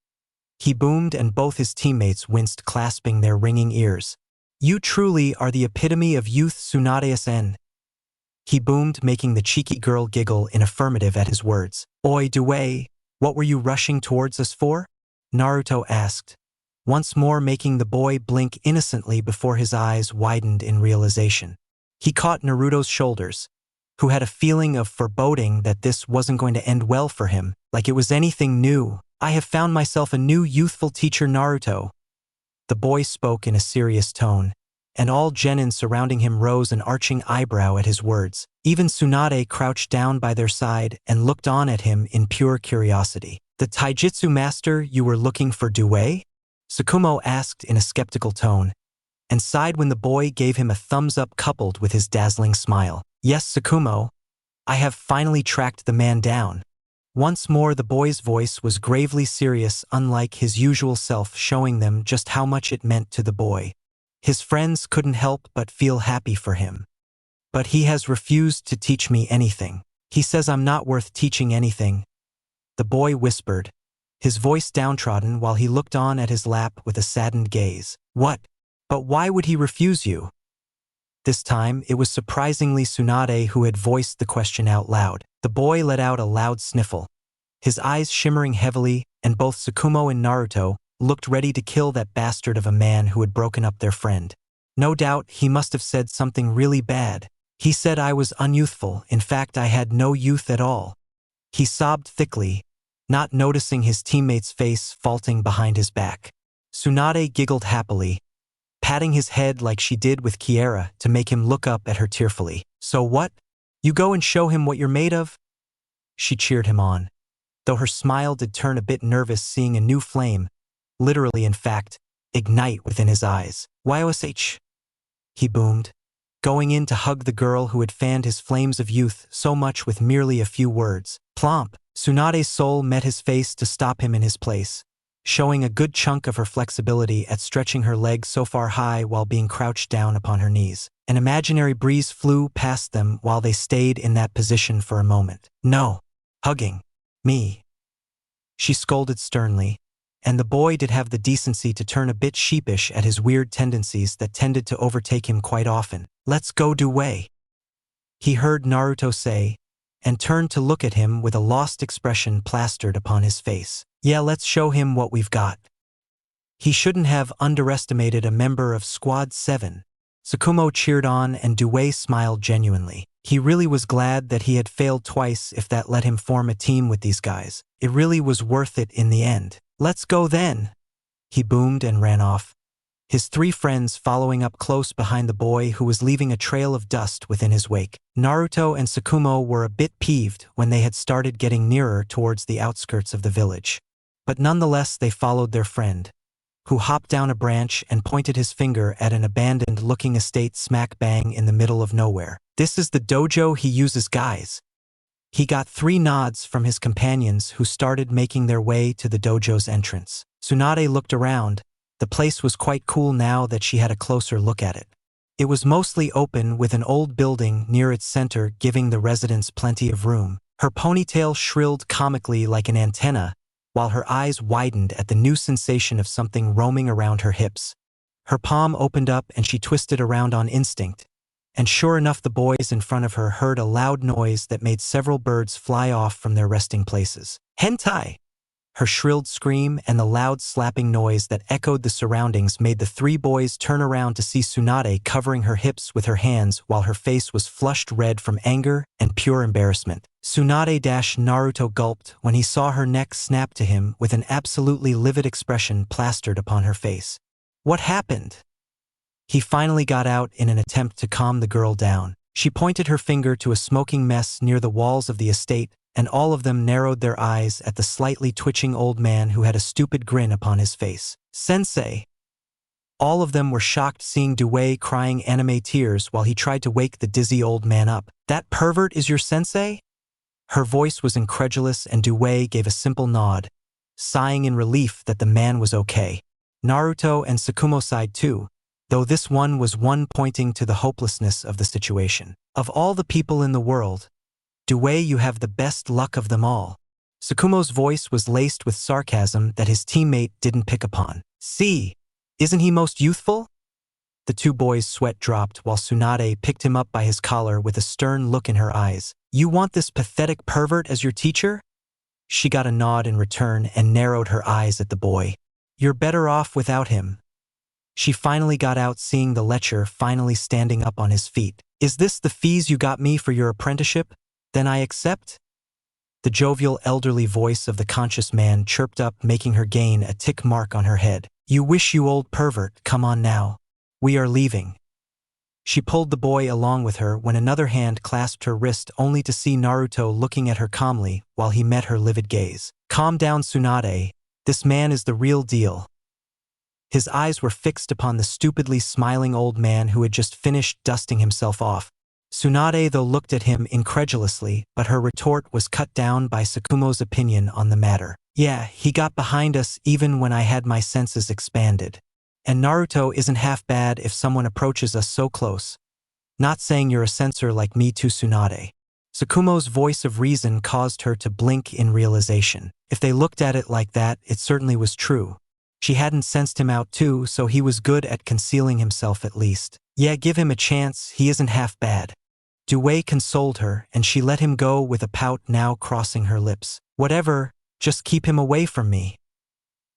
he boomed, and both his teammates winced, clasping their ringing ears. "You truly are the epitome of youth, Tsunade-san." He boomed, making the cheeky girl giggle in affirmative at his words. Oi, Due, what were you rushing towards us for? Naruto asked, once more making the boy blink innocently before his eyes widened in realization. He caught Naruto's shoulders, who had a feeling of foreboding that this wasn't going to end well for him, like it was anything new. I have found myself a new youthful teacher, Naruto. The boy spoke in a serious tone, and all genin surrounding him rose an arching eyebrow at his words. Even Tsunade crouched down by their side and looked on at him in pure curiosity. The taijutsu master you were looking for, Due? Tsukumo asked in a skeptical tone, and sighed when the boy gave him a thumbs-up coupled with his dazzling smile. Yes, Tsukumo, I have finally tracked the man down. Once more the boy's voice was gravely serious, unlike his usual self, showing them just how much it meant to the boy. His friends couldn't help but feel happy for him. But he has refused to teach me anything. He says I'm not worth teaching anything. The boy whispered, his voice downtrodden while he looked on at his lap with a saddened gaze. What? But why would he refuse you? This time, it was surprisingly Tsunade who had voiced the question out loud. The boy let out a loud sniffle, his eyes shimmering heavily, and both Tsukumo and Naruto looked ready to kill that bastard of a man who had broken up their friend. No doubt, he must have said something really bad. He said I was unyouthful, in fact I had no youth at all. He sobbed thickly, not noticing his teammate's face faulting behind his back. Tsunade giggled happily, patting his head like she did with Kiera to make him look up at her tearfully. So what? You go and show him what you're made of? She cheered him on, though her smile did turn a bit nervous seeing a new flame, literally in fact, ignite within his eyes. YOSH, he boomed, going in to hug the girl who had fanned his flames of youth so much with merely a few words. Plomp! Tsunade's soul met his face to stop him in his place, showing a good chunk of her flexibility at stretching her legs so far high while being crouched down upon her knees. An imaginary breeze flew past them while they stayed in that position for a moment. No! Hugging me! She scolded sternly, and the boy did have the decency to turn a bit sheepish at his weird tendencies that tended to overtake him quite often. Let's go, Due, he heard Naruto say, and turned to look at him with a lost expression plastered upon his face. Yeah, let's show him what we've got. He shouldn't have underestimated a member of Squad 7. Tsukumo cheered on and Due smiled genuinely. He really was glad that he had failed twice if that let him form a team with these guys. It really was worth it in the end. Let's go then. He boomed and ran off, his three friends following up close behind the boy who was leaving a trail of dust within his wake. Naruto and Tsukumo were a bit peeved when they had started getting nearer towards the outskirts of the village. But nonetheless they followed their friend, who hopped down a branch and pointed his finger at an abandoned-looking estate smack bang in the middle of nowhere. This is the dojo he uses, guys. He got 3 nods from his companions who started making their way to the dojo's entrance. Tsunade looked around. The place was quite cool now that she had a closer look at it. It was mostly open with an old building near its center giving the residents plenty of room. Her ponytail shrilled comically like an antenna, while her eyes widened at the new sensation of something roaming around her hips. Her palm opened up and she twisted around on instinct, and sure enough the boys in front of her heard a loud noise that made several birds fly off from their resting places. Hentai! Her shrilled scream and the loud slapping noise that echoed the surroundings made the 3 boys turn around to see Tsunade covering her hips with her hands while her face was flushed red from anger and pure embarrassment. Tsunade-Naruto gulped when he saw her neck snap to him with an absolutely livid expression plastered upon her face. What happened? He finally got out in an attempt to calm the girl down. She pointed her finger to a smoking mess near the walls of the estate, and all of them narrowed their eyes at the slightly twitching old man who had a stupid grin upon his face. Sensei! All of them were shocked seeing Due crying anime tears while he tried to wake the dizzy old man up. That pervert is your sensei? Her voice was incredulous and Due gave a simple nod, sighing in relief that the man was okay. Naruto and Tsukumo sighed too, though this one was one pointing to the hopelessness of the situation. Of all the people in the world, Due, you have the best luck of them all. Tsukumo's voice was laced with sarcasm that his teammate didn't pick upon. See, isn't he most youthful? The two boys' sweat dropped while Tsunade picked him up by his collar with a stern look in her eyes. "You want this pathetic pervert as your teacher?" She got a nod in return and narrowed her eyes at the boy. "You're better off without him." She finally got out, seeing the lecher finally standing up on his feet. "Is this the fees you got me for your apprenticeship? Then I accept." The jovial elderly voice of the conscious man chirped up, making her gain a tick mark on her head. "You wish, you old pervert, come on now. We are leaving." She pulled the boy along with her when another hand clasped her wrist, only to see Naruto looking at her calmly while he met her livid gaze. "Calm down, Tsunade. This man is the real deal." His eyes were fixed upon the stupidly smiling old man who had just finished dusting himself off. Tsunade, though, looked at him incredulously, but her retort was cut down by Tsukumo's opinion on the matter. "Yeah, he got behind us even when I had my senses expanded. And Naruto isn't half bad if someone approaches us so close. Not saying you're a censor like me too, Tsunade." Tsukumo's voice of reason caused her to blink in realization. If they looked at it like that, it certainly was true. She hadn't sensed him out too, so he was good at concealing himself at least. "Yeah, give him a chance, he isn't half bad." Dewey consoled her, and she let him go with a pout now crossing her lips. "Whatever, just keep him away from me."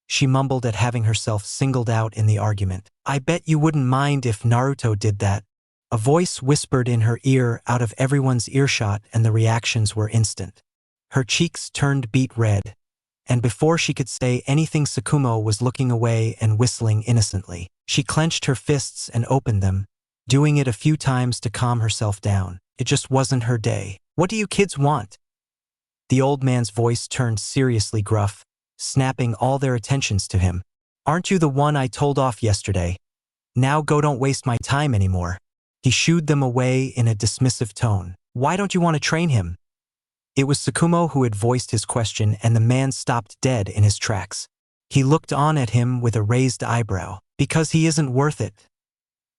She mumbled at having herself singled out in the argument. "I bet you wouldn't mind if Naruto did that." A voice whispered in her ear out of everyone's earshot, and the reactions were instant. Her cheeks turned beet red, and before she could say anything, Tsukumo was looking away and whistling innocently. She clenched her fists and opened them, doing it a few times to calm herself down. It just wasn't her day. "What do you kids want?" The old man's voice turned seriously gruff, snapping all their attentions to him. "Aren't you the one I told off yesterday? Now go, don't waste my time anymore." He shooed them away in a dismissive tone. "Why don't you want to train him?" It was Tsukumo who had voiced his question, and the man stopped dead in his tracks. He looked on at him with a raised eyebrow. "Because he isn't worth it,"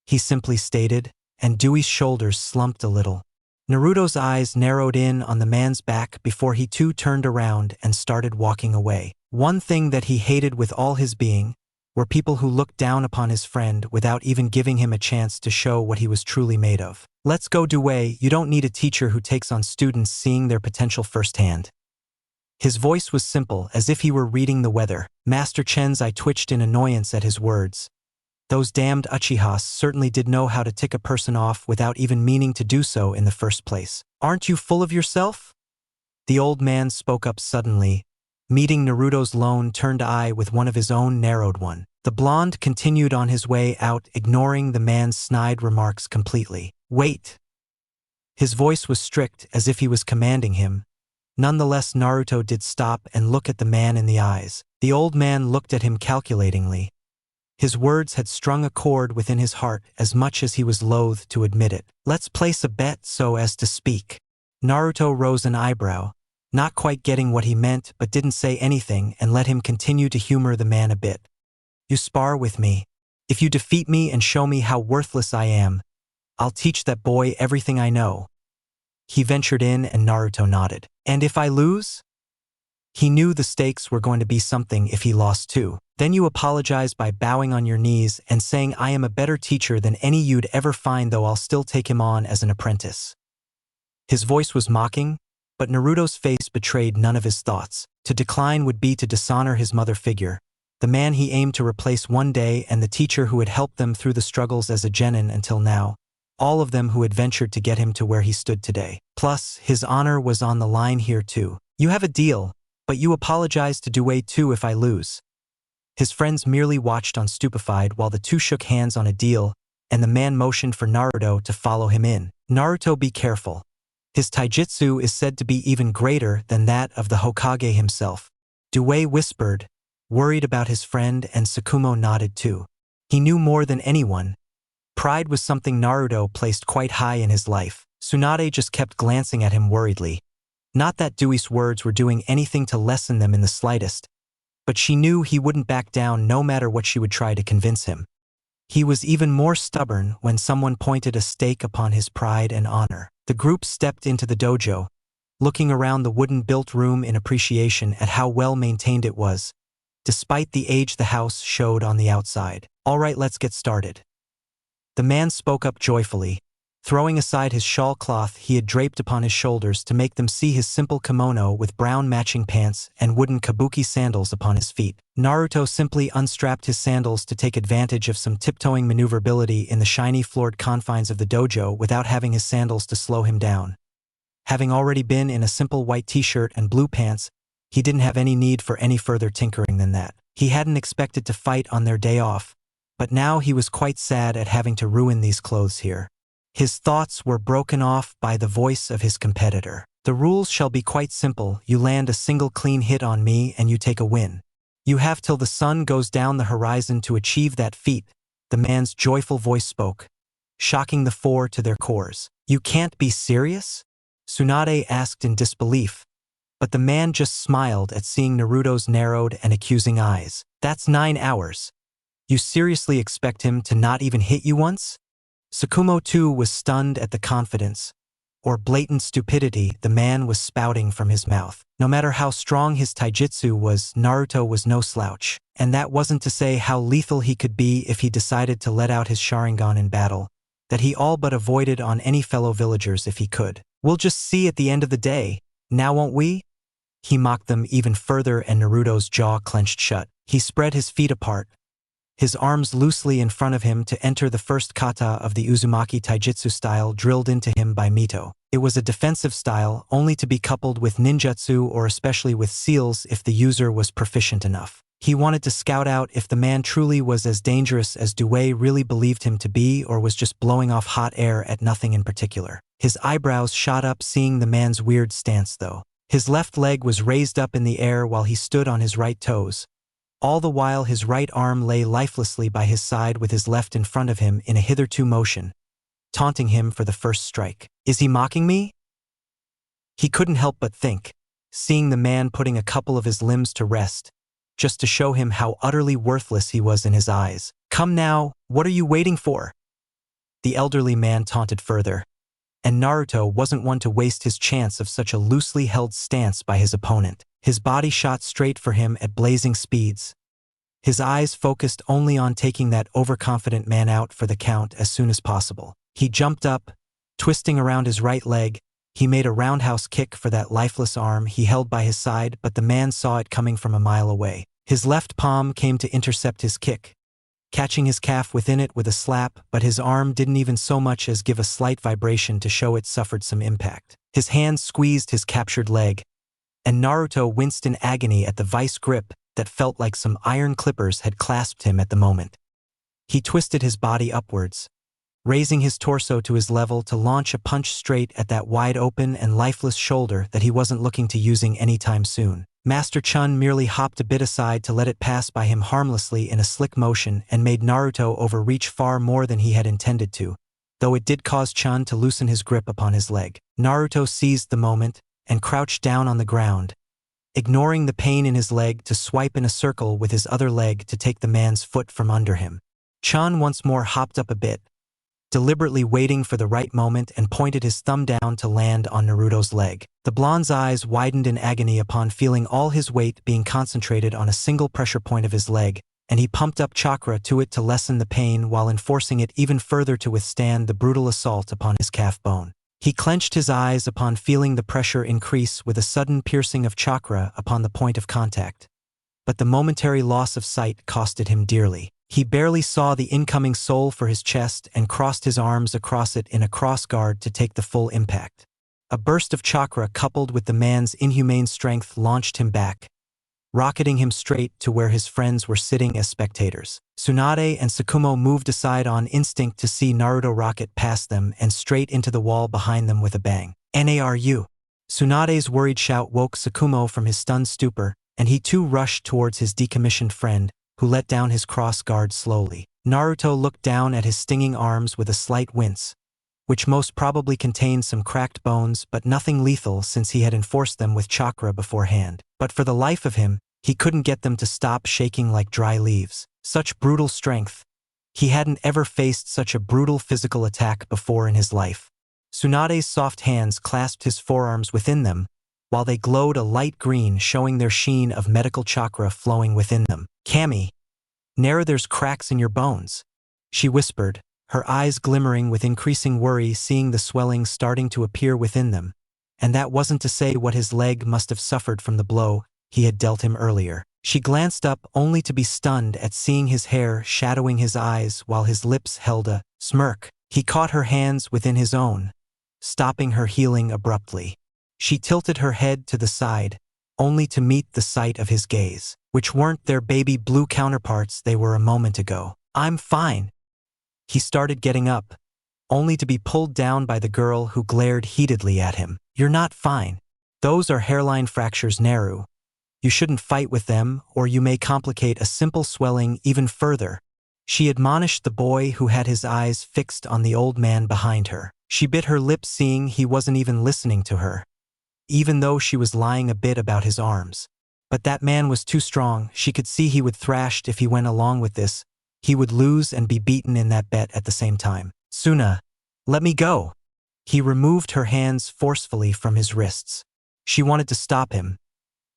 he simply stated, and Dewey's shoulders slumped a little. Naruto's eyes narrowed in on the man's back before he too turned around and started walking away. One thing that he hated with all his being were people who looked down upon his friend without even giving him a chance to show what he was truly made of. "Let's go, Dewey. You don't need a teacher who takes on students seeing their potential firsthand." His voice was simple, as if he were reading the weather. Master Chen's eye twitched in annoyance at his words. Those damned Uchihas certainly did know how to tick a person off without even meaning to do so in the first place. "Aren't you full of yourself?" The old man spoke up suddenly, meeting Naruto's lone-turned eye with one of his own narrowed one. The blonde continued on his way out, ignoring the man's snide remarks completely. "Wait." His voice was strict, as if he was commanding him. Nonetheless, Naruto did stop and look at the man in the eyes. The old man looked at him calculatingly. His words had strung a chord within his heart as much as he was loath to admit it. "Let's place a bet, so as to speak." Naruto rose an eyebrow, not quite getting what he meant, but didn't say anything and let him continue to humor the man a bit. "You spar with me. If you defeat me and show me how worthless I am, I'll teach that boy everything I know." He ventured in, and Naruto nodded. "And if I lose?" He knew the stakes were going to be something if he lost too. "Then you apologize by bowing on your knees and saying I am a better teacher than any you'd ever find, though I'll still take him on as an apprentice." His voice was mocking, but Naruto's face betrayed none of his thoughts. To decline would be to dishonor his mother figure, the man he aimed to replace one day, and the teacher who had helped them through the struggles as a genin until now, all of them who had ventured to get him to where he stood today. Plus, his honor was on the line here too. "You have a deal, but you apologize to Dewey too if I lose." His friends merely watched on stupefied while the two shook hands on a deal, and the man motioned for Naruto to follow him in. "Naruto, be careful. His taijutsu is said to be even greater than that of the Hokage himself." Dewey whispered, worried about his friend, and Tsukumo nodded too. He knew more than anyone. Pride was something Naruto placed quite high in his life. Tsunade just kept glancing at him worriedly. Not that Dewey's words were doing anything to lessen them in the slightest, but she knew he wouldn't back down no matter what she would try to convince him. He was even more stubborn when someone pointed a stake upon his pride and honor. The group stepped into the dojo, looking around the wooden-built room in appreciation at how well maintained it was, despite the age the house showed on the outside. "All right, let's get started." The man spoke up joyfully, throwing aside his shawl cloth he had draped upon his shoulders to make them see his simple kimono with brown matching pants and wooden kabuki sandals upon his feet. Naruto simply unstrapped his sandals to take advantage of some tiptoeing maneuverability in the shiny floored confines of the dojo without having his sandals to slow him down. Having already been in a simple white t-shirt and blue pants, he didn't have any need for any further tinkering than that. He hadn't expected to fight on their day off, but now he was quite sad at having to ruin these clothes here. His thoughts were broken off by the voice of his competitor. The rules shall be quite simple. You land a single clean hit on me and you take a win. You have till the sun goes down the horizon to achieve that feat, the man's joyful voice spoke, shocking the four to their cores. You can't be serious? Tsunade asked in disbelief, but the man just smiled at seeing Naruto's narrowed and accusing eyes. That's 9 hours. You seriously expect him to not even hit you once? Tsukumo too was stunned at the confidence, or blatant stupidity the man was spouting from his mouth. No matter how strong his taijutsu was, Naruto was no slouch, and that wasn't to say how lethal he could be if he decided to let out his Sharingan in battle, that he all but avoided on any fellow villagers if he could. We'll just see at the end of the day, now won't we? He mocked them even further and Naruto's jaw clenched shut. He spread his feet apart, his arms loosely in front of him to enter the first kata of the Uzumaki taijutsu style drilled into him by Mito. It was a defensive style only to be coupled with ninjutsu or especially with seals if the user was proficient enough. He wanted to scout out if the man truly was as dangerous as Due really believed him to be or was just blowing off hot air at nothing in particular. His eyebrows shot up seeing the man's weird stance though. His left leg was raised up in the air while he stood on his right toes. All the while his right arm lay lifelessly by his side with his left in front of him in a hitherto motion, taunting him for the first strike. Is he mocking me? He couldn't help but think, seeing the man putting a couple of his limbs to rest, just to show him how utterly worthless he was in his eyes. Come now, what are you waiting for? The elderly man taunted further, and Naruto wasn't one to waste his chance of such a loosely held stance by his opponent. His body shot straight for him at blazing speeds, his eyes focused only on taking that overconfident man out for the count as soon as possible. He jumped up, twisting around his right leg. He made a roundhouse kick for that lifeless arm he held by his side, but the man saw it coming from a mile away. His left palm came to intercept his kick, catching his calf within it with a slap, but his arm didn't even so much as give a slight vibration to show it suffered some impact. His hand squeezed his captured leg, and Naruto winced in agony at the vice grip that felt like some iron clippers had clasped him at the moment. He twisted his body upwards, raising his torso to his level to launch a punch straight at that wide-open and lifeless shoulder that he wasn't looking to using anytime soon. Master Chun merely hopped a bit aside to let it pass by him harmlessly in a slick motion and made Naruto overreach far more than he had intended to, though it did cause Chun to loosen his grip upon his leg. Naruto seized the moment and crouched down on the ground, ignoring the pain in his leg to swipe in a circle with his other leg to take the man's foot from under him. Chun once more hopped up a bit, deliberately waiting for the right moment and pointed his thumb down to land on Naruto's leg. The blonde's eyes widened in agony upon feeling all his weight being concentrated on a single pressure point of his leg, and he pumped up chakra to it to lessen the pain while enforcing it even further to withstand the brutal assault upon his calf bone. He clenched his eyes upon feeling the pressure increase with a sudden piercing of chakra upon the point of contact. But the momentary loss of sight costed him dearly. He barely saw the incoming soul for his chest and crossed his arms across it in a cross guard to take the full impact. A burst of chakra coupled with the man's inhumane strength launched him back, rocketing him straight to where his friends were sitting as spectators. Tsunade and Tsukumo moved aside on instinct to see Naruto rocket past them and straight into the wall behind them with a bang. Naru! Tsunade's worried shout woke Tsukumo from his stunned stupor, and he too rushed towards his decommissioned friend, who let down his cross guard slowly. Naruto looked down at his stinging arms with a slight wince, which most probably contained some cracked bones but nothing lethal since he had enforced them with chakra beforehand. But for the life of him, he couldn't get them to stop shaking like dry leaves. Such brutal strength. He hadn't ever faced such a brutal physical attack before in his life. Tsunade's soft hands clasped his forearms within them, while they glowed a light green showing their sheen of medical chakra flowing within them. Kami, Nara, there's cracks in your bones, she whispered, her eyes glimmering with increasing worry seeing the swelling starting to appear within them. And that wasn't to say what his leg must have suffered from the blow he had dealt him earlier. She glanced up only to be stunned at seeing his hair shadowing his eyes while his lips held a smirk. He caught her hands within his own, stopping her healing abruptly. She tilted her head to the side, only to meet the sight of his gaze, which weren't their baby blue counterparts they were a moment ago. "I'm fine." He started getting up, only to be pulled down by the girl who glared heatedly at him. "You're not fine. Those are hairline fractures, Naru. You shouldn't fight with them, or you may complicate a simple swelling even further," she admonished the boy who had his eyes fixed on the old man behind her. She bit her lip seeing he wasn't even listening to her, even though she was lying a bit about his arms. But that man was too strong. She could see he would thrash if he went along with this. He would lose and be beaten in that bet at the same time. "Suna, let me go." He removed her hands forcefully from his wrists. She wanted to stop him,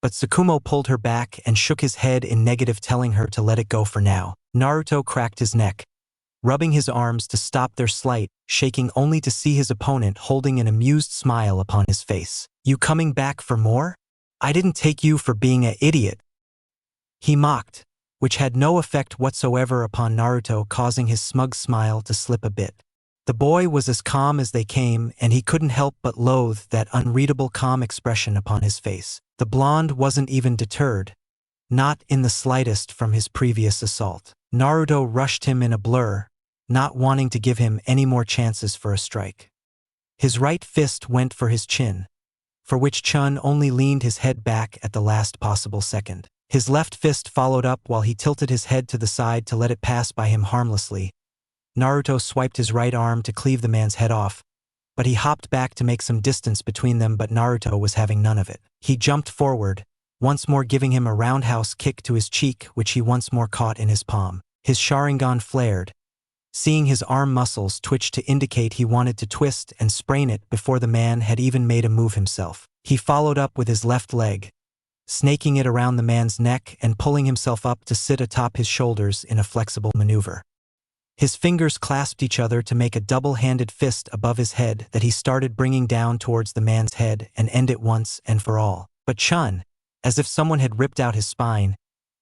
but Tsukumo pulled her back and shook his head in negative, telling her to let it go for now. Naruto cracked his neck, rubbing his arms to stop their slight, shaking only to see his opponent holding an amused smile upon his face. "You coming back for more? I didn't take you for being an idiot," he mocked, which had no effect whatsoever upon Naruto, causing his smug smile to slip a bit. The boy was as calm as they came, and he couldn't help but loathe that unreadable calm expression upon his face. The blonde wasn't even deterred, not in the slightest, from his previous assault. Naruto rushed him in a blur, not wanting to give him any more chances for a strike. His right fist went for his chin, for which Chun only leaned his head back at the last possible second. His left fist followed up while he tilted his head to the side to let it pass by him harmlessly. Naruto swiped his right arm to cleave the man's head off, but he hopped back to make some distance between them, but Naruto was having none of it. He jumped forward, once more giving him a roundhouse kick to his cheek, which he once more caught in his palm. His Sharingan flared, seeing his arm muscles twitch to indicate he wanted to twist and sprain it before the man had even made a move himself. He followed up with his left leg, snaking it around the man's neck and pulling himself up to sit atop his shoulders in a flexible maneuver. His fingers clasped each other to make a double-handed fist above his head that he started bringing down towards the man's head and end it once and for all. But Chun, as if someone had ripped out his spine,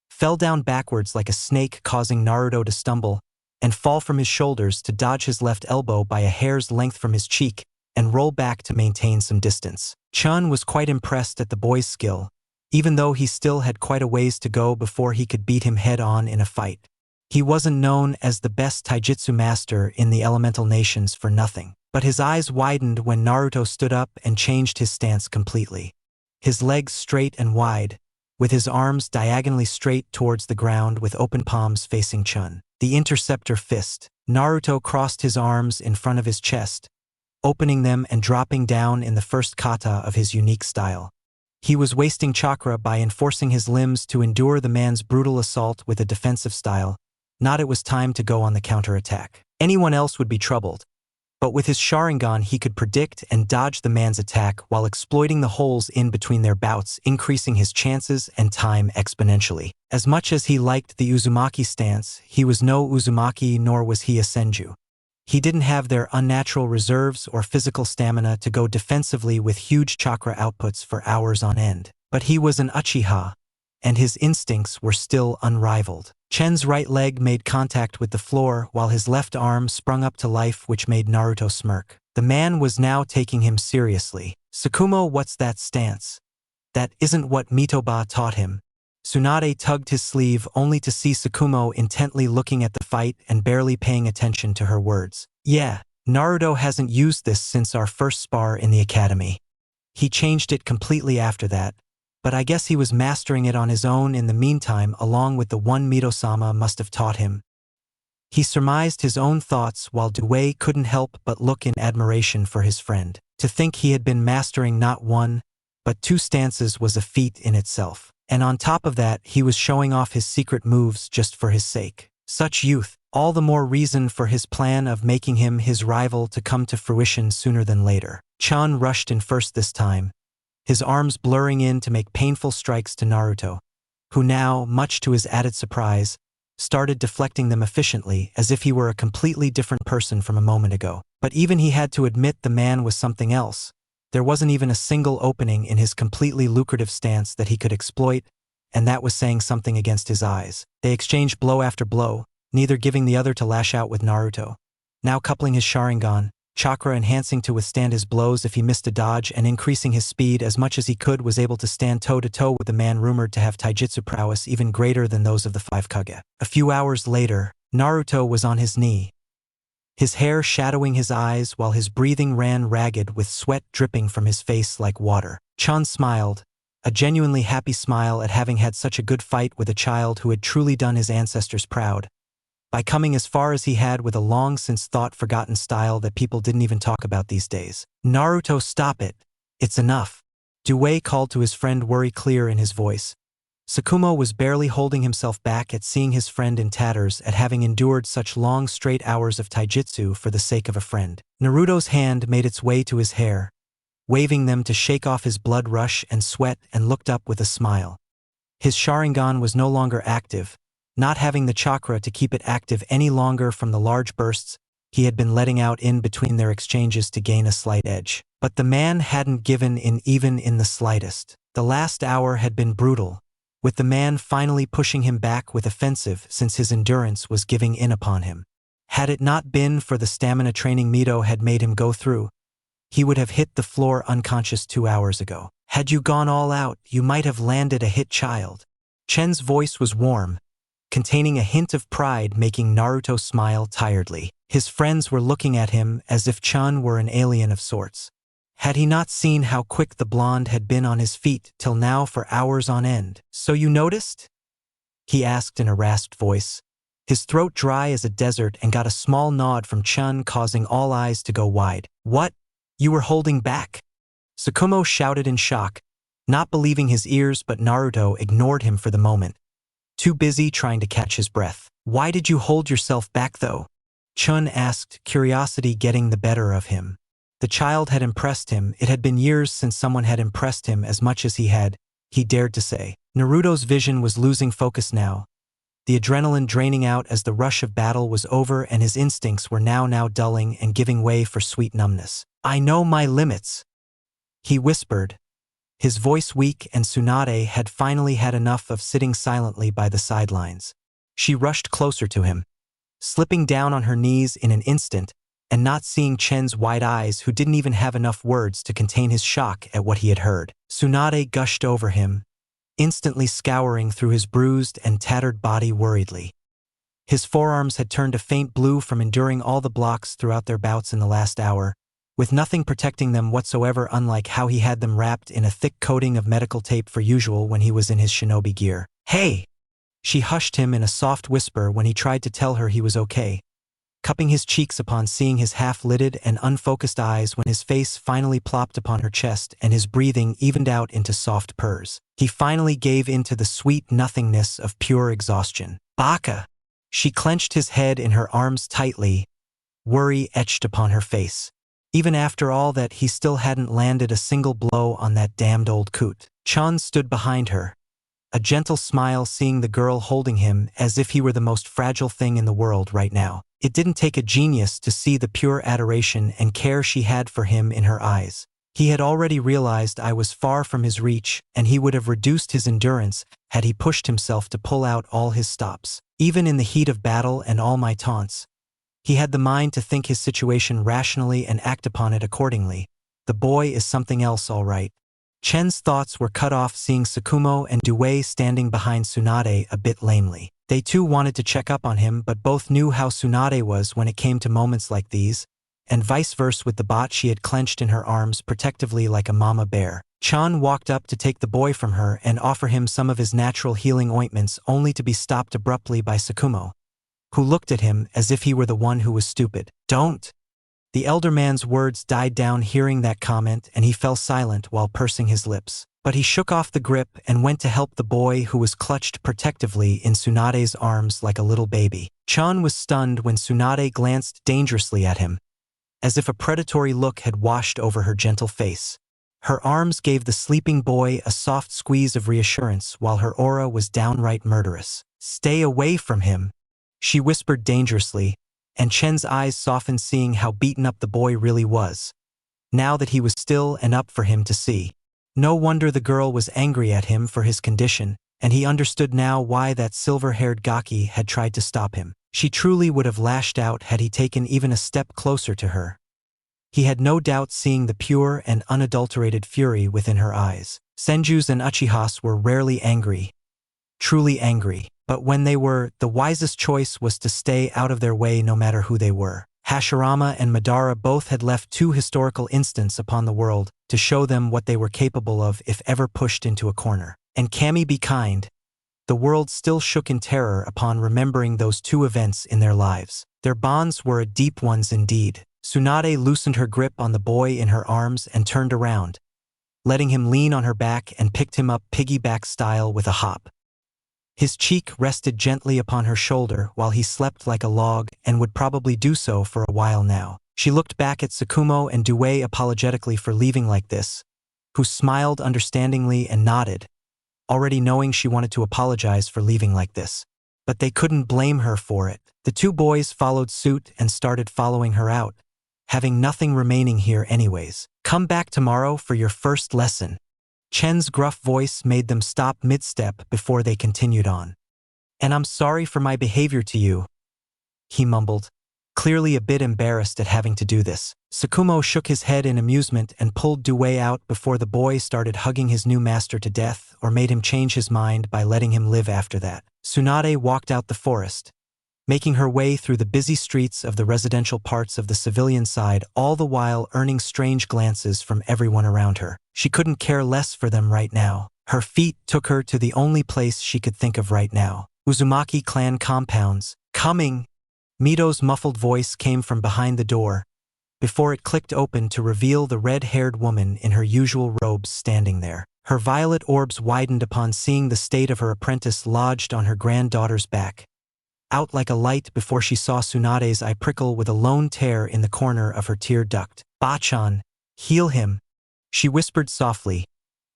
fell down backwards like a snake, causing Naruto to stumble and fall from his shoulders to dodge his left elbow by a hair's length from his cheek and roll back to maintain some distance. Chun was quite impressed at the boy's skill, even though he still had quite a ways to go before he could beat him head-on in a fight. He wasn't known as the best taijutsu master in the elemental nations for nothing, but his eyes widened when Naruto stood up and changed his stance completely. His legs straight and wide, with his arms diagonally straight towards the ground with open palms facing Chun. The interceptor fist. Naruto crossed his arms in front of his chest, opening them and dropping down in the first kata of his unique style. He was wasting chakra by enforcing his limbs to endure the man's brutal assault with a defensive style. Not it was time to go on the counterattack. Anyone else would be troubled, but with his Sharingan he could predict and dodge the man's attack while exploiting the holes in between their bouts, increasing his chances and time exponentially. As much as he liked the Uzumaki stance, he was no Uzumaki nor was he a Senju. He didn't have their unnatural reserves or physical stamina to go defensively with huge chakra outputs for hours on end. But he was an Uchiha, and his instincts were still unrivaled. Chen's right leg made contact with the floor while his left arm sprung up to life, which made Naruto smirk. The man was now taking him seriously. "Tsukumo, what's that stance? That isn't what Mitoba taught him." Tsunade tugged his sleeve only to see Tsukumo intently looking at the fight and barely paying attention to her words. "Yeah, Naruto hasn't used this since our first spar in the academy. He changed it completely after that, but I guess he was mastering it on his own in the meantime, along with the one Mito-sama must have taught him." He surmised his own thoughts while Due couldn't help but look in admiration for his friend. To think he had been mastering not one, but two stances was a feat in itself. And on top of that, he was showing off his secret moves just for his sake. Such youth, all the more reason for his plan of making him his rival to come to fruition sooner than later. Chun rushed in first this time, his arms blurring in to make painful strikes to Naruto, who now, much to his added surprise, started deflecting them efficiently as if he were a completely different person from a moment ago. But even he had to admit the man was something else. There wasn't even a single opening in his completely lucrative stance that he could exploit, and that was saying something against his eyes. They exchanged blow after blow, neither giving the other to lash out with Naruto, now coupling his Sharingan, chakra enhancing to withstand his blows if he missed a dodge, and increasing his speed as much as he could, was able to stand toe-to-toe with a man rumored to have taijutsu prowess even greater than those of the 5 Kage. A few hours later, Naruto was on his knee, his hair shadowing his eyes while his breathing ran ragged with sweat dripping from his face like water. Chun smiled, a genuinely happy smile at having had such a good fight with a child who had truly done his ancestors proud, by coming as far as he had with a long-since-thought-forgotten style that people didn't even talk about these days. Naruto, stop it. It's enough. Due called to his friend, worry clear in his voice. Tsukumo was barely holding himself back at seeing his friend in tatters at having endured such long straight hours of taijutsu for the sake of a friend. Naruto's hand made its way to his hair, waving them to shake off his blood rush and sweat, and looked up with a smile. His Sharingan was no longer active, not having the chakra to keep it active any longer from the large bursts he had been letting out in between their exchanges to gain a slight edge. But the man hadn't given in even in the slightest. The last hour had been brutal, with the man finally pushing him back with offensive since his endurance was giving in upon him. Had it not been for the stamina training Mito had made him go through, he would have hit the floor unconscious 2 hours ago. Had you gone all out, you might have landed a hit, child. Chen's voice was warm, containing a hint of pride, making Naruto smile tiredly. His friends were looking at him as if Chun were an alien of sorts. Had he not seen how quick the blonde had been on his feet till now for hours on end? So you noticed? He asked in a rasped voice, his throat dry as a desert, and got a small nod from Chun, causing all eyes to go wide. What? You were holding back? Tsukumo shouted in shock, not believing his ears, but Naruto ignored him for the moment, too busy trying to catch his breath. Why did you hold yourself back though? Chun asked, curiosity getting the better of him. The child had impressed him. It had been years since someone had impressed him as much as he dared to say. Naruto's vision was losing focus now, the adrenaline draining out as the rush of battle was over, and his instincts were now dulling and giving way for sweet numbness. I know my limits, he whispered, his voice weak, and Tsunade had finally had enough of sitting silently by the sidelines. She rushed closer to him, slipping down on her knees in an instant, and not seeing Chen's wide eyes, who didn't even have enough words to contain his shock at what he had heard. Tsunade gushed over him, instantly scouring through his bruised and tattered body worriedly. His forearms had turned a faint blue from enduring all the blocks throughout their bouts in the last hour, with nothing protecting them whatsoever, unlike how he had them wrapped in a thick coating of medical tape for usual when he was in his shinobi gear. Hey! She hushed him in a soft whisper when he tried to tell her he was okay, cupping his cheeks upon seeing his half-lidded and unfocused eyes when his face finally plopped upon her chest and his breathing evened out into soft purrs. He finally gave in to the sweet nothingness of pure exhaustion. Baka! She clenched his head in her arms tightly, worry etched upon her face. Even after all that, he still hadn't landed a single blow on that damned old coot. Chun stood behind her, a gentle smile seeing the girl holding him as if he were the most fragile thing in the world right now. It didn't take a genius to see the pure adoration and care she had for him in her eyes. He had already realized I was far from his reach, and he would have reduced his endurance had he pushed himself to pull out all his stops. Even in the heat of battle and all my taunts, he had the mind to think his situation rationally and act upon it accordingly. The boy is something else, all right. Chen's thoughts were cut off seeing Tsukumo and Due standing behind Tsunade a bit lamely. They too wanted to check up on him, but both knew how Tsunade was when it came to moments like these, and vice versa with the bot she had clenched in her arms protectively like a mama bear. Chan walked up to take the boy from her and offer him some of his natural healing ointments, only to be stopped abruptly by Tsukumo, who looked at him as if he were the one who was stupid. Don't! The elder man's words died down hearing that comment, and he fell silent while pursing his lips. But he shook off the grip and went to help the boy, who was clutched protectively in Tsunade's arms like a little baby. Chan was stunned when Tsunade glanced dangerously at him, as if a predatory look had washed over her gentle face. Her arms gave the sleeping boy a soft squeeze of reassurance while her aura was downright murderous. "Stay away from him," she whispered dangerously, and Chen's eyes softened seeing how beaten up the boy really was, now that he was still and up for him to see. No wonder the girl was angry at him for his condition, and he understood now why that silver-haired Gaki had tried to stop him. She truly would have lashed out had he taken even a step closer to her. He had no doubt seeing the pure and unadulterated fury within her eyes. Senjus and Uchihas were rarely angry, truly angry, but when they were, the wisest choice was to stay out of their way no matter who they were. Hashirama and Madara both had left two historical instants upon the world to show them what they were capable of if ever pushed into a corner. And Kami be kind. The world still shook in terror upon remembering those two events in their lives. Their bonds were deep ones indeed. Tsunade loosened her grip on the boy in her arms and turned around, letting him lean on her back and picked him up piggyback style with a hop. His cheek rested gently upon her shoulder while he slept like a log and would probably do so for a while now. She looked back at Tsukumo and Due apologetically for leaving like this, who smiled understandingly and nodded, already knowing she wanted to apologize for leaving like this. But they couldn't blame her for it. The two boys followed suit and started following her out, having nothing remaining here anyways. "Come back tomorrow for your first lesson." Chen's gruff voice made them stop mid-step before they continued on. "And I'm sorry for my behavior to you," he mumbled, clearly a bit embarrassed at having to do this. Tsukumo shook his head in amusement and pulled Due out before the boy started hugging his new master to death or made him change his mind by letting him live after that. Tsunade walked out the forest, making her way through the busy streets of the residential parts of the civilian side, all the while earning strange glances from everyone around her. She couldn't care less for them right now. Her feet took her to the only place she could think of right now. Uzumaki clan compounds. "Coming!" Mito's muffled voice came from behind the door, before it clicked open to reveal the red-haired woman in her usual robes standing there. Her violet orbs widened upon seeing the state of her apprentice lodged on her granddaughter's back, out like a light before she saw Tsunade's eye prickle with a lone tear in the corner of her tear duct. "Bachan, heal him," she whispered softly,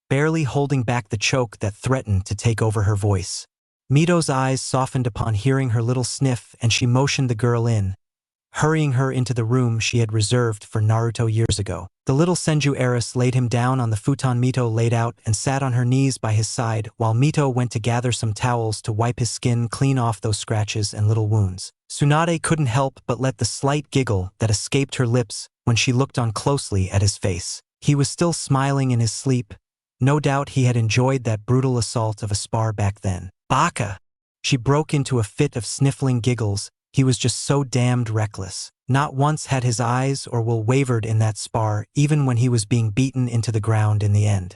barely holding back the choke that threatened to take over her voice. Mito's eyes softened upon hearing her little sniff and she motioned the girl in, hurrying her into the room she had reserved for Naruto years ago. The little Senju heiress laid him down on the futon Mito laid out and sat on her knees by his side while Mito went to gather some towels to wipe his skin clean off those scratches and little wounds. Tsunade couldn't help but let the slight giggle that escaped her lips when she looked on closely at his face. He was still smiling in his sleep. No doubt he had enjoyed that brutal assault of a spar back then. "Baka!" She broke into a fit of sniffling giggles. He was just so damned reckless. Not once had his eyes or will wavered in that spar, even when he was being beaten into the ground in the end.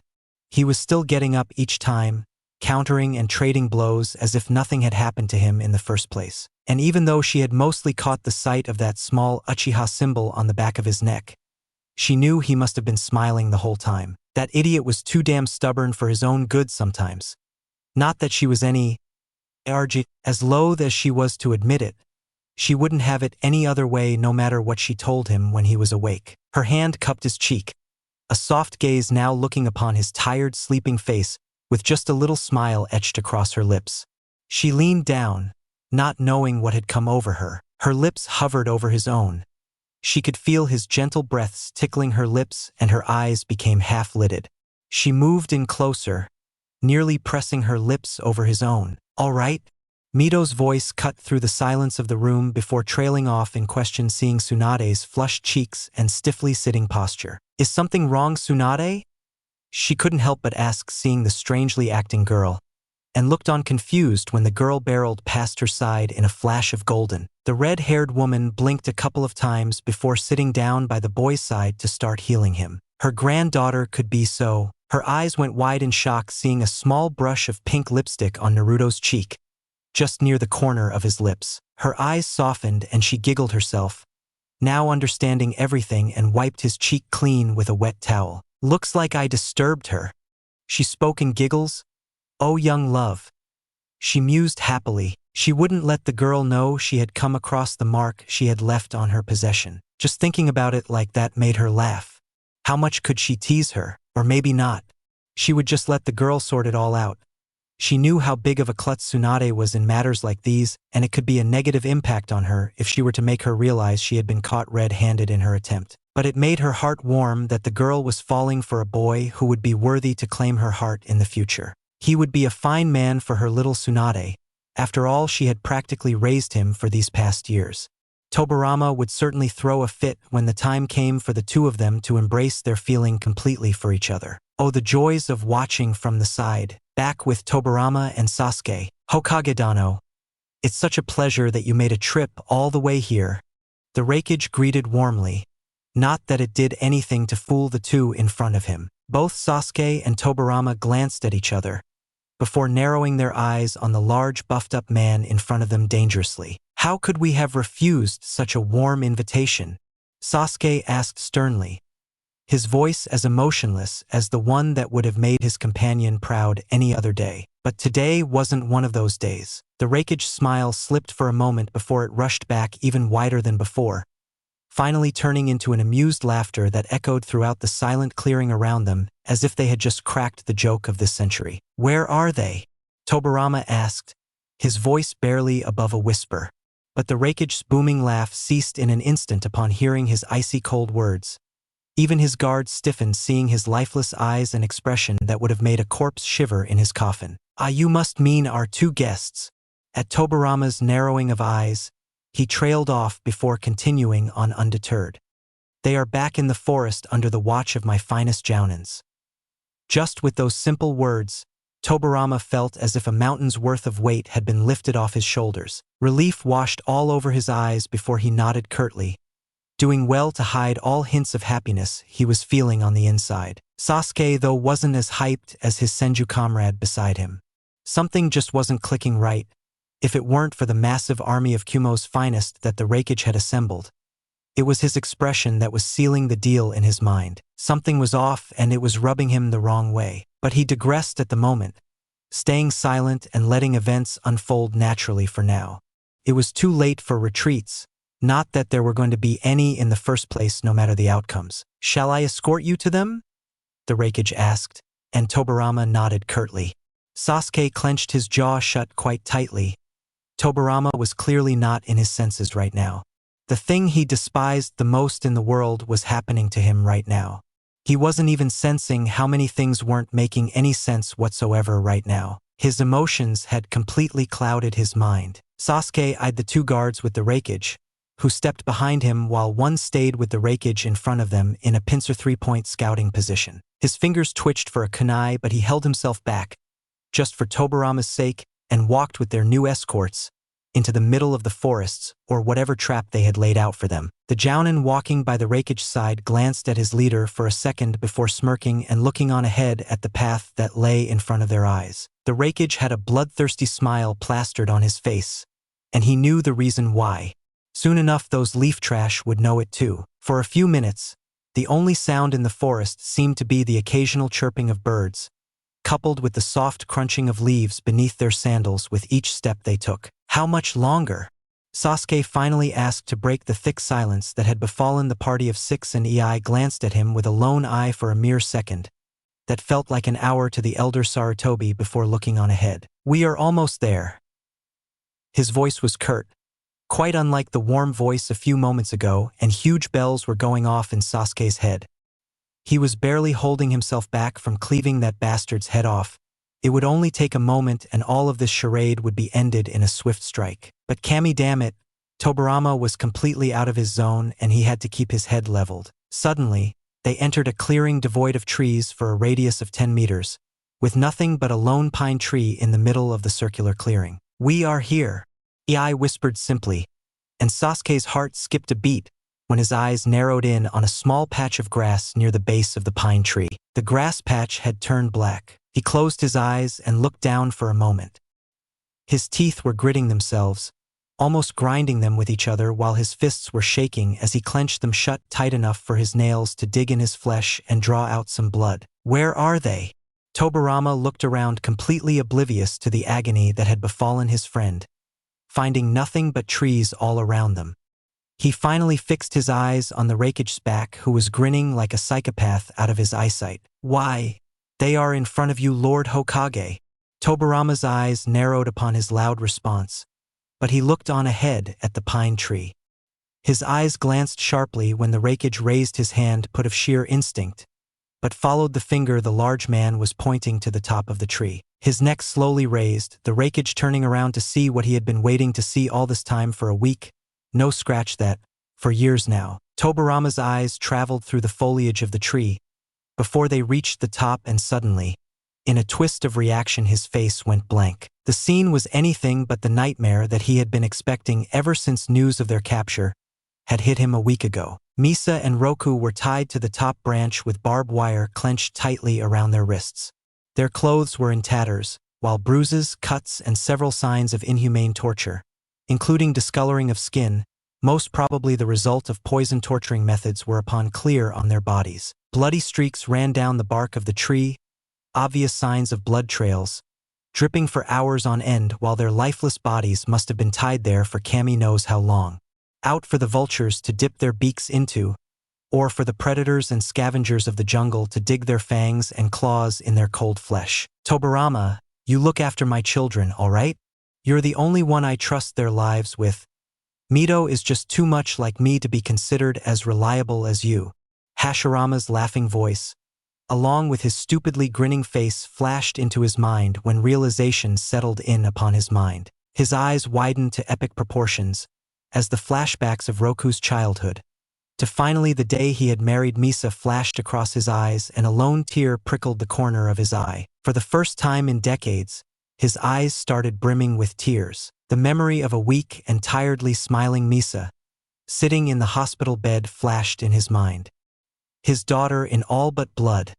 He was still getting up each time, countering and trading blows as if nothing had happened to him in the first place. And even though she had mostly caught the sight of that small Uchiha symbol on the back of his neck, she knew he must have been smiling the whole time. That idiot was too damn stubborn for his own good sometimes. Not that she was any arg, as loath as she was to admit it. She wouldn't have it any other way no matter what she told him when he was awake. Her hand cupped his cheek, a soft gaze now looking upon his tired, sleeping face with just a little smile etched across her lips. She leaned down, not knowing what had come over her. Her lips hovered over his own. She could feel his gentle breaths tickling her lips and her eyes became half-lidded. She moved in closer, nearly pressing her lips over his own. "All right?" Mito's voice cut through the silence of the room before trailing off in question seeing Tsunade's flushed cheeks and stiffly sitting posture. "Is something wrong, Tsunade?" She couldn't help but ask seeing the strangely acting girl, and looked on confused when the girl barreled past her side in a flash of golden. The red-haired woman blinked a couple of times before sitting down by the boy's side to start healing him. Her granddaughter could be so. Her eyes went wide in shock seeing a small brush of pink lipstick on Naruto's cheek, just near the corner of his lips. Her eyes softened and she giggled herself, now understanding everything, and wiped his cheek clean with a wet towel. "Looks like I disturbed her." She spoke in giggles. "Oh, young love." She mused happily. She wouldn't let the girl know she had come across the mark she had left on her possession. Just thinking about it like that made her laugh. How much could she tease her? Or maybe not. She would just let the girl sort it all out. She knew how big of a klutz Tsunade was in matters like these, and it could be a negative impact on her if she were to make her realize she had been caught red-handed in her attempt. But it made her heart warm that the girl was falling for a boy who would be worthy to claim her heart in the future. He would be a fine man for her little Tsunade. After all, she had practically raised him for these past years. Tobirama would certainly throw a fit when the time came for the two of them to embrace their feeling completely for each other. Oh, the joys of watching from the side, back with Tobirama and Sasuke. Hokage Dano, it's such a pleasure that you made a trip all the way here. The Raikage greeted warmly. Not that it did anything to fool the two in front of him. Both Sasuke and Tobirama glanced at each other, before narrowing their eyes on the large buffed-up man in front of them dangerously. How could we have refused such a warm invitation? Sasuke asked sternly, his voice as emotionless as the one that would have made his companion proud any other day. But today wasn't one of those days. The Raikage smile slipped for a moment before it rushed back even wider than before, finally turning into an amused laughter that echoed throughout the silent clearing around them, as if they had just cracked the joke of this century. Where are they? Tobirama asked, his voice barely above a whisper. But the Raikage's booming laugh ceased in an instant upon hearing his icy cold words. Even his guard stiffened seeing his lifeless eyes and expression that would have made a corpse shiver in his coffin. Ah, you must mean our two guests. At Tobirama's narrowing of eyes, he trailed off before continuing on undeterred. They are back in the forest under the watch of my finest jounins. Just with those simple words, Tobirama felt as if a mountain's worth of weight had been lifted off his shoulders. Relief washed all over his eyes before he nodded curtly, doing well to hide all hints of happiness he was feeling on the inside. Sasuke, though, wasn't as hyped as his Senju comrade beside him. Something just wasn't clicking right, if it weren't for the massive army of Kumo's finest that the Raikage had assembled. It was his expression that was sealing the deal in his mind. Something was off and it was rubbing him the wrong way. But he digressed at the moment, staying silent and letting events unfold naturally for now. It was too late for retreats, not that there were going to be any in the first place no matter the outcomes. Shall I escort you to them? The Raikage asked, and Tobirama nodded curtly. Sasuke clenched his jaw shut quite tightly. Tobirama was clearly not in his senses right now. The thing he despised the most in the world was happening to him right now. He wasn't even sensing how many things weren't making any sense whatsoever right now. His emotions had completely clouded his mind. Sasuke eyed the two guards with the Raikage, who stepped behind him while one stayed with the Raikage in front of them in a pincer three-point scouting position. His fingers twitched for a kunai, but he held himself back, just for Tobirama's sake, and walked with their new escorts into the middle of the forests or whatever trap they had laid out for them. The Jounin walking by the Raikage's side glanced at his leader for a second before smirking and looking on ahead at the path that lay in front of their eyes. The Raikage had a bloodthirsty smile plastered on his face, and he knew the reason why. Soon enough those leaf trash would know it too. For a few minutes, the only sound in the forest seemed to be the occasional chirping of birds, coupled with the soft crunching of leaves beneath their sandals with each step they took. How much longer? Sasuke finally asked to break the thick silence that had befallen the party of six, and Ei glanced at him with a lone eye for a mere second. That felt like an hour to the elder Sarutobi before looking on ahead. We are almost there. His voice was curt, quite unlike the warm voice a few moments ago, and huge bells were going off in Sasuke's head. He was barely holding himself back from cleaving that bastard's head off. It would only take a moment and all of this charade would be ended in a swift strike. But Kami, damn it, Tobirama was completely out of his zone and he had to keep his head leveled. Suddenly, they entered a clearing devoid of trees for a radius of 10 meters, with nothing but a lone pine tree in the middle of the circular clearing. We are here, Ei whispered simply, and Sasuke's heart skipped a beat when his eyes narrowed in on a small patch of grass near the base of the pine tree. The grass patch had turned black. He closed his eyes and looked down for a moment. His teeth were gritting themselves, almost grinding them with each other, while his fists were shaking as he clenched them shut tight enough for his nails to dig in his flesh and draw out some blood. Where are they? Tobirama looked around completely oblivious to the agony that had befallen his friend, finding nothing but trees all around them. He finally fixed his eyes on the Raikage's back, who was grinning like a psychopath out of his eyesight. Why? They are in front of you, Lord Hokage. Tobarama's eyes narrowed upon his loud response, but he looked on ahead at the pine tree. His eyes glanced sharply when the Hokage raised his hand put of sheer instinct, but followed the finger the large man was pointing to the top of the tree. His neck slowly raised, the Hokage turning around to see what he had been waiting to see all this time for a week, no scratch that, for years now. Tobarama's eyes traveled through the foliage of the tree, before they reached the top, and suddenly, in a twist of reaction, his face went blank. The scene was anything but the nightmare that he had been expecting ever since news of their capture had hit him a week ago. Misa and Roku were tied to the top branch with barbed wire clenched tightly around their wrists. Their clothes were in tatters, while bruises, cuts, and several signs of inhumane torture, including discoloring of skin, most probably the result of poison torturing methods, were upon clear on their bodies. Bloody streaks ran down the bark of the tree, obvious signs of blood trails, dripping for hours on end, while their lifeless bodies must have been tied there for Kami knows how long. Out for the vultures to dip their beaks into, or for the predators and scavengers of the jungle to dig their fangs and claws in their cold flesh. Tobarama, you look after my children, all right? You're the only one I trust their lives with. Mito is just too much like me to be considered as reliable as you. Hashirama's laughing voice, along with his stupidly grinning face, flashed into his mind when realization settled in upon his mind. His eyes widened to epic proportions, as the flashbacks of Roku's childhood, to finally the day he had married Misa, flashed across his eyes, and a lone tear prickled the corner of his eye. For the first time in decades, his eyes started brimming with tears. The memory of a weak and tiredly smiling Misa, sitting in the hospital bed, flashed in his mind. His daughter in all but blood,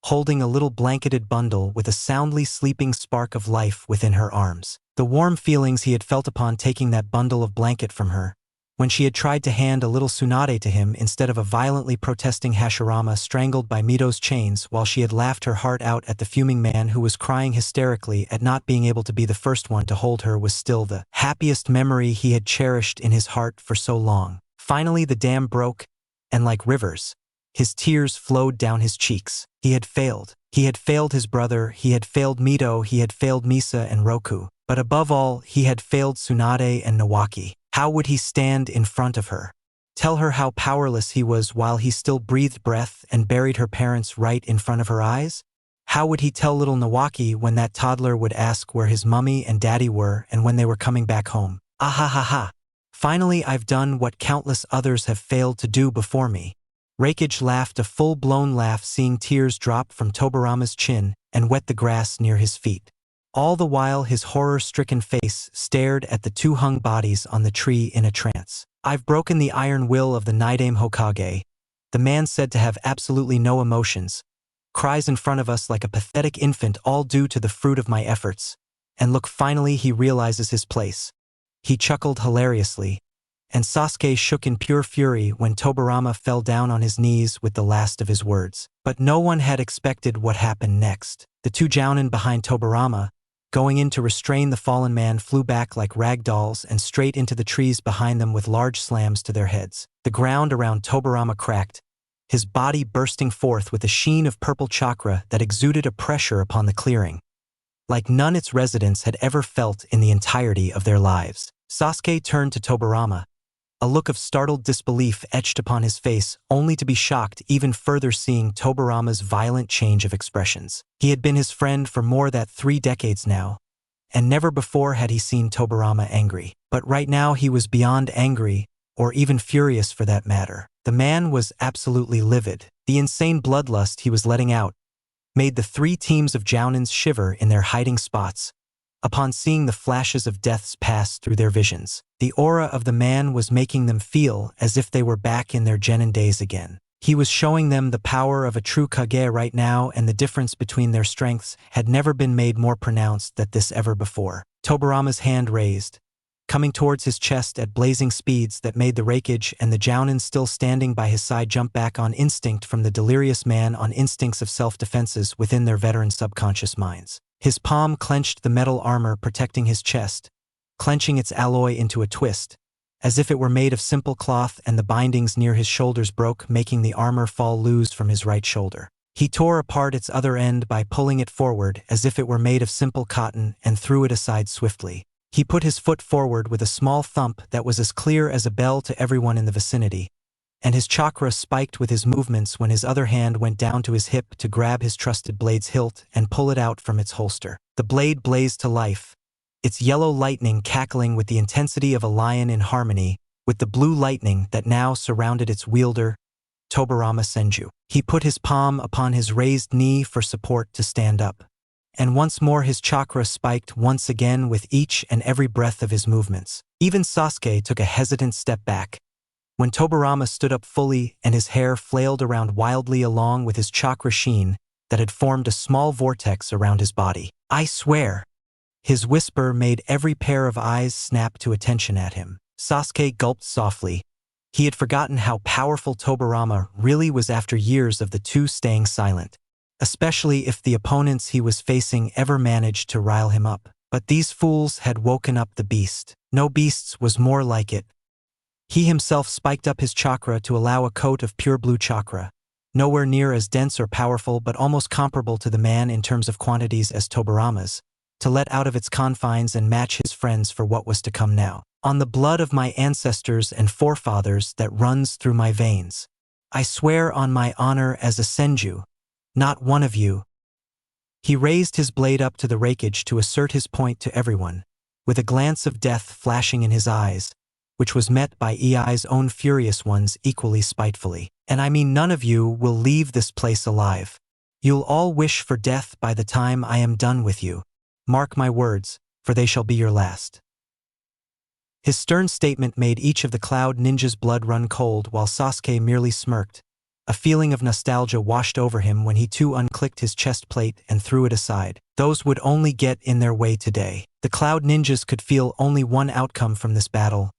holding a little blanketed bundle with a soundly sleeping spark of life within her arms. The warm feelings he had felt upon taking that bundle of blanket from her, when she had tried to hand a little Tsunade to him instead of a violently protesting Hashirama strangled by Mito's chains, while she had laughed her heart out at the fuming man who was crying hysterically at not being able to be the first one to hold her, was still the happiest memory he had cherished in his heart for so long. Finally the dam broke, and like rivers, his tears flowed down his cheeks. He had failed. He had failed his brother, he had failed Mito, he had failed Misa and Roku. But above all, he had failed Tsunade and Nawaki. How would he stand in front of her, tell her how powerless he was while he still breathed breath and buried her parents right in front of her eyes? How would he tell little Nawaki when that toddler would ask where his mummy and daddy were and when they were coming back home? Ah ha ha ha. Finally, I've done what countless others have failed to do before me. Hokage laughed a full-blown laugh, seeing tears drop from Tobarama's chin and wet the grass near his feet. All the while his horror-stricken face stared at the two hung bodies on the tree in a trance. I've broken the iron will of the Nidame Hokage, the man said to have absolutely no emotions, cries in front of us like a pathetic infant, all due to the fruit of my efforts. And look, finally he realizes his place. He chuckled hilariously, and Sasuke shook in pure fury when Tobarama fell down on his knees with the last of his words. But no one had expected what happened next. The two jounin behind Tobarama, going in to restrain the fallen man, flew back like rag dolls and straight into the trees behind them with large slams to their heads. The ground around Tobarama cracked, his body bursting forth with a sheen of purple chakra that exuded a pressure upon the clearing, like none its residents had ever felt in the entirety of their lives. Sasuke turned to Tobarama, a look of startled disbelief etched upon his face, only to be shocked even further seeing Tobarama's violent change of expressions. He had been his friend for more than 3 decades now, and never before had he seen Tobarama angry. But right now he was beyond angry, or even furious for that matter. The man was absolutely livid. The insane bloodlust he was letting out made the 3 teams of jounins shiver in their hiding spots upon seeing the flashes of deaths pass through their visions. The aura of the man was making them feel as if they were back in their genin days again. He was showing them the power of a true Kage right now, and the difference between their strengths had never been made more pronounced than this ever before. Tobarama's hand raised, coming towards his chest at blazing speeds that made the Hokage and the jounin still standing by his side jump back on instinct from the delirious man on instincts of self-defenses within their veteran subconscious minds. His palm clenched the metal armor protecting his chest, clenching its alloy into a twist, as if it were made of simple cloth, and the bindings near his shoulders broke, making the armor fall loose from his right shoulder. He tore apart its other end by pulling it forward as if it were made of simple cotton and threw it aside swiftly. He put his foot forward with a small thump that was as clear as a bell to everyone in the vicinity, and his chakra spiked with his movements when his other hand went down to his hip to grab his trusted blade's hilt and pull it out from its holster. The blade blazed to life, its yellow lightning cackling with the intensity of a lion in harmony with the blue lightning that now surrounded its wielder, Tobirama Senju. He put his palm upon his raised knee for support to stand up, and once more his chakra spiked once again with each and every breath of his movements. Even Sasuke took a hesitant step back when Tobirama stood up fully and his hair flailed around wildly along with his chakra sheen that had formed a small vortex around his body. "I swear!" His whisper made every pair of eyes snap to attention at him. Sasuke gulped softly. He had forgotten how powerful Tobirama really was after years of the two staying silent, especially if the opponents he was facing ever managed to rile him up. But these fools had woken up the beast. No beasts was more like it. He himself spiked up his chakra to allow a coat of pure blue chakra, nowhere near as dense or powerful but almost comparable to the man in terms of quantities as Tobirama's, to let out of its confines and match his friends for what was to come now. "On the blood of my ancestors and forefathers that runs through my veins, I swear on my honor as a Senju, not one of you." He raised his blade up to the rakeage to assert his point to everyone, with a glance of death flashing in his eyes, which was met by Ei's own furious ones equally spitefully. "And I mean none of you will leave this place alive. You'll all wish for death by the time I am done with you. Mark my words, for they shall be your last." His stern statement made each of the Cloud Ninja's blood run cold while Sasuke merely smirked. A feeling of nostalgia washed over him when he too unclicked his chest plate and threw it aside. Those would only get in their way today. The Cloud Ninjas could feel only one outcome from this battle,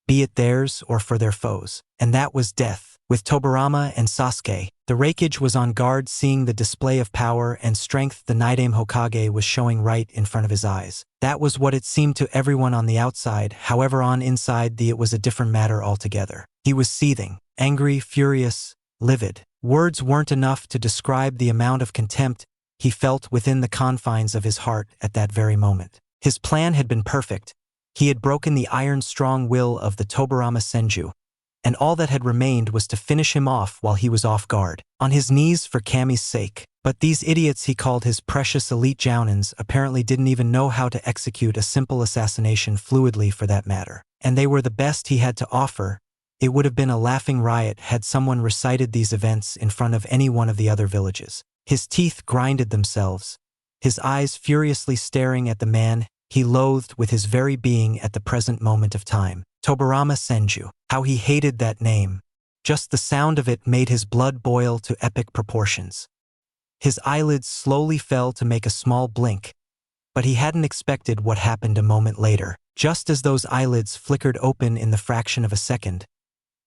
be it theirs or for their foes, and that was death. With Tobirama and Sasuke, the Raikage was on guard, seeing the display of power and strength the Nidaime Hokage was showing right in front of his eyes. That was what it seemed to everyone on the outside. However, on inside it was a different matter altogether. He was seething, angry, furious, livid. Words weren't enough to describe the amount of contempt he felt within the confines of his heart at that very moment. His plan had been perfect. He had broken the iron-strong will of the Tobirama Senju, and all that had remained was to finish him off while he was off guard, on his knees for Kami's sake. But these idiots he called his precious elite Jounins apparently didn't even know how to execute a simple assassination fluidly, for that matter. And they were the best he had to offer. It would have been a laughing riot had someone recited these events in front of any one of the other villages. His teeth grinded themselves, his eyes furiously staring at the man he loathed with his very being at the present moment of time. Tobirama Senju. How he hated that name. Just the sound of it made his blood boil to epic proportions. His eyelids slowly fell to make a small blink, but he hadn't expected what happened a moment later. Just as those eyelids flickered open in the fraction of a second,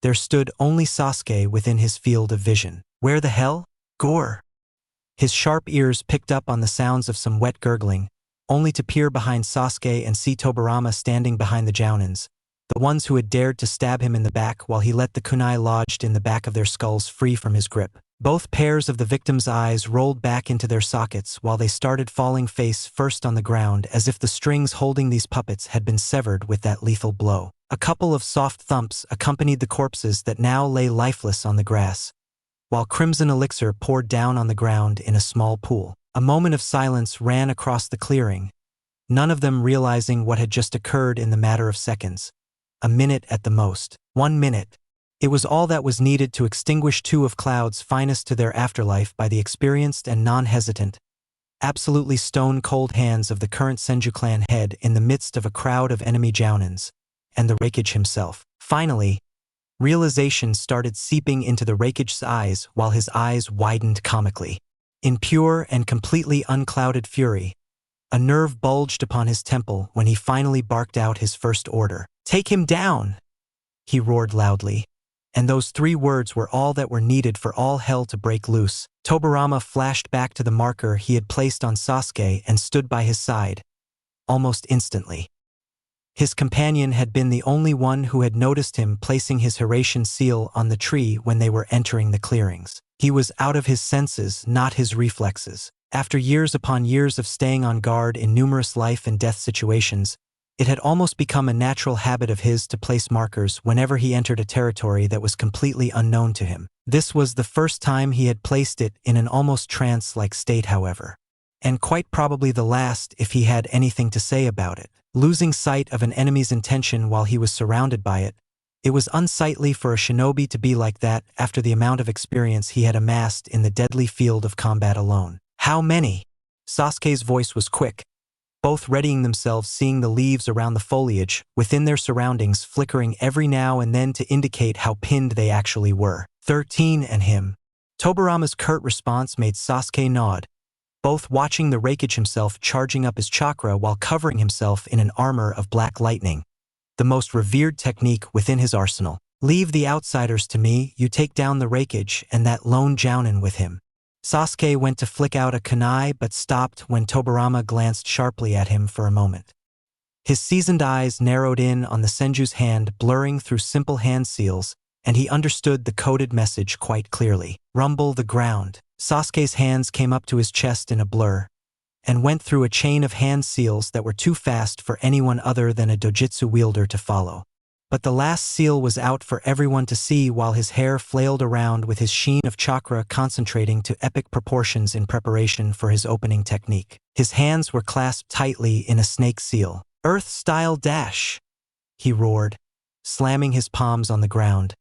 there stood only Sasuke within his field of vision. Where the hell? Gore! His sharp ears picked up on the sounds of some wet gurgling, only to peer behind Sasuke and see Tobirama standing behind the Jounins, the ones who had dared to stab him in the back while he let the kunai lodged in the back of their skulls free from his grip. Both pairs of the victim's eyes rolled back into their sockets while they started falling face first on the ground, as if the strings holding these puppets had been severed with that lethal blow. A couple of soft thumps accompanied the corpses that now lay lifeless on the grass, while crimson elixir poured down on the ground in a small pool. A moment of silence ran across the clearing, none of them realizing what had just occurred in the matter of seconds. A minute at the most. 1 minute. It was all that was needed to extinguish two of Cloud's finest to their afterlife by the experienced and non-hesitant, absolutely stone-cold hands of the current Senju clan head in the midst of a crowd of enemy Jounins, and the Raikage himself. Finally, realization started seeping into the Raikage's eyes while his eyes widened comically. In pure and completely unclouded fury, a nerve bulged upon his temple when he finally barked out his first order. "Take him down!" he roared loudly, and those 3 words were all that were needed for all hell to break loose. Tobirama flashed back to the marker he had placed on Sasuke and stood by his side, almost instantly. His companion had been the only one who had noticed him placing his Hiratian seal on the tree when they were entering the clearings. He was out of his senses, not his reflexes. After years upon years of staying on guard in numerous life and death situations, it had almost become a natural habit of his to place markers whenever he entered a territory that was completely unknown to him. This was the first time he had placed it in an almost trance-like state, however. And quite probably the last if he had anything to say about it. Losing sight of an enemy's intention while he was surrounded by it, it was unsightly for a shinobi to be like that after the amount of experience he had amassed in the deadly field of combat alone. How many? Sasuke's voice was quick, both readying themselves, seeing the leaves around the foliage within their surroundings flickering every now and then to indicate how pinned they actually were. 13 and him. Tobirama's curt response made Sasuke nod, both watching the Raikage himself charging up his chakra while covering himself in an armor of black lightning, the most revered technique within his arsenal. Leave the outsiders to me, you take down the Raikage and that lone jounin with him. Sasuke went to flick out a kunai but stopped when Tobirama glanced sharply at him for a moment. His seasoned eyes narrowed in on the senju's hand blurring through simple hand seals, and he understood the coded message quite clearly. Rumble the ground. Sasuke's hands came up to his chest in a blur, and went through a chain of hand seals that were too fast for anyone other than a dojutsu wielder to follow. But the last seal was out for everyone to see while his hair flailed around with his sheen of chakra concentrating to epic proportions in preparation for his opening technique. His hands were clasped tightly in a snake seal. Earth-style dash! He roared, slamming his palms on the ground,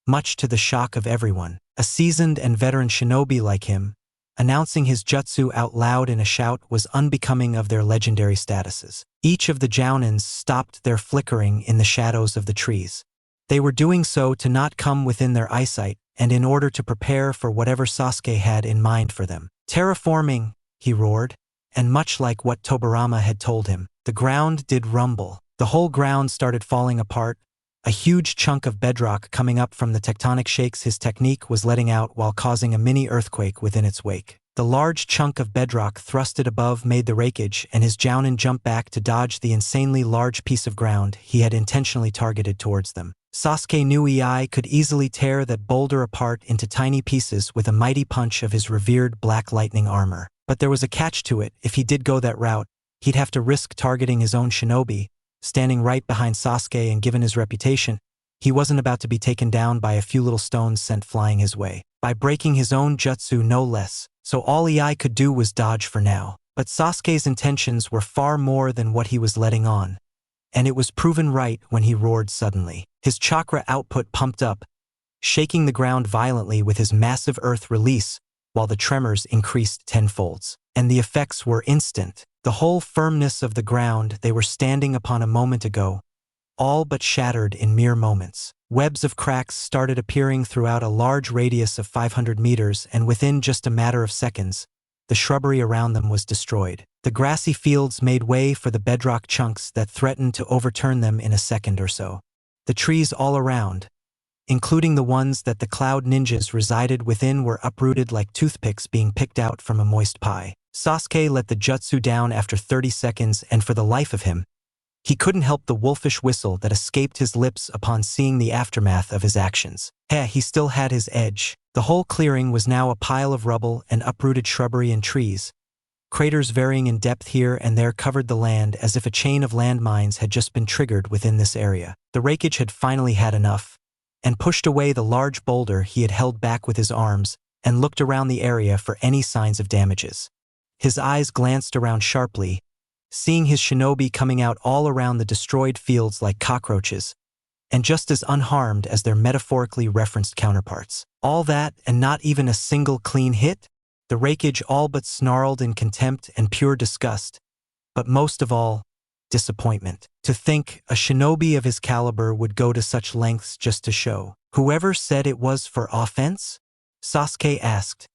much to the shock of everyone. A seasoned and veteran shinobi like him, announcing his jutsu out loud in a shout was unbecoming of their legendary statuses. Each of the jounins stopped their flickering in the shadows of the trees. They were doing so to not come within their eyesight and in order to prepare for whatever Sasuke had in mind for them. Terraforming, he roared, and much like what Tobirama had told him, the ground did rumble. The whole ground started falling apart, a huge chunk of bedrock coming up from the tectonic shakes his technique was letting out while causing a mini earthquake within its wake. The large chunk of bedrock thrusted above made the Raikage and his jounin jump back to dodge the insanely large piece of ground he had intentionally targeted towards them. Sasuke knew EI could easily tear that boulder apart into tiny pieces with a mighty punch of his revered black lightning armor. But there was a catch to it. If he did go that route, he'd have to risk targeting his own shinobi, standing right behind Sasuke, and given his reputation, he wasn't about to be taken down by a few little stones sent flying his way. By breaking his own jutsu no less, so all EI could do was dodge for now. But Sasuke's intentions were far more than what he was letting on, and it was proven right when he roared suddenly. His chakra output pumped up, shaking the ground violently with his massive earth release, while the tremors increased tenfolds. And the effects were instant. The whole firmness of the ground they were standing upon a moment ago, all but shattered in mere moments. Webs of cracks started appearing throughout a large radius of 500 meters, and within just a matter of seconds, the shrubbery around them was destroyed. The grassy fields made way for the bedrock chunks that threatened to overturn them in a second or so. The trees all around, including the ones that the Cloud Ninjas resided within, were uprooted like toothpicks being picked out from a moist pie. Sasuke let the jutsu down after 30 seconds, and for the life of him, he couldn't help the wolfish whistle that escaped his lips upon seeing the aftermath of his actions. He still had his edge. The whole clearing was now a pile of rubble and uprooted shrubbery and trees. Craters varying in depth here and there covered the land as if a chain of landmines had just been triggered within this area. The Raikage had finally had enough, and pushed away the large boulder he had held back with his arms, and looked around the area for any signs of damages. His eyes glanced around sharply, seeing his shinobi coming out all around the destroyed fields like cockroaches, and just as unharmed as their metaphorically referenced counterparts. All that, and not even a single clean hit? The Raikage all but snarled in contempt and pure disgust, but most of all, disappointment. To think a shinobi of his caliber would go to such lengths just to show. Whoever said it was for offense? Sasuke asked,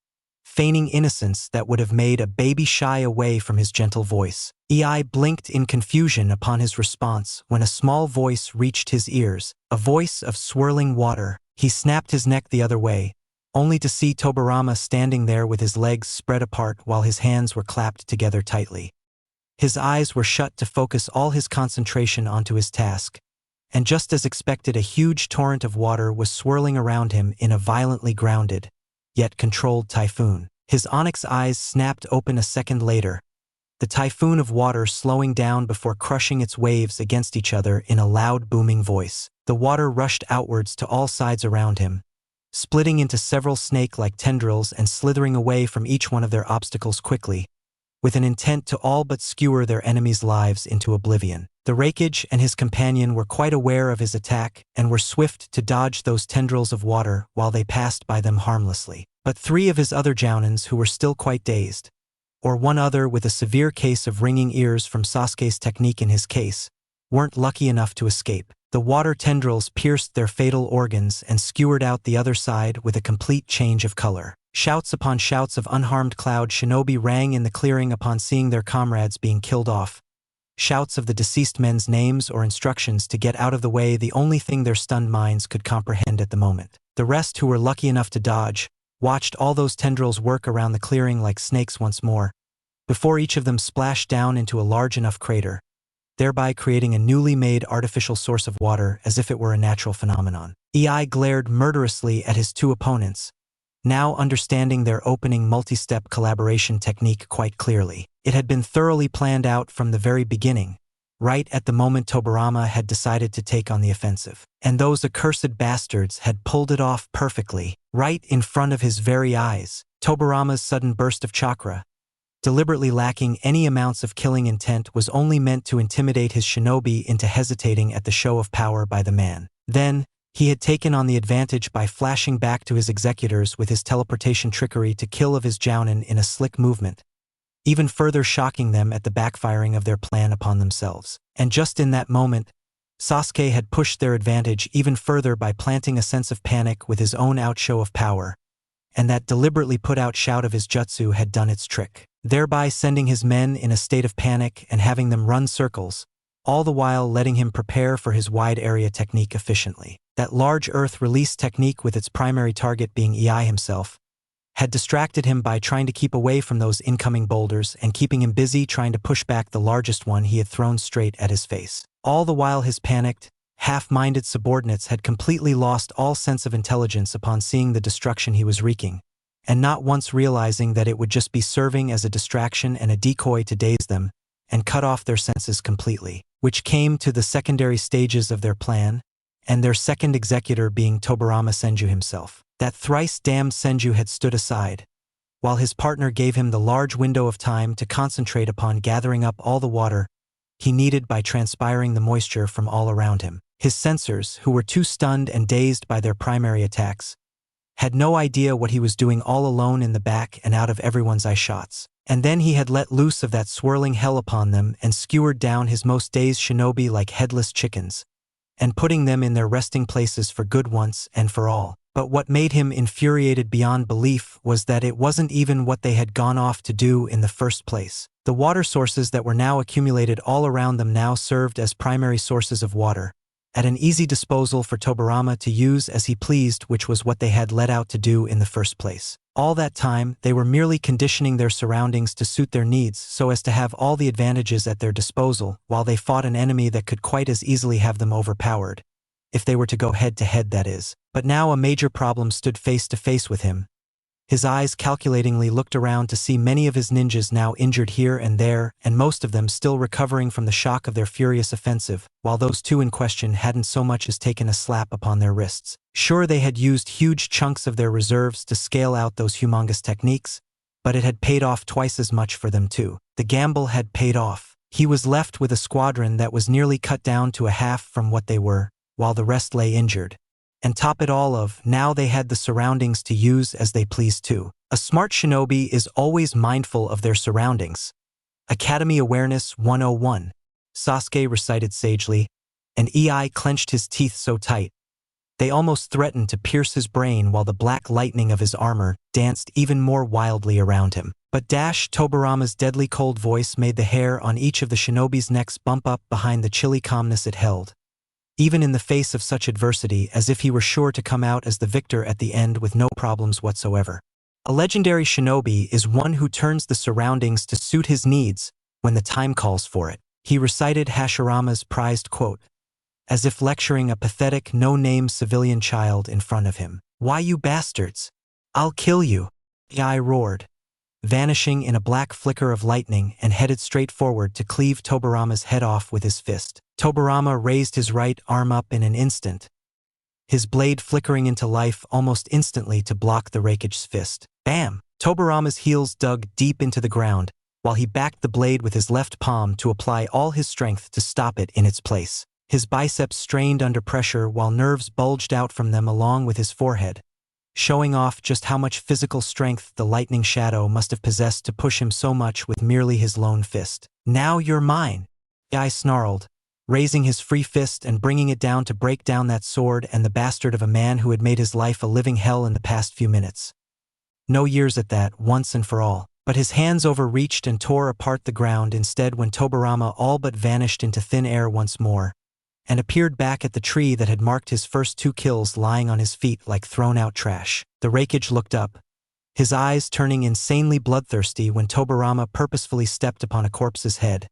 feigning innocence that would have made a baby shy away from his gentle voice. EI blinked in confusion upon his response when a small voice reached his ears, a voice of swirling water. He snapped his neck the other way, only to see Tobirama standing there with his legs spread apart while his hands were clapped together tightly. His eyes were shut to focus all his concentration onto his task, and just as expected, a huge torrent of water was swirling around him in a violently grounded, yet controlled typhoon. His onyx eyes snapped open a second later, the typhoon of water slowing down before crushing its waves against each other in a loud booming voice. The water rushed outwards to all sides around him, splitting into several snake-like tendrils and slithering away from each one of their obstacles quickly, with an intent to all but skewer their enemies' lives into oblivion. The Hokage and his companion were quite aware of his attack and were swift to dodge those tendrils of water while they passed by them harmlessly. But 3 of his other jounins who were still quite dazed, or one other with a severe case of ringing ears from Sasuke's technique in his case, weren't lucky enough to escape. The water tendrils pierced their fatal organs and skewered out the other side with a complete change of color. Shouts upon shouts of unharmed cloud shinobi rang in the clearing upon seeing their comrades being killed off. Shouts of the deceased men's names or instructions to get out of the way, the only thing their stunned minds could comprehend at the moment. The rest, who were lucky enough to dodge, watched all those tendrils work around the clearing like snakes once more, before each of them splashed down into a large enough crater, thereby creating a newly made artificial source of water as if it were a natural phenomenon. EI glared murderously at his 2 opponents, now understanding their opening multi-step collaboration technique quite clearly. It had been thoroughly planned out from the very beginning, right at the moment Tobirama had decided to take on the offensive. And those accursed bastards had pulled it off perfectly, right in front of his very eyes. Tobirama's sudden burst of chakra, deliberately lacking any amounts of killing intent, was only meant to intimidate his shinobi into hesitating at the show of power by the man. Then, he had taken on the advantage by flashing back to his executors with his teleportation trickery to kill of his jounin in a slick movement, even further shocking them at the backfiring of their plan upon themselves. And just in that moment, Sasuke had pushed their advantage even further by planting a sense of panic with his own outshow of power, and that deliberately put-out shout of his jutsu had done its trick, thereby sending his men in a state of panic and having them run circles, all the while letting him prepare for his wide-area technique efficiently. That large earth release technique, with its primary target being EI himself, had distracted him by trying to keep away from those incoming boulders and keeping him busy trying to push back the largest one he had thrown straight at his face. All the while his panicked, half-minded subordinates had completely lost all sense of intelligence upon seeing the destruction he was wreaking, and not once realizing that it would just be serving as a distraction and a decoy to daze them and cut off their senses completely, which came to the secondary stages of their plan, and their second executor being Tobirama Senju himself. That thrice-damned Senju had stood aside, while his partner gave him the large window of time to concentrate upon gathering up all the water he needed by transpiring the moisture from all around him. His sensors, who were too stunned and dazed by their primary attacks, had no idea what he was doing all alone in the back and out of everyone's eye shots. And then he had let loose of that swirling hell upon them and skewered down his most dazed shinobi like headless chickens, and putting them in their resting places for good once and for all. But what made him infuriated beyond belief was that it wasn't even what they had gone off to do in the first place. The water sources that were now accumulated all around them now served as primary sources of water, at an easy disposal for Tobirama to use as he pleased, which was what they had let out to do in the first place. All that time, they were merely conditioning their surroundings to suit their needs so as to have all the advantages at their disposal while they fought an enemy that could quite as easily have them overpowered, if they were to go head-to-head, that is. But now a major problem stood face to face with him. His eyes calculatingly looked around to see many of his ninjas now injured here and there, and most of them still recovering from the shock of their furious offensive, while those 2 in question hadn't so much as taken a slap upon their wrists. Sure, they had used huge chunks of their reserves to scale out those humongous techniques, but it had paid off twice as much for them too. The gamble had paid off. He was left with a squadron that was nearly cut down to a half from what they were, while the rest lay injured. And top it all of, now they had the surroundings to use as they pleased too. A smart shinobi is always mindful of their surroundings. Academy Awareness 101, Sasuke recited sagely, and EI clenched his teeth so tight they almost threatened to pierce his brain, while the black lightning of his armor danced even more wildly around him. But Tobirama's deadly cold voice made the hair on each of the shinobi's necks bump up behind the chilly calmness it held, even in the face of such adversity, as if he were sure to come out as the victor at the end with no problems whatsoever. A legendary shinobi is one who turns the surroundings to suit his needs when the time calls for it. He recited Hashirama's prized quote, as if lecturing a pathetic, no-name civilian child in front of him. "Why, you bastards? I'll kill you, the eye roared, vanishing in a black flicker of lightning and headed straight forward to cleave Tobirama's head off with his fist. Tobirama raised his right arm up in an instant, his blade flickering into life almost instantly to block the Raikage's fist. Bam! Tobirama's heels dug deep into the ground, while he backed the blade with his left palm to apply all his strength to stop it in its place. His biceps strained under pressure while nerves bulged out from them along with his forehead, showing off just how much physical strength the lightning shadow must have possessed to push him so much with merely his lone fist. Now you're mine, the eye snarled, raising his free fist and bringing it down to break down that sword and the bastard of a man who had made his life a living hell in the past few minutes. No years at that, once and for all. But his hands overreached and tore apart the ground instead when Tobirama all but vanished into thin air once more, and appeared back at the tree that had marked his first 2 kills lying on his feet like thrown-out trash. The Raikage looked up, his eyes turning insanely bloodthirsty when Tobirama purposefully stepped upon a corpse's head,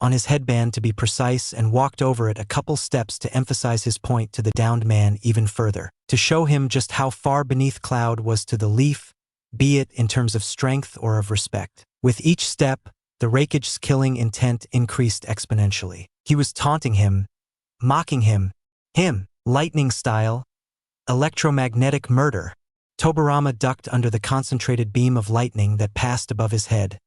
on his headband to be precise, and walked over it a couple steps to emphasize his point to the downed man even further, to show him just how far beneath Cloud was to the leaf, be it in terms of strength or of respect. With each step, the Raikage's killing intent increased exponentially. He was taunting him, mocking him, lightning style, electromagnetic murder. Tobirama ducked under the concentrated beam of lightning that passed above his head,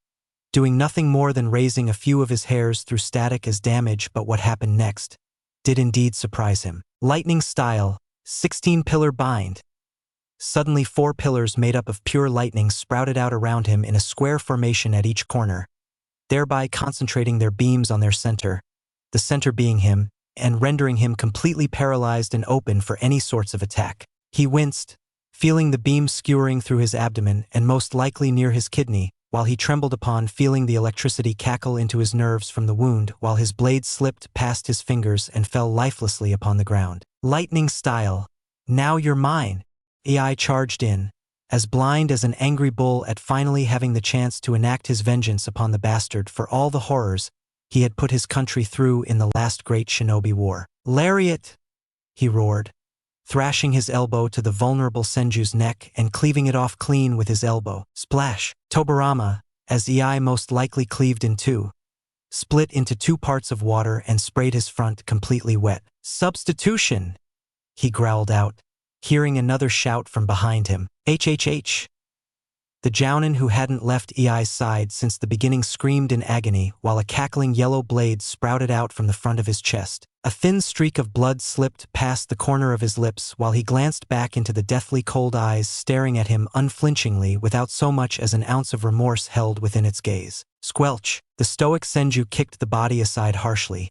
doing nothing more than raising a few of his hairs through static as damage, but what happened next did indeed surprise him. Lightning style, 16-pillar bind. Suddenly 4 pillars made up of pure lightning sprouted out around him in a square formation at each corner, thereby concentrating their beams on their center, the center being him, and rendering him completely paralyzed and open for any sorts of attack. He winced, feeling the beam skewering through his abdomen and most likely near his kidney, while he trembled upon feeling the electricity cackle into his nerves from the wound while his blade slipped past his fingers and fell lifelessly upon the ground. Lightning style, now you're mine. AI charged in, as blind as an angry bull at finally having the chance to enact his vengeance upon the bastard for all the horrors he had put his country through in the last great shinobi war. Lariat! He roared, thrashing his elbow to the vulnerable Senju's neck and cleaving it off clean with his elbow. Splash! Tobirama, as AI most likely cleaved in 2, split into 2 parts of water and sprayed his front completely wet. Substitution! He growled out, hearing another shout from behind him. HHH! The Jounin who hadn't left EI's side since the beginning screamed in agony while a cackling yellow blade sprouted out from the front of his chest. A thin streak of blood slipped past the corner of his lips while he glanced back into the deathly cold eyes staring at him unflinchingly without so much as an ounce of remorse held within its gaze. Squelch! The stoic Senju kicked the body aside harshly,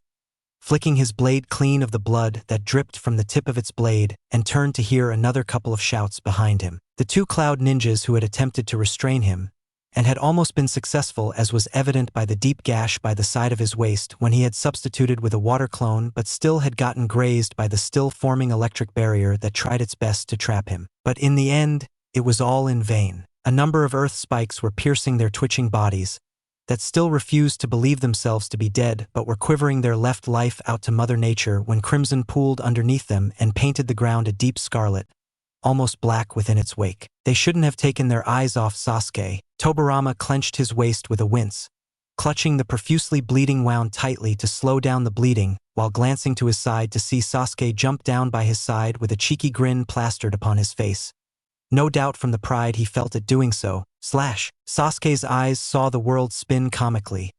flicking his blade clean of the blood that dripped from the tip of its blade, and turned to hear another couple of shouts behind him. The 2 cloud ninjas who had attempted to restrain him, and had almost been successful as was evident by the deep gash by the side of his waist when he had substituted with a water clone but still had gotten grazed by the still-forming electric barrier that tried its best to trap him. But in the end, it was all in vain. A number of earth spikes were piercing their twitching bodies, that still refused to believe themselves to be dead but were quivering their left life out to Mother Nature when crimson pooled underneath them and painted the ground a deep scarlet, almost black within its wake. They shouldn't have taken their eyes off Sasuke. Tobirama clenched his waist with a wince, clutching the profusely bleeding wound tightly to slow down the bleeding, while glancing to his side to see Sasuke jump down by his side with a cheeky grin plastered upon his face. No doubt from the pride he felt at doing so. Sasuke's eyes saw the world spin comically,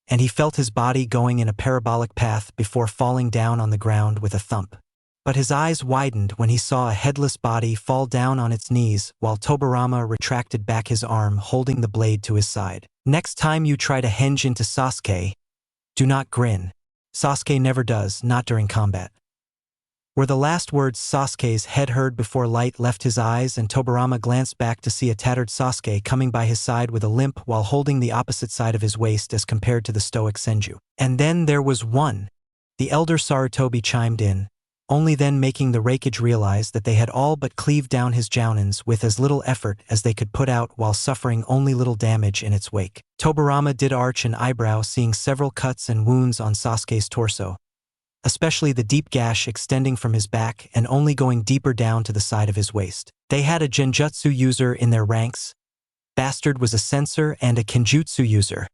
and he felt his body going in a parabolic path before falling down on the ground with a thump. But his eyes widened when he saw a headless body fall down on its knees while Tobirama retracted back his arm holding the blade to his side. Next time you try to henge into Sasuke, do not grin. Sasuke never does, not during combat. Were the last words Sasuke's head heard before light left his eyes, and Tobirama glanced back to see a tattered Sasuke coming by his side with a limp while holding the opposite side of his waist as compared to the stoic Senju. And then there was one. The elder Sarutobi chimed in, only then making the Raikage realize that they had all but cleaved down his jounins with as little effort as they could put out while suffering only little damage in its wake. Tobirama did arch an eyebrow seeing several cuts and wounds on Sasuke's torso, especially the deep gash extending from his back and only going deeper down to the side of his waist. They had a genjutsu user in their ranks. Bastard was a sensor and a kenjutsu user.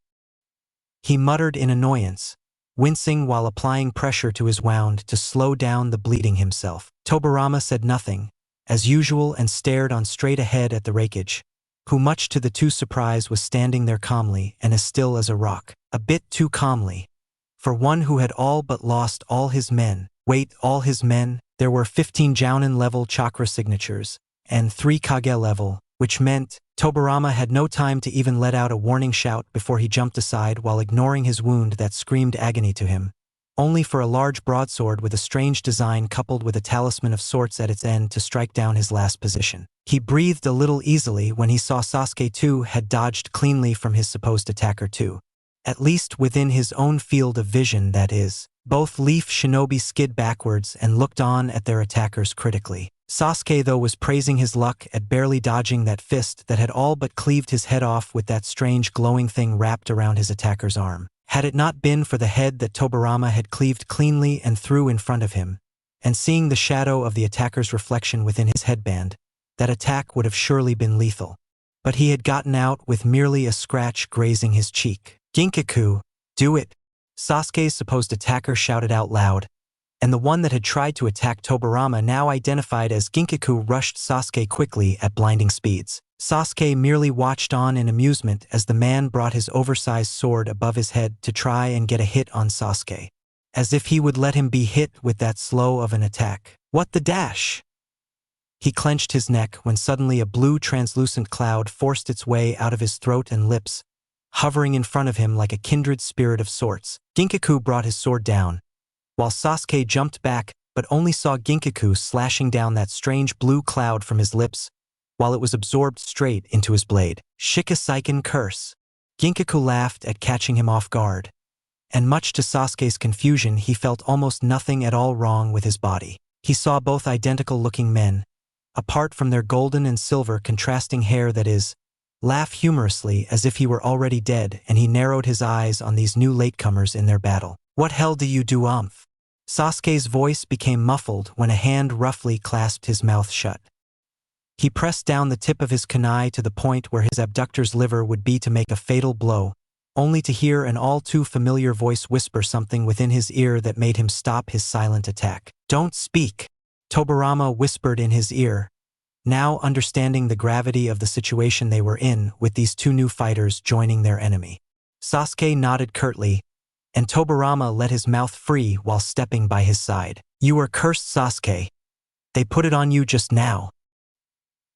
He muttered in annoyance, wincing while applying pressure to his wound to slow down the bleeding himself. Tobirama said nothing, as usual, and stared on straight ahead at the Raikage, who much to the two's surprise was standing there calmly and as still as a rock. A bit too calmly. For one who had all but lost all his men. Wait, all his men? There were 15 Jounin level chakra signatures, and 3 Kage level, which meant Tobirama had no time to even let out a warning shout before he jumped aside while ignoring his wound that screamed agony to him, only for a large broadsword with a strange design coupled with a talisman of sorts at its end to strike down his last position. He breathed a little easily when he saw Sasuke too had dodged cleanly from his supposed attacker too. At least within his own field of vision, that is. Both Leaf Shinobi skid backwards and looked on at their attackers critically. Sasuke, though, was praising his luck at barely dodging that fist that had all but cleaved his head off with that strange glowing thing wrapped around his attacker's arm. Had it not been for the head that Tobirama had cleaved cleanly and threw in front of him, and seeing the shadow of the attacker's reflection within his headband, that attack would have surely been lethal. But he had gotten out with merely a scratch grazing his cheek. "Ginkaku, do it!" Sasuke's supposed attacker shouted out loud, and the one that had tried to attack Tobirama, now identified as Ginkaku, rushed Sasuke quickly at blinding speeds. Sasuke merely watched on in amusement as the man brought his oversized sword above his head to try and get a hit on Sasuke, as if he would let him be hit with that slow of an attack. What the dash? He clenched his neck when suddenly a blue translucent cloud forced its way out of his throat and lips, hovering in front of him like a kindred spirit of sorts. Ginkaku brought his sword down, while Sasuke jumped back but only saw Ginkaku slashing down that strange blue cloud from his lips, while it was absorbed straight into his blade. Shikasaiken curse. Ginkaku laughed at catching him off guard, and much to Sasuke's confusion, he felt almost nothing at all wrong with his body. He saw both identical-looking men, apart from their golden and silver contrasting hair, that is, laugh humorously as if he were already dead, and he narrowed his eyes on these new latecomers in their battle. "What hell do you do, umph?" Sasuke's voice became muffled when a hand roughly clasped his mouth shut. He pressed down the tip of his kunai to the point where his abductor's liver would be to make a fatal blow, only to hear an all-too-familiar voice whisper something within his ear that made him stop his silent attack. "Don't speak," Tobirama whispered in his ear, now understanding the gravity of the situation they were in with these two new fighters joining their enemy. Sasuke nodded curtly, and Tobirama let his mouth free while stepping by his side. "You are cursed, Sasuke. They put it on you just now."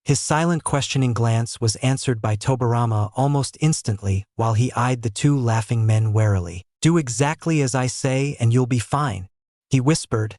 His silent questioning glance was answered by Tobirama almost instantly while he eyed the two laughing men warily. "Do exactly as I say and you'll be fine," he whispered,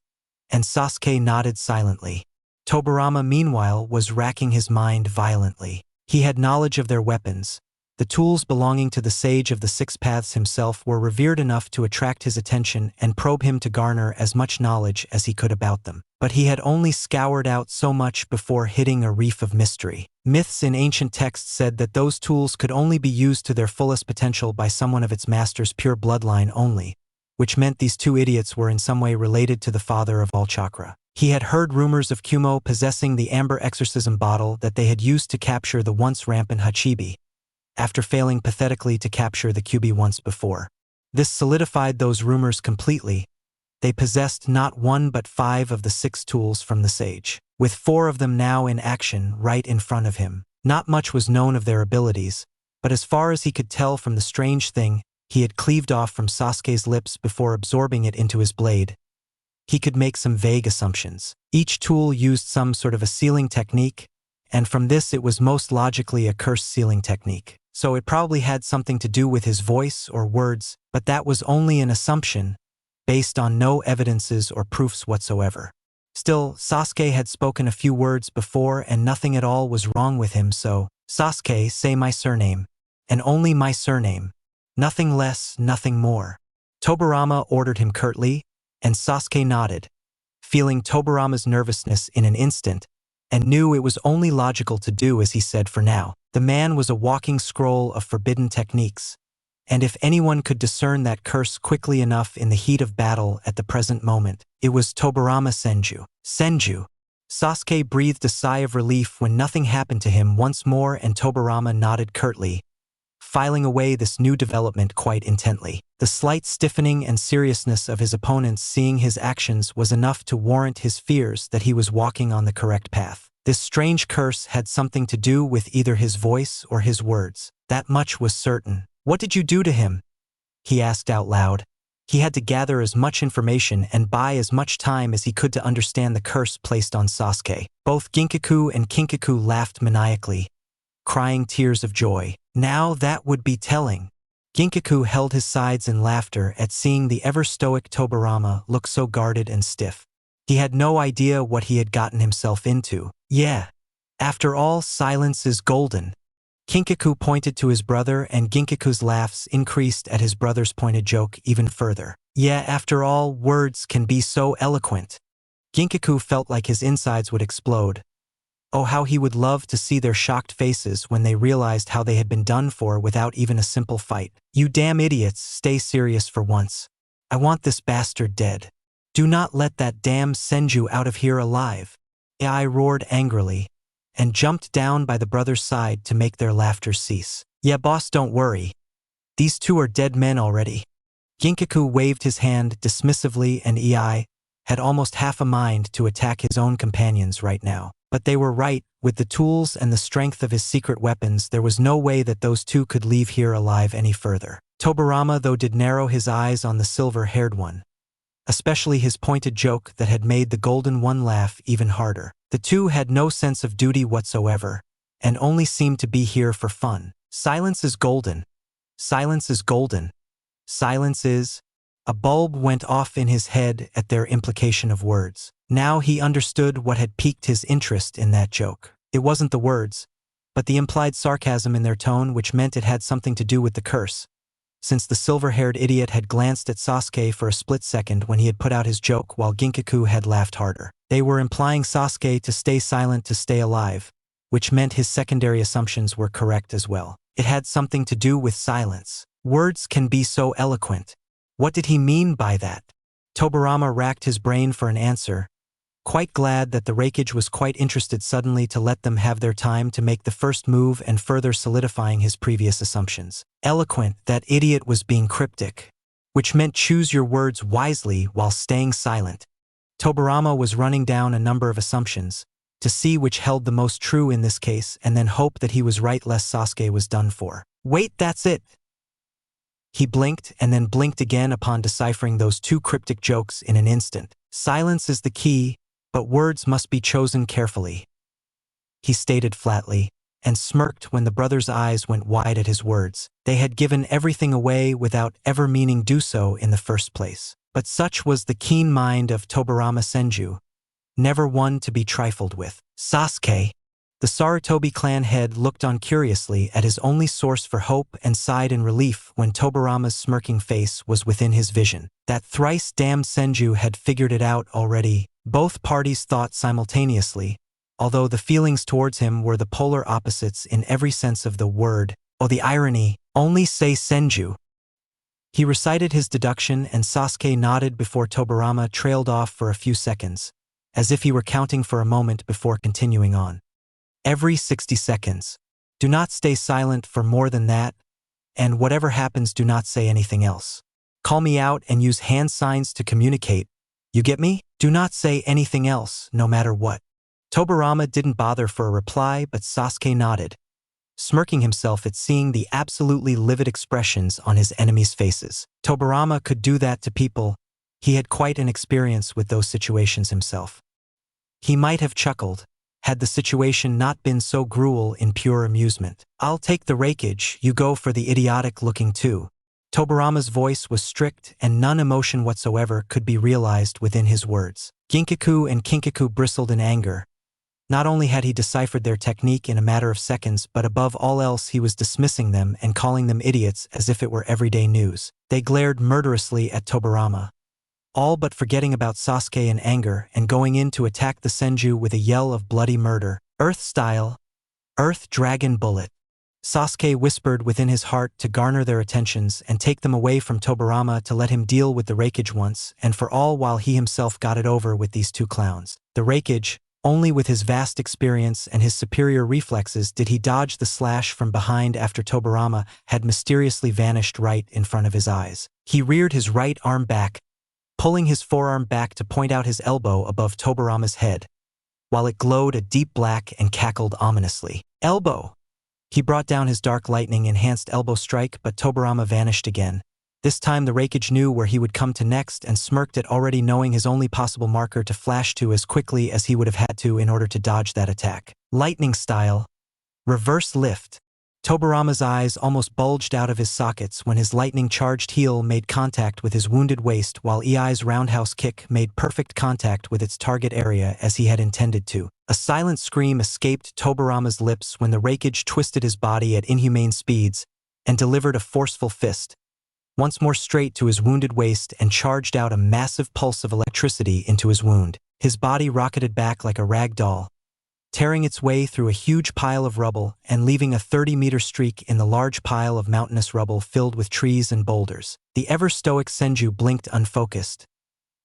and Sasuke nodded silently. Tobirama, meanwhile, was racking his mind violently. He had knowledge of their weapons. The tools belonging to the Sage of the Six Paths himself were revered enough to attract his attention and probe him to garner as much knowledge as he could about them. But he had only scoured out so much before hitting a reef of mystery. Myths in ancient texts said that those tools could only be used to their fullest potential by someone of its master's pure bloodline only, which meant these two idiots were in some way related to the father of all chakra. He had heard rumors of Kumo possessing the amber exorcism bottle that they had used to capture the once rampant Hachibi, after failing pathetically to capture the Kyuubi once before. This solidified those rumors completely. They possessed not one but 5 of the 6 tools from the sage, with 4 of them now in action right in front of him. Not much was known of their abilities, but as far as he could tell from the strange thing he had cleaved off from Sasuke's lips before absorbing it into his blade, he could make some vague assumptions. Each tool used some sort of a sealing technique, and from this it was most logically a cursed sealing technique. So it probably had something to do with his voice or words, but that was only an assumption, based on no evidences or proofs whatsoever. Still, Sasuke had spoken a few words before and nothing at all was wrong with him, so, "Sasuke, say my surname. And only my surname. Nothing less, nothing more." Tobirama ordered him curtly, and Sasuke nodded, feeling Tobirama's nervousness in an instant, and knew it was only logical to do as he said for now. The man was a walking scroll of forbidden techniques, and if anyone could discern that curse quickly enough in the heat of battle at the present moment, it was Tobirama Senju. Senju. Sasuke breathed a sigh of relief when nothing happened to him once more, and Tobirama nodded curtly, filing away this new development quite intently. The slight stiffening and seriousness of his opponents seeing his actions was enough to warrant his fears that he was walking on the correct path. This strange curse had something to do with either his voice or his words. That much was certain. "What did you do to him?" he asked out loud. He had to gather as much information and buy as much time as he could to understand the curse placed on Sasuke. Both Ginkaku and Kinkaku laughed maniacally, crying tears of joy. Now that would be telling. Ginkaku held his sides in laughter at seeing the ever-stoic Tobirama look so guarded and stiff. He had no idea what he had gotten himself into. Yeah. After all, silence is golden. Kinkaku pointed to his brother, and Ginkaku's laughs increased at his brother's pointed joke even further. Yeah, after all, words can be so eloquent. Ginkaku felt like his insides would explode. Oh, how he would love to see their shocked faces when they realized how they had been done for without even a simple fight. "You damn idiots, stay serious for once. I want this bastard dead. Do not let that damn Senju out of here alive." I roared angrily, and jumped down by the brothers' side to make their laughter cease. "Yeah, boss, don't worry. These two are dead men already." Ginkaku waved his hand dismissively, and Ei had almost half a mind to attack his own companions right now. But they were right. With the tools and the strength of his secret weapons, there was no way that those two could leave here alive any further. Tobirama, though, did narrow his eyes on the silver-haired one, especially his pointed joke that had made the golden one laugh even harder. The two had no sense of duty whatsoever, and only seemed to be here for fun. Silence is golden. Silence is golden. Silence is... A bulb went off in his head at their implication of words. Now he understood what had piqued his interest in that joke. It wasn't the words, but the implied sarcasm in their tone, which meant it had something to do with the curse, since the silver-haired idiot had glanced at Sasuke for a split second when he had put out his joke, while Ginkaku had laughed harder. They were implying Sasuke to stay silent to stay alive, which meant his secondary assumptions were correct as well. It had something to do with silence. Words can be so eloquent. What did he mean by that? Tobirama racked his brain for an answer, quite glad that the Raikage was quite interested suddenly to let them have their time to make the first move and further solidifying his previous assumptions. Eloquent, that idiot was being cryptic, which meant choose your words wisely while staying silent. Tobirama was running down a number of assumptions, to see which held the most true in this case, and then hope that he was right lest Sasuke was done for. Wait, that's it! He blinked and then blinked again upon deciphering those two cryptic jokes in an instant. Silence is the key, but words must be chosen carefully, he stated flatly, and smirked when the brothers' eyes went wide at his words. They had given everything away without ever meaning do so in the first place. But such was the keen mind of Tobirama Senju, never one to be trifled with. Sasuke. The Sarutobi clan head looked on curiously at his only source for hope and sighed in relief when Tobirama's smirking face was within his vision. That thrice damned Senju had figured it out already. Both parties thought simultaneously, although the feelings towards him were the polar opposites in every sense of the word. Oh, the irony! Only say Senju. He recited his deduction, and Sasuke nodded before Tobirama trailed off for a few seconds, as if he were counting for a moment before continuing on. Every 60 seconds. Do not stay silent for more than that, and whatever happens, do not say anything else. Call me out and use hand signs to communicate. You get me? Do not say anything else, no matter what. Tobirama didn't bother for a reply, but Sasuke nodded, smirking himself at seeing the absolutely livid expressions on his enemies' faces. Tobirama could do that to people. He had quite an experience with those situations himself. He might have chuckled, had the situation not been so cruel in pure amusement. I'll take the Raikage, you go for the idiotic-looking two. Tobirama's voice was strict, and none emotion whatsoever could be realized within his words. Ginkaku and Kinkaku bristled in anger. Not only had he deciphered their technique in a matter of seconds, but above all else he was dismissing them and calling them idiots as if it were everyday news. They glared murderously at Tobirama, all but forgetting about Sasuke in anger and going in to attack the Senju with a yell of bloody murder. Earth style. Earth Dragon Bullet. Sasuke whispered within his heart to garner their attentions and take them away from Tobirama to let him deal with the Raikage once and for all while he himself got it over with these two clowns. The Raikage, Only with his vast experience and his superior reflexes did he dodge the slash from behind after Tobirama had mysteriously vanished right in front of his eyes. He reared his right arm back, pulling his forearm back to point out his elbow above Tobirama's head, while it glowed a deep black and cackled ominously. Elbow! He brought down his dark lightning-enhanced elbow strike, but Tobirama vanished again. This time the Hokage knew where he would come to next and smirked at already knowing his only possible marker to flash to as quickly as he would have had to in order to dodge that attack. Lightning style. Reverse lift. Tobirama's eyes almost bulged out of his sockets when his lightning-charged heel made contact with his wounded waist while EI's roundhouse kick made perfect contact with its target area as he had intended to. A silent scream escaped Tobirama's lips when the Hokage twisted his body at inhumane speeds and delivered a forceful fist, once more straight to his wounded waist and charged out a massive pulse of electricity into his wound. His body rocketed back like a rag doll, tearing its way through a huge pile of rubble and leaving a 30-meter streak in the large pile of mountainous rubble filled with trees and boulders. The ever-stoic Senju blinked unfocused,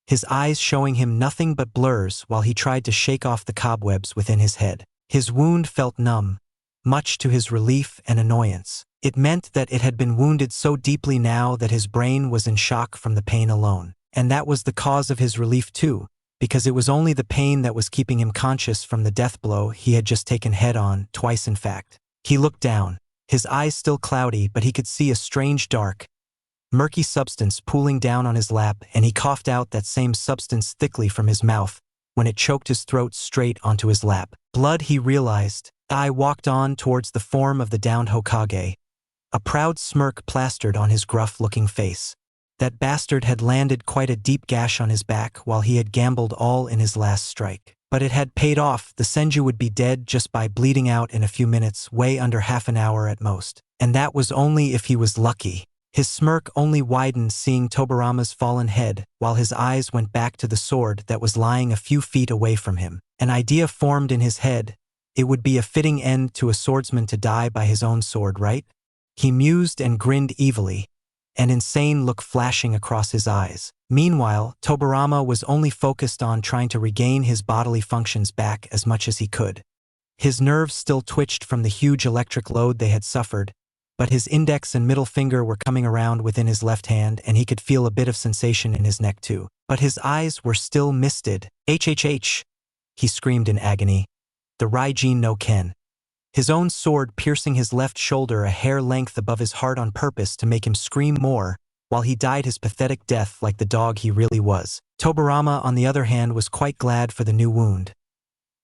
his eyes showing him nothing but blurs while he tried to shake off the cobwebs within his head. His wound felt numb, much to his relief and annoyance. It meant that it had been wounded so deeply now that his brain was in shock from the pain alone. And that was the cause of his relief too, because it was only the pain that was keeping him conscious from the death blow he had just taken head-on, twice in fact. He looked down, his eyes still cloudy, but he could see a strange dark, murky substance pooling down on his lap, and he coughed out that same substance thickly from his mouth when it choked his throat straight onto his lap. Blood, he realized. I walked on towards the form of the downed Hokage, a proud smirk plastered on his gruff-looking face. That bastard had landed quite a deep gash on his back while he had gambled all in his last strike. But it had paid off. The Senju would be dead just by bleeding out in a few minutes, way under half an hour at most. And that was only if he was lucky. His smirk only widened seeing Tobirama's fallen head, while his eyes went back to the sword that was lying a few feet away from him. An idea formed in his head. It would be a fitting end to a swordsman to die by his own sword, right? He mused and grinned evilly, an insane look flashing across his eyes. Meanwhile, Tobirama was only focused on trying to regain his bodily functions back as much as he could. His nerves still twitched from the huge electric load they had suffered, but his index and middle finger were coming around within his left hand and he could feel a bit of sensation in his neck too. But his eyes were still misted. HHH! He screamed in agony. The Raijin no Ken. His own sword piercing his left shoulder a hair length above his heart on purpose to make him scream more, while he died his pathetic death like the dog he really was. Tobirama, on the other hand, was quite glad for the new wound.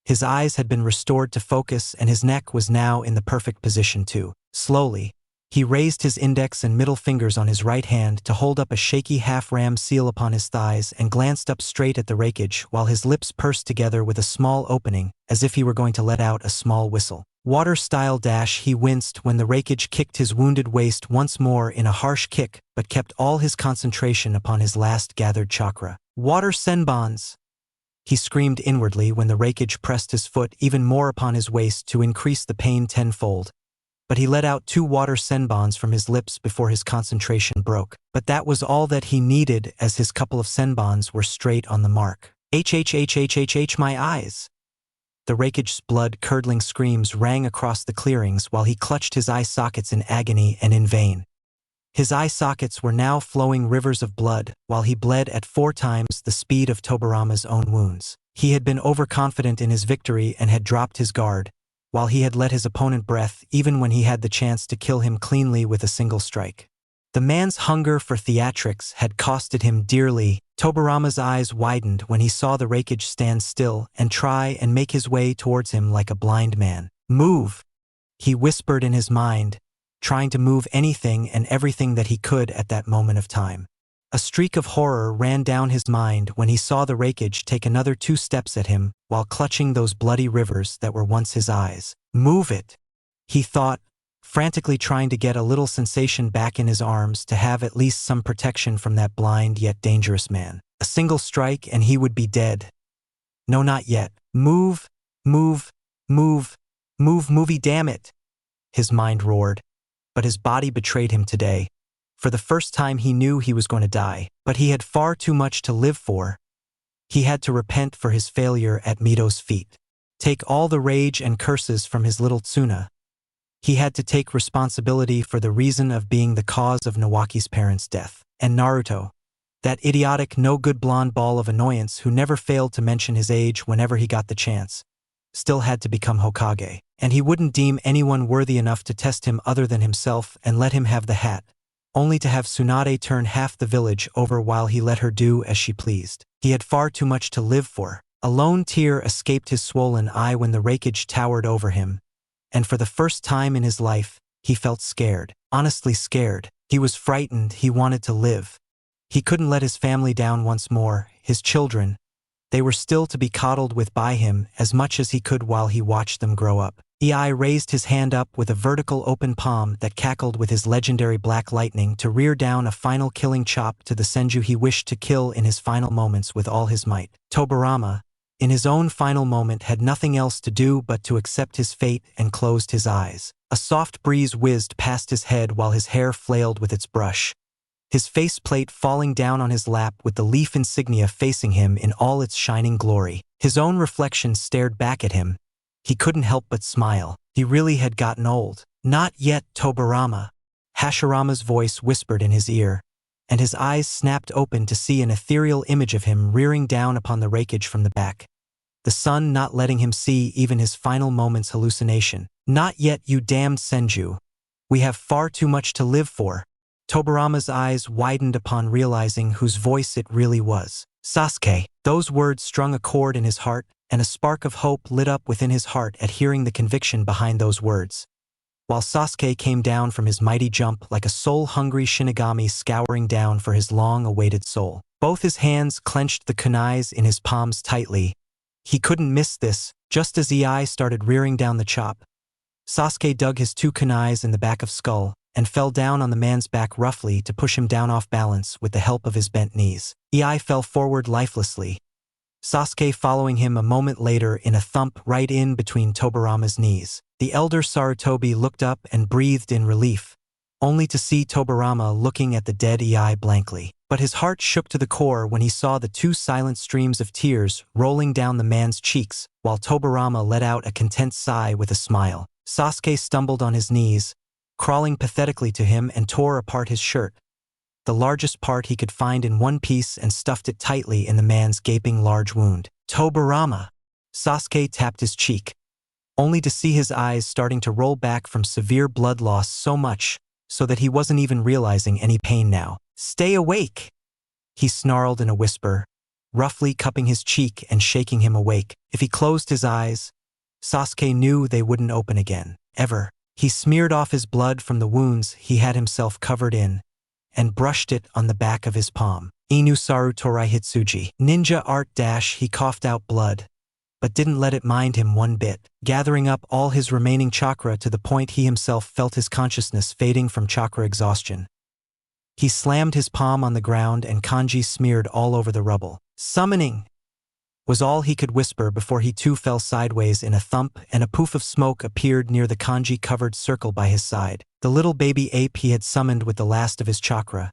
His eyes had been restored to focus and his neck was now in the perfect position too. Slowly, he raised his index and middle fingers on his right hand to hold up a shaky half-ram seal upon his thighs and glanced up straight at the Hokage while his lips pursed together with a small opening, as if he were going to let out a small whistle. Water-style dash. He winced when the Hokage kicked his wounded waist once more in a harsh kick, but kept all his concentration upon his last gathered chakra. Water senbons! He screamed inwardly when the Hokage pressed his foot even more upon his waist to increase the pain tenfold. But he let out 2 water senbons from his lips before his concentration broke. But that was all that he needed, as his couple of senbons were straight on the mark. HHHHHH, my eyes! The Hokage's blood-curdling screams rang across the clearings while he clutched his eye sockets in agony and in vain. His eye sockets were now flowing rivers of blood, while he bled at 4 times the speed of Tobirama's own wounds. He had been overconfident in his victory and had dropped his guard, while he had let his opponent breath even when he had the chance to kill him cleanly with a single strike. The man's hunger for theatrics had costed him dearly. Tobirama's eyes widened when he saw the Hokage stand still and try and make his way towards him like a blind man. Move! He whispered in his mind, trying to move anything and everything that he could at that moment of time. A streak of horror ran down his mind when he saw the Hokage take another 2 steps at him while clutching those bloody rivers that were once his eyes. Move it! He thought, frantically trying to get a little sensation back in his arms to have at least some protection from that blind yet dangerous man. A single strike and he would be dead. No, not yet. Move, move, move, move, movie, damn it! His mind roared. But his body betrayed him today. For the first time he knew he was going to die, but he had far too much to live for. He had to repent for his failure at Mito's feet. take all the rage and curses from his little Tsuna. He had to take responsibility for the reason of being the cause of Nawaki's parents' death. And Naruto, that idiotic no-good blonde ball of annoyance who never failed to mention his age whenever he got the chance, still had to become Hokage. And he wouldn't deem anyone worthy enough to test him other than himself and let him have the hat, only to have Tsunade turn half the village over while he let her do as she pleased. He had far too much to live for. A lone tear escaped his swollen eye when the wreckage towered over him, and for the first time in his life, he felt scared. Honestly scared. He was frightened. He wanted to live. He couldn't let his family down once more, his children. They were still to be coddled with by him as much as he could while he watched them grow up. Ei raised his hand up with a vertical open palm that cackled with his legendary black lightning to rear down a final killing chop to the Senju he wished to kill in his final moments with all his might. Tobirama, in his own final moment, had nothing else to do but to accept his fate and closed his eyes. A soft breeze whizzed past his head while his hair flailed with its brush, his faceplate falling down on his lap with the leaf insignia facing him in all its shining glory. His own reflection stared back at him. He couldn't help but smile. He really had gotten old. Not yet, Tobirama. Hashirama's voice whispered in his ear, and his eyes snapped open to see an ethereal image of him rearing down upon the wreckage from the back, the sun not letting him see even his final moment's hallucination. Not yet, you damned Senju. We have far too much to live for. Tobirama's eyes widened upon realizing whose voice it really was. Sasuke. Those words strung a chord in his heart, and a spark of hope lit up within his heart at hearing the conviction behind those words. While Sasuke came down from his mighty jump like a soul-hungry Shinigami scouring down for his long-awaited soul. Both his hands clenched the kunais in his palms tightly. He couldn't miss this. Just as Ei started rearing down the chop, Sasuke dug his two kunais in the back of skull and fell down on the man's back roughly to push him down off balance with the help of his bent knees. Ei fell forward lifelessly, Sasuke following him a moment later in a thump right in between Tobirama's knees. The elder Sarutobi looked up and breathed in relief, only to see Tobirama looking at the dead Ei blankly. But his heart shook to the core when he saw the two silent streams of tears rolling down the man's cheeks, while Tobirama let out a content sigh with a smile. Sasuke stumbled on his knees, crawling pathetically to him, and tore apart his shirt, the largest part he could find in one piece, and stuffed it tightly in the man's gaping large wound. Tobirama! Sasuke tapped his cheek, only to see his eyes starting to roll back from severe blood loss so much so that he wasn't even realizing any pain now. Stay awake! He snarled in a whisper, roughly cupping his cheek and shaking him awake. If he closed his eyes, Sasuke knew they wouldn't open again, ever. He smeared off his blood from the wounds he had himself covered in, and brushed it on the back of his palm. Inu Saru Torai Hitsuji. Ninja art dash. He coughed out blood, but didn't let it mind him one bit, gathering up all his remaining chakra to the point he himself felt his consciousness fading from chakra exhaustion. He slammed his palm on the ground and kanji smeared all over the rubble. Summoning! Was all he could whisper before he too fell sideways in a thump, and a poof of smoke appeared near the kanji-covered circle by his side. The little baby ape he had summoned with the last of his chakra,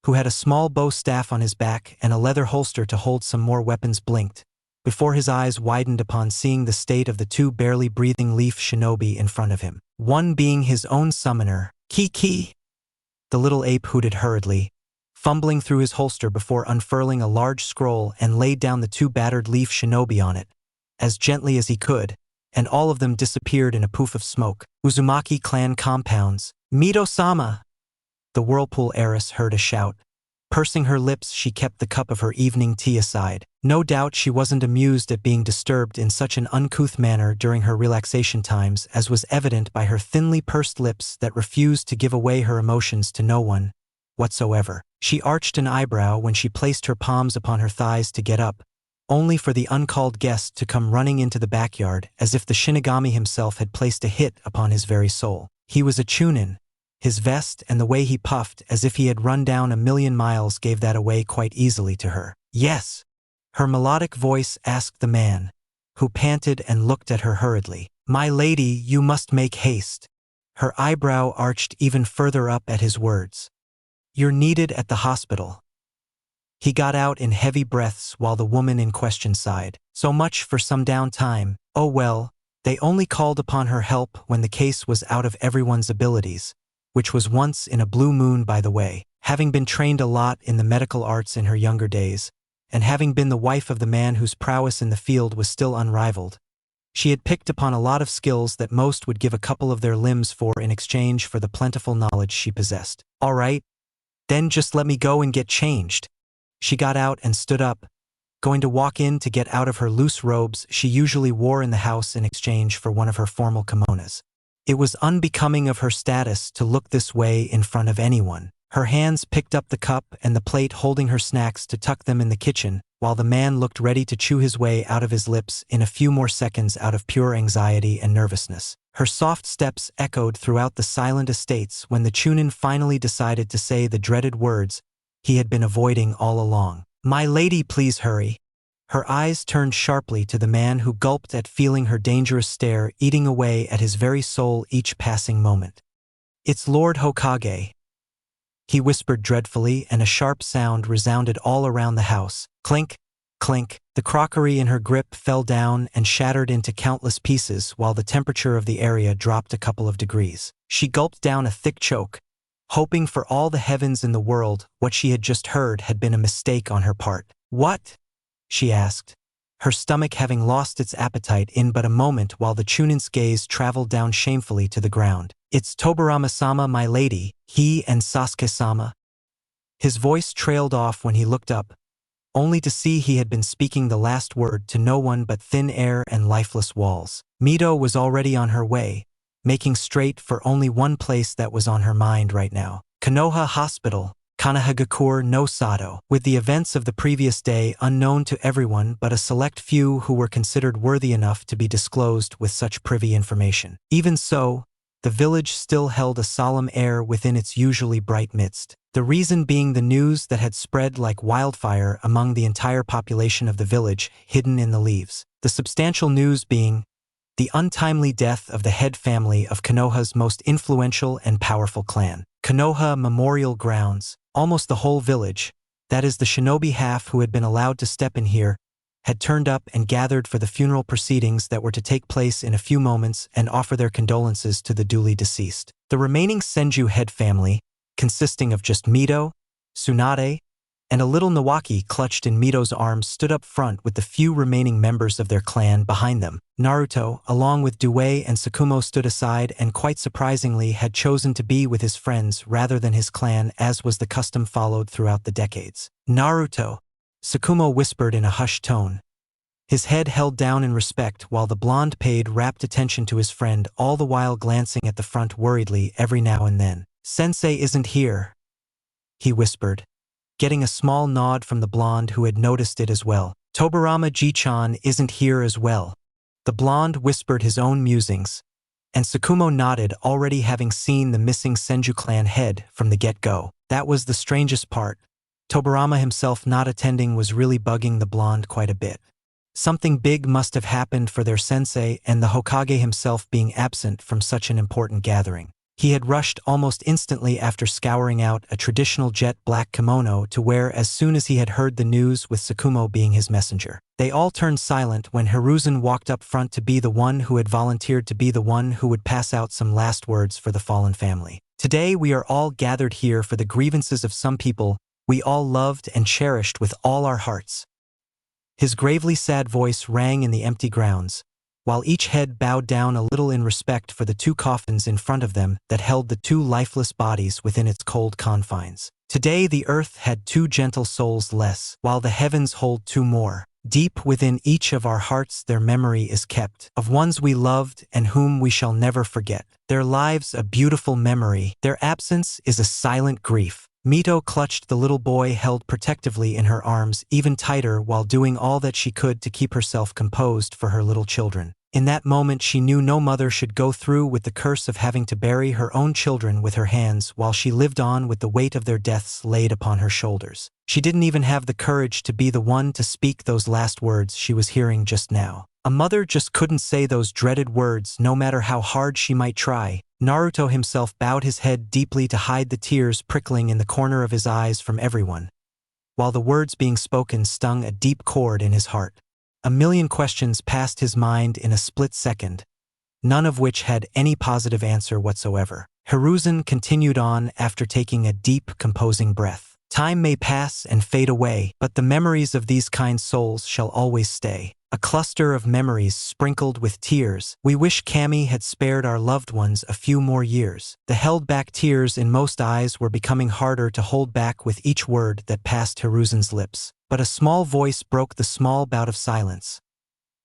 who had a small bow staff on his back and a leather holster to hold some more weapons, blinked, before his eyes widened upon seeing the state of the two barely breathing leaf shinobi in front of him. One being his own summoner. Kiki! The little ape hooted hurriedly, fumbling through his holster before unfurling a large scroll and laid down the two battered leaf shinobi on it, as gently as he could, and all of them disappeared in a poof of smoke. Uzumaki clan compounds. Mito-sama! The whirlpool heiress heard a shout. Pursing her lips, she kept the cup of her evening tea aside. No doubt she wasn't amused at being disturbed in such an uncouth manner during her relaxation times, as was evident by her thinly pursed lips that refused to give away her emotions to no one whatsoever. She arched an eyebrow when she placed her palms upon her thighs to get up, only for the uncalled guest to come running into the backyard as if the Shinigami himself had placed a hit upon his very soul. He was a Chunin. His vest and the way he puffed as if he had run down 1,000,000 miles gave that away quite easily to her. Yes, her melodic voice asked the man, who panted and looked at her hurriedly. My lady, you must make haste. Her eyebrow arched even further up at his words. You're needed at the hospital. He got out in heavy breaths while the woman in question sighed. So much for some downtime. oh well, they only called upon her help when the case was out of everyone's abilities, which was once in a blue moon, by the way. Having been trained a lot in the medical arts in her younger days, and having been the wife of the man whose prowess in the field was still unrivaled, she had picked upon a lot of skills that most would give a couple of their limbs for in exchange for the plentiful knowledge she possessed. All right, then just let me go and get changed. She got out and stood up, going to walk in to get out of her loose robes she usually wore in the house in exchange for one of her formal kimonos. It was unbecoming of her status to look this way in front of anyone. Her hands picked up the cup and the plate holding her snacks to tuck them in the kitchen, while the man looked ready to chew his way out of his lips in a few more seconds out of pure anxiety and nervousness. Her soft steps echoed throughout the silent estates when the Chunin finally decided to say the dreaded words he had been avoiding all along. "My lady, please hurry." Her eyes turned sharply to the man who gulped at feeling her dangerous stare eating away at his very soul each passing moment. "It's Lord Hokage," he whispered dreadfully, and a sharp sound resounded all around the house. Clink, clink. The crockery in her grip fell down and shattered into countless pieces while the temperature of the area dropped a couple of degrees. She gulped down a thick choke, hoping for all the heavens in the world what she had just heard had been a mistake on her part. "What?" she asked, her stomach having lost its appetite in but a moment while the Chunin's gaze traveled down shamefully to the ground. "It's Tobirama-sama, my lady, he and Sasuke-sama." His voice trailed off when he looked up, only to see he had been speaking the last word to no one but thin air and lifeless walls. Mito was already on her way, making straight for only one place that was on her mind right now. Konoha Hospital, Konohagakure no Sato. With the events of the previous day unknown to everyone but a select few who were considered worthy enough to be disclosed with such privy information. Even so, the village still held a solemn air within its usually bright midst. The reason being the news that had spread like wildfire among the entire population of the village, hidden in the leaves. The substantial news being the untimely death of the head family of Konoha's most influential and powerful clan. Konoha Memorial Grounds. Almost the whole village, that is the shinobi half who had been allowed to step in here, had turned up and gathered for the funeral proceedings that were to take place in a few moments and offer their condolences to the duly deceased. The remaining Senju head family, consisting of just Mito, Tsunade, and a little Nawaki clutched in Mito's arms, stood up front with the few remaining members of their clan behind them. Naruto, along with Due and Tsukumo, stood aside and quite surprisingly had chosen to be with his friends rather than his clan, as was the custom followed throughout the decades. "Naruto," Tsukumo whispered in a hushed tone, his head held down in respect while the blonde paid rapt attention to his friend, all the while glancing at the front worriedly every now and then. "Sensei isn't here," he whispered, getting a small nod from the blonde who had noticed it as well. "Tobirama Ji-chan isn't here as well." The blonde whispered his own musings, and Tsukumo nodded, already having seen the missing Senju clan head from the get-go. That was the strangest part. Tobirama himself not attending was really bugging the blonde quite a bit. Something big must have happened for their sensei and the Hokage himself being absent from such an important gathering. He had rushed almost instantly after scouring out a traditional jet black kimono to wear as soon as he had heard the news, with Tsukumo being his messenger. They all turned silent when Hiruzen walked up front to be the one who had volunteered to be the one who would pass out some last words for the fallen family. "Today we are all gathered here for the grievances of some people we all loved and cherished with all our hearts." His gravely sad voice rang in the empty grounds, while each head bowed down a little in respect for the two coffins in front of them that held the two lifeless bodies within its cold confines. Today the earth had two gentle souls less, while the heavens hold two more. Deep within each of our hearts their memory is kept, of ones we loved and whom we shall never forget. Their lives a beautiful memory, their absence is a silent grief. Mito clutched the little boy held protectively in her arms even tighter while doing all that she could to keep herself composed for her little children. In that moment she knew no mother should go through with the curse of having to bury her own children with her hands while she lived on with the weight of their deaths laid upon her shoulders. She didn't even have the courage to be the one to speak those last words she was hearing just now. A mother just couldn't say those dreaded words no matter how hard she might try. Naruto himself bowed his head deeply to hide the tears prickling in the corner of his eyes from everyone, while the words being spoken stung a deep chord in his heart. A million questions passed his mind in a split second, none of which had any positive answer whatsoever. Hiruzen continued on after taking a deep, composing breath. Time may pass and fade away, but the memories of these kind souls shall always stay. A cluster of memories sprinkled with tears. We wish Kami had spared our loved ones a few more years. The held-back tears in most eyes were becoming harder to hold back with each word that passed Hiruzen's lips. But a small voice broke the small bout of silence,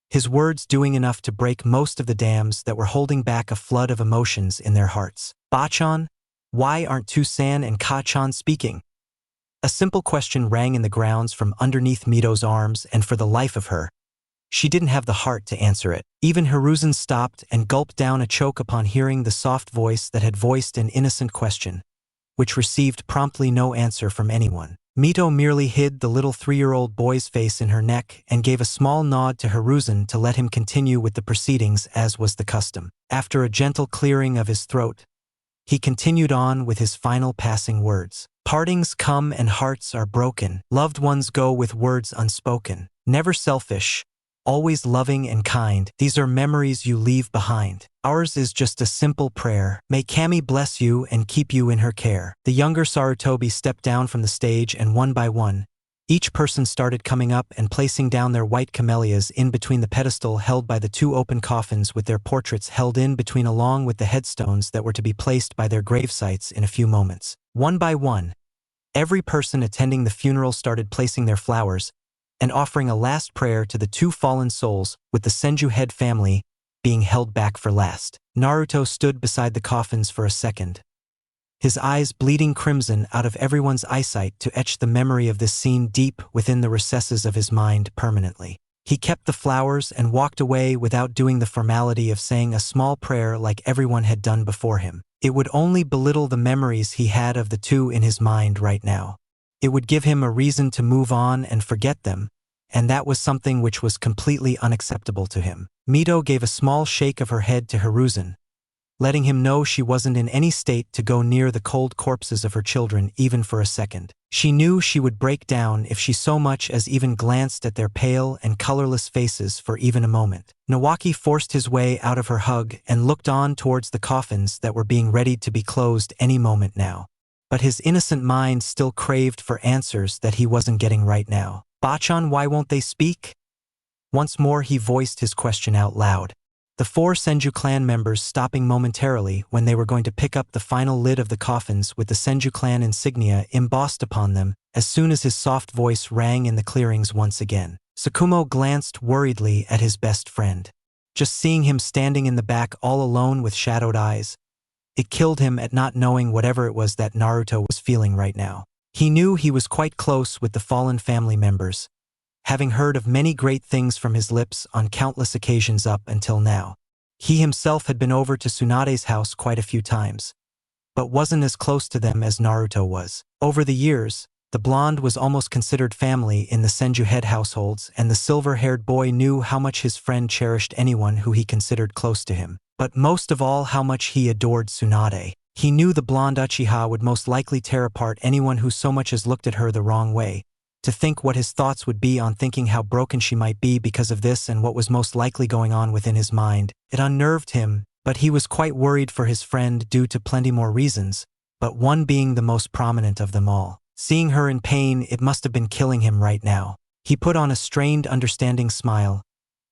his words doing enough to break most of the dams that were holding back a flood of emotions in their hearts. Bachan, why aren't Tsunade and Kachan speaking? A simple question rang in the grounds from underneath Mito's arms, and for the life of her, she didn't have the heart to answer it. Even Hiruzen stopped and gulped down a choke upon hearing the soft voice that had voiced an innocent question, which received promptly no answer from anyone. Mito merely hid the little 3-year-old boy's face in her neck and gave a small nod to Hiruzen to let him continue with the proceedings as was the custom. After a gentle clearing of his throat, he continued on with his final passing words. Partings come and hearts are broken. Loved ones go with words unspoken. Never selfish, always loving and kind. These are memories you leave behind. Ours is just a simple prayer. May Kami bless you and keep you in her care. The younger Sarutobi stepped down from the stage, and one by one, each person started coming up and placing down their white camellias in between the pedestal held by the 2 open coffins with their portraits held in between, along with the headstones that were to be placed by their gravesites in a few moments. One by one, every person attending the funeral started placing their flowers and offering a last prayer to the 2 fallen souls, with the Senju head family being held back for last. Naruto stood beside the coffins for a second, his eyes bleeding crimson out of everyone's eyesight to etch the memory of this scene deep within the recesses of his mind permanently. He kept the flowers and walked away without doing the formality of saying a small prayer like everyone had done before him. It would only belittle the memories he had of the 2 in his mind right now. It would give him a reason to move on and forget them, and that was something which was completely unacceptable to him. Mito gave a small shake of her head to Hiruzen, letting him know she wasn't in any state to go near the cold corpses of her children even for a second. She knew she would break down if she so much as even glanced at their pale and colorless faces for even a moment. Nawaki forced his way out of her hug and looked on towards the coffins that were being readied to be closed any moment now. But his innocent mind still craved for answers that he wasn't getting right now. Bachan, why won't they speak? Once more he voiced his question out loud, the 4 Senju clan members stopping momentarily when they were going to pick up the final lid of the coffins with the Senju clan insignia embossed upon them as soon as his soft voice rang in the clearings once again. Tsukumo glanced worriedly at his best friend. Just seeing him standing in the back all alone with shadowed eyes, it killed him at not knowing whatever it was that Naruto was feeling right now. He knew he was quite close with the fallen family members, having heard of many great things from his lips on countless occasions up until now. He himself had been over to Tsunade's house quite a few times, but wasn't as close to them as Naruto was. Over the years, the blonde was almost considered family in the Senju head households, and the silver-haired boy knew how much his friend cherished anyone who he considered close to him, but most of all how much he adored Tsunade. He knew the blonde Uchiha would most likely tear apart anyone who so much as looked at her the wrong way. To think what his thoughts would be on thinking how broken she might be because of this and what was most likely going on within his mind, it unnerved him, but he was quite worried for his friend due to plenty more reasons, but one being the most prominent of them all. Seeing her in pain, it must have been killing him right now. He put on a strained, understanding smile,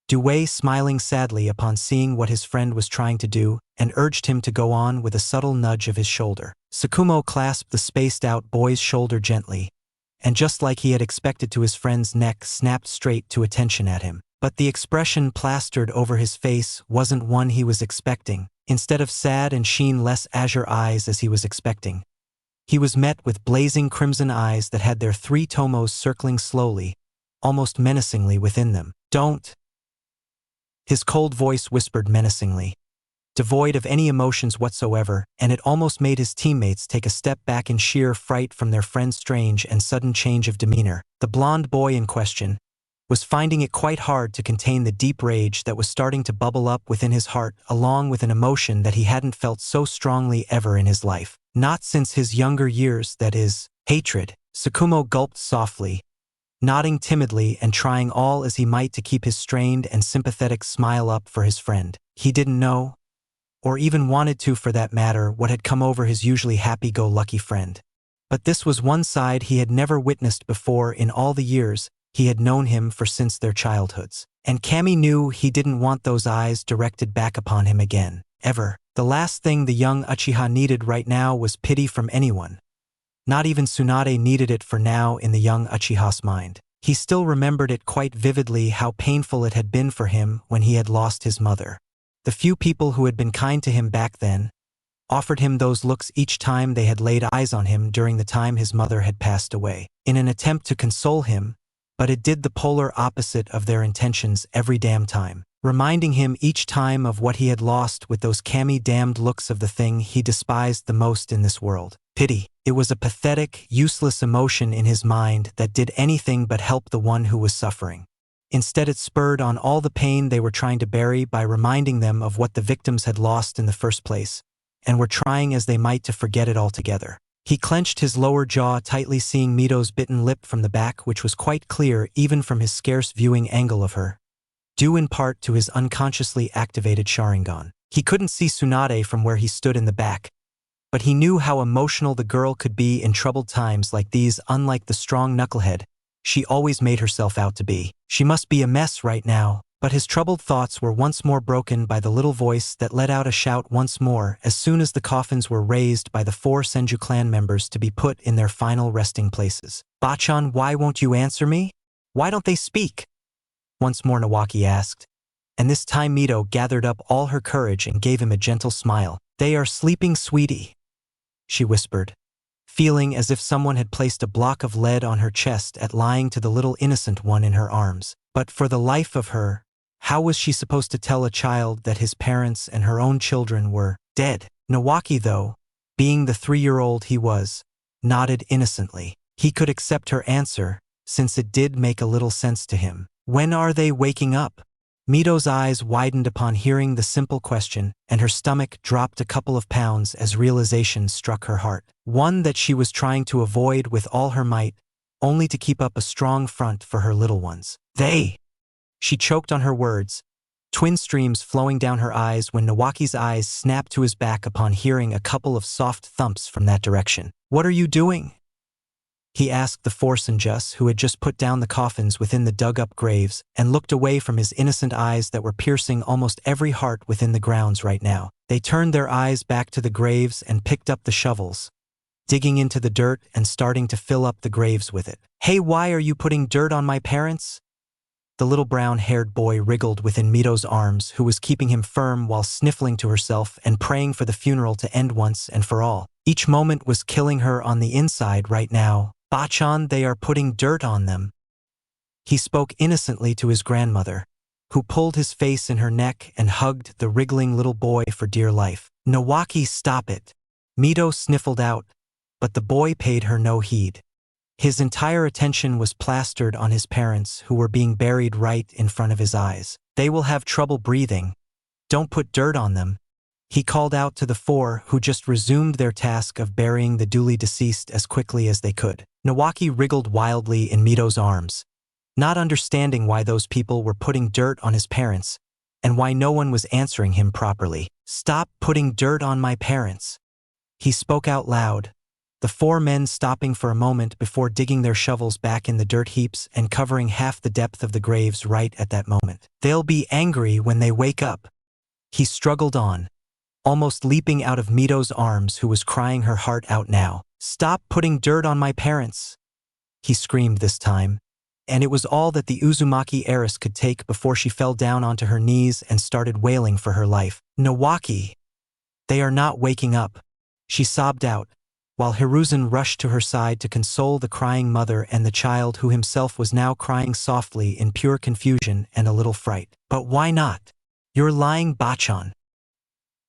Dewey smiling sadly upon seeing what his friend was trying to do, and urged him to go on with a subtle nudge of his shoulder. Tsukumo clasped the spaced-out boy's shoulder gently, and just like he had expected to, his friend's neck snapped straight to attention at him. But the expression plastered over his face wasn't one he was expecting. Instead of sad and sheen-less azure eyes as he was expecting, he was met with blazing crimson eyes that had their 3 tomos circling slowly, almost menacingly within them. "Don't!" His cold voice whispered menacingly, devoid of any emotions whatsoever, and it almost made his teammates take a step back in sheer fright from their friend's strange and sudden change of demeanor. The blonde boy in question was finding it quite hard to contain the deep rage that was starting to bubble up within his heart, along with an emotion that he hadn't felt so strongly ever in his life. Not since his younger years, that is, hatred. Tsukumo gulped softly, nodding timidly and trying all as he might to keep his strained and sympathetic smile up for his friend. He didn't know, or even wanted to for that matter, what had come over his usually happy-go-lucky friend. But this was one side he had never witnessed before in all the years he had known him for since their childhoods. And Cammy knew he didn't want those eyes directed back upon him again, ever. The last thing the young Uchiha needed right now was pity from anyone. Not even Tsunade needed it for now in the young Uchiha's mind. He still remembered it quite vividly how painful it had been for him when he had lost his mother. The few people who had been kind to him back then offered him those looks each time they had laid eyes on him during the time his mother had passed away, in an attempt to console him, but it did the polar opposite of their intentions every damn time, reminding him each time of what he had lost with those Cammy-damned looks of the thing he despised the most in this world. Pity. It was a pathetic, useless emotion in his mind that did anything but help the one who was suffering. Instead, it spurred on all the pain they were trying to bury by reminding them of what the victims had lost in the first place, and were trying as they might to forget it altogether. He clenched his lower jaw tightly, seeing Mito's bitten lip from the back, which was quite clear even from his scarce viewing angle of her, due in part to his unconsciously activated Sharingan. He couldn't see Tsunade from where he stood in the back, but he knew how emotional the girl could be in troubled times like these. Unlike the strong knucklehead she always made herself out to be, she must be a mess right now. But his troubled thoughts were once more broken by the little voice that let out a shout once more as soon as the coffins were raised by the 4 Senju clan members to be put in their final resting places. "Bachan, why won't you answer me? Why don't they speak?" once more Nawaki asked, and this time Mito gathered up all her courage and gave him a gentle smile. "They are sleeping, sweetie," she whispered, feeling as if someone had placed a block of lead on her chest at lying to the little innocent one in her arms. But for the life of her, how was she supposed to tell a child that his parents and her own children were dead? Nawaki, though, being the 3-year-old he was, nodded innocently. He could accept her answer, since it did make a little sense to him. "When are they waking up?" Mito's eyes widened upon hearing the simple question, and her stomach dropped a couple of pounds as realization struck her heart. One that she was trying to avoid with all her might, only to keep up a strong front for her little ones. "They." She choked on her words, twin streams flowing down her eyes when Nawaki's eyes snapped to his back upon hearing a couple of soft thumps from that direction. "What are you doing?" he asked the 4 Senjus who had just put down the coffins within the dug-up graves and looked away from his innocent eyes that were piercing almost every heart within the grounds right now. They turned their eyes back to the graves and picked up the shovels, digging into the dirt and starting to fill up the graves with it. "Hey, why are you putting dirt on my parents?" The little brown-haired boy wriggled within Mito's arms, who was keeping him firm while sniffling to herself and praying for the funeral to end once and for all. Each moment was killing her on the inside right now. "Bachan, they are putting dirt on them." He spoke innocently to his grandmother, who pulled his face in her neck and hugged the wriggling little boy for dear life. "Nawaki, stop it." Mito sniffled out, but the boy paid her no heed. His entire attention was plastered on his parents, who were being buried right in front of his eyes. "They will have trouble breathing. Don't put dirt on them," he called out to the 4 who just resumed their task of burying the duly deceased as quickly as they could. Nawaki wriggled wildly in Mito's arms, not understanding why those people were putting dirt on his parents and why no one was answering him properly. "Stop putting dirt on my parents," he spoke out loud, the 4 men stopping for a moment before digging their shovels back in the dirt heaps and covering half the depth of the graves right at that moment. "They'll be angry when they wake up," he struggled on, almost leaping out of Mito's arms, who was crying her heart out now. "Stop putting dirt on my parents," he screamed this time, and it was all that the Uzumaki heiress could take before she fell down onto her knees and started wailing for her life. "Nawaki, they are not waking up," she sobbed out, while Hiruzen rushed to her side to console the crying mother and the child, who himself was now crying softly in pure confusion and a little fright. "But why not? You're lying, Bachan."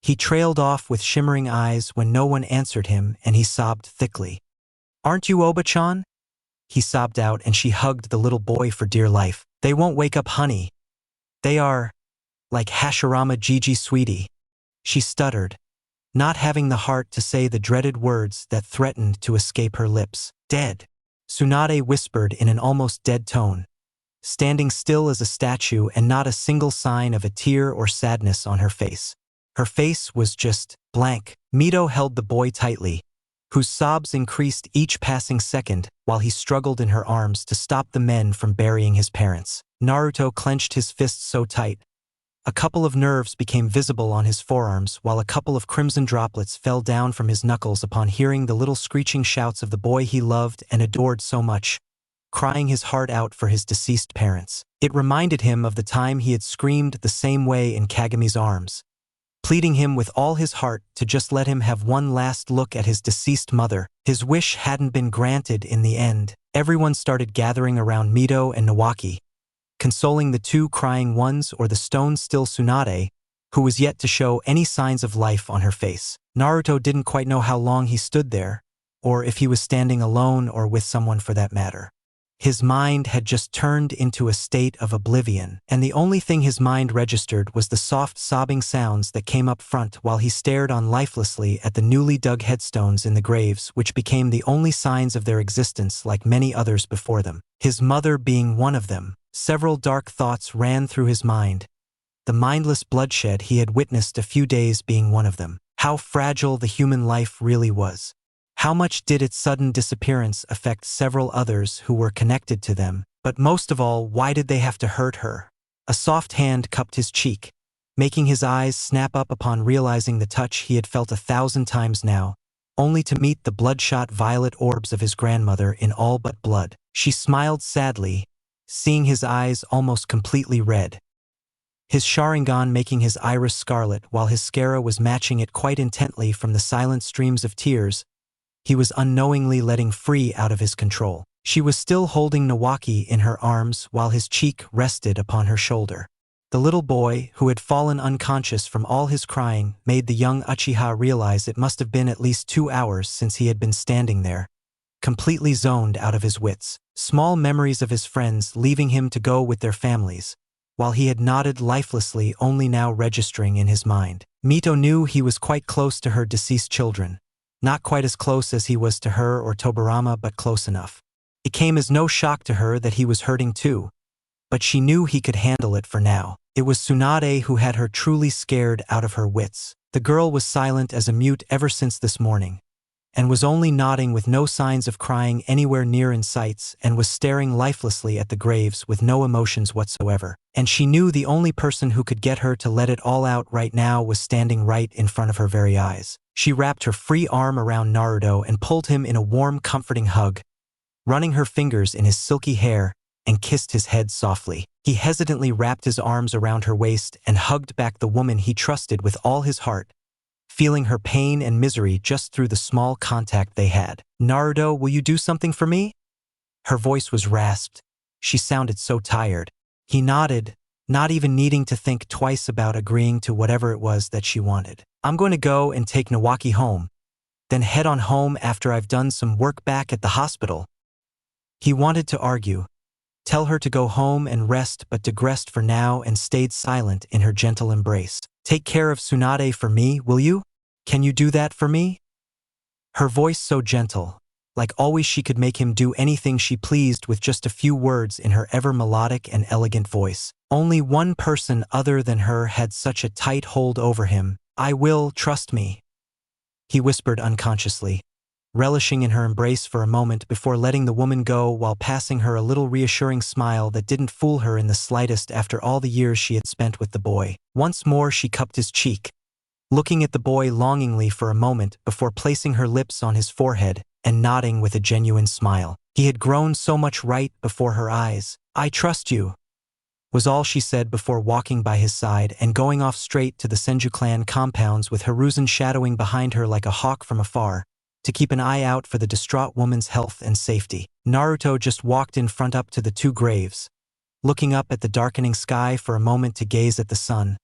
He trailed off with shimmering eyes when no one answered him, and he sobbed thickly. "Aren't you Obachan?" he sobbed out, and she hugged the little boy for dear life. "They won't wake up, honey. They are like Hashirama Gigi, sweetie," she stuttered, not having the heart to say the dreaded words that threatened to escape her lips. "Dead." Tsunade whispered in an almost dead tone, standing still as a statue and not a single sign of a tear or sadness on her face. Her face was just blank. Mito held the boy tightly, whose sobs increased each passing second while he struggled in her arms to stop the men from burying his parents. Naruto clenched his fists so tight, a couple of nerves became visible on his forearms while a couple of crimson droplets fell down from his knuckles upon hearing the little screeching shouts of the boy he loved and adored so much, crying his heart out for his deceased parents. It reminded him of the time he had screamed the same way in Kagami's arms, pleading him with all his heart to just let him have one last look at his deceased mother. His wish hadn't been granted in the end. Everyone started gathering around Mito and Nawaki, consoling the two crying ones or the stone-still Tsunade, who was yet to show any signs of life on her face. Naruto didn't quite know how long he stood there, or if he was standing alone or with someone for that matter. His mind had just turned into a state of oblivion, and the only thing his mind registered was the soft sobbing sounds that came up front while he stared on lifelessly at the newly dug headstones in the graves, which became the only signs of their existence like many others before them. His mother being one of them. Several dark thoughts ran through his mind, the mindless bloodshed he had witnessed a few days being one of them. How fragile the human life really was. How much did its sudden disappearance affect several others who were connected to them? But most of all, why did they have to hurt her? A soft hand cupped his cheek, making his eyes snap up upon realizing the touch he had felt 1,000 times now, only to meet the bloodshot violet orbs of his grandmother in all but blood. She smiled sadly, seeing his eyes almost completely red, his Sharingan making his iris scarlet while his Skara was matching it quite intently from the silent streams of tears he was unknowingly letting free out of his control. She was still holding Nawaki in her arms while his cheek rested upon her shoulder. The little boy, who had fallen unconscious from all his crying, made the young Uchiha realize it must have been at least 2 hours since he had been standing there, completely zoned out of his wits. Small memories of his friends leaving him to go with their families, while he had nodded lifelessly only now registering in his mind. Mito knew he was quite close to her deceased children, not quite as close as he was to her or Tobirama, but close enough. It came as no shock to her that he was hurting too, but she knew he could handle it for now. It was Tsunade who had her truly scared out of her wits. The girl was silent as a mute ever since this morning, and was only nodding with no signs of crying anywhere near in sights, and was staring lifelessly at the graves with no emotions whatsoever. And she knew the only person who could get her to let it all out right now was standing right in front of her very eyes. She wrapped her free arm around Naruto and pulled him in a warm, comforting hug, running her fingers in his silky hair, and kissed his head softly. He hesitantly wrapped his arms around her waist and hugged back the woman he trusted with all his heart, feeling her pain and misery just through the small contact they had. "Naruto, will you do something for me?" Her voice was rasped. She sounded so tired. He nodded, not even needing to think twice about agreeing to whatever it was that she wanted. "I'm going to go and take Nawaki home, then head on home after I've done some work back at the hospital." He wanted to argue, tell her to go home and rest, but digressed for now and stayed silent in her gentle embrace. "Take care of Tsunade for me, will you? Can you do that for me?" Her voice so gentle, like always she could make him do anything she pleased with just a few words in her ever melodic and elegant voice. Only one person other than her had such a tight hold over him. "I will, trust me," he whispered unconsciously, relishing in her embrace for a moment before letting the woman go while passing her a little reassuring smile that didn't fool her in the slightest after all the years she had spent with the boy. Once more she cupped his cheek, looking at the boy longingly for a moment before placing her lips on his forehead and nodding with a genuine smile. He had grown so much right before her eyes. "I trust you," was all she said before walking by his side and going off straight to the Senju clan compounds with Hiruzen shadowing behind her like a hawk from afar, to keep an eye out for the distraught woman's health and safety. Naruto just walked in front up to the two graves, looking up at the darkening sky for a moment to gaze at the sun,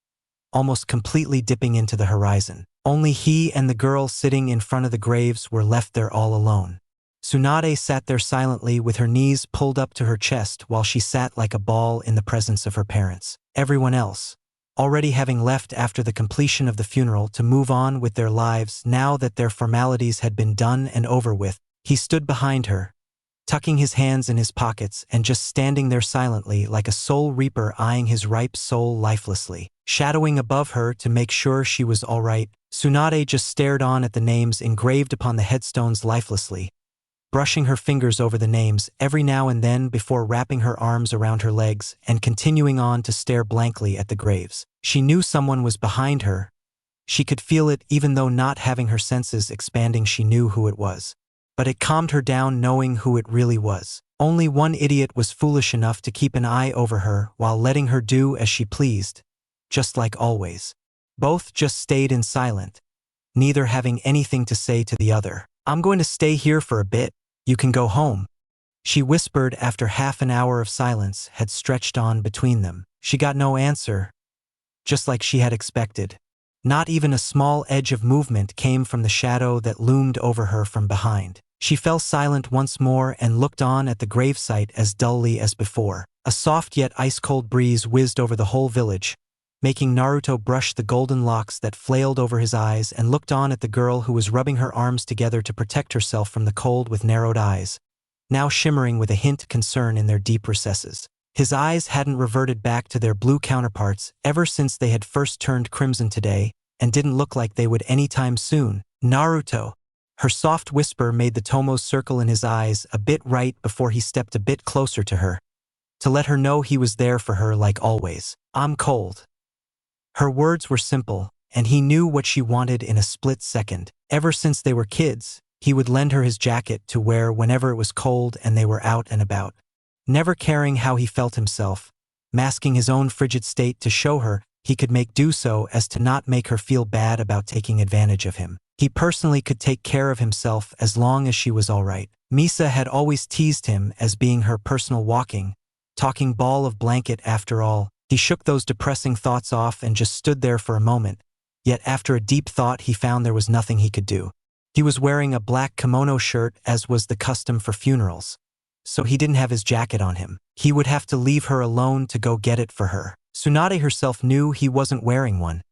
almost completely dipping into the horizon. Only he and the girl sitting in front of the graves were left there all alone. Tsunade sat there silently with her knees pulled up to her chest while she sat like a ball in the presence of her parents. Everyone else, already having left after the completion of the funeral to move on with their lives now that their formalities had been done and over with, he stood behind her, tucking his hands in his pockets and just standing there silently like a soul reaper eyeing his ripe soul lifelessly. Shadowing above her to make sure she was all right, Tsunade just stared on at the names engraved upon the headstones lifelessly, brushing her fingers over the names every now and then before wrapping her arms around her legs and continuing on to stare blankly at the graves. She knew someone was behind her. She could feel it even though not having her senses expanding she knew who it was. But it calmed her down knowing who it really was. Only one idiot was foolish enough to keep an eye over her while letting her do as she pleased, just like always. Both just stayed in silent, neither having anything to say to the other. "I'm going to stay here for a bit. You can go home," she whispered after half an hour of silence had stretched on between them. She got no answer, just like she had expected. Not even a small edge of movement came from the shadow that loomed over her from behind. She fell silent once more and looked on at the gravesite as dully as before. A soft yet ice-cold breeze whizzed over the whole village, making Naruto brush the golden locks that flailed over his eyes and looked on at the girl who was rubbing her arms together to protect herself from the cold with narrowed eyes, now shimmering with a hint of concern in their deep recesses. His eyes hadn't reverted back to their blue counterparts ever since they had first turned crimson today, and didn't look like they would anytime soon. "Naruto." Her soft whisper made the Tomo's circle in his eyes a bit right before he stepped a bit closer to her, to let her know he was there for her like always. "I'm cold." Her words were simple, and he knew what she wanted in a split second. Ever since they were kids, he would lend her his jacket to wear whenever it was cold and they were out and about, never caring how he felt himself, masking his own frigid state to show her he could make do so as to not make her feel bad about taking advantage of him. He personally could take care of himself as long as she was all right. Misa had always teased him as being her personal talking ball of blanket after all. He shook those depressing thoughts off and just stood there for a moment, yet after a deep thought he found there was nothing he could do. He was wearing a black kimono shirt as was the custom for funerals, so he didn't have his jacket on him. He would have to leave her alone to go get it for her. Tsunade herself knew he wasn't wearing one.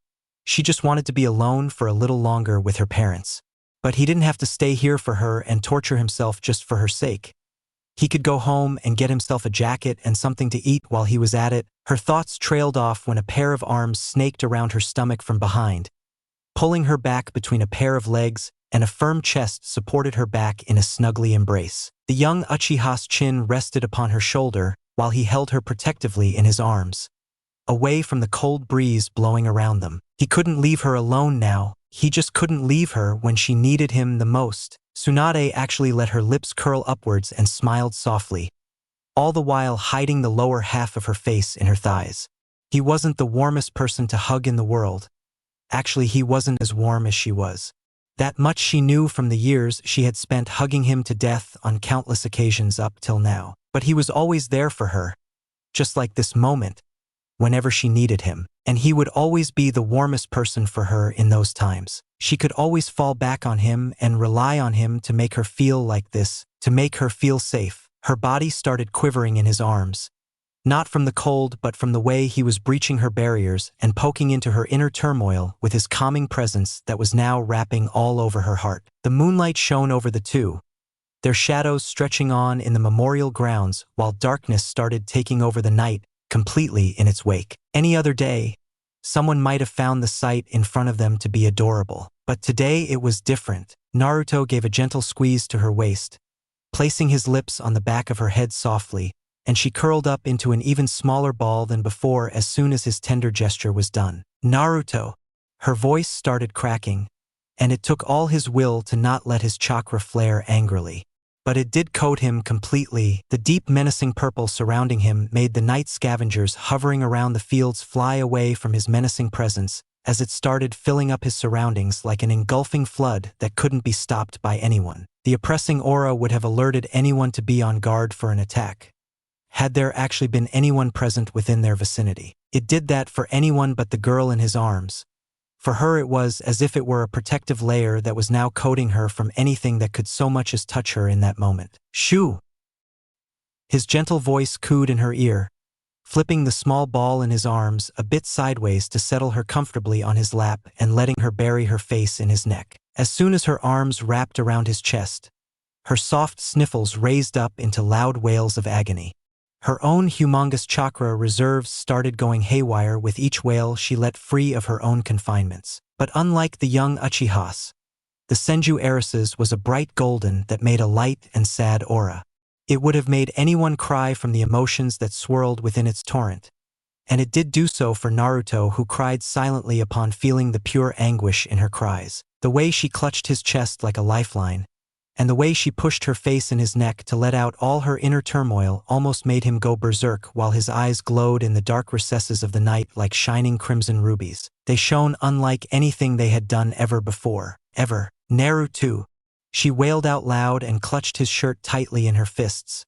She just wanted to be alone for a little longer with her parents. But he didn't have to stay here for her and torture himself just for her sake. He could go home and get himself a jacket and something to eat while he was at it. Her thoughts trailed off when a pair of arms snaked around her stomach from behind, pulling her back between a pair of legs, and a firm chest supported her back in a snuggly embrace. The young Uchiha's chin rested upon her shoulder while he held her protectively in his arms, away from the cold breeze blowing around them. He couldn't leave her alone now. He just couldn't leave her when she needed him the most. Tsunade actually let her lips curl upwards and smiled softly, all the while hiding the lower half of her face in her thighs. He wasn't the warmest person to hug in the world. Actually, he wasn't as warm as she was. That much she knew from the years she had spent hugging him to death on countless occasions up till now. But he was always there for her, just like this moment, whenever she needed him. And he would always be the warmest person for her in those times. She could always fall back on him and rely on him to make her feel like this, to make her feel safe. Her body started quivering in his arms, not from the cold but from the way he was breaching her barriers and poking into her inner turmoil with his calming presence that was now wrapping all over her heart. The moonlight shone over the two, their shadows stretching on in the memorial grounds while darkness started taking over the night completely in its wake. Any other day, someone might have found the sight in front of them to be adorable. But today it was different. Naruto gave a gentle squeeze to her waist, placing his lips on the back of her head softly, and she curled up into an even smaller ball than before as soon as his tender gesture was done. "Naruto." Her voice started cracking, and it took all his will to not let his chakra flare angrily. But it did coat him completely. The deep menacing purple surrounding him made the night scavengers hovering around the fields fly away from his menacing presence as it started filling up his surroundings like an engulfing flood that couldn't be stopped by anyone. The oppressing aura would have alerted anyone to be on guard for an attack, had there actually been anyone present within their vicinity. It did that for anyone but the girl in his arms. For her it was as if it were a protective layer that was now coating her from anything that could so much as touch her in that moment. "Shoo!" His gentle voice cooed in her ear, flipping the small ball in his arms a bit sideways to settle her comfortably on his lap and letting her bury her face in his neck. As soon as her arms wrapped around his chest, her soft sniffles raised up into loud wails of agony. Her own humongous chakra reserves started going haywire with each wail she let free of her own confinements. But unlike the young Uchihas, the Senju heiresses was a bright golden that made a light and sad aura. It would have made anyone cry from the emotions that swirled within its torrent. And it did do so for Naruto, who cried silently upon feeling the pure anguish in her cries. The way she clutched his chest like a lifeline, and the way she pushed her face in his neck to let out all her inner turmoil almost made him go berserk, while his eyes glowed in the dark recesses of the night like shining crimson rubies. They shone unlike anything they had done ever before. Ever. Naruto. She wailed out loud and clutched his shirt tightly in her fists,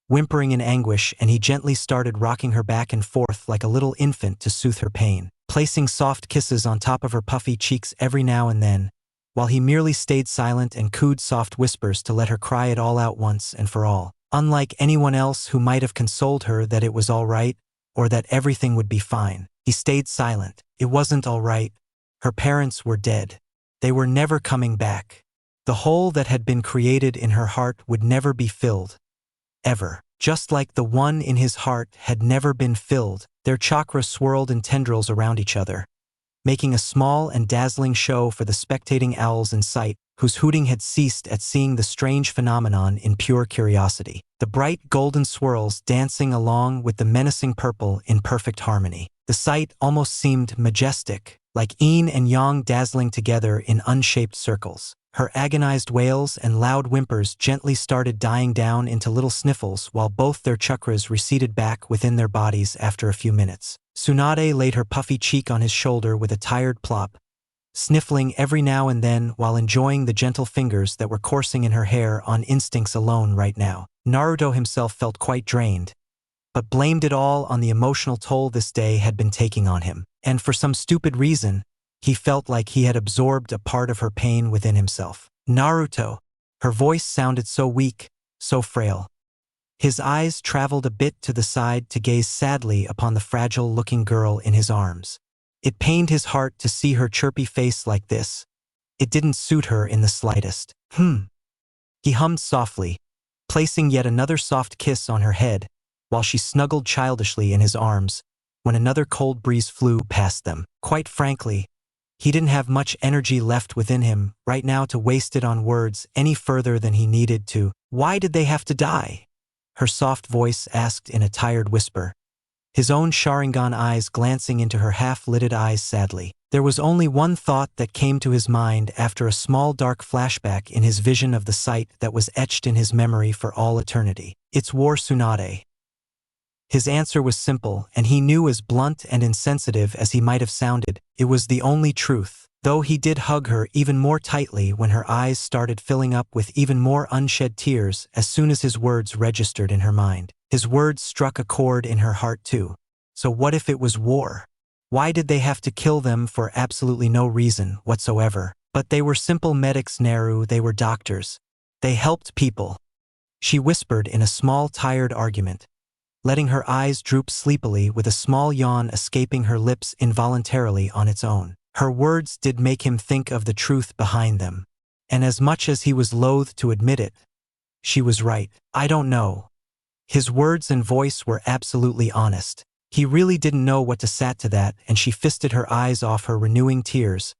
whimpering in anguish, and he gently started rocking her back and forth like a little infant to soothe her pain, placing soft kisses on top of her puffy cheeks every now and then, while he merely stayed silent and cooed soft whispers to let her cry it all out once and for all. Unlike anyone else who might have consoled her that it was all right, or that everything would be fine, he stayed silent. It wasn't all right. Her parents were dead. They were never coming back. The hole that had been created in her heart would never be filled. Ever. Just like the one in his heart had never been filled, their chakra swirled in tendrils around each other, making a small and dazzling show for the spectating owls in sight, whose hooting had ceased at seeing the strange phenomenon in pure curiosity. The bright golden swirls dancing along with the menacing purple in perfect harmony. The sight almost seemed majestic, like yin and yang dazzling together in unshaped circles. Her agonized wails and loud whimpers gently started dying down into little sniffles, while both their chakras receded back within their bodies after a few minutes. Tsunade laid her puffy cheek on his shoulder with a tired plop, sniffling every now and then while enjoying the gentle fingers that were coursing in her hair on instincts alone right now. Naruto himself felt quite drained, but blamed it all on the emotional toll this day had been taking on him. And for some stupid reason, he felt like he had absorbed a part of her pain within himself. Naruto. Her voice sounded so weak, so frail. His eyes traveled a bit to the side to gaze sadly upon the fragile-looking girl in his arms. It pained his heart to see her chirpy face like this. It didn't suit her in the slightest. He hummed softly, placing yet another soft kiss on her head, while she snuggled childishly in his arms, when another cold breeze flew past them. Quite frankly, he didn't have much energy left within him right now to waste it on words any further than he needed to. Why did they have to die? Her soft voice asked in a tired whisper, his own Sharingan eyes glancing into her half-lidded eyes sadly. There was only one thought that came to his mind after a small dark flashback in his vision of the sight that was etched in his memory for all eternity. It's war, Tsunade. His answer was simple, and he knew, as blunt and insensitive as he might have sounded, it was the only truth, though he did hug her even more tightly when her eyes started filling up with even more unshed tears as soon as his words registered in her mind. His words struck a chord in her heart too. So what if it was war? Why did they have to kill them for absolutely no reason whatsoever? But they were simple medics, Naru, they were doctors. They helped people. She whispered in a small tired argument, letting her eyes droop sleepily with a small yawn escaping her lips involuntarily on its own. Her words did make him think of the truth behind them. And as much as he was loath to admit it, she was right. I don't know. His words and voice were absolutely honest. He really didn't know what to say to that, and she fisted her eyes off her renewing tears,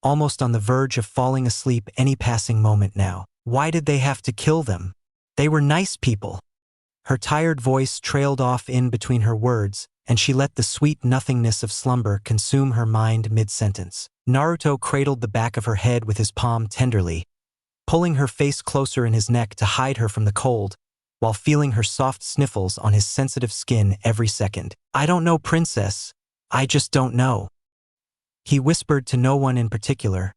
almost on the verge of falling asleep any passing moment now. Why did they have to kill them? They were nice people. Her tired voice trailed off in between her words, and she let the sweet nothingness of slumber consume her mind mid-sentence. Naruto cradled the back of her head with his palm tenderly, pulling her face closer in his neck to hide her from the cold, while feeling her soft sniffles on his sensitive skin every second. I don't know, princess. I just don't know. He whispered to no one in particular,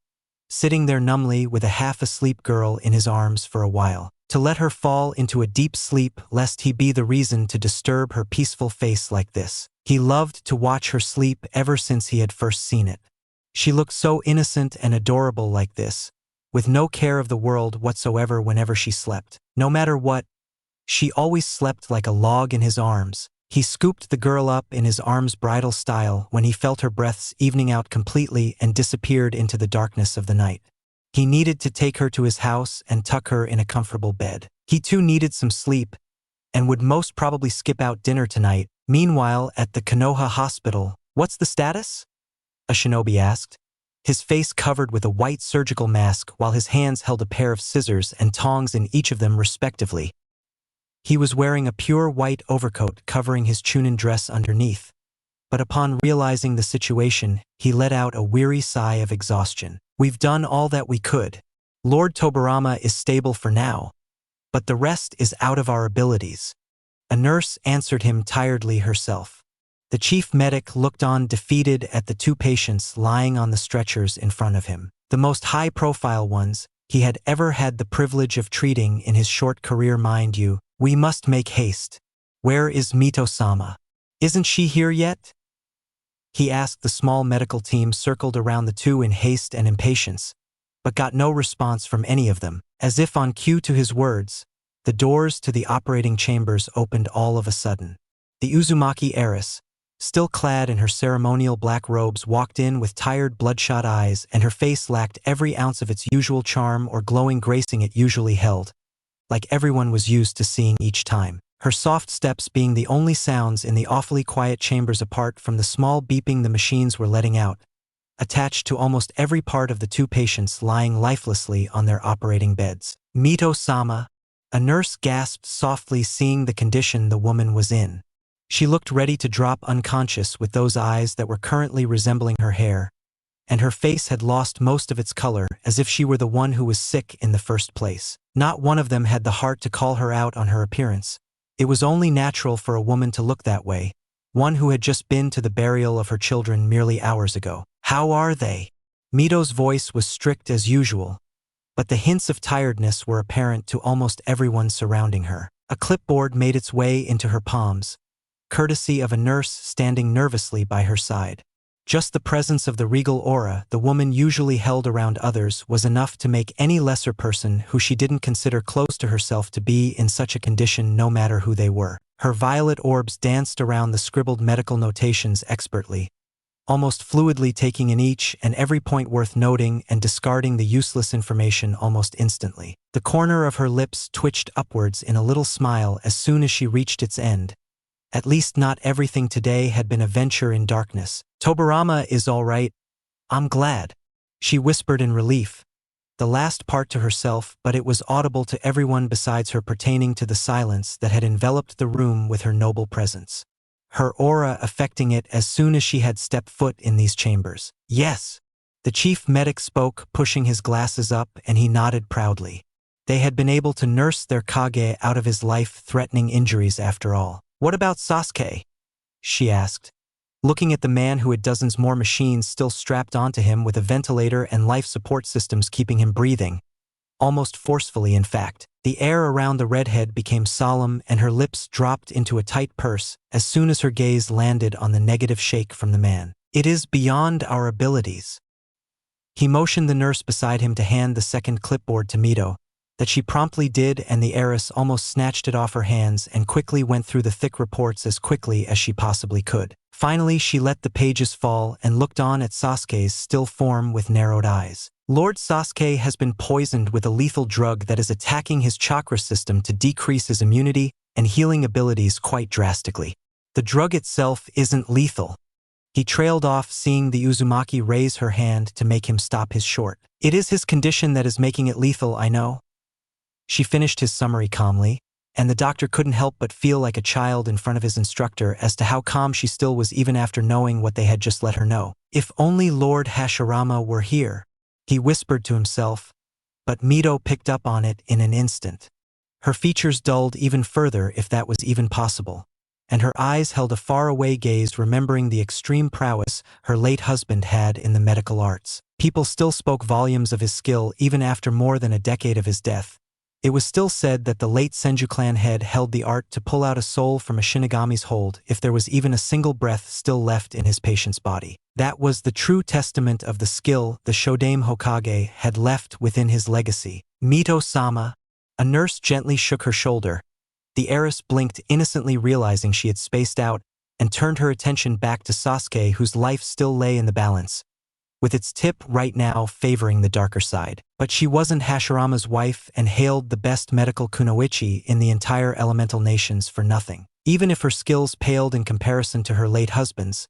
sitting there numbly with a half-asleep girl in his arms for a while, to let her fall into a deep sleep lest he be the reason to disturb her peaceful face like this. He loved to watch her sleep ever since he had first seen it. She looked so innocent and adorable like this, with no care of the world whatsoever whenever she slept. No matter what, she always slept like a log in his arms. He scooped the girl up in his arms bridal style when he felt her breaths evening out completely and disappeared into the darkness of the night. He needed to take her to his house and tuck her in a comfortable bed. He too needed some sleep and would most probably skip out dinner tonight. Meanwhile, at the Konoha hospital, "What's the status?" a shinobi asked, his face covered with a white surgical mask while his hands held a pair of scissors and tongs in each of them respectively. He was wearing a pure white overcoat covering his Chunin dress underneath, but upon realizing the situation, he let out a weary sigh of exhaustion. "We've done all that we could. Lord Tobarama is stable for now, but the rest is out of our abilities." A nurse answered him tiredly herself. The chief medic looked on defeated at the two patients lying on the stretchers in front of him. The most high-profile ones he had ever had the privilege of treating in his short career, mind you. "We must make haste. Where is Mito-sama? Isn't she here yet?" he asked. The small medical team circled around the two in haste and impatience, but got no response from any of them. As if on cue to his words, the doors to the operating chambers opened all of a sudden. The Uzumaki heiress, still clad in her ceremonial black robes, walked in with tired, bloodshot eyes, and her face lacked every ounce of its usual charm or glowing gracing it usually held, like everyone was used to seeing each time. Her soft steps being the only sounds in the awfully quiet chambers apart from the small beeping the machines were letting out, attached to almost every part of the two patients lying lifelessly on their operating beds. "Mito-sama," a nurse gasped softly, seeing the condition the woman was in. She looked ready to drop unconscious with those eyes that were currently resembling her hair, and her face had lost most of its color, as if she were the one who was sick in the first place. Not one of them had the heart to call her out on her appearance. It was only natural for a woman to look that way, one who had just been to the burial of her children merely hours ago. "How are they?" Mito's voice was strict as usual, but the hints of tiredness were apparent to almost everyone surrounding her. A clipboard made its way into her palms, courtesy of a nurse standing nervously by her side. Just the presence of the regal aura the woman usually held around others was enough to make any lesser person who she didn't consider close to herself to be in such a condition, no matter who they were. Her violet orbs danced around the scribbled medical notations expertly, almost fluidly taking in each and every point worth noting and discarding the useless information almost instantly. The corner of her lips twitched upwards in a little smile as soon as she reached its end. At least not everything today had been a venture in darkness. "Tobarama is all right. I'm glad," she whispered in relief, the last part to herself, but it was audible to everyone besides her, pertaining to the silence that had enveloped the room with her noble presence, her aura affecting it as soon as she had stepped foot in these chambers. "Yes," the chief medic spoke, pushing his glasses up, and he nodded proudly. They had been able to nurse their Kage out of his life-threatening injuries after all. "What about Sasuke?" she asked, looking at the man who had dozens more machines still strapped onto him with a ventilator and life support systems keeping him breathing, almost forcefully in fact. The air around the redhead became solemn and her lips dropped into a tight purse as soon as her gaze landed on the negative shake from the man. "It is beyond our abilities." He motioned the nurse beside him to hand the second clipboard to Mito, that she promptly did, and the heiress almost snatched it off her hands and quickly went through the thick reports as quickly as she possibly could. Finally, she let the pages fall and looked on at Sasuke's still form with narrowed eyes. "Lord Sasuke has been poisoned with a lethal drug that is attacking his chakra system to decrease his immunity and healing abilities quite drastically. The drug itself isn't lethal." He trailed off, seeing the Uzumaki raise her hand to make him stop his short. "It is his condition that is making it lethal, I know." She finished his summary calmly, and the doctor couldn't help but feel like a child in front of his instructor as to how calm she still was even after knowing what they had just let her know. "If only Lord Hashirama were here," he whispered to himself, but Mito picked up on it in an instant. Her features dulled even further, if that was even possible, and her eyes held a faraway gaze, remembering the extreme prowess her late husband had in the medical arts. People still spoke volumes of his skill even after more than a decade of his death. It was still said that the late Senju clan head held the art to pull out a soul from a Shinigami's hold if there was even a single breath still left in his patient's body. That was the true testament of the skill the Shodaime Hokage had left within his legacy. "Mito-sama," a nurse gently shook her shoulder. The heiress blinked, innocently realizing she had spaced out, and turned her attention back to Sasuke, whose life still lay in the balance. with its tip right now favoring the darker side. But she wasn't Hashirama's wife and hailed the best medical kunoichi in the entire elemental nations for nothing. Even if her skills paled in comparison to her late husband's,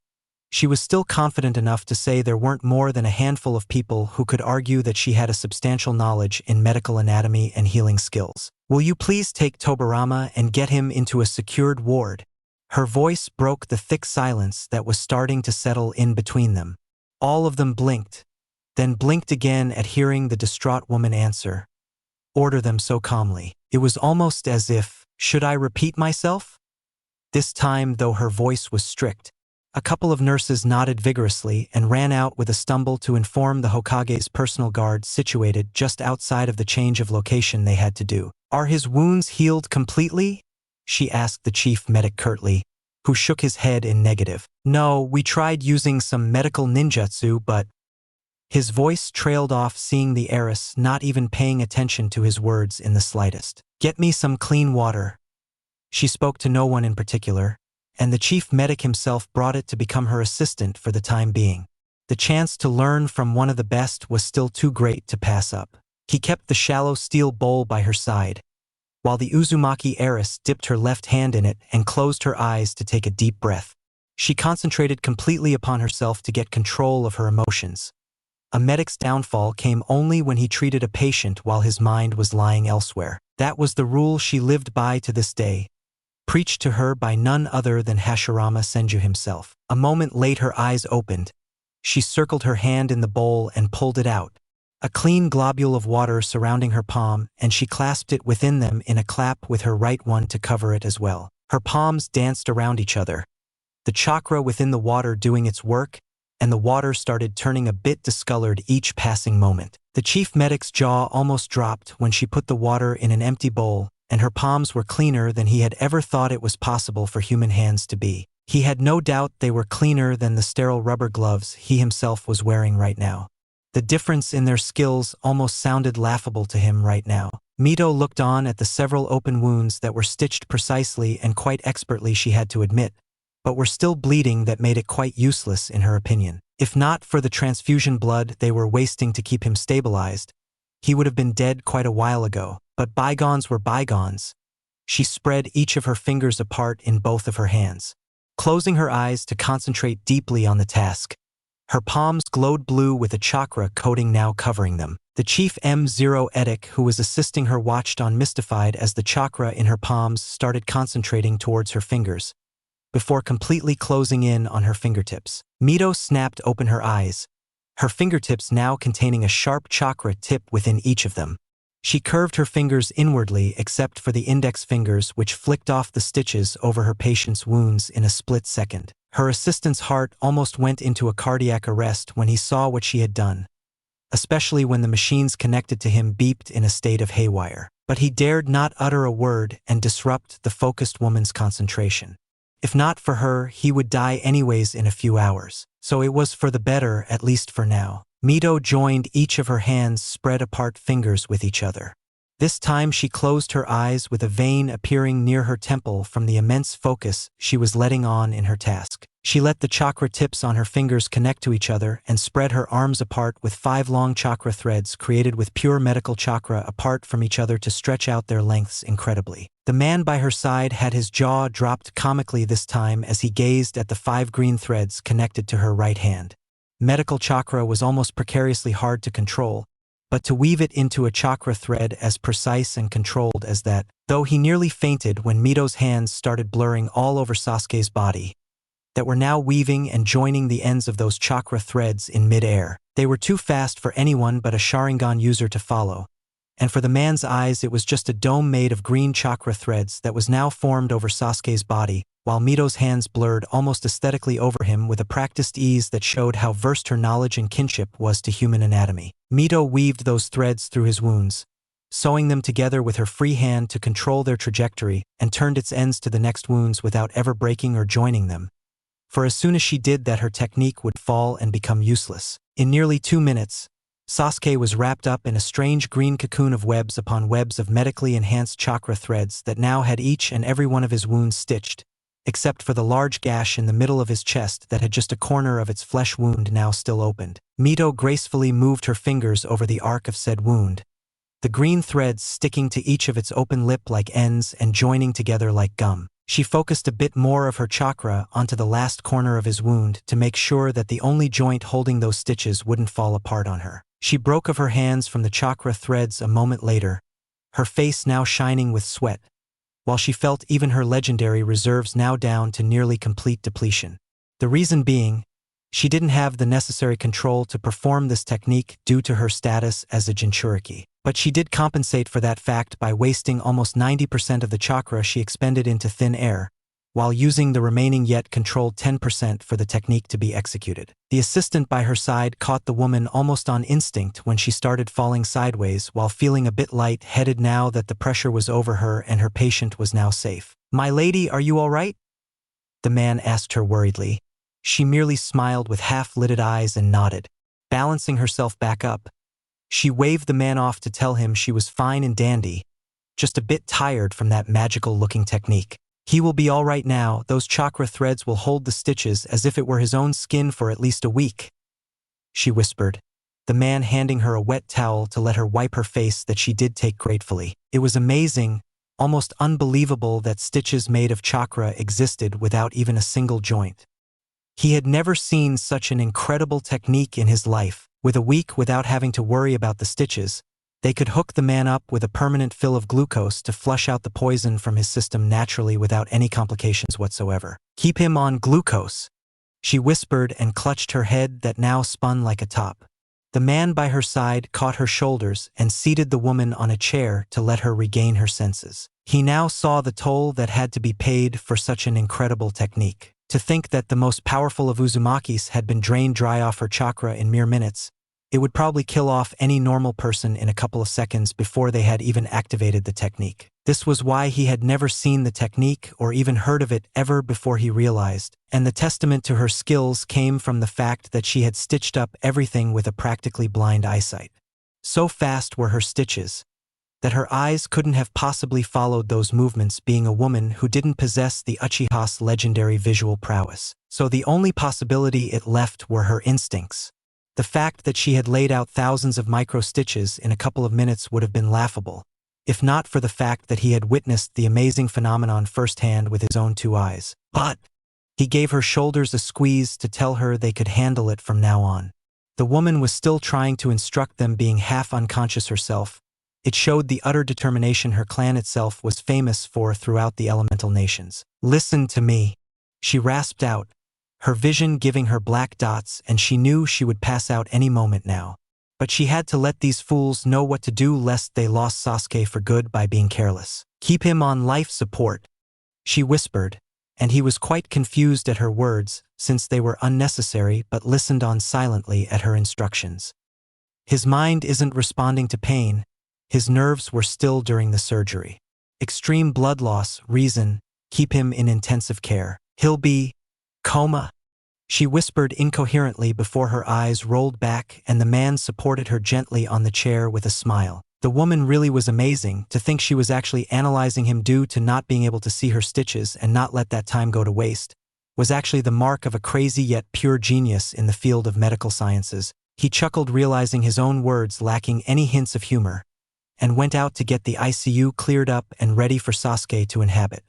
she was still confident enough to say there weren't more than a handful of people who could argue that she had a substantial knowledge in medical anatomy and healing skills. "Will you please take Tobarama and get him into a secured ward?" Her voice broke the thick silence that was starting to settle in between them. All of them blinked, then blinked again at hearing the distraught woman answer, "Order them," so calmly. It was almost as if, "Should I repeat myself?" This time, though her voice was strict, a couple of nurses nodded vigorously and ran out with a stumble to inform the Hokage's personal guard situated just outside of the change of location they had to do. "Are his wounds healed completely?" she asked the chief medic curtly, who shook his head in negative. "No, we tried using some medical ninjutsu, but—" His voice trailed off, seeing the heiress not even paying attention to his words in the slightest. "Get me some clean water." She spoke to no one in particular, and the chief medic himself brought it to become her assistant for the time being. The chance to learn from one of the best was still too great to pass up. He kept the shallow steel bowl by her side, while the Uzumaki heiress dipped her left hand in it and closed her eyes to take a deep breath. She concentrated completely upon herself to get control of her emotions. A medic's downfall came only when he treated a patient while his mind was lying elsewhere. That was the rule she lived by to this day, preached to her by none other than Hashirama Senju himself. A moment late her eyes opened. She circled her hand in the bowl and pulled it out. A clean globule of water surrounding her palm, and she clasped it within them in a clap with her right one to cover it as well. Her palms danced around each other, the chakra within the water doing its work, and the water started turning a bit discolored each passing moment. The chief medic's jaw almost dropped when she put the water in an empty bowl, and her palms were cleaner than he had ever thought it was possible for human hands to be. He had no doubt they were cleaner than the sterile rubber gloves he himself was wearing right now. The difference in their skills almost sounded laughable to him right now. Mito looked on at the several open wounds that were stitched precisely and quite expertly, she had to admit, but were still bleeding, that made it quite useless in her opinion. If not for the transfusion blood they were wasting to keep him stabilized, he would have been dead quite a while ago. But bygones were bygones. She spread each of her fingers apart in both of her hands, closing her eyes to concentrate deeply on the task. Her palms glowed blue with a chakra coating now covering them. The chief M0 Edik, who was assisting her, watched on mystified as the chakra in her palms started concentrating towards her fingers, before completely closing in on her fingertips. Mito snapped open her eyes, her fingertips now containing a sharp chakra tip within each of them. She curved her fingers inwardly except for the index fingers, which flicked off the stitches over her patient's wounds in a split second. Her assistant's heart almost went into a cardiac arrest when he saw what she had done, especially when the machines connected to him beeped in a state of haywire. But he dared not utter a word and disrupt the focused woman's concentration. If not for her, he would die anyways in a few hours. So it was for the better, at least for now. Mito joined each of her hands spread apart fingers with each other. This time she closed her eyes with a vein appearing near her temple from the immense focus she was letting on in her task. She let the chakra tips on her fingers connect to each other and spread her arms apart with 5 long chakra threads created with pure medical chakra apart from each other to stretch out their lengths incredibly. The man by her side had his jaw dropped comically this time as he gazed at the 5 green threads connected to her right hand. Medical chakra was almost precariously hard to control, but to weave it into a chakra thread as precise and controlled as that, though he nearly fainted when Mito's hands started blurring all over Sasuke's body, that were now weaving and joining the ends of those chakra threads in mid-air. They were too fast for anyone but a Sharingan user to follow, and for the man's eyes it was just a dome made of green chakra threads that was now formed over Sasuke's body, while Mito's hands blurred almost aesthetically over him with a practiced ease that showed how versed her knowledge and kinship was to human anatomy. Mito weaved those threads through his wounds, sewing them together with her free hand to control their trajectory, and turned its ends to the next wounds without ever breaking or joining them. For as soon as she did that, her technique would fall and become useless. In nearly 2 minutes, Sasuke was wrapped up in a strange green cocoon of webs upon webs of medically enhanced chakra threads that now had each and every one of his wounds stitched, except for the large gash in the middle of his chest that had just a corner of its flesh wound now still opened. Mito gracefully moved her fingers over the arc of said wound, the green threads sticking to each of its open lip like ends and joining together like gum. She focused a bit more of her chakra onto the last corner of his wound to make sure that the only joint holding those stitches wouldn't fall apart on her. She broke of her hands from the chakra threads a moment later, her face now shining with sweat, while she felt even her legendary reserves now down to nearly complete depletion. The reason being, she didn't have the necessary control to perform this technique due to her status as a Jinchuriki. But she did compensate for that fact by wasting almost 90% of the chakra she expended into thin air, while using the remaining yet controlled 10% for the technique to be executed. The assistant by her side caught the woman almost on instinct when she started falling sideways while feeling a bit light-headed now that the pressure was over her and her patient was now safe. "My lady, are you all right?" the man asked her worriedly. She merely smiled with half-lidded eyes and nodded. Balancing herself back up, she waved the man off to tell him she was fine and dandy, just a bit tired from that magical-looking technique. "He will be all right now. Those chakra threads will hold the stitches as if it were his own skin for at least a week," she whispered, the man handing her a wet towel to let her wipe her face that she did take gratefully. It was amazing, almost unbelievable that stitches made of chakra existed without even a single joint. He had never seen such an incredible technique in his life. With a week without having to worry about the stitches, they could hook the man up with a permanent fill of glucose to flush out the poison from his system naturally without any complications whatsoever. "Keep him on glucose," she whispered and clutched her head that now spun like a top. The man by her side caught her shoulders and seated the woman on a chair to let her regain her senses. He now saw the toll that had to be paid for such an incredible technique. To think that the most powerful of Uzumakis had been drained dry off her chakra in mere minutes, it would probably kill off any normal person in a couple of seconds before they had even activated the technique. This was why he had never seen the technique or even heard of it ever before he realized, and the testament to her skills came from the fact that she had stitched up everything with a practically blind eyesight. So fast were her stitches that her eyes couldn't have possibly followed those movements, being a woman who didn't possess the Uchiha's legendary visual prowess. So the only possibility it left were her instincts. The fact that she had laid out thousands of micro-stitches in a couple of minutes would have been laughable, if not for the fact that he had witnessed the amazing phenomenon firsthand with his own two eyes. But he gave her shoulders a squeeze to tell her they could handle it from now on. The woman was still trying to instruct them, being half unconscious herself. It showed the utter determination her clan itself was famous for throughout the elemental nations. "Listen to me," she rasped out, her vision giving her black dots, and she knew she would pass out any moment now. But she had to let these fools know what to do lest they lost Sasuke for good by being careless. "Keep him on life support," she whispered, and he was quite confused at her words since they were unnecessary but listened on silently at her instructions. His mind isn't responding to pain. His nerves were still during the surgery. Extreme blood loss, reason, keep him in intensive care. "He'll be coma," she whispered incoherently before her eyes rolled back and the man supported her gently on the chair with a smile. The woman really was amazing. To think she was actually analyzing him due to not being able to see her stitches and not let that time go to waste was actually the mark of a crazy yet pure genius in the field of medical sciences. He chuckled, realizing his own words lacking any hints of humor, and went out to get the ICU cleared up and ready for Sasuke to inhabit,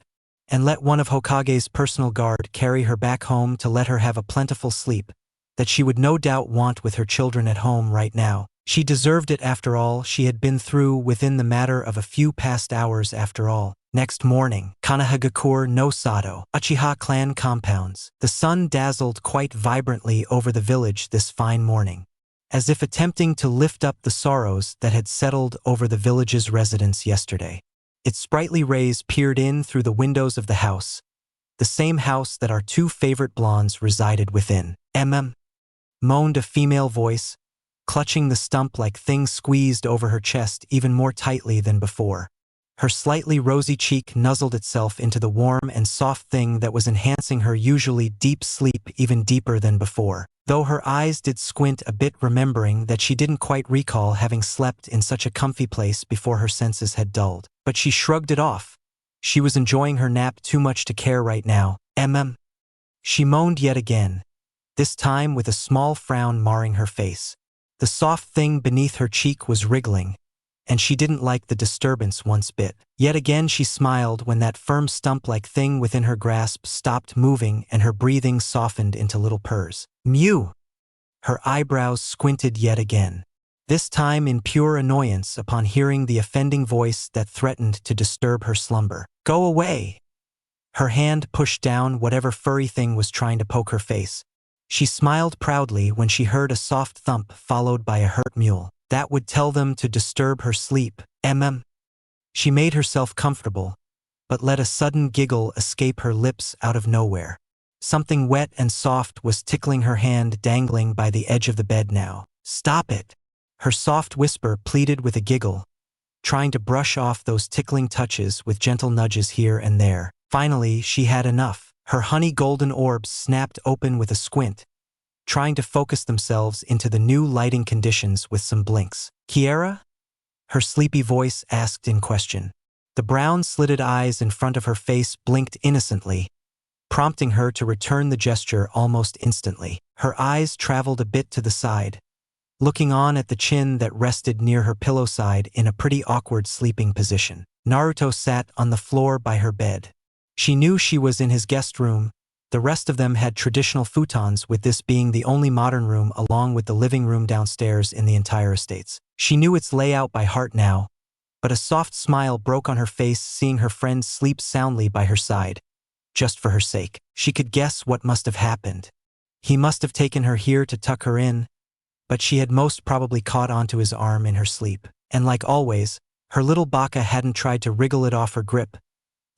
and let one of Hokage's personal guard carry her back home to let her have a plentiful sleep that she would no doubt want with her children at home right now. She deserved it after all she had been through within the matter of a few past hours after all. Next morning, Konoha no Sato, Uchiha clan compounds. The sun dazzled quite vibrantly over the village this fine morning, as if attempting to lift up the sorrows that had settled over the village's residents yesterday. Its sprightly rays peered in through the windows of the house, the same house that our two favorite blondes resided within. Moaned a female voice, clutching the stump-like thing squeezed over her chest even more tightly than before. Her slightly rosy cheek nuzzled itself into the warm and soft thing that was enhancing her usually deep sleep even deeper than before, though her eyes did squint a bit, remembering that she didn't quite recall having slept in such a comfy place before her senses had dulled. But she shrugged it off. She was enjoying her nap too much to care right now. She moaned yet again, this time with a small frown marring her face. The soft thing beneath her cheek was wriggling, and she didn't like the disturbance one bit. Yet again she smiled when that firm stump-like thing within her grasp stopped moving and her breathing softened into little purrs. Mew! Her eyebrows squinted yet again, this time in pure annoyance upon hearing the offending voice that threatened to disturb her slumber. Go away! Her hand pushed down whatever furry thing was trying to poke her face. She smiled proudly when she heard a soft thump followed by a hurt mule. That would tell them to disturb her sleep. She made herself comfortable, but let a sudden giggle escape her lips out of nowhere. Something wet and soft was tickling her hand dangling by the edge of the bed now. Stop it! Her soft whisper pleaded with a giggle, trying to brush off those tickling touches with gentle nudges here and there. Finally, she had enough. Her honey golden orbs snapped open with a squint, trying to focus themselves into the new lighting conditions with some blinks. Kiera? Her sleepy voice asked in question. The brown slitted eyes in front of her face blinked innocently, prompting her to return the gesture almost instantly. Her eyes traveled a bit to the side, looking on at the chin that rested near her pillow side in a pretty awkward sleeping position. Naruto sat on the floor by her bed. She knew she was in his guest room. The rest of them had traditional futons, with this being the only modern room along with the living room downstairs in the entire estates. She knew its layout by heart now, but a soft smile broke on her face seeing her friend sleep soundly by her side. Just for her sake, she could guess what must have happened. He must have taken her here to tuck her in, but she had most probably caught onto his arm in her sleep. And like always, her little baka hadn't tried to wriggle it off her grip,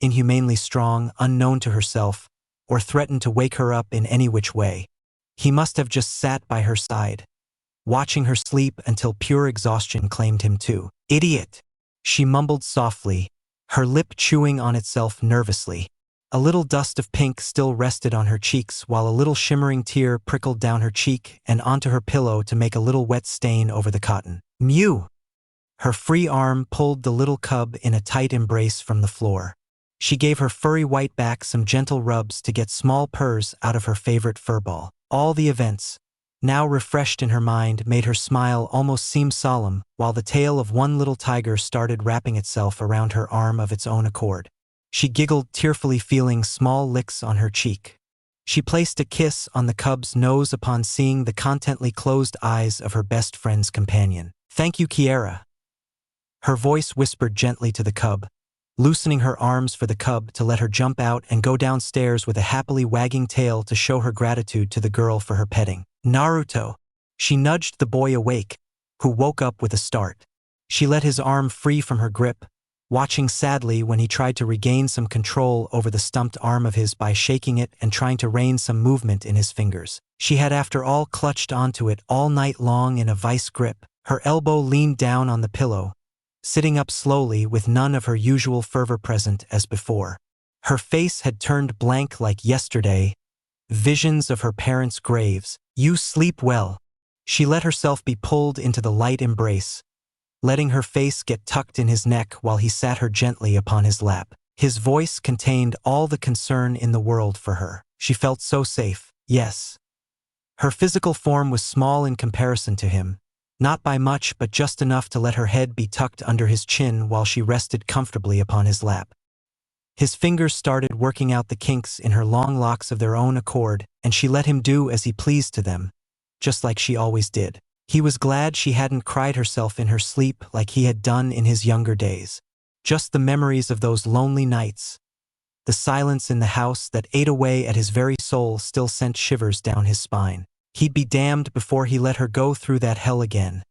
inhumanely strong, unknown to herself, or threatened to wake her up in any which way. He must have just sat by her side, watching her sleep until pure exhaustion claimed him too. Idiot! She mumbled softly, her lip chewing on itself nervously. A little dust of pink still rested on her cheeks while a little shimmering tear prickled down her cheek and onto her pillow to make a little wet stain over the cotton. Mew! Her free arm pulled the little cub in a tight embrace from the floor. She gave her furry white back some gentle rubs to get small purrs out of her favorite furball. All the events, now refreshed in her mind, made her smile almost seem solemn, while the tail of one little tiger started wrapping itself around her arm of its own accord. She giggled tearfully, feeling small licks on her cheek. She placed a kiss on the cub's nose upon seeing the contently closed eyes of her best friend's companion. Thank you, Kiera. Her voice whispered gently to the cub, loosening her arms for the cub to let her jump out and go downstairs with a happily wagging tail to show her gratitude to the girl for her petting. Naruto! She nudged the boy awake, who woke up with a start. She let his arm free from her grip, watching sadly when he tried to regain some control over the stumped arm of his by shaking it and trying to rein some movement in his fingers. She had after all clutched onto it all night long in a vice grip. Her elbow leaned down on the pillow, sitting up slowly with none of her usual fervor present as before. Her face had turned blank like yesterday, visions of her parents' graves. You sleep well. She let herself be pulled into the light embrace, letting her face get tucked in his neck while he sat her gently upon his lap. His voice contained all the concern in the world for her. She felt so safe. Yes. Her physical form was small in comparison to him, not by much but just enough to let her head be tucked under his chin while she rested comfortably upon his lap. His fingers started working out the kinks in her long locks of their own accord, and she let him do as he pleased to them, just like she always did. He was glad she hadn't cried herself in her sleep like he had done in his younger days. Just the memories of those lonely nights, the silence in the house that ate away at his very soul still sent shivers down his spine. He'd be damned before he let her go through that hell again.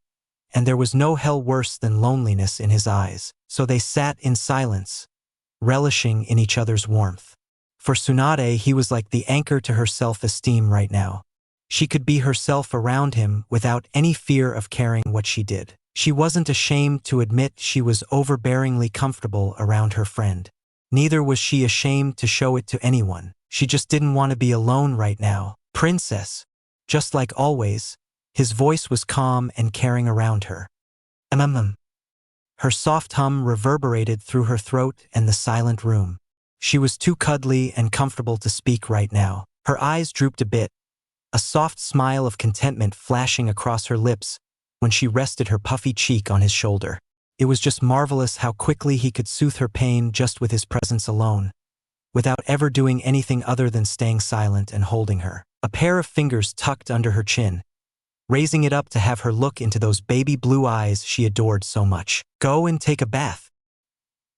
And there was no hell worse than loneliness in his eyes. So they sat in silence, relishing in each other's warmth. For Tsunade, he was like the anchor to her self-esteem right now. She could be herself around him without any fear of caring what she did. She wasn't ashamed to admit she was overbearingly comfortable around her friend. Neither was she ashamed to show it to anyone. She just didn't want to be alone right now. Princess. Just like always, his voice was calm and caring around her. Her soft hum reverberated through her throat and the silent room. She was too cuddly and comfortable to speak right now. Her eyes drooped a bit, a soft smile of contentment flashing across her lips when she rested her puffy cheek on his shoulder. It was just marvelous how quickly he could soothe her pain just with his presence alone, without ever doing anything other than staying silent and holding her. A pair of fingers tucked under her chin, raising it up to have her look into those baby blue eyes she adored so much. Go and take a bath.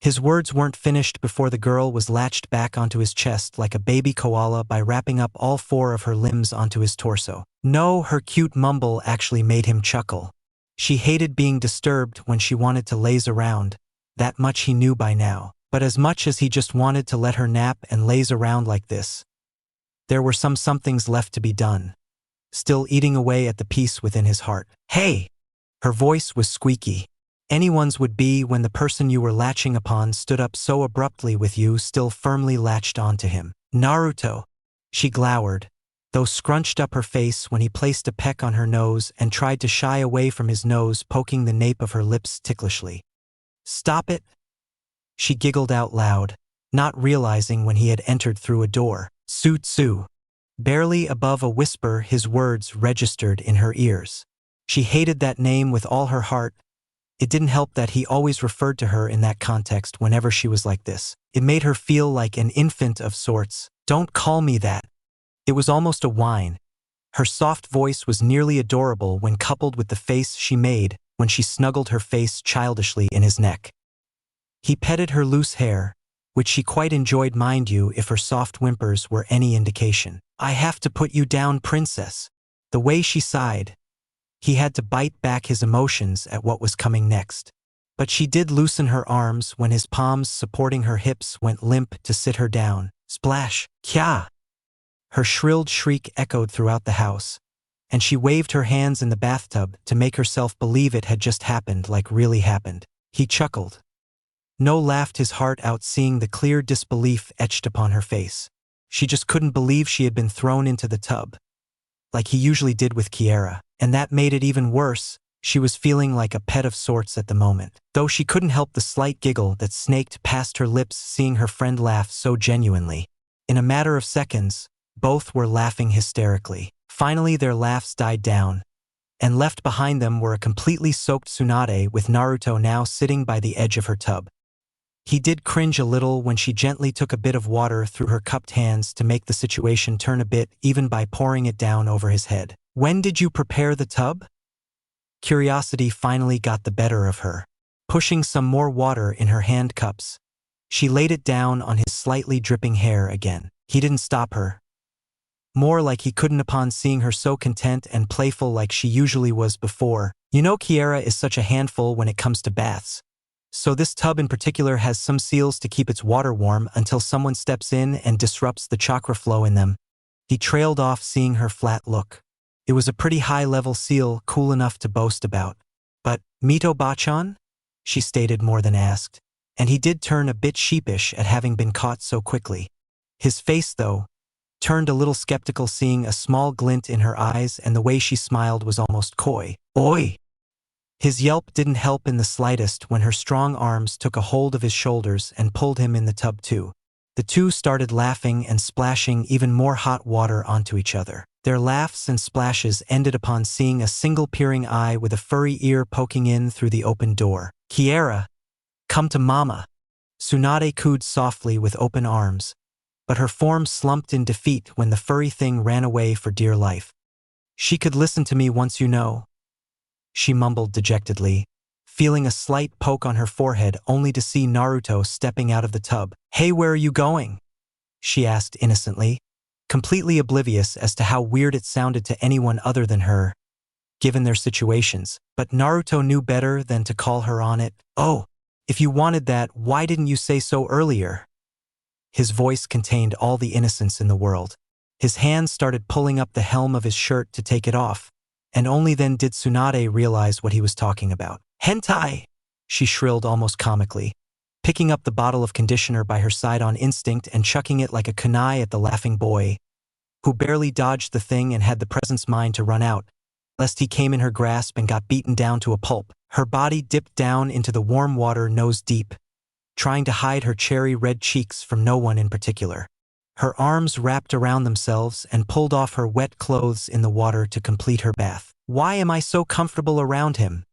His words weren't finished before the girl was latched back onto his chest like a baby koala by wrapping up all 4 of her limbs onto his torso. No, her cute mumble actually made him chuckle. She hated being disturbed when she wanted to laze around, that much he knew by now. But as much as he just wanted to let her nap and laze around like this, there were somethings left to be done, still eating away at the peace within his heart. Hey! Her voice was squeaky. Anyone's would be when the person you were latching upon stood up so abruptly with you still firmly latched onto him. Naruto, she glowered, though scrunched up her face when he placed a peck on her nose and tried to shy away from his nose, poking the nape of her lips ticklishly. Stop it! She giggled out loud, not realizing when he had entered through a door. Tsu. Barely above a whisper, his words registered in her ears. She hated that name with all her heart. It didn't help that he always referred to her in that context whenever she was like this. It made her feel like an infant of sorts. Don't call me that. It was almost a whine. Her soft voice was nearly adorable when coupled with the face she made when she snuggled her face childishly in his neck. He petted her loose hair, which she quite enjoyed, mind you, if her soft whimpers were any indication. I have to put you down, princess. The way she sighed. He had to bite back his emotions at what was coming next. But she did loosen her arms when his palms supporting her hips went limp to sit her down. Splash! Kya! Her shrilled shriek echoed throughout the house, and she waved her hands in the bathtub to make herself believe it had just happened, like really happened. He chuckled. No, laughed his heart out seeing the clear disbelief etched upon her face. She just couldn't believe she had been thrown into the tub, like he usually did with Kiera. And that made it even worse. She was feeling like a pet of sorts at the moment, though she couldn't help the slight giggle that snaked past her lips seeing her friend laugh so genuinely. In a matter of seconds, both were laughing hysterically. Finally, their laughs died down, and left behind them were a completely soaked Tsunade with Naruto now sitting by the edge of her tub. He did cringe a little when she gently took a bit of water through her cupped hands to make the situation turn a bit, even by pouring it down over his head. When did you prepare the tub? Curiosity finally got the better of her. Pushing some more water in her hand cups, she laid it down on his slightly dripping hair again. He didn't stop her. More like he couldn't upon seeing her so content and playful like she usually was before. You know, Kiera is such a handful when it comes to baths. So this tub in particular has some seals to keep its water warm until someone steps in and disrupts the chakra flow in them. He trailed off seeing her flat look. It was a pretty high-level seal, cool enough to boast about. But, Mito Bachan? She stated more than asked. And he did turn a bit sheepish at having been caught so quickly. His face, though, turned a little skeptical seeing a small glint in her eyes, and the way she smiled was almost coy. Oi! His yelp didn't help in the slightest when her strong arms took a hold of his shoulders and pulled him in the tub too. The two started laughing and splashing even more hot water onto each other. Their laughs and splashes ended upon seeing a single peering eye with a furry ear poking in through the open door. Kiera, come to mama. Tsunade cooed softly with open arms, but her form slumped in defeat when the furry thing ran away for dear life. She could listen to me once, you know, she mumbled dejectedly, feeling a slight poke on her forehead only to see Naruto stepping out of the tub. Hey, where are you going? She asked innocently, completely oblivious as to how weird it sounded to anyone other than her, given their situations. But Naruto knew better than to call her on it. Oh, if you wanted that, why didn't you say so earlier? His voice contained all the innocence in the world. His hand started pulling up the helm of his shirt to take it off, and only then did Tsunade realize what he was talking about. Hentai! She shrilled almost comically, picking up the bottle of conditioner by her side on instinct and chucking it like a kunai at the laughing boy, who barely dodged the thing and had the presence mind to run out, lest he came in her grasp and got beaten down to a pulp. Her body dipped down into the warm water nose deep, trying to hide her cherry red cheeks from no one in particular. Her arms wrapped around themselves and pulled off her wet clothes in the water to complete her bath. Why am I so comfortable around him?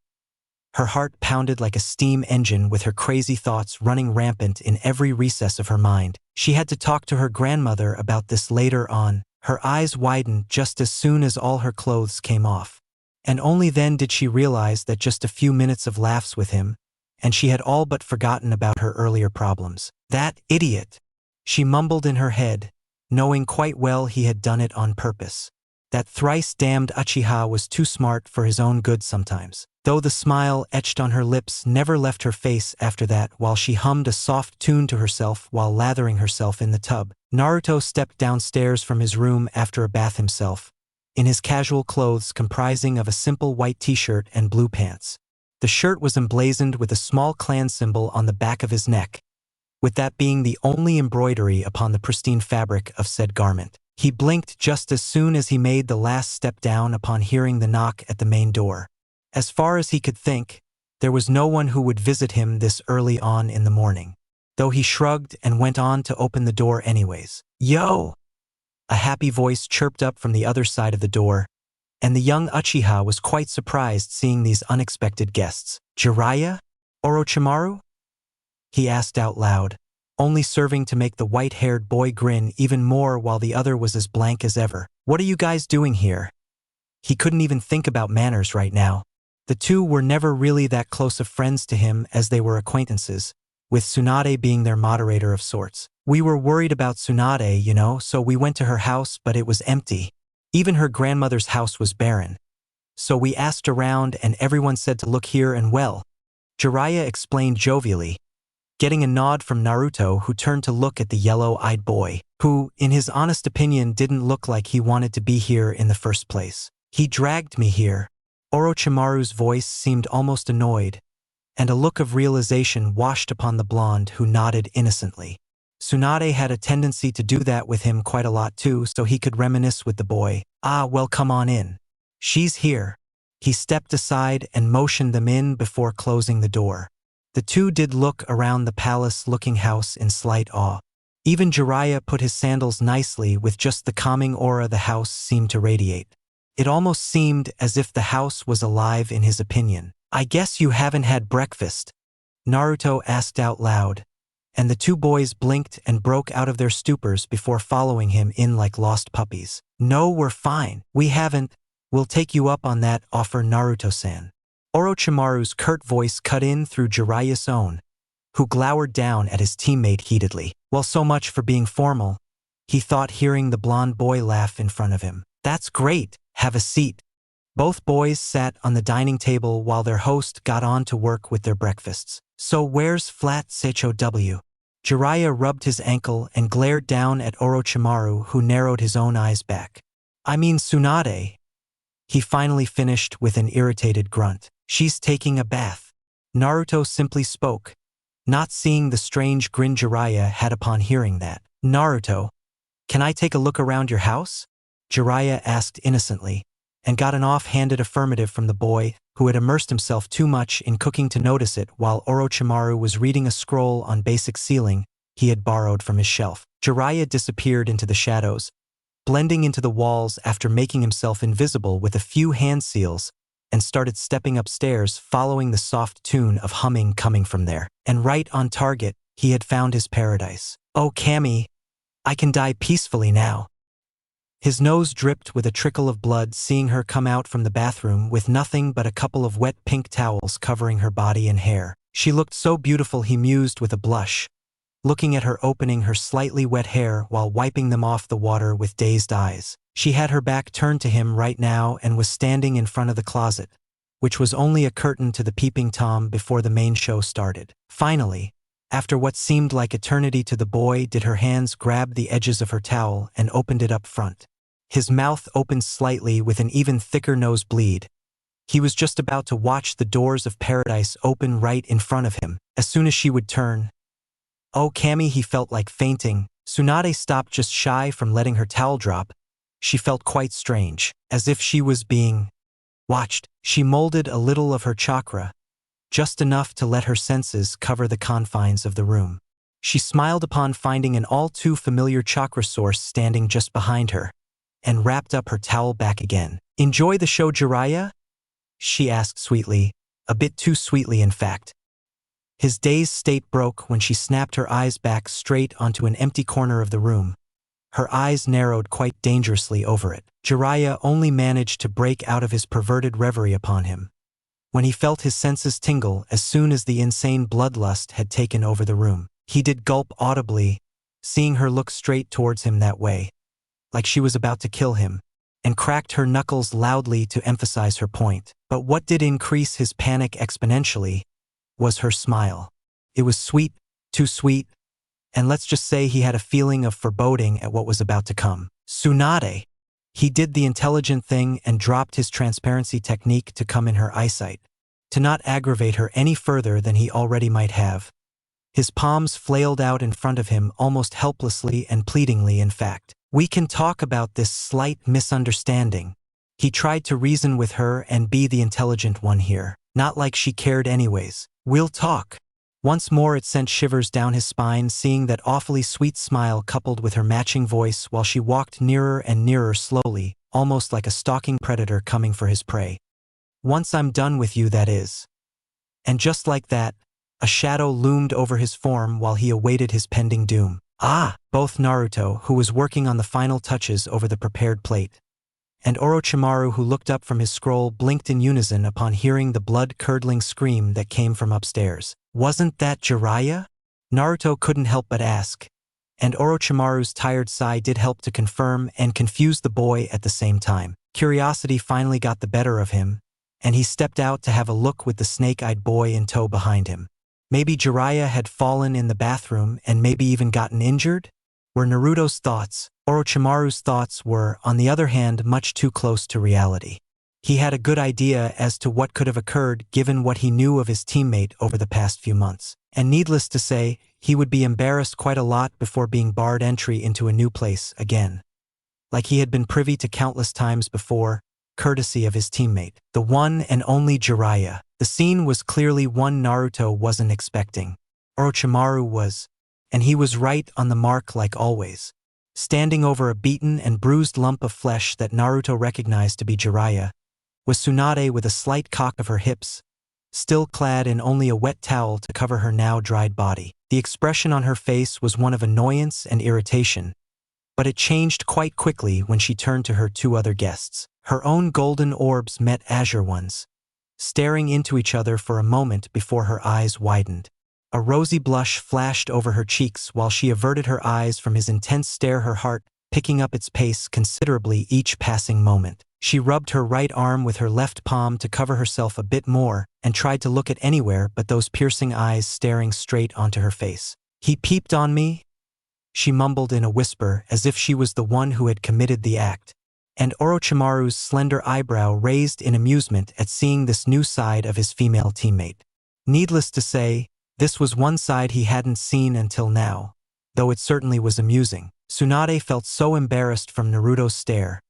Her heart pounded like a steam engine with her crazy thoughts running rampant in every recess of her mind. She had to talk to her grandmother about this later on. Her eyes widened just as soon as all her clothes came off. And only then did she realize that just a few minutes of laughs with him, and she had all but forgotten about her earlier problems. That idiot! She mumbled in her head, knowing quite well he had done it on purpose. That thrice-damned Uchiha was too smart for his own good sometimes. Though the smile etched on her lips never left her face after that while she hummed a soft tune to herself while lathering herself in the tub. Naruto stepped downstairs from his room after a bath himself, in his casual clothes comprising of a simple white t-shirt and blue pants. The shirt was emblazoned with a small clan symbol on the back of his neck, with that being the only embroidery upon the pristine fabric of said garment. He blinked just as soon as he made the last step down upon hearing the knock at the main door. As far as he could think, there was no one who would visit him this early on in the morning, though he shrugged and went on to open the door anyways. "Yo!" A happy voice chirped up from the other side of the door, and the young Uchiha was quite surprised seeing these unexpected guests. "Jiraiya? Orochimaru?" he asked out loud, only serving to make the white-haired boy grin even more while the other was as blank as ever. "What are you guys doing here?" He couldn't even think about manners right now. The two were never really that close of friends to him as they were acquaintances, with Tsunade being their moderator of sorts. "We were worried about Tsunade, you know, so we went to her house but it was empty. Even her grandmother's house was barren. So we asked around and everyone said to look here and well," Jiraiya explained jovially, getting a nod from Naruto, who turned to look at the yellow-eyed boy, who, in his honest opinion, didn't look like he wanted to be here in the first place. "He dragged me here." Orochimaru's voice seemed almost annoyed, and a look of realization washed upon the blonde, who nodded innocently. Tsunade had a tendency to do that with him quite a lot too, so he could reminisce with the boy. "Ah, well, come on in. She's here." He stepped aside and motioned them in before closing the door. The two did look around the palace-looking house in slight awe. Even Jiraiya put his sandals nicely with just the calming aura the house seemed to radiate. It almost seemed as if the house was alive in his opinion. "I guess you haven't had breakfast?" Naruto asked out loud, and the two boys blinked and broke out of their stupors before following him in like lost puppies. "No, we're fine. We haven't. We'll take you up on that offer, Naruto-san." Orochimaru's curt voice cut in through Jiraiya's own, who glowered down at his teammate heatedly. Well, so much for being formal, he thought, hearing the blonde boy laugh in front of him. "That's great. Have a seat." Both boys sat on the dining table while their host got on to work with their breakfasts. "So where's Flat Show?" Jiraiya rubbed his ankle and glared down at Orochimaru, who narrowed his own eyes back. "I mean Tsunade," he finally finished with an irritated grunt. "She's taking a bath." Naruto simply spoke, not seeing the strange grin Jiraiya had upon hearing that. "Naruto, can I take a look around your house?" Jiraiya asked innocently, and got an off-handed affirmative from the boy, who had immersed himself too much in cooking to notice it while Orochimaru was reading a scroll on basic sealing he had borrowed from his shelf. Jiraiya disappeared into the shadows, blending into the walls after making himself invisible with a few hand seals, and started stepping upstairs following the soft tune of humming coming from there. And right on target, he had found his paradise. "Oh, Cammy, I can die peacefully now." His nose dripped with a trickle of blood seeing her come out from the bathroom with nothing but a couple of wet pink towels covering her body and hair. She looked so beautiful, he mused with a blush, looking at her opening her slightly wet hair while wiping them off the water with dazed eyes. She had her back turned to him right now and was standing in front of the closet, which was only a curtain to the peeping Tom before the main show started. Finally, after what seemed like eternity to the boy, did her hands grab the edges of her towel and opened it up front. His mouth opened slightly with an even thicker nosebleed. He was just about to watch the doors of paradise open right in front of him. As soon as she would turn, "Oh, Cammy," he felt like fainting. Tsunade stopped just shy from letting her towel drop. She felt quite strange, as if she was being watched. She molded a little of her chakra, just enough to let her senses cover the confines of the room. She smiled upon finding an all-too-familiar chakra source standing just behind her, and wrapped up her towel back again. "Enjoy the show, Jiraiya?" she asked sweetly, a bit too sweetly in fact. His dazed state broke when she snapped her eyes back straight onto an empty corner of the room. Her eyes narrowed quite dangerously over it. Jiraiya only managed to break out of his perverted reverie upon him when he felt his senses tingle as soon as the insane bloodlust had taken over the room. He did gulp audibly, seeing her look straight towards him that way, like she was about to kill him, and cracked her knuckles loudly to emphasize her point. But what did increase his panic exponentially was her smile. It was sweet, too sweet, and let's just say he had a feeling of foreboding at what was about to come. "Tsunade!" He did the intelligent thing and dropped his transparency technique to come in her eyesight, to not aggravate her any further than he already might have. His palms flailed out in front of him almost helplessly and pleadingly in fact. "We can talk about this slight misunderstanding." He tried to reason with her and be the intelligent one here. Not like she cared anyways. "We'll talk." Once more it sent shivers down his spine seeing that awfully sweet smile coupled with her matching voice while she walked nearer and nearer slowly, almost like a stalking predator coming for his prey. "Once I'm done with you, that is." And just like that, a shadow loomed over his form while he awaited his pending doom. "Ah!" Both Naruto, who was working on the final touches over the prepared plate, and Orochimaru, who looked up from his scroll, blinked in unison upon hearing the blood-curdling scream that came from upstairs. "Wasn't that Jiraiya?" Naruto couldn't help but ask, and Orochimaru's tired sigh did help to confirm and confuse the boy at the same time. Curiosity finally got the better of him, and he stepped out to have a look with the snake-eyed boy in tow behind him. Maybe Jiraiya had fallen in the bathroom and maybe even gotten injured? Were Naruto's thoughts. Orochimaru's thoughts were, on the other hand, much too close to reality. He had a good idea as to what could have occurred given what he knew of his teammate over the past few months. And needless to say, he would be embarrassed quite a lot before being barred entry into a new place again. Like he had been privy to countless times before, courtesy of his teammate, the one and only Jiraiya. The scene was clearly one Naruto wasn't expecting. Orochimaru was, and he was right on the mark like always. Standing over a beaten and bruised lump of flesh that Naruto recognized to be Jiraiya was Tsunade with a slight cock of her hips, still clad in only a wet towel to cover her now dried body. The expression on her face was one of annoyance and irritation, but it changed quite quickly when she turned to her two other guests. Her own golden orbs met azure ones, staring into each other for a moment before her eyes widened. A rosy blush flashed over her cheeks while she averted her eyes from his intense stare, her heart picking up its pace considerably each passing moment. She rubbed her right arm with her left palm to cover herself a bit more and tried to look at anywhere but those piercing eyes staring straight onto her face. "He peeped on me?" she mumbled in a whisper as if she was the one who had committed the act. And Orochimaru's slender eyebrow raised in amusement at seeing this new side of his female teammate. Needless to say, this was one side he hadn't seen until now, though it certainly was amusing. Tsunade felt so embarrassed from Naruto's stare.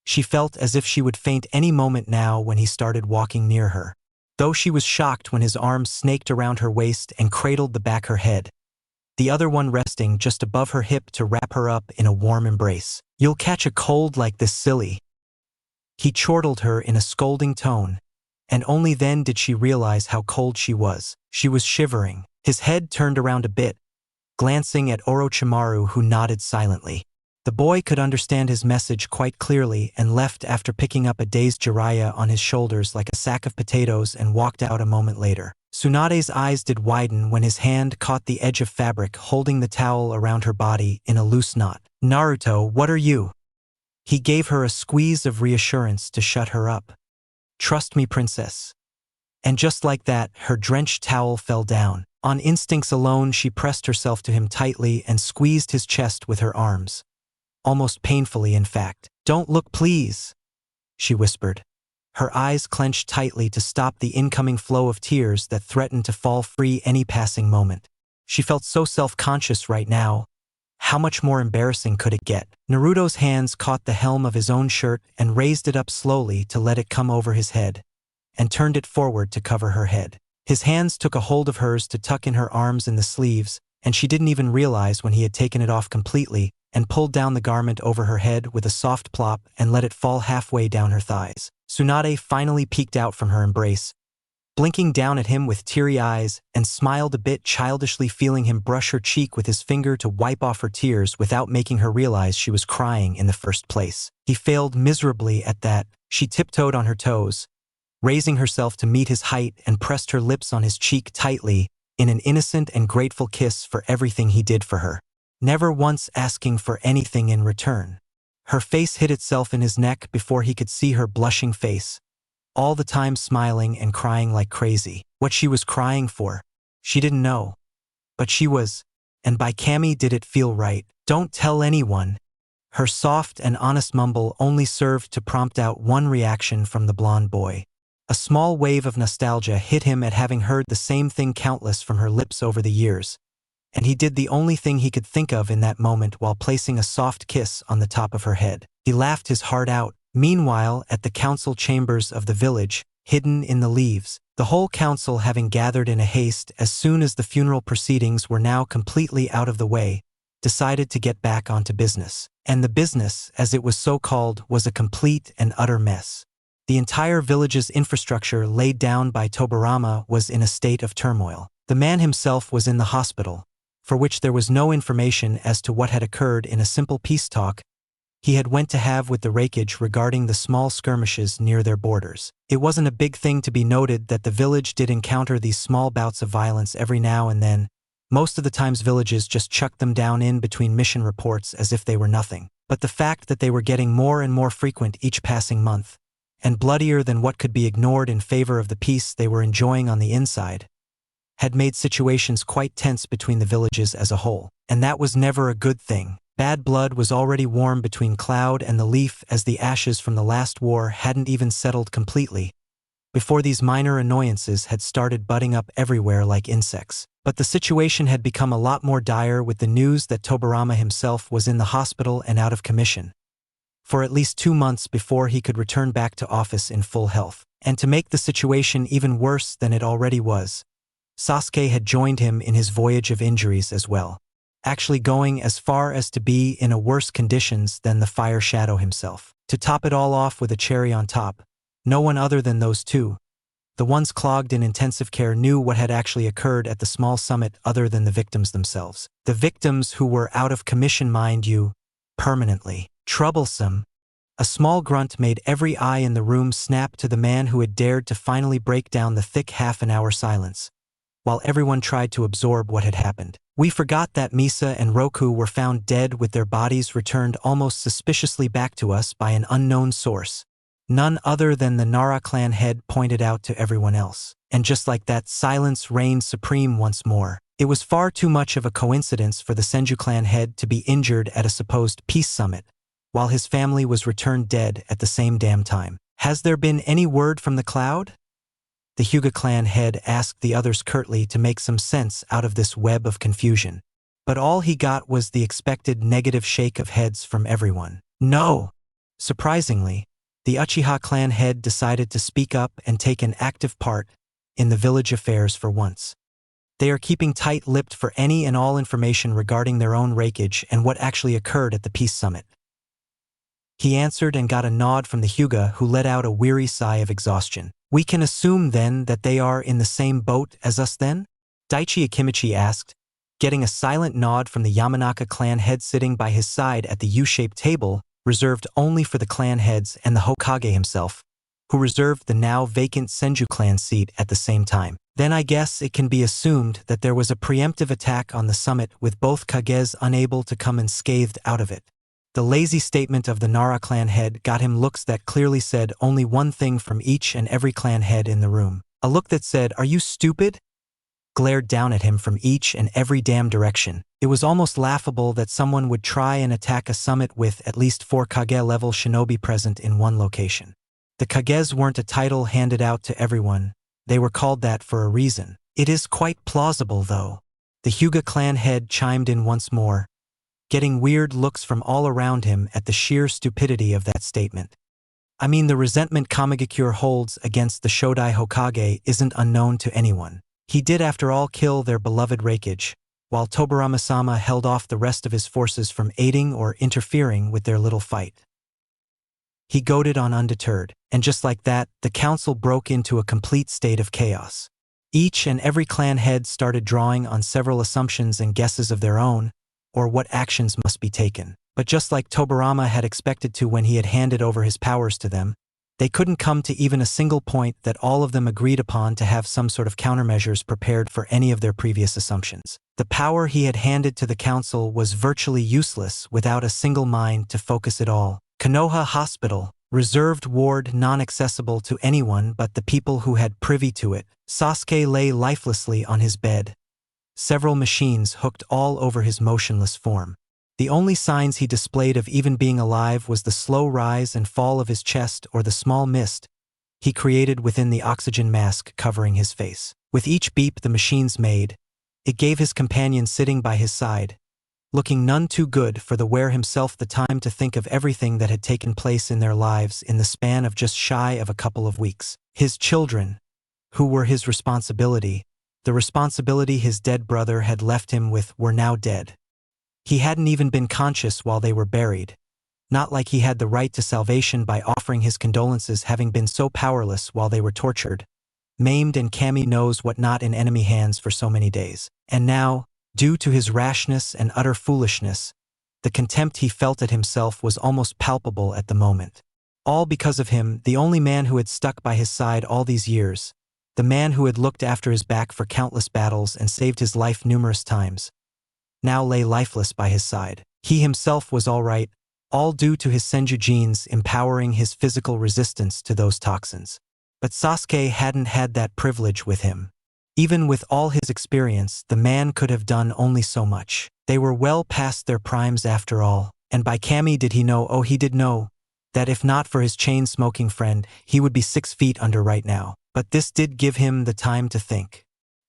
She felt as if she would faint any moment now when he started walking near her. Though she was shocked when his arms snaked around her waist and cradled the back of her head, the other one resting just above her hip to wrap her up in a warm embrace. "You'll catch a cold like this, silly." He chortled her in a scolding tone, and only then did she realize how cold she was. She was shivering. His head turned around a bit, glancing at Orochimaru, who nodded silently. The boy could understand his message quite clearly and left after picking up a dazed Jiraiya on his shoulders like a sack of potatoes and walked out a moment later. Tsunade's eyes did widen when his hand caught the edge of fabric holding the towel around her body in a loose knot. "Naruto, what are you?" He gave her a squeeze of reassurance to shut her up. "Trust me, princess." And just like that, her drenched towel fell down. On instincts alone, she pressed herself to him tightly and squeezed his chest with her arms. Almost painfully, in fact. "Don't look, please," she whispered. Her eyes clenched tightly to stop the incoming flow of tears that threatened to fall free any passing moment. She felt so self-conscious right now. How much more embarrassing could it get? Naruto's hands caught the helm of his own shirt and raised it up slowly to let it come over his head, and turned it forward to cover her head. His hands took a hold of hers to tuck in her arms in the sleeves, and she didn't even realize when he had taken it off completely and pulled down the garment over her head with a soft plop and let it fall halfway down her thighs. Tsunade finally peeked out from her embrace, blinking down at him with teary eyes, and smiled a bit childishly, feeling him brush her cheek with his finger to wipe off her tears without making her realize she was crying in the first place. He failed miserably at that. She tiptoed on her toes, raising herself to meet his height, and pressed her lips on his cheek tightly in an innocent and grateful kiss for everything he did for her, never once asking for anything in return. Her face hid itself in his neck before he could see her blushing face, all the time smiling and crying like crazy. What she was crying for, she didn't know. But she was, and by Kami did it feel right. Don't tell anyone. Her soft and honest mumble only served to prompt out one reaction from the blonde boy. A small wave of nostalgia hit him at having heard the same thing countless from her lips over the years, and he did the only thing he could think of in that moment while placing a soft kiss on the top of her head. He laughed his heart out. Meanwhile, at the council chambers of the village, hidden in the leaves, the whole council having gathered in a haste as soon as the funeral proceedings were now completely out of the way, decided to get back onto business. And the business, as it was so called, was a complete and utter mess. The entire village's infrastructure laid down by Tobirama was in a state of turmoil. The man himself was in the hospital, for which there was no information as to what had occurred. In a simple peace talk he had went to have with the Raikage regarding the small skirmishes near their borders. It wasn't a big thing to be noted that the village did encounter these small bouts of violence every now and then. Most of the times villages just chucked them down in between mission reports as if they were nothing. But the fact that they were getting more and more frequent each passing month, and bloodier than what could be ignored in favor of the peace they were enjoying on the inside, had made situations quite tense between the villages as a whole. And that was never a good thing. Bad blood was already warm between Cloud and the Leaf, as the ashes from the last war hadn't even settled completely, before these minor annoyances had started budding up everywhere like insects. But the situation had become a lot more dire with the news that Tobirama himself was in the hospital and out of commission for at least 2 months before he could return back to office in full health. And to make the situation even worse than it already was, Sasuke had joined him in his voyage of injuries as well, actually going as far as to be in a worse conditions than the Fire Shadow himself. To top it all off with a cherry on top, no one other than those two, the ones clogged in intensive care, knew what had actually occurred at the small summit other than the victims themselves. The victims who were out of commission, mind you, permanently. Troublesome. A small grunt made every eye in the room snap to the man who had dared to finally break down the thick half-an-hour silence, while everyone tried to absorb what had happened. We forgot that Misa and Roku were found dead with their bodies returned almost suspiciously back to us by an unknown source. None other than the Nara clan head pointed out to everyone else. And just like that, silence reigned supreme once more. It was far too much of a coincidence for the Senju clan head to be injured at a supposed peace summit, while his family was returned dead at the same damn time. Has there been any word from the Cloud? The Hyuga clan head asked the others curtly to make some sense out of this web of confusion. But all he got was the expected negative shake of heads from everyone. No! Surprisingly, the Uchiha clan head decided to speak up and take an active part in the village affairs for once. They are keeping tight-lipped for any and all information regarding their own Raikage and what actually occurred at the peace summit. He answered and got a nod from the Hyuga, who let out a weary sigh of exhaustion. We can assume then that they are in the same boat as us then? Daichi Akimichi asked, getting a silent nod from the Yamanaka clan head sitting by his side at the U-shaped table reserved only for the clan heads, and the Hokage himself, who reserved the now vacant Senju clan seat at the same time. Then I guess it can be assumed that there was a preemptive attack on the summit with both Kages unable to come unscathed out of it. The lazy statement of the Nara clan head got him looks that clearly said only one thing from each and every clan head in the room. A look that said, "Are you stupid?" glared down at him from each and every damn direction. It was almost laughable that someone would try and attack a summit with at least 4 Kage-level shinobi present in one location. The Kages weren't a title handed out to everyone. They were called that for a reason. It is quite plausible, though. The Hyuga clan head chimed in once more, getting weird looks from all around him at the sheer stupidity of that statement. I mean, the resentment Kamigakure holds against the Shodai Hokage isn't unknown to anyone. He did, after all, kill their beloved Raikage, while Tobirama-sama held off the rest of his forces from aiding or interfering with their little fight. He goaded on undeterred, and just like that, the council broke into a complete state of chaos. Each and every clan head started drawing on several assumptions and guesses of their own, or what actions must be taken. But just like Tobirama had expected to when he had handed over his powers to them, they couldn't come to even a single point that all of them agreed upon to have some sort of countermeasures prepared for any of their previous assumptions. The power he had handed to the council was virtually useless without a single mind to focus it all. Konoha Hospital, reserved ward non-accessible to anyone but the people who had privy to it. Sasuke lay lifelessly on his bed, several machines hooked all over his motionless form. The only signs he displayed of even being alive was the slow rise and fall of his chest or the small mist he created within the oxygen mask covering his face. With each beep the machines made, it gave his companion sitting by his side, looking none too good for the wearer himself, the time to think of everything that had taken place in their lives in the span of just shy of a couple of weeks. His children, who were his responsibility, the responsibility his dead brother had left him with, were now dead. He hadn't even been conscious while they were buried, not like he had the right to salvation by offering his condolences, having been so powerless while they were tortured, maimed and Kami knows what not in enemy hands for so many days. And now, due to his rashness and utter foolishness, the contempt he felt at himself was almost palpable at the moment. All because of him, the only man who had stuck by his side all these years, the man who had looked after his back for countless battles and saved his life numerous times, now lay lifeless by his side. He himself was all right, all due to his Senju genes empowering his physical resistance to those toxins. But Sasuke hadn't had that privilege with him. Even with all his experience, the man could have done only so much. They were well past their primes after all, and by Kami did he know, oh he did know, that if not for his chain-smoking friend, he would be 6 feet under right now. But this did give him the time to think.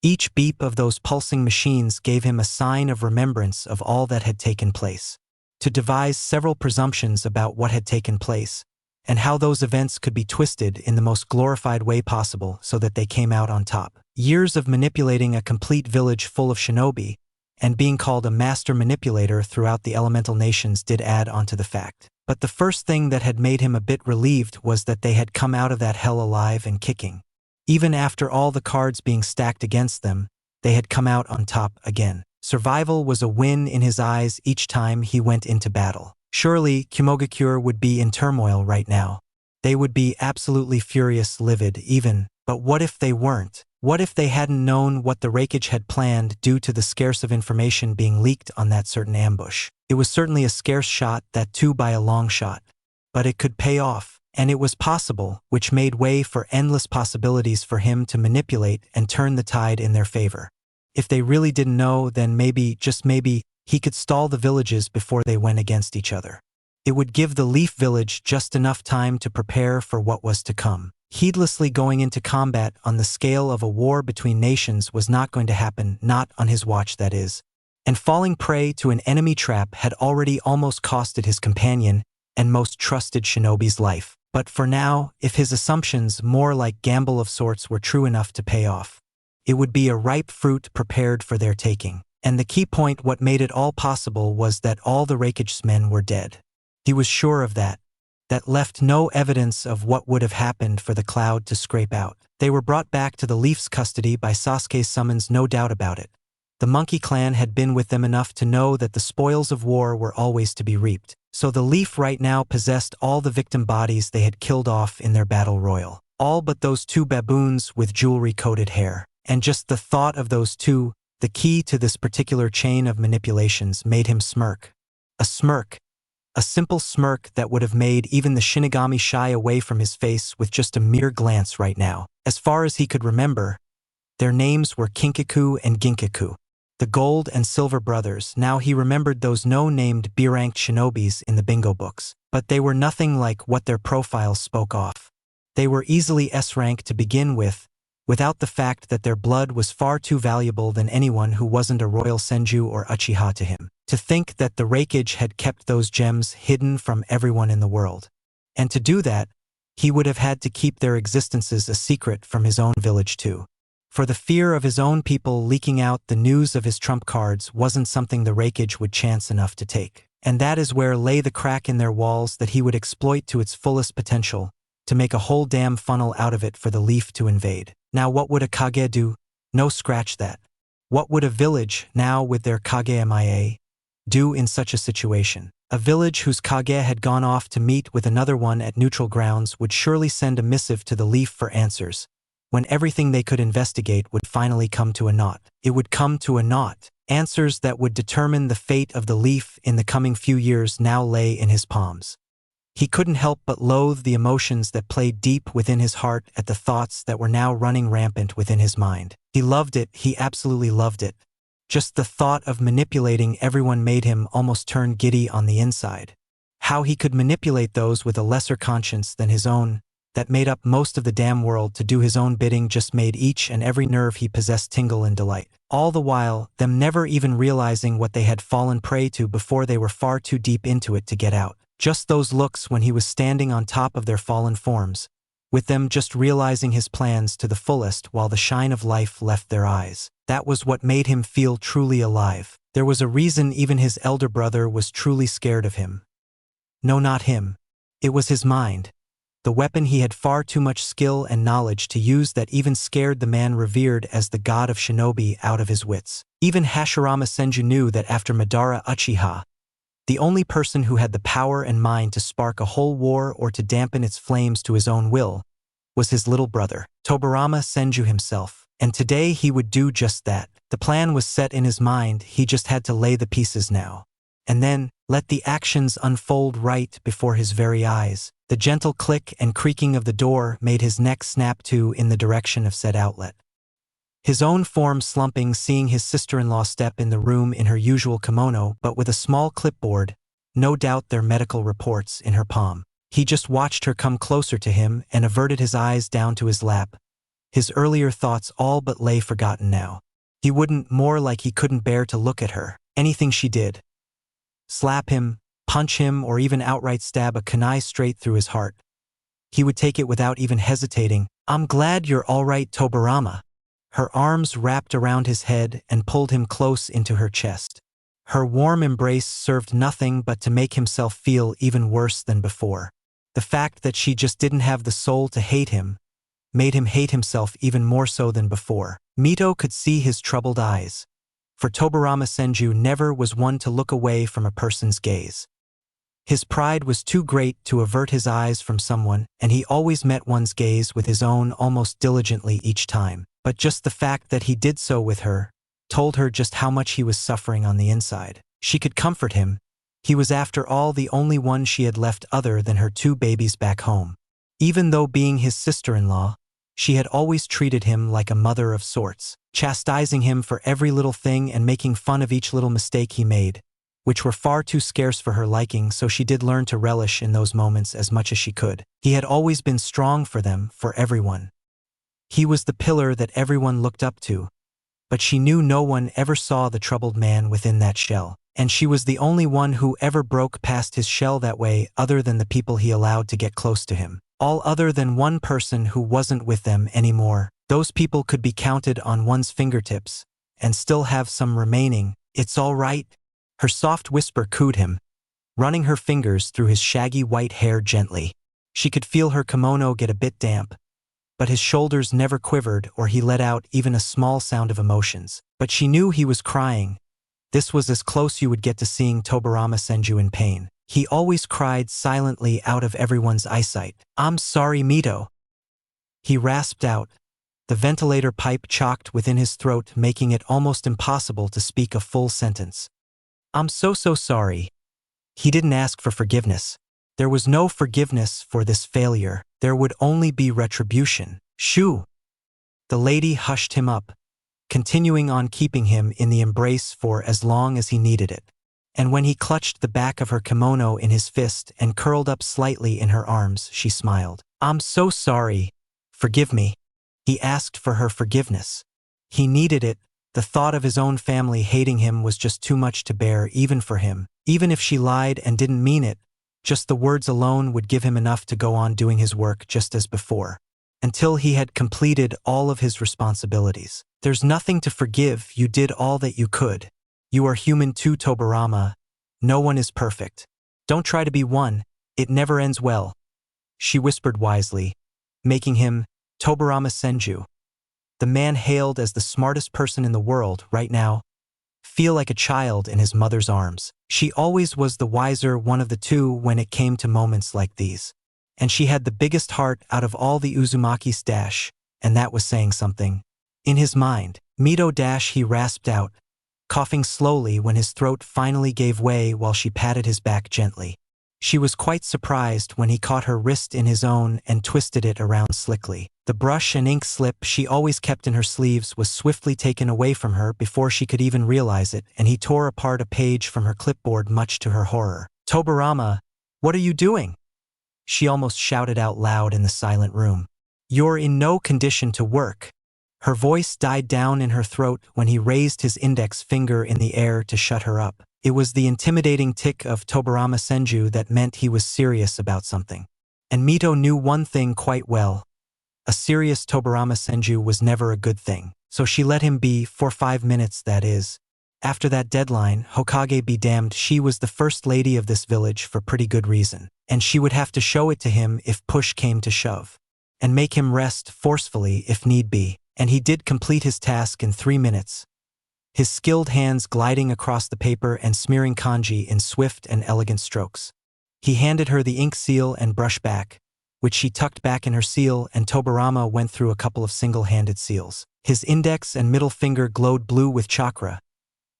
Each beep of those pulsing machines gave him a sign of remembrance of all that had taken place, to devise several presumptions about what had taken place, and how those events could be twisted in the most glorified way possible so that they came out on top. Years of manipulating a complete village full of shinobi, and being called a master manipulator throughout the elemental nations did add onto the fact. But the first thing that had made him a bit relieved was that they had come out of that hell alive and kicking. Even after all the cards being stacked against them, they had come out on top again. Survival was a win in his eyes each time he went into battle. Surely, Kumogakure would be in turmoil right now. They would be absolutely furious, livid even. But what if they weren't? What if they hadn't known what the Raikage had planned due to the scarce of information being leaked on that certain ambush? It was certainly a scarce shot, that too by a long shot. But it could pay off. And it was possible, which made way for endless possibilities for him to manipulate and turn the tide in their favor. If they really didn't know, then maybe, just maybe, he could stall the villages before they went against each other. It would give the Leaf Village just enough time to prepare for what was to come. Heedlessly going into combat on the scale of a war between nations was not going to happen, not on his watch that is. And falling prey to an enemy trap had already almost costed his companion and most trusted shinobi's life. But for now, if his assumptions, more like gamble of sorts, were true enough to pay off, it would be a ripe fruit prepared for their taking. And the key point, what made it all possible, was that all the Raikage's men were dead. He was sure of that. That left no evidence of what would have happened for the cloud to scrape out. They were brought back to the Leaf's custody by Sasuke's summons, no doubt about it. The Monkey Clan had been with them enough to know that the spoils of war were always to be reaped. So the Leaf right now possessed all the victim bodies they had killed off in their battle royal. All but those 2 baboons with jewelry-coated hair. And just the thought of those 2, the key to this particular chain of manipulations, made him smirk. A smirk. A simple smirk that would have made even the Shinigami shy away from his face with just a mere glance right now. As far as he could remember, their names were Kinkaku and Ginkaku, the Gold and Silver brothers. Now he remembered those no-named B-ranked shinobis in the bingo books, but they were nothing like what their profiles spoke of. They were easily S-rank to begin with, without the fact that their blood was far too valuable than anyone who wasn't a royal Senju or Uchiha to him. To think that the Raikage had kept those gems hidden from everyone in the world. And to do that, he would have had to keep their existences a secret from his own village too. For the fear of his own people leaking out the news of his trump cards wasn't something the Raikage would chance enough to take. And that is where lay the crack in their walls that he would exploit to its fullest potential, to make a whole damn funnel out of it for the leaf to invade. Now what would a Kage do? No, scratch that. What would a village, now with their Kage MIA, do in such a situation? A village whose Kage had gone off to meet with another one at neutral grounds would surely send a missive to the leaf for answers, when everything they could investigate would finally come to a naught. It would come to a naught. Answers that would determine the fate of the leaf in the coming few years now lay in his palms. He couldn't help but loathe the emotions that played deep within his heart at the thoughts that were now running rampant within his mind. He loved it, he absolutely loved it. Just the thought of manipulating everyone made him almost turn giddy on the inside. How he could manipulate those with a lesser conscience than his own, that made up most of the damn world to do his own bidding, just made each and every nerve he possessed tingle in delight. All the while, them never even realizing what they had fallen prey to before they were far too deep into it to get out. Just those looks when he was standing on top of their fallen forms, with them just realizing his plans to the fullest while the shine of life left their eyes. That was what made him feel truly alive. There was a reason even his elder brother was truly scared of him. No, not him. It was his mind. The weapon he had far too much skill and knowledge to use that even scared the man revered as the god of shinobi out of his wits. Even Hashirama Senju knew that after Madara Uchiha, the only person who had the power and mind to spark a whole war or to dampen its flames to his own will was his little brother, Tobirama Senju himself. And today he would do just that. The plan was set in his mind, he just had to lay the pieces now. And then, let the actions unfold right before his very eyes. The gentle click and creaking of the door made his neck snap to in the direction of said outlet. His own form slumping, seeing his sister-in-law step in the room in her usual kimono but with a small clipboard, no doubt their medical reports, in her palm. He just watched her come closer to him and averted his eyes down to his lap. His earlier thoughts all but lay forgotten now. He wouldn't, more like he couldn't bear to look at her. Anything she did. Slap him, punch him, or even outright stab a kunai straight through his heart. He would take it without even hesitating. "I'm glad you're all right, Tobirama." Her arms wrapped around his head and pulled him close into her chest. Her warm embrace served nothing but to make himself feel even worse than before. The fact that she just didn't have the soul to hate him made him hate himself even more so than before. Mito could see his troubled eyes. For Tobirama Senju never was one to look away from a person's gaze. His pride was too great to avert his eyes from someone, and he always met one's gaze with his own almost diligently each time. But just the fact that he did so with her told her just how much he was suffering on the inside. She could comfort him. He was after all the only one she had left other than her two babies back home. Even though being his sister-in-law, she had always treated him like a mother of sorts, chastising him for every little thing and making fun of each little mistake he made, which were far too scarce for her liking, so she did learn to relish in those moments as much as she could. He had always been strong for them, for everyone. He was the pillar that everyone looked up to, but she knew no one ever saw the troubled man within that shell, and she was the only one who ever broke past his shell that way other than the people he allowed to get close to him. All other than one person who wasn't with them anymore. Those people could be counted on one's fingertips, and still have some remaining. "It's all right." Her soft whisper cooed him, running her fingers through his shaggy white hair gently. She could feel her kimono get a bit damp, but his shoulders never quivered or he let out even a small sound of emotions. But she knew he was crying. This was as close you would get to seeing Tobirama Senju in pain. He always cried silently out of everyone's eyesight. "I'm sorry, Mito," he rasped out, the ventilator pipe chocked within his throat, making it almost impossible to speak a full sentence. "I'm so sorry." He didn't ask for forgiveness. There was no forgiveness for this failure. There would only be retribution. "Shoo!" The lady hushed him up, continuing on keeping him in the embrace for as long as he needed it. And when he clutched the back of her kimono in his fist and curled up slightly in her arms, she smiled. "I'm so sorry. Forgive me." He asked for her forgiveness. He needed it. The thought of his own family hating him was just too much to bear even for him. Even if she lied and didn't mean it, just the words alone would give him enough to go on doing his work just as before. until he had completed all of his responsibilities. There's nothing to forgive, you did all that you could. You are human too, Tobirama. No one is perfect. Don't try to be one, it never ends well. She whispered wisely, making him Tobirama Senju. The man hailed as the smartest person in the world right now. Feel like a child in his mother's arms. She always was the wiser one of the two when it came to moments like these. And she had the biggest heart out of all the Uzumaki dash, and that was saying something. In his mind, Mito dash he rasped out, coughing slowly when his throat finally gave way while she patted his back gently. She was quite surprised when he caught her wrist in his own and twisted it around slickly. The brush and ink slip she always kept in her sleeves was swiftly taken away from her before she could even realize it, and he tore apart a page from her clipboard much to her horror. Tobirama, what are you doing? She almost shouted out loud in the silent room. You're in no condition to work. Her voice died down in her throat when he raised his index finger in the air to shut her up. It was the intimidating tick of Tobirama Senju that meant he was serious about something. And Mito knew one thing quite well. A serious Tobirama Senju was never a good thing, so she let him be for 5 minutes, that is. After that deadline, Hokage be damned, she was the first lady of this village for pretty good reason, and she would have to show it to him if push came to shove. And make him rest forcefully if need be. And he did complete his task in 3 minutes. His skilled hands gliding across the paper and smearing kanji in swift and elegant strokes. He handed her the ink seal and brush back, which she tucked back in her seal, and Tobirama went through a couple of single-handed seals. His index and middle finger glowed blue with chakra,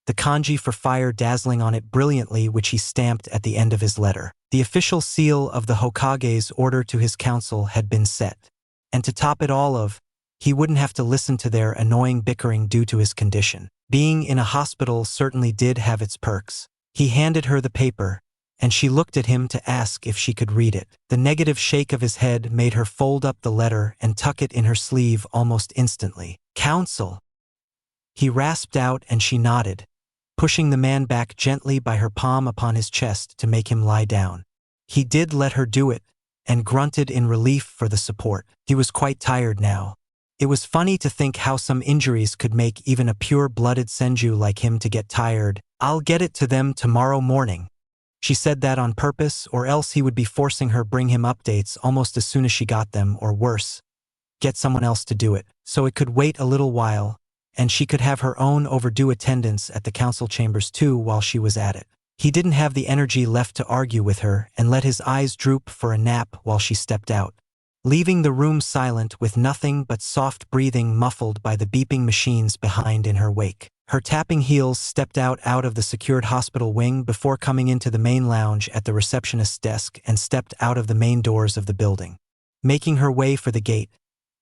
the kanji for fire dazzling on it brilliantly, which he stamped at the end of his letter. The official seal of the Hokage's order to his council had been set. And to top it all he wouldn't have to listen to their annoying bickering due to his condition. Being in a hospital certainly did have its perks. He handed her the paper, and she looked at him to ask if she could read it. The negative shake of his head made her fold up the letter and tuck it in her sleeve almost instantly. Council! He rasped out, and she nodded, pushing the man back gently by her palm upon his chest to make him lie down. He did let her do it, and grunted in relief for the support. He was quite tired now. It was funny to think how some injuries could make even a pure-blooded Senju like him to get tired. I'll get it to them tomorrow morning. She said that on purpose, or else he would be forcing her bring him updates almost as soon as she got them, or worse, get someone else to do it, so it could wait a little while, and she could have her own overdue attendance at the council chambers too while she was at it. He didn't have the energy left to argue with her and let his eyes droop for a nap while she stepped out, leaving the room silent with nothing but soft breathing muffled by the beeping machines behind in her wake. Her tapping heels stepped out of the secured hospital wing before coming into the main lounge at the receptionist's desk and stepped out of the main doors of the building. Making her way for the gate,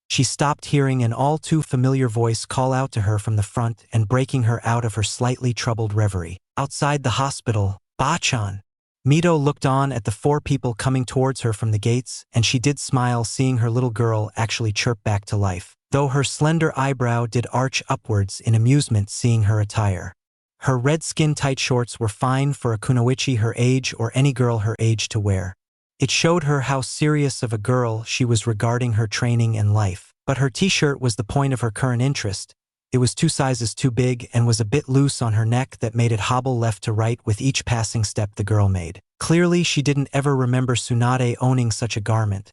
she stopped hearing an all too familiar voice call out to her from the front and breaking her out of her slightly troubled reverie. Outside the hospital, Bachan. Mito looked on at the 4 people coming towards her from the gates, and she did smile seeing her little girl actually chirp back to life, though her slender eyebrow did arch upwards in amusement seeing her attire. Her red skin-tight shorts were fine for a kunoichi her age or any girl her age to wear. It showed her how serious of a girl she was regarding her training and life. But her t-shirt was the point of her current interest. It was 2 sizes too big and was a bit loose on her neck that made it hobble left to right with each passing step the girl made. Clearly she didn't ever remember Tsunade owning such a garment.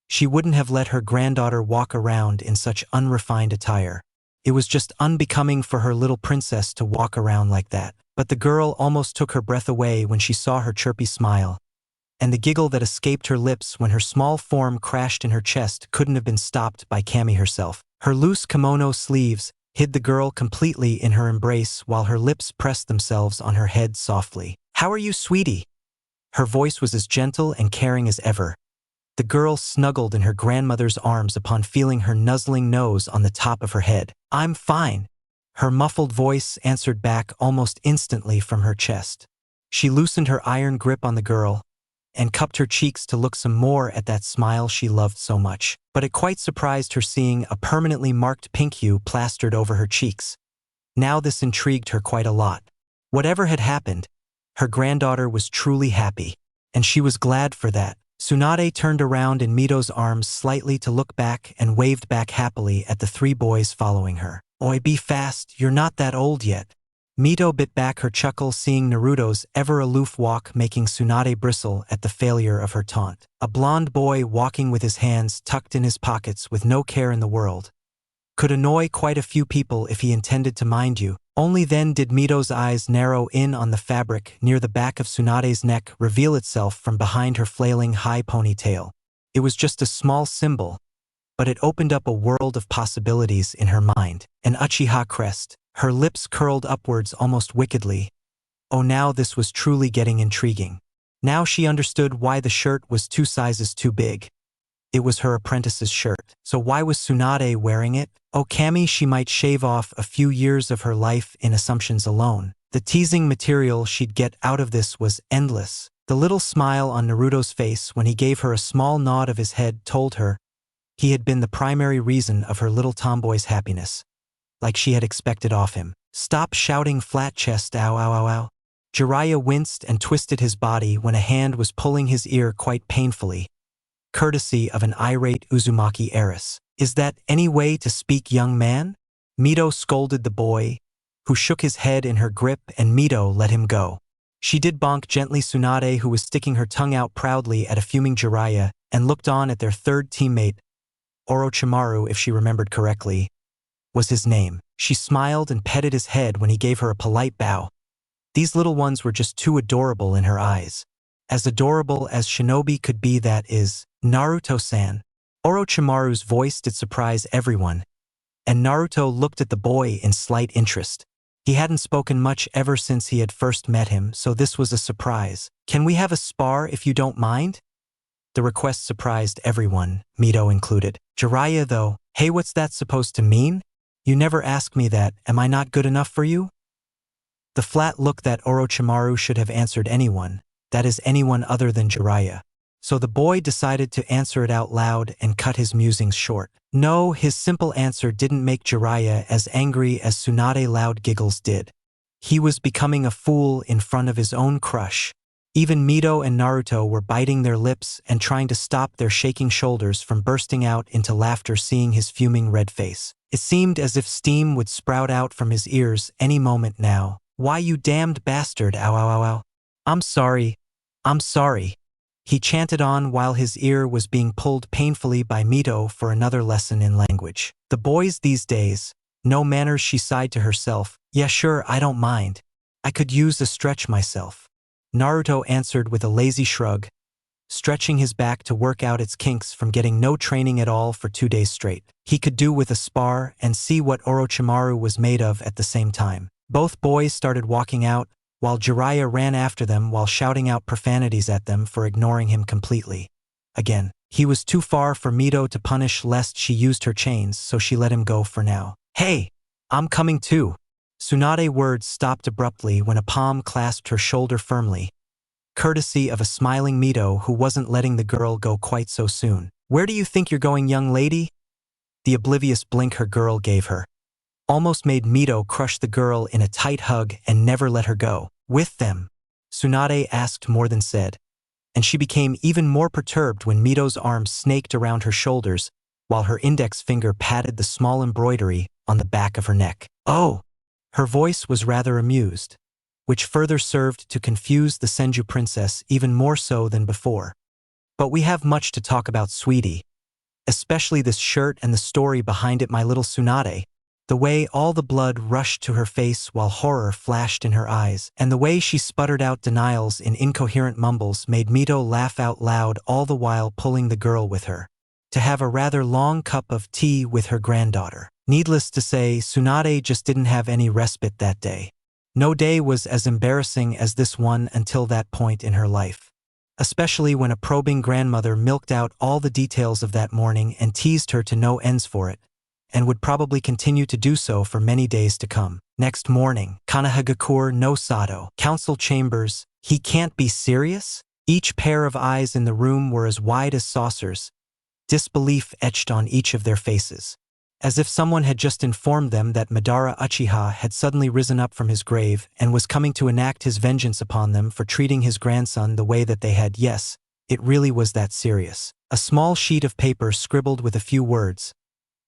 She wouldn't have let her granddaughter walk around in such unrefined attire. It was just unbecoming for her little princess to walk around like that. But the girl almost took her breath away when she saw her chirpy smile, and the giggle that escaped her lips when her small form crashed in her chest couldn't have been stopped by Kami herself. Her loose kimono sleeves hid the girl completely in her embrace while her lips pressed themselves on her head softly. "How are you, sweetie?" Her voice was as gentle and caring as ever. The girl snuggled in her grandmother's arms upon feeling her nuzzling nose on the top of her head. "I'm fine," her muffled voice answered back almost instantly from her chest. She loosened her iron grip on the girl and cupped her cheeks to look some more at that smile she loved so much. But it quite surprised her seeing a permanently marked pink hue plastered over her cheeks. Now this intrigued her quite a lot. Whatever had happened, her granddaughter was truly happy, and she was glad for that. Tsunade turned around in Mito's arms slightly to look back and waved back happily at the three boys following her. Oi, be fast, you're not that old yet. Mito bit back her chuckle, seeing Naruto's ever-aloof walk, making Tsunade bristle at the failure of her taunt. A blonde boy walking with his hands tucked in his pockets with no care in the world could annoy quite a few people if he intended to, mind you. Only then did Mito's eyes narrow in on the fabric near the back of Tsunade's neck reveal itself from behind her flailing high ponytail. It was just a small symbol, but it opened up a world of possibilities in her mind. An Uchiha crest, her lips curled upwards almost wickedly. Oh, now this was truly getting intriguing. Now she understood why the shirt was 2 sizes too big. It was her apprentice's shirt. So why was Tsunade wearing it? Oh, Kami, she might shave off a few years of her life in assumptions alone. The teasing material she'd get out of this was endless. The little smile on Naruto's face when he gave her a small nod of his head told her he had been the primary reason of her little tomboy's happiness, like she had expected of him. Stop shouting, flat chest, ow ow ow ow. Jiraiya winced and twisted his body when a hand was pulling his ear quite painfully, courtesy of an irate Uzumaki heiress. Is that any way to speak, young man? Mito scolded the boy, who shook his head in her grip, and Mito let him go. She did bonk gently Tsunade, who was sticking her tongue out proudly at a fuming Jiraiya, and looked on at their third teammate. Orochimaru, if she remembered correctly, was his name. She smiled and petted his head when he gave her a polite bow. These little ones were just too adorable in her eyes. As adorable as shinobi could be, that is. Naruto-san. Orochimaru's voice did surprise everyone, and Naruto looked at the boy in slight interest. He hadn't spoken much ever since he had first met him, so this was a surprise. Can we have a spar if you don't mind? The request surprised everyone, Mito included. Jiraiya, though, hey, what's that supposed to mean? You never ask me that. Am I not good enough for you? The flat look that Orochimaru should have answered anyone, that is, anyone other than Jiraiya. So the boy decided to answer it out loud and cut his musings short. No, his simple answer didn't make Jiraiya as angry as Tsunade loud giggles did. He was becoming a fool in front of his own crush. Even Mito and Naruto were biting their lips and trying to stop their shaking shoulders from bursting out into laughter, seeing his fuming red face. It seemed as if steam would sprout out from his ears any moment now. Why, you damned bastard, ow ow ow ow. I'm sorry. I'm sorry. He chanted on while his ear was being pulled painfully by Mito for another lesson in language. The boys these days, no manners, she sighed to herself. Yeah, sure, I don't mind. I could use a stretch myself. Naruto answered with a lazy shrug, stretching his back to work out its kinks from getting no training at all for 2 days straight. He could do with a spar and see what Orochimaru was made of at the same time. Both boys started walking out, while Jiraiya ran after them while shouting out profanities at them for ignoring him completely. Again, he was too far for Mito to punish lest she used her chains, so she let him go for now. Hey, I'm coming too. Tsunade's words stopped abruptly when a palm clasped her shoulder firmly, courtesy of a smiling Mito who wasn't letting the girl go quite so soon. Where do you think you're going, young lady? The oblivious blink her girl gave her almost made Mito crush the girl in a tight hug and never let her go. With them, Tsunade asked more than said, and she became even more perturbed when Mito's arms snaked around her shoulders while her index finger patted the small embroidery on the back of her neck. Oh! Her voice was rather amused, which further served to confuse the Senju princess even more so than before. But we have much to talk about, sweetie. Especially this shirt and the story behind it, my little Tsunade. The way all the blood rushed to her face while horror flashed in her eyes, and the way she sputtered out denials in incoherent mumbles made Mito laugh out loud, all the while pulling the girl with her to have a rather long cup of tea with her granddaughter. Needless to say, Tsunade just didn't have any respite that day. No day was as embarrassing as this one until that point in her life, especially when a probing grandmother milked out all the details of that morning and teased her to no ends for it, and would probably continue to do so for many days to come. Next morning, Konoha no Sato, council chambers. He can't be serious? Each pair of eyes in the room were as wide as saucers, disbelief etched on each of their faces, as if someone had just informed them that Madara Uchiha had suddenly risen up from his grave and was coming to enact his vengeance upon them for treating his grandson the way that they had, yes, It really was that serious. A small sheet of paper scribbled with a few words,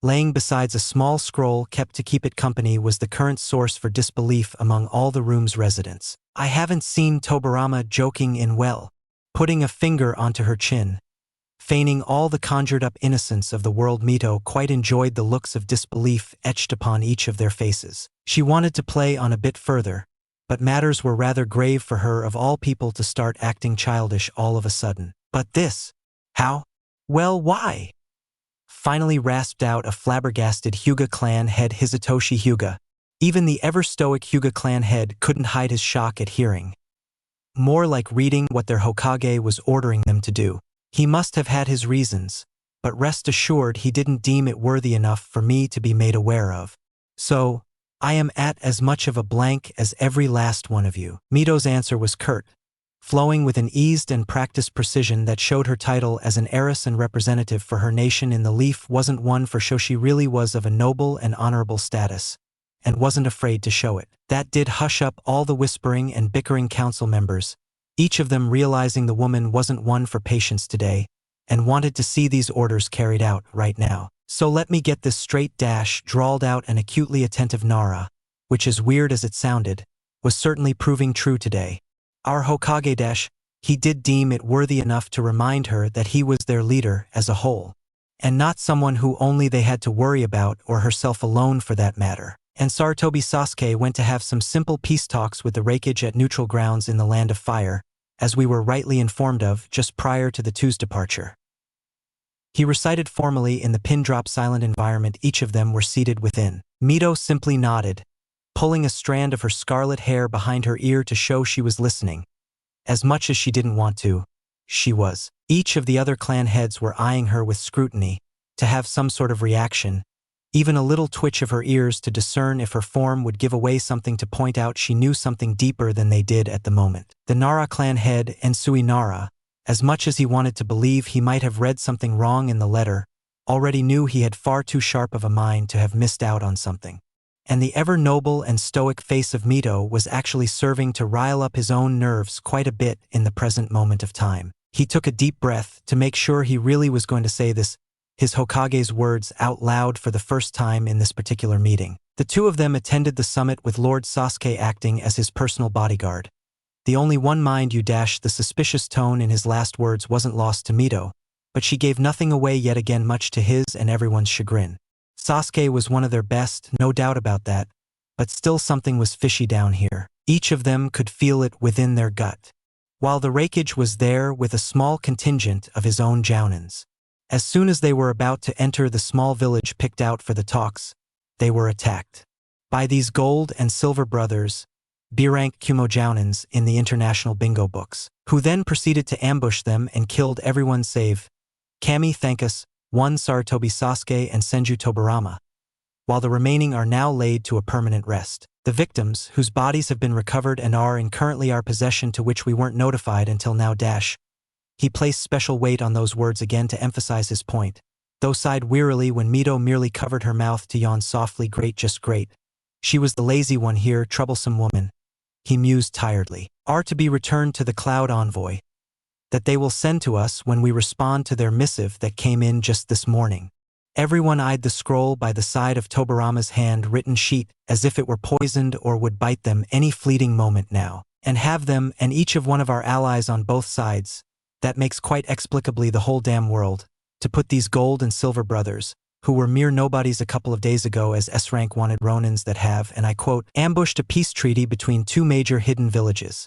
laying besides a small scroll kept to keep it company, was the current source for disbelief among all the room's residents. I haven't seen Tobirama joking in well, putting a finger onto her chin, feigning all the conjured-up innocence of the world. Mito quite enjoyed the looks of disbelief etched upon each of their faces. She wanted to play on a bit further, but matters were rather grave for her of all people to start acting childish all of a sudden. But this? How? Well, why? Finally rasped out a flabbergasted Hyuga clan head, Hizatoshi Hyuga. Even the ever-stoic Hyuga clan head couldn't hide his shock at hearing. More like reading what their Hokage was ordering them to do. He must have had his reasons, but rest assured he didn't deem it worthy enough for me to be made aware of. So, I am at as much of a blank as every last one of you. Mito's answer was curt, flowing with an eased and practiced precision that showed her title as an heiress and representative for her nation in the leaf wasn't one for show. She really was of a noble and honorable status, and wasn't afraid to show it. That did hush up all the whispering and bickering council members, each of them realizing the woman wasn't one for patience today, and wanted to see these orders carried out right now. So let me get this straight, drawled out an acutely attentive Nara, which, as weird as it sounded, was certainly proving true today. Our Hokage, he did deem it worthy enough to remind her that he was their leader as a whole, and not someone who only they had to worry about, or herself alone for that matter. And Sarutobi Sasuke went to have some simple peace talks with the Hokage at neutral grounds in the Land of Fire, as we were rightly informed of just prior to the two's departure. He recited formally in the pin-drop silent environment each of them were seated within. Mito simply nodded, pulling a strand of her scarlet hair behind her ear to show she was listening. As much as she didn't want to, she was. Each of the other clan heads were eyeing her with scrutiny, to have some sort of reaction, even a little twitch of her ears to discern if her form would give away something to point out she knew something deeper than they did at the moment. The Nara clan head, Ensui Nara, as much as he wanted to believe he might have read something wrong in the letter, already knew he had far too sharp of a mind to have missed out on something. And the ever-noble and stoic face of Mito was actually serving to rile up his own nerves quite a bit in the present moment of time. He took a deep breath to make sure he really was going to say this, his Hokage's words, out loud for the first time in this particular meeting. The two of them attended the summit with Lord Sasuke acting as his personal bodyguard. The only one, mind you, the suspicious tone in his last words wasn't lost to Mito, but she gave nothing away yet again, much to his and everyone's chagrin. Sasuke was one of their best, no doubt about that, but still something was fishy down here. Each of them could feel it within their gut. While the Hokage was there with a small contingent of his own jounins. As soon as they were about to enter the small village picked out for the talks, they were attacked by these gold and silver brothers, B-rank Kumo-jounins in the international bingo books, who then proceeded to ambush them and killed everyone save Kami, Thankus, one Sarutobi Sasuke and Senju Tobirama, while the remaining are now laid to a permanent rest. The victims, whose bodies have been recovered and are in currently our possession, to which we weren't notified until now. He placed special weight on those words again to emphasize his point, though sighed wearily when Mito merely covered her mouth to yawn softly. Great, just great. She was the lazy one here, troublesome woman. He mused tiredly. Are to be returned to the Cloud Envoy, that they will send to us when we respond to their missive that came in just this morning. Everyone eyed the scroll by the side of Tobirama's hand-written sheet as if it were poisoned or would bite them any fleeting moment now. And have them and each of one of our allies on both sides, that makes quite explicably the whole damn world, to put these gold and silver brothers, who were mere nobodies a couple of days ago, as S-rank wanted Ronins that have, and I quote, ambushed a peace treaty between two major hidden villages,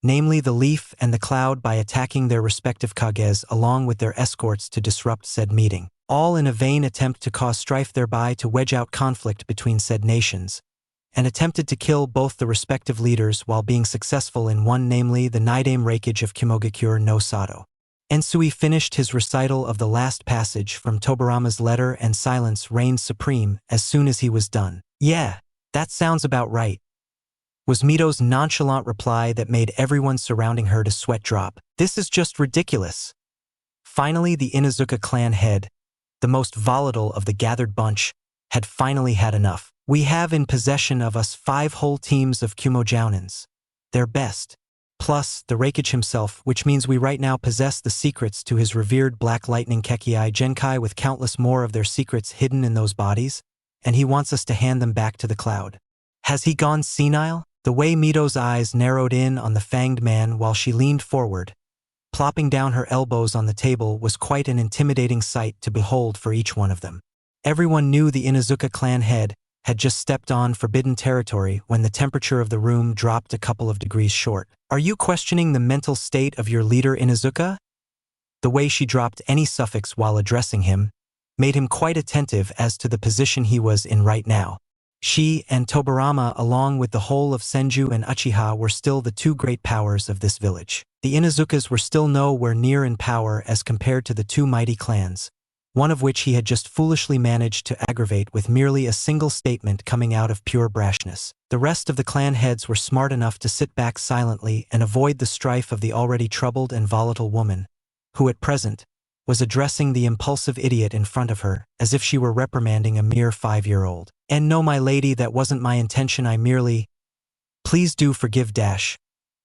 namely the Leaf and the Cloud, by attacking their respective Kages along with their escorts to disrupt said meeting, all in a vain attempt to cause strife, thereby to wedge out conflict between said nations, and attempted to kill both the respective leaders while being successful in one, namely the Nidaime Reikage of Kimogakure no Sato. Ensui finished his recital of the last passage from Tobirama's letter, and silence reigned supreme as soon as he was done. Yeah, that sounds about right, was Mito's nonchalant reply that made everyone surrounding her to sweat drop. This is just ridiculous. Finally, the Inuzuka clan head, the most volatile of the gathered bunch, had finally had enough. We have in possession of us 5 whole teams of Kumo-jounins, their best, plus the Reikage himself, which means we right now possess the secrets to his revered Black Lightning Kekii Genkai with countless more of their secrets hidden in those bodies, and he wants us to hand them back to the cloud. Has he gone senile? The way Mito's eyes narrowed in on the fanged man while she leaned forward, plopping down her elbows on the table, was quite an intimidating sight to behold for each one of them. Everyone knew the Inuzuka clan head had just stepped on forbidden territory when the temperature of the room dropped a couple of degrees short. Are you questioning the mental state of your leader Inuzuka? The way she dropped any suffix while addressing him made him quite attentive as to the position he was in right now. She and Tobirama, along with the whole of Senju and Uchiha, were still the two great powers of this village. The Inuzukas were still nowhere near in power as compared to the two mighty clans, one of which he had just foolishly managed to aggravate with merely a single statement coming out of pure brashness. The rest of the clan heads were smart enough to sit back silently and avoid the strife of the already troubled and volatile woman, who at present was addressing the impulsive idiot in front of her as if she were reprimanding a mere 5-year-old. And no, my lady, that wasn't my intention, I merely… Please do forgive dash.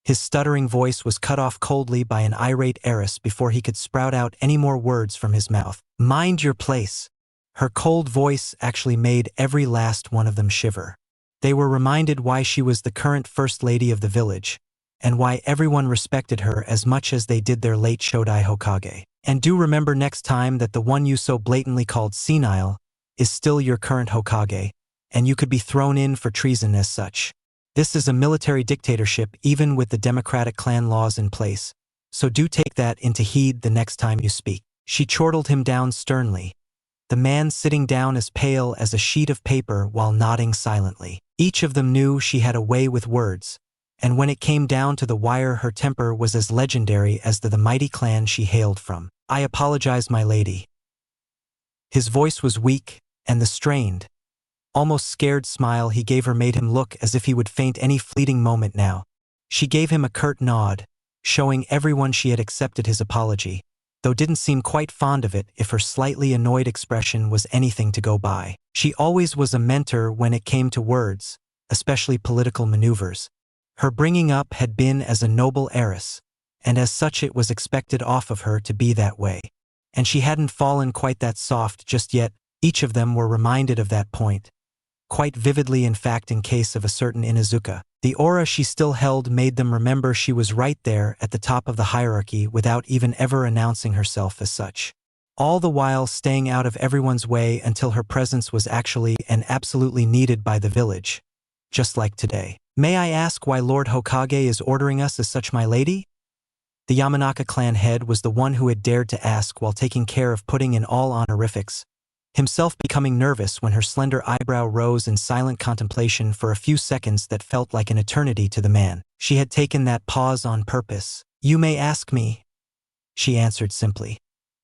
His stuttering voice was cut off coldly by an irate heiress before he could sprout out any more words from his mouth. Mind your place. Her cold voice actually made every last one of them shiver. They were reminded why she was the current first lady of the village, and why everyone respected her as much as they did their late Shodai Hokage. And do remember next time that the one you so blatantly called senile is still your current Hokage, and you could be thrown in for treason as such. This is a military dictatorship even with the democratic clan laws in place, so do take that into heed the next time you speak. She chortled him down sternly, the man sitting down as pale as a sheet of paper while nodding silently. Each of them knew she had a way with words, and when it came down to the wire her temper was as legendary as the mighty clan she hailed from. I apologize, my lady. His voice was weak, and the strained, almost scared smile he gave her made him look as if he would faint any fleeting moment now. She gave him a curt nod, showing everyone she had accepted his apology, though didn't seem quite fond of it if her slightly annoyed expression was anything to go by. She always was a mentor when it came to words, especially political maneuvers. Her bringing up had been as a noble heiress, and as such it was expected off of her to be that way. And she hadn't fallen quite that soft just yet. Each of them were reminded of that point, quite vividly in fact in case of a certain Inuzuka. The aura she still held made them remember she was right there at the top of the hierarchy without even ever announcing herself as such. All the while staying out of everyone's way until her presence was actually and absolutely needed by the village, just like today. May I ask why Lord Hokage is ordering us as such, my lady? The Yamanaka clan head was the one who had dared to ask while taking care of putting in all honorifics, himself becoming nervous when her slender eyebrow rose in silent contemplation for a few seconds that felt like an eternity to the man. She had taken that pause on purpose. You may ask me, she answered simply,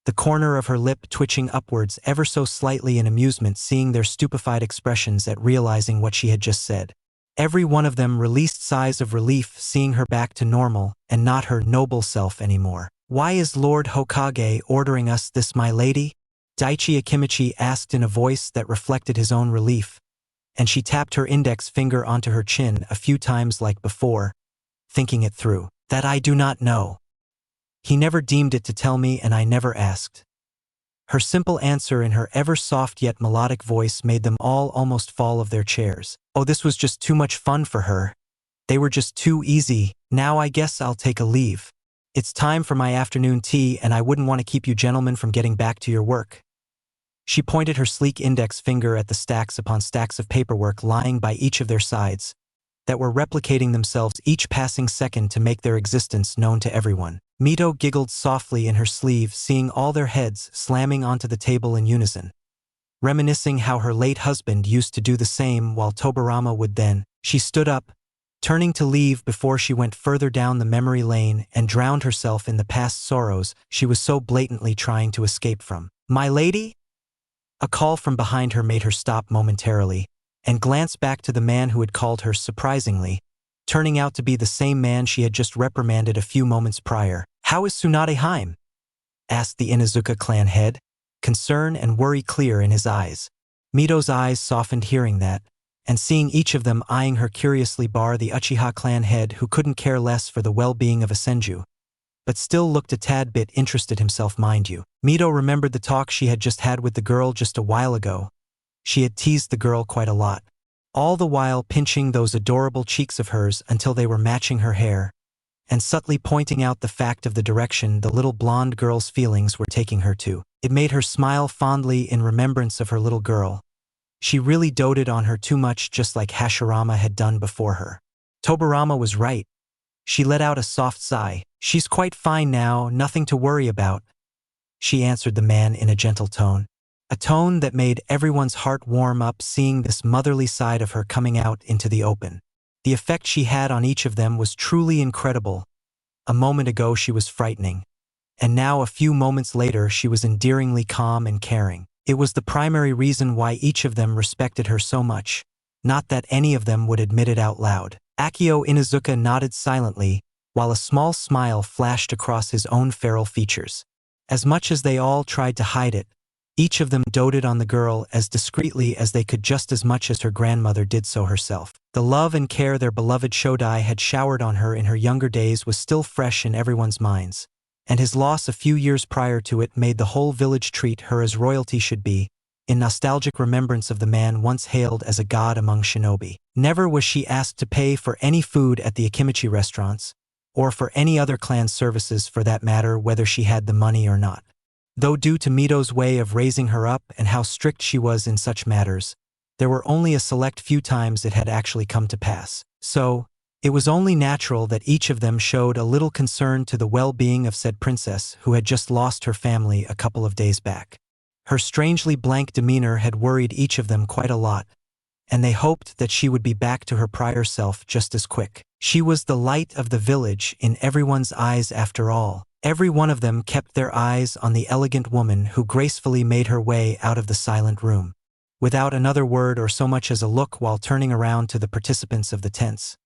the corner of her lip twitching upwards ever so slightly in amusement seeing their stupefied expressions at realizing what she had just said. Every one of them released sighs of relief seeing her back to normal and not her noble self anymore. Why is Lord Hokage ordering us this, my lady? Daichi Akimichi asked in a voice that reflected his own relief, and she tapped her index finger onto her chin a few times like before, thinking it through. That I do not know. He never deemed it to tell me and I never asked. Her simple answer in her ever-soft yet melodic voice made them all almost fall of their chairs. Oh, this was just too much fun for her. They were just too easy. Now I guess I'll take a leave. It's time for my afternoon tea and I wouldn't want to keep you gentlemen from getting back to your work. She pointed her sleek index finger at the stacks upon stacks of paperwork lying by each of their sides, that were replicating themselves each passing second to make their existence known to everyone. Mito giggled softly in her sleeve seeing all their heads slamming onto the table in unison, reminiscing how her late husband used to do the same while Tobirama would then. She stood up, turning to leave before she went further down the memory lane and drowned herself in the past sorrows she was so blatantly trying to escape from. My lady? A call from behind her made her stop momentarily and glance back to the man who had called her surprisingly, turning out to be the same man she had just reprimanded a few moments prior. How is Tsunade Heim? Asked the Inuzuka clan head, concern and worry clear in his eyes. Mito's eyes softened hearing that, and seeing each of them eyeing her curiously, the Uchiha clan head, who couldn't care less for the well-being of a senju, but still looked a tad bit interested himself, mind you. Mito remembered the talk she had just had with the girl just a while ago. She had teased the girl quite a lot, all the while pinching those adorable cheeks of hers until they were matching her hair, and subtly pointing out the fact of the direction the little blonde girl's feelings were taking her to. It made her smile fondly in remembrance of her little girl. She really doted on her too much, just like Hashirama had done before her. Tobirama was right. She let out a soft sigh. She's quite fine now, nothing to worry about, she answered the man in a gentle tone. A tone that made everyone's heart warm up, seeing this motherly side of her coming out into the open. The effect she had on each of them was truly incredible. A moment ago she was frightening, and now a few moments later she was endearingly calm and caring. It was the primary reason why each of them respected her so much, not that any of them would admit it out loud. Akio Inuzuka nodded silently, while a small smile flashed across his own feral features. As much as they all tried to hide it, each of them doted on the girl as discreetly as they could, just as much as her grandmother did so herself. The love and care their beloved Shodai had showered on her in her younger days was still fresh in everyone's minds, and his loss a few years prior to it made the whole village treat her as royalty should be, in nostalgic remembrance of the man once hailed as a god among shinobi. Never was she asked to pay for any food at the Akimichi restaurants, or for any other clan services for that matter, whether she had the money or not. Though due to Mito's way of raising her up and how strict she was in such matters, there were only a select few times it had actually come to pass. So, it was only natural that each of them showed a little concern to the well-being of said princess who had just lost her family a couple of days back. Her strangely blank demeanor had worried each of them quite a lot, and they hoped that she would be back to her prior self just as quick. She was the light of the village in everyone's eyes after all. Every one of them kept their eyes on the elegant woman who gracefully made her way out of the silent room, without another word or so much as a look, while turning around to the participants of the tense,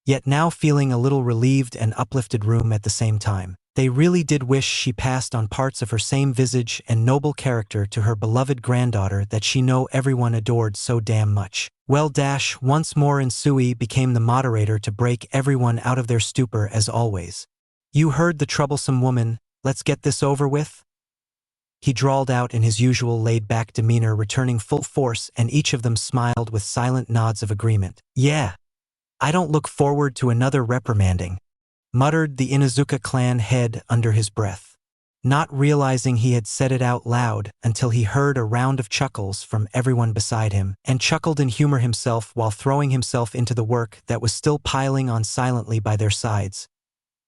yet now feeling a little relieved and uplifted room at the same time. They really did wish she passed on parts of her same visage and noble character to her beloved granddaughter that she know everyone adored so damn much. Well, once more Insui became the moderator to break everyone out of their stupor as always. You heard the troublesome woman, let's get this over with? He drawled out in his usual laid-back demeanor, returning full force, and each of them smiled with silent nods of agreement. Yeah, I don't look forward to another reprimanding, muttered the Inuzuka clan head under his breath, not realizing he had said it out loud until he heard a round of chuckles from everyone beside him, and chuckled in humor himself while throwing himself into the work that was still piling on silently by their sides,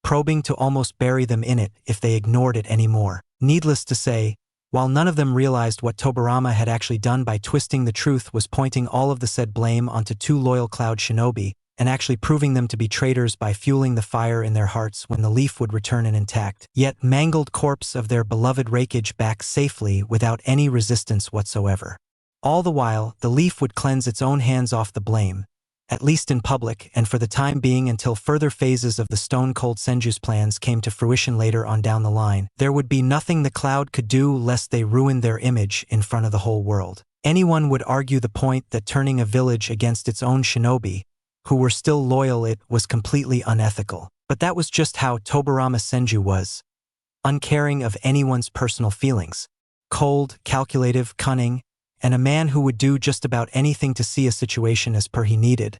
probing to almost bury them in it if they ignored it anymore. Needless to say, while none of them realized what Tobirama had actually done by twisting the truth was pointing all of the said blame onto two loyal Cloud Shinobi, and actually proving them to be traitors by fueling the fire in their hearts when the leaf would return an intact, yet mangled corpse of their beloved Raikage back safely without any resistance whatsoever. All the while, the leaf would cleanse its own hands off the blame, at least in public and for the time being, until further phases of the Stone Cold Senju's plans came to fruition later on down the line. There would be nothing the Cloud could do lest they ruined their image in front of the whole world. Anyone would argue the point that turning a village against its own shinobi, who were still loyal, it was completely unethical. But that was just how Tobirama Senju was. Uncaring of anyone's personal feelings. Cold, calculative, cunning, and a man who would do just about anything to see a situation as per he needed,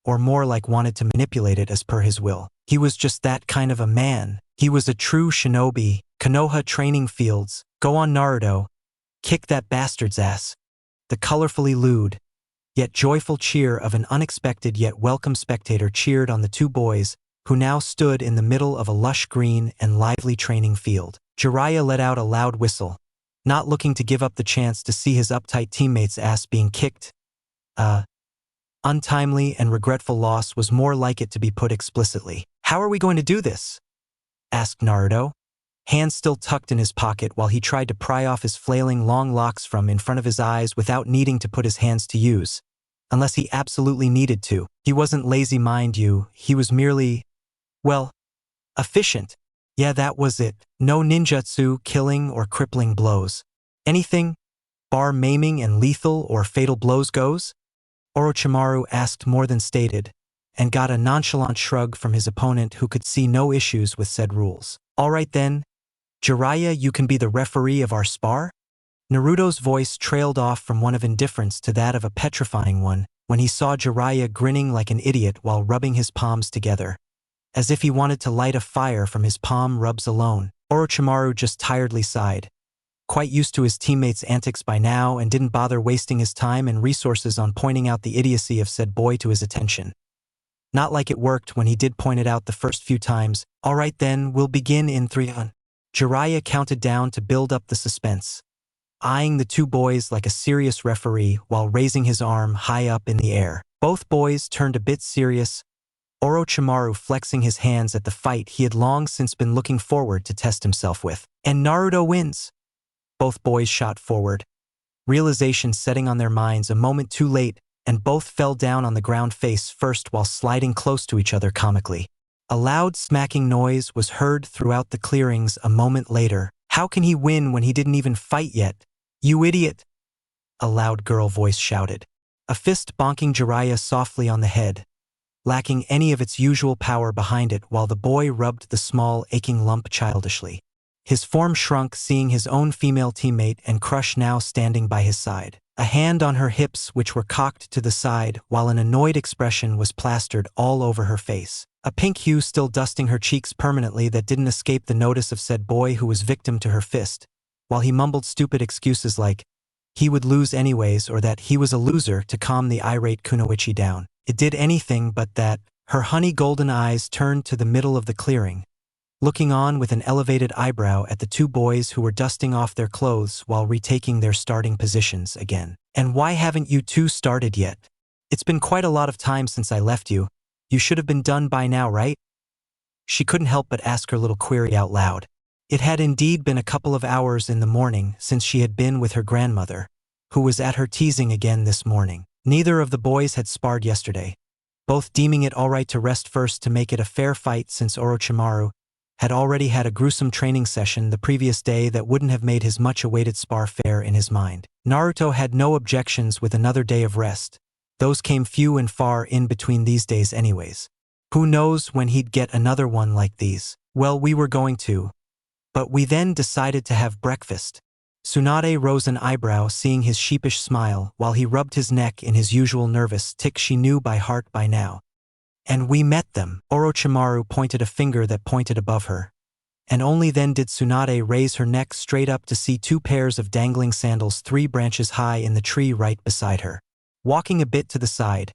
or more like wanted to manipulate it as per his will. He was just that kind of a man. He was a true shinobi. Konoha training fields. Go on, Naruto. Kick that bastard's ass. The colorfully lewd, yet joyful cheer of an unexpected yet welcome spectator cheered on the two boys, who now stood in the middle of a lush green and lively training field. Jiraiya let out a loud whistle, not looking to give up the chance to see his uptight teammate's ass being kicked. Untimely and regretful loss was more like it, to be put explicitly. How are we going to do this? Asked Naruto, hands still tucked in his pocket while he tried to pry off his flailing long locks from in front of his eyes without needing to put his hands to use. Unless he absolutely needed to. He wasn't lazy, mind you, he was merely, well, efficient. Yeah, that was it. No ninjutsu, killing, or crippling blows. Anything, bar maiming and lethal or fatal blows goes? Orochimaru asked more than stated, and got a nonchalant shrug from his opponent who could see no issues with said rules. Alright then, Jiraiya, you can be the referee of our spar? Naruto's voice trailed off from one of indifference to that of a petrifying one when he saw Jiraiya grinning like an idiot while rubbing his palms together, as if he wanted to light a fire from his palm rubs alone. Orochimaru just tiredly sighed, quite used to his teammates' antics by now, and didn't bother wasting his time and resources on pointing out the idiocy of said boy to his attention. Not like it worked when he did point it out the first few times. Alright then, we'll begin in 3. Jiraiya counted down to build up the suspense, eyeing the two boys like a serious referee while raising his arm high up in the air. Both boys turned a bit serious, Orochimaru flexing his hands at the fight he had long since been looking forward to test himself with. And Naruto wins. Both boys shot forward, realization setting on their minds a moment too late, and both fell down on the ground face first while sliding close to each other comically. A loud smacking noise was heard throughout the clearings a moment later. How can he win when he didn't even fight yet? You idiot! A loud girl voice shouted, a fist bonking Jiraiya softly on the head, lacking any of its usual power behind it, while the boy rubbed the small, aching lump childishly. His form shrunk seeing his own female teammate and Crush now standing by his side, a hand on her hips which were cocked to the side while an annoyed expression was plastered all over her face, a pink hue still dusting her cheeks permanently that didn't escape the notice of said boy who was victim to her fist, while he mumbled stupid excuses like he would lose anyways or that he was a loser to calm the irate Kunoichi down. It did anything but that. Her honey golden eyes turned to the middle of the clearing, looking on with an elevated eyebrow at the two boys who were dusting off their clothes while retaking their starting positions again. And why haven't you two started yet? It's been quite a lot of time since I left you. You should have been done by now, right? She couldn't help but ask her little query out loud. It had indeed been a couple of hours in the morning since she had been with her grandmother, who was at her teasing again this morning. Neither of the boys had sparred yesterday, both deeming it alright to rest first to make it a fair fight since Orochimaru had already had a gruesome training session the previous day that wouldn't have made his much-awaited spar fair in his mind. Naruto had no objections with another day of rest. Those came few and far in between these days anyways. Who knows when he'd get another one like these? Well, we were going to, but we then decided to have breakfast. Tsunade rose an eyebrow seeing his sheepish smile while he rubbed his neck in his usual nervous tick she knew by heart by now. And we met them. Orochimaru pointed a finger that pointed above her, and only then did Tsunade raise her neck straight up to see two pairs of dangling sandals 3 branches high in the tree right beside her. Walking a bit to the side,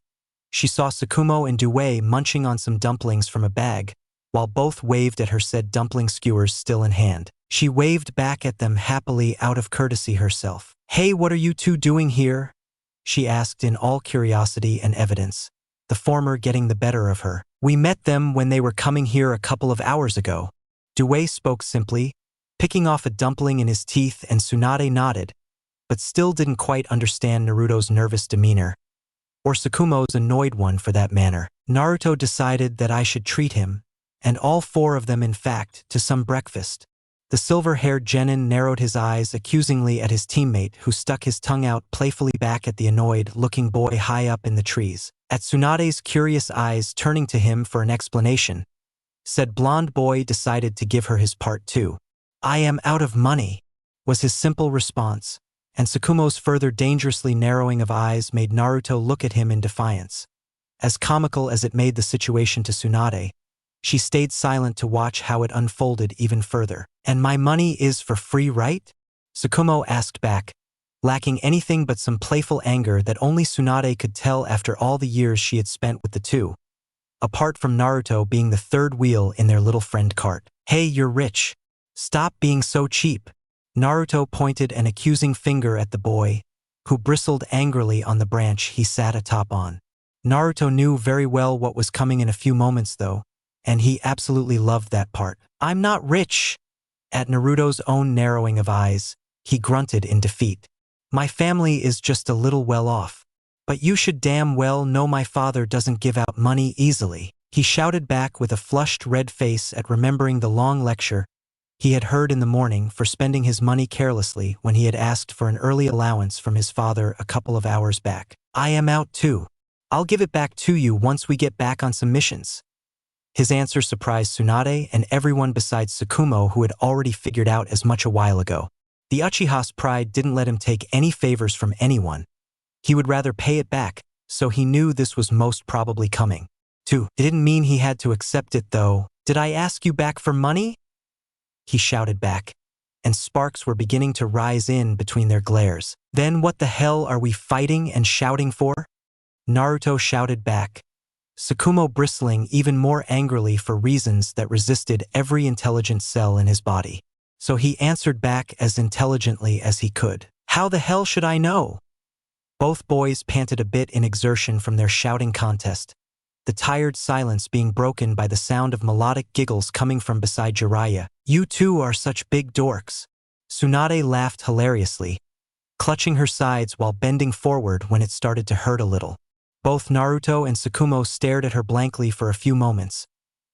she saw Tsukumo and Due munching on some dumplings from a bag, while both waved at her said dumpling skewers still in hand. She waved back at them happily out of courtesy herself. Hey, what are you two doing here? She asked in all curiosity and evidence, the former getting the better of her. We met them when they were coming here a couple of hours ago. Due spoke simply, picking off a dumpling in his teeth, and Tsunade nodded, but still didn't quite understand Naruto's nervous demeanor, or Tsukumo's annoyed one for that matter. Naruto decided that I should treat him, and all 4 of them in fact, to some breakfast. The silver-haired genin narrowed his eyes accusingly at his teammate who stuck his tongue out playfully back at the annoyed-looking boy high up in the trees. At Tsunade's curious eyes turning to him for an explanation, said blonde boy decided to give her his part too. I am out of money, was his simple response, and Tsukumo's further dangerously narrowing of eyes made Naruto look at him in defiance. As comical as it made the situation to Tsunade, she stayed silent to watch how it unfolded even further. And my money is for free, right? Tsukumo asked back, lacking anything but some playful anger that only Tsunade could tell after all the years she had spent with the two, apart from Naruto being the third wheel in their little friend cart. Hey, you're rich. Stop being so cheap. Naruto pointed an accusing finger at the boy, who bristled angrily on the branch he sat atop on. Naruto knew very well what was coming in a few moments though, and he absolutely loved that part. I'm not rich. At Naruto's own narrowing of eyes, he grunted in defeat. My family is just a little well off. But you should damn well know my father doesn't give out money easily. He shouted back with a flushed red face at remembering the long lecture he had heard in the morning for spending his money carelessly when he had asked for an early allowance from his father a couple of hours back. I am out too. I'll give it back to you once we get back on some missions. His answer surprised Tsunade and everyone besides Tsukumo, who had already figured out as much a while ago. The Uchiha's pride didn't let him take any favors from anyone. He would rather pay it back, so he knew this was most probably coming. It didn't mean he had to accept it though. Did I ask you back for money? He shouted back, and sparks were beginning to rise in between their glares. Then what the hell are we fighting and shouting for? Naruto shouted back, Tsukumo bristling even more angrily for reasons that resisted every intelligent cell in his body. So he answered back as intelligently as he could. How the hell should I know? Both boys panted a bit in exertion from their shouting contest, the tired silence being broken by the sound of melodic giggles coming from beside Jiraiya. You two are such big dorks. Tsunade laughed hilariously, clutching her sides while bending forward when it started to hurt a little. Both Naruto and Tsukumo stared at her blankly for a few moments,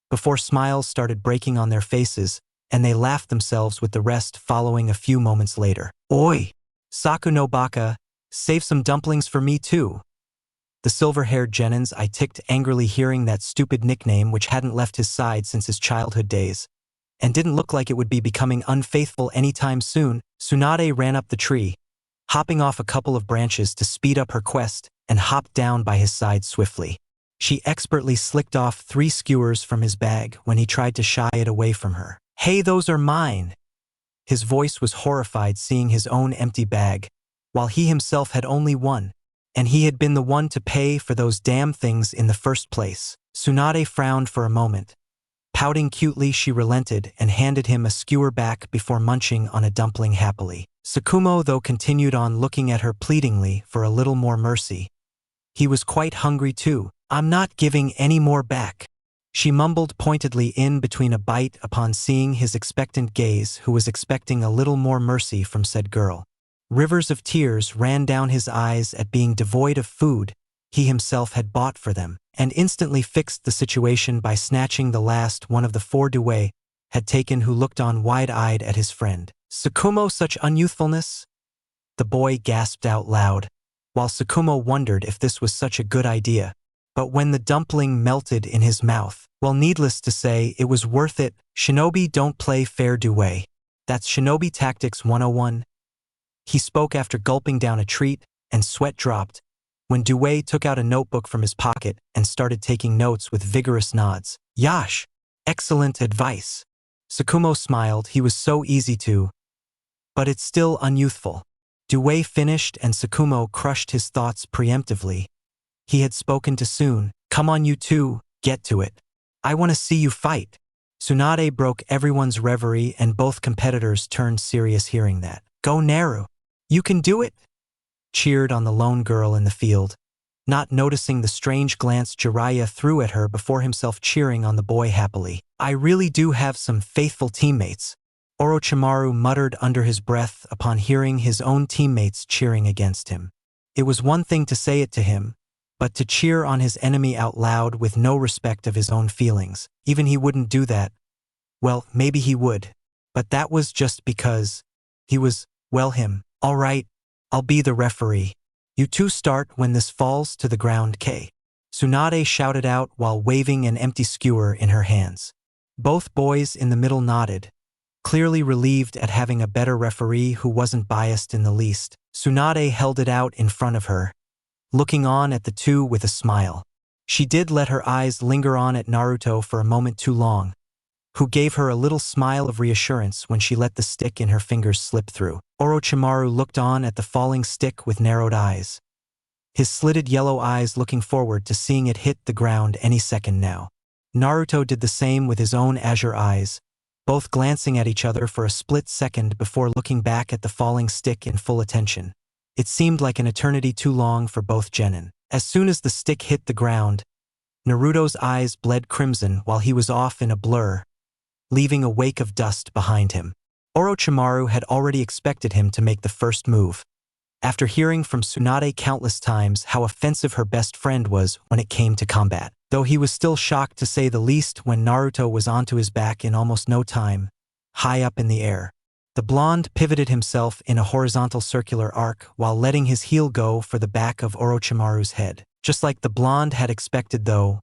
before smiles started breaking on their faces, and they laughed themselves with the rest following a few moments later. Oi! Saku no Baka, save some dumplings for me too. The silver-haired Genins I ticked angrily hearing that stupid nickname which hadn't left his side since his childhood days, and didn't look like it would be becoming unfaithful anytime soon. Tsunade ran up the tree, hopping off a couple of branches to speed up her quest, and hopped down by his side swiftly. She expertly slicked off 3 skewers from his bag when he tried to shy it away from her. Hey, those are mine! His voice was horrified seeing his own empty bag, while he himself had only one, and he had been the one to pay for those damn things in the first place. Tsunade frowned for a moment. Pouting cutely, she relented and handed him a skewer back before munching on a dumpling happily. Tsukumo, though, continued on looking at her pleadingly for a little more mercy. He was quite hungry too. I'm not giving any more back, she mumbled pointedly in between a bite upon seeing his expectant gaze, who was expecting a little more mercy from said girl. Rivers of tears ran down his eyes at being devoid of food he himself had bought for them, and instantly fixed the situation by snatching the last one of the 4 Due had taken, who looked on wide-eyed at his friend. Tsukumo, such unyouthfulness? The boy gasped out loud, while Tsukumo wondered if this was such a good idea. But when the dumpling melted in his mouth, well, needless to say, it was worth it. Shinobi don't play fair Due. That's Shinobi Tactics 101. He spoke after gulping down a treat, and sweat dropped, when Due took out a notebook from his pocket and started taking notes with vigorous nods. Yash! Excellent advice. Tsukumo smiled. He was so easy to. But it's still unyouthful. Due finished and Tsukumo crushed his thoughts preemptively. He had spoken too soon. Come on, you two, get to it. I want to see you fight. Tsunade broke everyone's reverie and both competitors turned serious hearing that. Go Naru. You can do it, cheered on the lone girl in the field, not noticing the strange glance Jiraiya threw at her before himself cheering on the boy happily. I really do have some faithful teammates, Orochimaru muttered under his breath upon hearing his own teammates cheering against him. It was one thing to say it to him, but to cheer on his enemy out loud with no respect of his own feelings. Even he wouldn't do that. Well, maybe he would, but that was just because he was, well, him. All right, I'll be the referee. You two start when this falls to the ground. K. Tsunade shouted out while waving an empty skewer in her hands. Both boys in the middle nodded, clearly relieved at having a better referee who wasn't biased in the least. Tsunade held it out in front of her, looking on at the two with a smile. She did let her eyes linger on at Naruto for a moment too long, who gave her a little smile of reassurance when she let the stick in her fingers slip through. Orochimaru looked on at the falling stick with narrowed eyes, his slitted yellow eyes looking forward to seeing it hit the ground any second now. Naruto did the same with his own azure eyes, both glancing at each other for a split second before looking back at the falling stick in full attention. It seemed like an eternity too long for both genin. As soon as the stick hit the ground, Naruto's eyes bled crimson while he was off in a blur, leaving a wake of dust behind him. Orochimaru had already expected him to make the first move, after hearing from Tsunade countless times how offensive her best friend was when it came to combat. Though he was still shocked to say the least when Naruto was onto his back in almost no time, high up in the air. The blonde pivoted himself in a horizontal circular arc while letting his heel go for the back of Orochimaru's head. Just like the blonde had expected though,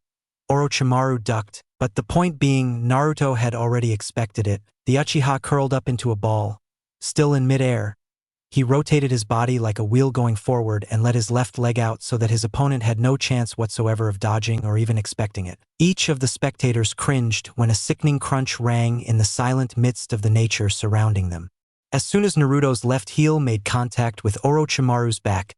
Orochimaru ducked, but the point being Naruto had already expected it. The Uchiha curled up into a ball. Still in midair, he rotated his body like a wheel going forward and let his left leg out so that his opponent had no chance whatsoever of dodging or even expecting it. Each of the spectators cringed when a sickening crunch rang in the silent midst of the nature surrounding them. As soon as Naruto's left heel made contact with Orochimaru's back,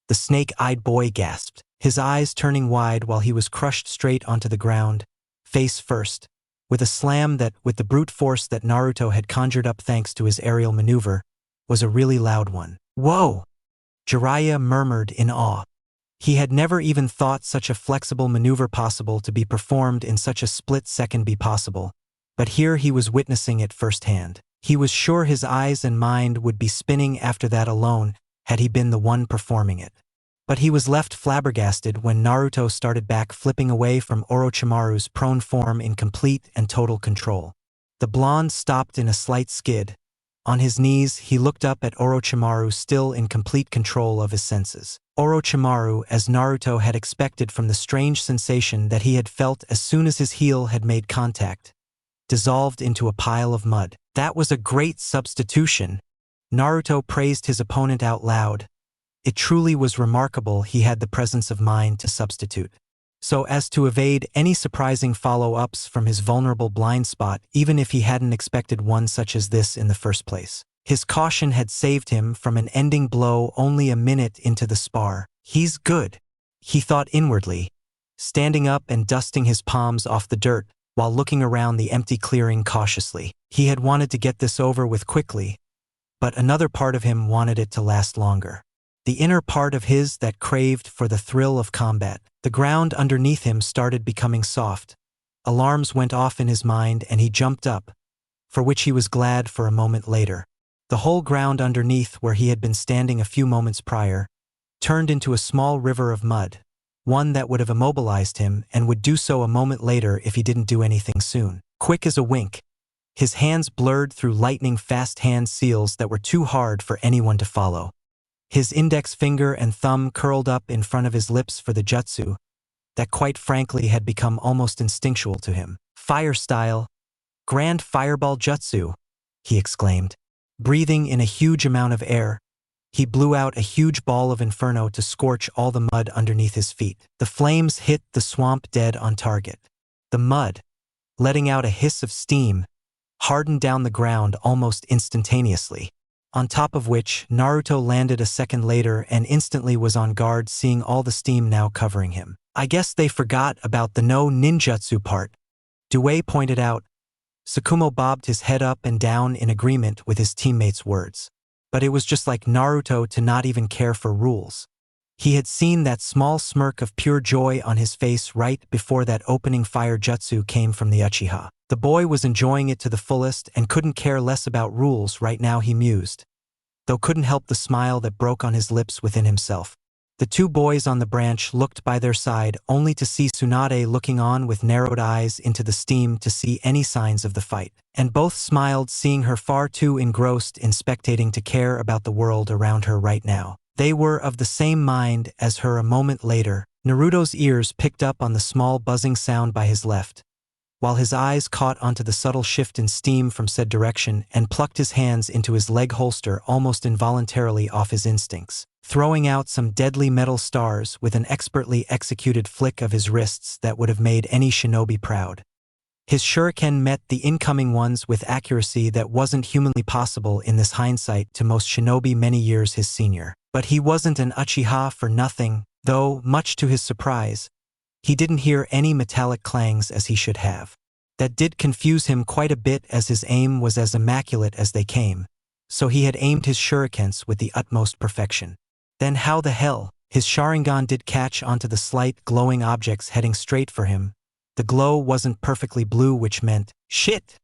the snake-eyed boy gasped, his eyes turning wide while he was crushed straight onto the ground, face first, with a slam that, with the brute force that Naruto had conjured up thanks to his aerial maneuver, was a really loud one. "Whoa!" Jiraiya murmured in awe. He had never even thought such a flexible maneuver possible to be performed in such a split second be possible, but here he was witnessing it firsthand. He was sure his eyes and mind would be spinning after that alone had he been the one performing it. But he was left flabbergasted when Naruto started back flipping away from Orochimaru's prone form in complete and total control. The blonde stopped in a slight skid. On his knees, he looked up at Orochimaru still in complete control of his senses. Orochimaru, as Naruto had expected from the strange sensation that he had felt as soon as his heel had made contact, dissolved into a pile of mud. That was a great substitution. Naruto praised his opponent out loud. It truly was remarkable he had the presence of mind to substitute, so as to evade any surprising follow-ups from his vulnerable blind spot, even if he hadn't expected one such as this in the first place. His caution had saved him from an ending blow only a minute into the spar. "He's good," he thought inwardly, standing up and dusting his palms off the dirt while looking around the empty clearing cautiously. He had wanted to get this over with quickly, but another part of him wanted it to last longer. The inner part of his that craved for the thrill of combat. The ground underneath him started becoming soft. Alarms went off in his mind and he jumped up, for which he was glad for a moment later. The whole ground underneath where he had been standing a few moments prior turned into a small river of mud, one that would have immobilized him and would do so a moment later if he didn't do anything soon. Quick as a wink, his hands blurred through lightning-fast hand seals that were too hard for anyone to follow. His index finger and thumb curled up in front of his lips for the jutsu that quite frankly had become almost instinctual to him. "Fire style, grand fireball jutsu," he exclaimed. Breathing in a huge amount of air, he blew out a huge ball of inferno to scorch all the mud underneath his feet. The flames hit the swamp dead on target. The mud, letting out a hiss of steam, hardened down the ground almost instantaneously. On top of which, Naruto landed a second later and instantly was on guard seeing all the steam now covering him. "I guess they forgot about the no ninjutsu part," Due pointed out. Tsukumo bobbed his head up and down in agreement with his teammates' words. But it was just like Naruto to not even care for rules. He had seen that small smirk of pure joy on his face right before that opening fire jutsu came from the Uchiha. The boy was enjoying it to the fullest and couldn't care less about rules right now, he mused, though couldn't help the smile that broke on his lips within himself. The two boys on the branch looked by their side only to see Tsunade looking on with narrowed eyes into the steam to see any signs of the fight. And both smiled, seeing her far too engrossed in spectating to care about the world around her right now. They were of the same mind as her a moment later. Naruto's ears picked up on the small buzzing sound by his left, while his eyes caught onto the subtle shift in steam from said direction and plucked his hands into his leg holster almost involuntarily off his instincts, throwing out some deadly metal stars with an expertly executed flick of his wrists that would have made any shinobi proud. His shuriken met the incoming ones with accuracy that wasn't humanly possible in this hindsight to most shinobi many years his senior. But he wasn't an Uchiha for nothing, though, much to his surprise, he didn't hear any metallic clangs as he should have. That did confuse him quite a bit as his aim was as immaculate as they came, so he had aimed his shurikens with the utmost perfection. Then how the hell? His Sharingan did catch onto the slight glowing objects heading straight for him. The glow wasn't perfectly blue, which meant, shit!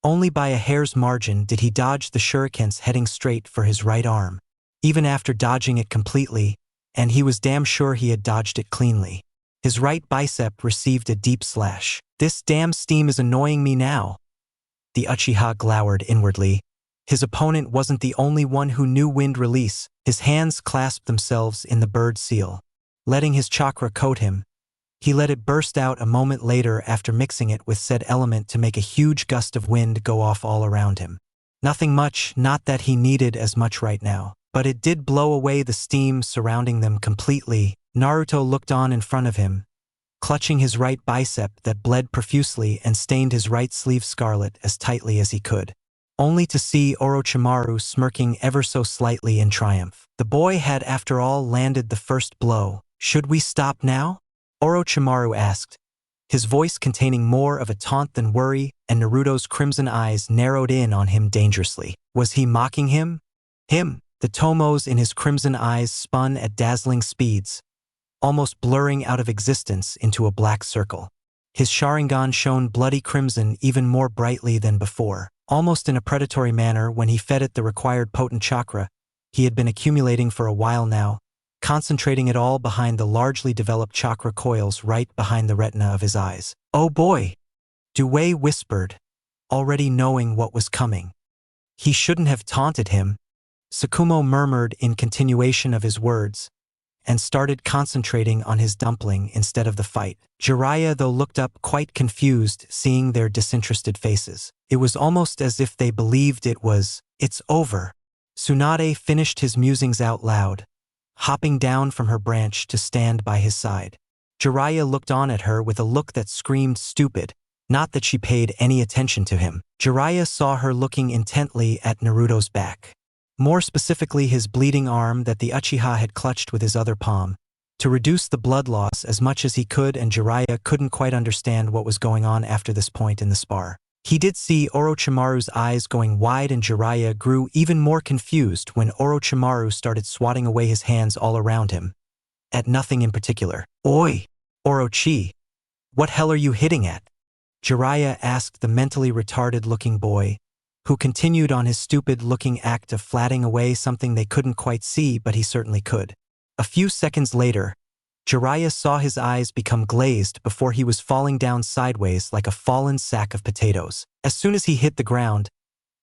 Only by a hair's margin did he dodge the shurikens heading straight for his right arm. Even after dodging it completely, and he was damn sure he had dodged it cleanly, his right bicep received a deep slash. "This damn steam is annoying me now," the Uchiha glowered inwardly. His opponent wasn't the only one who knew wind release. His hands clasped themselves in the bird seal, letting his chakra coat him. He let it burst out a moment later after mixing it with said element to make a huge gust of wind go off all around him. Nothing much, not that he needed as much right now, but it did blow away the steam surrounding them completely. Naruto looked on in front of him, clutching his right bicep that bled profusely and stained his right sleeve scarlet as tightly as he could, only to see Orochimaru smirking ever so slightly in triumph. The boy had after all landed the first blow. Should we stop now? Orochimaru asked, his voice containing more of a taunt than worry, and Naruto's crimson eyes narrowed in on him dangerously. Was he mocking him? Him? The tomos in his crimson eyes spun at dazzling speeds, almost blurring out of existence into a black circle. His Sharingan shone bloody crimson even more brightly than before, almost in a predatory manner when he fed it the required potent chakra he had been accumulating for a while now, concentrating it all behind the largely developed chakra coils right behind the retina of his eyes. Oh boy! Dewey whispered, already knowing what was coming. He shouldn't have taunted him. Tsukumo murmured in continuation of his words, and started concentrating on his dumpling instead of the fight. Jiraiya, though, looked up quite confused, seeing their disinterested faces. It was almost as if they believed it's over. Tsunade finished his musings out loud, hopping down from her branch to stand by his side. Jiraiya looked on at her with a look that screamed stupid, not that she paid any attention to him. Jiraiya saw her looking intently at Naruto's back. More specifically his bleeding arm that the Uchiha had clutched with his other palm, to reduce the blood loss as much as he could, and Jiraiya couldn't quite understand what was going on after this point in the spar. He did see Orochimaru's eyes going wide, and Jiraiya grew even more confused when Orochimaru started swatting away his hands all around him, at nothing in particular. Oi! Orochi! What hell are you hitting at? Jiraiya asked the mentally retarded-looking boy, who continued on his stupid-looking act of flatting away something they couldn't quite see, but he certainly could. A few seconds later, Jiraiya saw his eyes become glazed before he was falling down sideways like a fallen sack of potatoes. As soon as he hit the ground,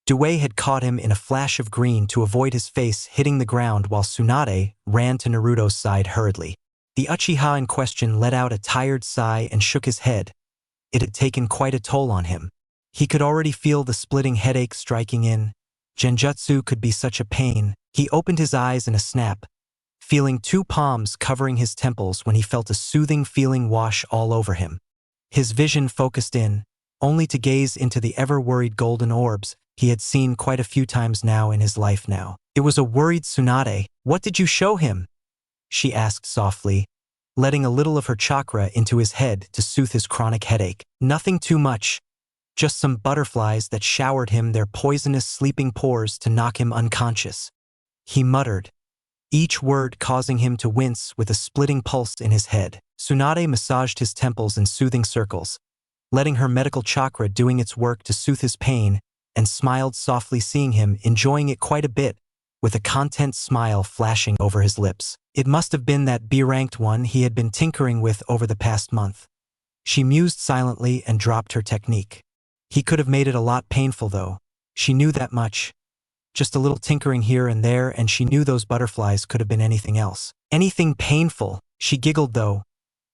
Dewey had caught him in a flash of green to avoid his face hitting the ground, while Tsunade ran to Naruto's side hurriedly. The Uchiha in question let out a tired sigh and shook his head. It had taken quite a toll on him. He could already feel the splitting headache striking in. Genjutsu could be such a pain. He opened his eyes in a snap, feeling two palms covering his temples when he felt a soothing feeling wash all over him. His vision focused in, only to gaze into the ever-worried golden orbs he had seen quite a few times now in his life now. It was a worried Tsunade. What did you show him? She asked softly, letting a little of her chakra into his head to soothe his chronic headache. Nothing too much, just some butterflies that showered him their poisonous sleeping pores to knock him unconscious. He muttered, each word causing him to wince with a splitting pulse in his head. Tsunade massaged his temples in soothing circles, letting her medical chakra doing its work to soothe his pain, and smiled softly, seeing him enjoying it quite a bit, with a content smile flashing over his lips. It must have been that B-ranked one he had been tinkering with over the past month. She mused silently and dropped her technique. He could have made it a lot painful though. She knew that much. Just a little tinkering here and there, and she knew those butterflies could have been anything else. Anything painful. She giggled though,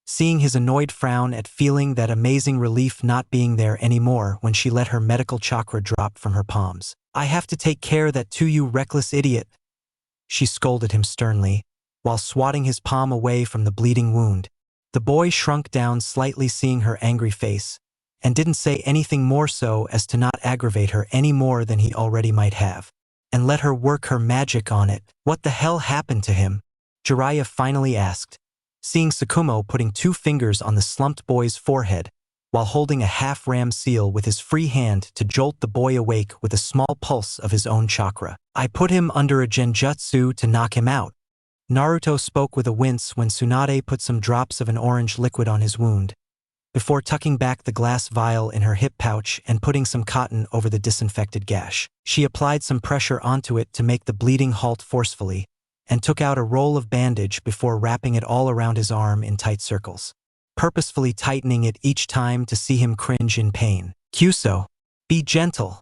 seeing his annoyed frown at feeling that amazing relief not being there anymore when she let her medical chakra drop from her palms. I have to take care that too, you reckless idiot. She scolded him sternly, while swatting his palm away from the bleeding wound. The boy shrunk down slightly, seeing her angry face, and didn't say anything more so as to not aggravate her any more than he already might have, and let her work her magic on it. What the hell happened to him? Jiraiya finally asked, seeing Tsukumo putting 2 fingers on the slumped boy's forehead, while holding a half-ram seal with his free hand to jolt the boy awake with a small pulse of his own chakra. I put him under a genjutsu to knock him out. Naruto spoke with a wince when Tsunade put some drops of an orange liquid on his wound, before tucking back the glass vial in her hip pouch and putting some cotton over the disinfected gash. She applied some pressure onto it to make the bleeding halt forcefully, and took out a roll of bandage before wrapping it all around his arm in tight circles, purposefully tightening it each time to see him cringe in pain. Kyuso, be gentle.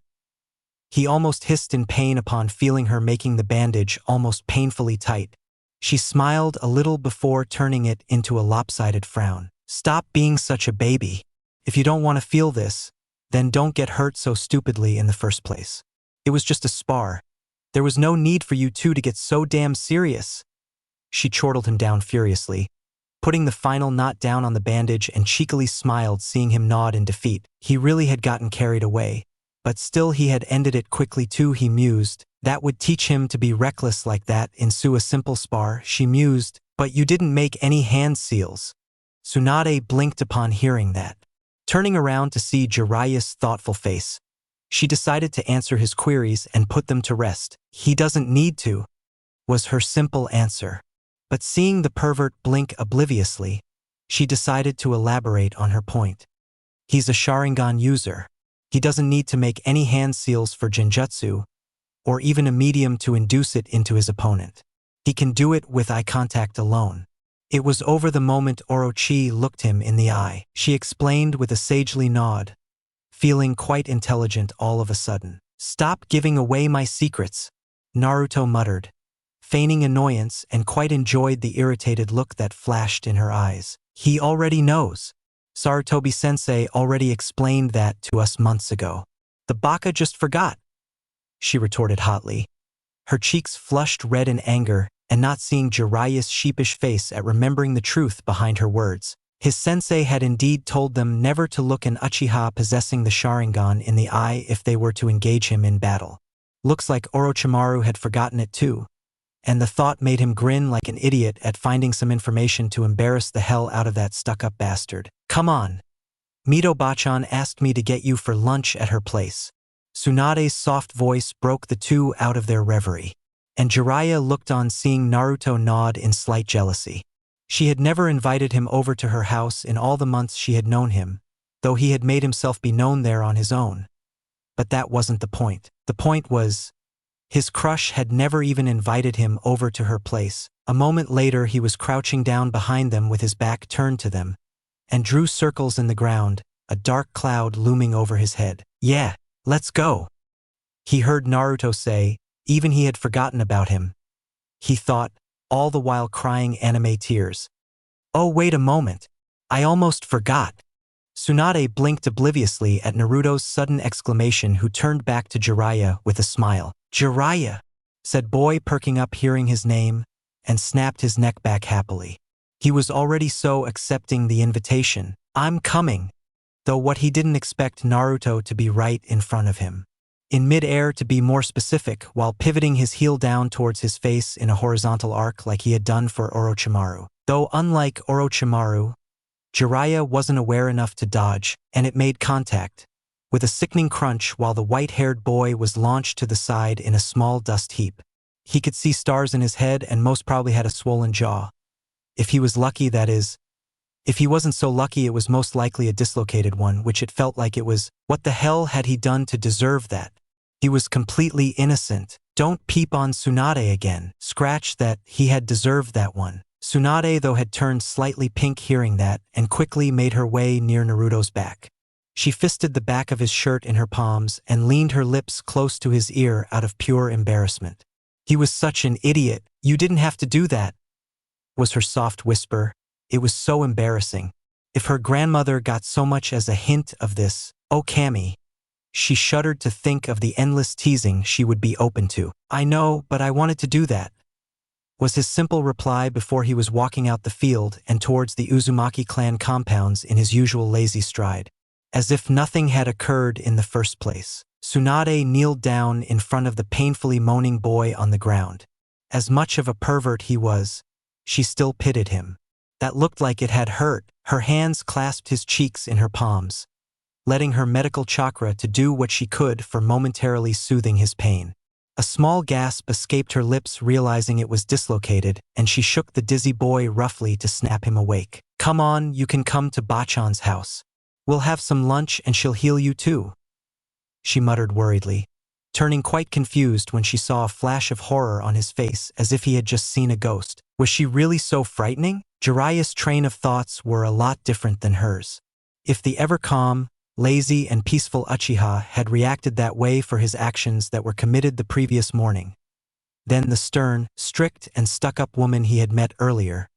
He almost hissed in pain upon feeling her making the bandage almost painfully tight, She smiled a little before turning it into a lopsided frown. Stop being such a baby. If you don't want to feel this, then don't get hurt so stupidly in the first place. It was just a spar. There was no need for you two to get so damn serious. She chortled him down furiously, putting the final knot down on the bandage, and cheekily smiled seeing him nod in defeat. He really had gotten carried away, but still he had ended it quickly too, he mused. That would teach him to be reckless like that, ensue a simple spar, she mused. But you didn't make any hand seals. Tsunade blinked upon hearing that. Turning around to see Jiraiya's thoughtful face, she decided to answer his queries and put them to rest. He doesn't need to, was her simple answer. But seeing the pervert blink obliviously, she decided to elaborate on her point. He's a Sharingan user. He doesn't need to make any hand seals for Genjutsu, or even a medium to induce it into his opponent. He can do it with eye contact alone. It was over the moment Orochi looked him in the eye. She explained with a sagely nod, feeling quite intelligent all of a sudden. Stop giving away my secrets, Naruto muttered, feigning annoyance, and quite enjoyed the irritated look that flashed in her eyes. He already knows. Sarutobi-sensei already explained that to us months ago. The baka just forgot, she retorted hotly, her cheeks flushed red in anger, and not seeing Jiraiya's sheepish face at remembering the truth behind her words. His sensei had indeed told them never to look an Uchiha possessing the Sharingan in the eye if they were to engage him in battle. Looks like Orochimaru had forgotten it too, and the thought made him grin like an idiot at finding some information to embarrass the hell out of that stuck-up bastard. Come on. Mito-bachan asked me to get you for lunch at her place. Tsunade's soft voice broke the two out of their reverie, and Jiraiya looked on seeing Naruto nod in slight jealousy. She had never invited him over to her house in all the months she had known him, though he had made himself be known there on his own. But that wasn't the point. The point was, his crush had never even invited him over to her place. A moment later he was crouching down behind them with his back turned to them, and drew circles in the ground, a dark cloud looming over his head. Yeah, let's go, he heard Naruto say. Even he had forgotten about him, he thought, all the while crying anime tears. Oh, wait a moment. I almost forgot. Tsunade blinked obliviously at Naruto's sudden exclamation, who turned back to Jiraiya with a smile. Jiraiya, said Boy, perking up hearing his name, and snapped his neck back happily. He was already so accepting the invitation. I'm coming. Though what he didn't expect Naruto to be right in front of him. In mid-air, to be more specific, while pivoting his heel down towards his face in a horizontal arc like he had done for Orochimaru. Though unlike Orochimaru, Jiraiya wasn't aware enough to dodge, and it made contact, with a sickening crunch while the white-haired boy was launched to the side in a small dust heap. He could see stars in his head and most probably had a swollen jaw. If he was lucky, that is. If he wasn't so lucky, it was most likely a dislocated one, which it felt like it was. What the hell had he done to deserve that? He was completely innocent. Don't peep on Tsunade again. Scratch that, he had deserved that one. Tsunade, though, had turned slightly pink hearing that, and quickly made her way near Naruto's back. She fisted the back of his shirt in her palms and leaned her lips close to his ear out of pure embarrassment. He was such an idiot. You didn't have to do that, was her soft whisper. It was so embarrassing. If her grandmother got so much as a hint of this, oh Cammy. She shuddered to think of the endless teasing she would be open to. I know, but I wanted to do that, was his simple reply before he was walking out the field and towards the Uzumaki clan compounds in his usual lazy stride, as if nothing had occurred in the first place. Tsunade kneeled down in front of the painfully moaning boy on the ground. As much of a pervert he was, she still pitied him. That looked like it had hurt. Her hands clasped his cheeks in her palms, letting her medical chakra to do what she could for momentarily soothing his pain. A small gasp escaped her lips, realizing it was dislocated, and she shook the dizzy boy roughly to snap him awake. Come on, you can come to Bachan's house. We'll have some lunch and she'll heal you too, she muttered worriedly, turning quite confused when she saw a flash of horror on his face, as if he had just seen a ghost. Was she really so frightening? Jiraiya's train of thoughts were a lot different than hers. If the ever-calm, lazy and peaceful Uchiha had reacted that way for his actions that were committed the previous morning, then the stern, strict, and stuck-up woman he had met earlier.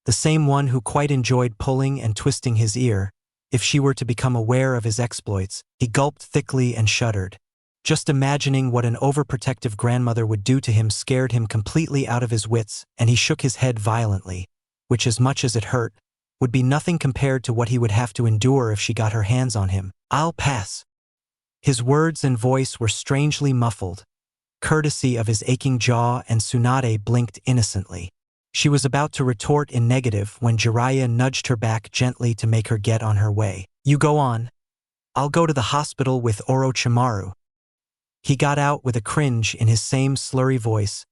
The same one who quite enjoyed pulling and twisting his ear. If she were to become aware of his exploits, he gulped thickly and shuddered. Just imagining what an overprotective grandmother would do to him scared him completely out of his wits, and he shook his head violently, which, as much as it hurt, would be nothing compared to what he would have to endure if she got her hands on him. "I'll pass." His words and voice were strangely muffled, courtesy of his aching jaw, and Tsunade blinked innocently. She was about to retort in negative when Jiraiya nudged her back gently to make her get on her way. "You go on. I'll go to the hospital with Orochimaru." He got out with a cringe in his same slurry voice,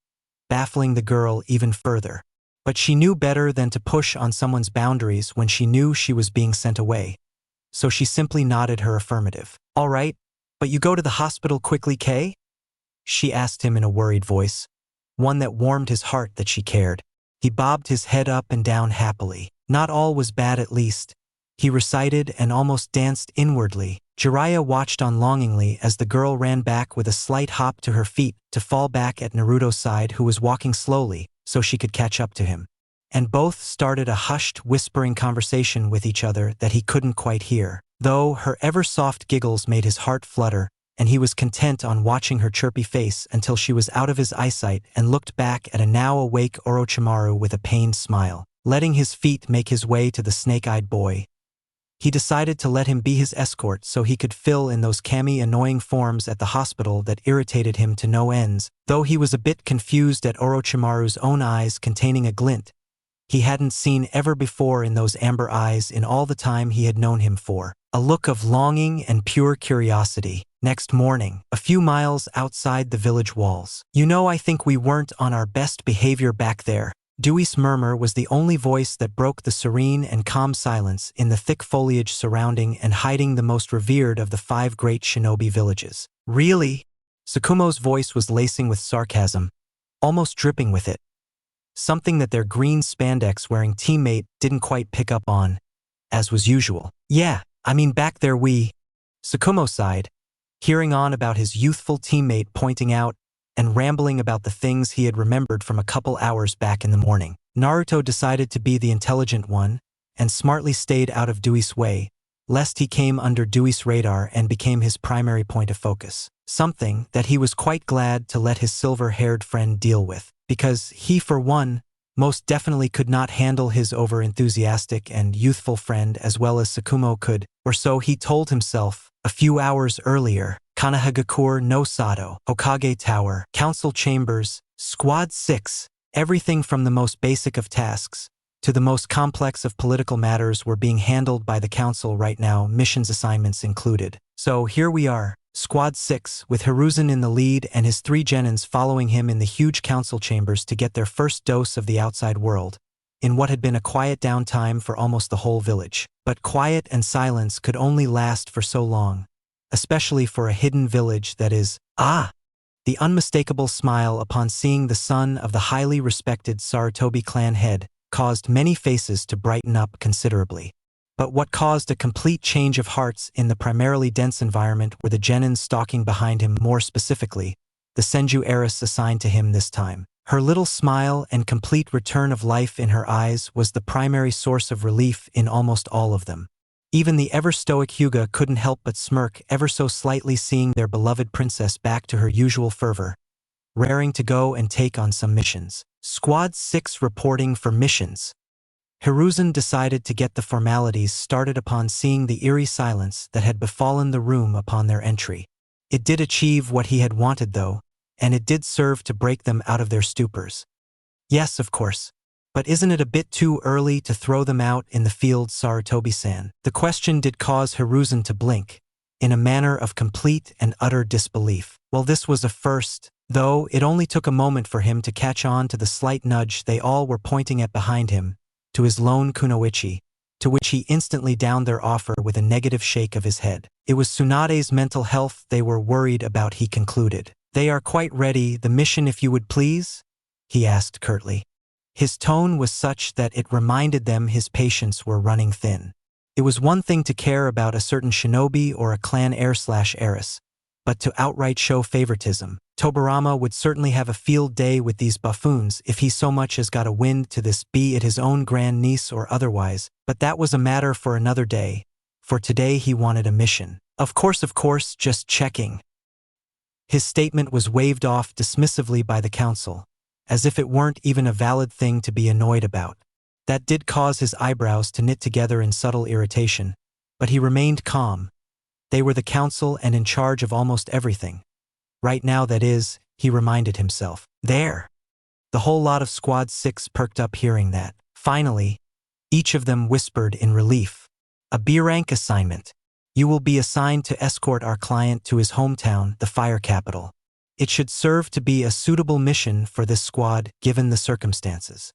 baffling the girl even further. But she knew better than to push on someone's boundaries when she knew she was being sent away, so she simply nodded her affirmative. "All right, but you go to the hospital quickly, Kay?" she asked him in a worried voice, one that warmed his heart that she cared. He bobbed his head up and down happily. Not all was bad, at least, he recited and almost danced inwardly. Jiraiya watched on longingly as the girl ran back with a slight hop to her feet to fall back at Naruto's side, who was walking slowly so she could catch up to him. And both started a hushed, whispering conversation with each other that he couldn't quite hear, though her ever-soft giggles made his heart flutter, and he was content on watching her chirpy face until she was out of his eyesight and looked back at a now-awake Orochimaru with a pained smile. Letting his feet make his way to the snake-eyed boy, he decided to let him be his escort so he could fill in those annoying forms at the hospital that irritated him to no ends, though he was a bit confused at Orochimaru's own eyes containing a glint he hadn't seen ever before in those amber eyes in all the time he had known him for. A look of longing and pure curiosity. Next morning, a few miles outside the village walls. "You know, I think we weren't on our best behavior back there." Dewey's murmur was the only voice that broke the serene and calm silence in the thick foliage surrounding and hiding the most revered of the 5 great shinobi villages. "Really?" Tsukumo's voice was lacing with sarcasm, almost dripping with it. Something that their green spandex-wearing teammate didn't quite pick up on, as was usual. "Yeah, I mean back there Tsukumo sighed, hearing on about his youthful teammate pointing out and rambling about the things he had remembered from a couple hours back in the morning. Naruto decided to be the intelligent one and smartly stayed out of Dewey's way, lest he came under Dewey's radar and became his primary point of focus. Something that he was quite glad to let his silver-haired friend deal with, because he, for one, most definitely could not handle his over-enthusiastic and youthful friend as well as Tsukumo could, or so he told himself a few hours earlier. Konoha no Sato, Hokage Tower, Council Chambers, Squad 6, everything from the most basic of tasks to the most complex of political matters were being handled by the council right now, missions assignments included. So here we are, Squad 6, with Hiruzen in the lead and his 3 genins following him in the huge council chambers to get their first dose of the outside world, in what had been a quiet downtime for almost the whole village. But quiet and silence could only last for so long, especially for a hidden village that is, the unmistakable smile upon seeing the son of the highly respected Sarutobi clan head caused many faces to brighten up considerably. But what caused a complete change of hearts in the primarily dense environment were the genins stalking behind him, more specifically, the Senju heiress assigned to him this time. Her little smile and complete return of life in her eyes was the primary source of relief in almost all of them. Even the ever-stoic Hyuga couldn't help but smirk ever so slightly seeing their beloved princess back to her usual fervor, raring to go and take on some missions. Squad 6 reporting for missions. Hiruzen decided to get the formalities started upon seeing the eerie silence that had befallen the room upon their entry. It did achieve what he had wanted though, and it did serve to break them out of their stupors. Yes, of course. But isn't it a bit too early to throw them out in the field, Sarutobi-san? The question did cause Hiruzen to blink, in a manner of complete and utter disbelief. Well, this was a first, though it only took a moment for him to catch on to the slight nudge they all were pointing at behind him, to his lone kunoichi, to which he instantly downed their offer with a negative shake of his head. It was Tsunade's mental health they were worried about, he concluded. "They are quite ready, the mission if you would please?" he asked curtly. His tone was such that it reminded them his patience were running thin. It was one thing to care about a certain shinobi or a clan heir/heiress, but to outright show favoritism, Tobirama would certainly have a field day with these buffoons if he so much as got a wind to this, be it his own grandniece or otherwise, but that was a matter for another day. For today he wanted a mission. Of course, just checking. His statement was waved off dismissively by the council, as if it weren't even a valid thing to be annoyed about. That did cause his eyebrows to knit together in subtle irritation, but he remained calm. They were the council and in charge of almost everything. Right now, that is, he reminded himself. There! The whole lot of Squad 6 perked up hearing that. Finally, each of them whispered in relief. A B-rank assignment. You will be assigned to escort our client to his hometown, the fire capital. It should serve to be a suitable mission for this squad, given the circumstances.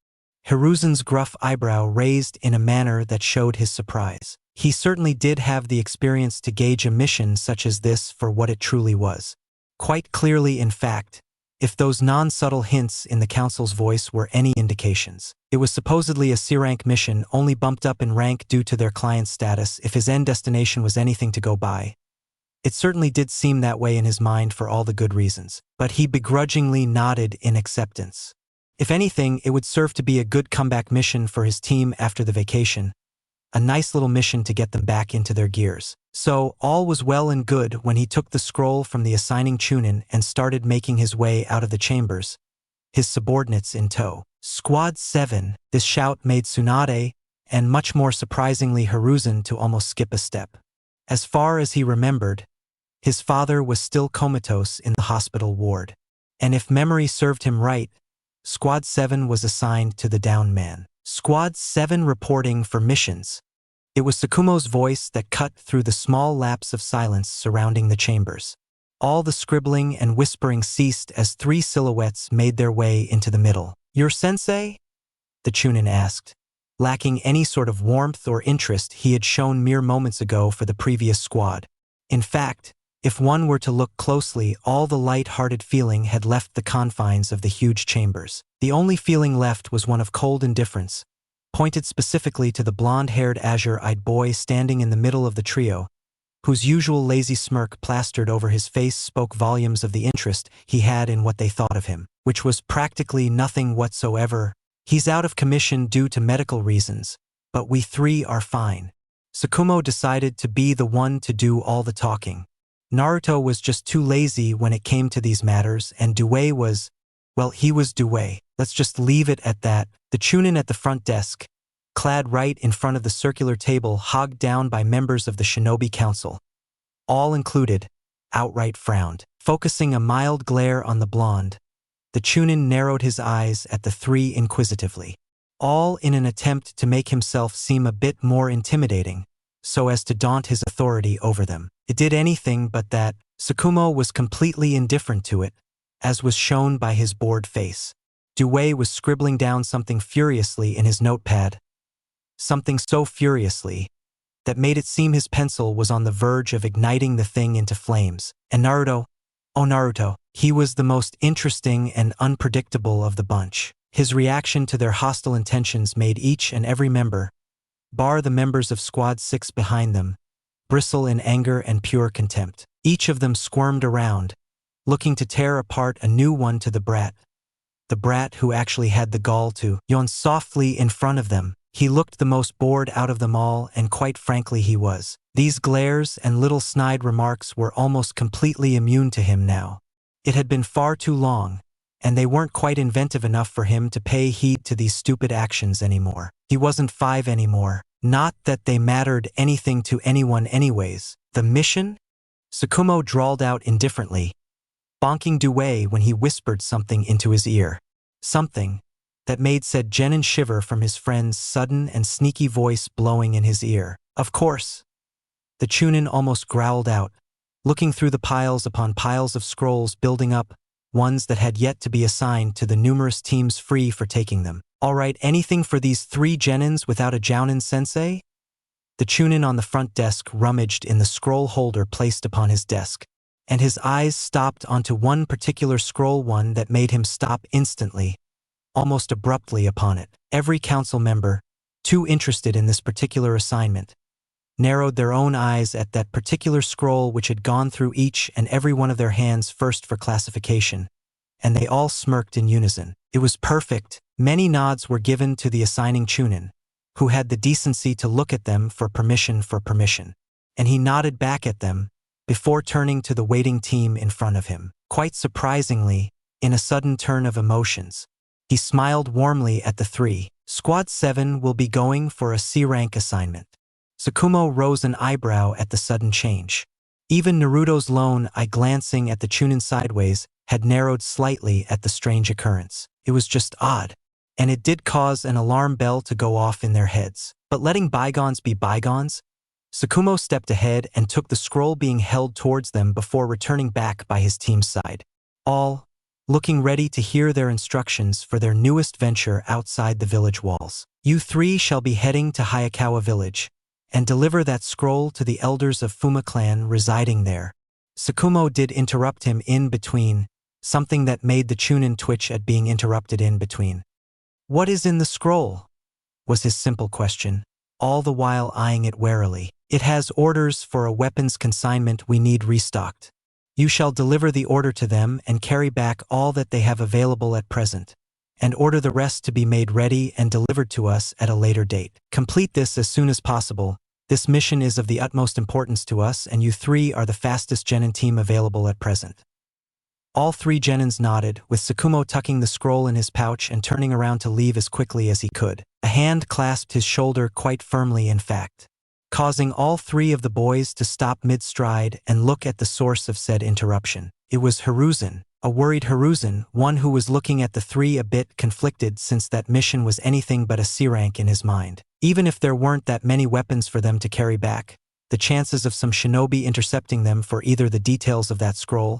Hiruzen's gruff eyebrow raised in a manner that showed his surprise. He certainly did have the experience to gauge a mission such as this for what it truly was. Quite clearly, in fact, if those non-subtle hints in the council's voice were any indications. It was supposedly a C-rank mission, only bumped up in rank due to their client's status if his end destination was anything to go by. It certainly did seem that way in his mind for all the good reasons, but he begrudgingly nodded in acceptance. If anything, it would serve to be a good comeback mission for his team after the vacation. A nice little mission to get them back into their gears. So, all was well and good when he took the scroll from the assigning Chunin and started making his way out of the chambers, his subordinates in tow. Squad 7, this shout made Tsunade, and much more surprisingly Hiruzen, to almost skip a step. As far as he remembered, his father was still comatose in the hospital ward. And if memory served him right, Squad 7 was assigned to the down man. Squad 7 reporting for missions. It was Tsukumo's voice that cut through the small lapse of silence surrounding the chambers. All the scribbling and whispering ceased as three silhouettes made their way into the middle. Your sensei? The Chunin asked, lacking any sort of warmth or interest he had shown mere moments ago for the previous squad. In fact, if one were to look closely, all the light-hearted feeling had left the confines of the huge chambers. The only feeling left was one of cold indifference, pointed specifically to the blonde-haired azure-eyed boy standing in the middle of the trio, whose usual lazy smirk plastered over his face spoke volumes of the interest he had in what they thought of him, which was practically nothing whatsoever. He's out of commission due to medical reasons, but we three are fine. Tsukumo decided to be the one to do all the talking. Naruto was just too lazy when it came to these matters, and Due was, well, he was Due. Let's just leave it at that. The Chunin at the front desk, clad right in front of the circular table hogged down by members of the Shinobi Council, all included, outright frowned. Focusing a mild glare on the blonde, the Chunin narrowed his eyes at the three inquisitively, all in an attempt to make himself seem a bit more intimidating, so as to daunt his authority over them. It did anything but that. Tsukumo was completely indifferent to it, as was shown by his bored face. Due was scribbling down something furiously in his notepad. Something so furiously that made it seem his pencil was on the verge of igniting the thing into flames. And Naruto, oh Naruto, he was the most interesting and unpredictable of the bunch. His reaction to their hostile intentions made each and every member, bar the members of Squad 6 behind them, bristle in anger and pure contempt. Each of them squirmed around, looking to tear apart a new one to the brat who actually had the gall to yawn softly in front of them. He looked the most bored out of them all, and quite frankly he was. These glares and little snide remarks were almost completely immune to him now. It had been far too long, and they weren't quite inventive enough for him to pay heed to these stupid actions anymore. He wasn't 5 anymore. Not that they mattered anything to anyone anyways. The mission? Tsukumo drawled out indifferently, bonking Due when he whispered something into his ear. Something that made said genin shiver from his friend's sudden and sneaky voice blowing in his ear. Of course. The Chunin almost growled out, looking through the piles upon piles of scrolls building up, ones that had yet to be assigned to the numerous teams free for taking them. All right, anything for these 3 genins without a jounin sensei? The Chunin on the front desk rummaged in the scroll holder placed upon his desk, and his eyes stopped onto one particular scroll, one that made him stop instantly, almost abruptly upon it. Every council member, too interested in this particular assignment, narrowed their own eyes at that particular scroll which had gone through each and every one of their hands first for classification, and they all smirked in unison. It was perfect. Many nods were given to the assigning Chunin, who had the decency to look at them for permission, and he nodded back at them before turning to the waiting team in front of him. Quite surprisingly, in a sudden turn of emotions, he smiled warmly at the three. Squad 7 will be going for a C-rank assignment. Tsukumo rose an eyebrow at the sudden change. Even Naruto's lone eye glancing at the Chunin sideways had narrowed slightly at the strange occurrence. It was just odd, and it did cause an alarm bell to go off in their heads. But letting bygones be bygones, Tsukumo stepped ahead and took the scroll being held towards them before returning back by his team's side, all looking ready to hear their instructions for their newest venture outside the village walls. You three shall be heading to Hayakawa village and deliver that scroll to the elders of Fuma clan residing there. Tsukumo did interrupt him in between, something that made the Chunin twitch at being interrupted in between. What is in the scroll? Was his simple question, all the while eyeing it warily. It has orders for a weapons consignment we need restocked. You shall deliver the order to them and carry back all that they have available at present, and order the rest to be made ready and delivered to us at a later date. Complete this as soon as possible. This mission is of the utmost importance to us, and you three are the fastest genin team available at present. All three genins nodded, with Tsukumo tucking the scroll in his pouch and turning around to leave as quickly as he could. A hand clasped his shoulder quite firmly, in fact, causing all three of the boys to stop mid-stride and look at the source of said interruption. It was Hiruzen, a worried Hiruzen, one who was looking at the three a bit conflicted since that mission was anything but a C-rank in his mind. Even if there weren't that many weapons for them to carry back, the chances of some shinobi intercepting them for either the details of that scroll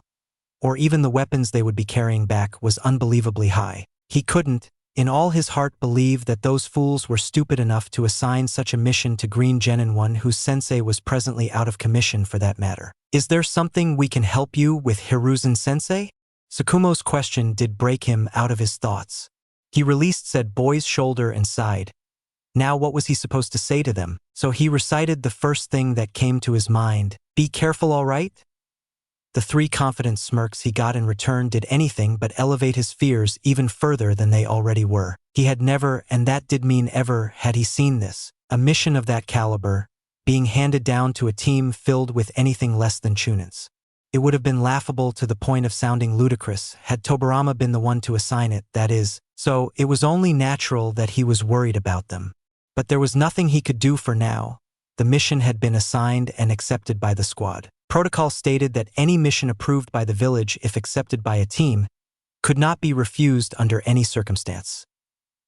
or even the weapons they would be carrying back was unbelievably high. He couldn't, in all his heart, believe that those fools were stupid enough to assign such a mission to Green Genin one whose sensei was presently out of commission for that matter. Is there something we can help you with, Hiruzen sensei? Tsukumo's question did break him out of his thoughts. He released said boy's shoulder and sighed. Now what was he supposed to say to them? So he recited the first thing that came to his mind. Be careful, all right? The three confident smirks he got in return did anything but elevate his fears even further than they already were. He had never, and that did mean ever, had he seen this, a mission of that caliber, being handed down to a team filled with anything less than Chunins. It would have been laughable to the point of sounding ludicrous had Tobirama been the one to assign it, that is, so it was only natural that he was worried about them. But there was nothing he could do for now. The mission had been assigned and accepted by the squad. Protocol stated that any mission approved by the village, if accepted by a team, could not be refused under any circumstance,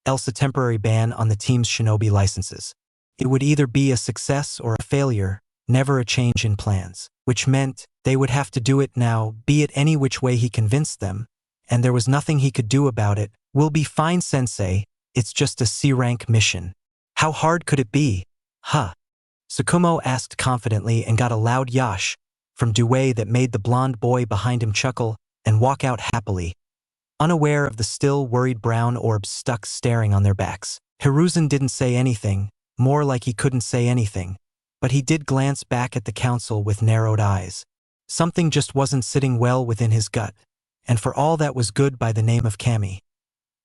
else a temporary ban on the team's shinobi licenses. It would either be a success or a failure, never a change in plans, which meant they would have to do it now, be it any which way he convinced them, and there was nothing he could do about it. We'll be fine, sensei, it's just a C-rank mission. How hard could it be? Huh? Tsukumo asked confidently and got a loud yash from Due that made the blond boy behind him chuckle and walk out happily, unaware of the still worried brown orbs stuck staring on their backs. Hiruzen didn't say anything, more like he couldn't say anything, but he did glance back at the council with narrowed eyes. Something just wasn't sitting well within his gut, and for all that was good by the name of Kami,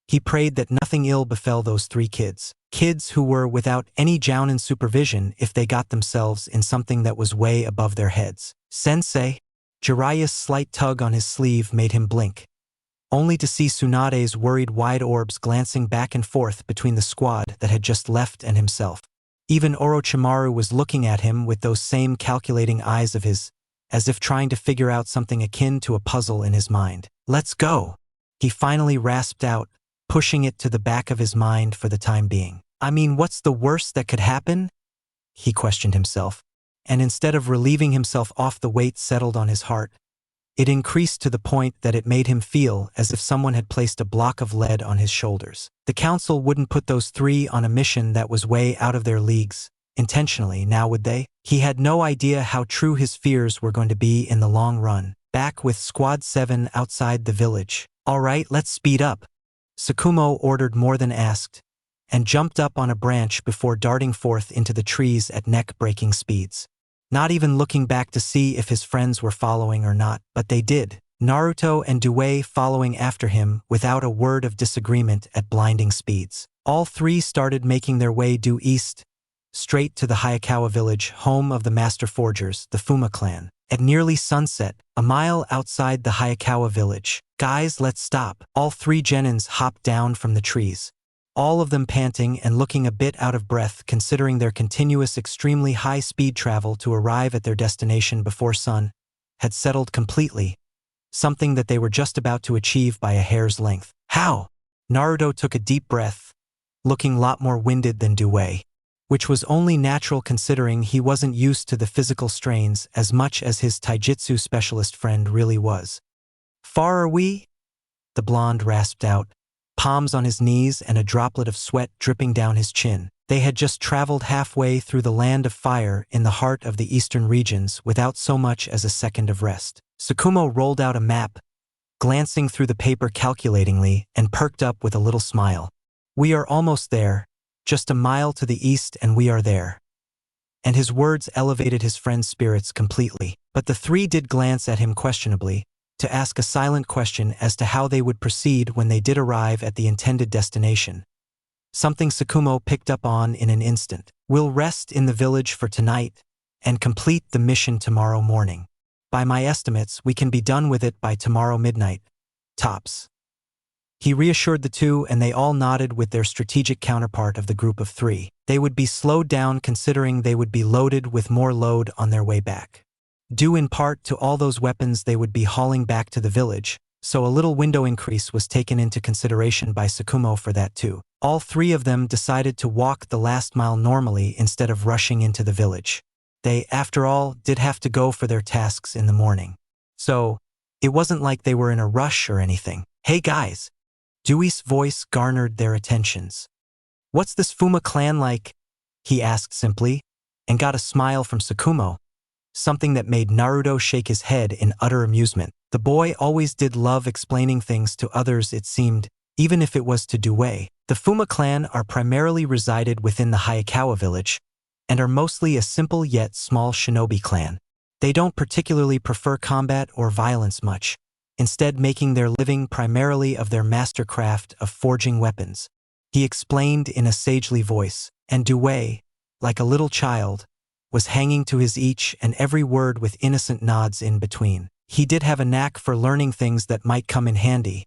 he prayed that nothing ill befell those three kids who were without any jounin supervision if they got themselves in something that was way above their heads. Sensei? Jiraiya's slight tug on his sleeve made him blink, only to see Tsunade's worried wide orbs glancing back and forth between the squad that had just left and himself. Even Orochimaru was looking at him with those same calculating eyes of his, as if trying to figure out something akin to a puzzle in his mind. Let's go, he finally rasped out, pushing it to the back of his mind for the time being. I mean, what's the worst that could happen? He questioned himself, and instead of relieving himself off the weight settled on his heart, it increased to the point that it made him feel as if someone had placed a block of lead on his shoulders. The council wouldn't put those three on a mission that was way out of their leagues, intentionally, now would they? He had no idea how true his fears were going to be in the long run. Back with Squad 7 outside the village. All right, let's speed up, Tsukumo ordered more than asked, and jumped up on a branch before darting forth into the trees at neck-breaking speeds. Not even looking back to see if his friends were following or not, but they did. Naruto and Due following after him without a word of disagreement at blinding speeds. All three started making their way due east, straight to the Hayakawa village, home of the Master Forgers, the Fuma clan. At nearly sunset, a mile outside the Hayakawa village. "Guys, let's stop." All three genins hopped down from the trees, all of them panting and looking a bit out of breath considering their continuous extremely high-speed travel to arrive at their destination before sun had settled completely, something that they were just about to achieve by a hair's length. "How?" Naruto took a deep breath, looking a lot more winded than Due, which was only natural considering he wasn't used to the physical strains as much as his taijutsu specialist friend really was. "Far are we?" the blonde rasped out, palms on his knees and a droplet of sweat dripping down his chin. They had just traveled halfway through the land of fire in the heart of the eastern regions without so much as a second of rest. Tsukumo rolled out a map, glancing through the paper calculatingly and perked up with a little smile. "We are almost there, just a mile to the east and we are there." And his words elevated his friend's spirits completely. But the three did glance at him questionably, to ask a silent question as to how they would proceed when they did arrive at the intended destination. Something Tsukumo picked up on in an instant. "We'll rest in the village for tonight and complete the mission tomorrow morning. By my estimates, we can be done with it by tomorrow midnight, tops." He reassured the two and they all nodded with their strategic counterpart of the group of three. They would be slowed down considering they would be loaded with more load on their way back, due in part to all those weapons they would be hauling back to the village, so a little window increase was taken into consideration by Tsukumo for that too. All three of them decided to walk the last mile normally instead of rushing into the village. They, after all, did have to go for their tasks in the morning. So, it wasn't like they were in a rush or anything. "Hey guys!" Dewey's voice garnered their attentions. "What's this Fuma clan like?" he asked simply, and got a smile from Tsukumo, something that made Naruto shake his head in utter amusement. The boy always did love explaining things to others, it seemed, even if it was to Due. The Fuma clan are primarily resided within the Hayakawa village, and are mostly a simple yet small shinobi clan. They don't particularly prefer combat or violence much, instead making their living primarily of their mastercraft of forging weapons. He explained in a sagely voice, and Due, like a little child, was hanging to his each and every word with innocent nods in between. He did have a knack for learning things that might come in handy,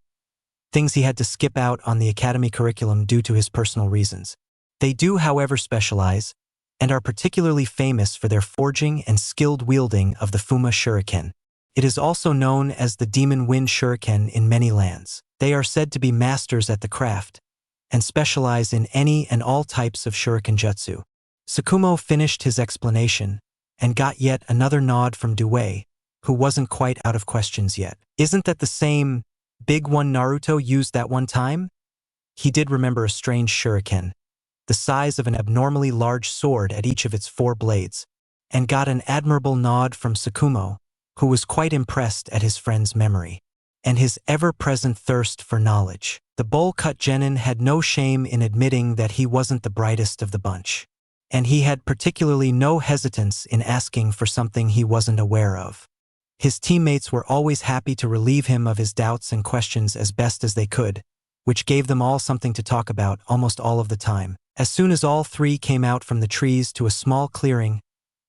things he had to skip out on the academy curriculum due to his personal reasons. They do, however, specialize, and are particularly famous for their forging and skilled wielding of the Fuma shuriken. It is also known as the Demon Wind Shuriken in many lands. They are said to be masters at the craft, and specialize in any and all types of shuriken jutsu. Tsukumo finished his explanation, and got yet another nod from Due, who wasn't quite out of questions yet. "Isn't that the same big one Naruto used that one time?" He did remember a strange shuriken, the size of an abnormally large sword at each of its 4 blades, and got an admirable nod from Tsukumo, who was quite impressed at his friend's memory and his ever-present thirst for knowledge. The bowl-cut genin had no shame in admitting that he wasn't the brightest of the bunch, and he had particularly no hesitance in asking for something he wasn't aware of. His teammates were always happy to relieve him of his doubts and questions as best as they could, which gave them all something to talk about almost all of the time. As soon as all three came out from the trees to a small clearing,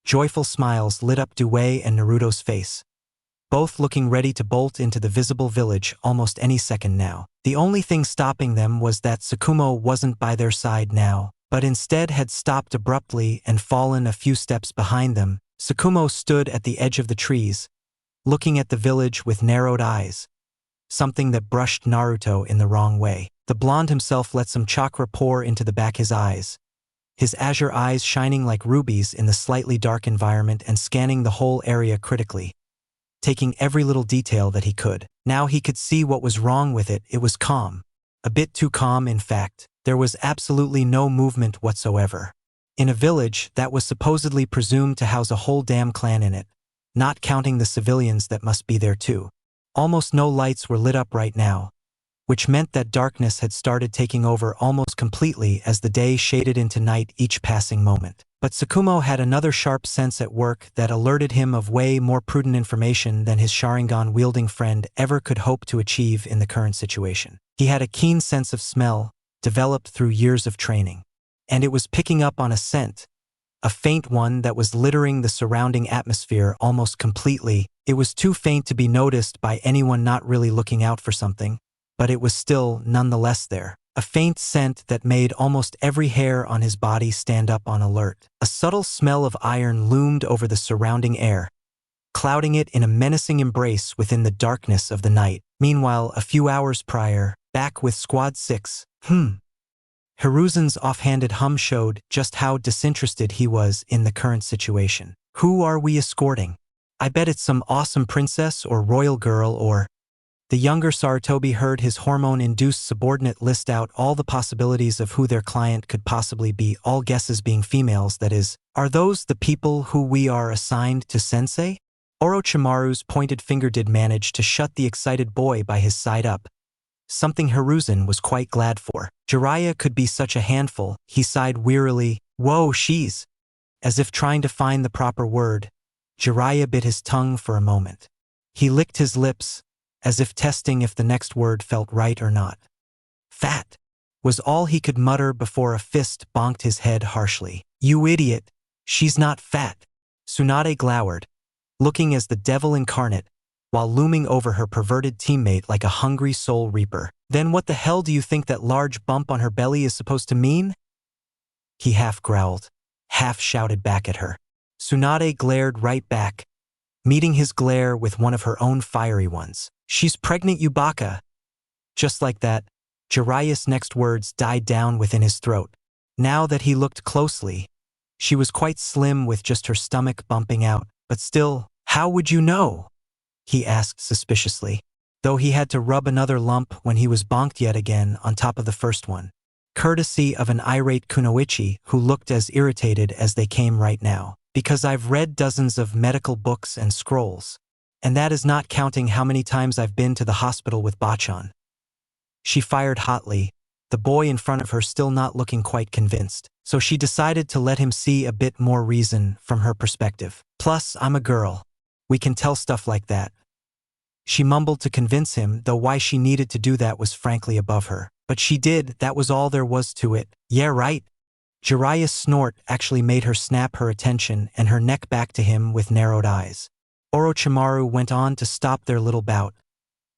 joyful smiles lit up Due and Naruto's face, both looking ready to bolt into the visible village almost any second now. The only thing stopping them was that Tsukumo wasn't by their side now, but instead had stopped abruptly and fallen a few steps behind them. Tsukumo stood at the edge of the trees, looking at the village with narrowed eyes, something that brushed Naruto in the wrong way. The blonde himself let some chakra pour into the back his eyes, his azure eyes shining like rubies in the slightly dark environment and scanning the whole area critically, taking every little detail that he could. Now he could see what was wrong with it. It was calm. A bit too calm, in fact. There was absolutely no movement whatsoever. In a village that was supposedly presumed to house a whole damn clan in it, not counting the civilians that must be there too. Almost no lights were lit up right now, which meant that darkness had started taking over almost completely as the day shaded into night each passing moment. But Tsukumo had another sharp sense at work that alerted him of way more prudent information than his Sharingan-wielding friend ever could hope to achieve in the current situation. He had a keen sense of smell, developed through years of training. And it was picking up on a scent, a faint one that was littering the surrounding atmosphere almost completely. It was too faint to be noticed by anyone not really looking out for something, but it was still nonetheless there. A faint scent that made almost every hair on his body stand up on alert. A subtle smell of iron loomed over the surrounding air, clouding it in a menacing embrace within the darkness of the night. Meanwhile, a few hours prior, back with Squad 6, Hiruzen's offhanded hum showed just how disinterested he was in the current situation. Who are we escorting? I bet it's some awesome princess or royal girl or… The younger Sarutobi heard his hormone-induced subordinate list out all the possibilities of who their client could possibly be, all guesses being females, that is. Are those the people who we are assigned to sensei? Orochimaru's pointed finger did manage to shut the excited boy by his side up, something Hiruzen was quite glad for. Jiraiya could be such a handful, he sighed wearily. Whoa, she's… As if trying to find the proper word, Jiraiya bit his tongue for a moment. He licked his lips, as if testing if the next word felt right or not. Fat was all he could mutter before a fist bonked his head harshly. You idiot, she's not fat. Tsunade glowered, looking as the devil incarnate, while looming over her perverted teammate like a hungry soul reaper. Then what the hell do you think that large bump on her belly is supposed to mean? He half growled, half shouted back at her. Tsunade glared right back, meeting his glare with one of her own fiery ones. She's pregnant, you baka. Just like that, Jiraiya's next words died down within his throat. Now that he looked closely, she was quite slim with just her stomach bumping out, but still, how would you know? He asked suspiciously, though he had to rub another lump when he was bonked yet again on top of the first one, courtesy of an irate kunoichi who looked as irritated as they came right now. Because I've read dozens of medical books and scrolls, and that is not counting how many times I've been to the hospital with Bachan. She fired hotly, the boy in front of her still not looking quite convinced, so she decided to let him see a bit more reason from her perspective. Plus, I'm a girl. We can tell stuff like that. She mumbled to convince him, though why she needed to do that was frankly above her. But she did, that was all there was to it. Yeah, right. Jiraiya's snort actually made her snap her attention and her neck back to him with narrowed eyes. Orochimaru went on to stop their little bout,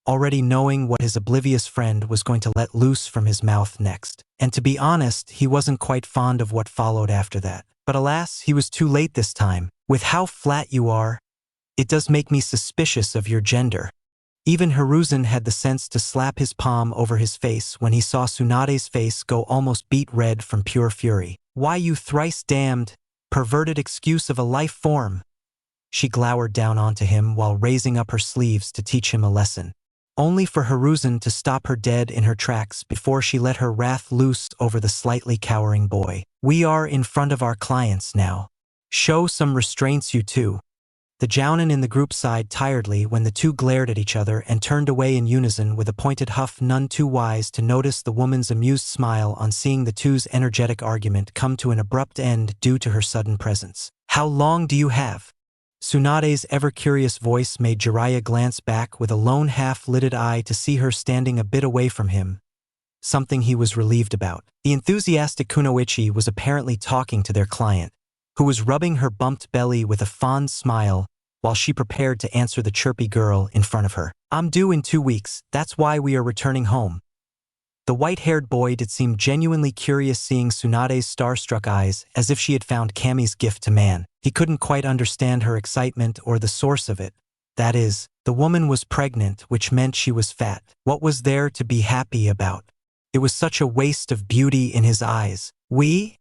already knowing what his oblivious friend was going to let loose from his mouth next. And to be honest, he wasn't quite fond of what followed after that. But alas, he was too late this time. With how flat you are, it does make me suspicious of your gender. Even Hiruzen had the sense to slap his palm over his face when he saw Tsunade's face go almost beet red from pure fury. Why, you thrice damned, perverted excuse of a life form! She glowered down onto him while raising up her sleeves to teach him a lesson, only for Hiruzen to stop her dead in her tracks before she let her wrath loose over the slightly cowering boy. We are in front of our clients now. Show some restraints, you two. The jounin in the group sighed tiredly when the two glared at each other and turned away in unison with a pointed huff, none too wise to notice the woman's amused smile on seeing the two's energetic argument come to an abrupt end due to her sudden presence. How long do you have? Tsunade's ever-curious voice made Jiraiya glance back with a lone half-lidded eye to see her standing a bit away from him, something he was relieved about. The enthusiastic kunoichi was apparently talking to their client, who was rubbing her bumped belly with a fond smile while she prepared to answer the chirpy girl in front of her. I'm due in 2 weeks, that's why we are returning home. The white-haired boy did seem genuinely curious seeing Tsunade's starstruck eyes as if she had found Kami's gift to man. He couldn't quite understand her excitement or the source of it. That is, the woman was pregnant, which meant she was fat. What was there to be happy about? It was such a waste of beauty in his eyes. We?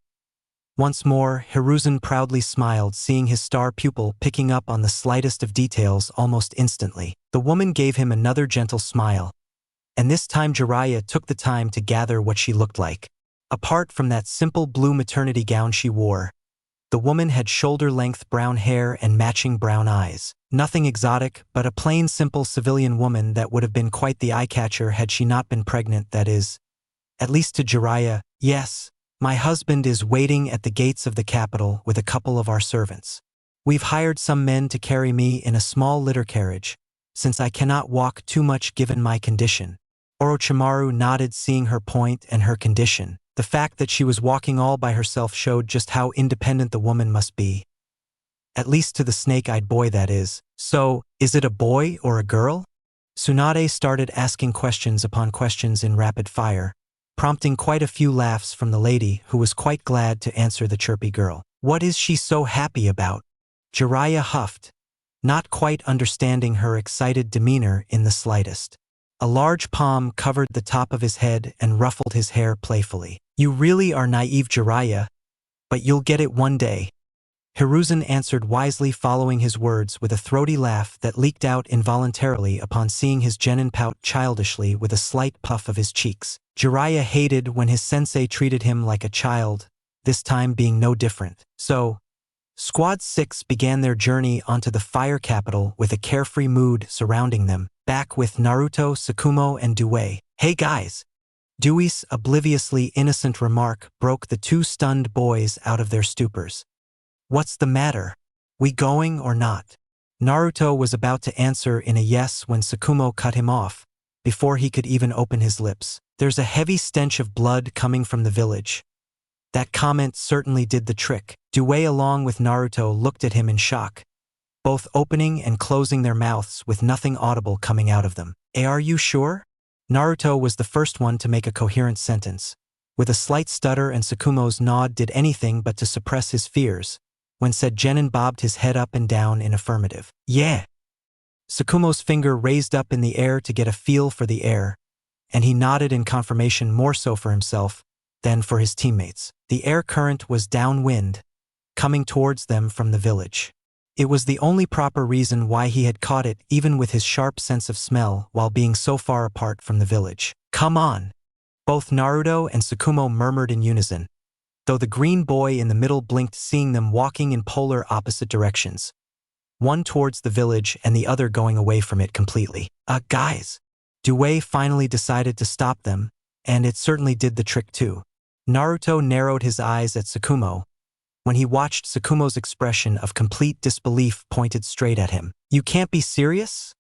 Once more, Hiruzen proudly smiled, seeing his star pupil picking up on the slightest of details almost instantly. The woman gave him another gentle smile, and this time Jiraiya took the time to gather what she looked like. Apart from that simple blue maternity gown she wore, The woman had shoulder-length brown hair and matching brown eyes. Nothing exotic, but a plain simple civilian woman that would have been quite the eye-catcher had she not been pregnant, that is. At least to Jiraiya, yes. My husband is waiting at the gates of the capital with a couple of our servants. We've hired some men to carry me in a small litter carriage, since I cannot walk too much given my condition. Orochimaru nodded, seeing her point and her condition. The fact that she was walking all by herself showed just how independent the woman must be. At least to the snake-eyed boy, that is. So, is it a boy or a girl? Tsunade started asking questions upon questions in rapid fire, prompting quite a few laughs from the lady, who was quite glad to answer the chirpy girl. What is she so happy about? Jiraiya huffed, not quite understanding her excited demeanor in the slightest. A large palm covered the top of his head and ruffled his hair playfully. You really are naive, Jiraiya, but you'll get it one day. Hiruzen answered wisely, following his words with a throaty laugh that leaked out involuntarily upon seeing his genin pout childishly with a slight puff of his cheeks. Jiraiya hated when his sensei treated him like a child, this time being no different. So, Squad 6 began their journey onto the fire capital with a carefree mood surrounding them, back with Naruto, Tsukumo, and Dewey. Hey guys! Dewey's obliviously innocent remark broke the two stunned boys out of their stupors. What's the matter? We going or not? Naruto was about to answer in a yes when Tsukumo cut him off, before he could even open his lips. There's a heavy stench of blood coming from the village. That comment certainly did the trick. Dewey along with Naruto looked at him in shock, both opening and closing their mouths with nothing audible coming out of them. Are you sure? Naruto was the first one to make a coherent sentence, with a slight stutter, and Tsukumo's nod did anything but to suppress his fears, when said genin bobbed his head up and down in affirmative. Yeah. Tsukumo's finger raised up in the air to get a feel for the air, and he nodded in confirmation, more so for himself than for his teammates. The air current was downwind, coming towards them from the village. It was the only proper reason why he had caught it, even with his sharp sense of smell, while being so far apart from the village. Come on! Both Naruto and Tsukumo murmured in unison, though the green boy in the middle blinked, seeing them walking in polar opposite directions, one towards the village and the other going away from it completely. Guys! Dewey finally decided to stop them, and it certainly did the trick too. Naruto narrowed his eyes at Tsukumo, when he watched Tsukumo's expression of complete disbelief pointed straight at him. You can't be serious?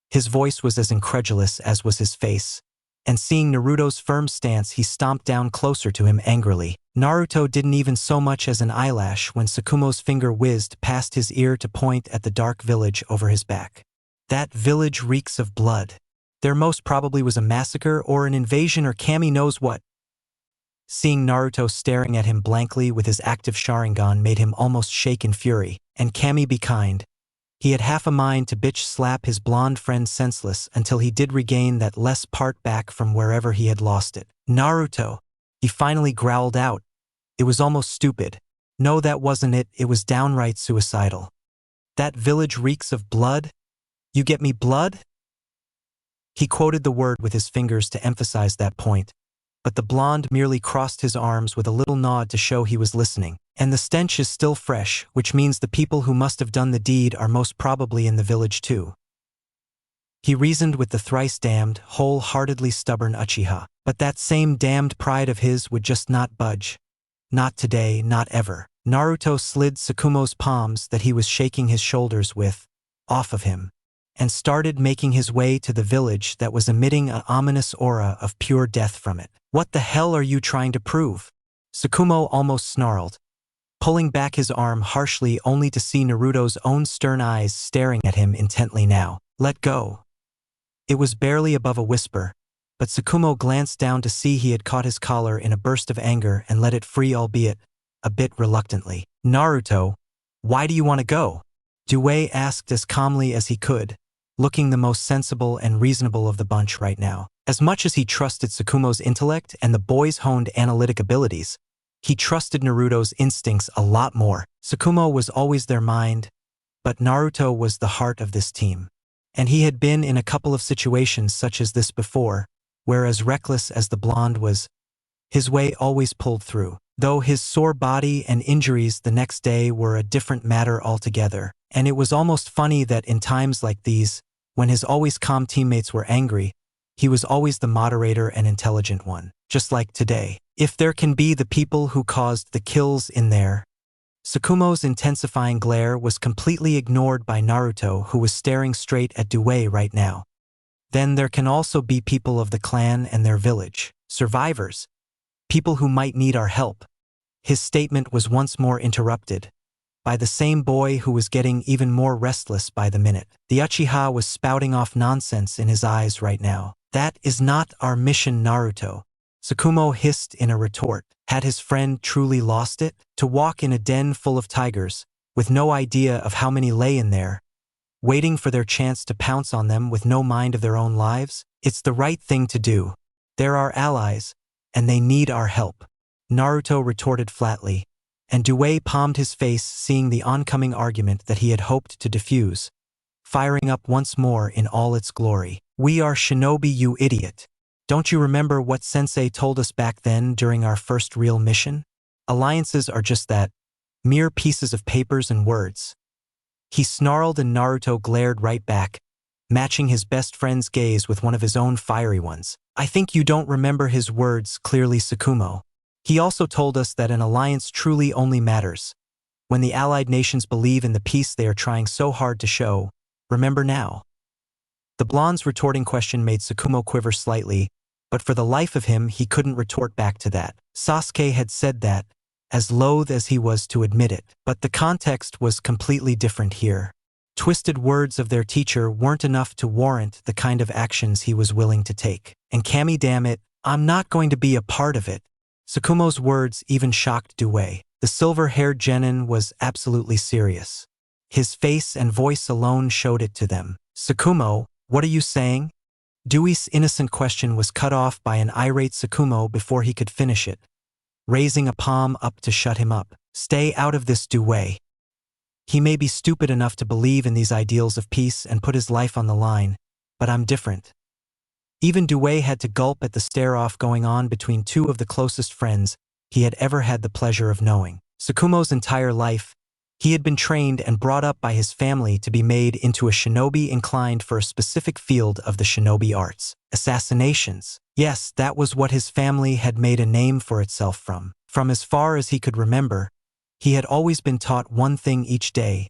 His voice was as incredulous as was his face, and seeing Naruto's firm stance, he stomped down closer to him angrily. Naruto didn't even so much as an eyelash when Tsukumo's finger whizzed past his ear to point at the dark village over his back. That village reeks of blood. There most probably was a massacre or an invasion or Kami knows what. Seeing Naruto staring at him blankly with his active Sharingan made him almost shake in fury, and Kami be kind. He had half a mind to bitch slap his blonde friend senseless until he did regain that less part back from wherever he had lost it. Naruto, he finally growled out. It was almost stupid. No, that wasn't it, it was downright suicidal. That village reeks of blood? You get me, blood? He quoted the word with his fingers to emphasize that point, but the blonde merely crossed his arms with a little nod to show he was listening. And the stench is still fresh, which means the people who must have done the deed are most probably in the village too. He reasoned with the thrice-damned, wholeheartedly stubborn Uchiha. But that same damned pride of his would just not budge. Not today, not ever. Naruto slid Tsukumo's palms that he was shaking his shoulders with off of him, and started making his way to the village that was emitting an ominous aura of pure death from it. What the hell are you trying to prove? Tsukumo almost snarled, pulling back his arm harshly only to see Naruto's own stern eyes staring at him intently now. Let go. It was barely above a whisper, but Tsukumo glanced down to see he had caught his collar in a burst of anger and let it free, albeit a bit reluctantly. Naruto, why do you want to go? Dewey asked as calmly as he could, looking the most sensible and reasonable of the bunch right now. As much as he trusted Tsukumo's intellect and the boy's honed analytic abilities, he trusted Naruto's instincts a lot more. Tsukumo was always their mind, but Naruto was the heart of this team. And he had been in a couple of situations such as this before, where as reckless as the blonde was, his way always pulled through. though his sore body and injuries the next day were a different matter altogether. And it was almost funny that in times like these, when his always calm teammates were angry, he was always the moderator and intelligent one, just like today. If there can be the people who caused the kills in there. Tsukumo's intensifying glare was completely ignored by Naruto, who was staring straight at Due right now. Then there can also be people of the clan and their village, survivors, people who might need our help. His statement was once more interrupted by the same boy who was getting even more restless by the minute. The Uchiha was spouting off nonsense in his eyes right now. That is not our mission, Naruto. Tsukumo hissed in a retort. Had his friend truly lost it? To walk in a den full of tigers, with no idea of how many lay in there, waiting for their chance to pounce on them with no mind of their own lives? It's the right thing to do. They're our allies, and they need our help. Naruto retorted flatly, and Due palmed his face, seeing the oncoming argument that he had hoped to diffuse, firing up once more in all its glory. We are shinobi, you idiot. Don't you remember what Sensei told us back then during our first real mission? Alliances are just that, mere pieces of papers and words. He snarled, and Naruto glared right back, matching his best friend's gaze with one of his own fiery ones. I think you don't remember his words clearly, Tsukumo. He also told us that an alliance truly only matters when the allied nations believe in the peace they are trying so hard to show. Remember now? The blonde's retorting question made Tsukumo quiver slightly, but for the life of him he couldn't retort back to that. Sasuke had said that, as loath as he was to admit it, but the context was completely different here. Twisted words of their teacher weren't enough to warrant the kind of actions he was willing to take. And Kami, damn it, I'm not going to be a part of it. Tsukumo's words even shocked Due. The silver-haired genin was absolutely serious. His face and voice alone showed it to them. Tsukumo, what are you saying? Due's innocent question was cut off by an irate Tsukumo before he could finish it, raising a palm up to shut him up. Stay out of this, Due. He may be stupid enough to believe in these ideals of peace and put his life on the line, but I'm different. Even Due had to gulp at the stare-off going on between two of the closest friends he had ever had the pleasure of knowing. Tsukumo's entire life, he had been trained and brought up by his family to be made into a shinobi inclined for a specific field of the shinobi arts. Assassinations. Yes, that was what his family had made a name for itself from. From as far as he could remember, he had always been taught one thing each day,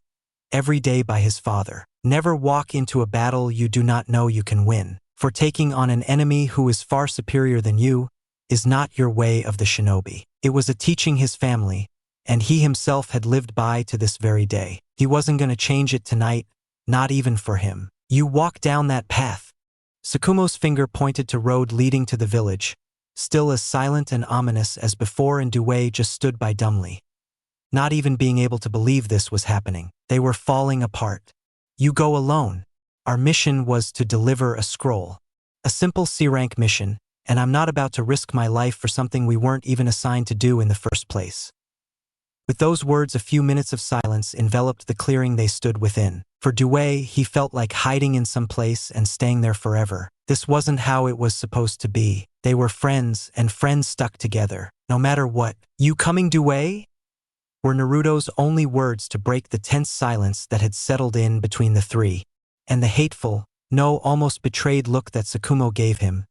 every day by his father. Never walk into a battle you do not know you can win, for taking on an enemy who is far superior than you is not your way of the shinobi. It was a teaching his family, and he himself had lived by to this very day. He wasn't going to change it tonight, not even for him. You walk down that path. Tsukumo's finger pointed to road leading to the village, still as silent and ominous as before, and Due just stood by dumbly, not even being able to believe this was happening. They were falling apart. You go alone. Our mission was to deliver a scroll. A simple C-rank mission, and I'm not about to risk my life for something we weren't even assigned to do in the first place. With those words, a few minutes of silence enveloped the clearing they stood within. For Due, he felt like hiding in some place and staying there forever. This wasn't how it was supposed to be. They were friends, and friends stuck together, no matter what. You coming, Due? Were Naruto's only words to break the tense silence that had settled in between the three. And the hateful, no, almost betrayed look that Tsukumo gave him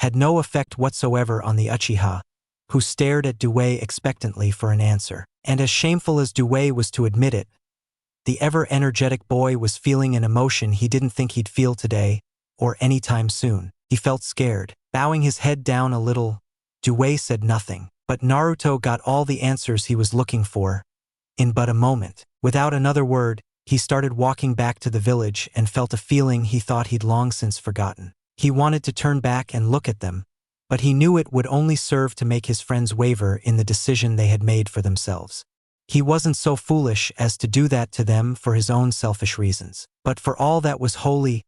had no effect whatsoever on the Uchiha, who stared at Due expectantly for an answer. And as shameful as Due was to admit it, the ever-energetic boy was feeling an emotion he didn't think he'd feel today, or anytime soon. He felt scared. Bowing his head down a little, Due said nothing, but Naruto got all the answers he was looking for in but a moment. Without another word, he started walking back to the village and felt a feeling he thought he'd long since forgotten. He wanted to turn back and look at them, but he knew it would only serve to make his friends waver in the decision they had made for themselves. He wasn't so foolish as to do that to them for his own selfish reasons. But for all that was holy,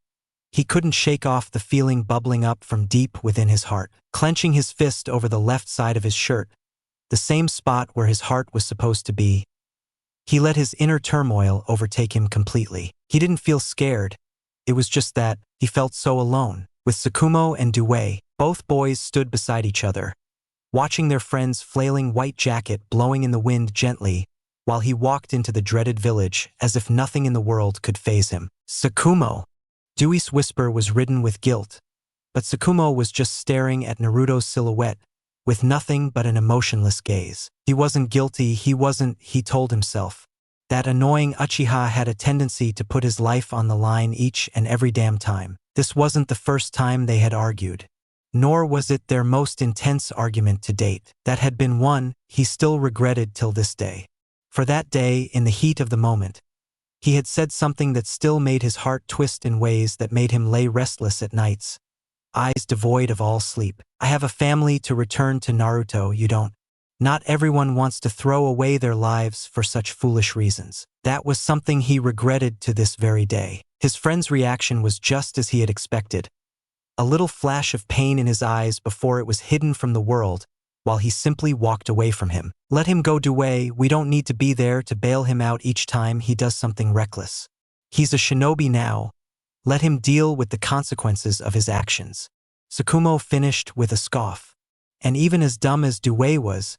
he couldn't shake off the feeling bubbling up from deep within his heart. Clenching his fist over the left side of his shirt, the same spot where his heart was supposed to be, he let his inner turmoil overtake him completely. He didn't feel scared. It was just that he felt so alone. With Tsukumo and Due, both boys stood beside each other, watching their friend's flailing white jacket blowing in the wind gently, while he walked into the dreaded village as if nothing in the world could faze him. Tsukumo! Dewey's whisper was ridden with guilt, but Tsukumo was just staring at Naruto's silhouette, with nothing but an emotionless gaze. He wasn't guilty, he told himself. That annoying Uchiha had a tendency to put his life on the line each and every damn time. This wasn't the first time they had argued. Nor was it their most intense argument to date. That had been one he still regretted till this day. For that day, in the heat of the moment, he had said something that still made his heart twist in ways that made him lay restless at nights, eyes devoid of all sleep. I have a family to return to Naruto, you don't. Not everyone wants to throw away their lives for such foolish reasons. That was something he regretted to this very day. His friend's reaction was just as he had expected. A little flash of pain in his eyes before it was hidden from the world, while he simply walked away from him. Let him go, Dewey, we don't need to be there to bail him out each time he does something reckless. He's a shinobi now. Let him deal with the consequences of his actions. Tsukumo finished with a scoff. And even as dumb as Dewey was,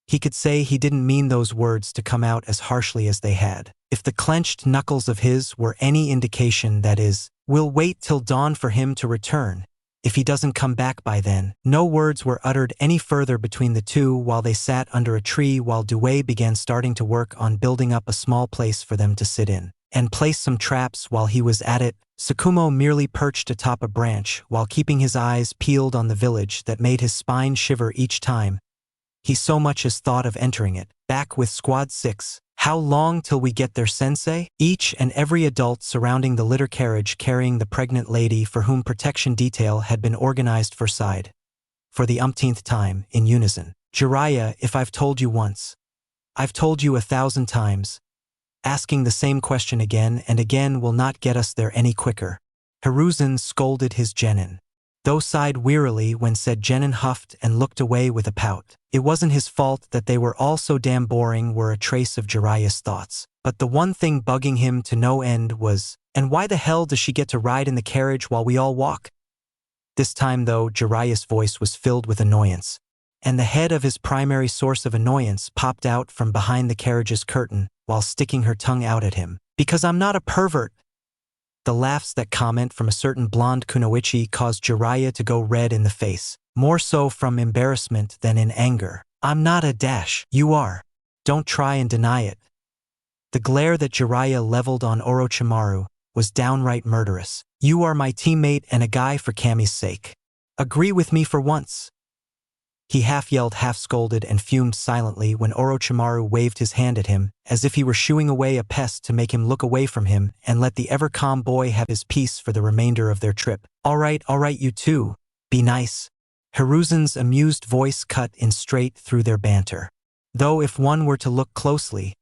he could say he didn't mean those words to come out as harshly as they had. If the clenched knuckles of his were any indication, that is, we'll wait till dawn for him to return. If he doesn't come back by then. No words were uttered any further between the two while they sat under a tree while Dewey began starting to work on building up a small place for them to sit in. And place some traps while he was at it. Tsukumo merely perched atop a branch while keeping his eyes peeled on the village that made his spine shiver each time he so much as thought of entering it. Back with Squad 6. How long till we get there, sensei? Each and every adult surrounding the litter carriage carrying the pregnant lady for whom protection detail had been organized for the umpteenth time, in unison. Jiraiya, if I've told you once, I've told you 1,000 times. Asking the same question again and again will not get us there any quicker. Hiruzen scolded his genin. Though sighed wearily when said genin huffed and looked away with a pout. It wasn't his fault that they were all so damn boring, were a trace of Jiraiya's thoughts. But the one thing bugging him to no end was, and why the hell does she get to ride in the carriage while we all walk? This time though, Jiraiya's voice was filled with annoyance, and the head of his primary source of annoyance popped out from behind the carriage's curtain while sticking her tongue out at him. Because I'm not a pervert. The laughs that comment from a certain blonde kunoichi caused Jiraiya to go red in the face, more so from embarrassment than in anger. I'm not a dash. You are. Don't try and deny it. The glare that Jiraiya leveled on Orochimaru was downright murderous. You are my teammate and a guy for Kami's sake. Agree with me for once. He half-yelled, half-scolded, and fumed silently when Orochimaru waved his hand at him, as if he were shooing away a pest to make him look away from him and let the ever-calm boy have his peace for the remainder of their trip. All right, you two. Be nice. Hiruzen's amused voice cut in straight through their banter. Though if one were to look closely,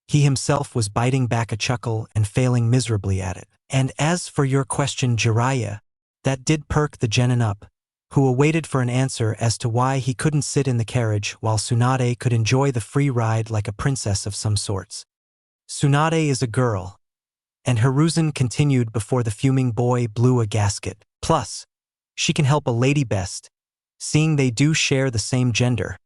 he himself was biting back a chuckle and failing miserably at it. And as for your question, Jiraiya, that did perk the genin up, who awaited for an answer as to why he couldn't sit in the carriage while Tsunade could enjoy the free ride like a princess of some sorts. Tsunade is a girl. And Hiruzen continued before the fuming boy blew a gasket. Plus, she can help a lady best, seeing they do share the same gender.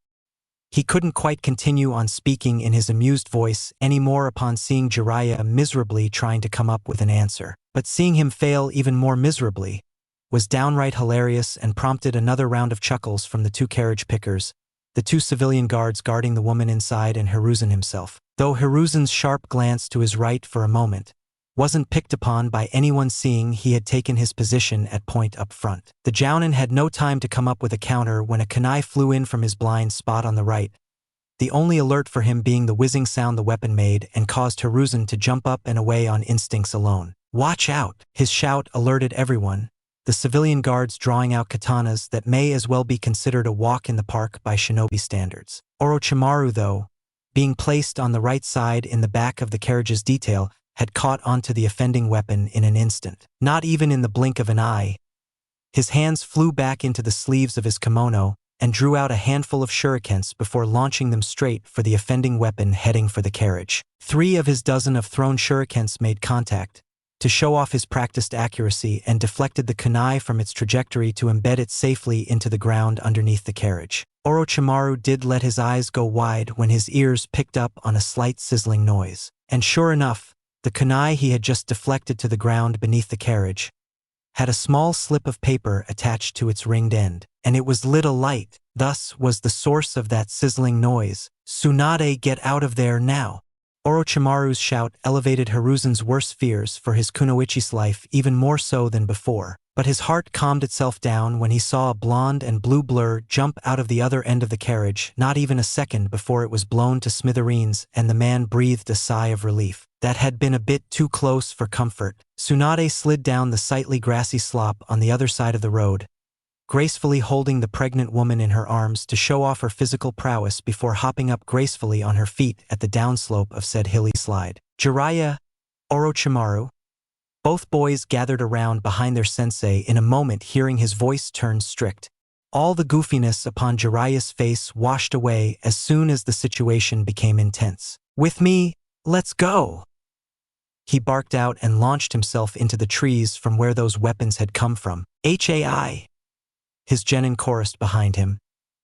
He couldn't quite continue on speaking in his amused voice anymore upon seeing Jiraiya miserably trying to come up with an answer. But seeing him fail even more miserably was downright hilarious and prompted another round of chuckles from the two carriage pickers, the two civilian guards guarding the woman inside, and Hiruzen himself. Though Hiruzen's sharp glance to his right for a moment wasn't picked upon by anyone, seeing he had taken his position at point up front. The Jounin had no time to come up with a counter when a kunai flew in from his blind spot on the right, the only alert for him being the whizzing sound the weapon made, and caused Hiruzen to jump up and away on instincts alone. Watch out! His shout alerted everyone, the civilian guards drawing out katanas that may as well be considered a walk in the park by shinobi standards. Orochimaru, though, being placed on the right side in the back of the carriage's detail, had caught onto the offending weapon in an instant. Not even in the blink of an eye. His hands flew back into the sleeves of his kimono and drew out a handful of shurikens before launching them straight for the offending weapon heading for the carriage. 3 of his dozen of thrown shurikens made contact, to show off his practiced accuracy and deflected the kunai from its trajectory to embed it safely into the ground underneath the carriage. Orochimaru did let his eyes go wide when his ears picked up on a slight sizzling noise. And sure enough, the kunai he had just deflected to the ground beneath the carriage had a small slip of paper attached to its ringed end, and it was lit alight. Thus was the source of that sizzling noise. "Tsunade, get out of there now!" Orochimaru's shout elevated Hiruzen's worst fears for his kunoichi's life even more so than before, but his heart calmed itself down when he saw a blonde and blue blur jump out of the other end of the carriage not even a second before it was blown to smithereens, and the man breathed a sigh of relief. That had been a bit too close for comfort. Tsunade slid down the sightly grassy slope on the other side of the road, gracefully holding the pregnant woman in her arms to show off her physical prowess before hopping up gracefully on her feet at the downslope of said hilly slide. Jiraiya, Orochimaru. Both boys gathered around behind their sensei in a moment, hearing his voice turn strict. All the goofiness upon Jiraiya's face washed away as soon as the situation became intense. "With me, let's go!" He barked out and launched himself into the trees from where those weapons had come from. "Hai!" his genin chorused behind him,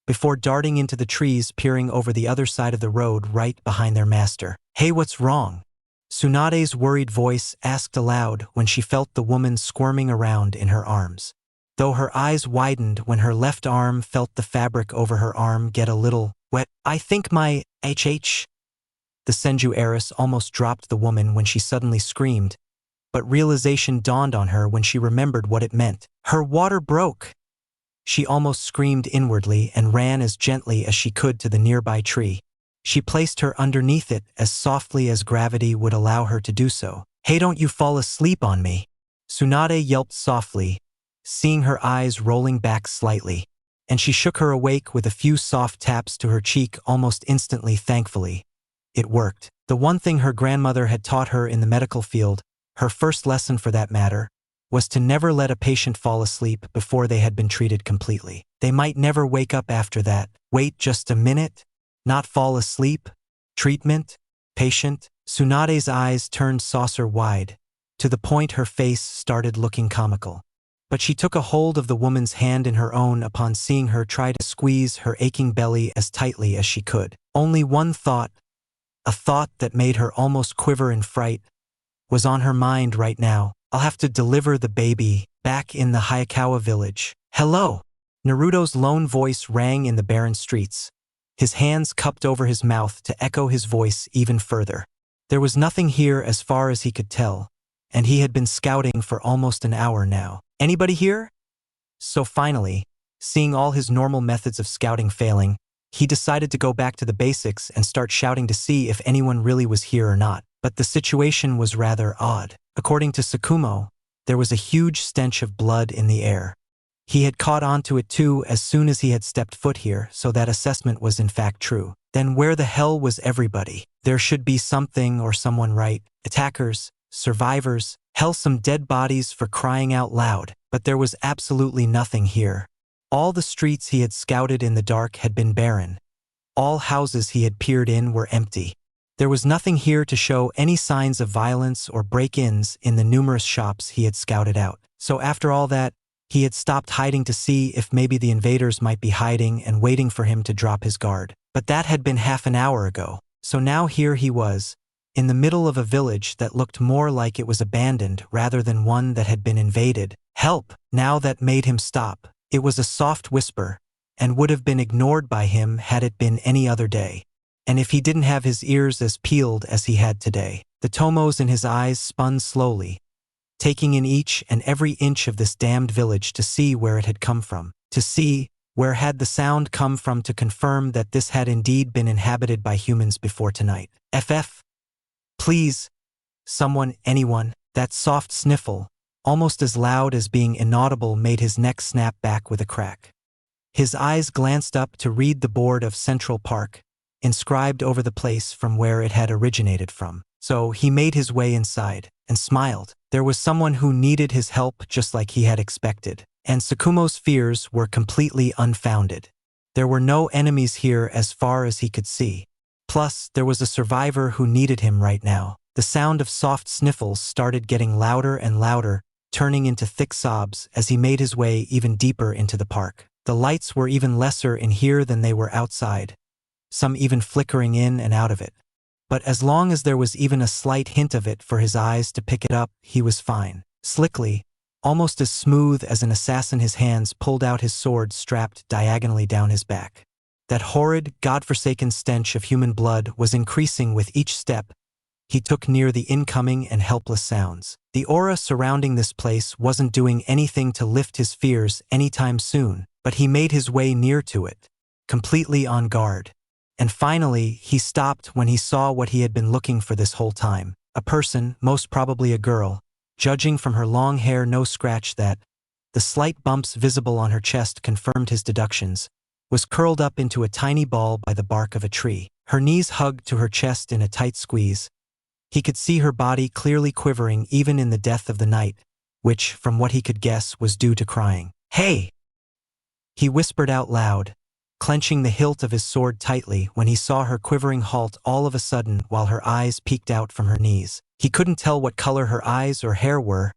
before darting into the trees, peering over the other side of the road right behind their master. "Hey, what's wrong?" Tsunade's worried voice asked aloud when she felt the woman squirming around in her arms, though her eyes widened when her left arm felt the fabric over her arm get a little wet. "I think my HH." The Senju heiress almost dropped the woman when she suddenly screamed, but realization dawned on her when she remembered what it meant. Her water broke! She almost screamed inwardly and ran as gently as she could to the nearby tree. She placed her underneath it as softly as gravity would allow her to do so. "Hey, don't you fall asleep on me!" Tsunade yelped softly, seeing her eyes rolling back slightly, and she shook her awake with a few soft taps to her cheek almost instantly. Thankfully, it worked. The one thing her grandmother had taught her in the medical field, her first lesson for that matter, was to never let a patient fall asleep before they had been treated completely. They might never wake up after that. Wait just a minute? Not fall asleep? Treatment? Patient? Tsunade's eyes turned saucer wide, to the point her face started looking comical. But she took a hold of the woman's hand in her own upon seeing her try to squeeze her aching belly as tightly as she could. Only one thought, a thought that made her almost quiver in fright, was on her mind right now. "I'll have to deliver the baby back in the Hayakawa village." "Hello!" Naruto's lone voice rang in the barren streets, his hands cupped over his mouth to echo his voice even further. There was nothing here as far as he could tell, and he had been scouting for almost an hour now. "Anybody here?" So finally, seeing all his normal methods of scouting failing, he decided to go back to the basics and start shouting to see if anyone really was here or not. But the situation was rather odd. According to Tsukumo, there was a huge stench of blood in the air. He had caught on to it too as soon as he had stepped foot here, so that assessment was in fact true. Then where the hell was everybody? There should be something or someone, right? Attackers, survivors, hell, some dead bodies for crying out loud. But there was absolutely nothing here. All the streets he had scouted in the dark had been barren. All houses he had peered in were empty. There was nothing here to show any signs of violence or break-ins in the numerous shops he had scouted out. So after all that, he had stopped hiding to see if maybe the invaders might be hiding and waiting for him to drop his guard. But that had been half an hour ago. So now here he was, in the middle of a village that looked more like it was abandoned rather than one that had been invaded. "Help!" Now that made him stop. It was a soft whisper, and would have been ignored by him had it been any other day. And if he didn't have his ears as peeled as he had today. The tomos in his eyes spun slowly, taking in each and every inch of this damned village to see where it had come from. To see where had the sound come from, to confirm that this had indeed been inhabited by humans before tonight. "FF. Please. Someone, anyone." That soft sniffle, almost as loud as being inaudible, made his neck snap back with a crack. His eyes glanced up to read the board of Central Park, inscribed over the place from where it had originated from. So he made his way inside, and smiled. There was someone who needed his help just like he had expected. And Tsukumo's fears were completely unfounded. There were no enemies here as far as he could see. Plus, there was a survivor who needed him right now. The sound of soft sniffles started getting louder and louder, turning into thick sobs as he made his way even deeper into the park. The lights were even lesser in here than they were outside, some even flickering in and out of it. But as long as there was even a slight hint of it for his eyes to pick it up, he was fine. Slickly, almost as smooth as an assassin, his hands pulled out his sword strapped diagonally down his back. That horrid, godforsaken stench of human blood was increasing with each step he took near the incoming and helpless sounds. The aura surrounding this place wasn't doing anything to lift his fears anytime soon, but he made his way near to it, completely on guard. And finally, he stopped when he saw what he had been looking for this whole time. A person, most probably a girl, judging from her long hair, no scratch that, the slight bumps visible on her chest confirmed his deductions, was curled up into a tiny ball by the bark of a tree. Her knees hugged to her chest in a tight squeeze. He could see her body clearly quivering even in the death of the night, which, from what he could guess, was due to crying. "Hey!" he whispered out loud, clenching the hilt of his sword tightly when he saw her quivering halt all of a sudden while her eyes peeked out from her knees. He couldn't tell what color her eyes or hair were.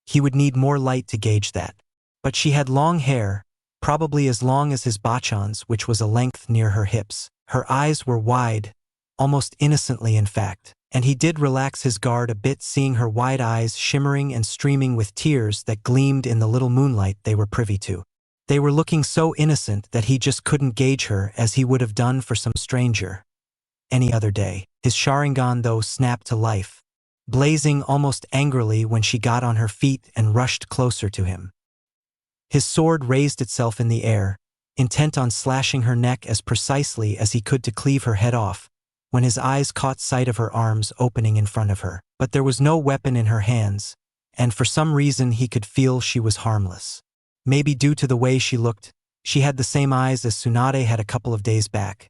He would need more light to gauge that. But she had long hair, probably as long as his bachans, which was a length near her hips. Her eyes were wide, almost innocently in fact. And he did relax his guard a bit, seeing her wide eyes shimmering and streaming with tears that gleamed in the little moonlight they were privy to. They were looking so innocent that he just couldn't gauge her as he would have done for some stranger any other day. His Sharingan, though, snapped to life, blazing almost angrily when she got on her feet and rushed closer to him. His sword raised itself in the air, intent on slashing her neck as precisely as he could to cleave her head off, when his eyes caught sight of her arms opening in front of her. But there was no weapon in her hands, and for some reason he could feel she was harmless. Maybe due to the way she looked, she had the same eyes as Tsunade had a couple of days back,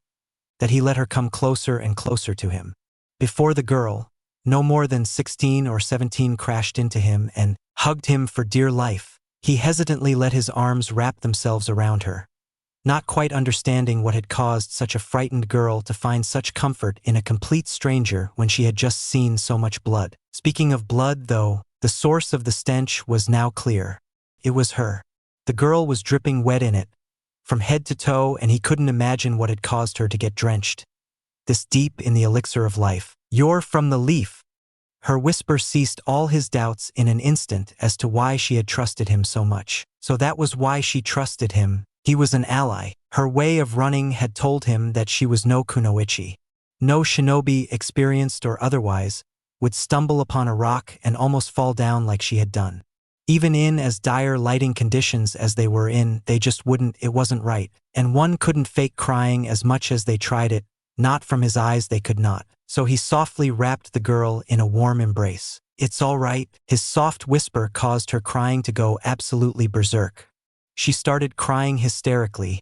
that he let her come closer and closer to him. Before the girl, no more than 16 or 17, crashed into him and hugged him for dear life. He hesitantly let his arms wrap themselves around her, not quite understanding what had caused such a frightened girl to find such comfort in a complete stranger when she had just seen so much blood. Speaking of blood, though, the source of the stench was now clear. It was her. The girl was dripping wet in it, from head to toe, and he couldn't imagine what had caused her to get drenched this deep in the elixir of life. "You're from the leaf." Her whisper ceased all his doubts in an instant as to why she had trusted him so much. So that was why she trusted him. He was an ally. Her way of running had told him that she was no kunoichi. No shinobi, experienced or otherwise, would stumble upon a rock and almost fall down like she had done. Even in as dire lighting conditions as they were in, they just wouldn't. It wasn't right. And one couldn't fake crying as much as they tried it. Not from his eyes, they could not. So he softly wrapped the girl in a warm embrace. "It's all right." His soft whisper caused her crying to go absolutely berserk. She started crying hysterically,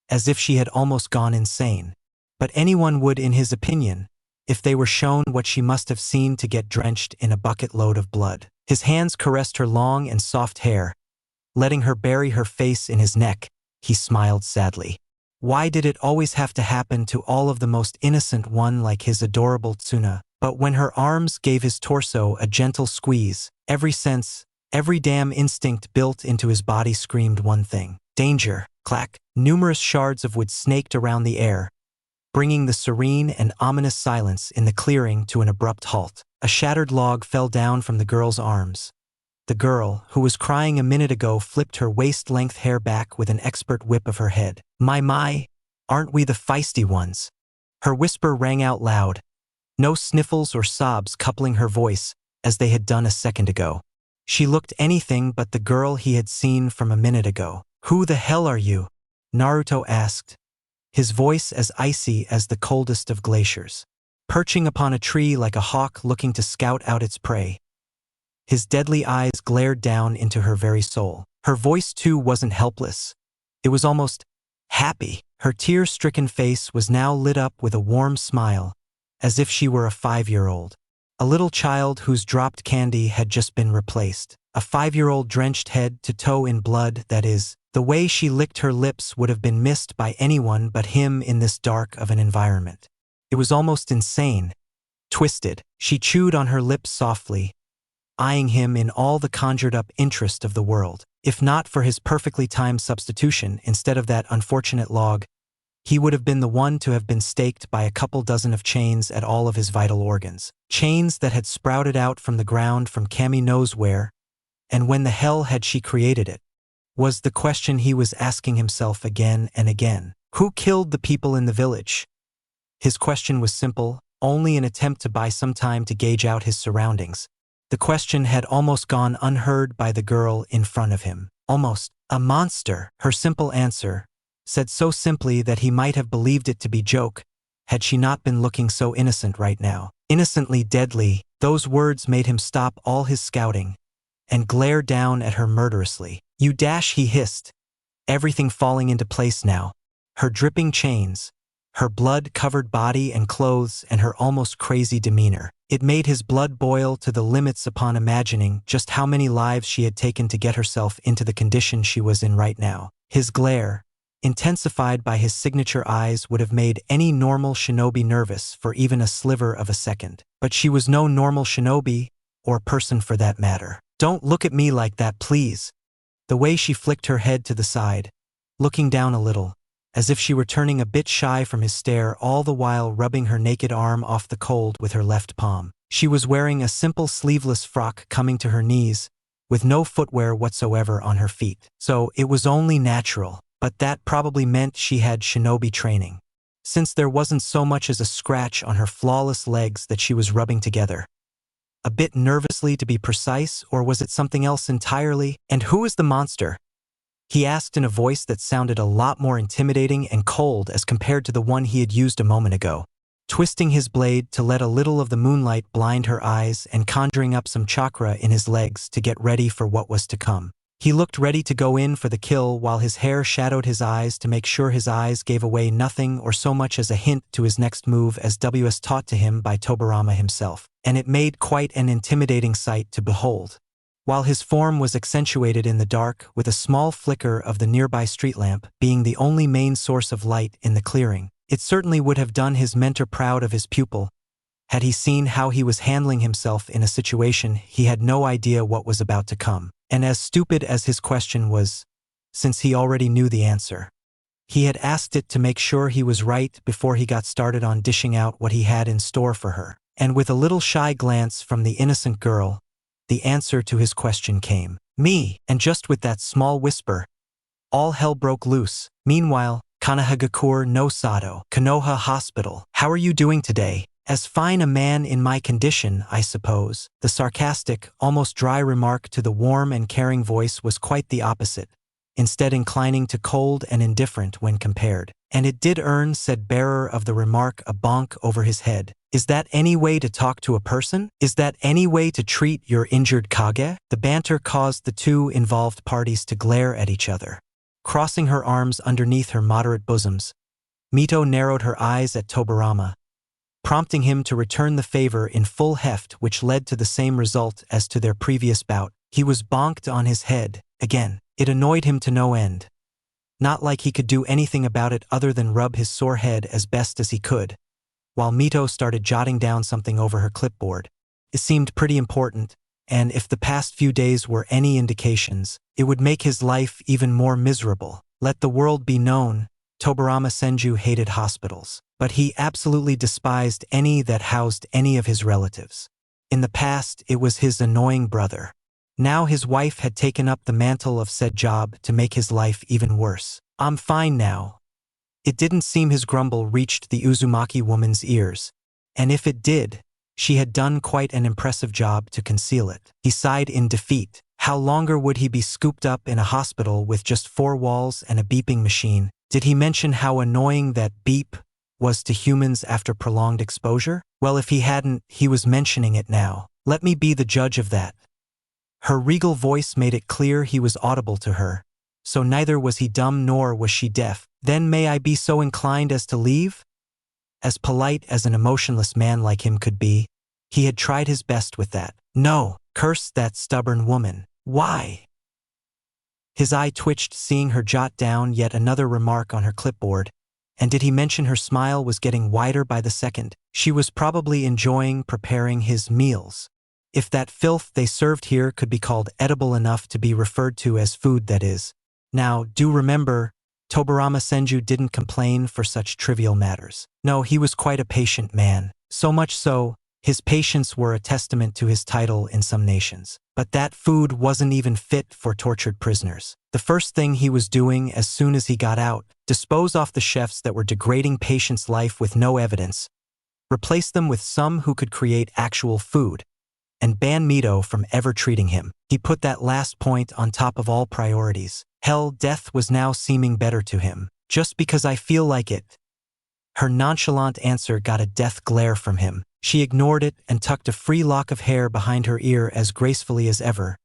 as if she had almost gone insane. But anyone would, in his opinion, if they were shown what she must have seen to get drenched in a bucket load of blood. His hands caressed her long and soft hair, letting her bury her face in his neck. He smiled sadly. Why did it always have to happen to all of the most innocent one like his adorable Tsuna? But when her arms gave his torso a gentle squeeze, every sense, every damn instinct built into his body screamed one thing: danger. Clack. Numerous shards of wood snaked around the air, bringing the serene and ominous silence in the clearing to an abrupt halt. A shattered log fell down from the girl's arms. The girl, who was crying a minute ago, flipped her waist-length hair back with an expert whip of her head. My, aren't we the feisty ones?" Her whisper rang out loud, no sniffles or sobs coupling her voice as they had done a second ago. She looked anything but the girl he had seen from a minute ago. "Who the hell are you?" Naruto asked, his voice as icy as the coldest of glaciers. Perching upon a tree like a hawk looking to scout out its prey, his deadly eyes glared down into her very soul. Her voice, too, wasn't helpless. It was almost happy. Her tear-stricken face was now lit up with a warm smile, as if she were a 5-year-old. A little child whose dropped candy had just been replaced. A 5-year-old drenched head to toe in blood, that is. The way she licked her lips would have been missed by anyone but him in this dark of an environment. It was almost insane, twisted. She chewed on her lips softly, eyeing him in all the conjured-up interest of the world. If not for his perfectly timed substitution instead of that unfortunate log, he would have been the one to have been staked by a couple dozen of chains at all of his vital organs. Chains that had sprouted out from the ground from Cammy knows where, and when the hell had she created it? Was the question he was asking himself again and again. Who killed the people in the village? His question was simple, only an attempt to buy some time to gauge out his surroundings. The question had almost gone unheard by the girl in front of him. Almost. A monster, her simple answer, said so simply that he might have believed it to be joke, had she not been looking so innocent right now. Innocently deadly, those words made him stop all his scouting and glare down at her murderously. You dash, he hissed, everything falling into place now. Her dripping chains, her blood-covered body and clothes, and her almost crazy demeanor. It made his blood boil to the limits upon imagining just how many lives she had taken to get herself into the condition she was in right now. His glare, intensified by his signature eyes, would have made any normal shinobi nervous for even a sliver of a second. But she was no normal shinobi, or person for that matter. Don't look at me like that, please. The way she flicked her head to the side, looking down a little, as if she were turning a bit shy from his stare, all the while rubbing her naked arm off the cold with her left palm. She was wearing a simple sleeveless frock coming to her knees, with no footwear whatsoever on her feet. So it was only natural, but that probably meant she had shinobi training, since there wasn't so much as a scratch on her flawless legs that she was rubbing together. A bit nervously to be precise, or was it something else entirely? And who is the monster? He asked in a voice that sounded a lot more intimidating and cold as compared to the one he had used a moment ago. Twisting his blade to let a little of the moonlight blind her eyes and conjuring up some chakra in his legs to get ready for what was to come. He looked ready to go in for the kill while his hair shadowed his eyes to make sure his eyes gave away nothing or so much as a hint to his next move as was taught to him by Tobirama himself. And it made quite an intimidating sight to behold. While his form was accentuated in the dark with a small flicker of the nearby street lamp being the only main source of light in the clearing, it certainly would have done his mentor proud of his pupil had he seen how he was handling himself in a situation he had no idea what was about to come. And as stupid as his question was, since he already knew the answer, he had asked it to make sure he was right before he got started on dishing out what he had in store for her. And with a little shy glance from the innocent girl, the answer to his question came. Me. And just with that small whisper, all hell broke loose. Meanwhile, Konoha no Sato, Konoha Hospital. How are you doing today? As fine a man in my condition, I suppose. The sarcastic, almost dry remark to the warm and caring voice was quite the opposite, instead inclining to cold and indifferent when compared. And it did earn said bearer of the remark a bonk over his head. Is that any way to talk to a person? Is that any way to treat your injured Kage? The banter caused the two involved parties to glare at each other. Crossing her arms underneath her moderate bosoms, Mito narrowed her eyes at Tobirama, prompting him to return the favor in full heft, which led to the same result as to their previous bout. He was bonked on his head, again. It annoyed him to no end. Not like he could do anything about it other than rub his sore head as best as he could, while Mito started jotting down something over her clipboard. It seemed pretty important, and if the past few days were any indications, it would make his life even more miserable. Let the world be known, Tobirama Senju hated hospitals, but he absolutely despised any that housed any of his relatives. In the past, it was his annoying brother. Now his wife had taken up the mantle of said job to make his life even worse. I'm fine now. It didn't seem his grumble reached the Uzumaki woman's ears, and if it did, she had done quite an impressive job to conceal it. He sighed in defeat. How longer would he be scooped up in a hospital with just 4 walls and a beeping machine? Did he mention how annoying that beep was to humans after prolonged exposure? Well, if he hadn't, he was mentioning it now. Let me be the judge of that. Her regal voice made it clear he was audible to her, so neither was he dumb nor was she deaf. Then may I be so inclined as to leave? As polite as an emotionless man like him could be, he had tried his best with that. No, curse that stubborn woman. Why? His eye twitched seeing her jot down yet another remark on her clipboard, And did he mention her smile was getting wider by the second? She was probably enjoying preparing his meals. If that filth they served here could be called edible enough to be referred to as food, that is. Now, do remember, Tobirama Senju didn't complain for such trivial matters. No, he was quite a patient man. So much so, his patience were a testament to his title in some nations. But that food wasn't even fit for tortured prisoners. The first thing he was doing as soon as he got out, dispose off the chefs that were degrading patients' life with no evidence, replace them with some who could create actual food, and ban Mito from ever treating him. He put that last point on top of all priorities. Hell, death was now seeming better to him. Just because I feel like it. Her nonchalant answer got a death glare from him. She ignored it and tucked a free lock of hair behind her ear as gracefully as ever,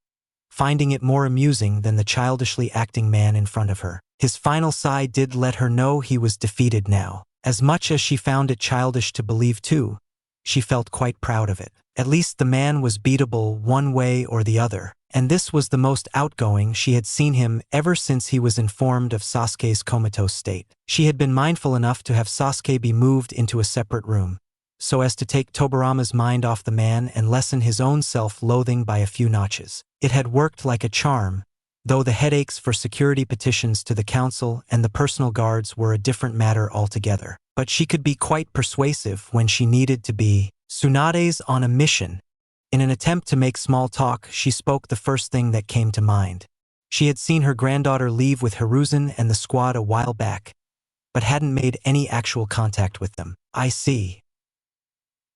finding it more amusing than the childishly acting man in front of her. His final sigh did let her know he was defeated now. As much as she found it childish to believe too, she felt quite proud of it. At least the man was beatable one way or the other, and this was the most outgoing she had seen him ever since he was informed of Sasuke's comatose state. She had been mindful enough to have Sasuke be moved into a separate room, so as to take Tobirama's mind off the man and lessen his own self-loathing by a few notches. It had worked like a charm, though the headaches for security petitions to the council and the personal guards were a different matter altogether. But she could be quite persuasive when she needed to be. Tsunade's on a mission. In an attempt to make small talk, she spoke the first thing that came to mind. She had seen her granddaughter leave with Hiruzen and the squad a while back, but hadn't made any actual contact with them. I see.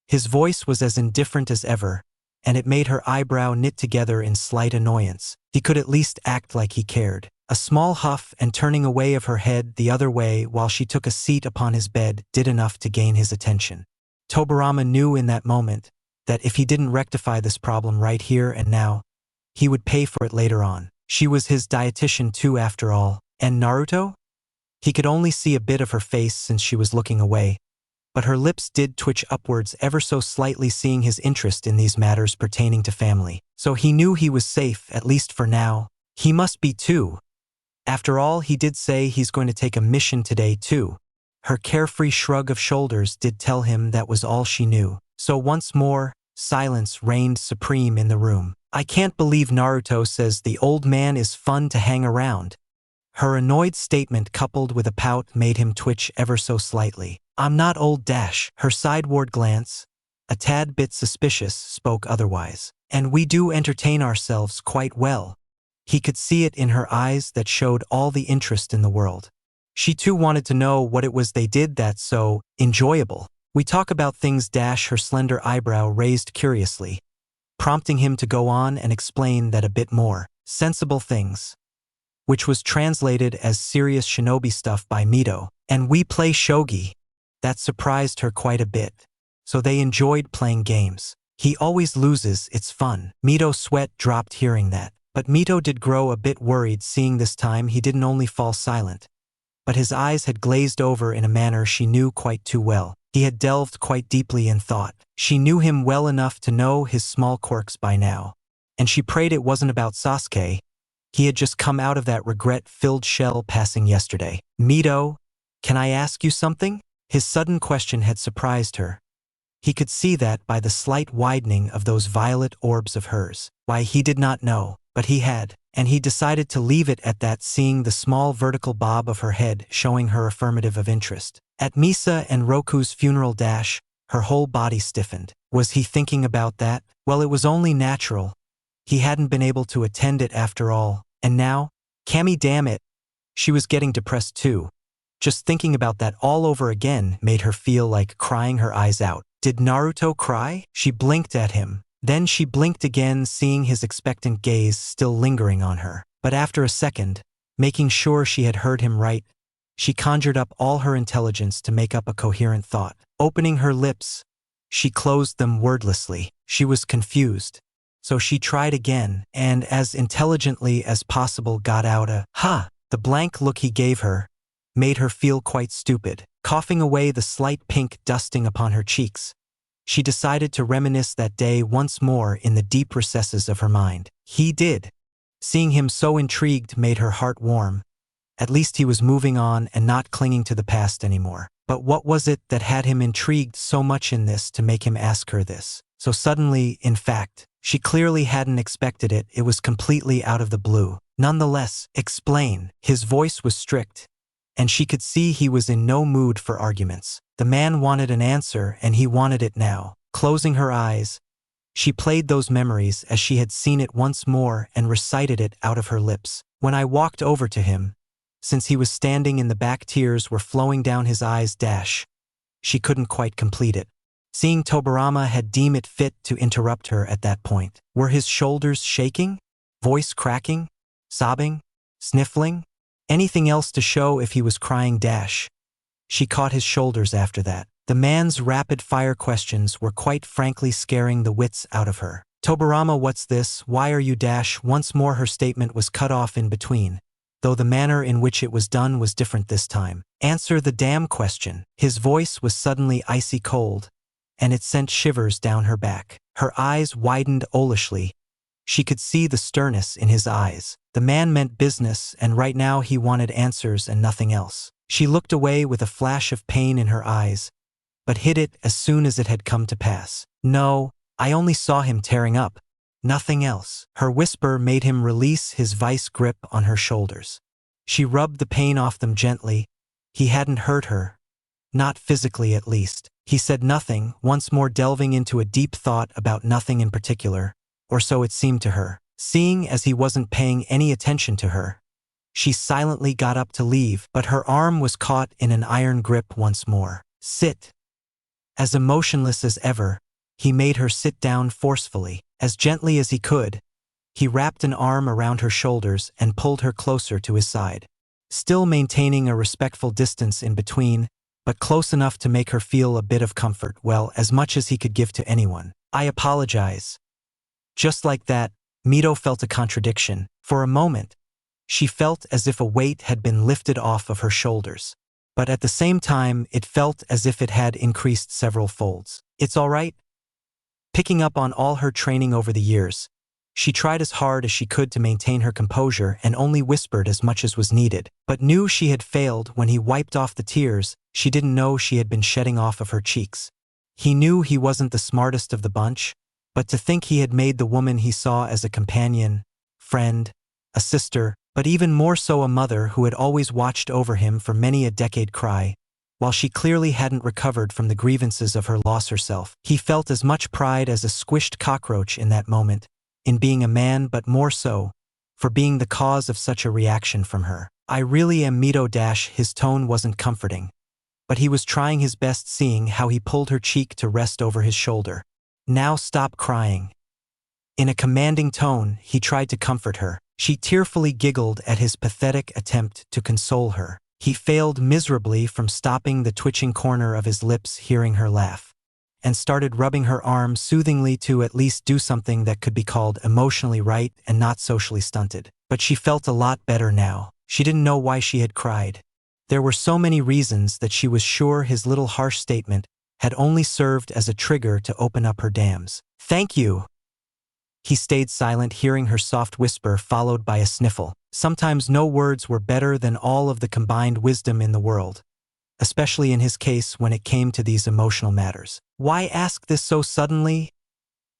His voice was as indifferent as ever, and it made her eyebrow knit together in slight annoyance. He could at least act like he cared. A small huff and turning away of her head the other way while she took a seat upon his bed did enough to gain his attention. Tobirama knew in that moment that if he didn't rectify this problem right here and now, he would pay for it later on. She was his dietitian too, after all. And Naruto? He could only see a bit of her face since she was looking away, but her lips did twitch upwards ever so slightly, seeing his interest in these matters pertaining to family. So he knew he was safe, at least for now. He must be too. After all, he did say he's going to take a mission today too. Her carefree shrug of shoulders did tell him that was all she knew. So once more, silence reigned supreme in the room. I can't believe Naruto says the old man is fun to hang around. Her annoyed statement coupled with a pout made him twitch ever so slightly. I'm not old dash. Her sideward glance, a tad bit suspicious, spoke otherwise. And we do entertain ourselves quite well. He could see it in her eyes that showed all the interest in the world. She too wanted to know what it was they did that's so enjoyable. We talk about things dash. Her slender eyebrow raised curiously, prompting him to go on and explain that a bit more. Sensible things, which was translated as serious shinobi stuff by Mito. And we play shogi. That surprised her quite a bit. So they enjoyed playing games. He always loses, it's fun. Mito's sweat dropped hearing that. But Mito did grow a bit worried, seeing this time he didn't only fall silent, but his eyes had glazed over in a manner she knew quite too well. He had delved quite deeply in thought. She knew him well enough to know his small quirks by now, and she prayed it wasn't about Sasuke. He had just come out of that regret-filled shell passing yesterday. Mito, can I ask you something? His sudden question had surprised her. He could see that by the slight widening of those violet orbs of hers. Why, he did not know, but he had, and he decided to leave it at that, seeing the small vertical bob of her head showing her affirmative of interest. At Misa and Roku's funeral dash, her whole body stiffened. Was he thinking about that? Well, it was only natural. He hadn't been able to attend it after all, and now, Cammy, damn it, she was getting depressed too. Just thinking about that all over again made her feel like crying her eyes out. Did Naruto cry? She blinked at him. Then she blinked again, seeing his expectant gaze still lingering on her. But after a second, making sure she had heard him right, she conjured up all her intelligence to make up a coherent thought. Opening her lips, she closed them wordlessly. She was confused. So she tried again, and as intelligently as possible got out a "ha." The blank look he gave her made her feel quite stupid. Coughing away the slight pink dusting upon her cheeks, she decided to reminisce that day once more in the deep recesses of her mind. He did. Seeing him so intrigued made her heart warm, At least he was moving on and not clinging to the past anymore. But what was it that had him intrigued so much in this to make him ask her this? So suddenly, in fact, she clearly hadn't expected it. It was completely out of the blue. Nonetheless, explain. His voice was strict, and she could see he was in no mood for arguments. The man wanted an answer, and he wanted it now. Closing her eyes, she played those memories as she had seen it once more and recited it out of her lips. When I walked over to him, since he was standing in the back, tears were flowing down his eyes. She couldn't quite complete it. Seeing Tobirama had deemed it fit to interrupt her at that point. Were his shoulders shaking? Voice cracking? Sobbing? Sniffling? Anything else to show if he was crying? She caught his shoulders after that. The man's rapid-fire questions were quite frankly scaring the wits out of her. Tobirama, what's this? Why are you? Once more her statement was cut off in between, though the manner in which it was done was different this time. Answer the damn question. His voice was suddenly icy cold, and it sent shivers down her back. Her eyes widened owlishly. She could see the sternness in his eyes. The man meant business, and right now he wanted answers and nothing else. She looked away with a flash of pain in her eyes, but hid it as soon as it had come to pass. No, I only saw him tearing up. Nothing else. Her whisper made him release his vice grip on her shoulders. She rubbed the pain off them gently. He hadn't hurt her. Not physically, at least. He said nothing, once more delving into a deep thought about nothing in particular, or so it seemed to her. Seeing as he wasn't paying any attention to her, she silently got up to leave, but her arm was caught in an iron grip once more. Sit. As emotionless as ever, he made her sit down forcefully. As gently as he could, he wrapped an arm around her shoulders and pulled her closer to his side. Still maintaining a respectful distance in between, but close enough to make her feel a bit of comfort, well, as much as he could give to anyone. I apologize. Just like that, Mito felt a contradiction. For a moment, she felt as if a weight had been lifted off of her shoulders. But at the same time, it felt as if it had increased several folds. It's all right. Picking up on all her training over the years, she tried as hard as she could to maintain her composure and only whispered as much as was needed, but knew she had failed when he wiped off the tears she didn't know she had been shedding off of her cheeks. He knew he wasn't the smartest of the bunch, but to think he had made the woman he saw as a companion, friend, a sister, but even more so a mother who had always watched over him for many a decade cry, while she clearly hadn't recovered from the grievances of her loss herself. He felt as much pride as a squished cockroach in that moment, in being a man, but more so, for being the cause of such a reaction from her. I really am Mito. His tone wasn't comforting, but he was trying his best, seeing how he pulled her cheek to rest over his shoulder. Now stop crying. In a commanding tone, he tried to comfort her. She tearfully giggled at his pathetic attempt to console her. He failed miserably from stopping the twitching corner of his lips hearing her laugh, and started rubbing her arm soothingly to at least do something that could be called emotionally right and not socially stunted. But she felt a lot better now. She didn't know why she had cried. There were so many reasons that she was sure his little harsh statement had only served as a trigger to open up her dams. Thank you. He stayed silent, hearing her soft whisper followed by a sniffle. Sometimes no words were better than all of the combined wisdom in the world, especially in his case when it came to these emotional matters. Why ask this so suddenly?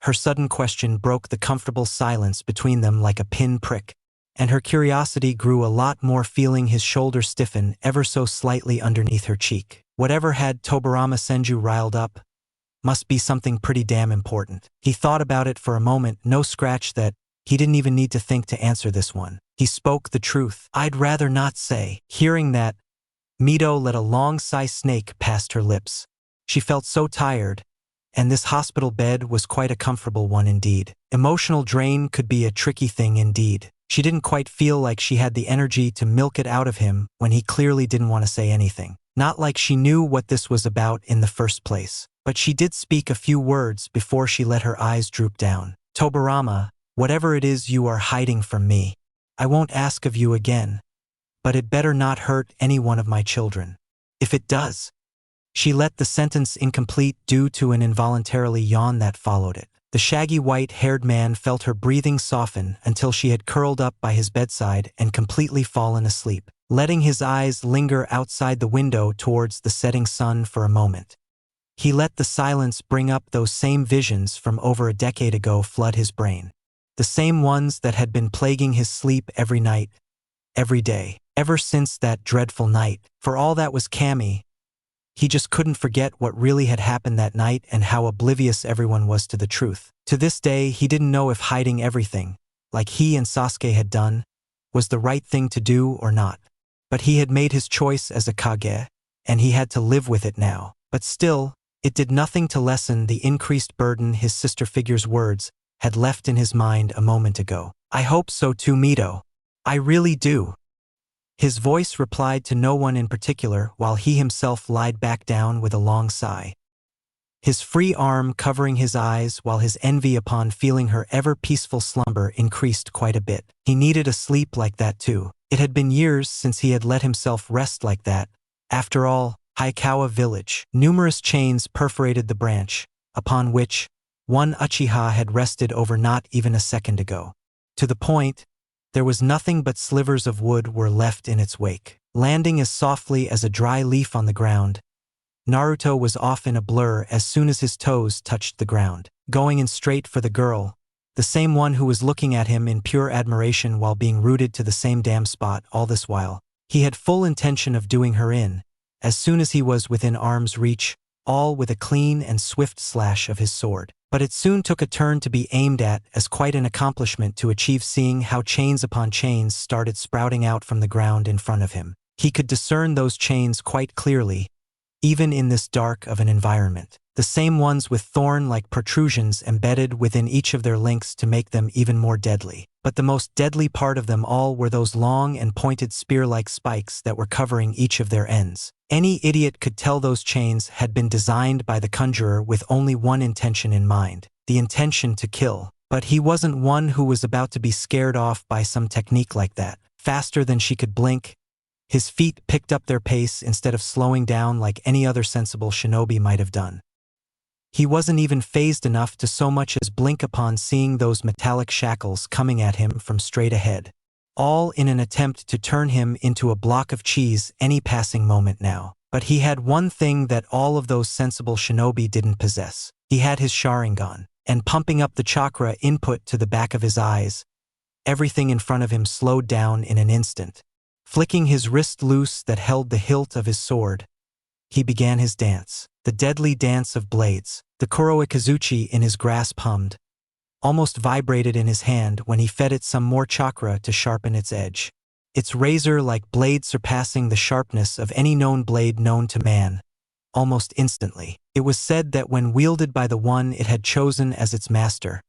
Her sudden question broke the comfortable silence between them like a pin prick, and her curiosity grew a lot more, feeling his shoulder stiffen ever so slightly underneath her cheek. Whatever had Tobirama Senju riled up must be something pretty damn important. He thought about it for a moment, no scratch that he didn't even need to think to answer this one. He spoke the truth. I'd rather not say. Hearing that, Mito let a long sigh snake past her lips. She felt so tired, and this hospital bed was quite a comfortable one indeed. Emotional drain could be a tricky thing indeed. She didn't quite feel like she had the energy to milk it out of him when he clearly didn't want to say anything. Not like she knew what this was about in the first place. But she did speak a few words before she let her eyes droop down. Tobirama, whatever it is you are hiding from me, I won't ask of you again, but it better not hurt any one of my children. If it does. She let the sentence incomplete due to an involuntarily yawn that followed it. The shaggy white-haired man felt her breathing soften until she had curled up by his bedside and completely fallen asleep. letting his eyes linger outside the window towards the setting sun for a moment. He let the silence bring up those same visions from over a decade ago flood his brain. The same ones that had been plaguing his sleep every night, every day, ever since that dreadful night. For all that was Cammy, he just couldn't forget what really had happened that night and how oblivious everyone was to the truth. To this day, he didn't know if hiding everything, like he and Sasuke had done, was the right thing to do or not. But he had made his choice as a Kage, and he had to live with it now. But still, it did nothing to lessen the increased burden his sister figure's words had left in his mind a moment ago. I hope so too, Mito. I really do. His voice replied to no one in particular while he himself lied back down with a long sigh. His free arm covering his eyes while his envy upon feeling her ever-peaceful slumber increased quite a bit. He needed a sleep like that too. It had been years since he had let himself rest like that. After all, Hayakawa village. Numerous chains perforated the branch, upon which one Uchiha had rested over not even a second ago. To the point, there was nothing but slivers of wood were left in its wake. Landing as softly as a dry leaf on the ground, Naruto was off in a blur as soon as his toes touched the ground, going in straight for the girl, the same one who was looking at him in pure admiration while being rooted to the same damn spot all this while. He had full intention of doing her in, as soon as he was within arm's reach, all with a clean and swift slash of his sword. But it soon took a turn to be aimed at as quite an accomplishment to achieve, seeing how chains upon chains started sprouting out from the ground in front of him. He could discern those chains quite clearly, even in this dark of an environment. The same ones with thorn-like protrusions embedded within each of their links to make them even more deadly. But the most deadly part of them all were those long and pointed spear-like spikes that were covering each of their ends. Any idiot could tell those chains had been designed by the conjurer with only one intention in mind, the intention to kill. But he wasn't one who was about to be scared off by some technique like that. Faster than she could blink, his feet picked up their pace instead of slowing down like any other sensible shinobi might have done. He wasn't even fazed enough to so much as blink upon seeing those metallic shackles coming at him from straight ahead, all in an attempt to turn him into a block of cheese any passing moment now. But he had one thing that all of those sensible shinobi didn't possess. He had his Sharingan, and pumping up the chakra input to the back of his eyes, everything in front of him slowed down in an instant. Flicking his wrist loose that held the hilt of his sword, he began his dance, the deadly dance of blades. The Kuroikazuchi in his grasp hummed, almost vibrated in his hand when he fed it some more chakra to sharpen its edge. Its razor-like blade surpassing the sharpness of any known blade known to man, almost instantly. It was said that when wielded by the one it had chosen as its master,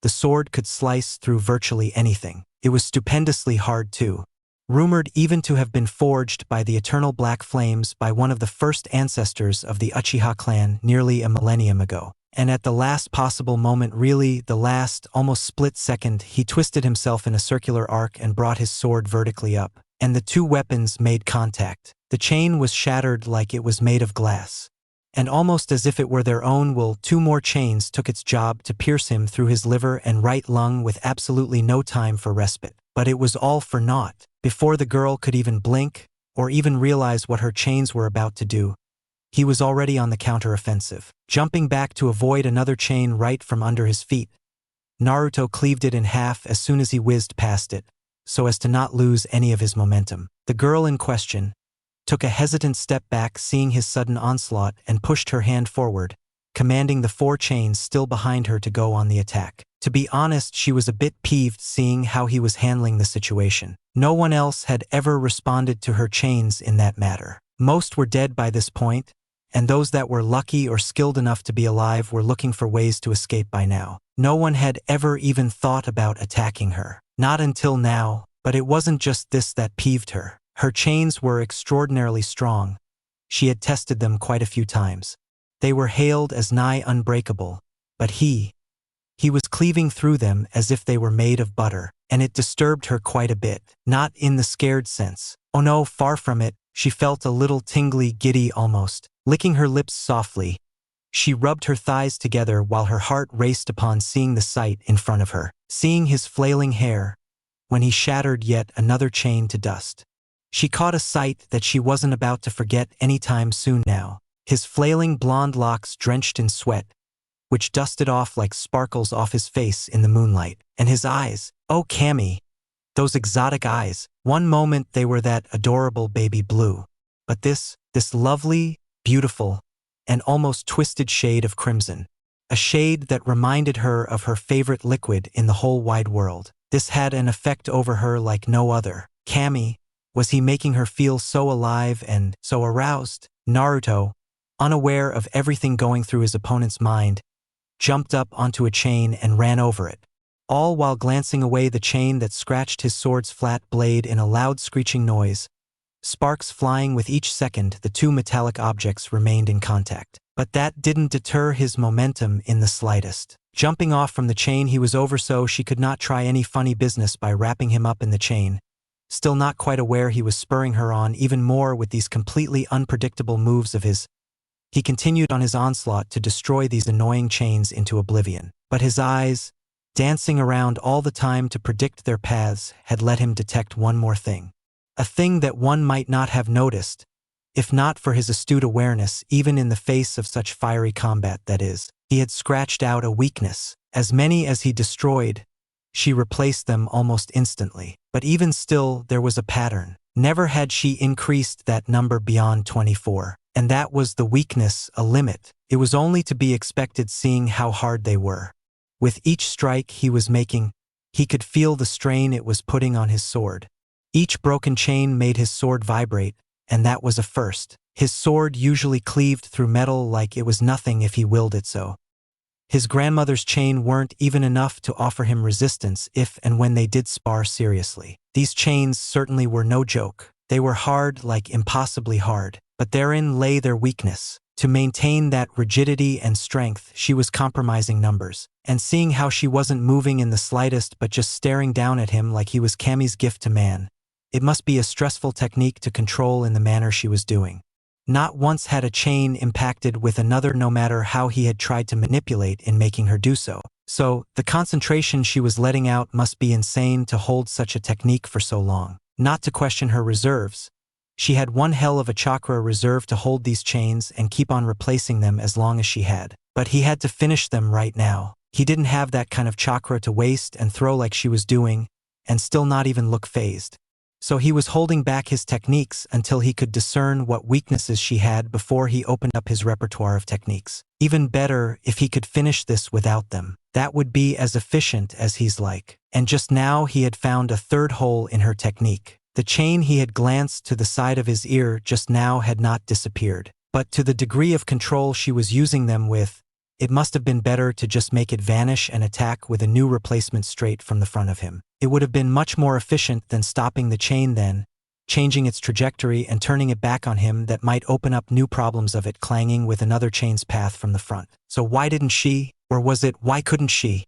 the sword could slice through virtually anything. It was stupendously hard too. Rumored even to have been forged by the eternal black flames by one of the first ancestors of the Uchiha clan nearly a millennium ago. And at the last possible moment, really the last, almost split second, he twisted himself in a circular arc and brought his sword vertically up, and the two weapons made contact. The chain was shattered like it was made of glass, and almost as if it were their own will, two more chains took its job to pierce him through his liver and right lung with absolutely no time for respite. But it was all for naught. Before the girl could even blink, or even realize what her chains were about to do, he was already on the counter-offensive. Jumping back to avoid another chain right from under his feet, Naruto cleaved it in half as soon as he whizzed past it, so as to not lose any of his momentum. The girl in question took a hesitant step back seeing his sudden onslaught and pushed her hand forward, commanding the four chains still behind her to go on the attack. To be honest, she was a bit peeved seeing how he was handling the situation. No one else had ever responded to her chains in that matter. Most were dead by this point, and those that were lucky or skilled enough to be alive were looking for ways to escape by now. No one had ever even thought about attacking her. Not until now, but it wasn't just this that peeved her. Her chains were extraordinarily strong. She had tested them quite a few times. They were hailed as nigh unbreakable, but he was cleaving through them as if they were made of butter, and it disturbed her quite a bit. Not in the scared sense. Oh no, far from it. She felt a little tingly, giddy almost. Licking her lips softly, she rubbed her thighs together while her heart raced upon seeing the sight in front of her, seeing his flailing hair, when he shattered yet another chain to dust. She caught a sight that she wasn't about to forget anytime soon now. His flailing blonde locks drenched in sweat, which dusted off like sparkles off his face in the moonlight. And his eyes, oh Cammy, those exotic eyes. One moment they were that adorable baby blue. But this lovely, beautiful, and almost twisted shade of crimson. A shade that reminded her of her favorite liquid in the whole wide world. This had an effect over her like no other. Cammy, was he making her feel so alive and so aroused? Naruto, unaware of everything going through his opponent's mind, jumped up onto a chain and ran over it, all while glancing away the chain that scratched his sword's flat blade in a loud screeching noise. Sparks flying with each second, the two metallic objects remained in contact. But that didn't deter his momentum in the slightest. Jumping off from the chain he was over so she could not try any funny business by wrapping him up in the chain. Still not quite aware he was spurring her on even more with these completely unpredictable moves of his. He continued on his onslaught to destroy these annoying chains into oblivion. But his eyes, dancing around all the time to predict their paths, had let him detect one more thing. A thing that one might not have noticed, if not for his astute awareness even in the face of such fiery combat, that is, he had scratched out a weakness. As many as he destroyed, she replaced them almost instantly. But even still, there was a pattern. Never had she increased that number beyond 24. And that was the weakness, a limit. It was only to be expected seeing how hard they were. With each strike he was making, he could feel the strain it was putting on his sword. Each broken chain made his sword vibrate, and that was a first. His sword usually cleaved through metal like it was nothing if he willed it so. His grandmother's chain weren't even enough to offer him resistance if and when they did spar seriously. These chains certainly were no joke. They were hard, like impossibly hard. But therein lay their weakness. To maintain that rigidity and strength, she was compromising numbers. And seeing how she wasn't moving in the slightest but just staring down at him like he was Cammy's gift to man, it must be a stressful technique to control in the manner she was doing. Not once had a chain impacted with another, no matter how he had tried to manipulate in making her do so. So, the concentration she was letting out must be insane to hold such a technique for so long. Not to question her reserves. She had one hell of a chakra reserve to hold these chains and keep on replacing them as long as she had. But he had to finish them right now. He didn't have that kind of chakra to waste and throw like she was doing, and still not even look fazed. So he was holding back his techniques until he could discern what weaknesses she had before he opened up his repertoire of techniques. Even better if he could finish this without them. That would be as efficient as he's like. And just now he had found a third hole in her technique. The chain he had glanced to the side of his ear just now had not disappeared. But to the degree of control she was using them with, it must have been better to just make it vanish and attack with a new replacement straight from the front of him. It would have been much more efficient than stopping the chain then, changing its trajectory and turning it back on him. That might open up new problems of it clanging with another chain's path from the front. So why didn't she? Or was it, why couldn't she?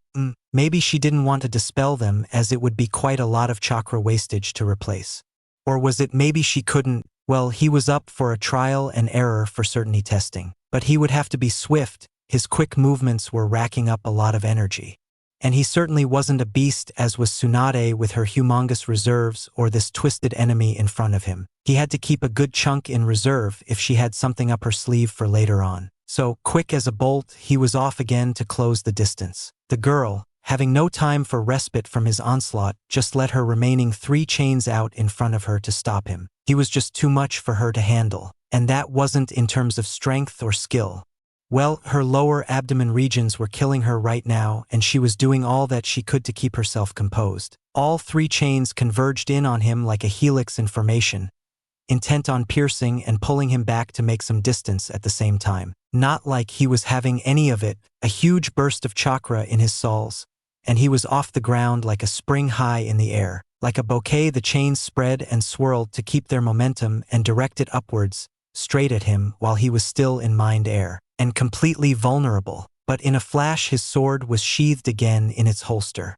Maybe she didn't want to dispel them, as it would be quite a lot of chakra wastage to replace. Or was it maybe she couldn't? Well, he was up for a trial and error for certainty testing. But he would have to be swift. His quick movements were racking up a lot of energy. And he certainly wasn't a beast as was Tsunade with her humongous reserves or this twisted enemy in front of him. He had to keep a good chunk in reserve if she had something up her sleeve for later on. So, quick as a bolt, he was off again to close the distance. The girl, having no time for respite from his onslaught, just let her remaining 3 chains out in front of her to stop him. He was just too much for her to handle. And that wasn't in terms of strength or skill. Well, her lower abdomen regions were killing her right now, and she was doing all that she could to keep herself composed. All 3 chains converged in on him like a helix in formation, intent on piercing and pulling him back to make some distance at the same time. Not like he was having any of it, a huge burst of chakra in his soles, and he was off the ground like a spring high in the air. Like a bouquet, the chains spread and swirled to keep their momentum and directed upwards, straight at him while he was still in mind air. And completely vulnerable, but in a flash his sword was sheathed again in its holster.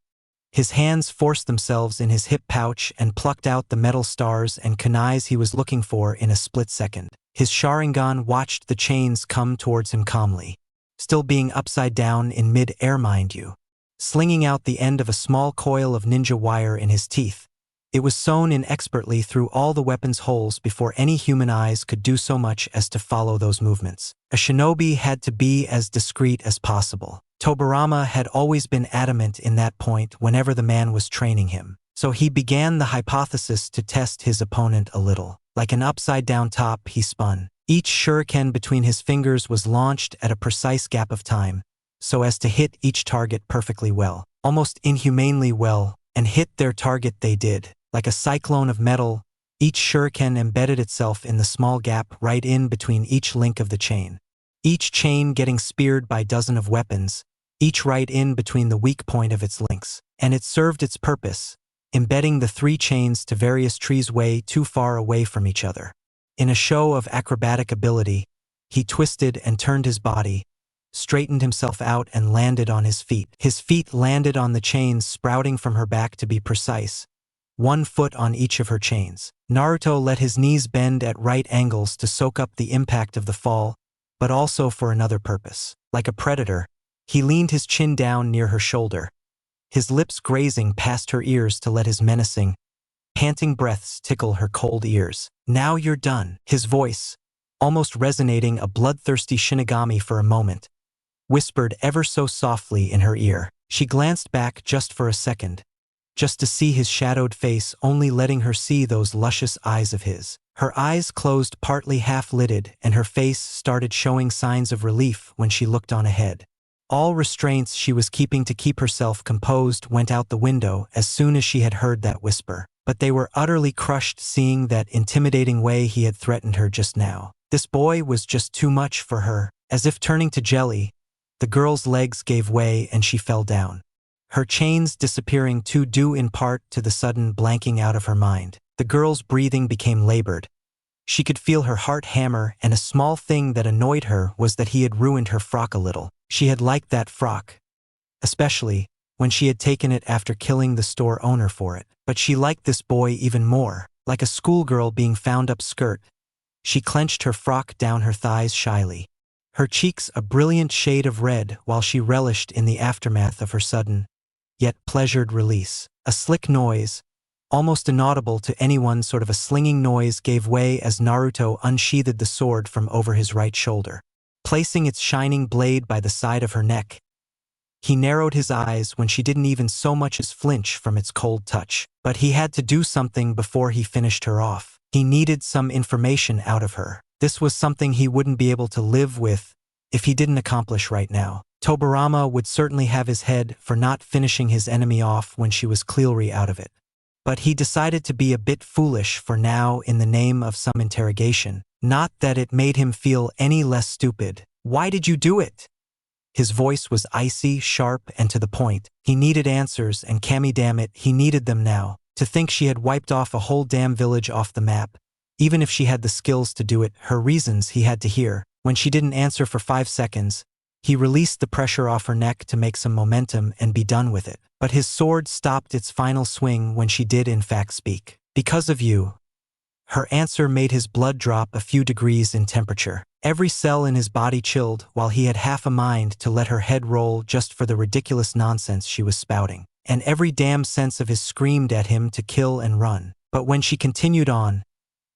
His hands forced themselves in his hip pouch and plucked out the metal stars and kunais he was looking for in a split second. His Sharingan watched the chains come towards him calmly, still being upside down in mid-air, mind you, slinging out the end of a small coil of ninja wire in his teeth, It was sewn in expertly through all the weapon's holes before any human eyes could do so much as to follow those movements. A shinobi had to be as discreet as possible. Tobirama had always been adamant in that point whenever the man was training him. So he began the hypothesis to test his opponent a little. Like an upside-down top, he spun. Each shuriken between his fingers was launched at a precise gap of time, so as to hit each target perfectly well, almost inhumanely well, and hit their target they did. Like a cyclone of metal, each shuriken embedded itself in the small gap right in between each link of the chain. Each chain getting speared by dozens of weapons, each right in between the weak point of its links. And it served its purpose, embedding the 3 chains to various trees way too far away from each other. In a show of acrobatic ability, he twisted and turned his body, straightened himself out and landed on his feet. His feet landed on the chains sprouting from her back to be precise, 1 foot on each of her chains. Naruto let his knees bend at right angles to soak up the impact of the fall, but also for another purpose. Like a predator, he leaned his chin down near her shoulder, his lips grazing past her ears to let his menacing, panting breaths tickle her cold ears. "Now you're done." His voice, almost resonating a bloodthirsty shinigami for a moment, whispered ever so softly in her ear. She glanced back just for a second, just to see his shadowed face, only letting her see those luscious eyes of his. Her eyes closed partly half-lidded and her face started showing signs of relief when she looked on ahead. All restraints she was keeping to keep herself composed went out the window as soon as she had heard that whisper. But they were utterly crushed seeing that intimidating way he had threatened her just now. This boy was just too much for her. As if turning to jelly, the girl's legs gave way and she fell down, her chains disappearing due in part to the sudden blanking out of her mind. The girl's breathing became labored. She could feel her heart hammer, and a small thing that annoyed her was that he had ruined her frock a little. She had liked that frock, especially when she had taken it after killing the store owner for it. But she liked this boy even more. Like a schoolgirl being found up skirt, she clenched her frock down her thighs shyly, her cheeks a brilliant shade of red while she relished in the aftermath of her sudden, yet pleasured release. A slick noise, almost inaudible to anyone, sort of a slinging noise, gave way as Naruto unsheathed the sword from over his right shoulder. Placing its shining blade by the side of her neck, he narrowed his eyes when she didn't even so much as flinch from its cold touch. But he had to do something before he finished her off. He needed some information out of her. This was something he wouldn't be able to live with if he didn't accomplish right now. Tobirama would certainly have his head for not finishing his enemy off when she was clearly out of it. But he decided to be a bit foolish for now in the name of some interrogation. Not that it made him feel any less stupid. "Why did you do it?" His voice was icy, sharp, and to the point. He needed answers, and damn it, he needed them now. To think she had wiped off a whole damn village off the map, even if she had the skills to do it. Her reasons he had to hear. When she didn't answer for 5 seconds, he released the pressure off her neck to make some momentum and be done with it. But his sword stopped its final swing when she did in fact speak. "Because of you." Her answer made his blood drop a few degrees in temperature. Every cell in his body chilled while he had half a mind to let her head roll just for the ridiculous nonsense she was spouting. And every damn sense of his screamed at him to kill and run. But when she continued on,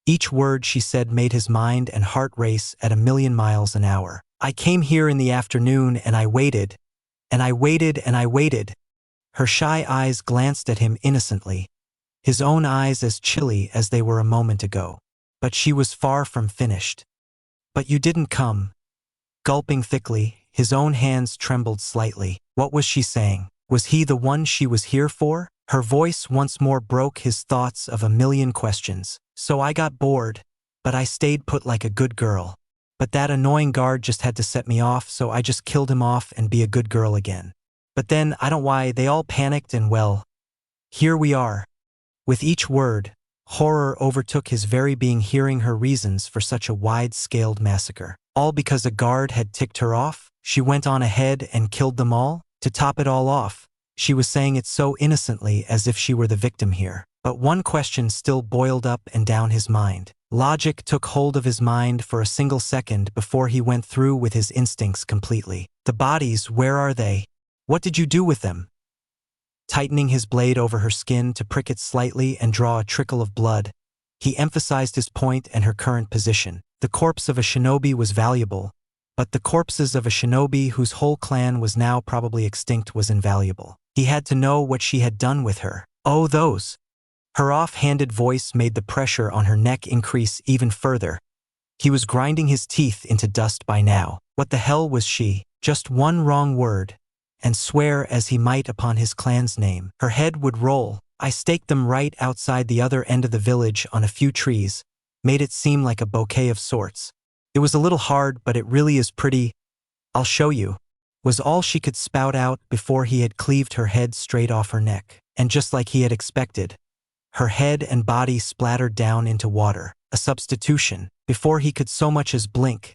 each word she said made his mind and heart race at 1,000,000 miles an hour. "I came here in the afternoon and I waited, and I waited and I waited." Her shy eyes glanced at him innocently, his own eyes as chilly as they were a moment ago. But she was far from finished. "But you didn't come." Gulping thickly, his own hands trembled slightly. What was she saying? Was he the one she was here for? Her voice once more broke his thoughts of 1,000,000 questions. "So I got bored, but I stayed put like a good girl. But that annoying guard just had to set me off, so I just killed him off and be a good girl again. But then, I don't know why, they all panicked and well, here we are." With each word, horror overtook his very being hearing her reasons for such a wide-scaled massacre. All because a guard had ticked her off? She went on ahead and killed them all? To top it all off, she was saying it so innocently as if she were the victim here. But one question still boiled up and down his mind. Logic took hold of his mind for a single second before he went through with his instincts completely. "The bodies, where are they? What did you do with them?" tightening his blade over her skin to prick it slightly and draw a trickle of blood. He emphasized his point and her current position. The corpse of a shinobi was valuable, but the corpses of a shinobi whose whole clan was now probably extinct was invaluable. He had to know what she had done with her. Oh, those! Her off-handed voice made the pressure on her neck increase even further. He was grinding his teeth into dust by now. What the hell was she? Just one wrong word, and swear as he might upon his clan's name. Her head would roll. I staked them right outside the other end of the village on a few trees, made it seem like a bouquet of sorts. It was a little hard, but it really is pretty. I'll show you, was all she could spout out before he had cleaved her head straight off her neck. And just like he had expected, her head and body splattered down into water. A substitution. Before he could so much as blink,